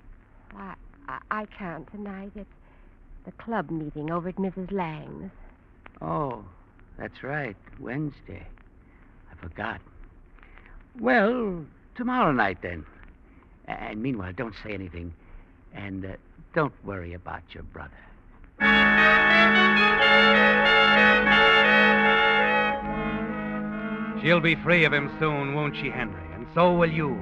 I can't tonight. It's the club meeting over at Mrs. Lang's. Oh, that's right. Wednesday. I forgot. Well, tomorrow night, then. And meanwhile, don't say anything. And don't worry about your brother. She'll be free of him soon, won't she, Henry? And so will you.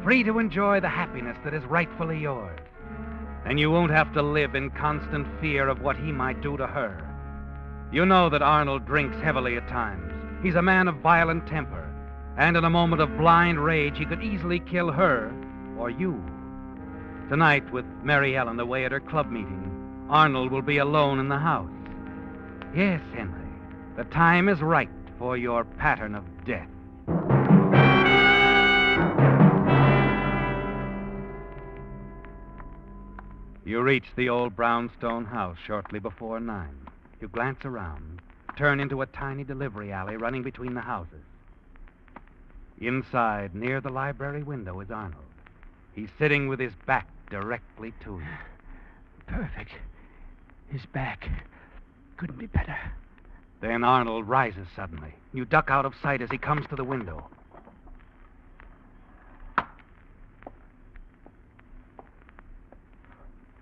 Free to enjoy the happiness that is rightfully yours. And you won't have to live in constant fear of what he might do to her. You know that Arnold drinks heavily at times. He's a man of violent temper. And in a moment of blind rage, he could easily kill her or you. Tonight, with Mary Ellen away at her club meeting, Arnold will be alone in the house. Yes, Henry, the time is right for your pattern of death. You reach the old brownstone house shortly before 9. You glance around, turn into a tiny delivery alley running between the houses. Inside, near the library window, is Arnold. He's sitting with his back directly to you. Perfect. His back. Couldn't be better. Then Arnold rises suddenly. You duck out of sight as he comes to the window.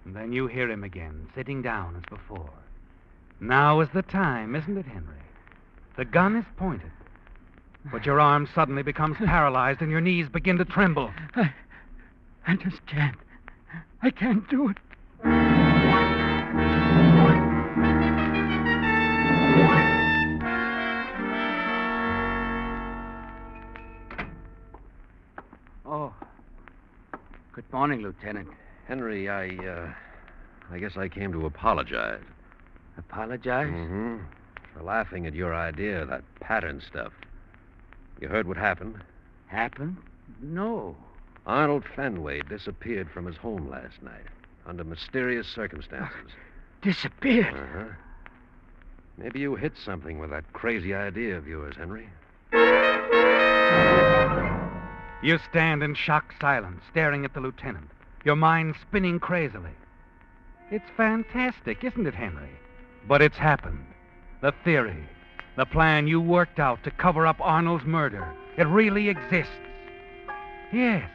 And then you hear him again, sitting down as before. Now is the time, isn't it, Henry? The gun is pointed. But your arm suddenly becomes paralyzed and your knees begin to tremble. I just can't. I can't do it. Oh. Good morning, Lieutenant. Henry, I guess I came to apologize. Apologize? Mm-hmm. For laughing at your idea, that pattern stuff. You heard what happened? Happened? No. Arnold Fenway disappeared from his home last night under mysterious circumstances. Disappeared? Uh-huh. Maybe you hit something with that crazy idea of yours, Henry. You stand in shocked silence, staring at the lieutenant, your mind spinning crazily. It's fantastic, isn't it, Henry? But it's happened. The theory, the plan you worked out to cover up Arnold's murder, it really exists. Yes,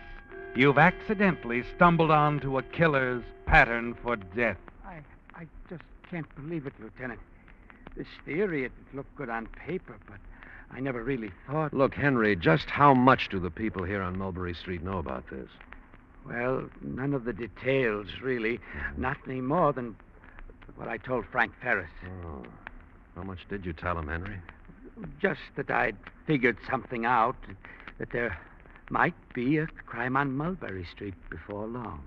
you've accidentally stumbled onto a killer's pattern for death. I just can't believe it, Lieutenant. This theory, it looked good on paper, but I never really thought... Look, Henry, just how much do the people here on Mulberry Street know about this? Well, none of the details, really. Not any more than what I told Frank Ferris. Oh. How much did you tell him, Henry? Just that I'd figured something out, that there might be a crime on Mulberry Street before long.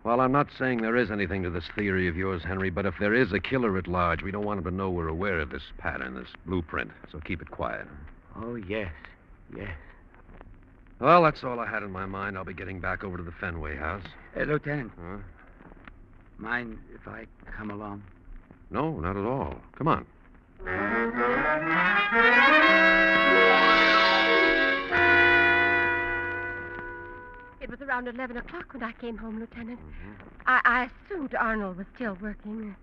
Well, I'm not saying there is anything to this theory of yours, Henry, but if there is a killer at large, we don't want him to know we're aware of this pattern, this blueprint, so keep it quiet. Oh, yes, yes. Well, that's all I had in my mind. I'll be getting back over to the Fenway house. Lieutenant. Huh? Mind if I come along? No, not at all. Come on. It was around 11 o'clock when I came home, Lieutenant. I assumed Arnold was still working.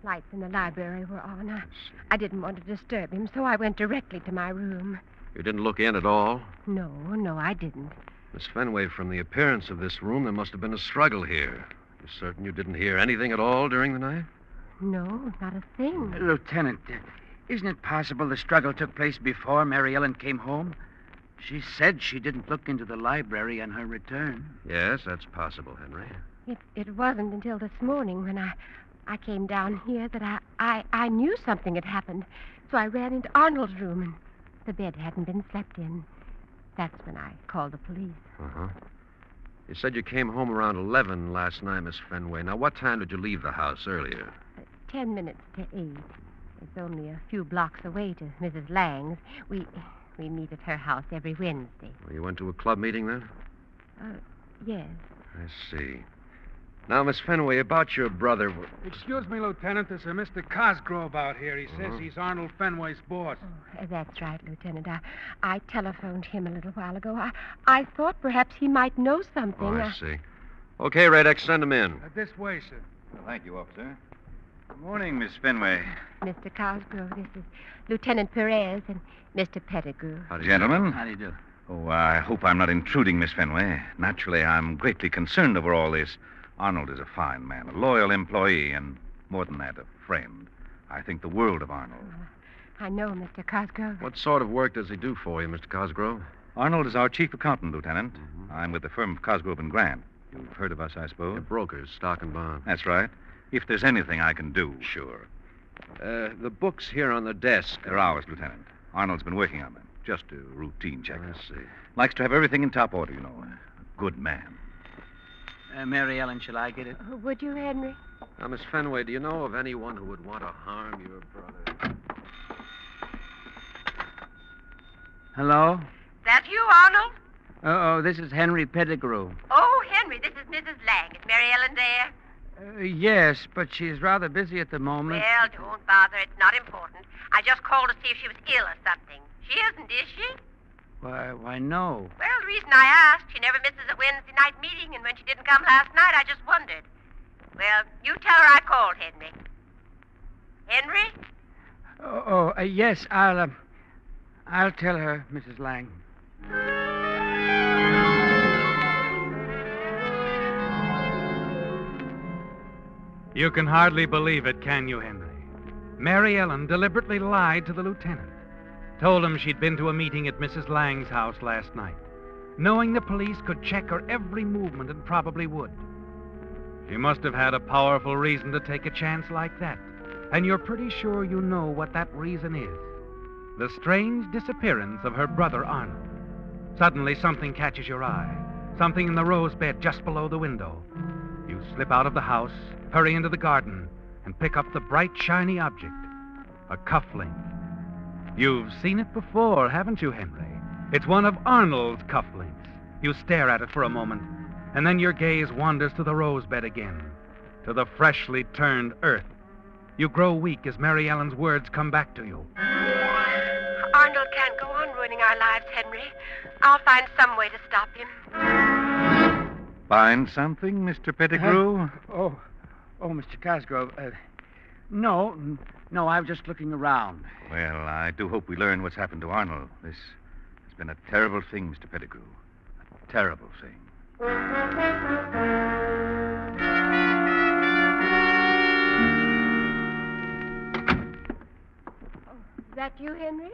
Lights in the library were on. I didn't want to disturb him, so I went directly to my room. You didn't look in at all? No, I didn't. Miss Fenway, from the appearance of this room, there must have been a struggle here. You certain you didn't hear anything at all during the night? No, not a thing. Lieutenant, isn't it possible the struggle took place before Mary Ellen came home? She said she didn't look into the library on her return. Yes, that's possible, Henry. It wasn't until this morning when I came down here that I knew something had happened. So I ran into Arnold's room, and the bed hadn't been slept in. That's when I called the police. Uh-huh. You said you came home around 11 last night, Miss Fenway. Now, what time did you leave the house earlier? 10 minutes to 8. It's only a few blocks away to Mrs. Lang's. We meet at her house every Wednesday. Well, you went to a club meeting then? Yes. I see. Now, Miss Fenway, about your brother... Excuse me, Lieutenant. There's a Mr. Cosgrove out here. He says he's Arnold Fenway's boss. Oh, that's right, Lieutenant. I telephoned him a little while ago. I thought perhaps he might know something. Oh, I see. Okay, Red X, send him in. This way, sir. Well, thank you, officer. Good morning, Miss Fenway. Mr. Cosgrove, this is Lieutenant Perez and Mr. Pettigrew. Gentlemen. How do you do? Oh, I hope I'm not intruding, Miss Fenway. Naturally, I'm greatly concerned over all this. Arnold is a fine man, a loyal employee, and more than that, a friend. I think the world of Arnold. I know, Mr. Cosgrove. What sort of work does he do for you, Mr. Cosgrove? Arnold is our chief accountant, Lieutenant. I'm with the firm of Cosgrove and Grande. You've heard of us, I suppose? You're brokers, stock and bond. That's right. If there's anything I can do. Sure. The books here on the desk. They're ours, Lieutenant. Arnold's been working on them. Just a routine check. I see. Likes to have everything in top order, you know. A good man. Mary Ellen, shall I get it? Would you, Henry? Now, Miss Fenway, do you know of anyone who would want to harm your brother? Hello? That you, Arnold? Oh, this is Henry Pettigrew. Oh, Henry, this is Mrs. Lang. Is Mary Ellen there? Yes, but she's rather busy at the moment. Well, don't bother. It's not important. I just called to see if she was ill or something. She isn't, is she? Why, no. Well, the reason I asked, she never misses a Wednesday night meeting, and when she didn't come last night, I just wondered. Well, you tell her I called, Henry. Henry? Yes, I'll tell her, Mrs. Lang. You can hardly believe it, can you, Henry? Mary Ellen deliberately lied to the lieutenant. Told him she'd been to a meeting at Mrs. Lang's house last night, knowing the police could check her every movement and probably would. She must have had a powerful reason to take a chance like that, and you're pretty sure you know what that reason is. The strange disappearance of her brother Arnold. Suddenly something catches your eye, something in the rose bed just below the window. You slip out of the house, hurry into the garden, and pick up the bright, shiny object, a cufflink. You've seen it before, haven't you, Henry? It's one of Arnold's cufflinks. You stare at it for a moment, and then your gaze wanders to the rose bed again, to the freshly turned earth. You grow weak as Mary Ellen's words come back to you. Arnold can't go on ruining our lives, Henry. I'll find some way to stop him. Find something, Mr. Pettigrew? Mr. Cosgrove. No, I was just looking around. Well, I do hope we learn what's happened to Arnold. This has been a terrible thing, Mr. Pettigrew. A terrible thing. Is that you, Henry?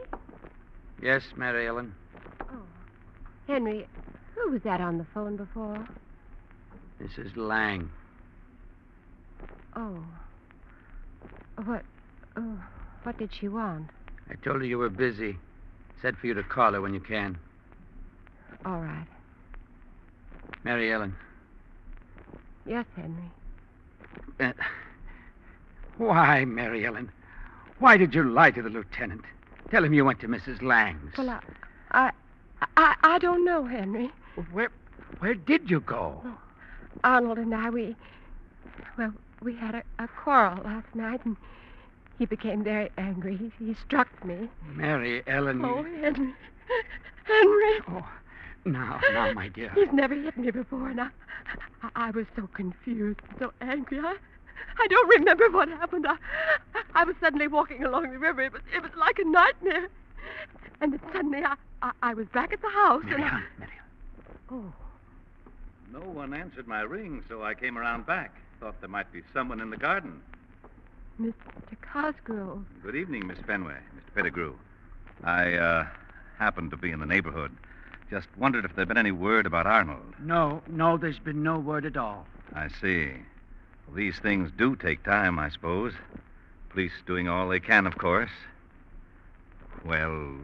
Yes, Mary Ellen. Oh. Henry, who was that on the phone before? Mrs. Lang. Oh. What did she want? I told her you were busy. Said for you to call her when you can. All right. Mary Ellen. Yes, Henry. Why, Mary Ellen? Why did you lie to the lieutenant? Tell him you went to Mrs. Lang's. Well, I don't know, Henry. Where did you go? Well, Arnold and I, we had a quarrel last night, and he became very angry. He struck me. Mary Ellen. Oh, Henry. Henry. Oh, now, my dear. He's never hit me before, and I was so confused, so angry. I don't remember what happened. I was suddenly walking along the river. It was like a nightmare. And then suddenly I was back at the house. Mary Ellen. Oh. No one answered my ring, so I came around back. Thought there might be someone in the garden. Mr. Cosgrove. Good evening, Miss Fenway, Mr. Pettigrew. I happened to be in the neighborhood. Just wondered if there'd been any word about Arnold. No, there's been no word at all. I see. Well, these things do take time, I suppose. Police doing all they can, of course. Well...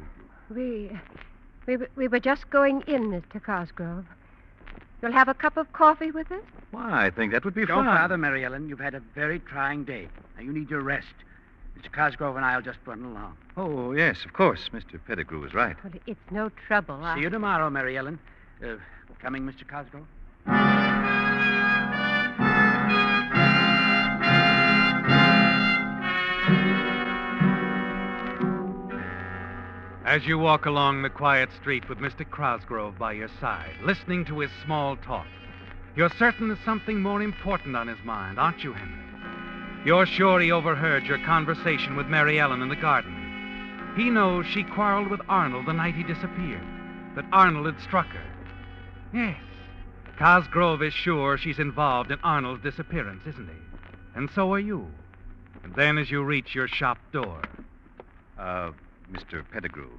We were just going in, Mr. Cosgrove. You'll have a cup of coffee with us? Why, I think that would be Don't fun. bother, Mary Ellen. You've had a very trying day. Now, you need your rest. Mr. Cosgrove and I'll just run along. Oh, yes, of course. Mr. Pettigrew is right. Well, it's no trouble. See you tomorrow, Mary Ellen. Coming, Mr. Cosgrove? As you walk along the quiet street with Mr. Cosgrove by your side, listening to his small talk, You're certain there's something more important on his mind, aren't you, Henry? You're sure he overheard your conversation with Mary Ellen in the garden. He knows she quarreled with Arnold the night he disappeared, that Arnold had struck her. Yes, Cosgrove is sure she's involved in Arnold's disappearance, isn't he? And so are you. And then as you reach your shop door... Mr. Pettigrew.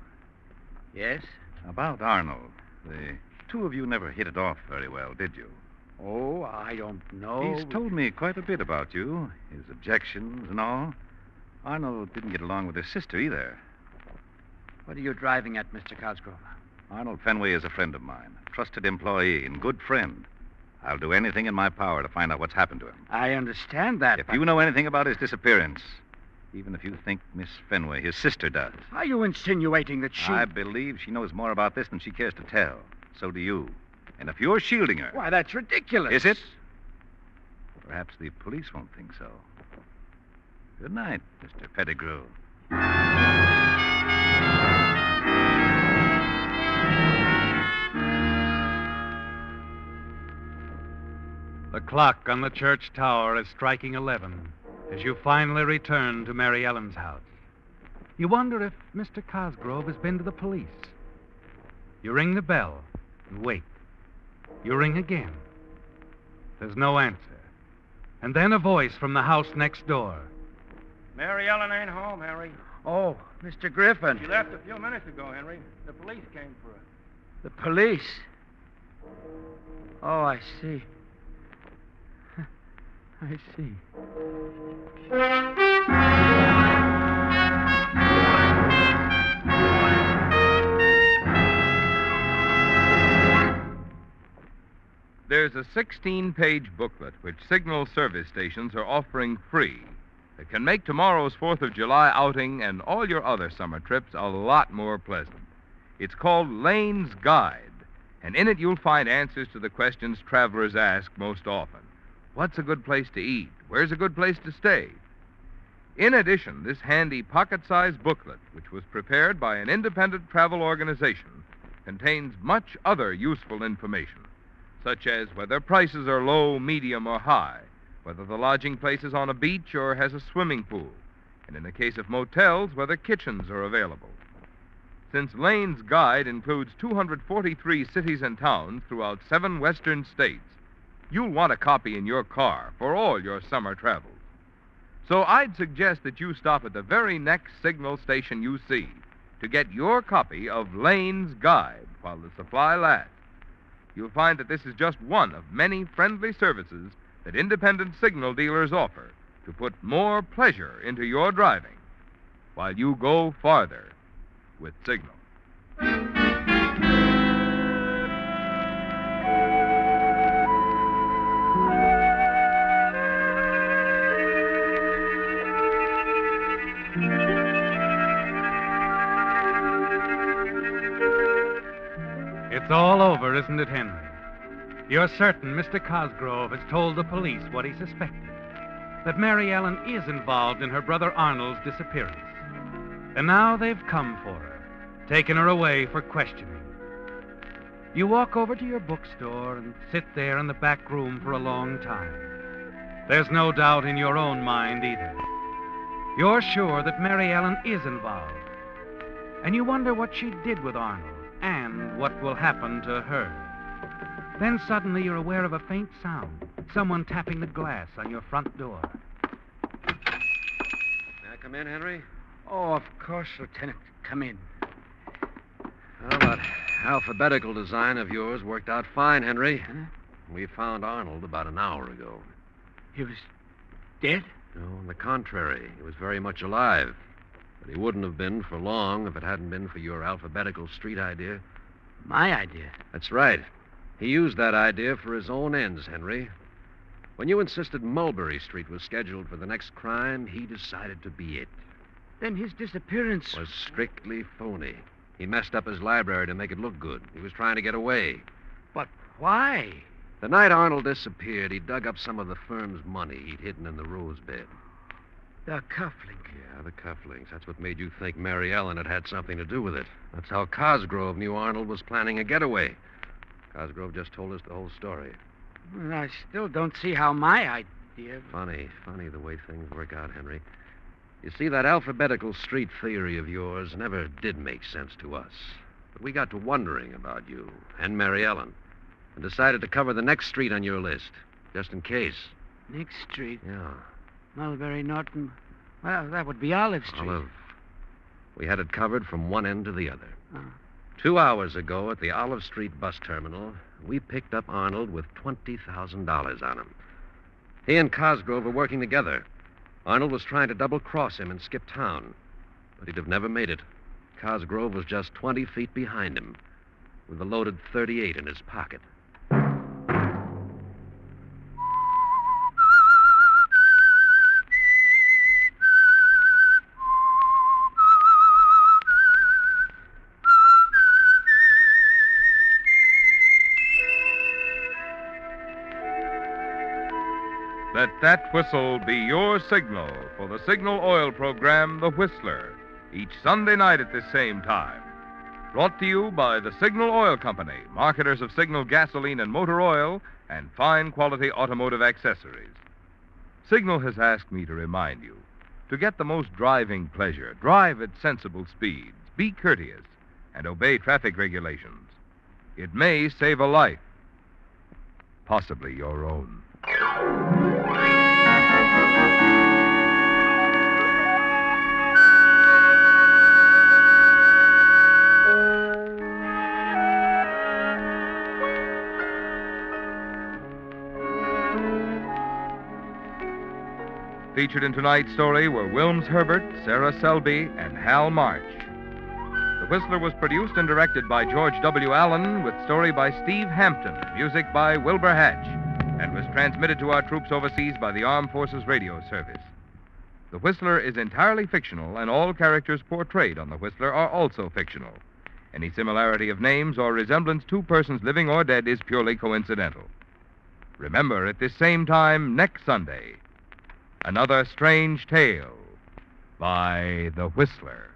Yes? About Arnold. The two of you never hit it off very well, did you? Oh, I don't know. He's told me quite a bit about you, his objections and all. Arnold didn't get along with his sister either. What are you driving at, Mr. Cosgrove? Arnold Fenway is a friend of mine, a trusted employee and good friend. I'll do anything in my power to find out what's happened to him. I understand that. If you know anything about his disappearance, even if you think Miss Fenway, his sister, does. Are you insinuating that she... I believe she knows more about this than she cares to tell. So do you. And if you're shielding her... Why, that's ridiculous. Is it? Perhaps the police won't think so. Good night, Mr. Pettigrew. The clock on the church tower is striking 11 as you finally return to Mary Ellen's house. You wonder if Mr. Cosgrove has been to the police. You ring the bell and wait. You ring again. There's no answer. And then a voice from the house next door. Mary Ellen ain't home, Henry. Oh, Mr. Griffin. She left a few minutes ago, Henry. The police came for her. The police? Oh, I see. I see. There's a 16-page booklet which Signal service stations are offering free that can make tomorrow's 4th of July outing and all your other summer trips a lot more pleasant. It's called Lane's Guide, and in it you'll find answers to the questions travelers ask most often. What's a good place to eat? Where's a good place to stay? In addition, this handy pocket-sized booklet, which was prepared by an independent travel organization, contains much other useful information, such as whether prices are low, medium, or high, whether the lodging place is on a beach or has a swimming pool, and in the case of motels, whether kitchens are available. Since Lane's Guide includes 243 cities and towns throughout 7 western states, you'll want a copy in your car for all your summer travels. So I'd suggest that you stop at the very next Signal station you see to get your copy of Lane's Guide while the supply lasts. You'll find that this is just one of many friendly services that independent Signal dealers offer to put more pleasure into your driving while you go farther with Signal. It's all over, isn't it, Henry? You're certain Mr. Cosgrove has told the police what he suspected, that Mary Ellen is involved in her brother Arnold's disappearance. And now they've come for her, taken her away for questioning. You walk over to your bookstore and sit there in the back room for a long time. There's no doubt in your own mind either. You're sure that Mary Ellen is involved. And you wonder what she did with Arnold and what will happen to her. Then suddenly you're aware of a faint sound, someone tapping the glass on your front door. May I come in, Henry? Oh, of course, Lieutenant. Come in. Well, that alphabetical design of yours worked out fine, Henry. Huh? We found Arnold about an hour ago. He was dead? No, on the contrary. He was very much alive. But he wouldn't have been for long if it hadn't been for your alphabetical street idea. My idea? That's right. He used that idea for his own ends, Henry. When you insisted Mulberry Street was scheduled for the next crime, he decided to be it. Then his disappearance Was strictly phony. He messed up his library to make it look good. He was trying to get away. But why? The night Arnold disappeared, he dug up some of the firm's money he'd hidden in the rose bed. The cufflink. Yeah, the cufflinks. That's what made you think Mary Ellen had had something to do with it. That's how Cosgrove knew Arnold was planning a getaway. Cosgrove just told us the whole story. Well, I still don't see how my idea... Funny the way things work out, Henry. You see, that alphabetical street theory of yours never did make sense to us. But we got to wondering about you and Mary Ellen and decided to cover the next street on your list, just in case. Next street? Yeah. Mulberry, Norton. Well, that would be Olive Street. Olive. We had it covered from one end to the other. Oh. 2 hours ago at the Olive Street bus terminal, we picked up Arnold with $20,000 on him. He and Cosgrove were working together. Arnold was trying to double-cross him and skip town, but he'd have never made it. Cosgrove was just 20 feet behind him, with a loaded .38 in his pocket. Let that whistle be your signal for the Signal Oil program, The Whistler, each Sunday night at this same time. Brought to you by the Signal Oil Company, marketers of Signal gasoline and motor oil and fine quality automotive accessories. Signal has asked me to remind you, to get the most driving pleasure, drive at sensible speeds, be courteous, and obey traffic regulations. It may save a life, possibly your own. Featured in tonight's story were Wilms Herbert, Sarah Selby, and Hal March. The Whistler was produced and directed by George W. Allen, with story by Steve Hampton, music by Wilbur Hatch, and was transmitted to our troops overseas by the Armed Forces Radio Service. The Whistler is entirely fictional, and all characters portrayed on The Whistler are also fictional. Any similarity of names or resemblance to persons living or dead is purely coincidental. Remember, at this same time next Sunday, another strange tale by The Whistler.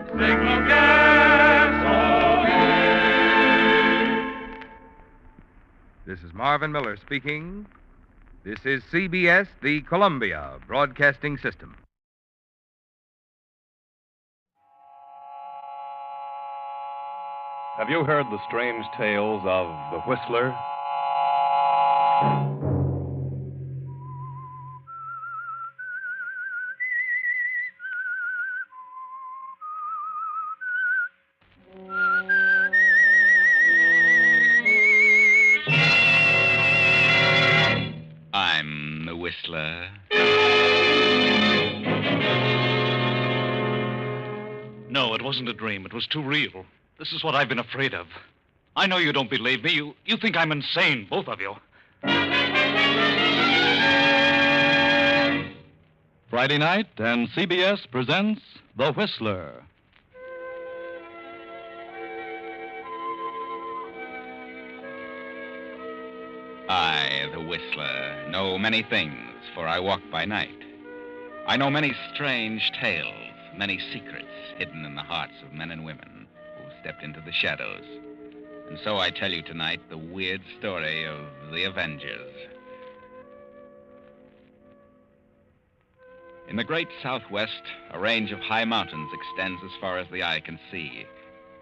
Signal gasoline. This is Marvin Miller speaking. This is CBS, the Columbia Broadcasting System. Have you heard the strange tales of the Whistler? I'm the Whistler. No, it wasn't a dream. It was too real. This is what I've been afraid of. I know you don't believe me. You think I'm insane, both of you. Friday night, and CBS presents The Whistler. I, the Whistler, know many things, for I walk by night. I know many strange tales, many secrets hidden in the hearts of men and women who stepped into the shadows. And so I tell you tonight the weird story of the Avengers. In the great Southwest, a range of high mountains extends as far as the eye can see.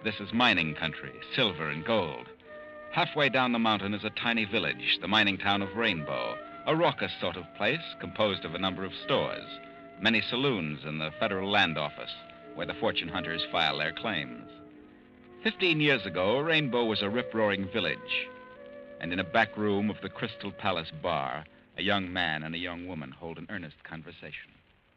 This is mining country, silver and gold. Halfway down the mountain is a tiny village, the mining town of Rainbow, a raucous sort of place composed of a number of stores, many saloons, and the federal land office, where the fortune hunters file their claims. 15 years ago, Rainbow was a rip-roaring village, and in a back room of the Crystal Palace bar, a young man and a young woman hold an earnest conversation.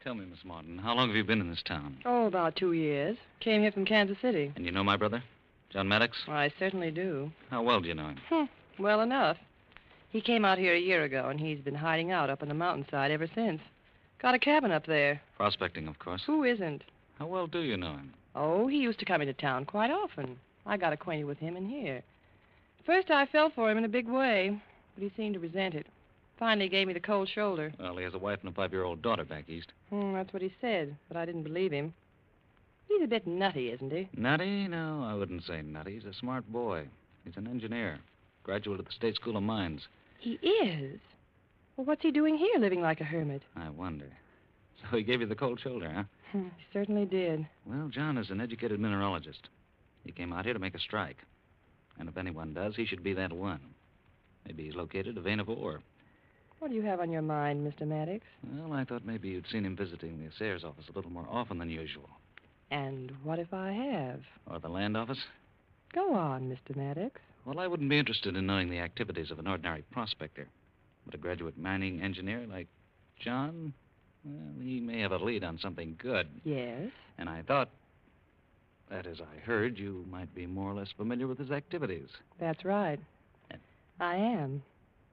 Tell me, Miss Martin, how long have you been in this town? Oh, about 2 years. Came here from Kansas City. And you know my brother, John Maddox? Well, I certainly do. How well do you know him? Well enough. He came out here a year ago, and he's been hiding out up on the mountainside ever since. Got a cabin up there. Prospecting, of course. Who isn't? How well do you know him? Oh, he used to come into town quite often. I got acquainted with him in here. First, I fell for him in a big way, but he seemed to resent it. Finally gave me the cold shoulder. Well, he has a wife and a 5-year-old daughter back east. That's what he said, but I didn't believe him. He's a bit nutty, isn't he? Nutty? No, I wouldn't say nutty. He's a smart boy. He's an engineer. Graduate of the State School of Mines. He is? Well, what's he doing here, living like a hermit? I wonder. So he gave you the cold shoulder, huh? He certainly did. Well, John is an educated mineralogist. He came out here to make a strike. And if anyone does, he should be that one. Maybe he's located a vein of ore. What do you have on your mind, Mr. Maddox? Well, I thought maybe you'd seen him visiting the assayer's office a little more often than usual. And what if I have? Or the land office? Go on, Mr. Maddox. Well, I wouldn't be interested in knowing the activities of an ordinary prospector. But a graduate mining engineer like John, well, he may have a lead on something good. Yes? And I thought, that is, I heard you might be more or less familiar with his activities. That's right. I am.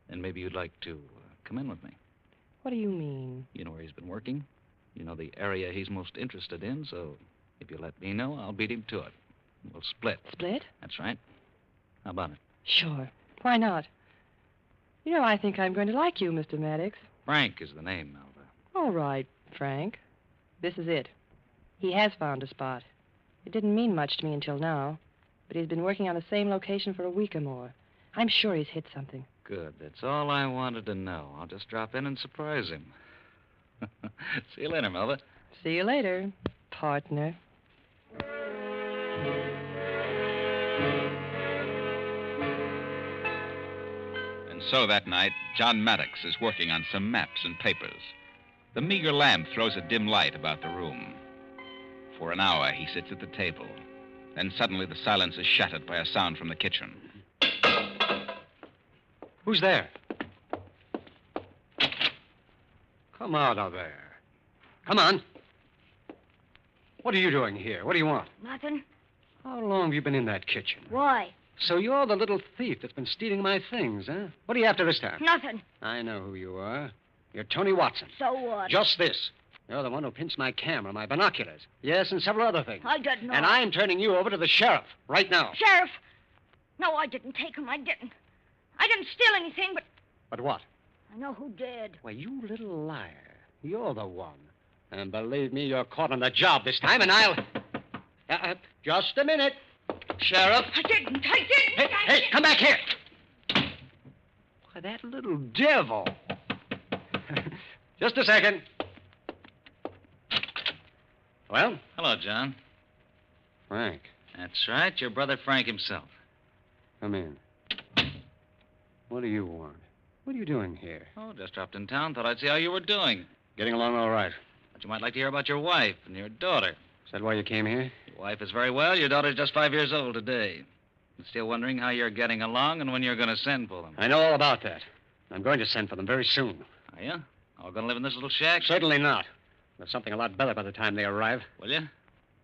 And maybe you'd like to come in with me. What do you mean? You know where he's been working. You know the area he's most interested in, so if you let me know, I'll beat him to it. We'll split. Split? That's right. How about it? Sure. Why not? You know, I think I'm going to like you, Mr. Maddox. Frank is the name, Melva. All right, Frank. This is it. He has found a spot. It didn't mean much to me until now, but he's been working on the same location for a week or more. I'm sure he's hit something. Good. That's all I wanted to know. I'll just drop in and surprise him. See you later, Melva. See you later, partner. And so that night, John Maddox is working on some maps and papers. The meager lamp throws a dim light about the room. For an hour, he sits at the table. Then suddenly the silence is shattered by a sound from the kitchen. Who's there? Come out of there. Come on. What are you doing here? What do you want? Nothing. How long have you been in that kitchen? Why? So you're the little thief that's been stealing my things, huh? What are you after this time? Nothing. I know who you are. You're Tony Watson. So what? Just this. You're the one who pinched my camera, my binoculars. Yes, and several other things. I didn't know. And I'm turning you over to the sheriff right now. Sheriff! No, I didn't take him. I didn't. I didn't steal anything, but But what? I know who did. Well, you little liar. You're the one. And believe me, you're caught on the job this time, and I'll... just a minute. Sheriff. I didn't. Hey, come back here. Why, that little devil. Just a second. Well? Hello, John. Frank. That's right, your brother Frank himself. Come in. What do you want? What are you doing here? Oh, just dropped in town. Thought I'd see how you were doing. Getting along all right. But you might like to hear about your wife and your daughter. Is that why you came here? Your wife is very well. Your daughter's just 5 years old today. I'm still wondering how you're getting along and when you're going to send for them. I know all about that. I'm going to send for them very soon. Are you? All going to live in this little shack? Certainly not. There's something a lot better by the time they arrive. Will you?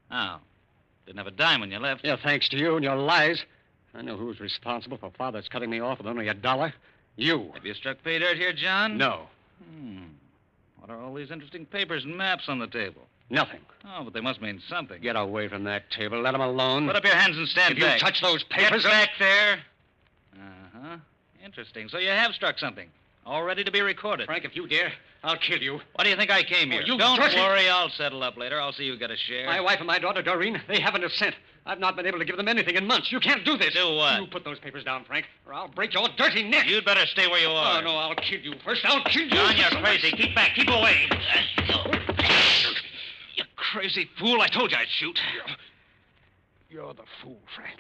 Oh. Didn't have a dime when you left. Yeah, thanks to you and your lies. I know who's responsible for Father's cutting me off with only $1. You. Have you struck pay dirt here, John? No. What are all these interesting papers and maps on the table? Nothing. Oh, but they must mean something. Get away from that table. Let them alone. Put up your hands and stand if back. If you touch those papers... Get back there. Uh-huh. Interesting. So you have struck something. All ready to be recorded. Frank, if you dare, I'll kill you. Why do you think I came here? You Don't dirty... worry. I'll settle up later. I'll see you get a share. My wife and my daughter, Doreen, they haven't a cent. I've not been able to give them anything in months. You can't do this. Do what? You put those papers down, Frank, or I'll break your dirty neck. You'd better stay where you are. Oh, no, I'll kill you. First, I'll kill you. John, you're crazy. Keep back. Keep away. You crazy fool. I told you I'd shoot. You're the fool, Frank.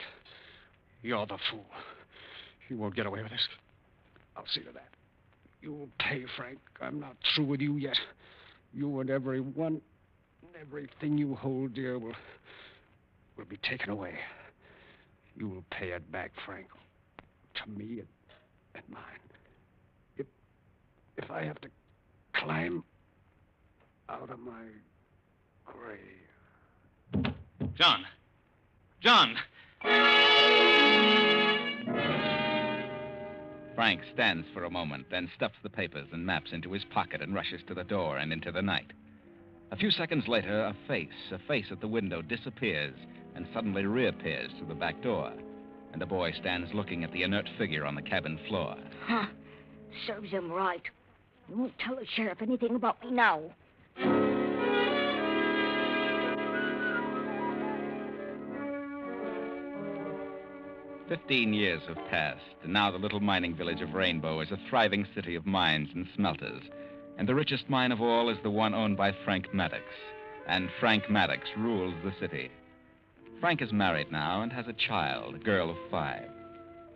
You're the fool. You won't get away with this. I'll see to that. You'll pay, Frank. I'm not through with you yet. You and everything you hold dear will be taken away. You will pay it back, Frank. To me and mine. If I have to climb out of my grave. John. John! Frank stands for a moment, then stuffs the papers and maps into his pocket and rushes to the door and into the night. A few seconds later, a face at the window disappears and suddenly reappears through the back door. And the boy stands looking at the inert figure on the cabin floor. Huh. Serves him right. You won't tell the sheriff anything about me now. 15 years have passed, and now the little mining village of Rainbow is a thriving city of mines and smelters. And the richest mine of all is the one owned by Frank Maddox. And Frank Maddox rules the city. Frank is married now and has a child, a girl of 5.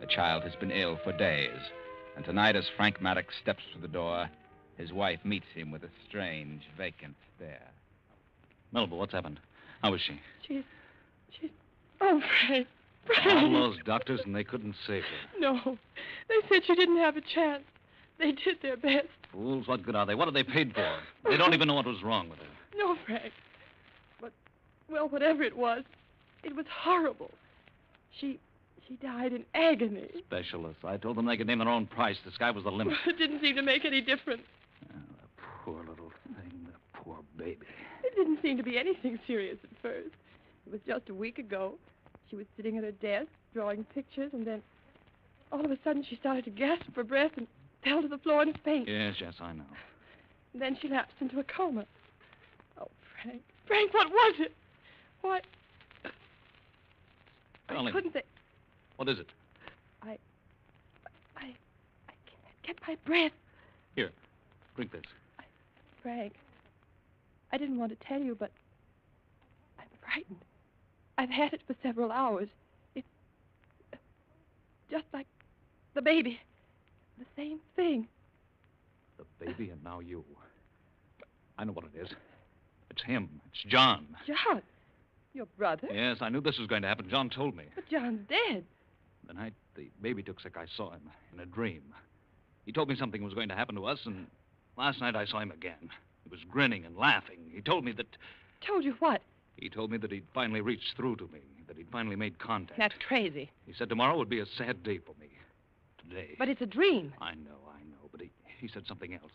The child has been ill for days. And tonight, as Frank Maddox steps through the door, his wife meets him with a strange, vacant stare. Melba, what's happened? How is she? She's... Oh, Frank. All those doctors, and they couldn't save her. No. They said she didn't have a chance. They did their best. Fools, what good are they? What are they paid for? They don't even know what was wrong with her. No, Frank. But, well, whatever it was horrible. She died in agony. Specialists. I told them they could name their own price. The sky was the limit. It didn't seem to make any difference. Oh, the poor little thing, the poor baby. It didn't seem to be anything serious at first. It was just a week ago. She was sitting at her desk, drawing pictures, and then all of a sudden she started to gasp for breath and fell to the floor in a faint. Yes, I know. And then she lapsed into a coma. Oh, Frank. Frank, what was it? Why? Darling, I couldn't think. what is it? I can't get my breath. Here, drink this. Frank, I didn't want to tell you, but I'm frightened. I've had it for several hours. It's just like the baby. The same thing. The baby and now you. I know what it is. It's him. It's John. John? Your brother? Yes, I knew this was going to happen. John told me. But John's dead. The night the baby took sick, I saw him in a dream. He told me something was going to happen to us, and last night I saw him again. He was grinning and laughing. He told me that... Told you what? He told me that he'd finally reached through to me, that he'd finally made contact. That's crazy. He said tomorrow would be a sad day for me. Today. But it's a dream. I know, but he said something else.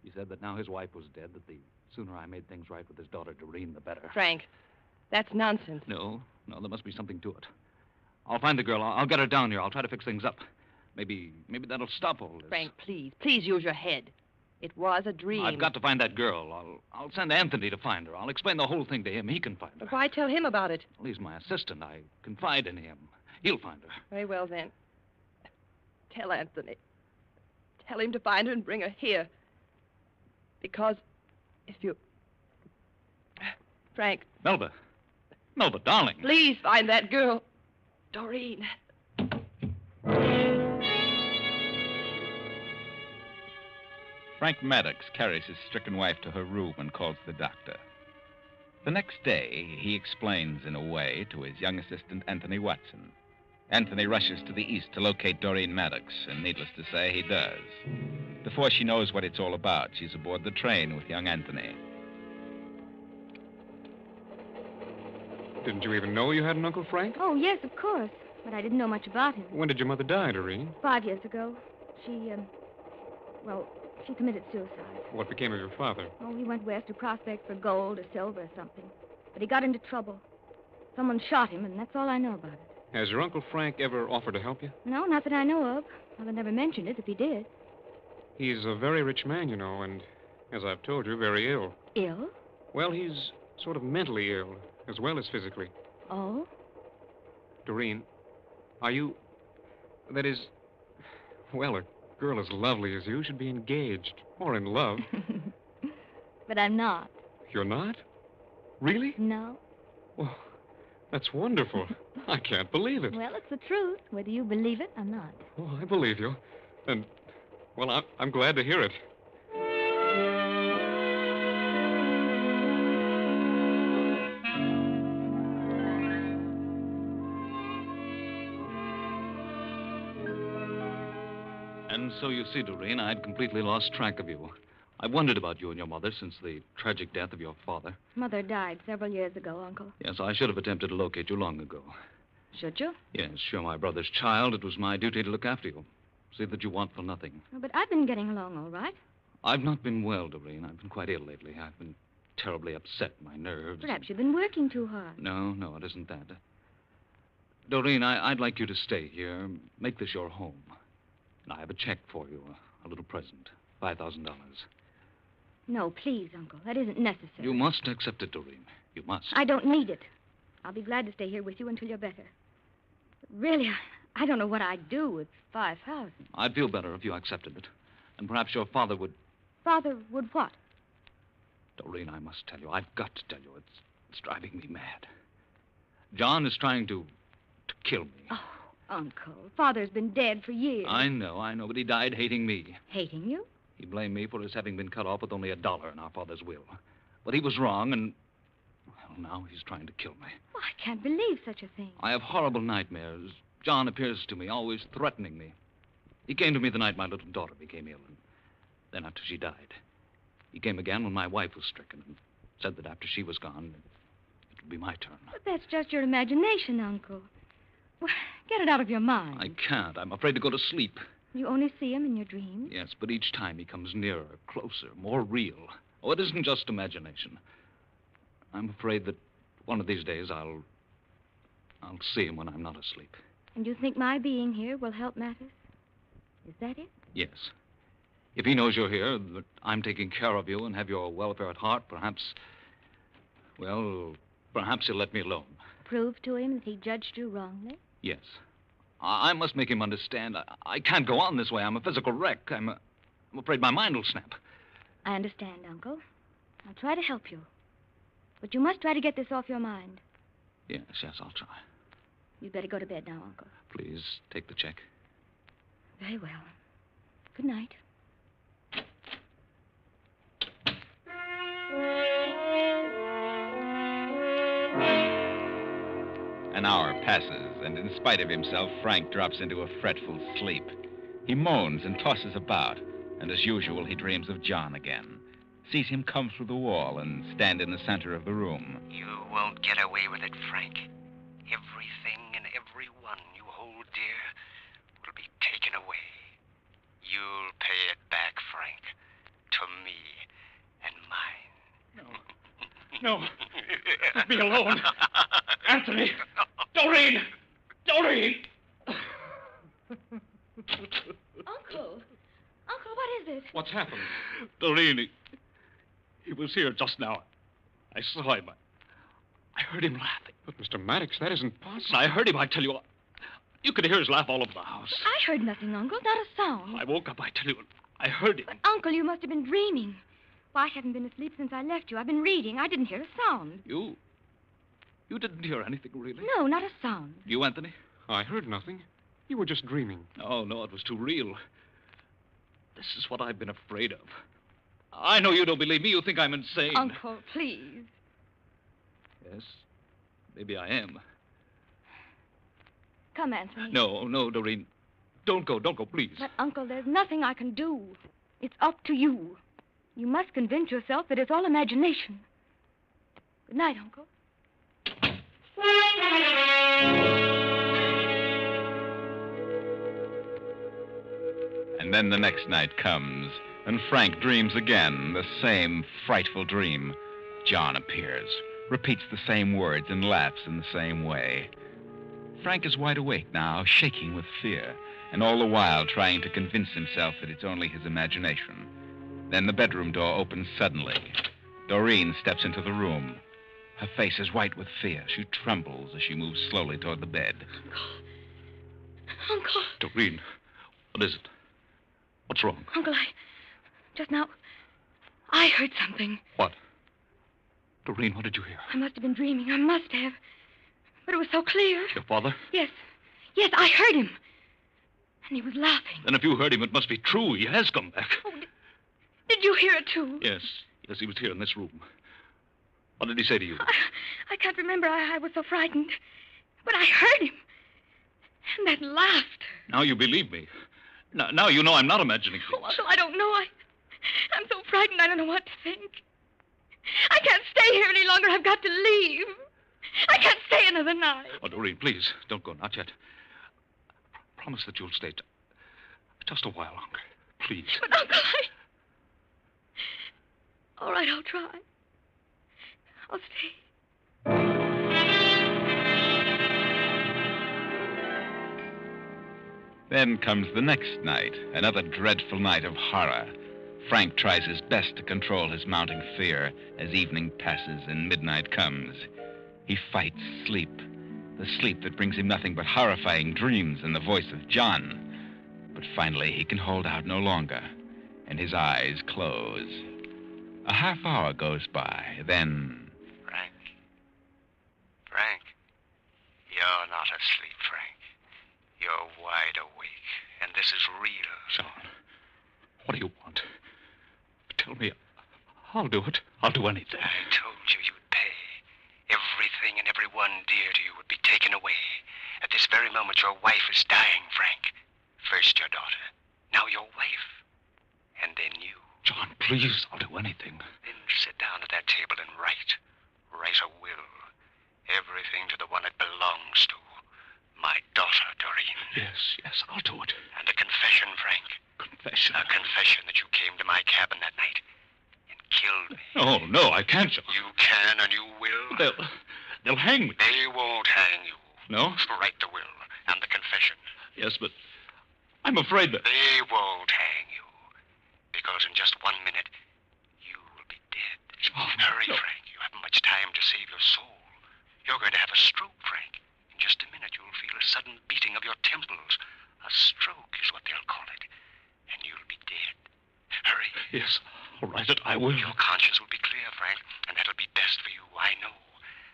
He said that now his wife was dead, that the sooner I made things right with his daughter, Doreen, the better. Frank, that's nonsense. No, there must be something to it. I'll find the girl. I'll get her down here. I'll try to fix things up. Maybe that'll stop all this. Frank, please use your head. It was a dream. I've got to find that girl. I'll send Anthony to find her. I'll explain the whole thing to him. He can find her. But why tell him about it? Well, he's my assistant. I confide in him. He'll find her. Very well, then. Tell Anthony. Tell him to find her and bring her here. Because if you... Frank. Melba, darling. Please find that girl. Doreen. Frank Maddox carries his stricken wife to her room and calls the doctor. The next day, he explains in a way to his young assistant, Anthony Watson. Anthony rushes to the east to locate Doreen Maddox, and needless to say, he does. Before she knows what it's all about, she's aboard the train with young Anthony. Didn't you even know you had an Uncle Frank? Oh, yes, of course. But I didn't know much about him. When did your mother die, Doreen? 5 years ago. She committed suicide. What became of your father? Oh, he went west to prospect for gold or silver or something. But he got into trouble. Someone shot him, and that's all I know about it. Has your Uncle Frank ever offered to help you? No, not that I know of. Mother never mentioned it if he did. He's a very rich man, you know, and as I've told you, very ill. Ill? Well, he's sort of mentally ill, as well as physically. Oh? Doreen, are you... That is... Well, a girl as lovely as you should be engaged or in love. But I'm not. You're not? Really? No. Well, that's wonderful. I can't believe it. Well, it's the truth, whether you believe it or not. Oh, I believe you. And, well, I'm glad to hear it. And so you see, Doreen, I'd completely lost track of you. I wondered about you and your mother since the tragic death of your father. Mother died several years ago, Uncle. Yes, I should have attempted to locate you long ago. Should you? Yes, you're my brother's child. It was my duty to look after you. See that you want for nothing. Oh, but I've been getting along all right. I've not been well, Doreen. I've been quite ill lately. I've been terribly upset, my nerves. Perhaps you've been working too hard. No, it isn't that. Doreen, I'd like you to stay here. Make this your home. And I have a check for you, a little present, $5,000. No, please, Uncle. That isn't necessary. You must accept it, Doreen. You must. I don't need it. I'll be glad to stay here with you until you're better. But really, I don't know what I'd do with 5,000. I'd feel better if you accepted it. And perhaps your father would... Father would what? Doreen, I must tell you. I've got to tell you. It's driving me mad. John is trying to kill me. Oh, Uncle. Father's been dead for years. I know, but he died hating me. Hating you? He blamed me for his having been cut off with only $1 in our father's will. But he was wrong, and... Well, now he's trying to kill me. Oh, I can't believe such a thing. I have horrible nightmares. John appears to me, always threatening me. He came to me the night my little daughter became ill, and then after she died. He came again when my wife was stricken, and said that after she was gone, it would be my turn. But that's just your imagination, Uncle. Well, get it out of your mind. I can't. I'm afraid to go to sleep. You only see him in your dreams? Yes, but each time he comes nearer, closer, more real. Oh, it isn't just imagination. I'm afraid that one of these days I'll see him when I'm not asleep. And you think my being here will help matters? Is that it? Yes. If he knows you're here, that I'm taking care of you and have your welfare at heart, perhaps he'll let me alone. Prove to him that he judged you wrongly? Yes. I must make him understand. I can't go on this way. I'm a physical wreck. I'm afraid my mind will snap. I understand, Uncle. I'll try to help you. But you must try to get this off your mind. Yes, I'll try. You'd better go to bed now, Uncle. Please, take the check. Very well. Good night. An hour passes, and in spite of himself, Frank drops into a fretful sleep. He moans and tosses about, and as usual, he dreams of John again. Sees him come through the wall and stand in the center of the room. You won't get away with it, Frank. Everything and everyone you hold dear will be taken away. You'll pay it back, Frank, to me and mine. No. Let me alone. Anthony! Doreen! Doreen! Uncle! Uncle, what is it? What's happened? Doreen, he was here just now. I saw him. I heard him laughing. But, Mr. Maddox, that isn't possible. I heard him, I tell you. You could hear his laugh all over the house. I heard nothing, Uncle. Not a sound. I woke up, I tell you. I heard him. But, Uncle, you must have been dreaming. Well, I haven't been asleep since I left you. I've been reading. I didn't hear a sound. You didn't hear anything, really? No, not a sound. You, Anthony? I heard nothing. You were just dreaming. No, it was too real. This is what I've been afraid of. I know you don't believe me. You think I'm insane. Uncle, please. Yes, maybe I am. Come, Anthony. No, Doreen. Don't go, please. But, Uncle, there's nothing I can do. It's up to you. You must convince yourself that it's all imagination. Good night, Uncle. And then the next night comes, and Frank dreams again, the same frightful dream. John appears, repeats the same words, and laughs in the same way. Frank is wide awake now, shaking with fear, and all the while trying to convince himself that it's only his imagination. Then the bedroom door opens suddenly. Doreen steps into the room. Her face is white with fear. She trembles as she moves slowly toward the bed. Uncle. Doreen, what is it? What's wrong? Uncle, just now, I heard something. What? Doreen, what did you hear? I must have been dreaming. I must have. But it was so clear. Your father? Yes, I heard him. And he was laughing. Then if you heard him, it must be true. He has come back. Oh, did you hear it, too? Yes, he was here in this room. What did he say to you? I can't remember. I was so frightened. But I heard him. And that laughter. Now you believe me. Now you know I'm not imagining things. Oh, Uncle, I don't know. I'm so frightened I don't know what to think. I can't stay here any longer. I've got to leave. I can't stay another night. Oh, Doreen, please, don't go. Not yet. Promise that you'll stay just a while longer. Please. But, Uncle, All right, I'll try. I'll stay. Then comes the next night, another dreadful night of horror. Frank tries his best to control his mounting fear as evening passes and midnight comes. He fights sleep, the sleep that brings him nothing but horrifying dreams and the voice of John. But finally he can hold out no longer, and his eyes close. A half hour goes by, then... Frank, you're not asleep, Frank. You're wide awake, and this is real. John, what do you want? Tell me. I'll do it. I'll do anything. I told you you'd pay. Everything and everyone dear to you would be taken away. At this very moment, your wife is dying, Frank. First your daughter, now your wife, and then you. John, please, I'll do anything. Then sit down at that table and write. Write a will. Everything to the one it belongs to. My daughter, Doreen. Yes, I'll do it. And a confession, Frank. Confession? A confession that you came to my cabin that night and killed me. Oh, no, I can't, John. You can and you will. They'll hang me. They won't hang you. No? Write the will and the confession. Yes, but I'm afraid that... They won't hang you. Because in just 1 minute, you will be dead. John, Hurry, no. Frank. You haven't much time to save your soul. You're going to have a stroke, Frank. In just a minute, you'll feel a sudden beating of your temples. A stroke is what they'll call it. And you'll be dead. Hurry. Yes, I'll write it. I will. Your conscience will be clear, Frank, and that'll be best for you. I know.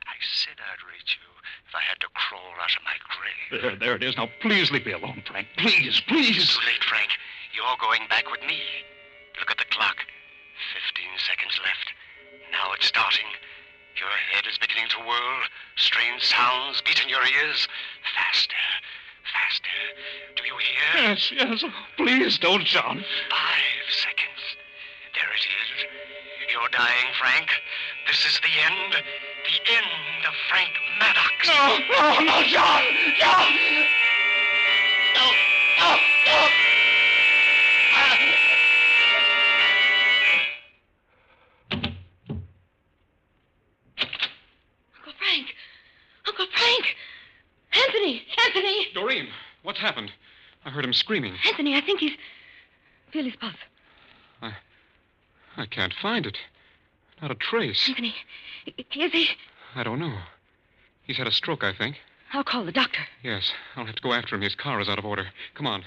I said I'd reach you if I had to crawl out of my grave. There it is. Now, please leave me alone, Frank. Please, please. It's too late, Frank. You're going back with me. Look at the clock. 15 seconds left. Now it's starting. Your head is beginning to whirl. Strange sounds beat in your ears. Faster. Faster. Do you hear? Yes. Oh, please don't, John. 5 seconds. There it is. You're dying, Frank. This is the end. The end of Frank Maddox. No, John! John! No! Uncle Frank! Anthony! Doreen, what's happened? I heard him screaming. Anthony, I think he's... Feel his pulse. I can't find it. Not a trace. Anthony, is he... I don't know. He's had a stroke, I think. I'll call the doctor. Yes, I'll have to go after him. His car is out of order. Come on.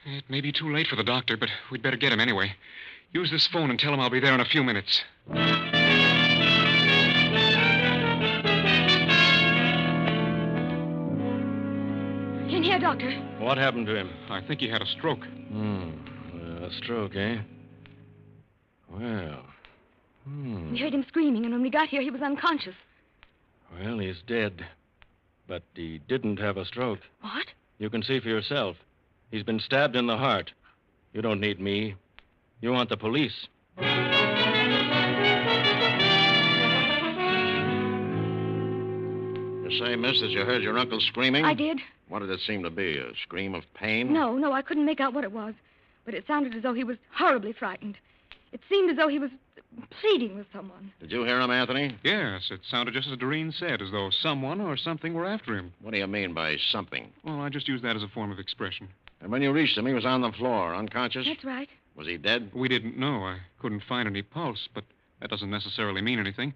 It may be too late for the doctor, but we'd better get him anyway. Use this phone and tell him I'll be there in a few minutes. In here, doctor. What happened to him? I think he had a stroke. A stroke, eh? Well. We heard him screaming, and when we got here, he was unconscious. Well, he's dead. But he didn't have a stroke. What? You can see for yourself. He's been stabbed in the heart. You don't need me. You want the police. You say, miss, that you heard your uncle screaming? I did. What did it seem to be? A scream of pain? No, I couldn't make out what it was. But it sounded as though he was horribly frightened. It seemed as though he was pleading with someone. Did you hear him, Anthony? Yes, it sounded just as Doreen said, as though someone or something were after him. What do you mean by something? Well, I just used that as a form of expression. And when you reached him, he was on the floor, unconscious? That's right. Was he dead? We didn't know. I couldn't find any pulse, but that doesn't necessarily mean anything.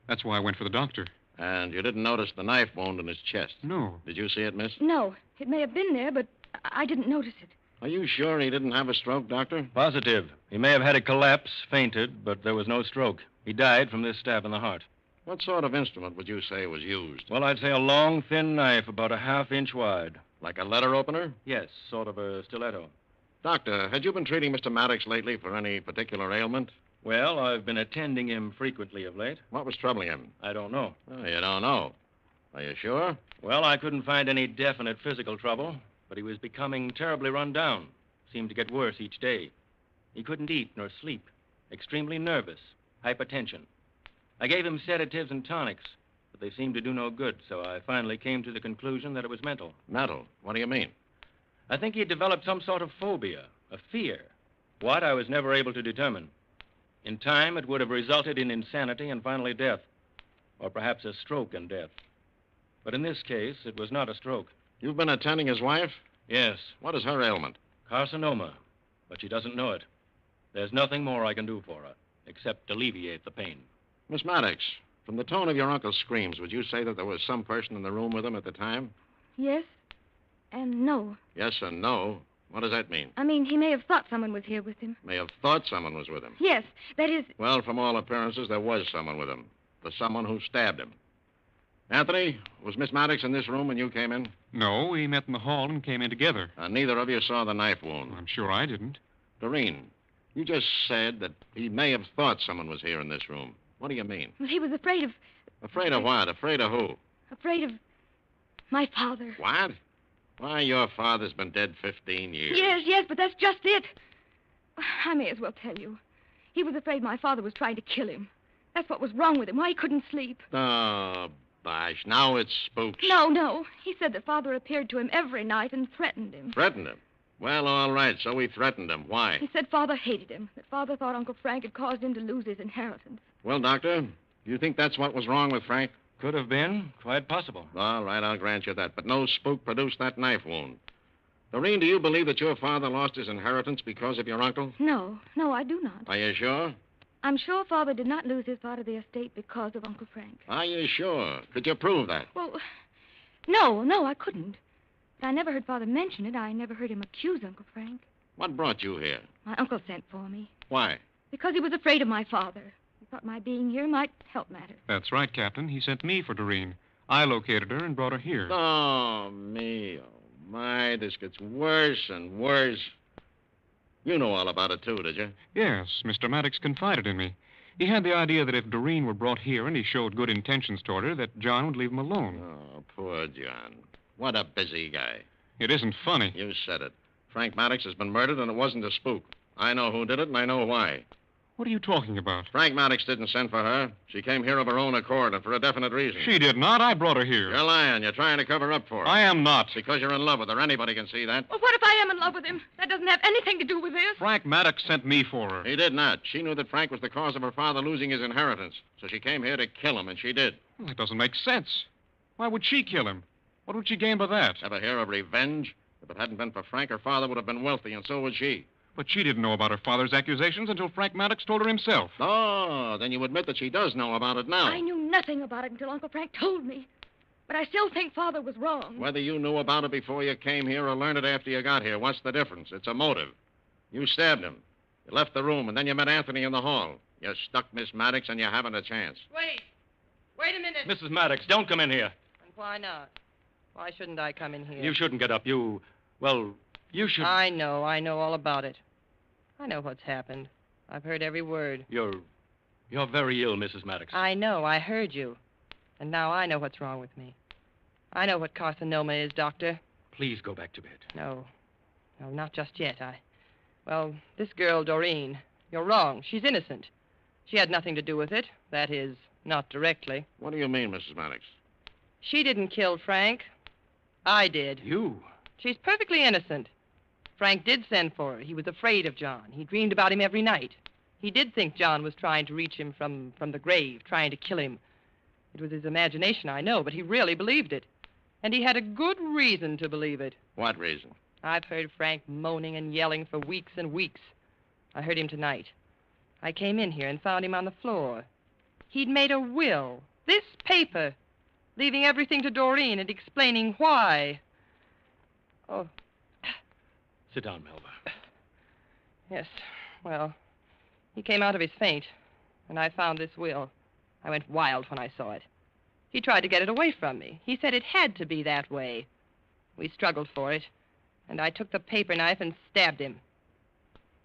That's why I went for the doctor. And you didn't notice the knife wound in his chest? No. Did you see it, miss? No, it may have been there, but I didn't notice it. Are you sure he didn't have a stroke, Doctor? Positive. He may have had a collapse, fainted, but there was no stroke. He died from this stab in the heart. What sort of instrument would you say was used? Well, I'd say a long, thin knife about a half-inch wide. Like a letter opener? Yes, sort of a stiletto. Doctor, had you been treating Mr. Maddox lately for any particular ailment? Well, I've been attending him frequently of late. What was troubling him? I don't know. Oh, you don't know. Are you sure? Well, I couldn't find any definite physical trouble, but he was becoming terribly run down. Seemed to get worse each day. He couldn't eat nor sleep. Extremely nervous. Hypertension. I gave him sedatives and tonics, but they seemed to do no good, so I finally came to the conclusion that it was mental. Mental? What do you mean? I think he developed some sort of phobia, a fear. What, I was never able to determine. In time, it would have resulted in insanity and finally death, or perhaps a stroke and death. But in this case, it was not a stroke. You've been attending his wife? Yes. What is her ailment? Carcinoma. But she doesn't know it. There's nothing more I can do for her, except alleviate the pain. Miss Maddox, from the tone of your uncle's screams, would you say that there was some person in the room with him at the time? Yes and no. Yes and no. What does that mean? I mean, he may have thought someone was here with him. May have thought someone was with him. Yes, that is... Well, from all appearances, there was someone with him. The someone who stabbed him. Anthony, was Miss Maddox in this room when you came in? No, we met in the hall and came in together. Neither of you saw the knife wound. I'm sure I didn't. Doreen, you just said that he may have thought someone was here in this room. What do you mean? Well, he was afraid of... Afraid of what? Afraid of who? Afraid of my father. What? Why, your father's been dead 15 years. Yes, but that's just it. I may as well tell you. He was afraid my father was trying to kill him. That's what was wrong with him, why he couldn't sleep. Oh, bosh. Now it's spooks. No. He said that father appeared to him every night and threatened him. Threatened him? Well, all right, so he threatened him. Why? He said father hated him, that father thought Uncle Frank had caused him to lose his inheritance. Well, Doctor, do you think that's what was wrong with Frank? Could have been. Quite possible. All right, I'll grant you that. But no spook produced that knife wound. Doreen, do you believe that your father lost his inheritance because of your uncle? No, I do not. Are you sure? I'm sure father did not lose his part of the estate because of Uncle Frank. Are you sure? Could you prove that? Well, no, I couldn't. I never heard father mention it. I never heard him accuse Uncle Frank. What brought you here? My uncle sent for me. Why? Because he was afraid of my father. He thought my being here might help matters. That's right, Captain. He sent me for Doreen. I located her and brought her here. Oh, me. Oh, my. This gets worse and worse. You know all about it, too, did you? Yes, Mr. Maddox confided in me. He had the idea that if Doreen were brought here and he showed good intentions toward her, that John would leave him alone. Oh, poor John. What a busy guy. It isn't funny. You said it. Frank Maddox has been murdered, and it wasn't a spook. I know who did it, and I know why. What are you talking about? Frank Maddox didn't send for her. She came here of her own accord and for a definite reason. She did not. I brought her here. You're lying. You're trying to cover up for her. I am not. Because you're in love with her. Anybody can see that. Well, what if I am in love with him? That doesn't have anything to do with this. Frank Maddox sent me for her. He did not. She knew that Frank was the cause of her father losing his inheritance. So she came here to kill him, and she did. Well, that doesn't make sense. Why would she kill him? What would she gain by that? Ever hear of revenge? If it hadn't been for Frank, her father would have been wealthy, and so would she. But she didn't know about her father's accusations until Frank Maddox told her himself. Oh, then you admit that she does know about it now. I knew nothing about it until Uncle Frank told me. But I still think father was wrong. Whether you knew about it before you came here or learned it after you got here, what's the difference? It's a motive. You stabbed him. You left the room, and then you met Anthony in the hall. You stuck Miss Maddox, and you haven't a chance. Wait a minute. Mrs. Maddox, don't come in here. And why not? Why shouldn't I come in here? You shouldn't get up. You should... I know all about it. I know what's happened. I've heard every word. You're very ill, Mrs. Maddox. I know. I heard you. And now I know what's wrong with me. I know what carcinoma is, Doctor. Please go back to bed. No, not just yet. Well, this girl, Doreen, you're wrong. She's innocent. She had nothing to do with it. That is, not directly. What do you mean, Mrs. Maddox? She didn't kill Frank. I did. You? She's perfectly innocent. Frank did send for her. He was afraid of John. He dreamed about him every night. He did think John was trying to reach him from the grave, trying to kill him. It was his imagination, I know, but he really believed it. And he had a good reason to believe it. What reason? I've heard Frank moaning and yelling for weeks and weeks. I heard him tonight. I came in here and found him on the floor. He'd made a will. This paper. Leaving everything to Doreen and explaining why. Oh. Sit down, Melba. Yes, well, he came out of his faint, and I found this will. I went wild when I saw it. He tried to get it away from me. He said it had to be that way. We struggled for it, and I took the paper knife and stabbed him.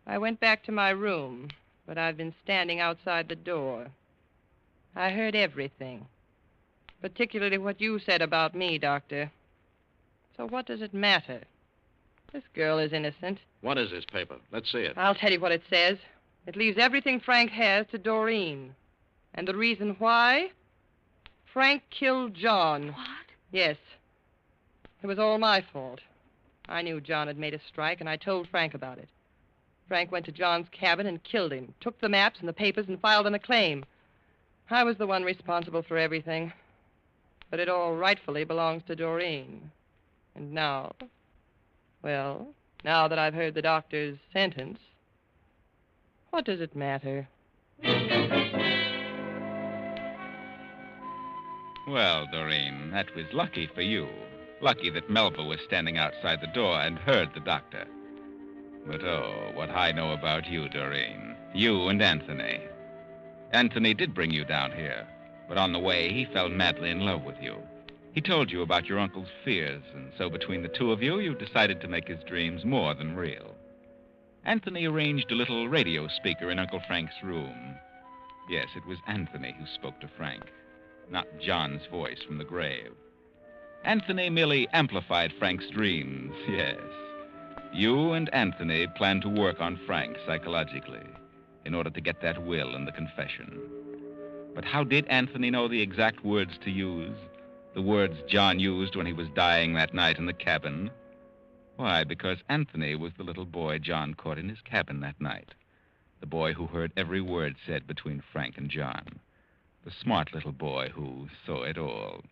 I went back to my room, but I've been standing outside the door. I heard everything, particularly what you said about me, Doctor. So what does it matter? This girl is innocent. What is this paper? Let's see it. I'll tell you what it says. It leaves everything Frank has to Doreen. And the reason why? Frank killed John. What? Yes. It was all my fault. I knew John had made a strike, and I told Frank about it. Frank went to John's cabin and killed him, took the maps and the papers and filed an claim. I was the one responsible for everything. But it all rightfully belongs to Doreen. And now Well, now that I've heard the doctor's sentence, what does it matter? Well, Doreen, that was lucky for you. Lucky that Melba was standing outside the door and heard the doctor. But oh, what I know about you, Doreen. You and Anthony. Anthony did bring you down here, but on the way he fell madly in love with you. He told you about your uncle's fears, and so between the two of you, you decided to make his dreams more than real. Anthony arranged a little radio speaker in Uncle Frank's room. Yes, it was Anthony who spoke to Frank, not John's voice from the grave. Anthony merely amplified Frank's dreams, yes. You and Anthony planned to work on Frank psychologically in order to get that will and the confession. But how did Anthony know the exact words to use? The words John used when he was dying that night in the cabin? Why, because Anthony was the little boy John caught in his cabin that night. The boy who heard every word said between Frank and John. The smart little boy who saw it all.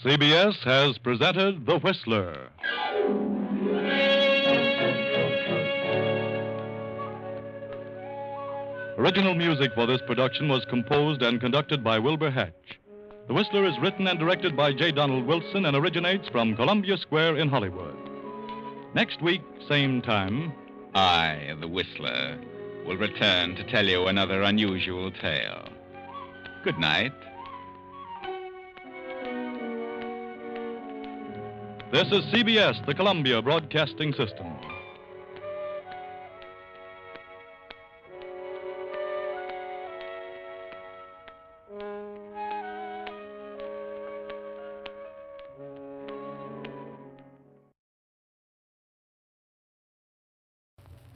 CBS has presented The Whistler. Original music for this production was composed and conducted by Wilbur Hatch. The Whistler is written and directed by J. Donald Wilson and originates from Columbia Square in Hollywood. Next week, same time, I, the Whistler, will return to tell you another unusual tale. Good night. This is CBS, the Columbia Broadcasting System.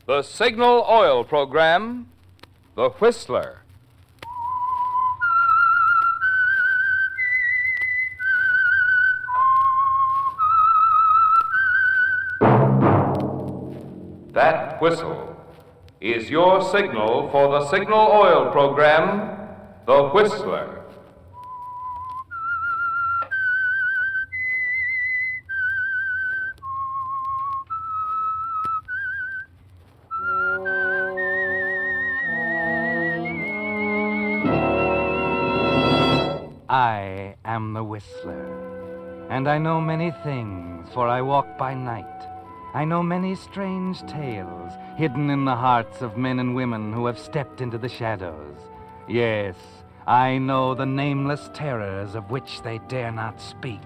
The Signal Oil Program, The Whistler. That whistle is your signal for the Signal Oil Program, The Whistler. I am the Whistler, and I know many things, for I walk by night. I know many strange tales hidden in the hearts of men and women who have stepped into the shadows. Yes, I know the nameless terrors of which they dare not speak.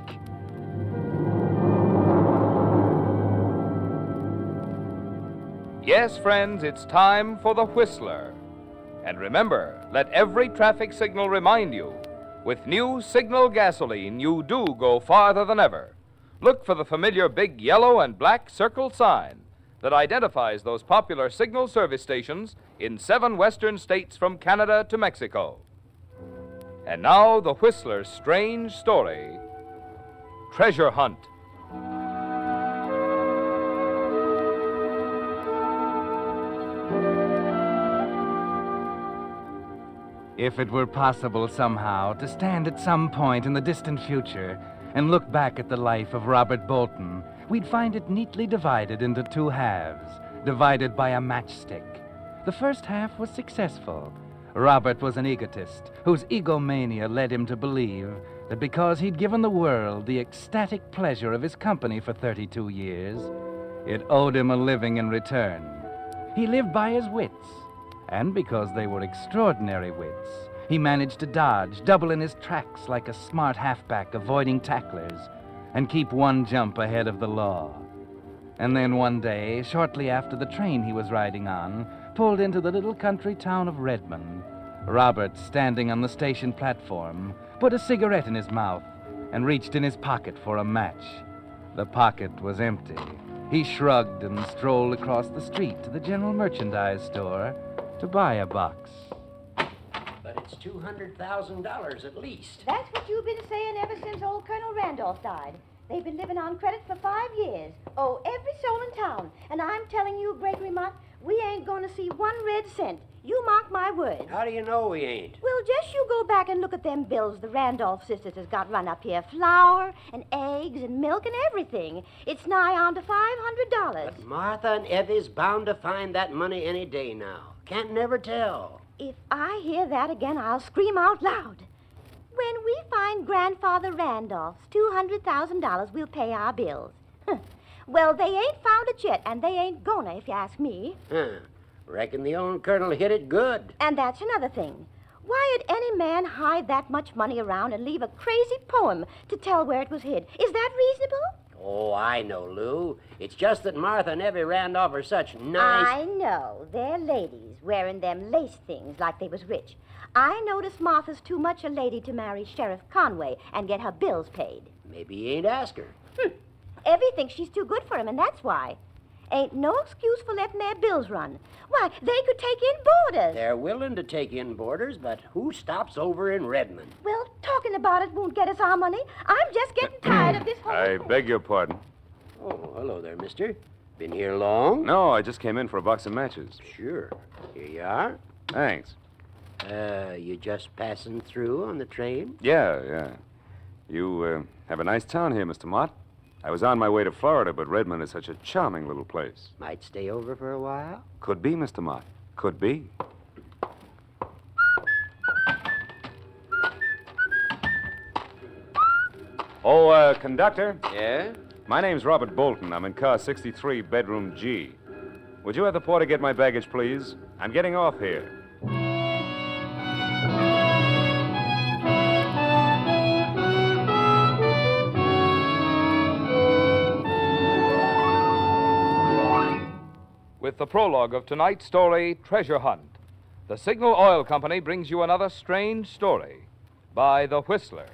Yes, friends, it's time for The Whistler. And remember, let every traffic signal remind you, with new Signal gasoline, you do go farther than ever. Look for the familiar big yellow and black circle sign that identifies those popular Signal service stations in 7 western states from Canada to Mexico. And now, the Whistler's strange story, Treasure Hunt. If it were possible somehow to stand at some point in the distant future and look back at the life of Robert Bolton, we'd find it neatly divided into 2 halves, divided by a matchstick. The first half was successful. Robert was an egotist whose egomania led him to believe that because he'd given the world the ecstatic pleasure of his company for 32 years, it owed him a living in return. He lived by his wits, and because they were extraordinary wits, he managed to dodge, double in his tracks like a smart halfback avoiding tacklers, and keep 1 jump ahead of the law. And then one day, shortly after the train he was riding on pulled into the little country town of Redmond, Robert, standing on the station platform, put a cigarette in his mouth and reached in his pocket for a match. The pocket was empty. He shrugged and strolled across the street to the general merchandise store to buy a box. cost $200,000 at least. That's what you've been saying ever since old Colonel Randolph died. They've been living on credit for 5 years. Oh, every soul in town. And I'm telling you, Gregory Mott, we ain't going to see 1 red cent. You mark my words. How do you know we ain't? Well, just you go back and look at them bills the Randolph sisters has got run up here. Flour and eggs and milk and everything. It's nigh on to $500. But Martha and Effie's bound to find that money any day now. Can't never tell. If I hear that again, I'll scream out loud. When we find Grandfather Randolph's $200,000, we'll pay our bills. Well, they ain't found it yet, and they ain't gonna, if you ask me. Reckon the old colonel hit it good. And that's another thing. Why'd any man hide that much money around and leave a crazy poem to tell where it was hid? Is that reasonable? Oh, I know, Lou. It's just that Martha and Effie Randolph are such nice... I know. They're ladies, wearing them lace things like they was rich. I notice Martha's too much a lady to marry Sheriff Conway and get her bills paid. Maybe he ain't asked her. Effie thinks she's too good for him, and that's why. Ain't no excuse for letting their bills run. Why, they could take in boarders. They're willing to take in boarders, but who stops over in Redmond? Well, talking about it won't get us our money. I'm just getting tired of this whole... I beg your pardon. Oh, hello there, mister. Been here long? No, I just came in for a box of matches. Sure. Here you are. Thanks. You just passing through on the train? Yeah. You have a nice town here, Mr. Mott. I was on my way to Florida, but Redmond is such a charming little place. Might stay over for a while? Could be, Mr. Mott. Could be. Oh, conductor? Yeah? My name's Robert Bolton. I'm in car 63, bedroom G. Would you have the porter get my baggage, please? I'm getting off here. With the prologue of tonight's story, Treasure Hunt, the Signal Oil Company brings you another strange story by The Whistler.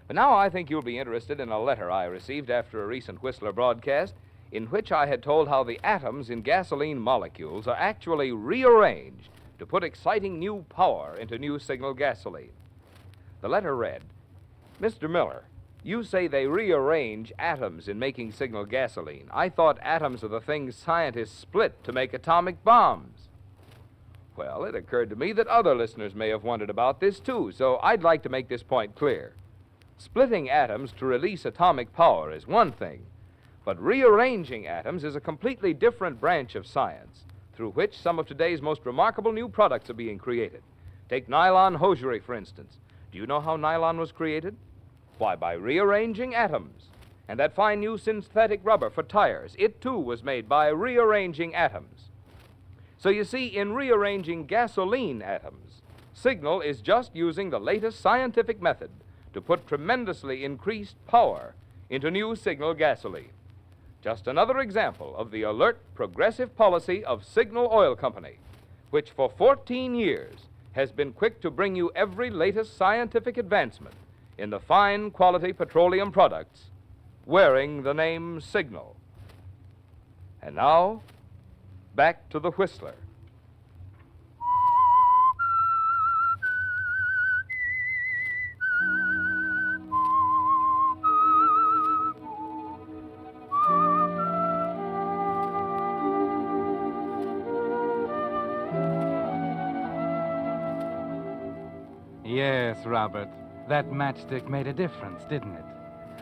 But now I think you'll be interested in a letter I received after a recent Whistler broadcast in which I had told how the atoms in gasoline molecules are actually rearranged to put exciting new power into new Signal gasoline. The letter read, Mr. Miller, you say they rearrange atoms in making Signal gasoline. I thought atoms are the things scientists split to make atomic bombs. Well, it occurred to me that other listeners may have wondered about this, too, so I'd like to make this point clear. Splitting atoms to release atomic power is one thing, but rearranging atoms is a completely different branch of science, through which some of today's most remarkable new products are being created. Take nylon hosiery, for instance. Do you know how nylon was created? Why, by rearranging atoms. And that fine new synthetic rubber for tires, it too was made by rearranging atoms. So you see, in rearranging gasoline atoms, Signal is just using the latest scientific method to put tremendously increased power into new Signal gasoline. Just another example of the alert, progressive policy of Signal Oil Company, which for 14 years has been quick to bring you every latest scientific advancement in the fine quality petroleum products wearing the name Signal. And now, back to the Whistler. Yes, Robert. That matchstick made a difference, didn't it?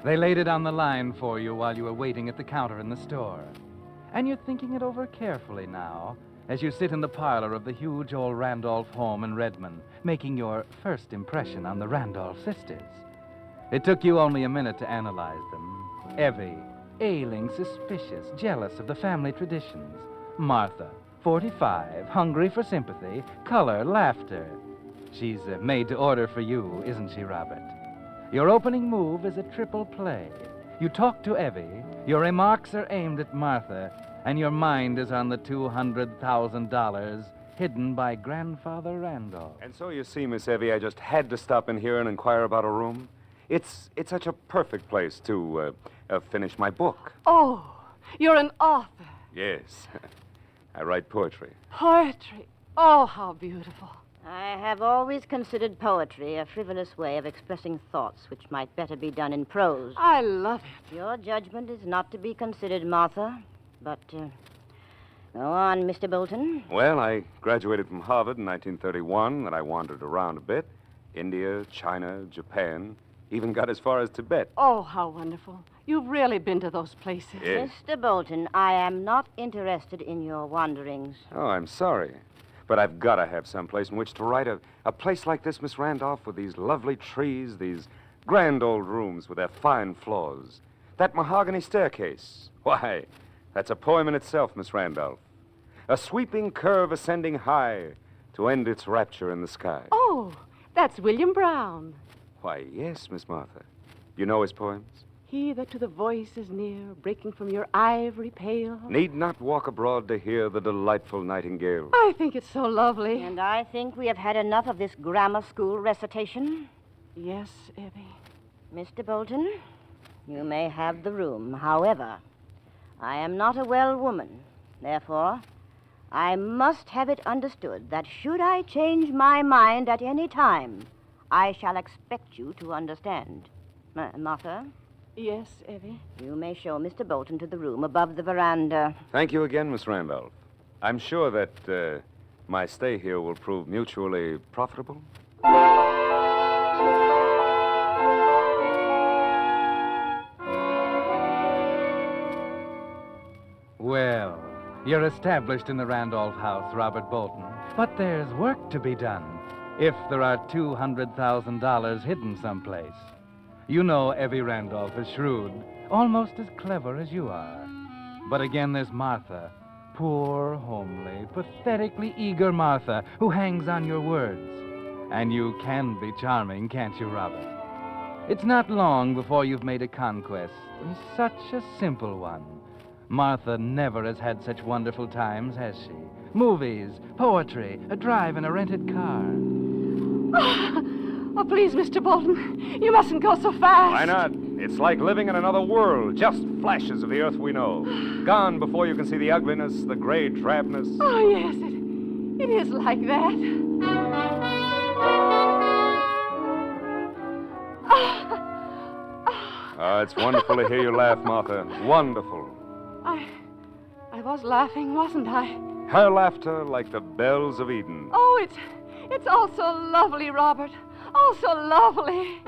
They laid it on the line for you while you were waiting at the counter in the store. And you're thinking it over carefully now as you sit in the parlor of the huge old Randolph home in Redmond, making your first impression on the Randolph sisters. It took you only a minute to analyze them. Evie, ailing, suspicious, jealous of the family traditions. Martha, 45, hungry for sympathy, color, laughter. She's made to order for you, isn't she, Robert? Your opening move is a triple play. You talk to Evie, your remarks are aimed at Martha, and your mind is on the $200,000 hidden by Grandfather Randolph. And so you see, Miss Evie, I just had to stop in here and inquire about a room. It's such a perfect place to finish my book. Oh, you're an author. Yes. I write poetry. Poetry. Oh, how beautiful. I have always considered poetry a frivolous way of expressing thoughts which might better be done in prose. I love it. Your judgment is not to be considered, Martha. But go on, Mr. Bolton. Well, I graduated from Harvard in 1931, and I wandered around a bit. India, China, Japan, even got as far as Tibet. Oh, how wonderful. You've really been to those places. Yes. Mr. Bolton, I am not interested in your wanderings. Oh, I'm sorry. But I've got to have some place in which to write a place like this, Miss Randolph, with these lovely trees, these grand old rooms with their fine floors. That mahogany staircase. Why, that's a poem in itself, Miss Randolph. A sweeping curve ascending high to end its rapture in the sky. Oh, that's William Brown. Why, yes, Miss Martha. You know his poems? He that to the voice is near, breaking from your ivory pale. Need not walk abroad to hear the delightful nightingale. I think it's so lovely. And I think we have had enough of this grammar school recitation. Yes, Evie. Mr. Bolton, you may have the room. However, I am not a well woman. Therefore, I must have it understood that should I change my mind at any time, I shall expect you to understand. Martha? Yes, Evie? You may show Mr. Bolton to the room above the veranda. Thank you again, Miss Randolph. I'm sure that my stay here will prove mutually profitable. Well, you're established in the Randolph house, Robert Bolton. But there's work to be done if there are $200,000 hidden someplace. You know Evie Randolph is shrewd, almost as clever as you are. But again, there's Martha, poor, homely, pathetically eager Martha, who hangs on your words. And you can be charming, can't you, Robert? It's not long before you've made a conquest, and such a simple one. Martha never has had such wonderful times, has she? Movies, poetry, a drive in a rented car. Oh, please, Mr. Bolton, you mustn't go so fast. Why not? It's like living in another world, just flashes of the earth we know. Gone before you can see the ugliness, the gray drabness. Oh, yes, it is like that. Oh, it's wonderful to hear you laugh, Martha. Wonderful. I was laughing, wasn't I? Her laughter like the bells of Eden. Oh, it's all so lovely, Robert. Oh, so lovely.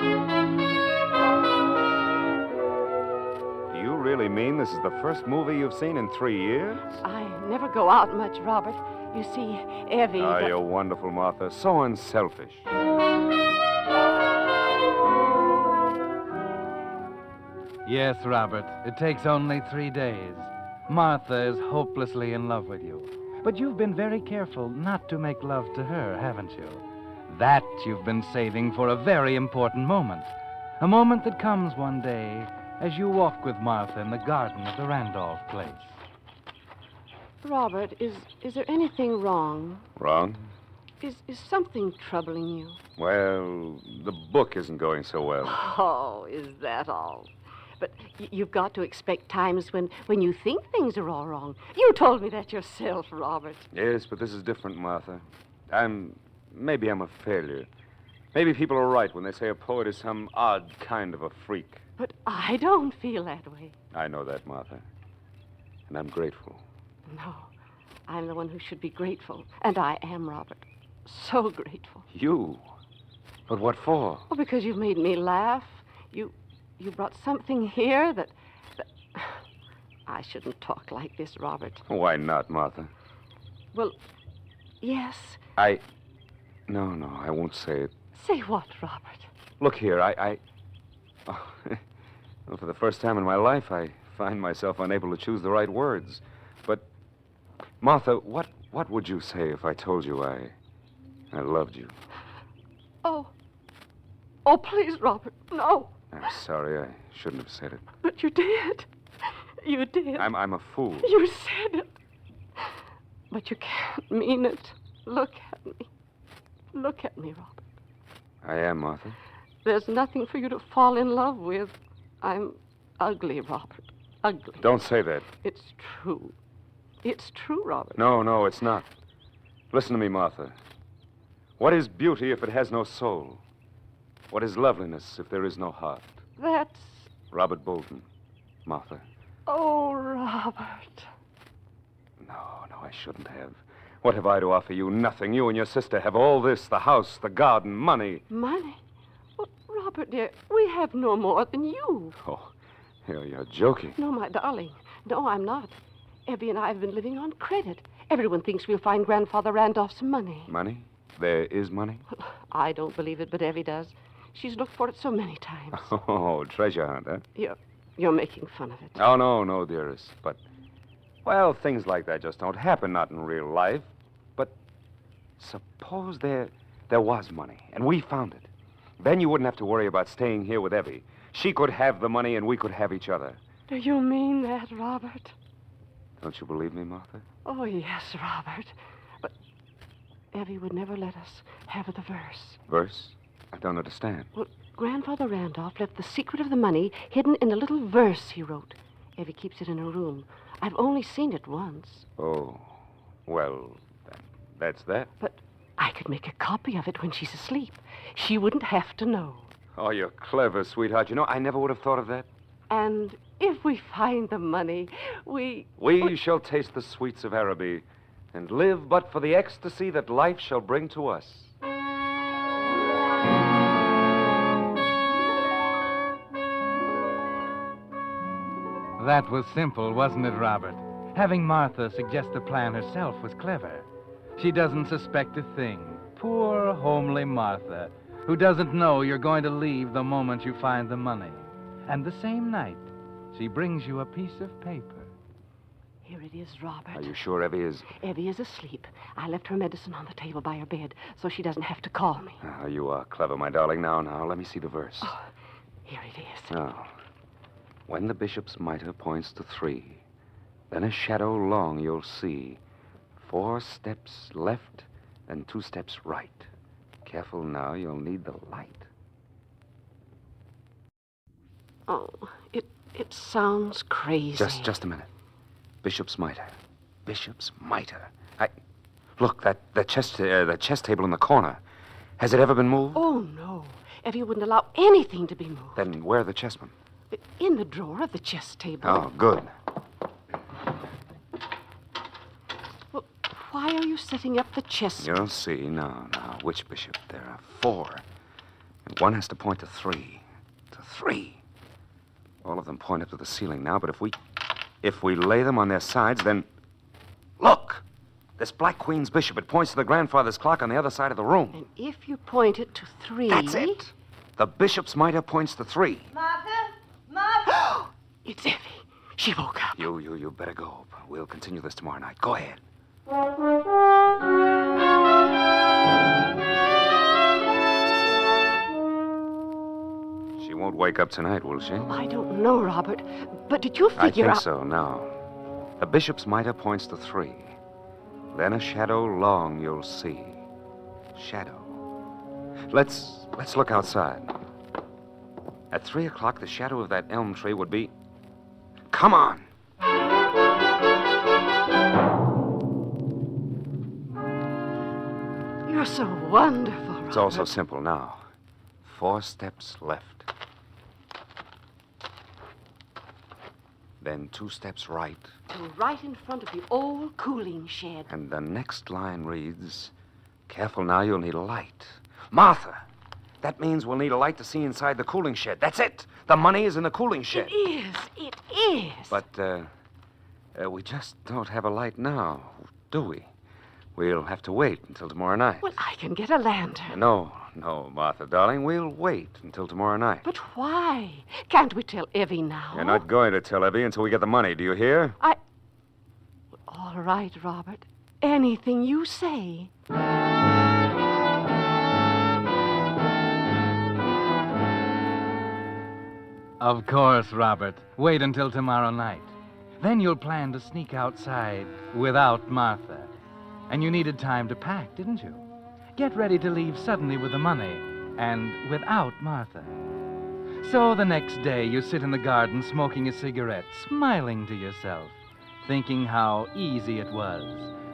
Do you really mean this is the first movie you've seen in 3 years? I never go out much, Robert. You see, Evie... Oh, you're wonderful, Martha. So unselfish. Yes, Robert, it takes only 3 days. Martha is hopelessly in love with you. But you've been very careful not to make love to her, haven't you? That you've been saving for a very important moment. A moment that comes one day as you walk with Martha in the garden of the Randolph place. Robert, is there anything wrong? Wrong? Is something troubling you? Well, the book isn't going so well. Oh, is that all? But you've got to expect times when you think things are all wrong. You told me that yourself, Robert. Yes, but this is different, Martha. Maybe I'm a failure. Maybe people are right when they say a poet is some odd kind of a freak. But I don't feel that way. I know that, Martha. And I'm grateful. No, I'm the one who should be grateful. And I am, Robert. So grateful. You? But what for? Oh, because you've made me laugh. You brought something here that... I shouldn't talk like this, Robert. Why not, Martha? Well, yes. No, I won't say it. Say what, Robert? Look here, well, for the first time in my life, I find myself unable to choose the right words. But, Martha, what would you say if I told you I loved you? Oh, please, Robert, no. I'm sorry, I shouldn't have said it. But you did. You did. I'm a fool. You said it. But you can't mean it. Look at me. Look at me, Robert. I am, Martha. There's nothing for you to fall in love with. I'm ugly, Robert. Ugly. Don't say that. It's true. It's true, Robert. No, it's not. Listen to me, Martha. What is beauty if it has no soul? What is loveliness if there is no heart? That's... Robert Bolton. Martha. Oh, Robert. No, I shouldn't have. What have I to offer you? Nothing. You and your sister have all this, the house, the garden, money. Money? Well, Robert, dear, we have no more than you. Oh, you're joking. No, my darling. No, I'm not. Evie and I have been living on credit. Everyone thinks we'll find Grandfather Randolph's money. Money? There is money? I don't believe it, but Evie does. She's looked for it so many times. Oh, treasure hunt, huh? You're making fun of it. Oh, no, dearest. But, well, things like that just don't happen, not in real life. But suppose there was money, and we found it. Then you wouldn't have to worry about staying here with Evie. She could have the money, and we could have each other. Do you mean that, Robert? Don't you believe me, Martha? Oh, yes, Robert. But Evie would never let us have the verse. Verse? I don't understand. Well, Grandfather Randolph left the secret of the money hidden in a little verse he wrote. Evie keeps it in her room. I've only seen it once. Oh, well, that's that. But I could make a copy of it when she's asleep. She wouldn't have to know. Oh, you're clever, sweetheart. You know, I never would have thought of that. And if we find the money, we shall taste the sweets of Araby and live but for the ecstasy that life shall bring to us. That was simple, wasn't it, Robert? Having Martha suggest the plan herself was clever. She doesn't suspect a thing. Poor, homely Martha, who doesn't know you're going to leave the moment you find the money. And the same night, she brings you a piece of paper. Here it is, Robert. Are you sure Evie is... Evie is asleep. I left her medicine on the table by her bed, so she doesn't have to call me. Oh, you are clever, my darling. Now, let me see the verse. Oh, here it is. Oh. When the bishop's mitre points to 3, then a shadow long you'll see. 4 steps left and 2 steps right. Careful now, you'll need the light. Oh, it sounds crazy. Just a minute. Bishop's mitre. Bishop's mitre. Look, the chess table in the corner. Has it ever been moved? Oh, no. Evie wouldn't allow anything to be moved. Then where are the chessmen? In the drawer of the chess table. Oh, good. Well, why are you setting up the chess? You'll see. Now, which bishop? There are 4. And one has to point to 3. To 3. All of them point up to the ceiling now, but if we lay them on their sides, then... Look! This Black Queen's bishop, it points to the grandfather's clock on the other side of the room. And if you point it to 3... That's it. The bishop's mitre points to 3. Martha? It's Evie. She woke up. You better go. We'll continue this tomorrow night. Go ahead. She won't wake up tonight, will she? I don't know, Robert. But did you figure out... I think so, now. The bishop's mitre points to 3. Then a shadow long you'll see. Shadow. Let's look outside. At 3 o'clock, the shadow of that elm tree would be... Come on! You're so wonderful, Robert. It's all so simple now. 4 steps left. Then 2 steps right. And right in front of the old cooling shed. And the next line reads, careful now, you'll need a light. Martha! That means we'll need a light to see inside the cooling shed. That's it. The money is in the cooling shed. It is. But, we just don't have a light now, do we? We'll have to wait until tomorrow night. Well, I can get a lantern. No, Martha, darling. We'll wait until tomorrow night. But why? Can't we tell Evie now? You're not going to tell Evie until we get the money, do you hear? All right, Robert. Anything you say. Of course, Robert. Wait until tomorrow night. Then you'll plan to sneak outside without Martha. And you needed time to pack, didn't you? Get ready to leave suddenly with the money and without Martha. So the next day you sit in the garden smoking a cigarette, smiling to yourself, thinking how easy it was.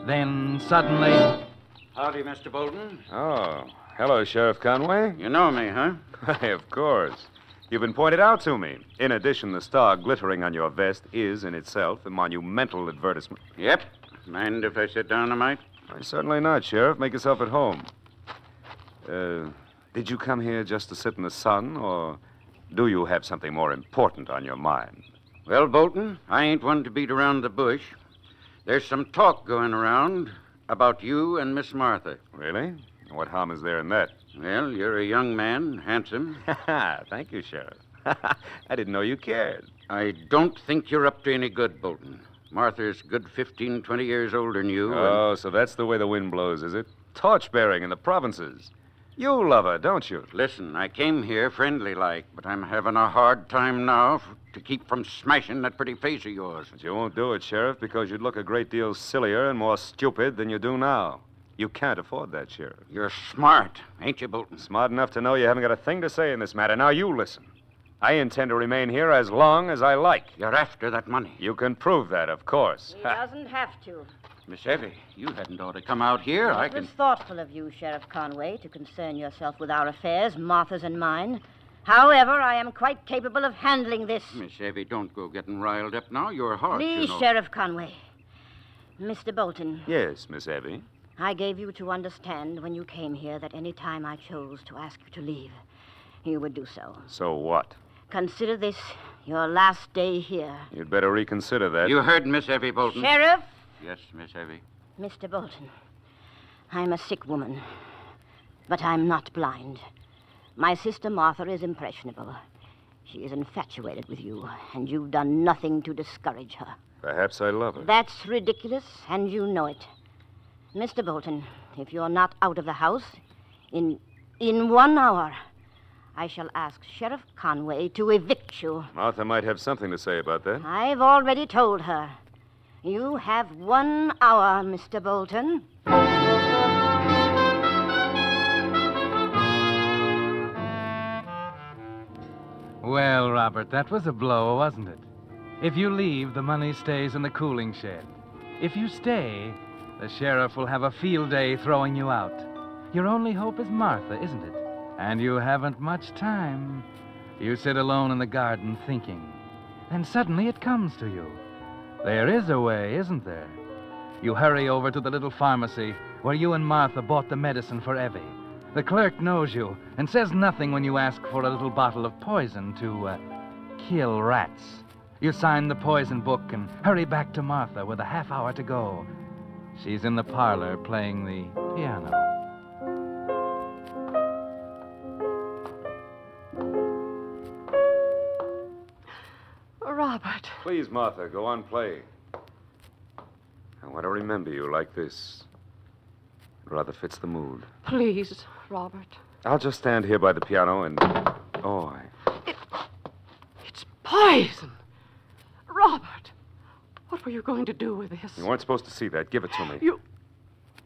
Then suddenly... Howdy, Mr. Bolton. Oh, hello, Sheriff Conway. You know me, huh? Why, of course. You've been pointed out to me. In addition, the star glittering on your vest is, in itself, a monumental advertisement. Yep. Mind if I sit down a mite? Certainly not, Sheriff. Make yourself at home. Did you come here just to sit in the sun, or do you have something more important on your mind? Well, Bolton, I ain't one to beat around the bush. There's some talk going around about you and Miss Martha. Really? What harm is there in that? Well, you're a young man, handsome. Thank you, Sheriff. I didn't know you cared. I don't think you're up to any good, Bolton. Martha's good 15, 20 years older than you. Oh, so that's the way the wind blows, is it? Torch-bearing in the provinces. You love her, don't you? Listen, I came here friendly-like, but I'm having a hard time now to keep from smashing that pretty face of yours. But you won't do it, Sheriff, because you'd look a great deal sillier and more stupid than you do now. You can't afford that, Sheriff. You're smart, ain't you, Bolton? Smart enough to know you haven't got a thing to say in this matter. Now, you listen. I intend to remain here as long as I like. You're after that money. You can prove that, of course. He doesn't have to. Miss Effie, you hadn't ought to come out here. It was thoughtful of you, Sheriff Conway, to concern yourself with our affairs, Martha's and mine. However, I am quite capable of handling this. Miss Effie, don't go getting riled up now. You're hard, Please, you know. Sheriff Conway. Mr. Bolton. Yes, Miss Abby. I gave you to understand when you came here that any time I chose to ask you to leave, you would do so. So what? Consider this your last day here. You'd better reconsider that. You heard Miss Effie, Bolton. Sheriff? Yes, Miss Effie. Mr. Bolton, I'm a sick woman, but I'm not blind. My sister Martha is impressionable. She is infatuated with you, and you've done nothing to discourage her. Perhaps I love her. That's ridiculous, and you know it. Mr. Bolton, if you're not out of the house in 1 hour, I shall ask Sheriff Conway to evict you. Martha might have something to say about that. I've already told her. You have 1 hour, Mr. Bolton. Well, Robert, that was a blow, wasn't it? If you leave, the money stays in the cooling shed. If you stay, the sheriff will have a field day throwing you out. Your only hope is Martha, isn't it? And you haven't much time. You sit alone in the garden thinking. And suddenly it comes to you. There is a way, isn't there? You hurry over to the little pharmacy where you and Martha bought the medicine for Evie. The clerk knows you and says nothing when you ask for a little bottle of poison to kill rats. You sign the poison book and hurry back to Martha with a half hour to go. She's in the parlor playing the piano. Robert. Please, Martha, go on, play. I want to remember you like this. It rather fits the mood. Please, Robert. I'll just stand here by the piano and... Oh, It's poison. Robert, what were you going to do with this? You weren't supposed to see that. Give it to me.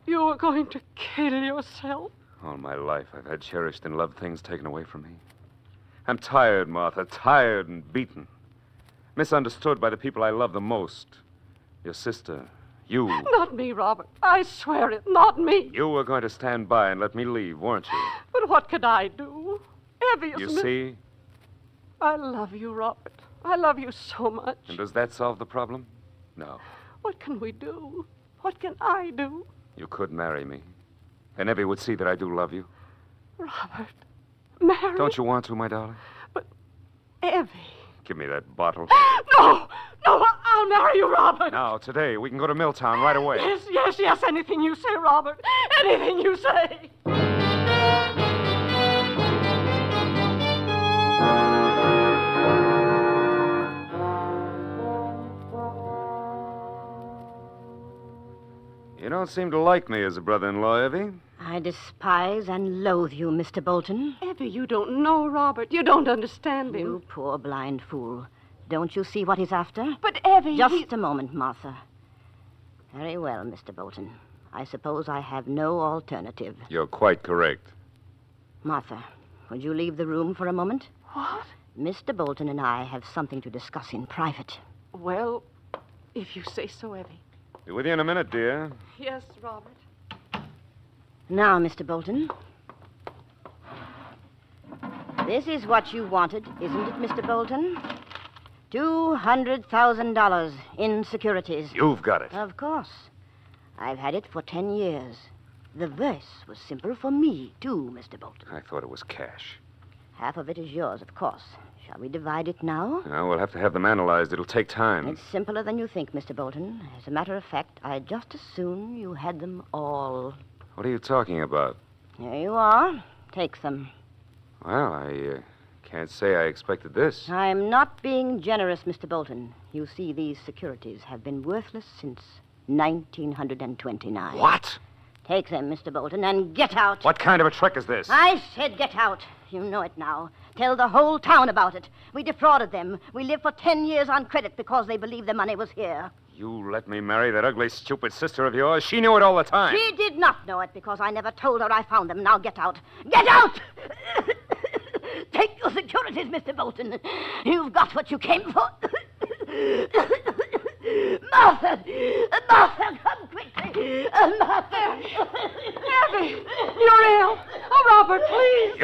You were going to kill yourself? All my life, I've had cherished and loved things taken away from me. I'm tired, Martha, tired and beaten. Misunderstood by the people I love the most. Your sister, you. Not me, Robert. I swear it, not me. You were going to stand by and let me leave, weren't you? But what could I do? Evie is... You see? I love you, Robert. I love you so much. And does that solve the problem? No. What can we do? What can I do? You could marry me. And Evie would see that I do love you. Robert, marry? Don't you want to, my darling? But Evie... Give me that bottle. No! No, I'll marry you, Robert. Now, today, we can go to Milltown right away. Yes. Anything you say, Robert. Anything you say. You don't seem to like me as a brother-in-law, Evie. I despise and loathe you, Mr. Bolton. Evie, you don't know Robert. You don't understand him. You poor blind fool. Don't you see what he's after? But, Evie... Just a moment, Martha. Very well, Mr. Bolton. I suppose I have no alternative. You're quite correct. Martha, would you leave the room for a moment? What? Mr. Bolton and I have something to discuss in private. Well, if you say so, Evie. Be with you in a minute, dear. Yes, Robert. Now, Mr. Bolton. This is what you wanted, isn't it, Mr. Bolton? $200,000 in securities. You've got it. Of course. I've had it for 10 years. The verse was simple for me, too, Mr. Bolton. I thought it was cash. Half of it is yours, of course. Shall we divide it now? No, we'll have to have them analyzed. It'll take time. It's simpler than you think, Mr. Bolton. As a matter of fact, I'd just as soon you had them all. What are you talking about? Here you are. Take them. Well, I can't say I expected this. I'm not being generous, Mr. Bolton. You see, these securities have been worthless since 1929. What? Take them, Mr. Bolton, and get out. What kind of a trick is this? I said get out. You know it now. Tell the whole town about it. We defrauded them. We lived for 10 years on credit because they believed the money was here. You let me marry that ugly, stupid sister of yours? She knew it all the time. She did not know it because I never told her I found them. Now get out. Get out! Take your securities, Mr. Bolton. You've got what you came for. Martha! Martha, come quickly! Martha! Abby! You're ill! Oh, Robert, please!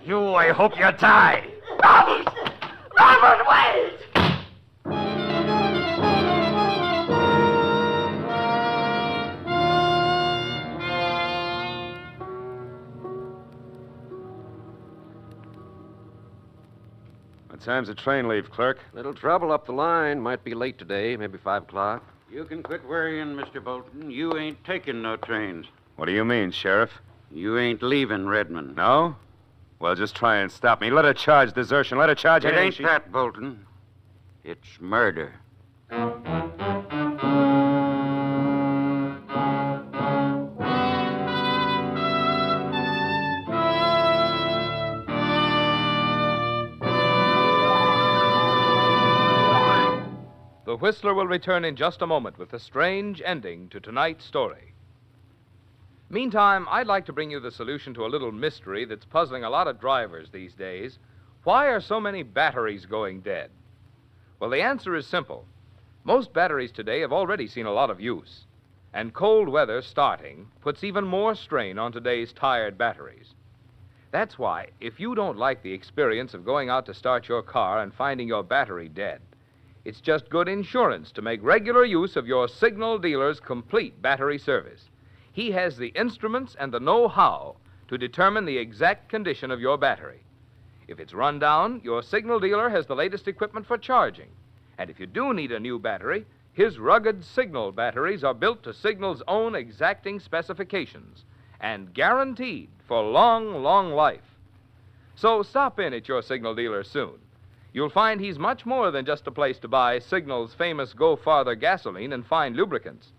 You, I hope you die. Robert! Robert, wait! What time's the train leave, clerk? Little trouble up the line. Might be late today, maybe 5 o'clock. You can quit worrying, Mr. Bolton. You ain't taking no trains. What do you mean, Sheriff? You ain't leaving Redmond. No? Well, just try and stop me. Let her charge desertion. Let her charge It anything ain't that, Bolton. It's murder. The Whistler will return in just a moment with a strange ending to tonight's story. Meantime, I'd like to bring you the solution to a little mystery that's puzzling a lot of drivers these days. Why are so many batteries going dead? Well, the answer is simple. Most batteries today have already seen a lot of use, and cold weather starting puts even more strain on today's tired batteries. That's why, if you don't like the experience of going out to start your car and finding your battery dead, it's just good insurance to make regular use of your signal dealer's complete battery service. He has the instruments and the know-how to determine the exact condition of your battery. If it's run down, your signal dealer has the latest equipment for charging. And if you do need a new battery, his rugged Signal batteries are built to Signal's own exacting specifications and guaranteed for long, long life. So stop in at your Signal dealer soon. You'll find he's much more than just a place to buy Signal's famous Go Farther gasoline and fine lubricants.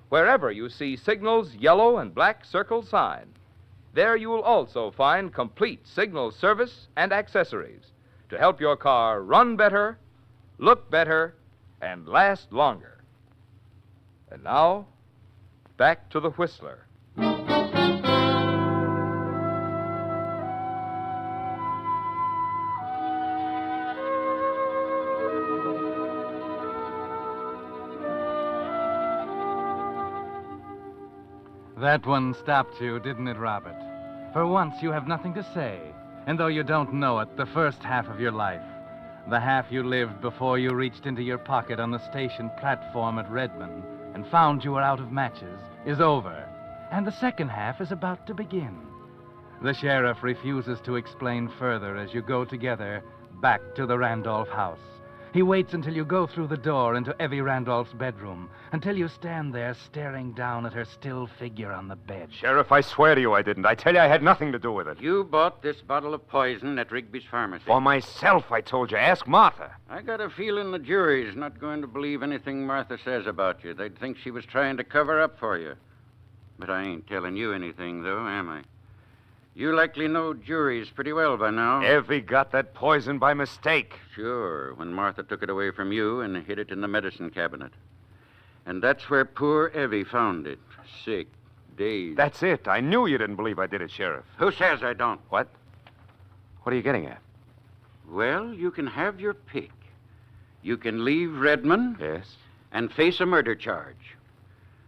Wherever you see Signal's yellow and black circle sign, there you'll also find complete Signal service and accessories to help your car run better, look better, and last longer. And now, back to the Whistler. That one stopped you, didn't it, Robert? For once, you have nothing to say. And though you don't know it, the first half of your life, the half you lived before you reached into your pocket on the station platform at Redmond and found you were out of matches, is over. And the second half is about to begin. The sheriff refuses to explain further as you go together back to the Randolph house. He waits until you go through the door into Evie Randolph's bedroom, until you stand there staring down at her still figure on the bed. Sheriff, I swear to you I didn't. I tell you I had nothing to do with it. You bought this bottle of poison at Rigby's pharmacy. For myself, I told you. Ask Martha. I got a feeling the jury's not going to believe anything Martha says about you. They'd think she was trying to cover up for you. But I ain't telling you anything, though, am I? You likely know juries pretty well by now. Evie got that poison by mistake. Sure, when Martha took it away from you and hid it in the medicine cabinet. And that's where poor Evie found it. Sick, dazed. That's it. I knew you didn't believe I did it, Sheriff. Who says I don't? What? What are you getting at? Well, you can have your pick. You can leave Redmond. Yes. And face a murder charge.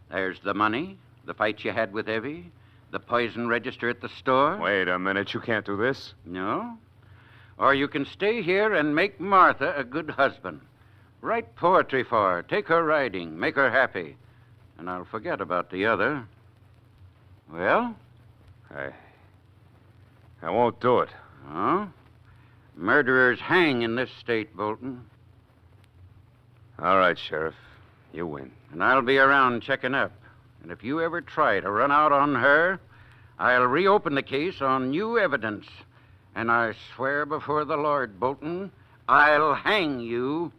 There's the money, the fight you had with Evie, The poison register at the store? Wait a minute. You can't do this. No? Or you can stay here and make Martha a good husband. Write poetry for her, take her riding, make her happy. And I'll forget about the other. Well? I won't do it. Oh? Murderers hang in this state, Bolton. All right, Sheriff. You win. And I'll be around checking up. And if you ever try to run out on her, I'll reopen the case on new evidence. And I swear before the Lord, Bolton, I'll hang you.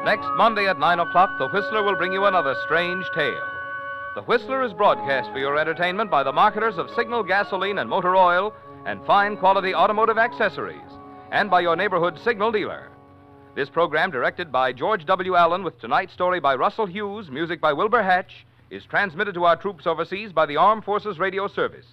Next Monday at 9 o'clock, The Whistler will bring you another strange tale. The Whistler is broadcast for your entertainment by the marketers of Signal gasoline and motor oil and fine quality automotive accessories, and by your neighborhood Signal dealer. This program, directed by George W. Allen with tonight's story by Russell Hughes, music by Wilbur Hatch, is transmitted to our troops overseas by the Armed Forces Radio Service.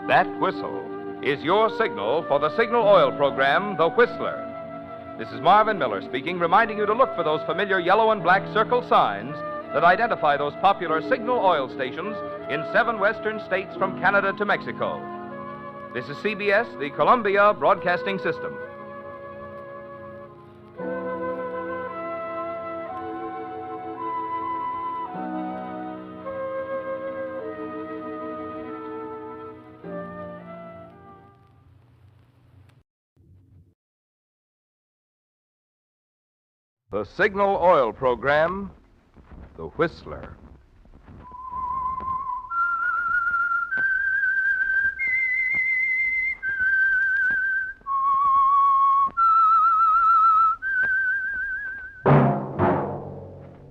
That whistle is your signal for the Signal Oil program, The Whistler. This is Marvin Miller speaking, reminding you to look for those familiar yellow and black circle signs that identify those popular Signal Oil stations in 7 western states from Canada to Mexico. This is CBS, the Columbia Broadcasting System. The Signal Oil program, The Whistler.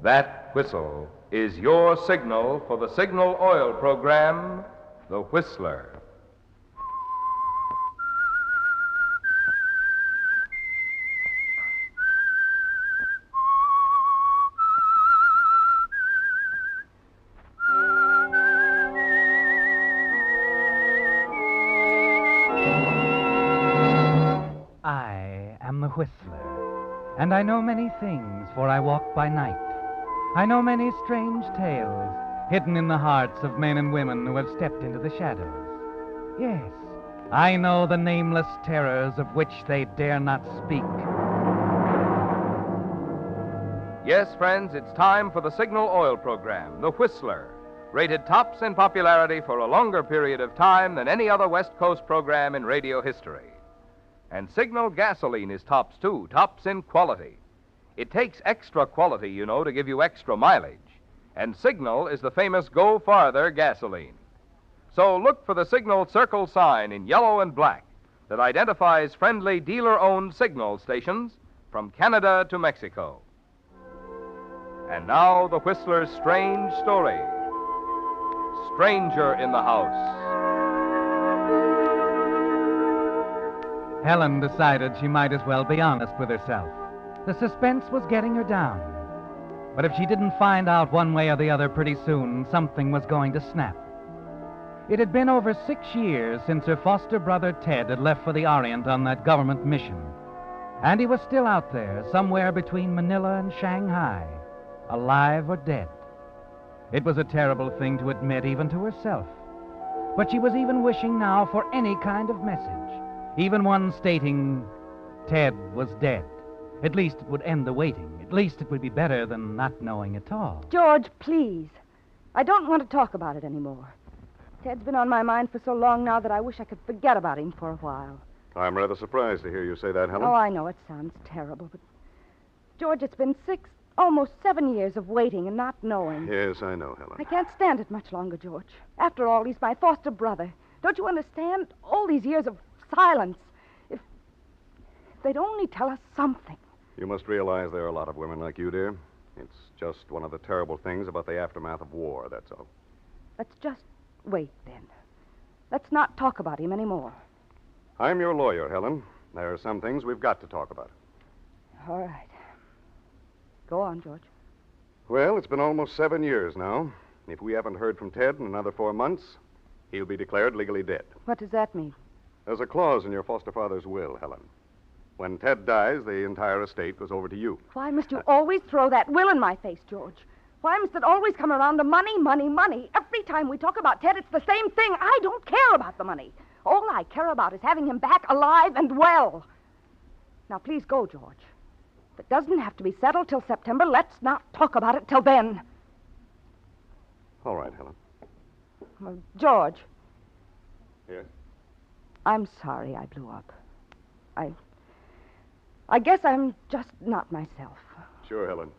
That whistle is your signal for the Signal Oil program, The Whistler. Whistler, and I know many things, for I walk by night. I know many strange tales hidden in the hearts of men and women who have stepped into the shadows. Yes, I know the nameless terrors of which they dare not speak. Yes, friends, it's time for the Signal Oil program, The Whistler, rated tops in popularity for a longer period of time than any other West Coast program in radio history. And Signal gasoline is tops, too, tops in quality. It takes extra quality, you know, to give you extra mileage. And Signal is the famous Go Farther gasoline. So look for the Signal circle sign in yellow and black that identifies friendly dealer-owned Signal stations from Canada to Mexico. And now the Whistler's strange story. Stranger in the House. Helen decided she might as well be honest with herself. The suspense was getting her down. But if she didn't find out one way or the other pretty soon, something was going to snap. It had been over 6 years since her foster brother Ted had left for the Orient on that government mission. And he was still out there, somewhere between Manila and Shanghai, alive or dead. It was a terrible thing to admit even to herself. But she was even wishing now for any kind of message. Even one stating Ted was dead. At least it would end the waiting. At least it would be better than not knowing at all. George, please. I don't want to talk about it anymore. Ted's been on my mind for so long now that I wish I could forget about him for a while. I'm rather surprised to hear you say that, Helen. Oh, I know it sounds terrible, but... George, it's been 6, almost 7 years of waiting and not knowing. Yes, I know, Helen. I can't stand it much longer, George. After all, he's my foster brother. Don't you understand? All these years of silence. If they'd only tell us something. You must realize there are a lot of women like you, dear. It's just one of the terrible things about the aftermath of war, that's all. That's just Wait, then. Let's not talk about him anymore. I'm your lawyer, Helen. There are some things we've got to talk about. All right. Go on, George. Well, it's been almost 7 years now. If we haven't heard from Ted in another 4 months, he'll be declared legally dead. What does that mean? There's a clause in your foster father's will, Helen. When Ted dies, the entire estate goes over to you. Why must you always throw that will in my face, George? Why must it always come around to money, money, money? Every time we talk about Ted, it's the same thing. I don't care about the money. All I care about is having him back alive and well. Now, please go, George. If it doesn't have to be settled till September, let's not talk about it till then. All right, Helen. George. Yes? I'm sorry I blew up. I guess I'm just not myself. Sure, Helen.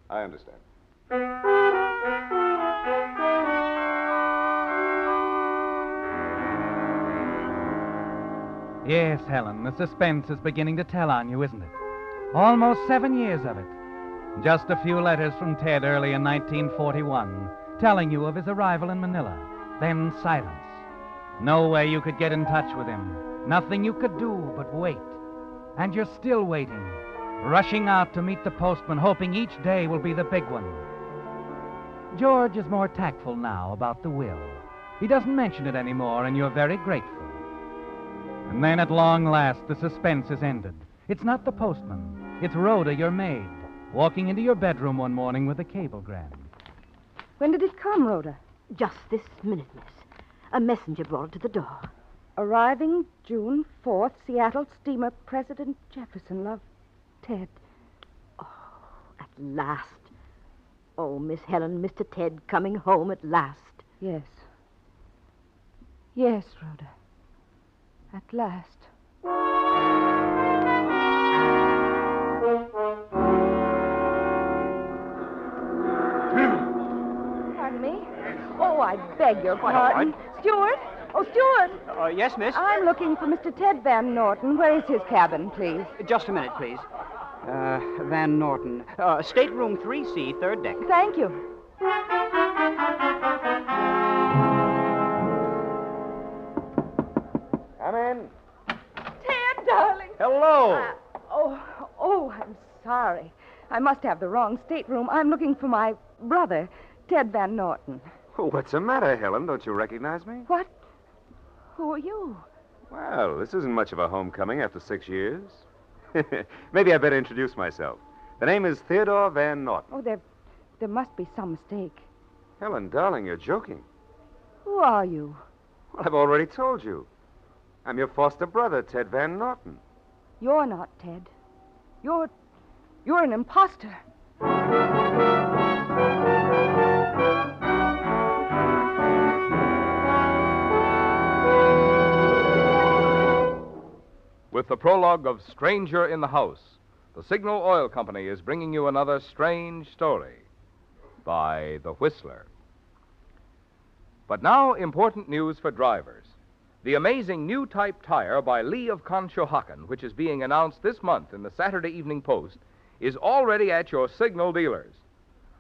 I understand. Yes, Helen, the suspense is beginning to tell on you, isn't it? Almost 7 years of it. Just a few letters from Ted early in 1941, telling you of his arrival in Manila. Then silence. No way you could get in touch with him. Nothing you could do but wait. And you're still waiting, rushing out to meet the postman, hoping each day will be the big one. George is more tactful now about the will. He doesn't mention it anymore, and you're very grateful. And then at long last, the suspense is ended. It's not the postman. It's Rhoda, your maid, walking into your bedroom one morning with a cablegram. When did it come, Rhoda? Just this minute, miss. A messenger brought it to the door. Arriving June 4th, Seattle steamer President Jefferson. Love, Ted. Oh, at last. Oh, Miss Helen, Mr. Ted coming home at last. Yes. Yes, Rhoda. At last. Pardon me? Oh, I beg your pardon. Stuart? Oh, Stuart. Yes, miss? I'm looking for Mr. Ted Van Norton. Where is his cabin, please? Just a minute, please. Van Norton. Stateroom 3C, third deck. Thank you. Come in. Ted, darling. Hello. I'm sorry. I must have the wrong stateroom. I'm looking for my brother, Ted Van Norton. Oh, what's the matter, Helen? Don't you recognize me? What? Who are you? Well, this isn't much of a homecoming after 6 years. Maybe I better introduce myself. The name is Theodore Van Norton. Oh, there must be some mistake. Helen, darling, you're joking. Who are you? Well, I've already told you. I'm your foster brother, Ted Van Norton. You're not Ted. You're an imposter. With the prologue of Stranger in the House, the Signal Oil Company is bringing you another strange story by The Whistler. But now, important news for drivers. The amazing new type tire by Lee of Conshohocken, which is being announced this month in the Saturday Evening Post, is already at your Signal dealers.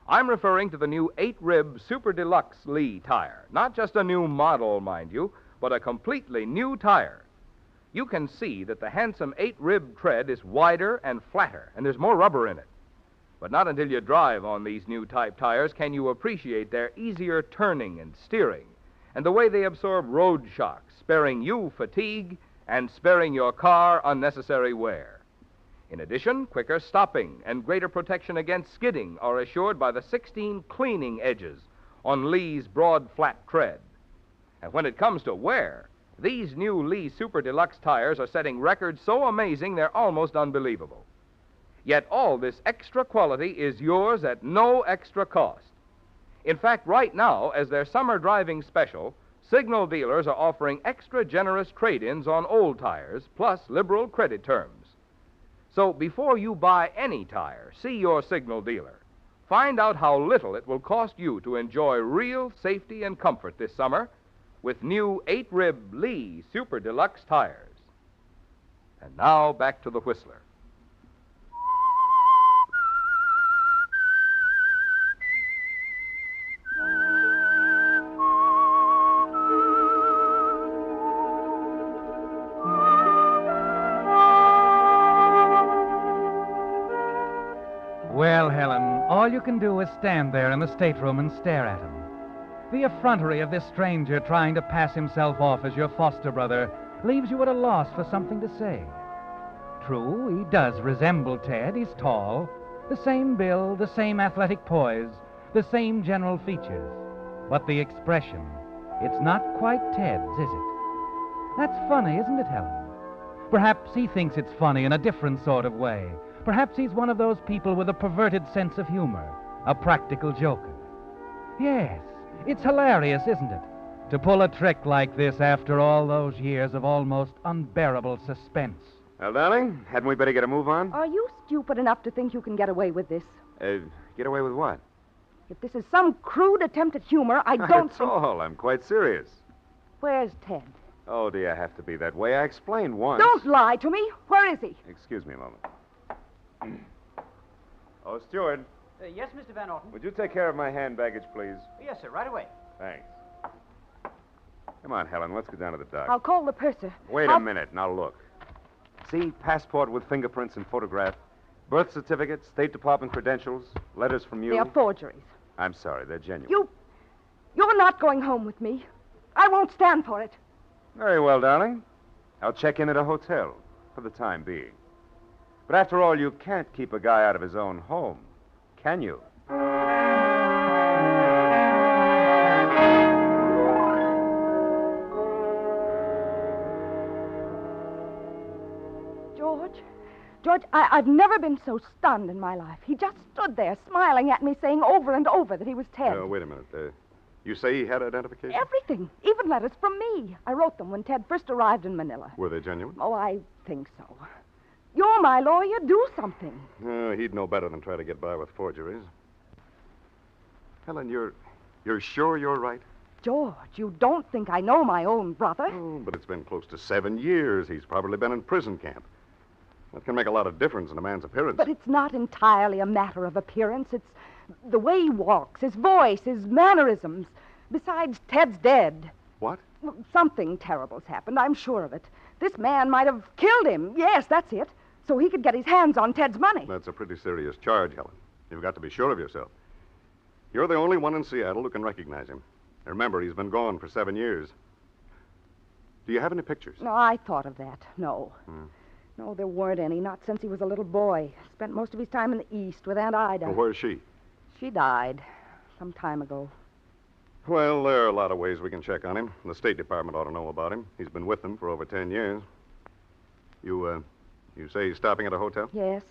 I'm referring to the new 8-rib Super Deluxe Lee tire. Not just a new model, mind you, but a completely new tire. You can see that the handsome 8-rib tread is wider and flatter, and there's more rubber in it. But not until you drive on these new type tires can you appreciate their easier turning and steering, and the way they absorb road shocks, sparing you fatigue and sparing your car unnecessary wear. In addition, quicker stopping and greater protection against skidding are assured by the 16 cleaning edges on Lee's broad, flat tread. And when it comes to wear, these new Lee Super Deluxe tires are setting records so amazing they're almost unbelievable. Yet all this extra quality is yours at no extra cost. In fact, right now, as their summer driving special, Signal dealers are offering extra generous trade-ins on old tires, plus liberal credit terms. So before you buy any tire, see your Signal dealer. Find out how little it will cost you to enjoy real safety and comfort this summer with new 8-rib Lee Super Deluxe tires. And now back to the Whistler. all you can do is stand there in the stateroom and stare at him. The effrontery of this stranger trying to pass himself off as your foster brother leaves you at a loss for something to say. True, he does resemble Ted. He's tall, the same build, the same athletic poise, the same general features. But the expression, it's not quite Ted's, is it? That's funny, isn't it, Helen? Perhaps he thinks it's funny in a different sort of way. Perhaps he's one of those people with a perverted sense of humor, a practical joker. Yes, it's hilarious, isn't it? To pull a trick like this after all those years of almost unbearable suspense. Well, darling, hadn't we better get a move on? Are you stupid enough to think you can get away with this? Get away with what? If this is some crude attempt at humor, I don't Not at think... all. I'm quite serious. Where's Ted? Oh, do you have to be that way? I explained once. Don't lie to me. Where is he? Excuse me a moment. Oh, steward, Yes, Mr. Van Orton? would you take care of my hand baggage, please? Yes, sir, right away. Thanks. Come on, Helen, let's go down to the dock. I'll call the purser. Wait a minute, now look. See, passport with fingerprints and photograph, birth certificate, State Department credentials, letters from you. They are forgeries. I'm sorry, they're genuine. You're not going home with me. I won't stand for it. Very well, darling. I'll check in at a hotel for the time being. But after all, you can't keep a guy out of his own home, can you? George, I've never been so stunned in my life. He just stood there smiling at me, saying over and over that he was Ted. Wait a minute. You say he had identification? Everything. Even letters from me. I wrote them when Ted first arrived in Manila. Were they genuine? Oh, I think so. You're my lawyer. Do something. He'd know better than try to get by with forgeries. Helen, you're sure you're right? George, you don't think I know my own brother? Oh, but it's been close to 7 years. He's probably been in prison camp. That can make a lot of difference in a man's appearance. But it's not entirely a matter of appearance. It's the way he walks, his voice, his mannerisms. Besides, Ted's dead. What? Something terrible's happened, I'm sure of it. This man might have killed him. Yes, that's it. So he could get his hands on Ted's money. That's a pretty serious charge, Helen. You've got to be sure of yourself. You're the only one in Seattle who can recognize him. Remember, he's been gone for 7 years. Do you have any pictures? No, I thought of that. No. No, there weren't any, not since he was a little boy. Spent most of his time in the East with Aunt Ida. Well, where's she? She died some time ago. Well, there are a lot of ways we can check on him. The State Department ought to know about him. He's been with them for over 10 years. You say he's stopping at a hotel? Yes.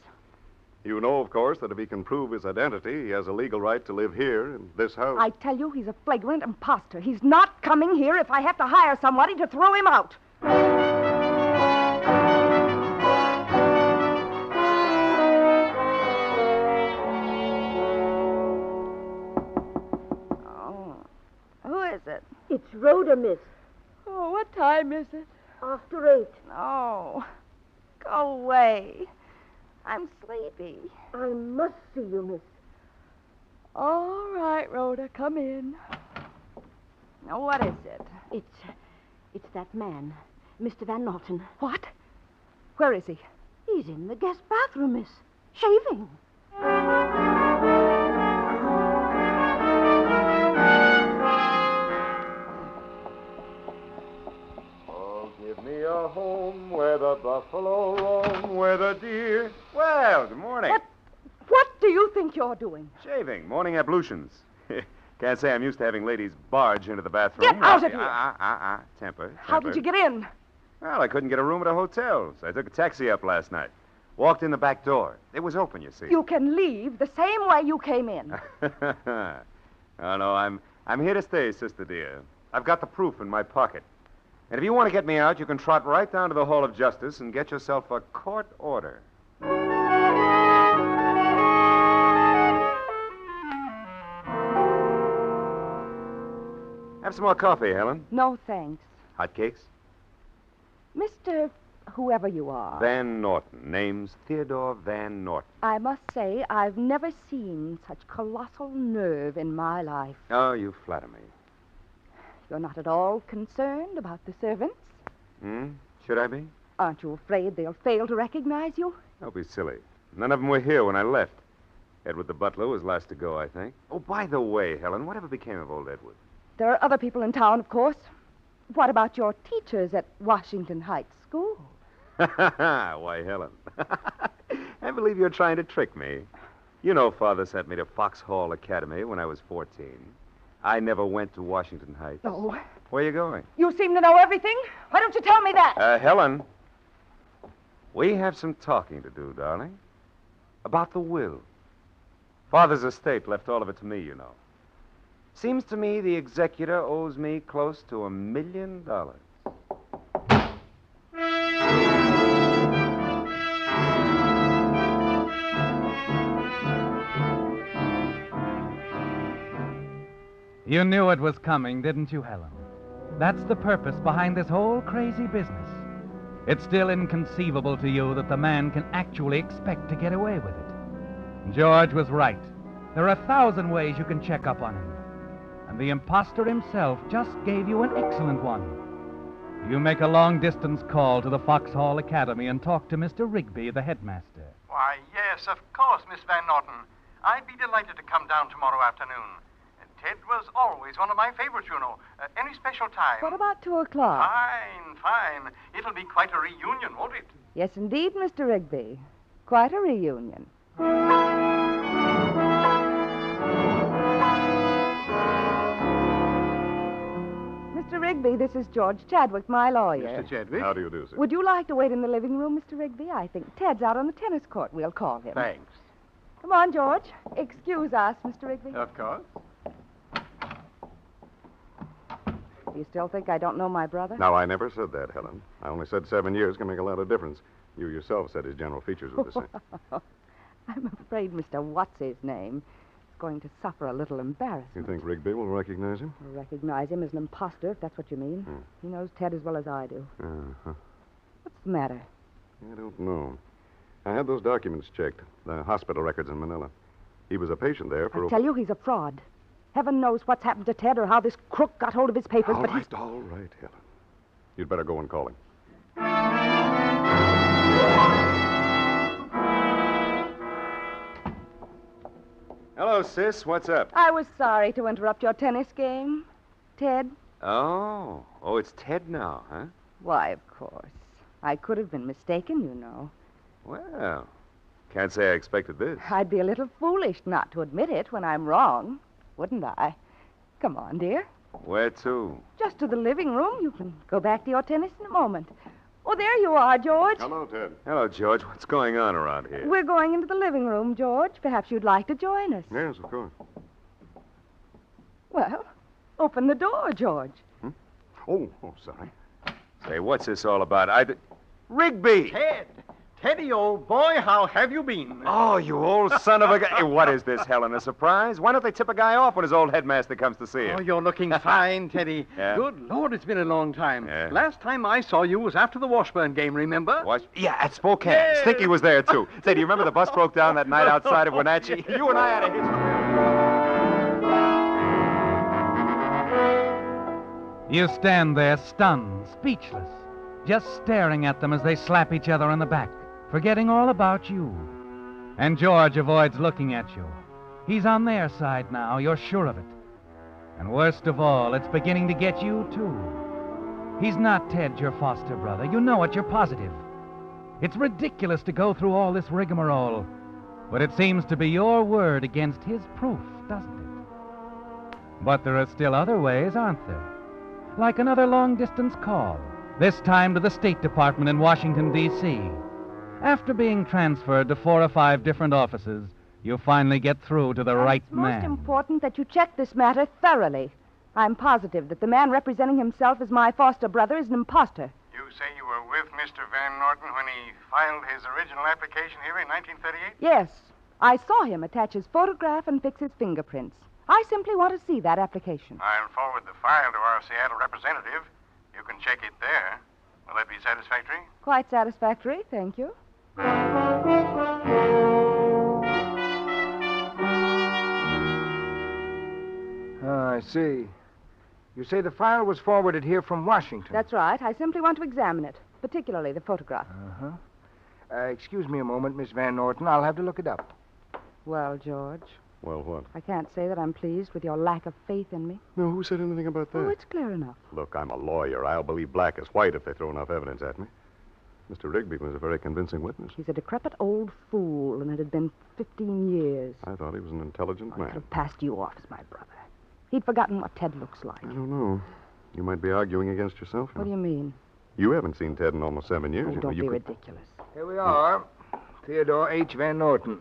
You know, of course, that if he can prove his identity, he has a legal right to live here in this house. I tell you, he's a flagrant imposter. He's not coming here if I have to hire somebody to throw him out. It's Rhoda, miss. Oh, what time is it? After 8. Oh, go away. I'm sleepy. I must see you, miss. All right, Rhoda, come in. Now, what is it? It's that man, Mr. Van Norton. What? Where is he? He's in the guest bathroom, miss. Shaving. Give me a home where the buffalo roam, where the deer... Well, good morning. What do you think you're doing? Shaving, morning ablutions. Can't say I'm used to having ladies barge into the bathroom. Get out of here. Temper. How did you get in? Well, I couldn't get a room at a hotel, so I took a taxi up last night. Walked in the back door. It was open, you see. You can leave the same way you came in. Oh, no, I'm here to stay, sister dear. I've got the proof in my pocket. And if you want to get me out, you can trot right down to the Hall of Justice and get yourself a court order. Have some more coffee, Helen. No, thanks. Hot cakes? Mr. Whoever you are. Van Norton. Name's Theodore Van Norton. I must say, I've never seen such colossal nerve in my life. Oh, you flatter me. You're not at all concerned about the servants? Should I be? Aren't you afraid they'll fail to recognize you? Don't be silly. None of them were here when I left. Edward the butler was last to go, I think. Oh, by the way, Helen, whatever became of old Edward? There are other people in town, of course. What about your teachers at Washington Heights School? Why, Helen. I believe you're trying to trick me. You know Father sent me to Foxhall Academy when I was 14. I never went to Washington Heights. Oh. Where are you going? You seem to know everything. Why don't you tell me that? Helen, we have some talking to do, darling. About the will. Father's estate left all of it to me, you know. Seems to me the executor owes me close to $1 million. You knew it was coming, didn't you, Helen? That's the purpose behind this whole crazy business. It's still inconceivable to you that the man can actually expect to get away with it. George was right. There are 1,000 ways you can check up on him. And the imposter himself just gave you an excellent one. You make a long-distance call to the Foxhall Academy and talk to Mr. Rigby, the headmaster. Why, yes, of course, Miss Van Norton. I'd be delighted to come down tomorrow afternoon. Ted was always one of my favorites, you know. Any special time? What about 2 o'clock? Fine. It'll be quite a reunion, won't it? Yes, indeed, Mr. Rigby. Quite a reunion. Mr. Rigby, this is George Chadwick, my lawyer. Mr. Chadwick? How do you do, sir? Would you like to wait in the living room, Mr. Rigby? I think Ted's out on the tennis court. We'll call him. Thanks. Come on, George. Excuse us, Mr. Rigby. Of course. You still think I don't know my brother? No, I never said that, Helen. I only said 7 years can make a lot of difference. You yourself said his general features were the same. I'm afraid Mr. What's-his-name is going to suffer a little embarrassment. You think Rigby will recognize him? I'll recognize him as an imposter, if that's what you mean. He knows Ted as well as I do. Uh-huh. What's the matter? I don't know. I had those documents checked, the hospital records in Manila. He was a patient there for... I tell you, he's a fraud. Heaven knows what's happened to Ted or how this crook got hold of his papers, All but right, Helen. You'd better go and call him. Hello, sis. What's up? I was sorry to interrupt your tennis game. Ted? Oh, it's Ted now, huh? Why, of course. I could have been mistaken, you know. Well, can't say I expected this. I'd be a little foolish not to admit it when I'm wrong, wouldn't I? Come on, dear. Where to? Just to the living room. You can go back to your tennis in a moment. Oh, there you are, George. Hello, Ted. Hello, George. What's going on around here? We're going into the living room, George. Perhaps you'd like to join us. Yes, of course. Well, open the door, George. Oh, sorry. Say, what's this all about? Rigby! Teddy, old boy, how have you been? Oh, you old son of a guy. Hey, what is this, Helen? A surprise? Why don't they tip a guy off when his old headmaster comes to see him? Oh, you're looking fine, Teddy. Yeah? Good Lord, it's been a long time. Yeah. Last time I saw you was after the Washburn game, remember? Yeah, at Spokane. Sticky was there, too. Say, do you remember the bus broke down that night outside of Wenatchee? You and I had a history. You stand there stunned, speechless, just staring at them as they slap each other on the back, forgetting all about you. And George avoids looking at you. He's on their side now, you're sure of it. And worst of all, it's beginning to get you, too. He's not Ted, your foster brother. You know it, you're positive. It's ridiculous to go through all this rigmarole, but it seems to be your word against his proof, doesn't it? But there are still other ways, aren't there? Like another long-distance call, this time to the State Department in Washington, D.C. After being transferred to 4 or 5 different offices, you finally get through to the right man. It's most important that you check this matter thoroughly. I'm positive that the man representing himself as my foster brother is an imposter. You say you were with Mr. Van Norton when he filed his original application here in 1938? Yes. I saw him attach his photograph and fix his fingerprints. I simply want to see that application. I'll forward the file to our Seattle representative. You can check it there. Will that be satisfactory? Quite satisfactory, thank you. I see. You say the file was forwarded here from Washington? That's right. I simply want to examine it, particularly the photograph. Uh-huh. Excuse me a moment, Miss Van Norton. I'll have to look it up. Well, George, Well, what? I can't say that I'm pleased with your lack of faith in me. No, who said anything about that? Oh, it's clear enough. Look, I'm a lawyer. I'll believe black as white if they throw enough evidence at me. Mr. Rigby was a very convincing witness. He's a decrepit old fool, and it had been 15 years. I thought he was an intelligent I man. could have passed you off as my brother. He'd forgotten what Ted looks like. I don't know. You might be arguing against yourself. What do you mean? You haven't seen Ted in almost 7 years. Oh, don't You be could- ridiculous. Here we are. Theodore H. Van Norton.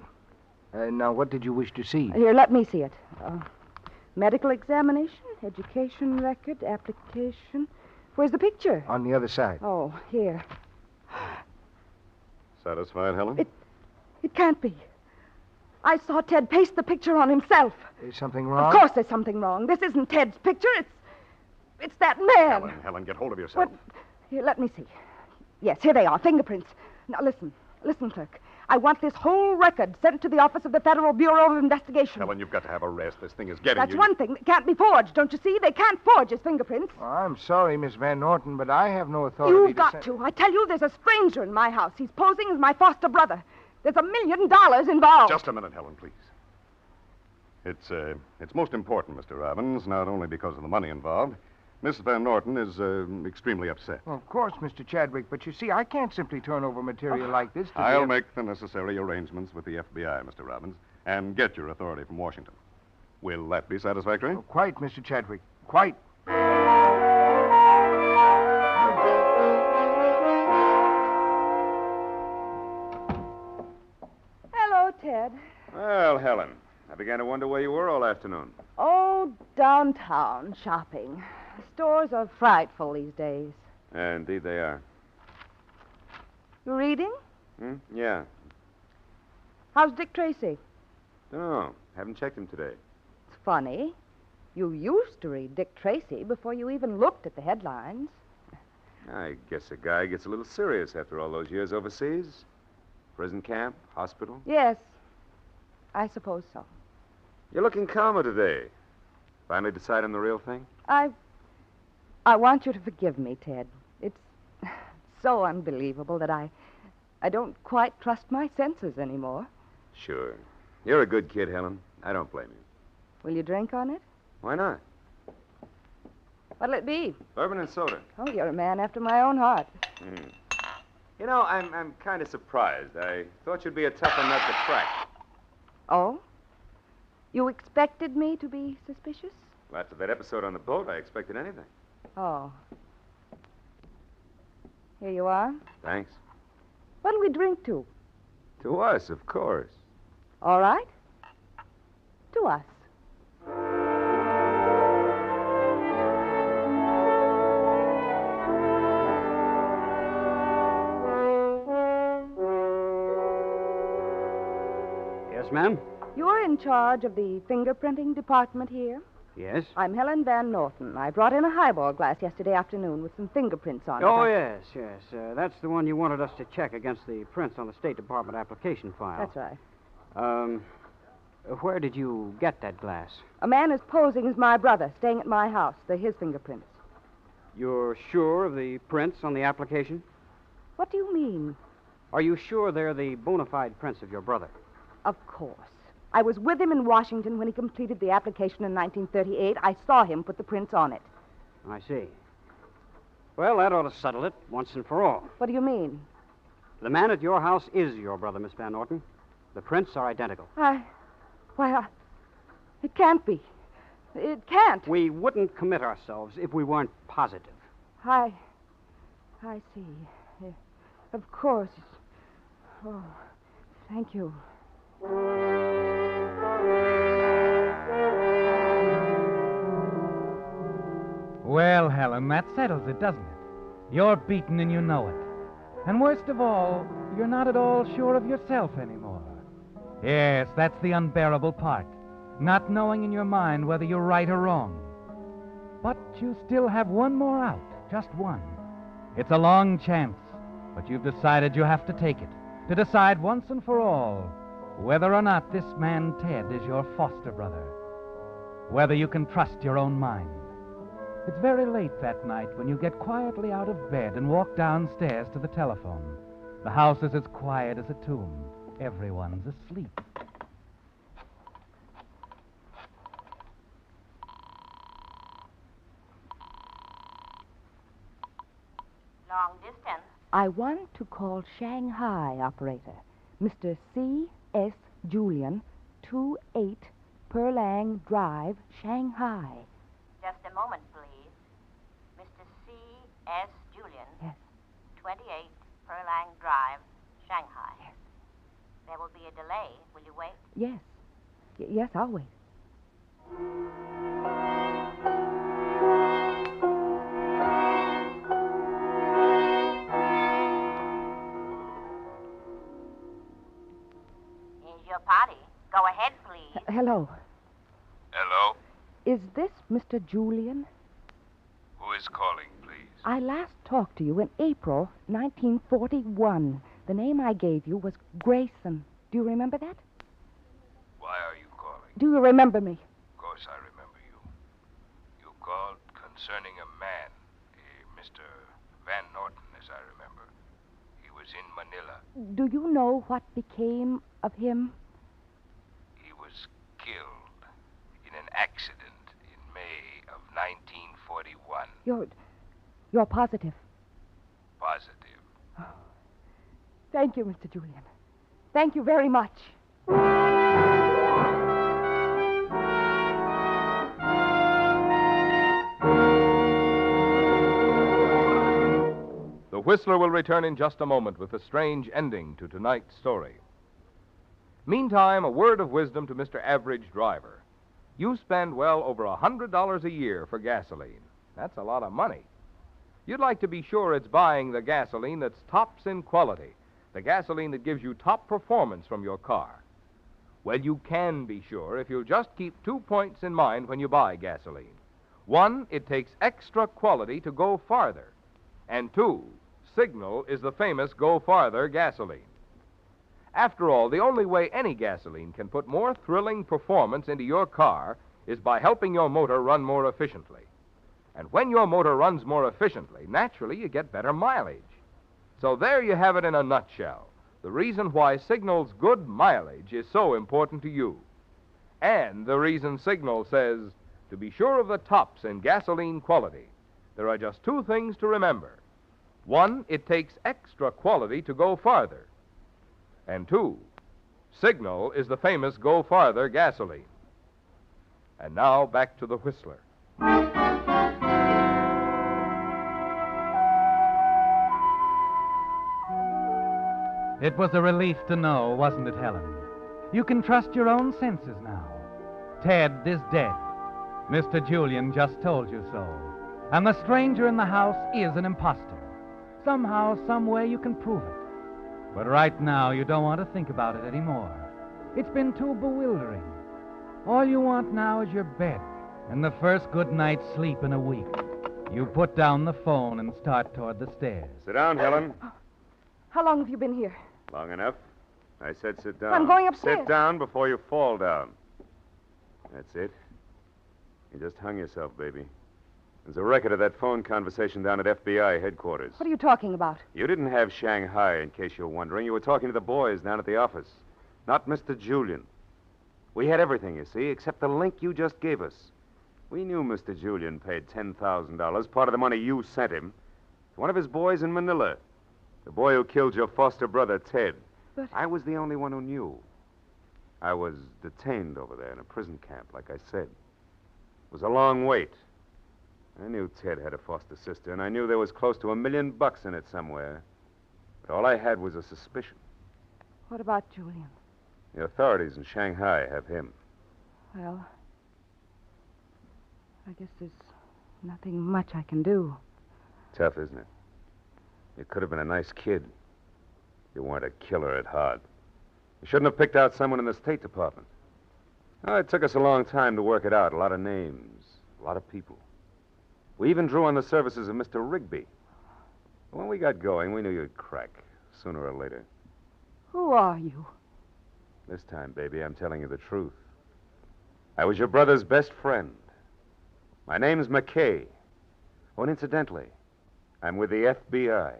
Now, what did you wish to see? Here, let me see it. Medical examination, education record, application. Where's the picture? On the other side. Oh, here. Satisfied, Helen? It can't be. I saw Ted paste the picture on himself. Is something wrong? Of course there's something wrong. This isn't Ted's picture. It's that man. Helen, get hold of yourself. Here, let me see. Yes, here they are, fingerprints. Now, listen, clerk. I want this whole record sent to the office of the Federal Bureau of Investigation. Helen, you've got to have a rest. This thing is getting That's you. one thing that can't be forged, don't you see? They can't forge his fingerprints. Oh, I'm sorry, Miss Van Norton, but I have no authority You've to got send- to. I tell you, there's a stranger in my house. He's posing as my foster brother. There's $1 million involved. Just a minute, Helen, please. It's most important, Mr. Robbins, not only because of the money involved. Mrs. Van Norton is extremely upset. Well, of course, Mr. Chadwick, but you see, I can't simply turn over material like this to I'll the... make the necessary arrangements with the FBI, Mr. Robbins, and get your authority from Washington. Will that be satisfactory? Oh, quite, Mr. Chadwick. Quite. Hello, Ted. Well, Helen, I began to wonder where you were all afternoon. Oh, downtown shopping. The stores are frightful these days. Indeed they are. You reading? Yeah. How's Dick Tracy? No, haven't checked him today. It's funny. You used to read Dick Tracy before you even looked at the headlines. I guess a guy gets a little serious after all those years overseas. Prison camp, hospital. Yes, I suppose so. You're looking calmer today. Finally decide on the real thing? I want you to forgive me, Ted. It's so unbelievable that I don't quite trust my senses anymore. Sure. You're a good kid, Helen. I don't blame you. Will you drink on it? Why not? What'll it be? Bourbon and soda. Oh, you're a man after my own heart. You know, I'm kind of surprised. I thought you'd be a tougher nut to crack. Oh? You expected me to be suspicious? Well, after that episode on the boat, I expected anything. Oh. Here you are. Thanks. What'll we drink to? To us, of course. All right. To us. Yes, ma'am? You're in charge of the fingerprinting department here? Yes? I'm Helen Van Norton. I brought in a highball glass yesterday afternoon with some fingerprints on it. Oh, yes. That's the one you wanted us to check against the prints on the State Department application file. That's right. Where did you get that glass? A man is posing as my brother, staying at my house. They're his fingerprints. You're sure of the prints on the application? What do you mean? Are you sure they're the bona fide prints of your brother? Of course. I was with him in Washington when he completed the application in 1938. I saw him put the prints on it. I see. Well, that ought to settle it once and for all. What do you mean? The man at your house is your brother, Miss Van Norton. The prints are identical. It can't be. It can't. We wouldn't commit ourselves if we weren't positive. I see. Of course. Oh, thank you. Well, Helen, that settles it, doesn't it? You're beaten and you know it. And worst of all, you're not at all sure of yourself anymore. Yes, that's the unbearable part. Not knowing in your mind whether you're right or wrong. But you still have one more out, just one. It's a long chance, but you've decided you have to take it, to decide once and for all whether or not this man Ted is your foster brother, whether you can trust your own mind. It's very late that night when you get quietly out of bed and walk downstairs to the telephone. The house is as quiet as a tomb. Everyone's asleep. Long distance. I want to call Shanghai, operator. Mr. C.S. Julian, 28 Perlang Drive, Shanghai. Just a moment, please. Mr. C.S. Julian. Yes. 28 Perlang Drive, Shanghai. Yes. There will be a delay. Will you wait? Yes. Yes, I'll wait. Here's your party. Go ahead, please. Hello. Hello? Is this Mr. Julian? Who is calling, please? I last talked to you in April 1941. The name I gave you was Grayson. Do you remember that? Why are you calling? Do you remember me? Of course I remember you. You called concerning a man, Mr. Van Norton, as I remember. He was in Manila. Do you know what became of him? He was killed in an accident in May of 1941. You're positive. Positive. Thank you, Mr. Julian. Thank you very much. The Whistler will return in just a moment with a strange ending to tonight's story. Meantime, a word of wisdom to Mr. Average Driver. You spend well over $100 a year for gasoline. That's a lot of money. You'd like to be sure it's buying the gasoline that's tops in quality, the gasoline that gives you top performance from your car. Well, you can be sure if you'll just keep 2 points in mind when you buy gasoline. 1, it takes extra quality to go farther. And 2, Signal is the famous Go Farther gasoline. After all, the only way any gasoline can put more thrilling performance into your car is by helping your motor run more efficiently. And when your motor runs more efficiently, naturally you get better mileage. So there you have it in a nutshell, the reason why Signal's good mileage is so important to you. And the reason Signal says, to be sure of the tops in gasoline quality, there are just 2 things to remember. 1, it takes extra quality to go farther. And 2, Signal is the famous Go Farther gasoline. And now back to the Whistler. It was a relief to know, wasn't it, Helen? You can trust your own senses now. Ted is dead. Mr. Julian just told you so. And the stranger in the house is an imposter. Somehow, some way, you can prove it. But right now, you don't want to think about it anymore. It's been too bewildering. All you want now is your bed and the first good night's sleep in a week. You put down the phone and start toward the stairs. Sit down, Helen. How long have you been here? Long enough. I said sit down. I'm going upstairs. Sit down before you fall down. That's it. You just hung yourself, baby. There's a record of that phone conversation down at FBI headquarters. What are you talking about? You didn't have Shanghai, in case you're wondering. You were talking to the boys down at the office, not Mr. Julian. We had everything, you see, except the link you just gave us. We knew Mr. Julian paid $10,000, part of the money you sent him, to one of his boys in Manila, the boy who killed your foster brother, Ted. But I was the only one who knew. I was detained over there in a prison camp, like I said. It was a long wait. I knew Ted had a foster sister, and I knew there was close to $1 million in it somewhere. But all I had was a suspicion. What about Julian? The authorities in Shanghai have him. Well, I guess there's nothing much I can do. Tough, isn't it? You could have been a nice kid. You weren't a killer at heart. You shouldn't have picked out someone in the State Department. Oh, it took us a long time to work it out. A lot of names, a lot of people. We even drew on the services of Mr. Rigby. When we got going, we knew you'd crack, sooner or later. Who are you? This time, baby, I'm telling you the truth. I was your brother's best friend. My name's McKay. Oh, and incidentally, I'm with the FBI.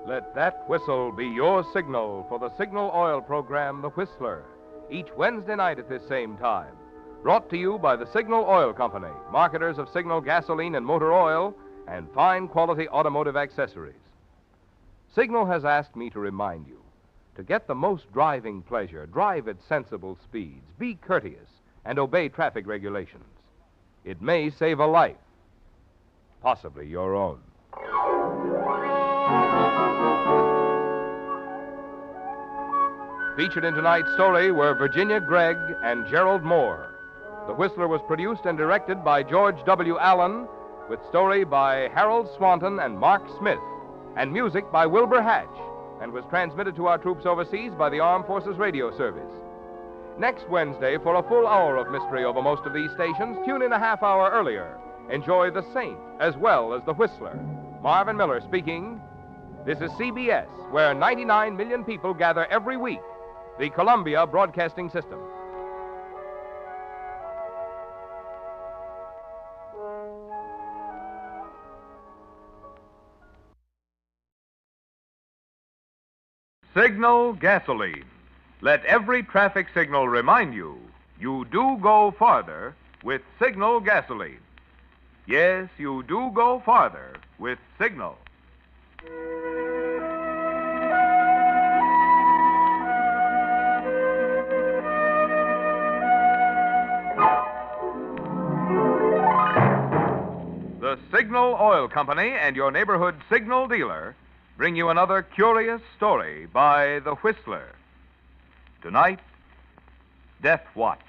Let that whistle be your signal for the Signal Oil program, The Whistler, each Wednesday night at this same time. Brought to you by the Signal Oil Company, marketers of Signal gasoline and motor oil and fine quality automotive accessories. Signal has asked me to remind you, to get the most driving pleasure, drive at sensible speeds, be courteous, and obey traffic regulations. It may save a life, possibly your own. Featured in tonight's story were Virginia Gregg and Gerald Moore. The Whistler was produced and directed by George W. Allen, with story by Harold Swanton and Mark Smith, and music by Wilbur Hatch, and was transmitted to our troops overseas by the Armed Forces Radio Service. Next Wednesday, for a full hour of mystery over most of these stations, tune in a half hour earlier. Enjoy The Saint as well as The Whistler. Marvin Miller speaking. This is CBS, where 99 million people gather every week. The Columbia Broadcasting System. Signal gasoline. Let every traffic signal remind you, you do go farther with Signal gasoline. Yes, you do go farther with Signal. The Signal Oil Company and your neighborhood Signal dealer bring you another curious story by The Whistler. Tonight, Death Watch.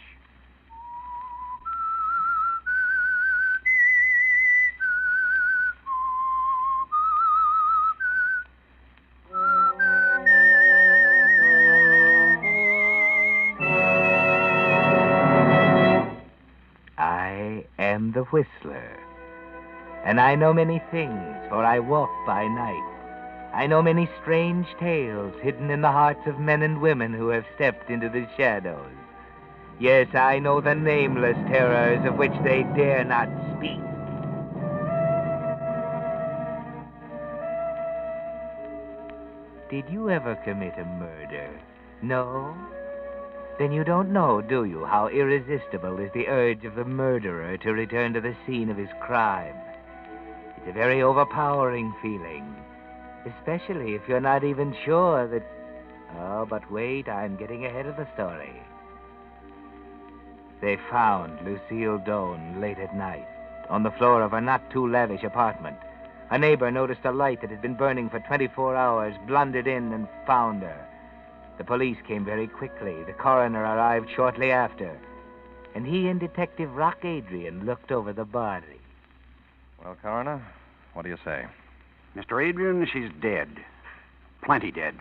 I am the Whistler, and I know many things, for I walk by night. I know many strange tales hidden in the hearts of men and women who have stepped into the shadows. Yes, I know the nameless terrors of which they dare not speak. Did you ever commit a murder? No? Then you don't know, do you, how irresistible is the urge of the murderer to return to the scene of his crime? It's a very overpowering feeling, especially if you're not even sure that... Oh, but wait, I'm getting ahead of the story. They found Lucille Doane late at night on the floor of a not-too-lavish apartment. A neighbor noticed a light that had been burning for 24 hours, blundered in, and found her. The police came very quickly. The coroner arrived shortly after. And he and Detective Rock Adrian looked over the body. Well, Coroner, what do you say? Mr. Adrian, she's dead. Plenty dead.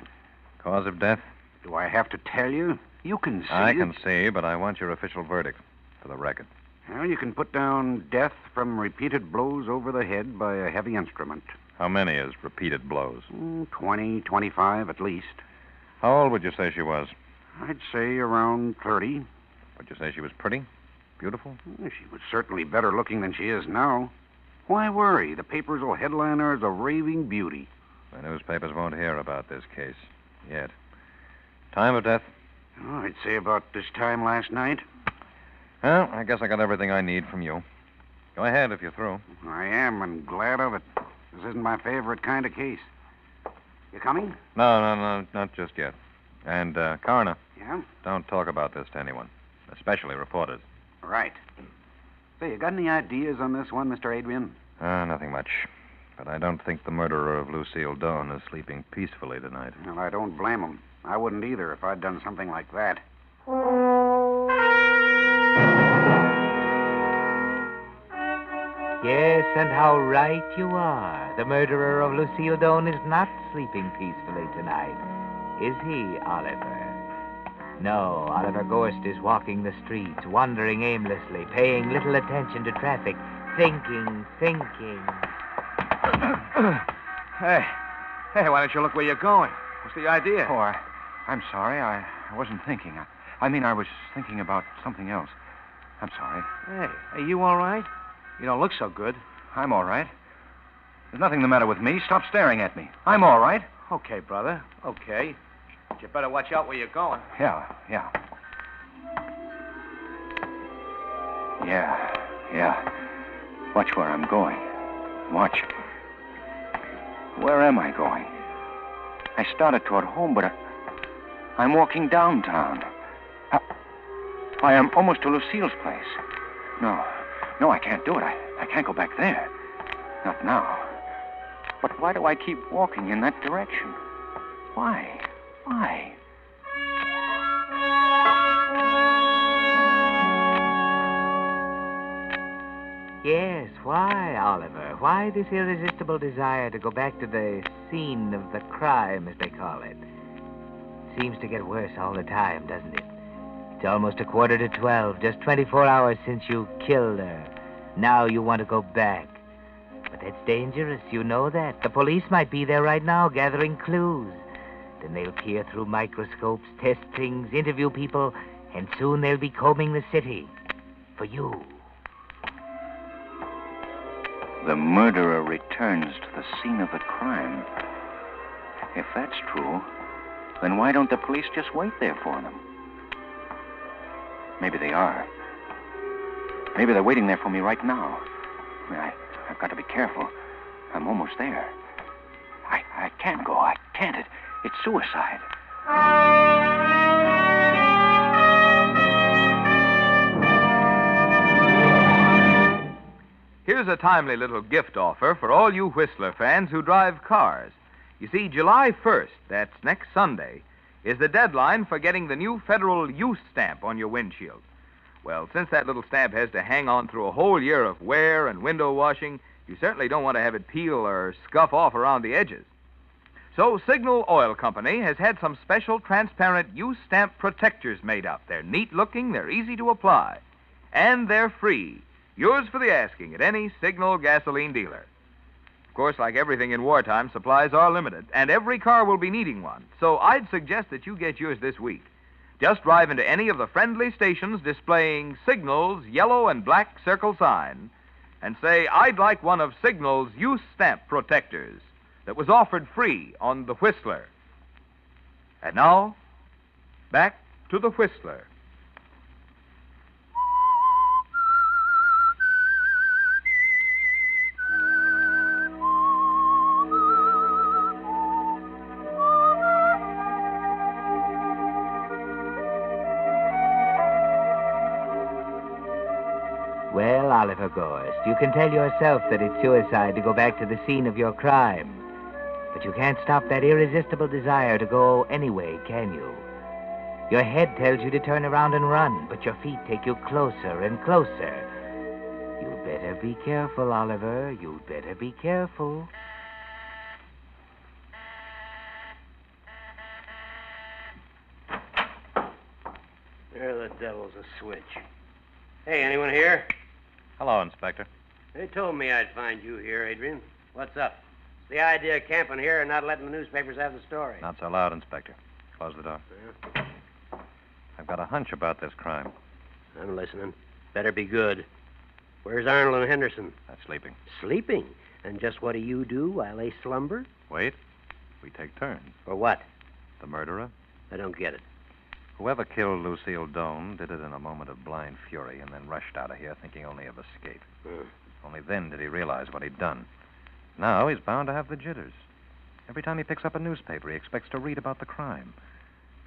Cause of death? Do I have to tell you? You can see I can see, but I want your official verdict for the record. Well, you can put down death from repeated blows over the head by a heavy instrument. How many is repeated blows? 20, 25 at least. How old would you say she was? I'd say around 30. Would you say she was pretty? Beautiful? She was certainly better looking than she is now. Why worry? The papers will headline her as a raving beauty. The newspapers won't hear about this case yet. Time of death? Oh, I'd say about this time last night. Well, I guess I got everything I need from you. Go ahead if you're through. I am, and glad of it. This isn't my favorite kind of case. You coming? No, not just yet. And, Coroner. Yeah? Don't talk about this to anyone, especially reporters. Right. Say, you got any ideas on this one, Mr. Adrian? Nothing much. But I don't think the murderer of Lucille Doane is sleeping peacefully tonight. Well, I don't blame him. I wouldn't either if I'd done something like that. Yes, and how right you are. The murderer of Lucille Doane is not sleeping peacefully tonight. Is he, Oliver? No, Oliver Gorst is walking the streets, wandering aimlessly, paying little attention to traffic, thinking. Hey, why don't you look where you're going? What's the idea? Oh, I'm sorry. I wasn't thinking. I mean, I was thinking about something else. I'm sorry. Hey, you all right? You don't look so good. I'm all right. There's nothing the matter with me. Stop staring at me. I'm all right. Okay, brother. Okay. But you better watch out where you're going. Yeah. Watch where I'm going. Watch. Where am I going? I started toward home, but I'm walking downtown. I am almost to Lucille's place. No, I can't do it. I can't go back there. Not now. But why do I keep walking in that direction? Why? Yes, why, Oliver? Why this irresistible desire to go back to the scene of the crime, as they call it? It seems to get worse all the time, doesn't it? It's almost 11:45, just 24 hours since you killed her. Now you want to go back. But that's dangerous, you know that. The police might be there right now, gathering clues. Then they'll peer through microscopes, test things, interview people, and soon they'll be combing the city. For you. The murderer returns to the scene of the crime. If that's true, then why don't the police just wait there for them? Maybe they are. Maybe they're waiting there for me right now. I've got to be careful. I'm almost there. I can't go. I can't. It's suicide. Here's a timely little gift offer for all you Whistler fans who drive cars. You see, July 1st, that's next Sunday, is the deadline for getting the new federal use stamp on your windshield. Well, since that little stamp has to hang on through a whole year of wear and window washing, you certainly don't want to have it peel or scuff off around the edges. So Signal Oil Company has had some special transparent use stamp protectors made up. They're neat-looking, they're easy to apply, and they're free. Yours for the asking at any Signal gasoline dealer. Of course, like everything in wartime, supplies are limited, and every car will be needing one. So I'd suggest that you get yours this week. Just drive into any of the friendly stations displaying Signal's yellow and black circle sign and say, I'd like one of Signal's use stamp protectors that was offered free on the Whistler. And now, back to the Whistler. Well, Oliver Gorst, you can tell yourself that it's suicide to go back to the scene of your crime. But you can't stop that irresistible desire to go anyway, can you? Your head tells you to turn around and run, but your feet take you closer and closer. You'd better be careful, Oliver. You'd better be careful. Where the devil's a switch? Hey, anyone here? Hello, Inspector. They told me I'd find you here, Adrian. What's up? It's the idea of camping here and not letting the newspapers have the story. Not so loud, Inspector. Close the door. Yeah. I've got a hunch about this crime. I'm listening. Better be good. Where's Arnold and Henderson? That's sleeping. Sleeping? And just what do you do while they slumber? Wait. We take turns. For what? The murderer? I don't get it. Whoever killed Lucille Doane did it in a moment of blind fury and then rushed out of here thinking only of escape. Only then did he realize what he'd done. Now he's bound to have the jitters. Every time he picks up a newspaper, he expects to read about the crime.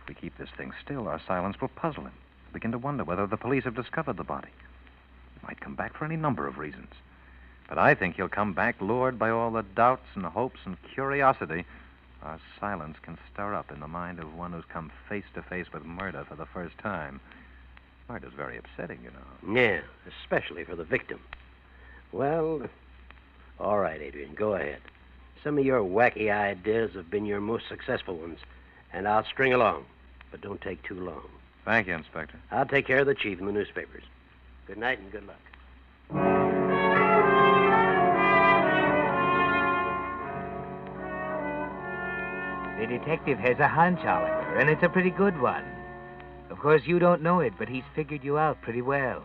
If we keep this thing still, our silence will puzzle him. He'll begin to wonder whether the police have discovered the body. He might come back for any number of reasons. But I think he'll come back lured by all the doubts and hopes and curiosity our silence can stir up in the mind of one who's come face to face with murder for the first time. Murder's very upsetting, you know. Yeah, especially for the victim. Well, all right, Adrian, go ahead. Some of your wacky ideas have been your most successful ones, and I'll string along. But don't take too long. Thank you, Inspector. I'll take care of the chief and the newspapers. Good night and good luck. The detective has a hunch, Oliver, and it's a pretty good one. Of course, you don't know it, but he's figured you out pretty well.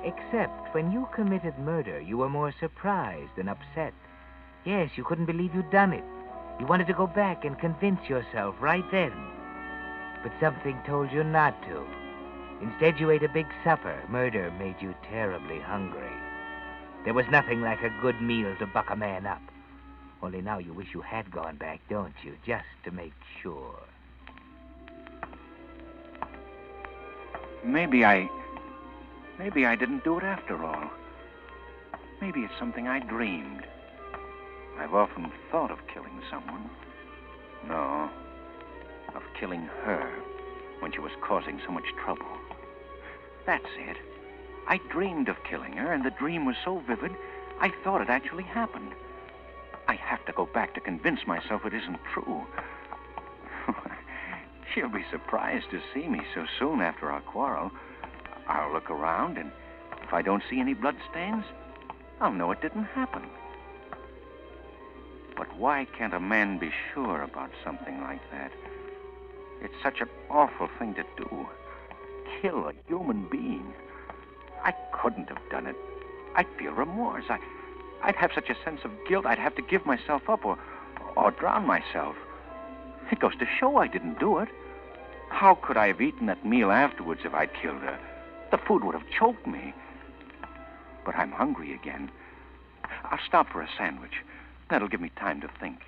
Except when you committed murder, you were more surprised than upset. Yes, you couldn't believe you'd done it. You wanted to go back and convince yourself right then. But something told you not to. Instead, you ate a big supper. Murder made you terribly hungry. There was nothing like a good meal to buck a man up. Only now you wish you had gone back, don't you? Just to make sure. Maybe I didn't do it after all. Maybe it's something I dreamed. I've often thought of killing someone. No, of killing her when she was causing so much trouble. That's it. I dreamed of killing her, and the dream was so vivid, I thought it actually happened. I have to go back to convince myself it isn't true. She'll be surprised to see me so soon after our quarrel. I'll look around, and if I don't see any bloodstains, I'll know it didn't happen. But why can't a man be sure about something like that? It's such an awful thing to do. Kill a human being. I couldn't have done it. I'd feel remorse. I'd have such a sense of guilt, I'd have to give myself up or drown myself. It goes to show I didn't do it. How could I have eaten that meal afterwards if I'd killed her? The food would have choked me. But I'm hungry again. I'll stop for a sandwich. That'll give me time to think.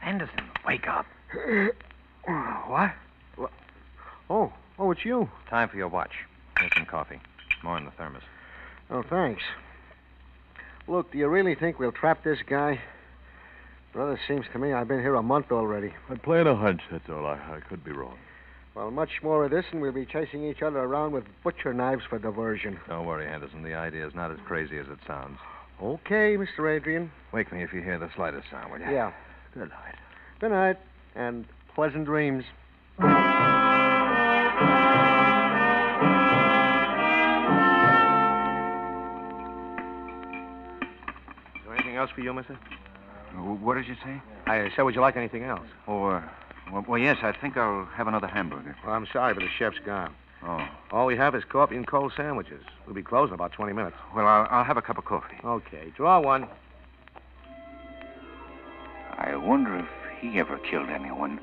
Anderson, wake up. What? Oh, it's you. Time for your watch. Here's some coffee. More in the thermos. Oh, thanks. Look, do you really think we'll trap this guy? Brother, seems to me I've been here a month already. I'm playing a hunch, that's all. I could be wrong. Well, much more of this, and we'll be chasing each other around with butcher knives for diversion. Don't worry, Anderson. The idea is not as crazy as it sounds. Okay, Mr. Adrian. Wake me if you hear the slightest sound, will you? Yeah. Good night. Good night, and pleasant dreams. Is there anything else for you, mister? What did you say? I said, would you like anything else? Oh, well, yes, I think I'll have another hamburger. Well, I'm sorry, but the chef's gone. Oh. All we have is coffee and cold sandwiches. We'll be closed in about 20 minutes. Well, I'll have a cup of coffee. Okay, draw one. I wonder if he ever killed anyone.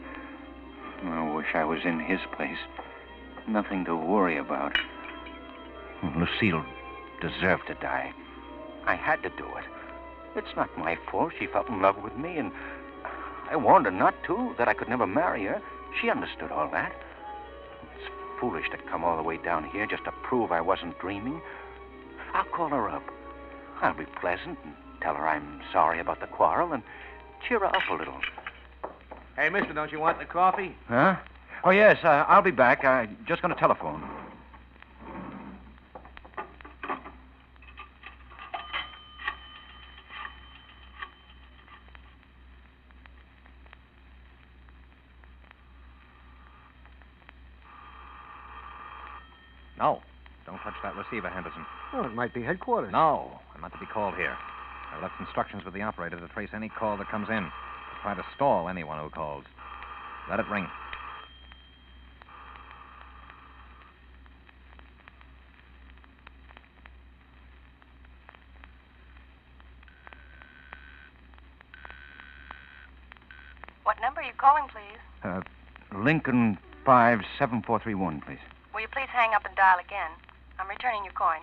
I wish I was in his place. Nothing to worry about. Lucille deserved to die. I had to do it. It's not my fault she fell in love with me, and I warned her not to, that I could never marry her. She understood all that. It's foolish to come all the way down here just to prove I wasn't dreaming. I'll call her up. I'll be pleasant and tell her I'm sorry about the quarrel and cheer her up a little. Hey, mister, don't you want the coffee? Huh? Oh, yes, I'll be back. I'm just going to telephone. No. Don't touch that receiver, Henderson. Oh, it might be headquarters. No. I'm not to be called here. I left instructions with the operator to trace any call that comes in. Try to stall anyone who calls. Let it ring. What number are you calling, please? Lincoln 57431, please. Will you please hang up and dial again? I'm returning your coin.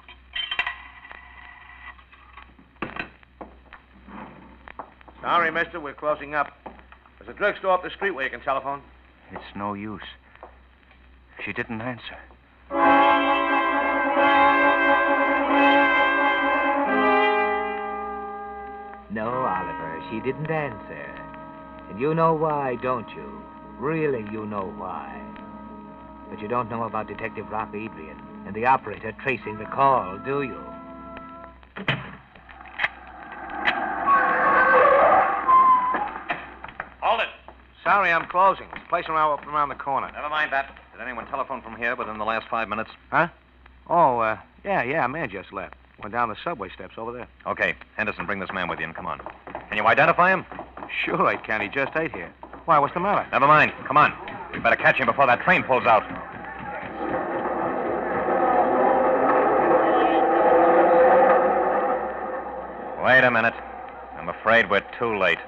Sorry, mister, we're closing up. There's a drugstore up the street where you can telephone. It's no use. She didn't answer. No, Oliver, she didn't answer. And you know why, don't you? Really, you know why. But you don't know about Detective Rock Adrian and the operator tracing the call, do you? Hold it. Sorry, I'm closing. This place around the corner. Never mind that. Did anyone telephone from here within the last 5 minutes? Huh? Oh, yeah, a man just left. Went down the subway steps over there. Okay. Henderson, bring this man with you and come on. Can you identify him? Sure I can. He just ate here. Why, what's the matter? Never mind. Come on. We better catch him before that train pulls out. Wait a minute. I'm afraid we're too late.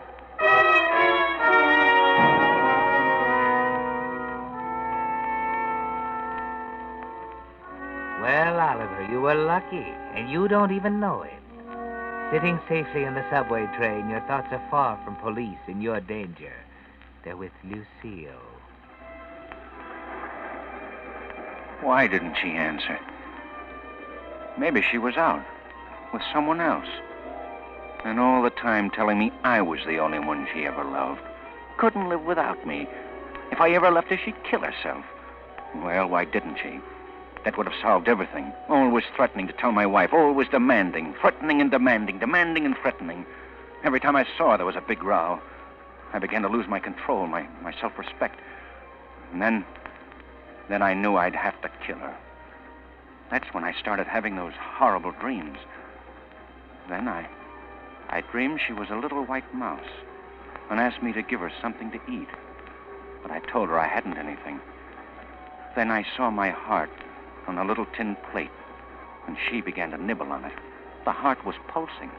Well, Oliver, you were lucky, and you don't even know it. Sitting safely in the subway train, your thoughts are far from police and your danger. They're with Lucille. Why didn't she answer? Maybe she was out with someone else. And all the time telling me I was the only one she ever loved. Couldn't live without me. If I ever left her, she'd kill herself. Well, why didn't she? That would have solved everything. Always threatening to tell my wife, always demanding, threatening and demanding, demanding and threatening. Every time I saw her, there was a big row. I began to lose my control, my self-respect. And then I knew I'd have to kill her. That's when I started having those horrible dreams. Then I dreamed she was a little white mouse and asked me to give her something to eat. But I told her I hadn't anything. Then I saw my heart on a little tin plate, and she began to nibble on it. The heart was pulsing.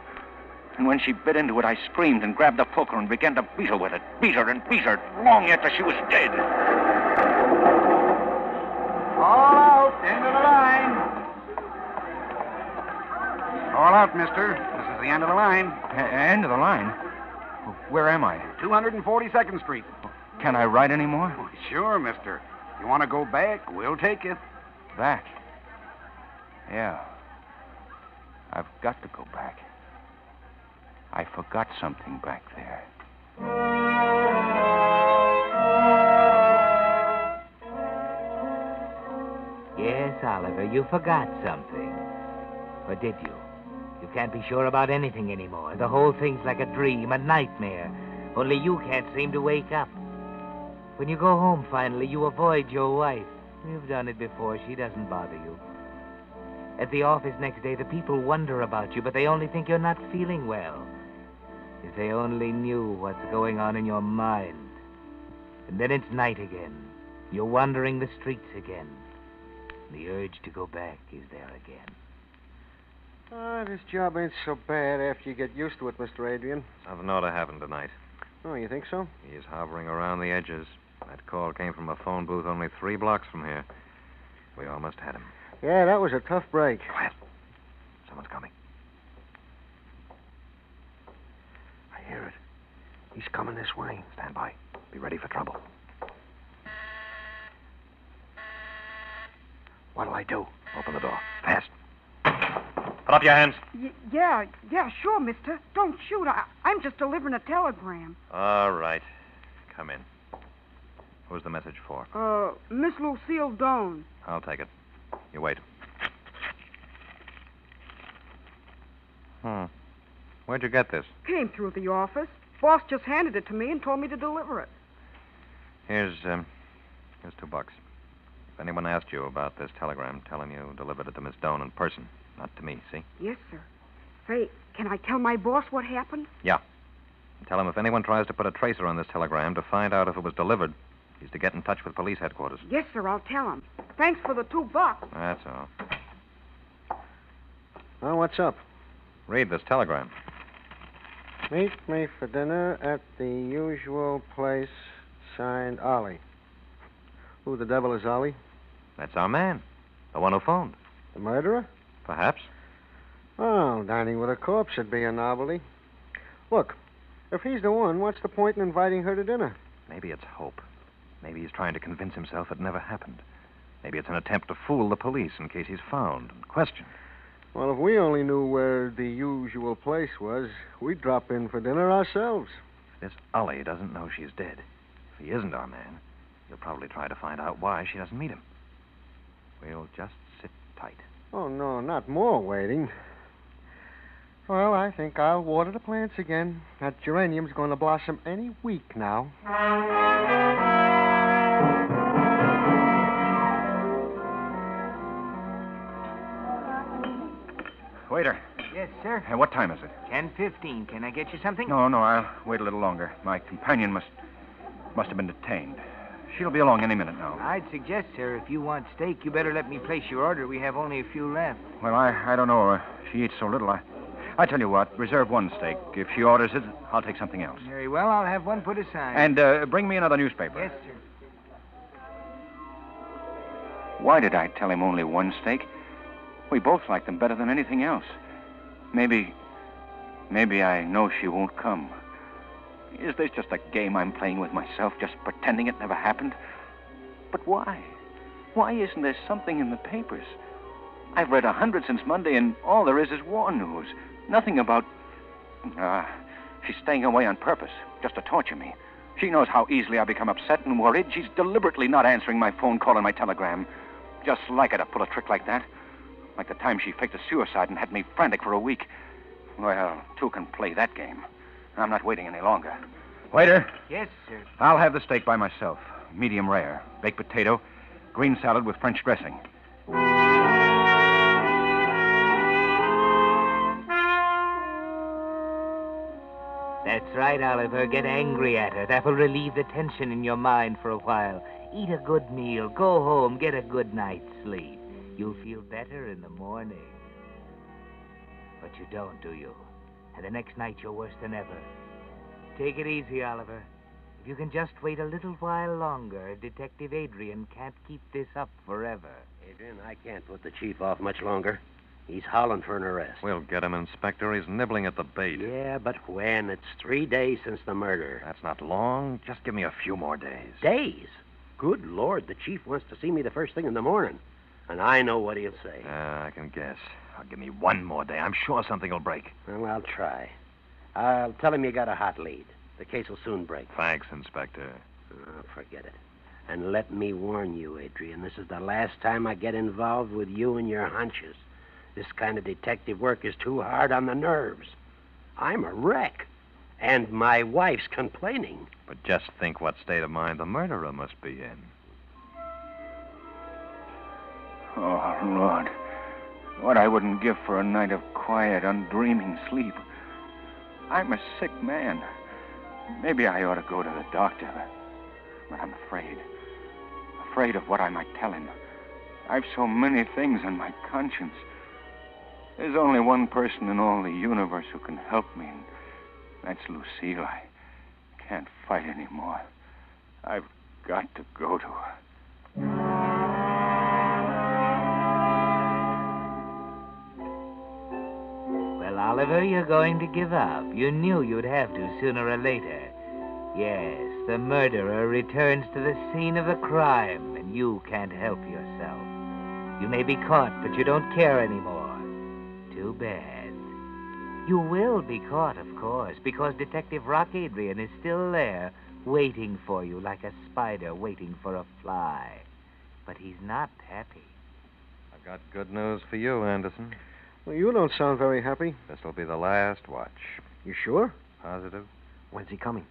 And when she bit into it, I screamed and grabbed the poker and began to beat her with it. Beat her and beat her, long after she was dead. All out, end of the line. All out, mister. This is the end of the line. End of the line? Where am I? 242nd Street. Can I ride anymore? Oh, sure, mister. You want to go back, we'll take you. Back? Yeah. I've got to go back. I forgot something back there. Yes, Oliver, you forgot something. Or did you? You can't be sure about anything anymore. The whole thing's like a dream, a nightmare. Only you can't seem to wake up. When you go home finally, you avoid your wife. You've done it before. She doesn't bother you. At the office next day, the people wonder about you, but they only think you're not feeling well. If they only knew what's going on in your mind. And then it's night again. You're wandering the streets again. The urge to go back is there again. This job ain't so bad after you get used to it, Mr. Adrian. Something ought to happen tonight. Oh, you think so? He's hovering around the edges. That call came from a phone booth only 3 blocks from here. We almost had him. Yeah, that was a tough break. Quiet. Someone's coming. I hear it. He's coming this way. Stand by. Be ready for trouble. What'll I do? Open the door. Fast. Put up your hands. Yeah, sure, mister. Don't shoot. I'm just delivering a telegram. All right. Come in. Who's the message for? Miss Lucille Doan. I'll take it. You wait. Where'd you get this? Came through the office. Boss just handed it to me and told me to deliver it. Here's $2. If anyone asked you about this telegram, tell him you delivered it to Miss Doan in person, not to me, see? Yes, sir. Say, can I tell my boss what happened? Yeah. And tell him if anyone tries to put a tracer on this telegram to find out if it was delivered, he's to get in touch with police headquarters. Yes, sir, I'll tell him. Thanks for the $2. That's all. Well, what's up? Read this telegram. Meet me for dinner at the usual place, signed Ollie. Who the devil is Ollie? That's our man. The one who phoned. The murderer? Perhaps. Oh, dining with a corpse would be a novelty. Look, if he's the one, what's the point in inviting her to dinner? Maybe it's hope. Maybe he's trying to convince himself it never happened. Maybe it's an attempt to fool the police in case he's found and questioned. Well, if we only knew where the usual place was, we'd drop in for dinner ourselves. This Ollie doesn't know she's dead. If he isn't our man, he'll probably try to find out why she doesn't meet him. We'll just sit tight. Oh, no, not more waiting. Well, I think I'll water the plants again. That geranium's going to blossom any week now. Waiter. Yes, sir. What time is it? 10:15. Can I get you something? No, I'll wait a little longer. My companion must have been detained. She'll be along any minute now. I'd suggest, sir, if you want steak, you better let me place your order. We have only a few left. Well, I don't know. She eats so little. I tell you what, reserve one steak. If she orders it, I'll take something else. Very well, I'll have one put aside. And bring me another newspaper. Yes, sir. Why did I tell him only one steak? We both like them better than anything else. Maybe I know she won't come. Is this just a game I'm playing with myself, just pretending it never happened? But why? Why isn't there something in the papers? I've read 100 since Monday, and all there is war news. Nothing about... she's staying away on purpose, just to torture me. She knows how easily I become upset and worried. She's deliberately not answering my phone call and my telegram. Just like her to pull a trick like that. Like the time she faked a suicide and had me frantic for a week. Well, two can play that game. I'm not waiting any longer. Waiter. Yes, sir. I'll have the steak by myself. Medium rare. Baked potato. Green salad with French dressing. That's right, Oliver. Get angry at her. That will relieve the tension in your mind for a while. Eat a good meal. Go home. Get a good night's sleep. You'll feel better in the morning. But you don't, do you? And the next night you're worse than ever. Take it easy, Oliver. If you can just wait a little while longer, Detective Adrian can't keep this up forever. Adrian, I can't put the chief off much longer. He's howling for an arrest. We'll get him, Inspector. He's nibbling at the bait. Yeah, but when? It's 3 days since the murder. That's not long. Just give me a few more days. Days? Good Lord, the chief wants to see me the first thing in the morning. And I know what he'll say. I can guess. Give me one more day. I'm sure something will break. Well, I'll try. I'll tell him you got a hot lead. The case will soon break. Thanks, Inspector. Oh, forget it. And let me warn you, Adrian, this is the last time I get involved with you and your hunches. This kind of detective work is too hard on the nerves. I'm a wreck. And my wife's complaining. But just think what state of mind the murderer must be in. Oh, Lord. What I wouldn't give for a night of quiet, undreaming sleep. I'm a sick man. Maybe I ought to go to the doctor. But I'm afraid. Afraid of what I might tell him. I've so many things on my conscience. There's only one person in all the universe who can help me, and that's Lucille. I can't fight anymore. I've got to go to her. Well, Oliver, you're going to give up. You knew you'd have to sooner or later. Yes, the murderer returns to the scene of the crime, and you can't help yourself. You may be caught, but you don't care anymore. Too bad. You will be caught, of course, because Detective Rock Adrian is still there, waiting for you like a spider waiting for a fly. But he's not happy. I've got good news for you, Anderson. Well, you don't sound very happy. This'll be the last watch. You sure? Positive? When's he coming?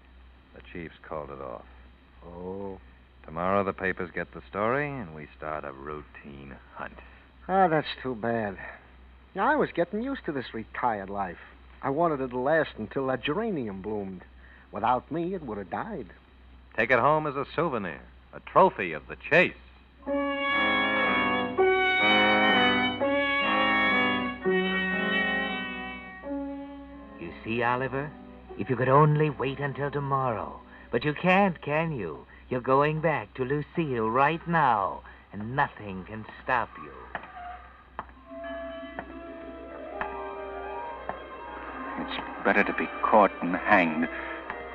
The chief's called it off. Oh. Tomorrow the papers get the story, and we start a routine hunt. Ah, that's too bad. I was getting used to this retired life. I wanted it to last until that geranium bloomed. Without me, it would have died. Take it home as a souvenir, a trophy of the chase. You see, Oliver? If you could only wait until tomorrow. But you can't, can you? You're going back to Lucille right now, and nothing can stop you. It's better to be caught and hanged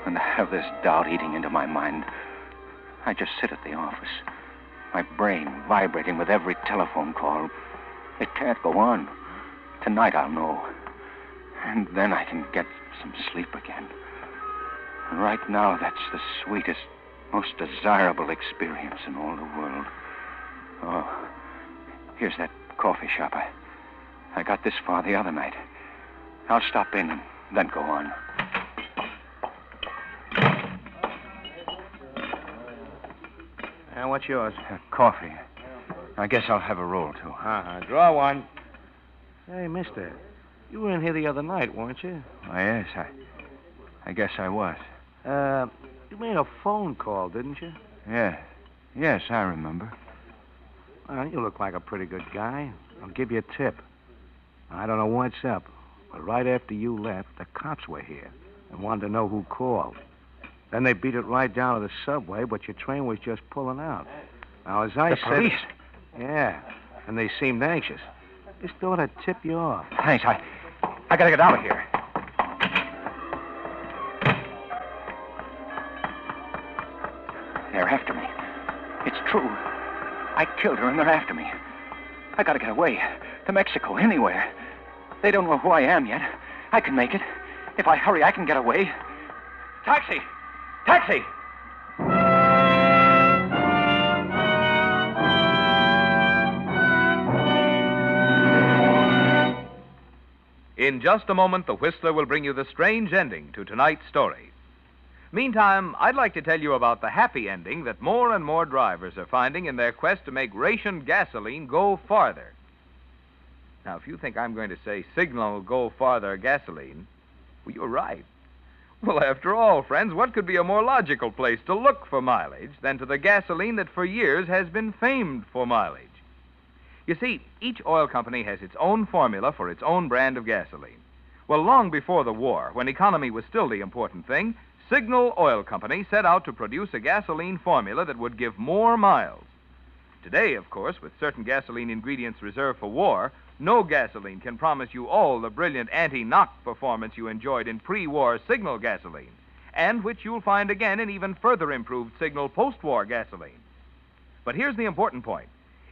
than to have this doubt eating into my mind. I just sit at the office, my brain vibrating with every telephone call. It can't go on. Tonight I'll know. And then I can get some sleep again. And right now, that's the sweetest, most desirable experience in all the world. Oh, here's that coffee shop. I got this far the other night. I'll stop in and then go on. What's yours? Coffee. I guess I'll have a roll, too. Draw one. Hey, mister, you were in here the other night, weren't you? Oh, yes, I guess I was. You made a phone call, didn't you? Yeah. Yes, I remember. Well, you look like a pretty good guy. I'll give you a tip. I don't know what's up, but right after you left, the cops were here and wanted to know who called. Then they beat it right down to the subway, but your train was just pulling out. Now, as I The said... police? Yeah, and they seemed anxious. Just thought I'd tip you off. Thanks. I gotta get out of here. They're after me. It's true. I killed her and they're after me. I gotta get away. To Mexico, anywhere. They don't know who I am yet. I can make it. If I hurry, I can get away. Taxi! Taxi! In just a moment, the Whistler will bring you the strange ending to tonight's story. Meantime, I'd like to tell you about the happy ending that more and more drivers are finding in their quest to make rationed gasoline go farther. Now, if you think I'm going to say Signal Go Farther gasoline, well, you're right. Well, after all, friends, what could be a more logical place to look for mileage than to the gasoline that for years has been famed for mileage? You see, each oil company has its own formula for its own brand of gasoline. Well, long before the war, when economy was still the important thing, Signal Oil Company set out to produce a gasoline formula that would give more miles. Today, of course, with certain gasoline ingredients reserved for war, no gasoline can promise you all the brilliant anti-knock performance you enjoyed in pre-war Signal gasoline, and which you'll find again in even further improved Signal post-war gasoline. But here's the important point.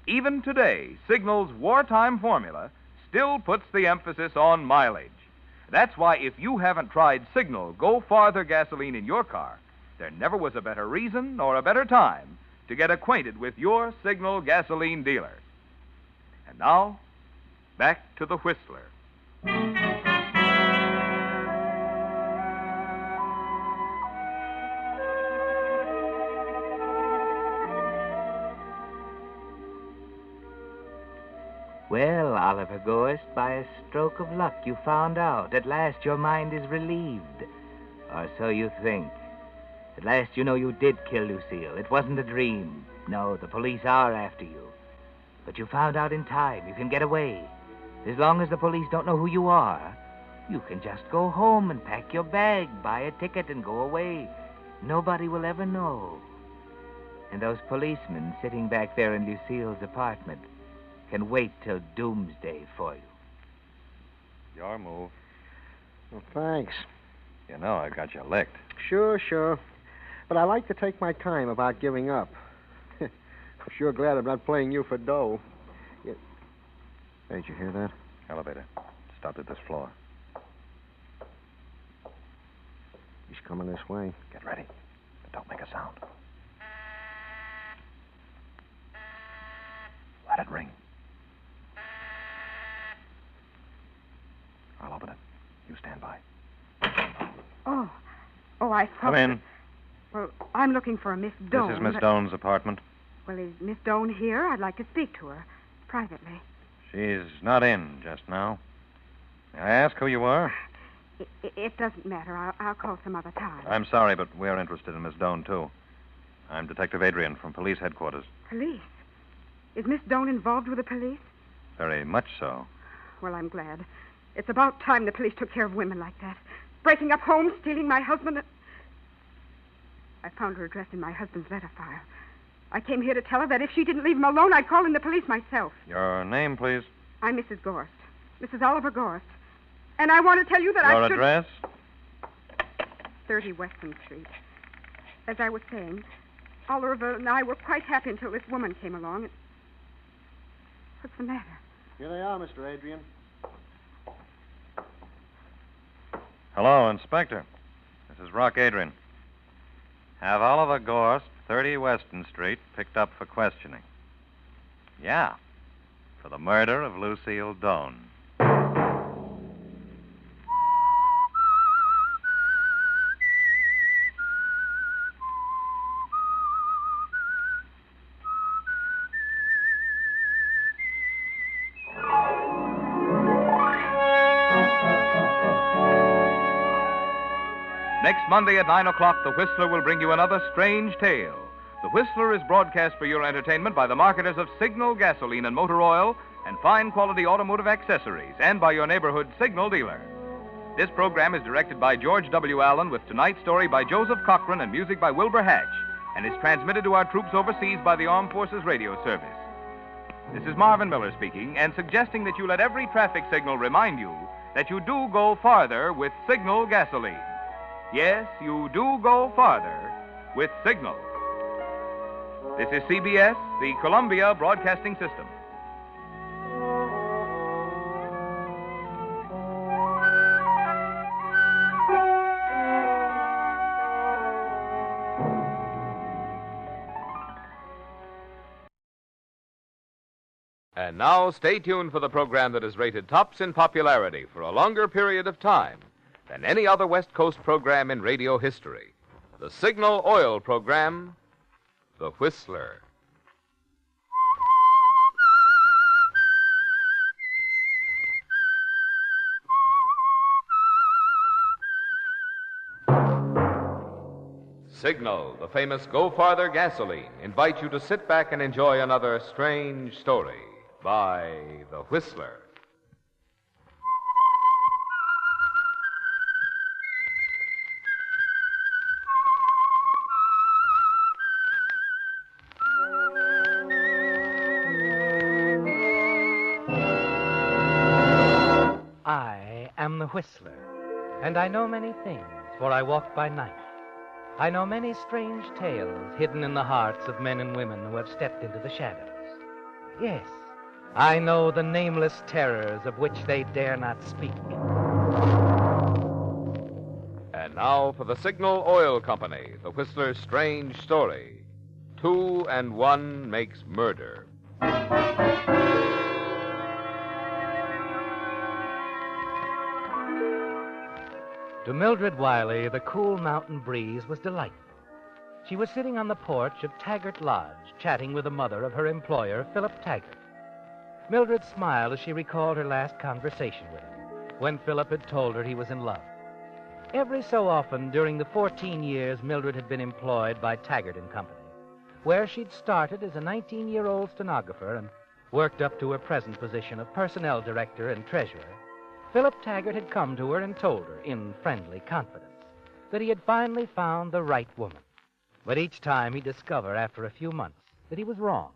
Even today, Signal's wartime formula still puts the emphasis on mileage. That's why if you haven't tried Signal Go Farther gasoline in your car, there never was a better reason or a better time to get acquainted with your Signal gasoline dealer. And now, back to the Whistler. Well, Oliver Gorst, by a stroke of luck, you found out. At last your mind is relieved. Or so you think. At last you know you did kill Lucille. It wasn't a dream. No, the police are after you. But you found out in time. You can get away. As long as the police don't know who you are, you can just go home and pack your bag, buy a ticket, and go away. Nobody will ever know. And those policemen sitting back there in Lucille's apartment can wait till doomsday for you. Your move. Well, thanks. You know I got you licked. Sure. But I like to take my time about giving up. I'm sure glad I'm not playing you for dough. Hey, did you hear that? Elevator. Stopped at this floor. He's coming this way. Get ready. But don't make a sound. Let it ring. I'll open it. You stand by. Oh, I thought... Come in. Well, I'm looking for a Miss Doane. This is Miss Doane's apartment. Well, is Miss Doane here? I'd like to speak to her privately. She's not in just now. May I ask who you are? It doesn't matter. I'll call some other time. I'm sorry, but we're interested in Miss Doane, too. I'm Detective Adrian from police headquarters. Police? Is Miss Doane involved with the police? Very much so. Well, I'm glad. It's about time the police took care of women like that. Breaking up homes, stealing my husband. I found her address in my husband's letter file. I came here to tell her that if she didn't leave him alone, I'd call in the police myself. Your name, please? I'm Mrs. Gorst. Mrs. Oliver Gorst. And I want to tell you that Your address? 30 Western Street. As I was saying, Oliver and I were quite happy until this woman came along. What's the matter? Here they are, Mr. Adrian. Hello, Inspector. This is Rock Adrian. Have Oliver Gorst, 30 Weston Street, picked up for questioning. Yeah, for the murder of Lucille Doane. Next Monday at 9 o'clock, the Whistler will bring you another strange tale. The Whistler is broadcast for your entertainment by the marketers of Signal gasoline and motor oil and fine quality automotive accessories, and by your neighborhood Signal dealer. This program is directed by George W. Allen, with tonight's story by Joseph Cochran and music by Wilbur Hatch, and is transmitted to our troops overseas by the Armed Forces Radio Service. This is Marvin Miller speaking, and suggesting that you let every traffic signal remind you that you do go farther with Signal gasoline. Yes, you do go farther with Signal. This is CBS, the Columbia Broadcasting System. And now, stay tuned for the program that is rated tops in popularity for a longer period of time than any other West Coast program in radio history. The Signal Oil program, The Whistler. Signal, the famous Go Farther gasoline, invite you to sit back and enjoy another strange story by The Whistler. I am the Whistler, and I know many things, for I walk by night. I know many strange tales hidden in the hearts of men and women who have stepped into the shadows. Yes, I know the nameless terrors of which they dare not speak. And now for the Signal Oil Company, The Whistler's strange story. 2 and 1 makes murder. To Mildred Wiley, the cool mountain breeze was delightful. She was sitting on the porch of Taggart Lodge, chatting with the mother of her employer, Philip Taggart. Mildred smiled as she recalled her last conversation with him, when Philip had told her he was in love. Every so often during the 14 years Mildred had been employed by Taggart and Company, where she'd started as a 19-year-old stenographer and worked up to her present position of personnel director and treasurer, Philip Taggart had come to her and told her, in friendly confidence, that he had finally found the right woman. But each time he'd discover, after a few months, that he was wrong,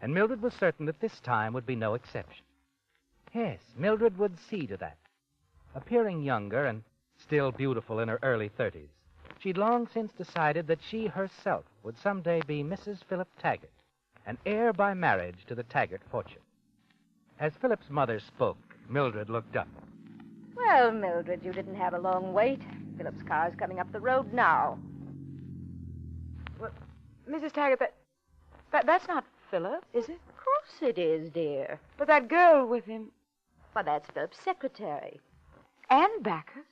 and Mildred was certain that this time would be no exception. Yes, Mildred would see to that. Appearing younger and still beautiful in her early 30s, she'd long since decided that she herself would someday be Mrs. Philip Taggart, an heir by marriage to the Taggart fortune. As Philip's mother spoke, Mildred looked up. Well, Mildred, you didn't have a long wait. Philip's car's coming up the road now. Well, Mrs. Taggart, that's not Philip, is it? Of course it is, dear. But that girl with him... Why, that's Philip's secretary. Ann Backus?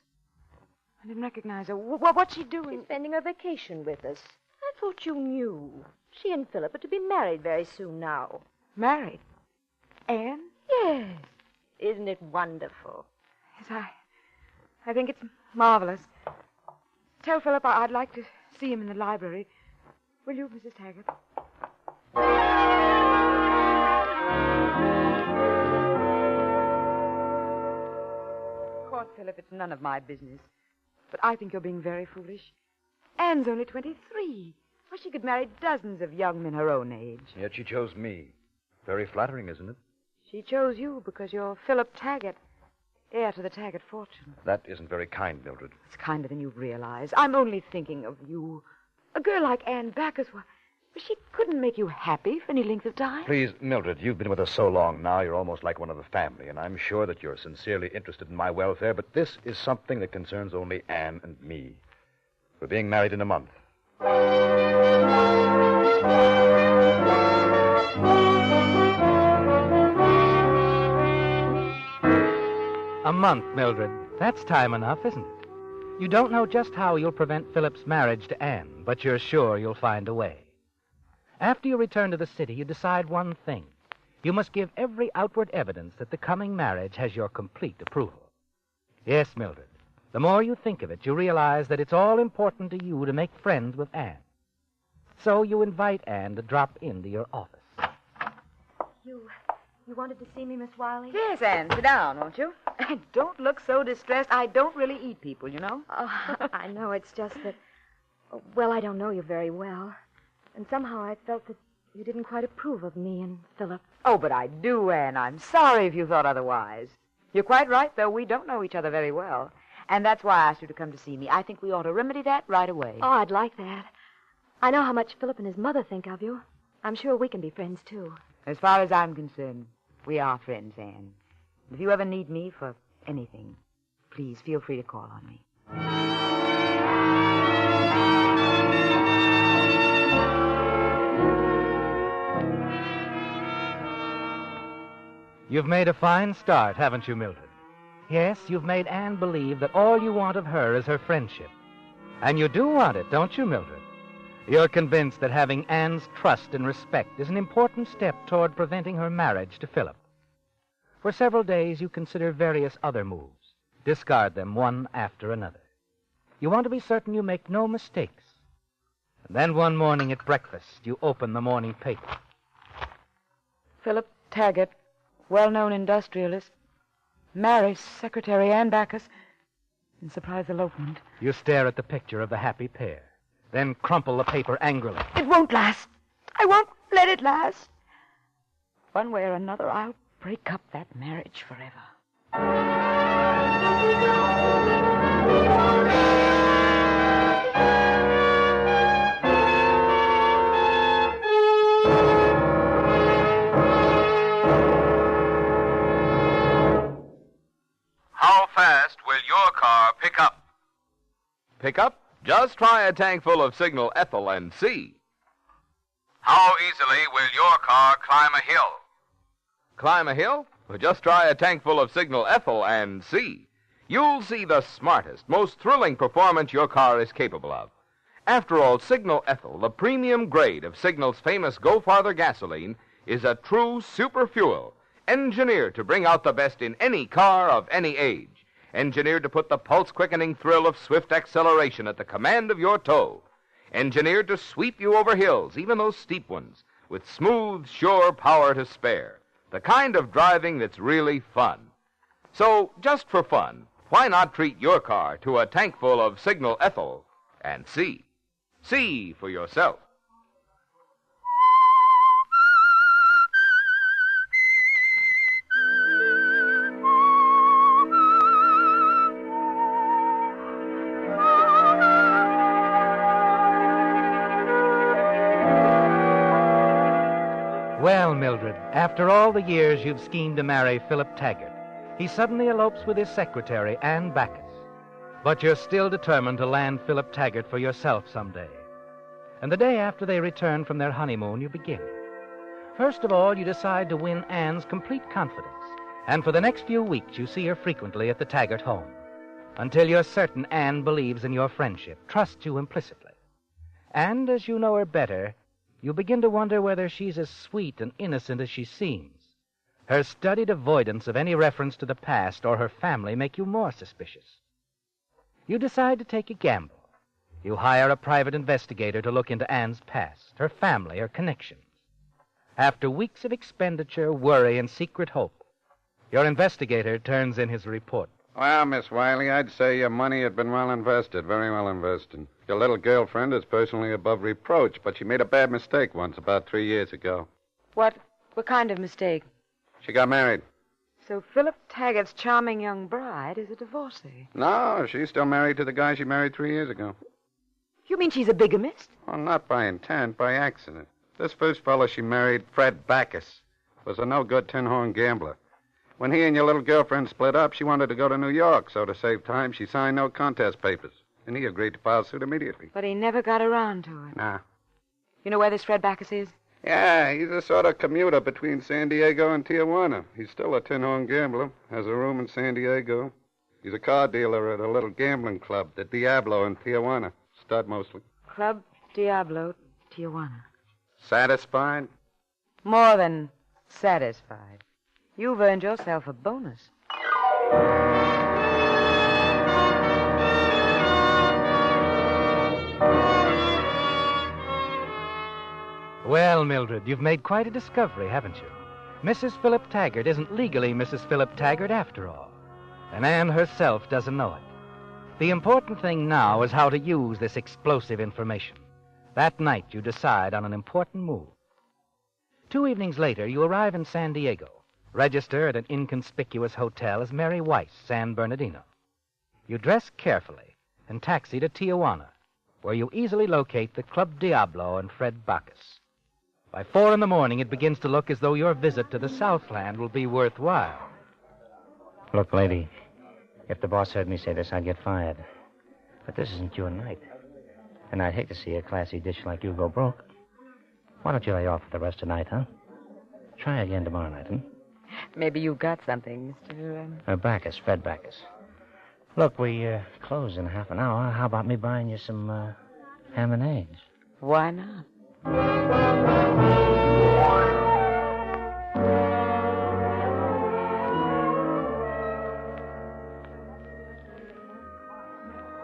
I didn't recognize her. What's she doing? She's spending her vacation with us. I thought you knew. She and Philip are to be married very soon now. Married? Ann? Yes. Isn't it wonderful? Yes, I think it's marvelous. Tell Philip I'd like to see him in the library. Will you, Mrs. Taggart? Of course, Philip, it's none of my business. But I think you're being very foolish. Anne's only 23. Well, she could marry dozens of young men her own age. Yet she chose me. Very flattering, isn't it? She chose you because you're Philip Taggart, heir to the Taggart fortune. That isn't very kind, Mildred. It's kinder than you realize. I'm only thinking of you. A girl like Ann Backus, well, she couldn't make you happy for any length of time. Please, Mildred, you've been with us so long now, you're almost like one of the family, and I'm sure that you're sincerely interested in my welfare, but this is something that concerns only Ann and me. We're being married in a month. A month, Mildred. That's time enough, isn't it? You don't know just how you'll prevent Philip's marriage to Anne, but you're sure you'll find a way. After you return to the city, you decide one thing. You must give every outward evidence that the coming marriage has your complete approval. Yes, Mildred, the more you think of it, you realize that it's all important to you to make friends with Anne. So you invite Anne to drop into your office. You wanted to see me, Miss Wiley? Yes, Anne. Sit down, won't you? And don't look so distressed. I don't really eat people, you know. Oh, I know. It's just that, well, I don't know you very well. And somehow I felt that you didn't quite approve of me and Philip. Oh, but I do, Anne. I'm sorry if you thought otherwise. You're quite right, though. We don't know each other very well. And that's why I asked you to come to see me. I think we ought to remedy that right away. Oh, I'd like that. I know how much Philip and his mother think of you. I'm sure we can be friends, too. As far as I'm concerned, we are friends, Anne. If you ever need me for anything, please feel free to call on me. You've made a fine start, haven't you, Mildred? Yes, you've made Anne believe that all you want of her is her friendship. And you do want it, don't you, Mildred? You're convinced that having Anne's trust and respect is an important step toward preventing her marriage to Philip. For several days, you consider various other moves. Discard them one after another. You want to be certain you make no mistakes. And then one morning at breakfast, you open the morning paper. Philip Taggart, well-known industrialist, marries Secretary Anne Backus in surprise elopement. You stare at the picture of the happy pair, then crumple the paper angrily. It won't last. I won't let it last. One way or another, I'll break up that marriage forever. How fast will your car pick up? Pick up? Just try a tank full of Signal Ethyl and see. How easily will your car climb a hill? Climb a hill? Well, just try a tank full of Signal Ethyl and see. You'll see the smartest, most thrilling performance your car is capable of. After all, Signal Ethyl, the premium grade of Signal's famous Go Farther gasoline, is a true super fuel, engineered to bring out the best in any car of any age, engineered to put the pulse-quickening thrill of swift acceleration at the command of your toe, engineered to sweep you over hills, even those steep ones, with smooth, sure power to spare. The kind of driving that's really fun. So, just for fun, why not treat your car to a tank full of Signal Ethyl and see? See for yourself. Well, Mildred, after all the years you've schemed to marry Philip Taggart, he suddenly elopes with his secretary, Anne Backus. But you're still determined to land Philip Taggart for yourself someday. And the day after they return from their honeymoon, you begin. First of all, you decide to win Anne's complete confidence. And for the next few weeks, you see her frequently at the Taggart home, until you're certain Anne believes in your friendship, trusts you implicitly. And as you know her better, you begin to wonder whether she's as sweet and innocent as she seems. Her studied avoidance of any reference to the past or her family make you more suspicious. You decide to take a gamble. You hire a private investigator to look into Anne's past, her family, her connections. After weeks of expenditure, worry, and secret hope, your investigator turns in his report. Well, Miss Wiley, I'd say your money had been well invested, very well invested. Your little girlfriend is personally above reproach, but she made a bad mistake once about 3 years ago. What kind of mistake? She got married. So Philip Taggart's charming young bride is a divorcee. No, she's still married to the guy she married 3 years ago. You mean she's a bigamist? Well, not by intent, by accident. This first fellow she married, Fred Backus, was a no-good tin-horn gambler. When he and your little girlfriend split up, she wanted to go to New York, so to save time, she signed no contest papers. And he agreed to file suit immediately. But he never got around to it. Nah. You know where this Fred Backus is? Yeah, he's a sort of commuter between San Diego and Tijuana. He's still a tin-horn gambler, has a room in San Diego. He's a car dealer at a little gambling club, the Diablo in Tijuana. Stud mostly. Club Diablo, Tijuana. Satisfied? More than satisfied. You've earned yourself a bonus. Well, Mildred, you've made quite a discovery, haven't you? Mrs. Philip Taggart isn't legally Mrs. Philip Taggart after all. And Anne herself doesn't know it. The important thing now is how to use this explosive information. That night, you decide on an important move. 2 evenings later, you arrive in San Diego, register at an inconspicuous hotel as Mary Weiss, San Bernardino. You dress carefully and taxi to Tijuana, where you easily locate the Club Diablo and Fred Bacchus. By 4 a.m, it begins to look as though your visit to the Southland will be worthwhile. Look, lady, if the boss heard me say this, I'd get fired. But this isn't your night. And I'd hate to see a classy dish like you go broke. Why don't you lay off for the rest of the night, huh? Try again tomorrow night, Maybe you've got something, Mr. Bacchus, Fred Bacchus. Look, we close in half an hour. How about me buying you some ham and eggs? Why not?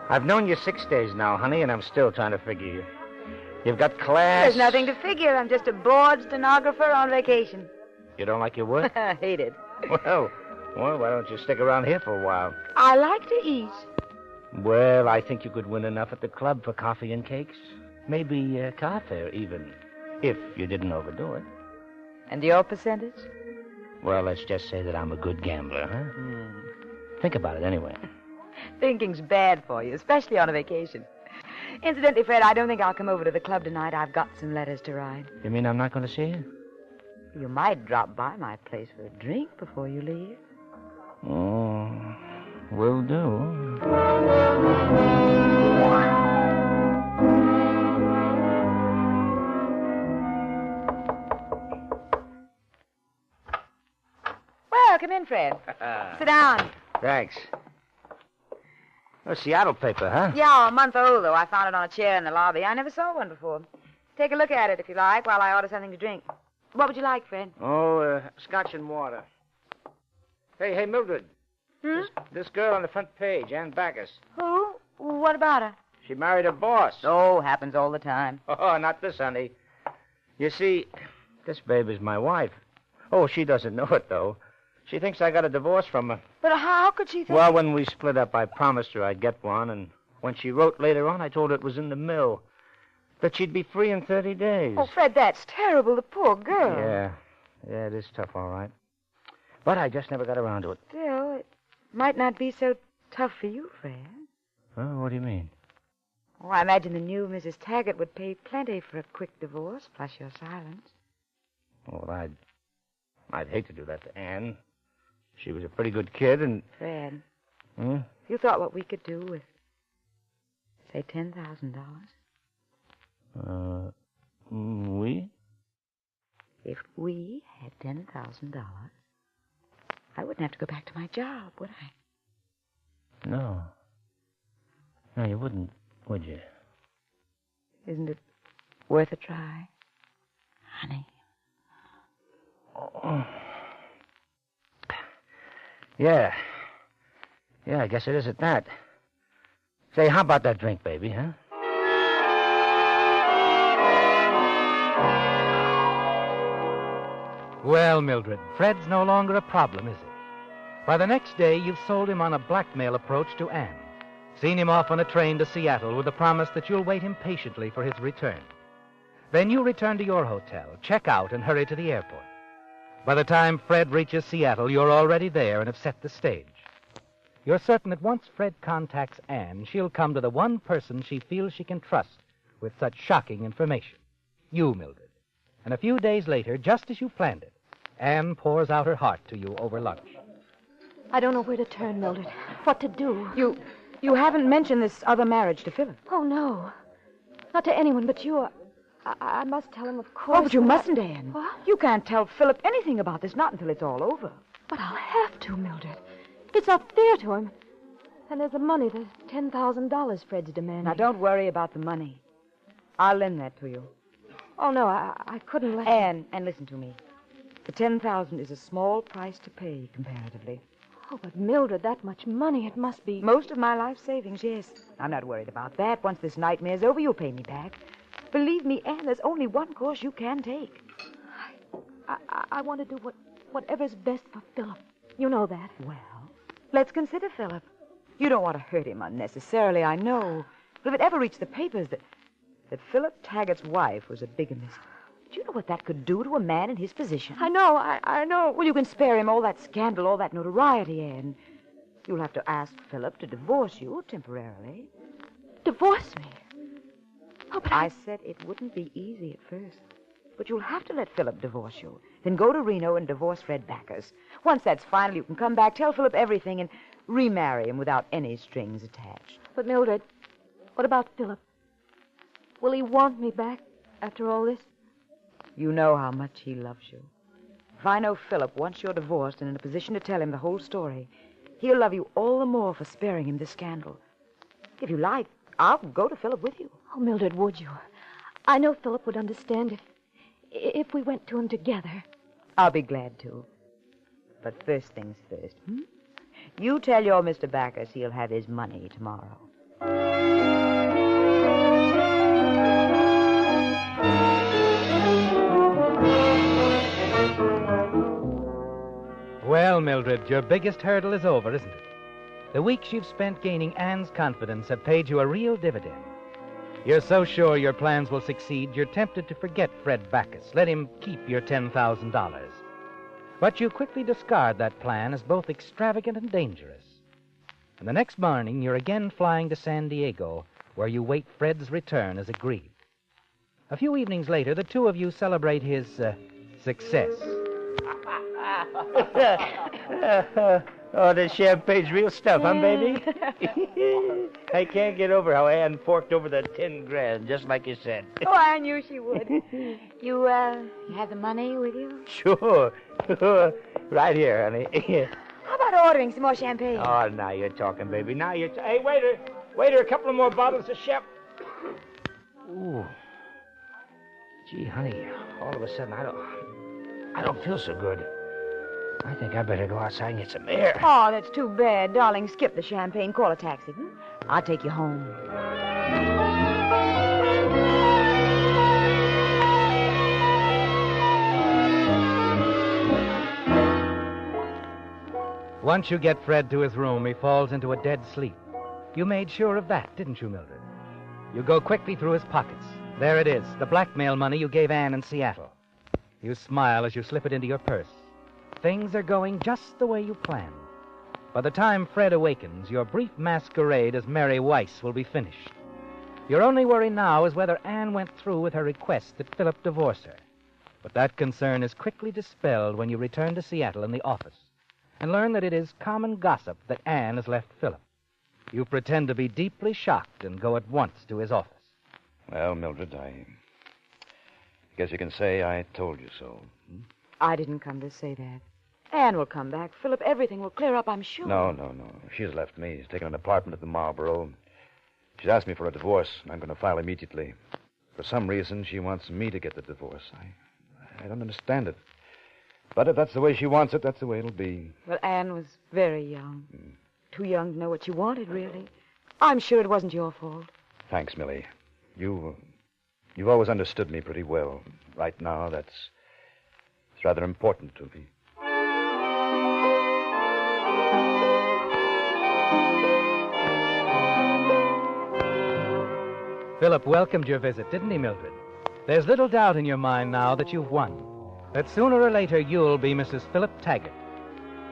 I've known you 6 days now, honey, and I'm still trying to figure you. You've got class. There's nothing to figure. I'm just a bored stenographer on vacation. You don't like your work? I hate it. Well, why don't you stick around here for a while? I like to eat. Well, I think you could win enough at the club for coffee and cakes. Maybe car fare, even, if you didn't overdo it. And your percentage? Well, let's just say that I'm a good gambler, huh? Think about it anyway. Thinking's bad for you, especially on a vacation. Incidentally, Fred, I don't think I'll come over to the club tonight. I've got some letters to write. You mean I'm not going to see you? You might drop by my place for a drink before you leave. Oh, will do. Well, come in, Fred. Sit down. Thanks. Oh, Seattle paper, huh? Yeah, a month old, though. I found it on a chair in the lobby. I never saw one before. Take a look at it, if you like, while I order something to drink. What would you like, Fred? Oh, scotch and water. Hey, Mildred. This girl on the front page, Ann Bacchus. Who? What about her? She married her boss. Oh, happens all the time. Oh, not this, honey. You see, this babe is my wife. Oh, she doesn't know it, though. She thinks I got a divorce from her. But how could she think... Well, when we split up, I promised her I'd get one, and when she wrote later on, I told her it was in the mill, that she'd be free in 30 days. Oh, Fred, that's terrible. The poor girl. Yeah, it is tough, all right. But I just never got around to it. Still, it might not be so tough for you, Fred. Oh, what do you mean? Oh, I imagine the new Mrs. Taggart would pay plenty for a quick divorce, plus your silence. Well, I'd hate to do that to Anne. She was a pretty good kid, and... Fred, if you thought what we could do with, say, $10,000. We? If we had $10,000, I wouldn't have to go back to my job, would I? No. No, you wouldn't, would you? Isn't it worth a try, honey? Oh. Yeah, I guess it is at that. Say, how about that drink, baby, huh? Well, Mildred, Fred's no longer a problem, is he? By the next day, you've sold him on a blackmail approach to Anne. Seen him off on a train to Seattle with the promise that you'll wait impatiently for his return. Then you return to your hotel, check out, and hurry to the airport. By the time Fred reaches Seattle, you're already there and have set the stage. You're certain that once Fred contacts Anne, she'll come to the one person she feels she can trust with such shocking information. You, Mildred. And a few days later, just as you planned it, Anne pours out her heart to you over lunch. I don't know where to turn, Mildred. What to do. You haven't mentioned this other marriage to Philip. Oh, no. Not to anyone but you. I must tell him, of course. Oh, but you mustn't, Anne. What? You can't tell Philip anything about this, not until it's all over. But I'll have to, Mildred. It's not fair to him. And there's the money, the $10,000 Fred's demanding. Now, don't worry about the money. I'll lend that to you. Oh, no, I couldn't let Anne, listen to me. The $10,000 is a small price to pay, comparatively. Oh, but Mildred, that much money, it must be... Most of my life savings, yes. I'm not worried about that. Once this nightmare's over, you'll pay me back. Believe me, Anne, there's only one course you can take. I want to do whatever's best for Philip. You know that. Well, let's consider Philip. You don't want to hurt him unnecessarily, I know. But if it ever reached the papers that Philip Taggart's wife was a bigamist, do you know what that could do to a man in his position? I know, I know. Well, you can spare him all that scandal, all that notoriety, Anne. You'll have to ask Philip to divorce you temporarily. Divorce me? Oh, but I said it wouldn't be easy at first. But you'll have to let Philip divorce you. Then go to Reno and divorce Fred Backus. Once that's final, you can come back, tell Philip everything, and remarry him without any strings attached. But, Mildred, what about Philip? Will he want me back after all this? You know how much he loves you. If I know Philip, once you're divorced and in a position to tell him the whole story, he'll love you all the more for sparing him this scandal. If you like, I'll go to Philip with you. Oh, Mildred, would you? I know Philip would understand if we went to him together. I'll be glad to. But first things first, You tell your Mr. Backus he'll have his money tomorrow. Well, Mildred, your biggest hurdle is over, isn't it? The weeks you've spent gaining Anne's confidence have paid you a real dividend. You're so sure your plans will succeed, you're tempted to forget Fred Backus. Let him keep your $10,000. But you quickly discard that plan as both extravagant and dangerous. And the next morning, you're again flying to San Diego, where you wait Fred's return as agreed. A few evenings later, the two of you celebrate his success. Oh, this champagne's real stuff, huh, baby? I can't get over how Ann forked over the $10,000, just like you said. Oh, I knew she would. You have the money with you? Sure. Right here, honey. How about ordering some more champagne? Oh, now you're talking, baby. Now you're... Hey, waiter, a couple of more bottles of Shep. Ooh. Gee, honey, all of a sudden, I don't feel so good. I think I better go outside and get some air. Oh, that's too bad. Darling, skip the champagne. Call a taxi. I'll take you home. Once you get Fred to his room, he falls into a dead sleep. You made sure of that, didn't you, Mildred? You go quickly through his pockets. There it is, the blackmail money you gave Anne in Seattle. You smile as you slip it into your purse. Things are going just the way you planned. By the time Fred awakens, your brief masquerade as Mary Weiss will be finished. Your only worry now is whether Anne went through with her request that Philip divorce her. But that concern is quickly dispelled when you return to Seattle in the office and learn that it is common gossip that Anne has left Philip. You pretend to be deeply shocked and go at once to his office. Well, Mildred, I guess you can say I told you so. I didn't come to say that. Anne will come back. Philip, everything will clear up, I'm sure. No. She's left me. She's taken an apartment at the Marlboro. She's asked me for a divorce, and I'm going to file immediately. For some reason, she wants me to get the divorce. I don't understand it. But if that's the way she wants it, that's the way it'll be. Well, Anne was very young. Too young to know what she wanted, really. I'm sure it wasn't your fault. Thanks, Millie. You've always understood me pretty well. Right now, it's rather important to me. Philip welcomed your visit, didn't he, Mildred? There's little doubt in your mind now that you've won. That sooner or later you'll be Mrs. Philip Taggart.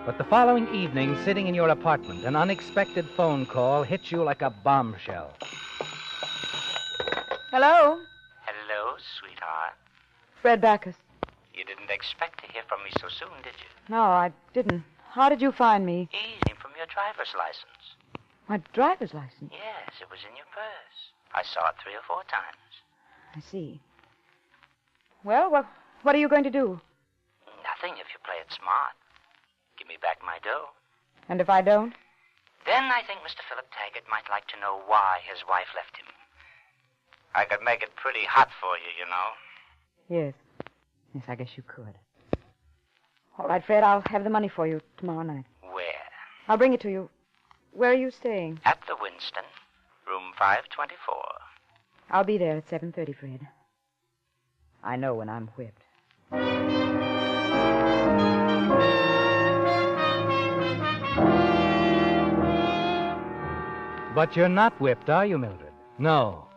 But the following evening, sitting in your apartment, an unexpected phone call hits you like a bombshell. Hello? Hello, sweetheart. Fred Backus. You didn't expect to hear from me so soon, did you? No, I didn't. How did you find me? Easy, from your driver's license. My driver's license? Yes, it was in your purse. I saw it 3 or 4 times. I see. Well, what are you going to do? Nothing if you play it smart. Give me back my dough. And if I don't? Then I think Mr. Philip Taggart might like to know why his wife left him. I could make it pretty hot for you, you know. Yes. Yes, I guess you could. All right, Fred, I'll have the money for you tomorrow night. Where? I'll bring it to you. Where are you staying? At the Winston, room 524. I'll be there at 7:30, Fred. I know when I'm whipped. But you're not whipped, are you, Mildred? No,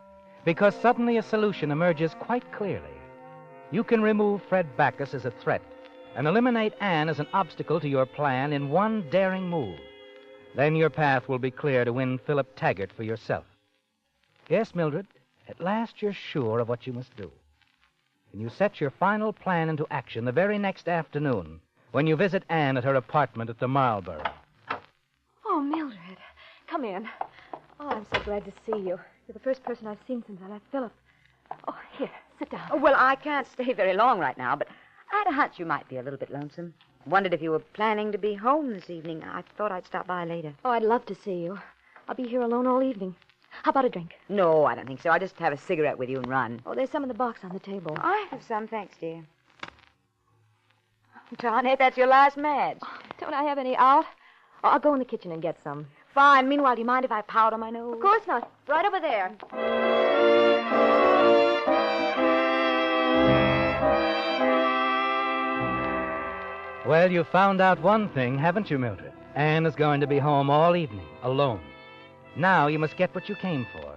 because suddenly a solution emerges quite clearly. You can remove Fred Backus as a threat and eliminate Anne as an obstacle to your plan in one daring move. Then your path will be clear to win Philip Taggart for yourself. Yes, Mildred, at last you're sure of what you must do. And you set your final plan into action the very next afternoon when you visit Anne at her apartment at the Mulberry. Oh, Mildred, come in. Oh, I'm so glad to see you. You're the first person I've seen since I left Philip. Oh, here, sit down. Oh, well, I can't stay very long right now, but I had a hunch you might be a little bit lonesome. Wondered if you were planning to be home this evening. I thought I'd stop by later. Oh, I'd love to see you. I'll be here alone all evening. How about a drink? No, I don't think so. I'll just have a cigarette with you and run. Oh, there's some in the box on the table. I have some, thanks, dear. Darn it, that's your last match. Oh, don't I have any out? Oh, I'll go in the kitchen and get some. Fine. Meanwhile, do you mind if I powder my nose? Of course not. Right over there. Well, you've found out one thing, haven't you, Mildred? Anne is going to be home all evening, alone. Now you must get what you came for.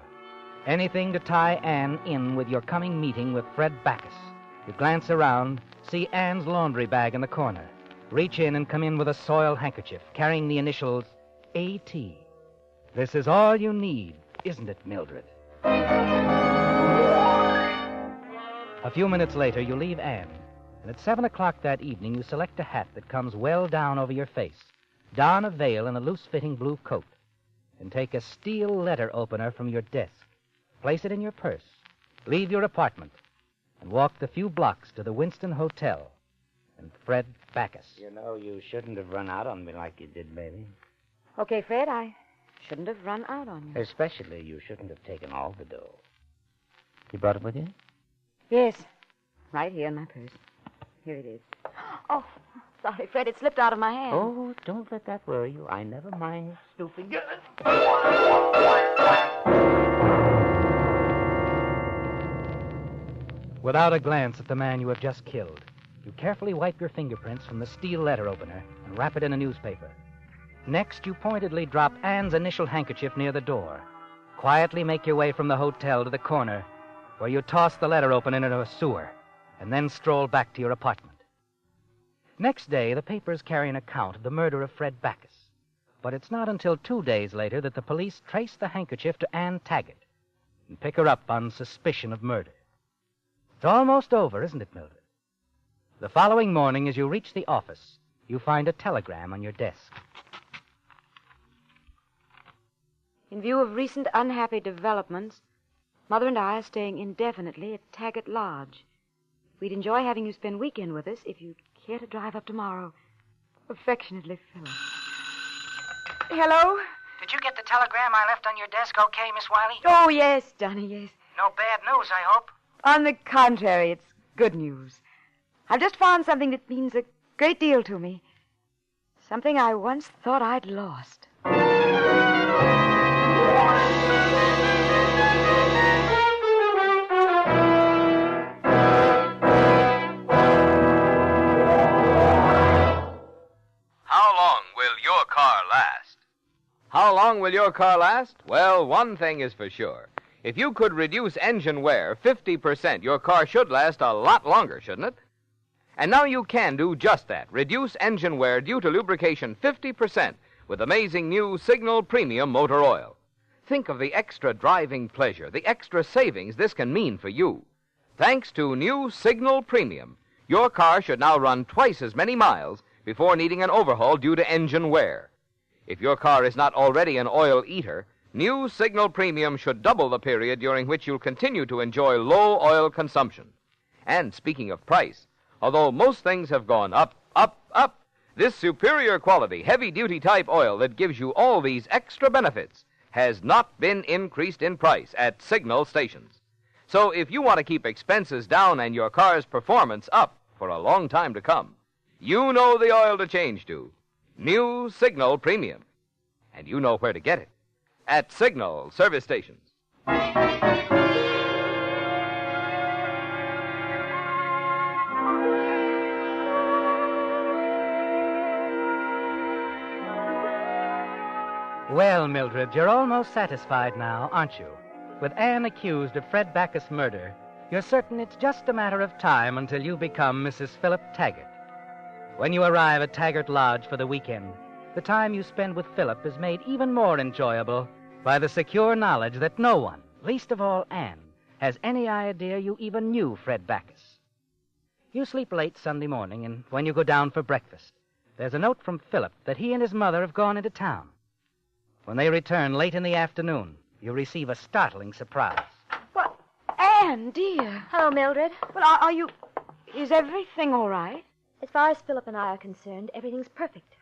Anything to tie Anne in with your coming meeting with Fred Backus. You glance around, see Anne's laundry bag in the corner. Reach in and come in with a soiled handkerchief carrying the initials A.T. This is all you need, isn't it, Mildred? A few minutes later, you leave Anne. And at 7 o'clock that evening, you select a hat that comes well down over your face, don a veil and a loose-fitting blue coat, and take a steel letter opener from your desk, place it in your purse, leave your apartment, and walk the few blocks to the Winston Hotel and Fred Backus. You know, you shouldn't have run out on me like you did, baby. Okay, Fred, I shouldn't have run out on you. Especially you shouldn't have taken all the dough. You brought it with you? Yes, right here in my purse. Here it is. Oh, sorry, Fred, it slipped out of my hand. Oh, don't let that worry you. I never mind stooping. Without a glance at the man you have just killed, you carefully wipe your fingerprints from the steel letter opener and wrap it in a newspaper. Next, you pointedly drop Anne's initial handkerchief near the door. Quietly make your way from the hotel to the corner, where you toss the letter opener into a sewer, and then stroll back to your apartment. Next day, the papers carry an account of the murder of Fred Backus. But it's not until 2 days later that the police trace the handkerchief to Anne Taggart and pick her up on suspicion of murder. It's almost over, isn't it, Mildred? The following morning, as you reach the office, you find a telegram on your desk. In view of recent unhappy developments, Mother and I are staying indefinitely at Taggart Lodge. We'd enjoy having you spend weekend with us if you'd care to drive up tomorrow. Affectionately, Philip. Hello? Did you get the telegram I left on your desk okay, Miss Wiley? Oh, yes, Johnny, yes. No bad news, I hope. On the contrary, it's good news. I've just found something that means a great deal to me. Something I once thought I'd lost. How long will your car last? Well, one thing is for sure. If you could reduce engine wear 50%, your car should last a lot longer, shouldn't it? And now you can do just that. Reduce engine wear due to lubrication 50% with amazing new Signal Premium Motor Oil. Think of the extra driving pleasure, the extra savings this can mean for you. Thanks to new Signal Premium, your car should now run twice as many miles before needing an overhaul due to engine wear. If your car is not already an oil eater, new Signal Premium should double the period during which you'll continue to enjoy low oil consumption. And speaking of price, although most things have gone up, this superior quality, heavy-duty type oil that gives you all these extra benefits has not been increased in price at Signal stations. So if you want to keep expenses down and your car's performance up for a long time to come, you know the oil to change to. New Signal Premium. And you know where to get it. At Signal service stations. Well, Mildred, you're almost satisfied now, aren't you? With Anne accused of Fred Backus' murder, you're certain it's just a matter of time until you become Mrs. Philip Taggart. When you arrive at Taggart Lodge for the weekend, the time you spend with Philip is made even more enjoyable by the secure knowledge that no one, least of all Anne, has any idea you even knew Fred Backus. You sleep late Sunday morning, and when you go down for breakfast, there's a note from Philip that he and his mother have gone into town. When they return late in the afternoon, you receive a startling surprise. What? Anne, dear. Hello, Mildred. Well, are you... Is everything all right? As far as Philip and I are concerned, everything's perfect.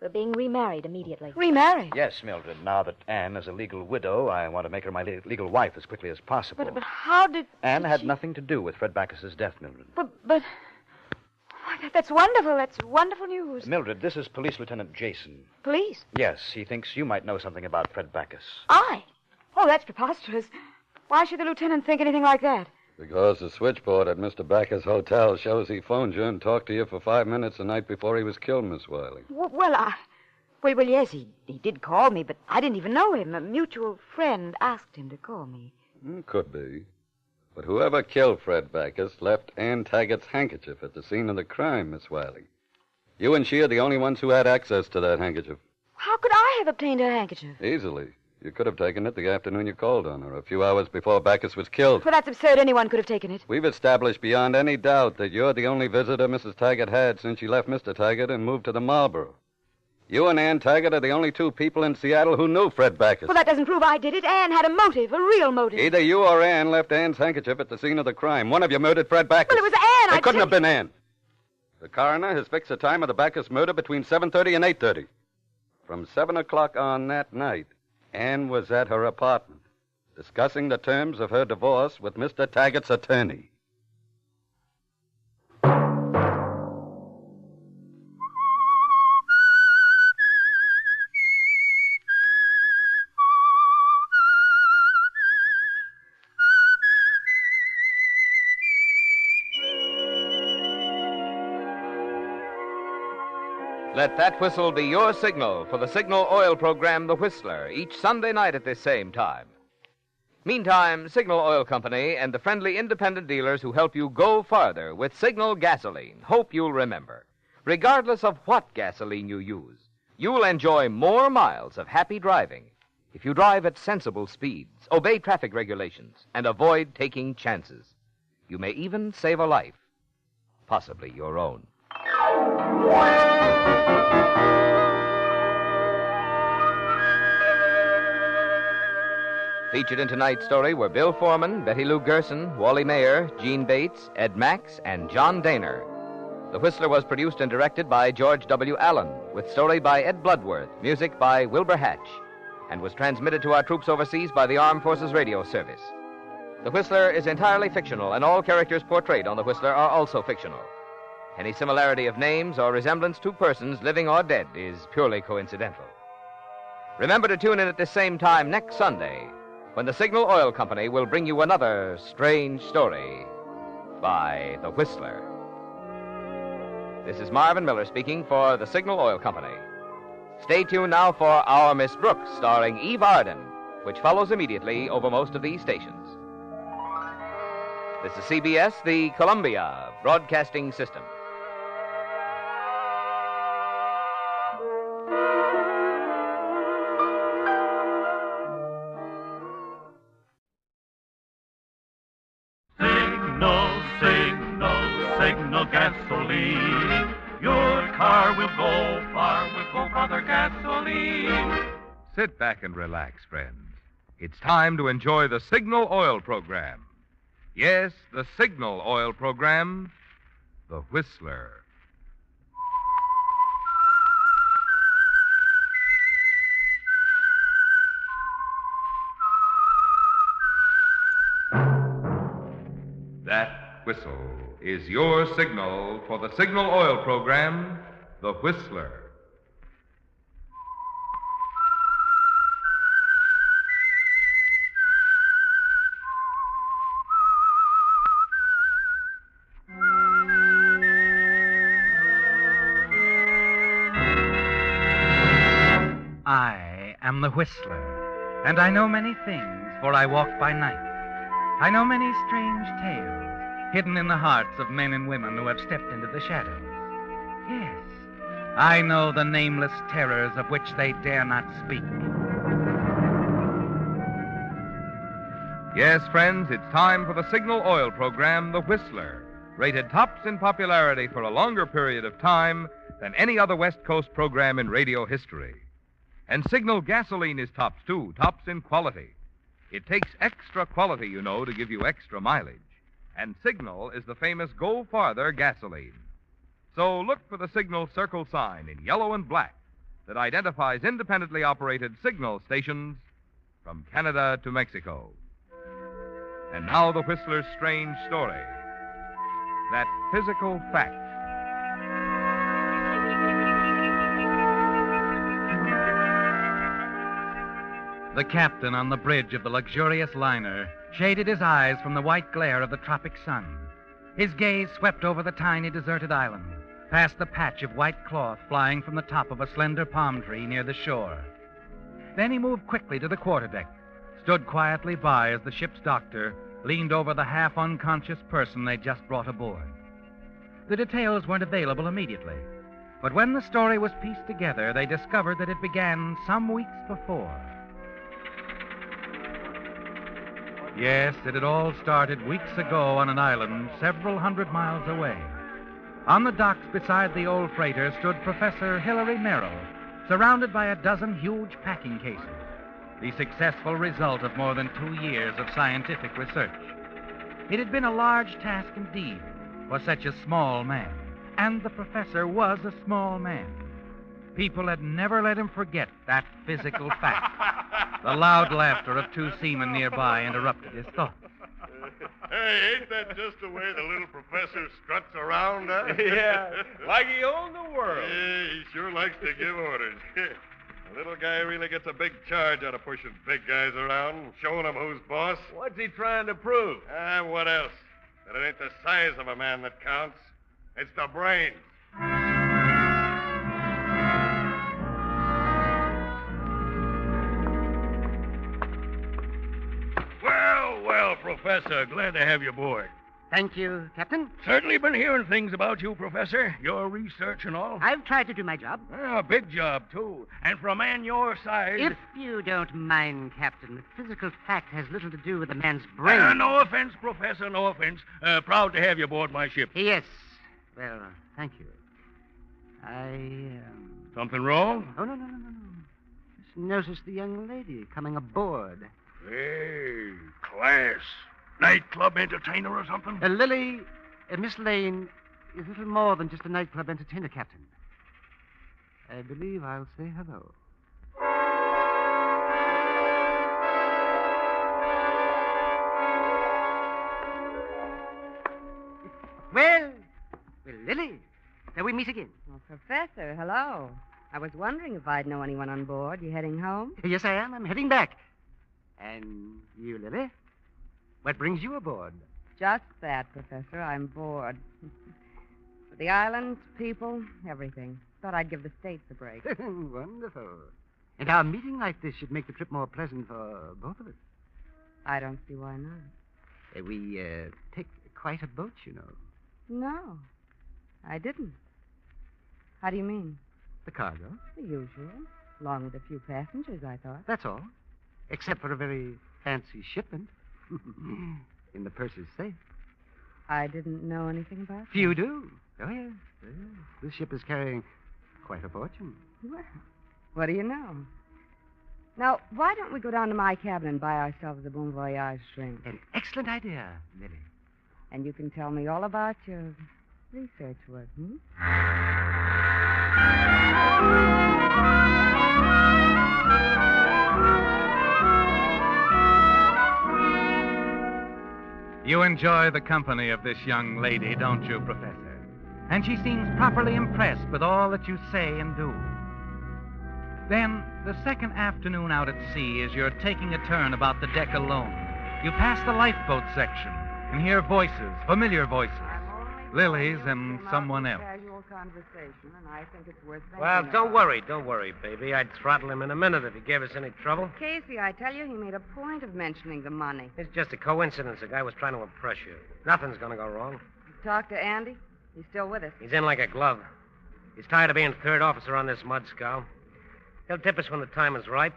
We're being remarried immediately. Remarried? Yes, Mildred. Now that Anne is a legal widow, I want to make her my legal wife as quickly as possible. But how did... Anne had nothing to do with Fred Backus's death, Mildred. But... Why, that's wonderful. That's wonderful news. Mildred, this is Police Lieutenant Jason. Police? Yes, he thinks you might know something about Fred Backus. I? Oh, that's preposterous. Why should the lieutenant think anything like that? Because the switchboard at Mr. Backus' hotel shows he phoned you and talked to you for 5 minutes the night before he was killed, Miss Wiley. Well, yes, he did call me, but I didn't even know him. A mutual friend asked him to call me. Could be. But whoever killed Fred Backus left Ann Taggart's handkerchief at the scene of the crime, Miss Wiley. You and she are the only ones who had access to that handkerchief. How could I have obtained her handkerchief? Easily. You could have taken it the afternoon you called on her, a few hours before Backus was killed. Well, that's absurd. Anyone could have taken it. We've established beyond any doubt that you're the only visitor Mrs. Taggart had since she left Mr. Taggart and moved to the Marlboro. You and Ann Taggart are the only two people in Seattle who knew Fred Backus. Well, that doesn't prove I did it. Anne had a motive, a real motive. Either you or Ann left Ann's handkerchief at the scene of the crime. One of you murdered Fred Backus. Well, it was Anne. It couldn't have been Ann. The coroner has fixed the time of the Backus murder between 7:30 and 8:30. From 7 o'clock on that night, Ann was at her apartment, discussing the terms of her divorce with Mr. Taggart's attorney. Let that whistle be your signal for the Signal Oil program, The Whistler, each Sunday night at this same time. Meantime, Signal Oil Company and the friendly independent dealers who help you go farther with Signal gasoline hope you'll remember, regardless of what gasoline you use, you'll enjoy more miles of happy driving if you drive at sensible speeds, obey traffic regulations, and avoid taking chances. You may even save a life, possibly your own. Featured in tonight's story were Bill Foreman, Betty Lou Gerson, Wally Mayer, Gene Bates, Ed Max, and John Daner. The Whistler was produced and directed by George W. Allen, with story by Ed Bloodworth, music by Wilbur Hatch, and was transmitted to our troops overseas by the Armed Forces Radio Service. The Whistler is entirely fictional, and all characters portrayed on The Whistler are also fictional. Any similarity of names or resemblance to persons, living or dead, is purely coincidental. Remember to tune in at the same time next Sunday, when the Signal Oil Company will bring you another strange story by The Whistler. This is Marvin Miller speaking for the Signal Oil Company. Stay tuned now for Our Miss Brooks, starring Eve Arden, which follows immediately over most of these stations. This is CBS, the Columbia Broadcasting System. Signal gasoline. Your car will go far with Go Father gasoline. Sit back and relax, friends. It's time to enjoy the Signal Oil program. Yes, the Signal Oil program, The Whistler. That whistle is your signal for the Signal Oil program, The Whistler. I am am the Whistler, and I know many things, for I walk by night. I know many strange tales, hidden in the hearts of men and women who have stepped into the shadows. Yes, I know the nameless terrors of which they dare not speak. Yes, friends, it's time for the Signal Oil program, The Whistler, rated tops in popularity for a longer period of time than any other West Coast program in radio history. And Signal gasoline is tops, too, tops in quality. It takes extra quality, you know, to give you extra mileage. And Signal is the famous Go Farther gasoline. So look for the Signal circle sign in yellow and black that identifies independently operated Signal stations from Canada to Mexico. And now the Whistler's strange story. That physical fact. The captain on the bridge of the luxurious liner shaded his eyes from the white glare of the tropic sun. His gaze swept over the tiny deserted island, past the patch of white cloth flying from the top of a slender palm tree near the shore. Then he moved quickly to the quarterdeck, stood quietly by as the ship's doctor leaned over the half-unconscious person they'd just brought aboard. The details weren't available immediately, but when the story was pieced together, they discovered that it began some weeks before. Yes, it had all started weeks ago on an island several hundred miles away. On the docks beside the old freighter stood Professor Hilary Merrill, surrounded by a dozen huge packing cases, the successful result of more than 2 years of scientific research. It had been a large task indeed for such a small man, and the professor was a small man. People had never let him forget that physical fact. The loud laughter of 2 seamen nearby interrupted his thoughts. Hey, ain't that just the way the little professor struts around, huh? Yeah, like he owned the world. Yeah, he sure likes to give orders. The little guy really gets a big charge out of pushing big guys around, showing them who's boss. What's he trying to prove? What else? That it ain't the size of a man that counts. It's the brains. Well, Professor, glad to have you aboard. Thank you, Captain. Certainly been hearing things about you, Professor. Your research and all. I've tried to do my job. A big job, too. And for a man your size... If you don't mind, Captain, the physical fact has little to do with a man's brain. No offense, Professor, no offense. Proud to have you aboard my ship. Yes. Well, thank you. Something wrong? Oh, no. Just noticed the young lady coming aboard. Hey, class. Nightclub entertainer or something? Lily, Miss Lane is little more than just a nightclub entertainer, Captain. I believe I'll say hello. Well, Lily, there we meet again. Well, Professor, hello. I was wondering if I'd know anyone on board. You heading home? Yes, I am. I'm heading back. And you, Lily? What brings you aboard? Just that, Professor. I'm bored. The islands, people, everything. Thought I'd give the States a break. Wonderful. And our meeting like this should make the trip more pleasant for both of us. I don't see why not. We take quite a boat, you know. No, I didn't. How do you mean? The cargo. The usual. Along with a few passengers, I thought. That's all. Except for a very fancy shipment. In the purser's safe. I didn't know anything about that. You do? Oh, yes. This ship is carrying quite a fortune. Well, what do you know? Now, why don't we go down to my cabin and buy ourselves a bon voyage drink? An excellent idea, Lily. And you can tell me all about your research work, hmm? You enjoy the company of this young lady, don't you, Professor? And she seems properly impressed with all that you say and do. Then, the second afternoon out at sea, as you're taking a turn about the deck alone, you pass the lifeboat section and hear voices, familiar voices, Lily's and someone else. conversation, and I think it's worth thinking Well, about. don't worry, baby. I'd throttle him in a minute if he gave us any trouble. Casey, I tell you, he made a point of mentioning the money. It's just a coincidence. The guy was trying to impress you. Nothing's going to go wrong. You talked to Andy? He's still with us. He's in like a glove. He's tired of being third officer on this mud scow. He'll tip us when the time is ripe.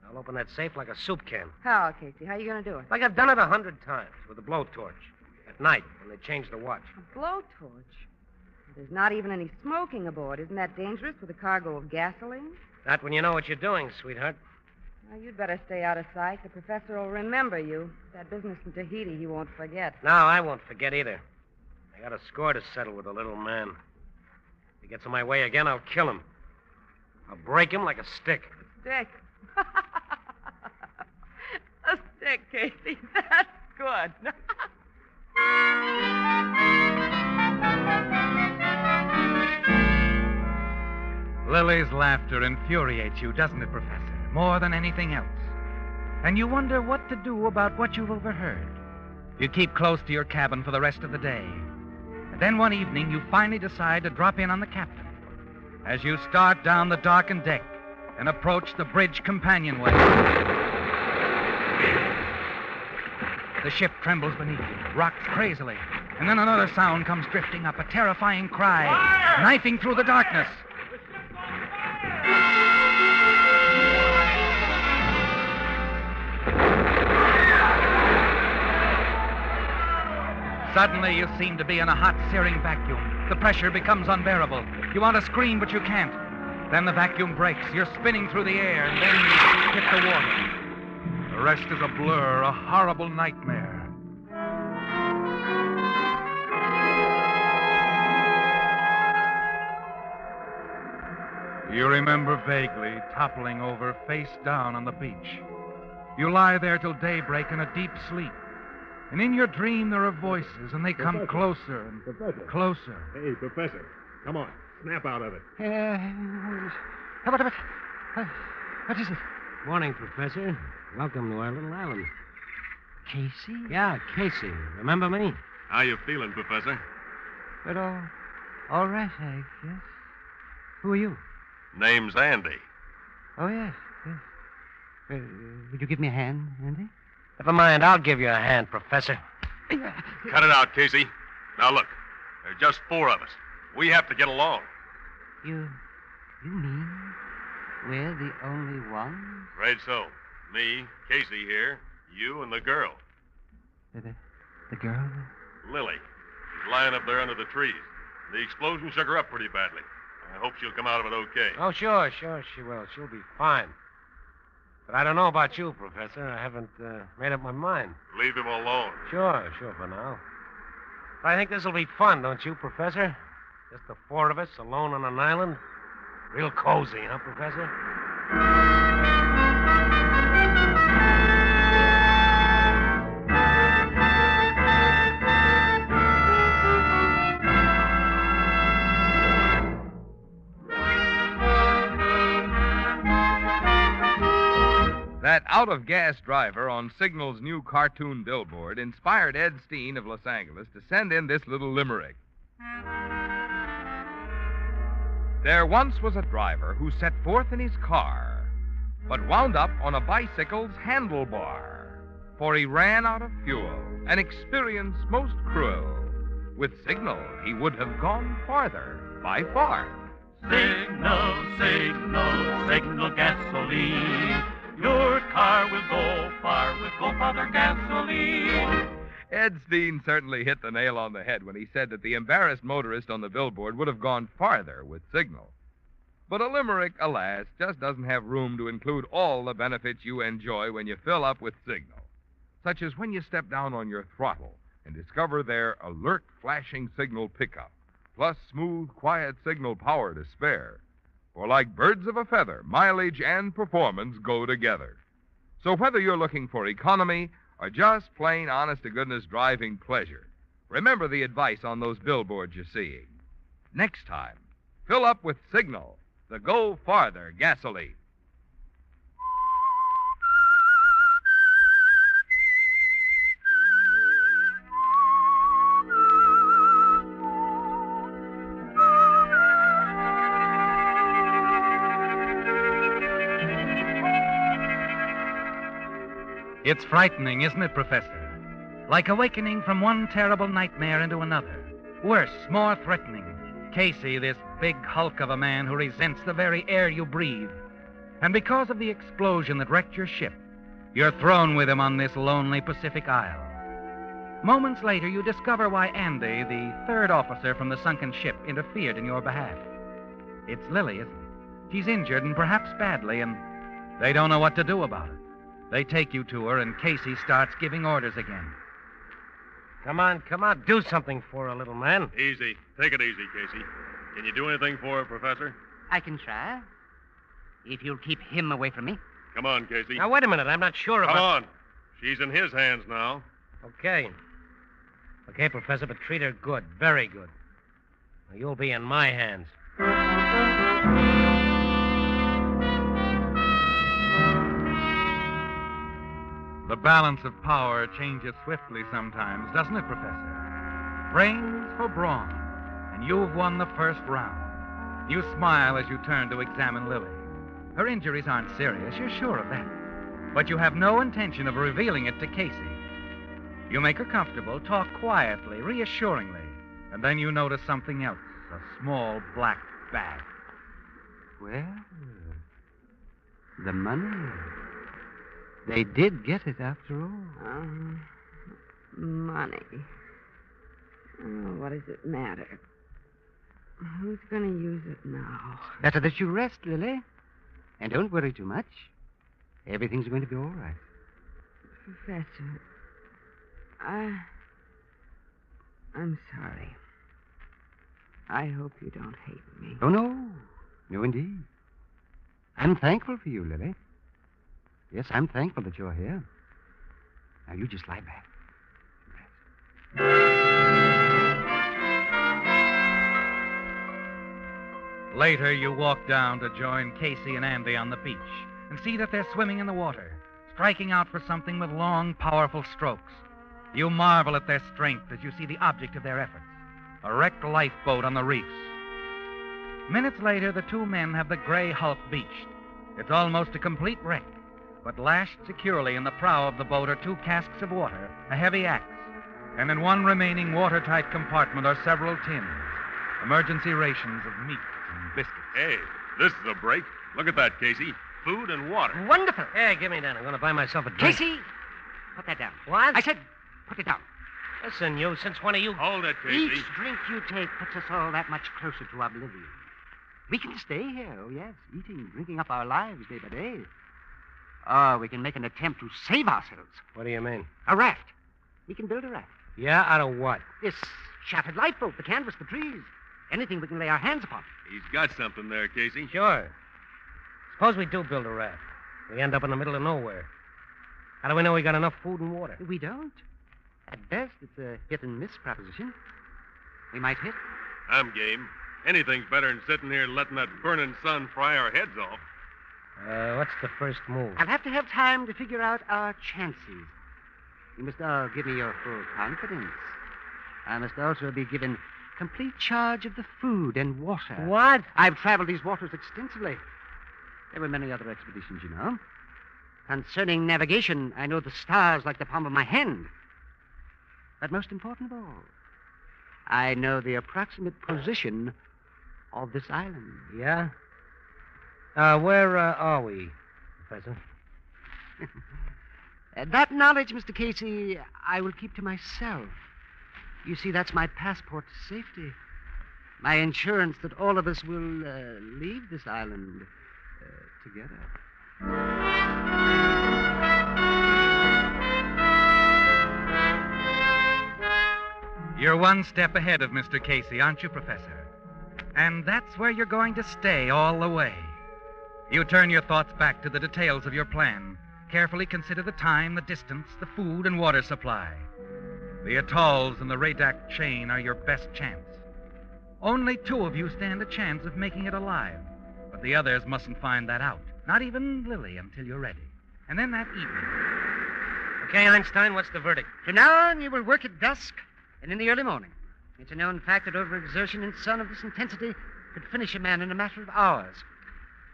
I'll open that safe like a soup can. How, Casey? How are you going to do it? Like I've done it 100 times with a blowtorch. At night, when they change the watch. A blowtorch? There's not even any smoking aboard. Isn't that dangerous with a cargo of gasoline? Not when you know what you're doing, sweetheart. Well, you'd better stay out of sight. The professor will remember you. That business in Tahiti he won't forget. No, I won't forget either. I got a score to settle with the little man. If he gets in my way again, I'll kill him. I'll break him like a stick. Stick. A stick, Casey. That's good. Lily's laughter infuriates you, doesn't it, Professor? More than anything else. And you wonder what to do about what you've overheard. You keep close to your cabin for the rest of the day. And then one evening, you finally decide to drop in on the captain. As you start down the darkened deck and approach the bridge companionway, the ship trembles beneath you, rocks crazily, and then another sound comes drifting up, a terrifying cry, knifing through the darkness. Suddenly, you seem to be in a hot, searing vacuum. The pressure becomes unbearable. You want to scream, but you can't. Then the vacuum breaks. You're spinning through the air, and then you hit the water. The rest is a blur, a horrible nightmare. You remember vaguely toppling over face down on the beach. You lie there till daybreak in a deep sleep. And in your dream, there are voices, and they come closer and closer. Hey, Professor, come on. Snap out of it. What is it? Morning, Professor. Welcome to our little island. Casey? Yeah, Casey. Remember me? How you feeling, Professor? But all right, I guess. Who are you? Name's Andy. Oh, yes. Would you give me a hand, Andy? Never mind, I'll give you a hand, Professor. Cut it out, Casey. Now, look, there's just four of us. We have to get along. You mean we're the only ones? Right so. Me, Casey here, you, and the girl. The girl? Lily. She's lying up there under the trees. The explosion shook her up pretty badly. I hope she'll come out of it okay. Oh, sure, she will. She'll be fine. But I don't know about you, Professor. I haven't made up my mind. Leave him alone. Sure, for now. But I think this'll be fun, don't you, Professor? Just the four of us alone on an island. Real cozy, huh, Professor? That out-of-gas driver on Signal's new cartoon billboard inspired Ed Steen of Los Angeles to send in this little limerick. There once was a driver who set forth in his car, but wound up on a bicycle's handlebar, for he ran out of fuel, an experience most cruel. With Signal, he would have gone farther, by far. Signal, signal, signal gasoline. Your car will go far with Go Father gasoline. Ed Steen certainly hit the nail on the head when he said that the embarrassed motorist on the billboard would have gone farther with Signal. But a limerick, alas, just doesn't have room to include all the benefits you enjoy when you fill up with Signal, such as when you step down on your throttle and discover their alert flashing signal pickup, plus smooth, quiet signal power to spare. For like birds of a feather, mileage and performance go together. So whether you're looking for economy or just plain honest-to-goodness driving pleasure, remember the advice on those billboards you're seeing. Next time, fill up with Signal, the Go Farther gasoline. It's frightening, isn't it, Professor? Like awakening from one terrible nightmare into another. Worse, more threatening. Casey, this big hulk of a man who resents the very air you breathe. And because of the explosion that wrecked your ship, you're thrown with him on this lonely Pacific Isle. Moments later, you discover why Andy, the third officer from the sunken ship, interfered in your behalf. It's Lily, isn't it? She's injured and perhaps badly, and they don't know what to do about it. They take you to her, and Casey starts giving orders again. Come on. Do something for her, little man. Easy. Take it easy, Casey. Can you do anything for her, Professor? I can try. If you'll keep him away from me. Come on, Casey. Now, wait a minute. I'm not sure about... Come on. She's in his hands now. Okay, Professor, but treat her good. Very good. Now, you'll be in my hands. The balance of power changes swiftly sometimes, doesn't it, Professor? Brains for brawn, and you've won the first round. You smile as you turn to examine Lily. Her injuries aren't serious, you're sure of that. But you have no intention of revealing it to Casey. You make her comfortable, talk quietly, reassuringly, and then you notice something else, a small black bag. Well, the money. They did get it after all. Money. Oh, what does it matter? Who's going to use it now? Better that you rest, Lily. And don't worry too much. Everything's going to be all right. Professor, I'm sorry. I hope you don't hate me. Oh, no. No, indeed. I'm thankful for you, Lily. Yes, I'm thankful that you're here. Now, you just lie back. Later, you walk down to join Casey and Andy on the beach and see that they're swimming in the water, striking out for something with long, powerful strokes. You marvel at their strength as you see the object of their efforts, a wrecked lifeboat on the reefs. Minutes later, the two men have the gray hulk beached. It's almost a complete wreck, but lashed securely in the prow of the boat are two casks of water, a heavy axe, and in one remaining watertight compartment are several tins, emergency rations of meat and biscuits. Hey, this is a break. Look at that, Casey. Food and water. Wonderful. Hey, give me that. I'm going to buy myself a drink. Casey, put that down. What? I said, put it down. Listen, you, since when are you... Hold it, Casey. Each drink you take puts us all that much closer to oblivion. We can stay here, oh yes, eating, drinking up our lives day by day. Or we can make an attempt to save ourselves. What do you mean? A raft. We can build a raft. Yeah, out of what? This shattered lifeboat, the canvas, the trees. Anything we can lay our hands upon. He's got something there, Casey. Sure. Suppose we do build a raft. We end up in the middle of nowhere. How do we know we got enough food and water? We don't. At best, it's a hit-and-miss proposition. We might hit. I'm game. Anything's better than sitting here letting that burning sun fry our heads off. What's the first move? I'll have to have time to figure out our chances. You must all give me your full confidence. I must also be given complete charge of the food and water. What? I've traveled these waters extensively. There were many other expeditions, you know. Concerning navigation, I know the stars like the palm of my hand. But most important of all, I know the approximate position of this island. Yeah? Where are we, Professor? That knowledge, Mr. Casey, I will keep to myself. You see, that's my passport to safety. My insurance that all of us will leave this island together. You're one step ahead of Mr. Casey, aren't you, Professor? And that's where you're going to stay all the way. You turn your thoughts back to the details of your plan. Carefully consider the time, the distance, the food and water supply. The atolls and the Radak chain are your best chance. Only two of you stand a chance of making it alive. But the others mustn't find that out. Not even Lily until you're ready. And then that evening. Okay, Einstein, what's the verdict? From now on, you will work at dusk and in the early morning. It's a known fact that overexertion in sun of this intensity could finish a man in a matter of hours.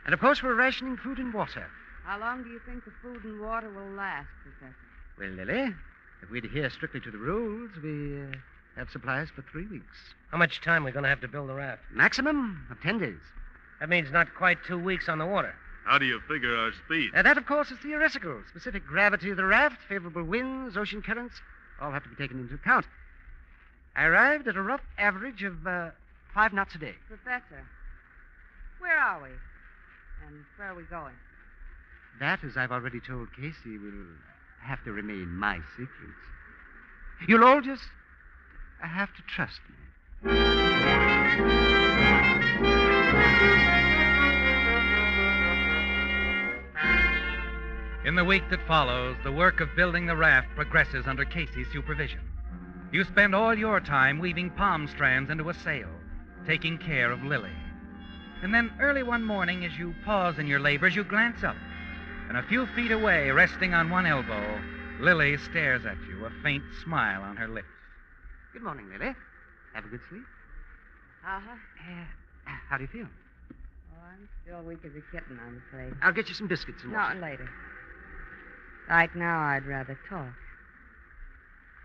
And of course, we're rationing food and water. How long do you think the food and water will last, Professor? Well, Lily, if we'd adhere strictly to the rules, we have supplies for 3 weeks. How much time are we going to have to build the raft? Maximum of 10 days. That means not quite 2 weeks on the water. How do you figure our speed? That, of course, is theoretical. Specific gravity of the raft, favorable winds, ocean currents, all have to be taken into account. I arrived at a rough average of 5 knots a day. Professor, where are we? And where are we going? That, as I've already told Casey, will have to remain my secrets. You'll all just have to trust me. In the week that follows, the work of building the raft progresses under Casey's supervision. You spend all your time weaving palm strands into a sail, taking care of Lily. And then early one morning, as you pause in your labors, you glance up. And a few feet away, resting on one elbow, Lily stares at you, a faint smile on her lips. Good morning, Lily. Have a good sleep? Uh-huh. How do you feel? Oh, I'm still weak as a kitten, I'm afraid. I'll get you some biscuits and water. No, later. Right now, I'd rather talk.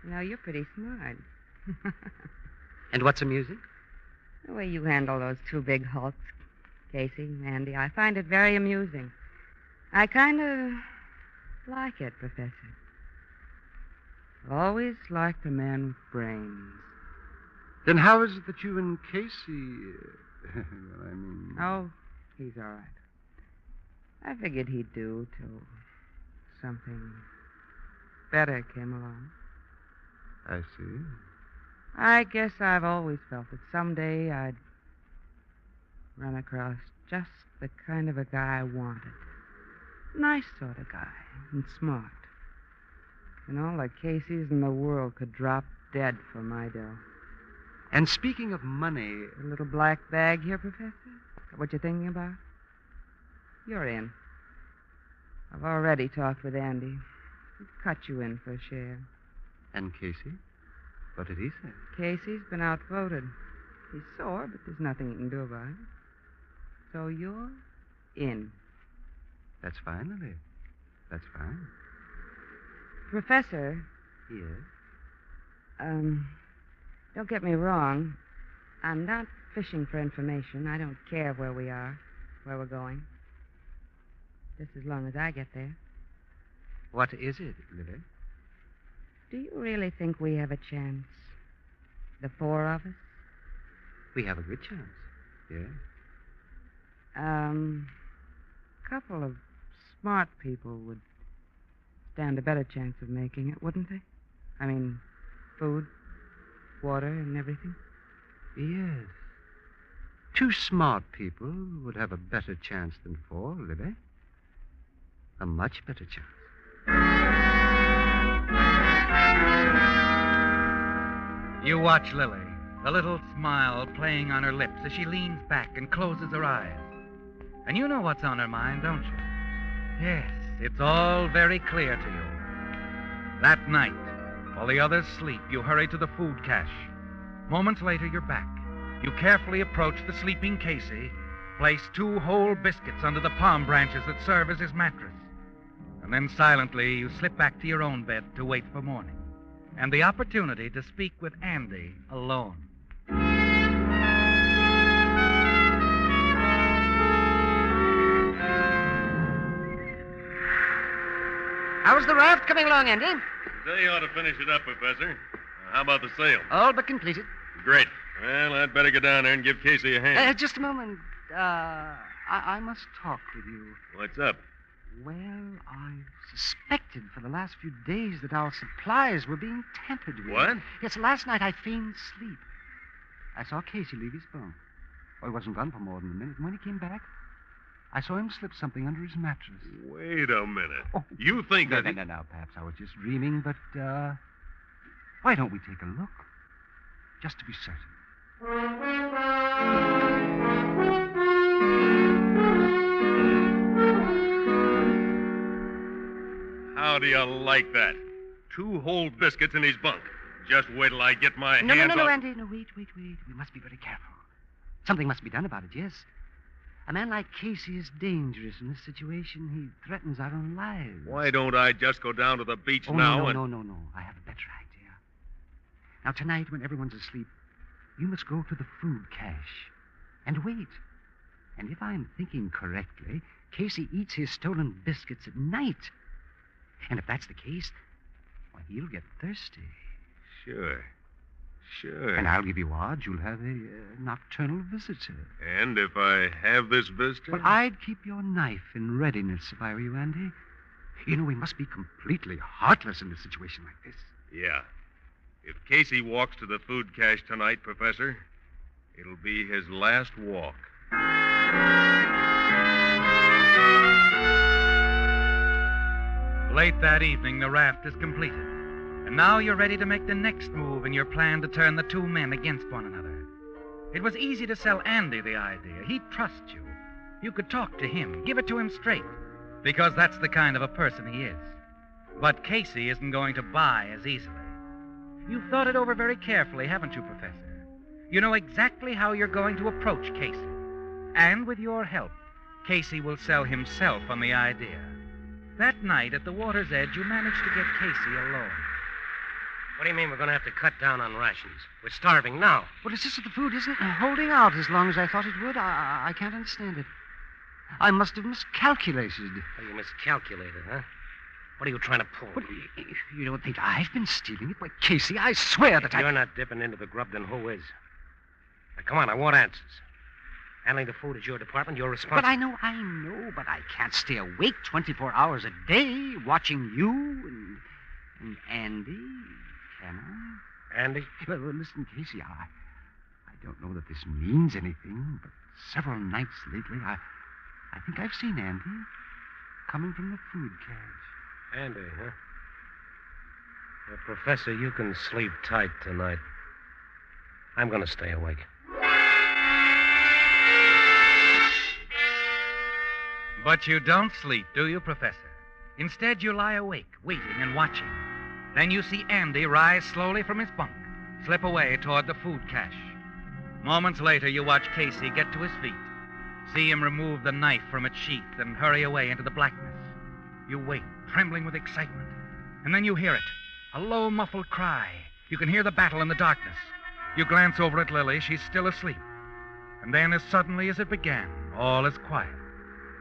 You know, you're pretty smart. And what's amusing? The way you handle those 2 big hulks, Casey, Andy. I find it very amusing. I kind of like it, Professor. I've always liked a man with brains. Then how is it that you and Casey... well, I mean... Oh, he's all right. I figured he'd do till something better came along. I see. I guess I've always felt that someday I'd run across just the kind of a guy I wanted. Nice sort of guy, and smart. And all the Caseys in the world could drop dead for my dough. And speaking of money... A little black bag here, Professor? What you thinking about? You're in. I've already talked with Andy. He'd cut you in for a share. And Casey? What did he say? Casey's been outvoted. He's sore, but there's nothing you can do about it. So you're in. That's fine, Lily. That's fine. Professor. Yes? Don't get me wrong. I'm not fishing for information. I don't care where we are, where we're going. Just as long as I get there. What is it, Lily? Do you really think we have a chance? The 4 of us? We have a good chance, yes. A couple of smart people would stand a better chance of making it, wouldn't they? I mean, food, water, and everything. Yes. 2 smart people would have a better chance than 4, Lily. A much better chance. You watch Lily, a little smile playing on her lips as she leans back and closes her eyes. And you know what's on her mind, don't you? Yes, it's all very clear to you. That night, while the others sleep, you hurry to the food cache. Moments later, you're back. You carefully approach the sleeping Casey, place 2 whole biscuits under the palm branches that serve as his mattress. And then silently, you slip back to your own bed to wait for morning and the opportunity to speak with Andy alone. How's the raft coming along, Andy? They ought to finish it up, Professor. How about the sail? All but completed. Great. Well, I'd better get down there and give Casey a hand. Just a moment. I must talk with you. What's up? Well, I've suspected for the last few days that our supplies were being tampered with. What? Yes, last night I feigned sleep. I saw Casey leave his phone. Oh, he wasn't gone for more than a minute. And when he came back, I saw him slip something under his mattress. Wait a minute. Oh. You think No, that... no. Perhaps I was just dreaming, but, why don't we take a look? Just to be certain. How do you like that? 2 whole biscuits in his bunk. Just wait till I get my hands on... No, Andy. No, wait. We must be very careful. Something must be done about it, yes. A man like Casey is dangerous in this situation. He threatens our own lives. Why don't I just go down to the beach Oh, now no, and... no. I have a better idea. Now, tonight, when everyone's asleep, you must go to the food cache and wait. And if I'm thinking correctly, Casey eats his stolen biscuits at night. And if that's the case, well, he'll get thirsty. Sure. And I'll give you odds you'll have a nocturnal visitor. And if I have this visitor? Well, I'd keep your knife in readiness if I were you, Andy. You know, we must be completely heartless in a situation like this. Yeah. If Casey walks to the food cache tonight, Professor, it'll be his last walk. Late that evening, the raft is completed. And now you're ready to make the next move in your plan to turn the two men against one another. It was easy to sell Andy the idea. He'd trust you. You could talk to him, give it to him straight, because that's the kind of a person he is. But Casey isn't going to buy as easily. You've thought it over very carefully, haven't you, Professor? You know exactly how you're going to approach Casey. And with your help, Casey will sell himself on the idea. That night at the water's edge, you managed to get Casey alone. What do you mean we're going to have to cut down on rations? We're starving now. Well, it's just that the food isn't holding out as long as I thought it would. I can't understand it. I must have miscalculated. Oh, you miscalculated, huh? What are you trying to pull? But you don't think I've been stealing it? Why, Casey, I swear that If you're not dipping into the grub, then who is? Now, come on, I want answers. Handling the food is your department. You're responsible. But I know, but I can't stay awake 24 hours a day watching you and Andy. Can I? Andy? Well, listen, Casey, I don't know that this means anything, but several nights lately, I think I've seen Andy coming from the food cache. Andy, huh? Well, Professor, you can sleep tight tonight. I'm going to stay awake. But you don't sleep, do you, Professor? Instead, you lie awake, waiting and watching. Then you see Andy rise slowly from his bunk, slip away toward the food cache. Moments later, you watch Casey get to his feet, see him remove the knife from its sheath and hurry away into the blackness. You wait, trembling with excitement. And then you hear it, a low, muffled cry. You can hear the battle in the darkness. You glance over at Lily. She's still asleep. And then, as suddenly as it began, all is quiet,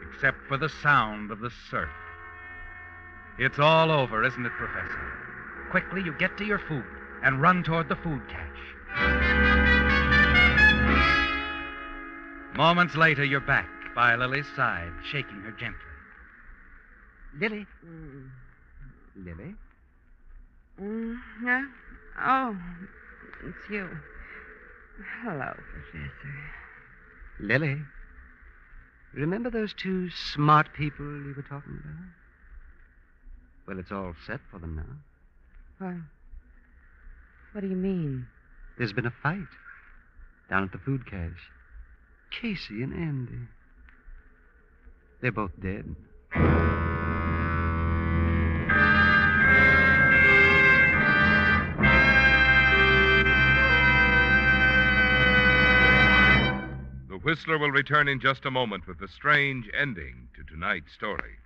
except for the sound of the surf. It's all over, isn't it, Professor? Quickly, you get to your food and run toward the food cache. Moments later, you're back by Lily's side, shaking her gently. Lily? Lily? Yeah? Oh, it's you. Hello, Professor. Lily? Remember those two smart people you were talking about? Well, it's all set for them now. What do you mean? There's been a fight down at the food cache. Casey and Andy. They're both dead. The Whistler will return in just a moment with the strange ending to tonight's story.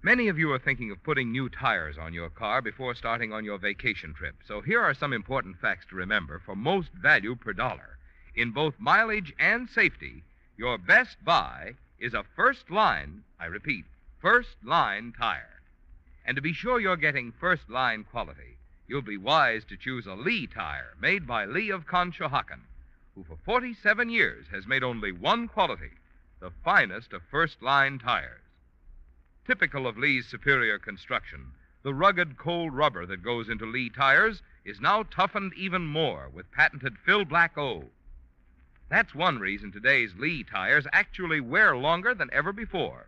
Many of you are thinking of putting new tires on your car before starting on your vacation trip. So here are some important facts to remember for most value per dollar. In both mileage and safety, your best buy is a first-line, I repeat, first-line tire. And to be sure you're getting first-line quality, you'll be wise to choose a Lee tire made by Lee of Conshohocken, who for 47 years has made only one quality, the finest of first-line tires. Typical of Lee's superior construction, the rugged cold rubber that goes into Lee tires is now toughened even more with patented Fill Black O. That's one reason today's Lee tires actually wear longer than ever before,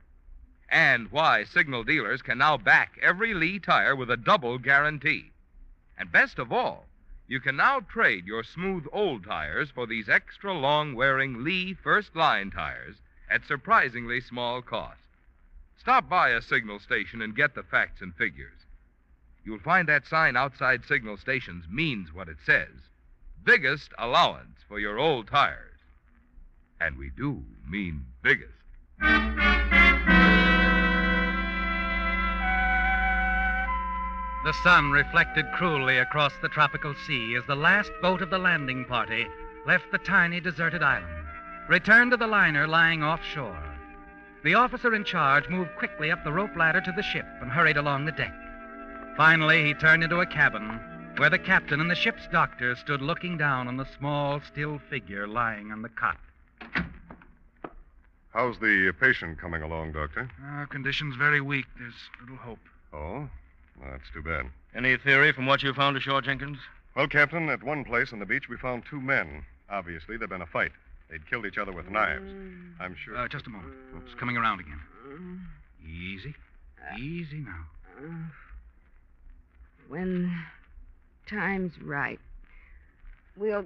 and why signal dealers can now back every Lee tire with a double guarantee. And best of all, you can now trade your smooth old tires for these extra long-wearing Lee first-line tires at surprisingly small cost. Stop by a signal station and get the facts and figures. You'll find that sign outside signal stations means what it says. Biggest allowance for your old tires. And we do mean biggest. The sun reflected cruelly across the tropical sea as the last boat of the landing party left the tiny deserted island, returned to the liner lying offshore. The officer in charge moved quickly up the rope ladder to the ship and hurried along the deck. Finally, he turned into a cabin where the captain and the ship's doctor stood looking down on the small, still figure lying on the cot. How's the patient coming along, Doctor? Condition's very weak. There's little hope. Oh? Well, that's too bad. Any theory from what you found ashore, Jenkins? Well, Captain, at one place on the beach we found two men. Obviously, there'd been a fight. They'd killed each other with knives. I'm sure. Just a moment. It's coming around again. Easy. Easy now. When time's right, we'll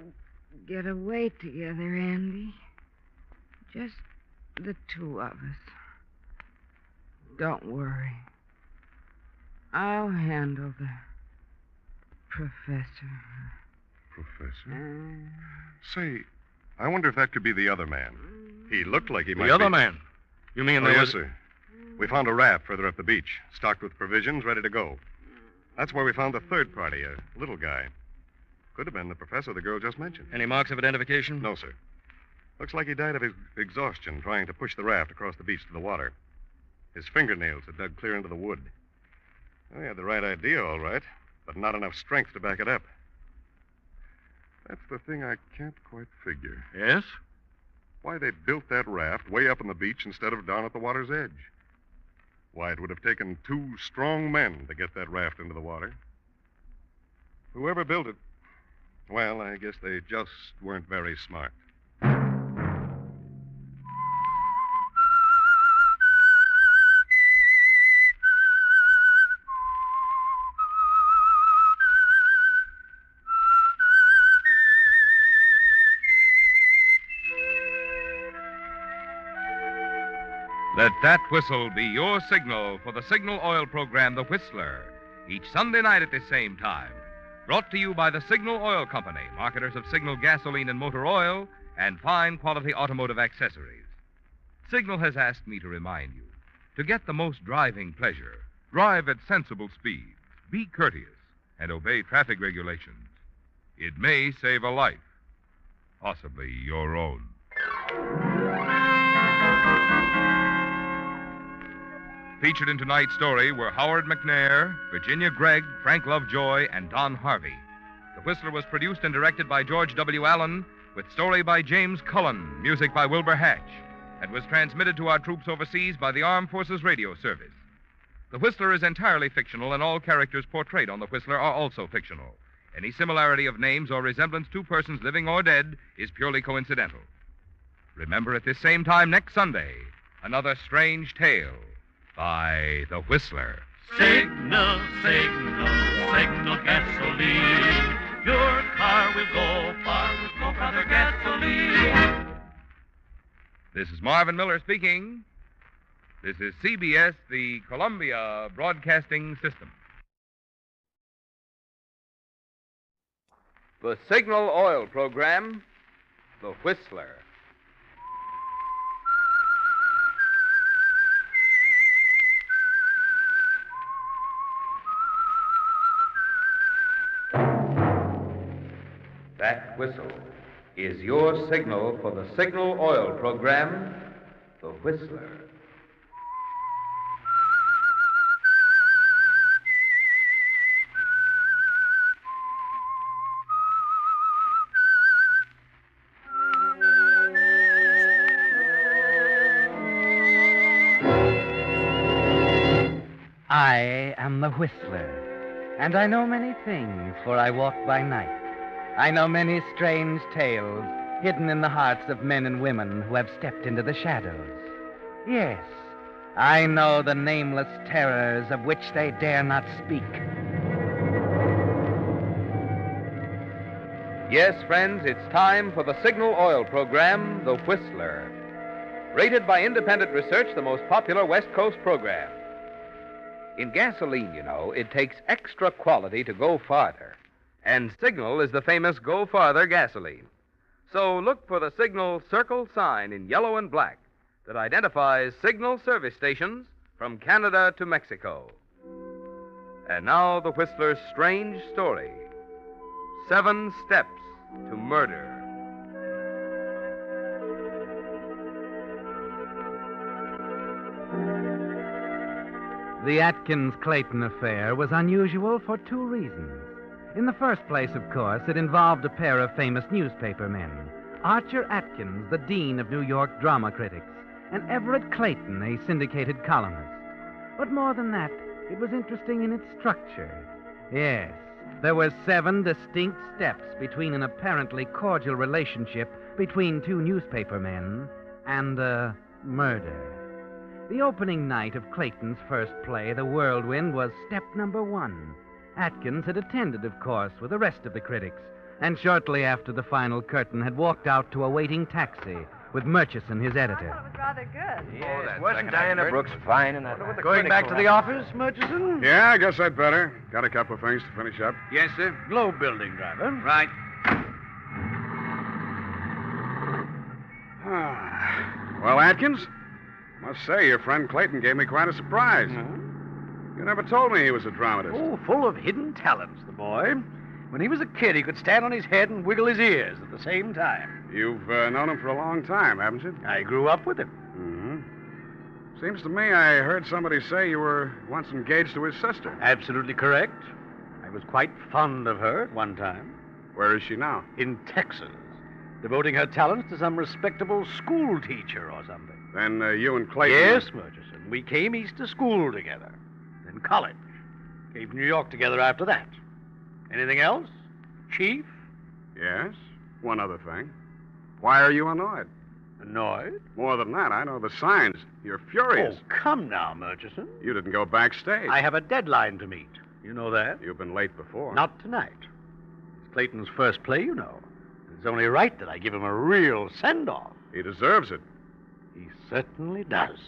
get away together, Andy. Just the two of us. Don't worry. I'll handle the professor. Professor? Say, I wonder if that could be the other man. He looked like he might be... The other man? You mean there was... Yes, sir. We found a raft further up the beach, stocked with provisions, ready to go. That's where we found the third party, a little guy. Could have been the professor the girl just mentioned. Any marks of identification? No, sir. Looks like he died of exhaustion trying to push the raft across the beach to the water. His fingernails had dug clear into the wood. Well, he had the right idea, all right, but not enough strength to back it up. That's the thing I can't quite figure. Yes? Why they built that raft way up on the beach instead of down at the water's edge. Why, it would have taken two strong men to get that raft into the water. Whoever built it, well, I guess they just weren't very smart. Let that whistle be your signal for the Signal Oil program, The Whistler, each Sunday night at the same time. Brought to you by the Signal Oil Company, marketers of Signal gasoline and motor oil and fine quality automotive accessories. Signal has asked me to remind you, to get the most driving pleasure, drive at sensible speeds, be courteous, and obey traffic regulations. It may save a life, possibly your own. Featured in tonight's story were Howard McNair, Virginia Gregg, Frank Lovejoy, and Don Harvey. The Whistler was produced and directed by George W. Allen, with story by James Cullen, music by Wilbur Hatch, and was transmitted to our troops overseas by the Armed Forces Radio Service. The Whistler is entirely fictional, and all characters portrayed on The Whistler are also fictional. Any similarity of names or resemblance to persons living or dead is purely coincidental. Remember at this same time next Sunday, another strange tale by The Whistler. Signal, signal, signal gasoline. Your car will go far with no other gasoline. This is Marvin Miller speaking. This is CBS, the Columbia Broadcasting System. The Signal Oil program, The Whistler. That whistle is your signal for the Signal Oil program, The Whistler. I am the Whistler, and I know many things, for I walk by night. I know many strange tales hidden in the hearts of men and women who have stepped into the shadows. Yes, I know the nameless terrors of which they dare not speak. Yes, friends, it's time for the Signal Oil program, The Whistler. Rated by independent research, the most popular West Coast program. In gasoline, you know, it takes extra quality to go farther. And Signal is the famous Go Farther gasoline. So look for the signal circle sign in yellow and black that identifies signal service stations from Canada to Mexico. And now the Whistler's strange story. 7 Steps to Murder. The Atkins-Clayton affair was unusual for 2 reasons. In the first place, of course, it involved a pair of famous newspaper men, Archer Atkins, the dean of New York drama critics, and Everett Clayton, a syndicated columnist. But more than that, it was interesting in its structure. Yes, there were 7 distinct steps between an apparently cordial relationship between 2 newspaper men and a murder. The opening night of Clayton's first play, The Whirlwind, was step number 1. Atkins had attended, of course, with the rest of the critics, and shortly after the final curtain had walked out to a waiting taxi with Murchison, his editor. It was rather good. Yes, wasn't Diana Brooks fine in that? Going back to the office, Murchison? Yeah, I guess I'd better. Got a couple of things to finish up. Yes, sir. Globe building, driver. Right. Well, Atkins, must say your friend Clayton gave me quite a surprise. You never told me he was a dramatist. Oh, full of hidden talents, the boy. When he was a kid, he could stand on his head and wiggle his ears at the same time. You've known him for a long time, haven't you? I grew up with him. Mm-hmm. Seems to me I heard somebody say you were once engaged to his sister. Absolutely correct. I was quite fond of her at one time. Where is she now? In Texas, devoting her talents to some respectable school teacher or something. Then you and Clayton... Yes, Murchison. We came east to school together. Then college. Came to New York together after that. Anything else, Chief? Yes, one other thing. Why are you annoyed? Annoyed? More than that, I know the signs. You're furious. Oh, come now, Murchison. You didn't go backstage. I have a deadline to meet. You know that? You've been late before. Not tonight. It's Clayton's first play, you know. It's only right that I give him a real send-off. He deserves it. He certainly does.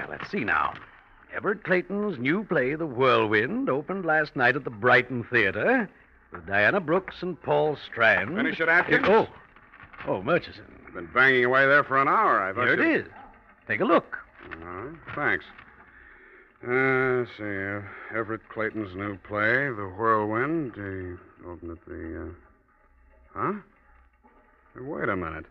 Let's see now. Everett Clayton's new play, The Whirlwind, opened last night at the Brighton Theater with Diana Brooks and Paul Strand. Finish it, Atkins? Oh, Murchison. I've been banging away there for an hour. I thought Here it is. Take a look. All right, thanks. Let's see. Everett Clayton's new play, The Whirlwind. Open at the... Huh? Hey, wait a minute.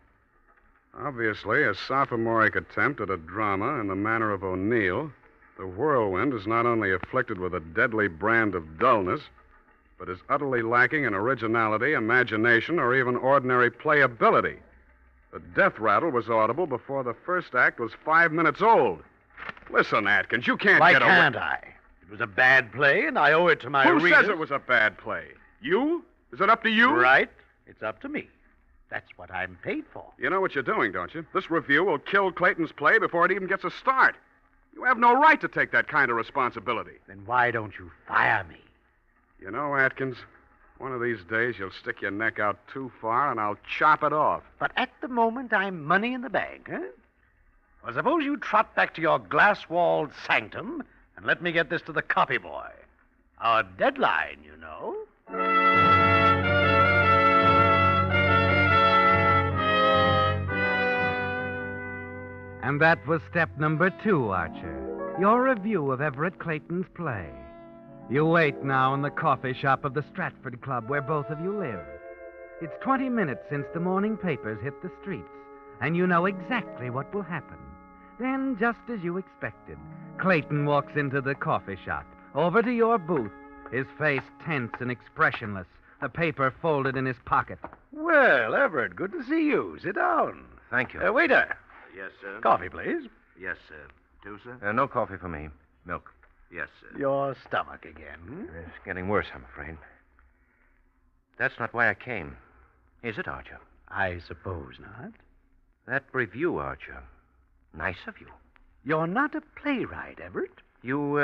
Obviously, a sophomoric attempt at a drama in the manner of O'Neill, The Whirlwind is not only afflicted with a deadly brand of dullness, but is utterly lacking in originality, imagination, or even ordinary playability. The death rattle was audible before the first act was 5 minutes old. Listen, Atkins, you can't Why get away... can't I? It was a bad play, and I owe it to my Who readers. says it was a bad play? You? Is it up to you? Right. It's up to me. That's what I'm paid for. You know what you're doing, don't you? This review will kill Clayton's play before it even gets a start. You have no right to take that kind of responsibility. Then why don't you fire me? You know, Atkins, one of these days you'll stick your neck out too far and I'll chop it off. But at the moment, I'm money in the bank, huh? Well, suppose you trot back to your glass-walled sanctum and let me get this to the copy boy. Our deadline, you know. And that was step number 2, Archer. Your review of Everett Clayton's play. You wait now in the coffee shop of the Stratford Club where both of you live. It's 20 minutes since the morning papers hit the streets, and you know exactly what will happen. Then, just as you expected, Clayton walks into the coffee shop, over to your booth, his face tense and expressionless, the paper folded in his pocket. Well, Everett, good to see you. Sit down. Thank you. Waiter. Yes, sir. Coffee, please. Yes, sir. 2, sir? No coffee for me. Milk. Yes, sir. Your stomach again. It's getting worse, I'm afraid. That's not why I came. Is it, Archer? I suppose not. That review, Archer. Nice of you. You're not a playwright, Everett. You,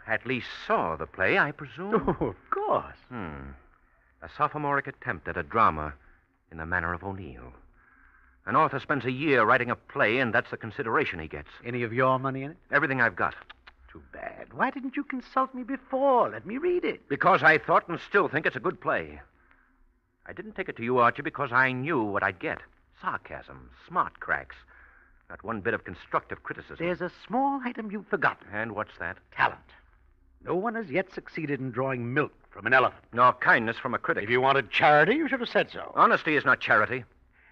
at least saw the play, I presume? Oh, of course. A sophomoric attempt at a drama in the manner of O'Neill. An author spends a year writing a play, and that's the consideration he gets. Any of your money in it? Everything I've got. Too bad. Why didn't you consult me before? Let me read it. Because I thought and still think it's a good play. I didn't take it to you, Archie, because I knew what I'd get. Sarcasm, smart cracks. Not one bit of constructive criticism. There's a small item you've forgotten. And what's that? Talent. No one has yet succeeded in drawing milk from an elephant. Nor kindness from a critic. If you wanted charity, you should have said so. Honesty is not charity.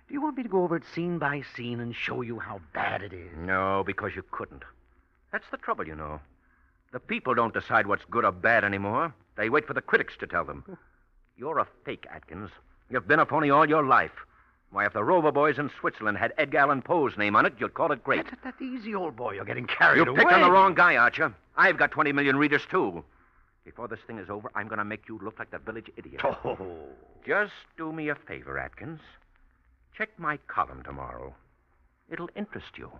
Do you want me to go over it scene by scene and show you how bad it is? No, because you couldn't. That's the trouble, you know. The people don't decide what's good or bad anymore. They wait for the critics to tell them. You're a fake, Atkins. You've been a phony all your life. Why, if the Rover Boys in Switzerland had Edgar Allan Poe's name on it, you'd call it great. That's easy, old boy. You're getting carried You away. picked on the wrong guy, Archer. I've got 20 million readers, too. Before this thing is over, I'm going to make you look like the village idiot. Oh. Just do me a favor, Atkins. Check my column tomorrow. It'll interest you.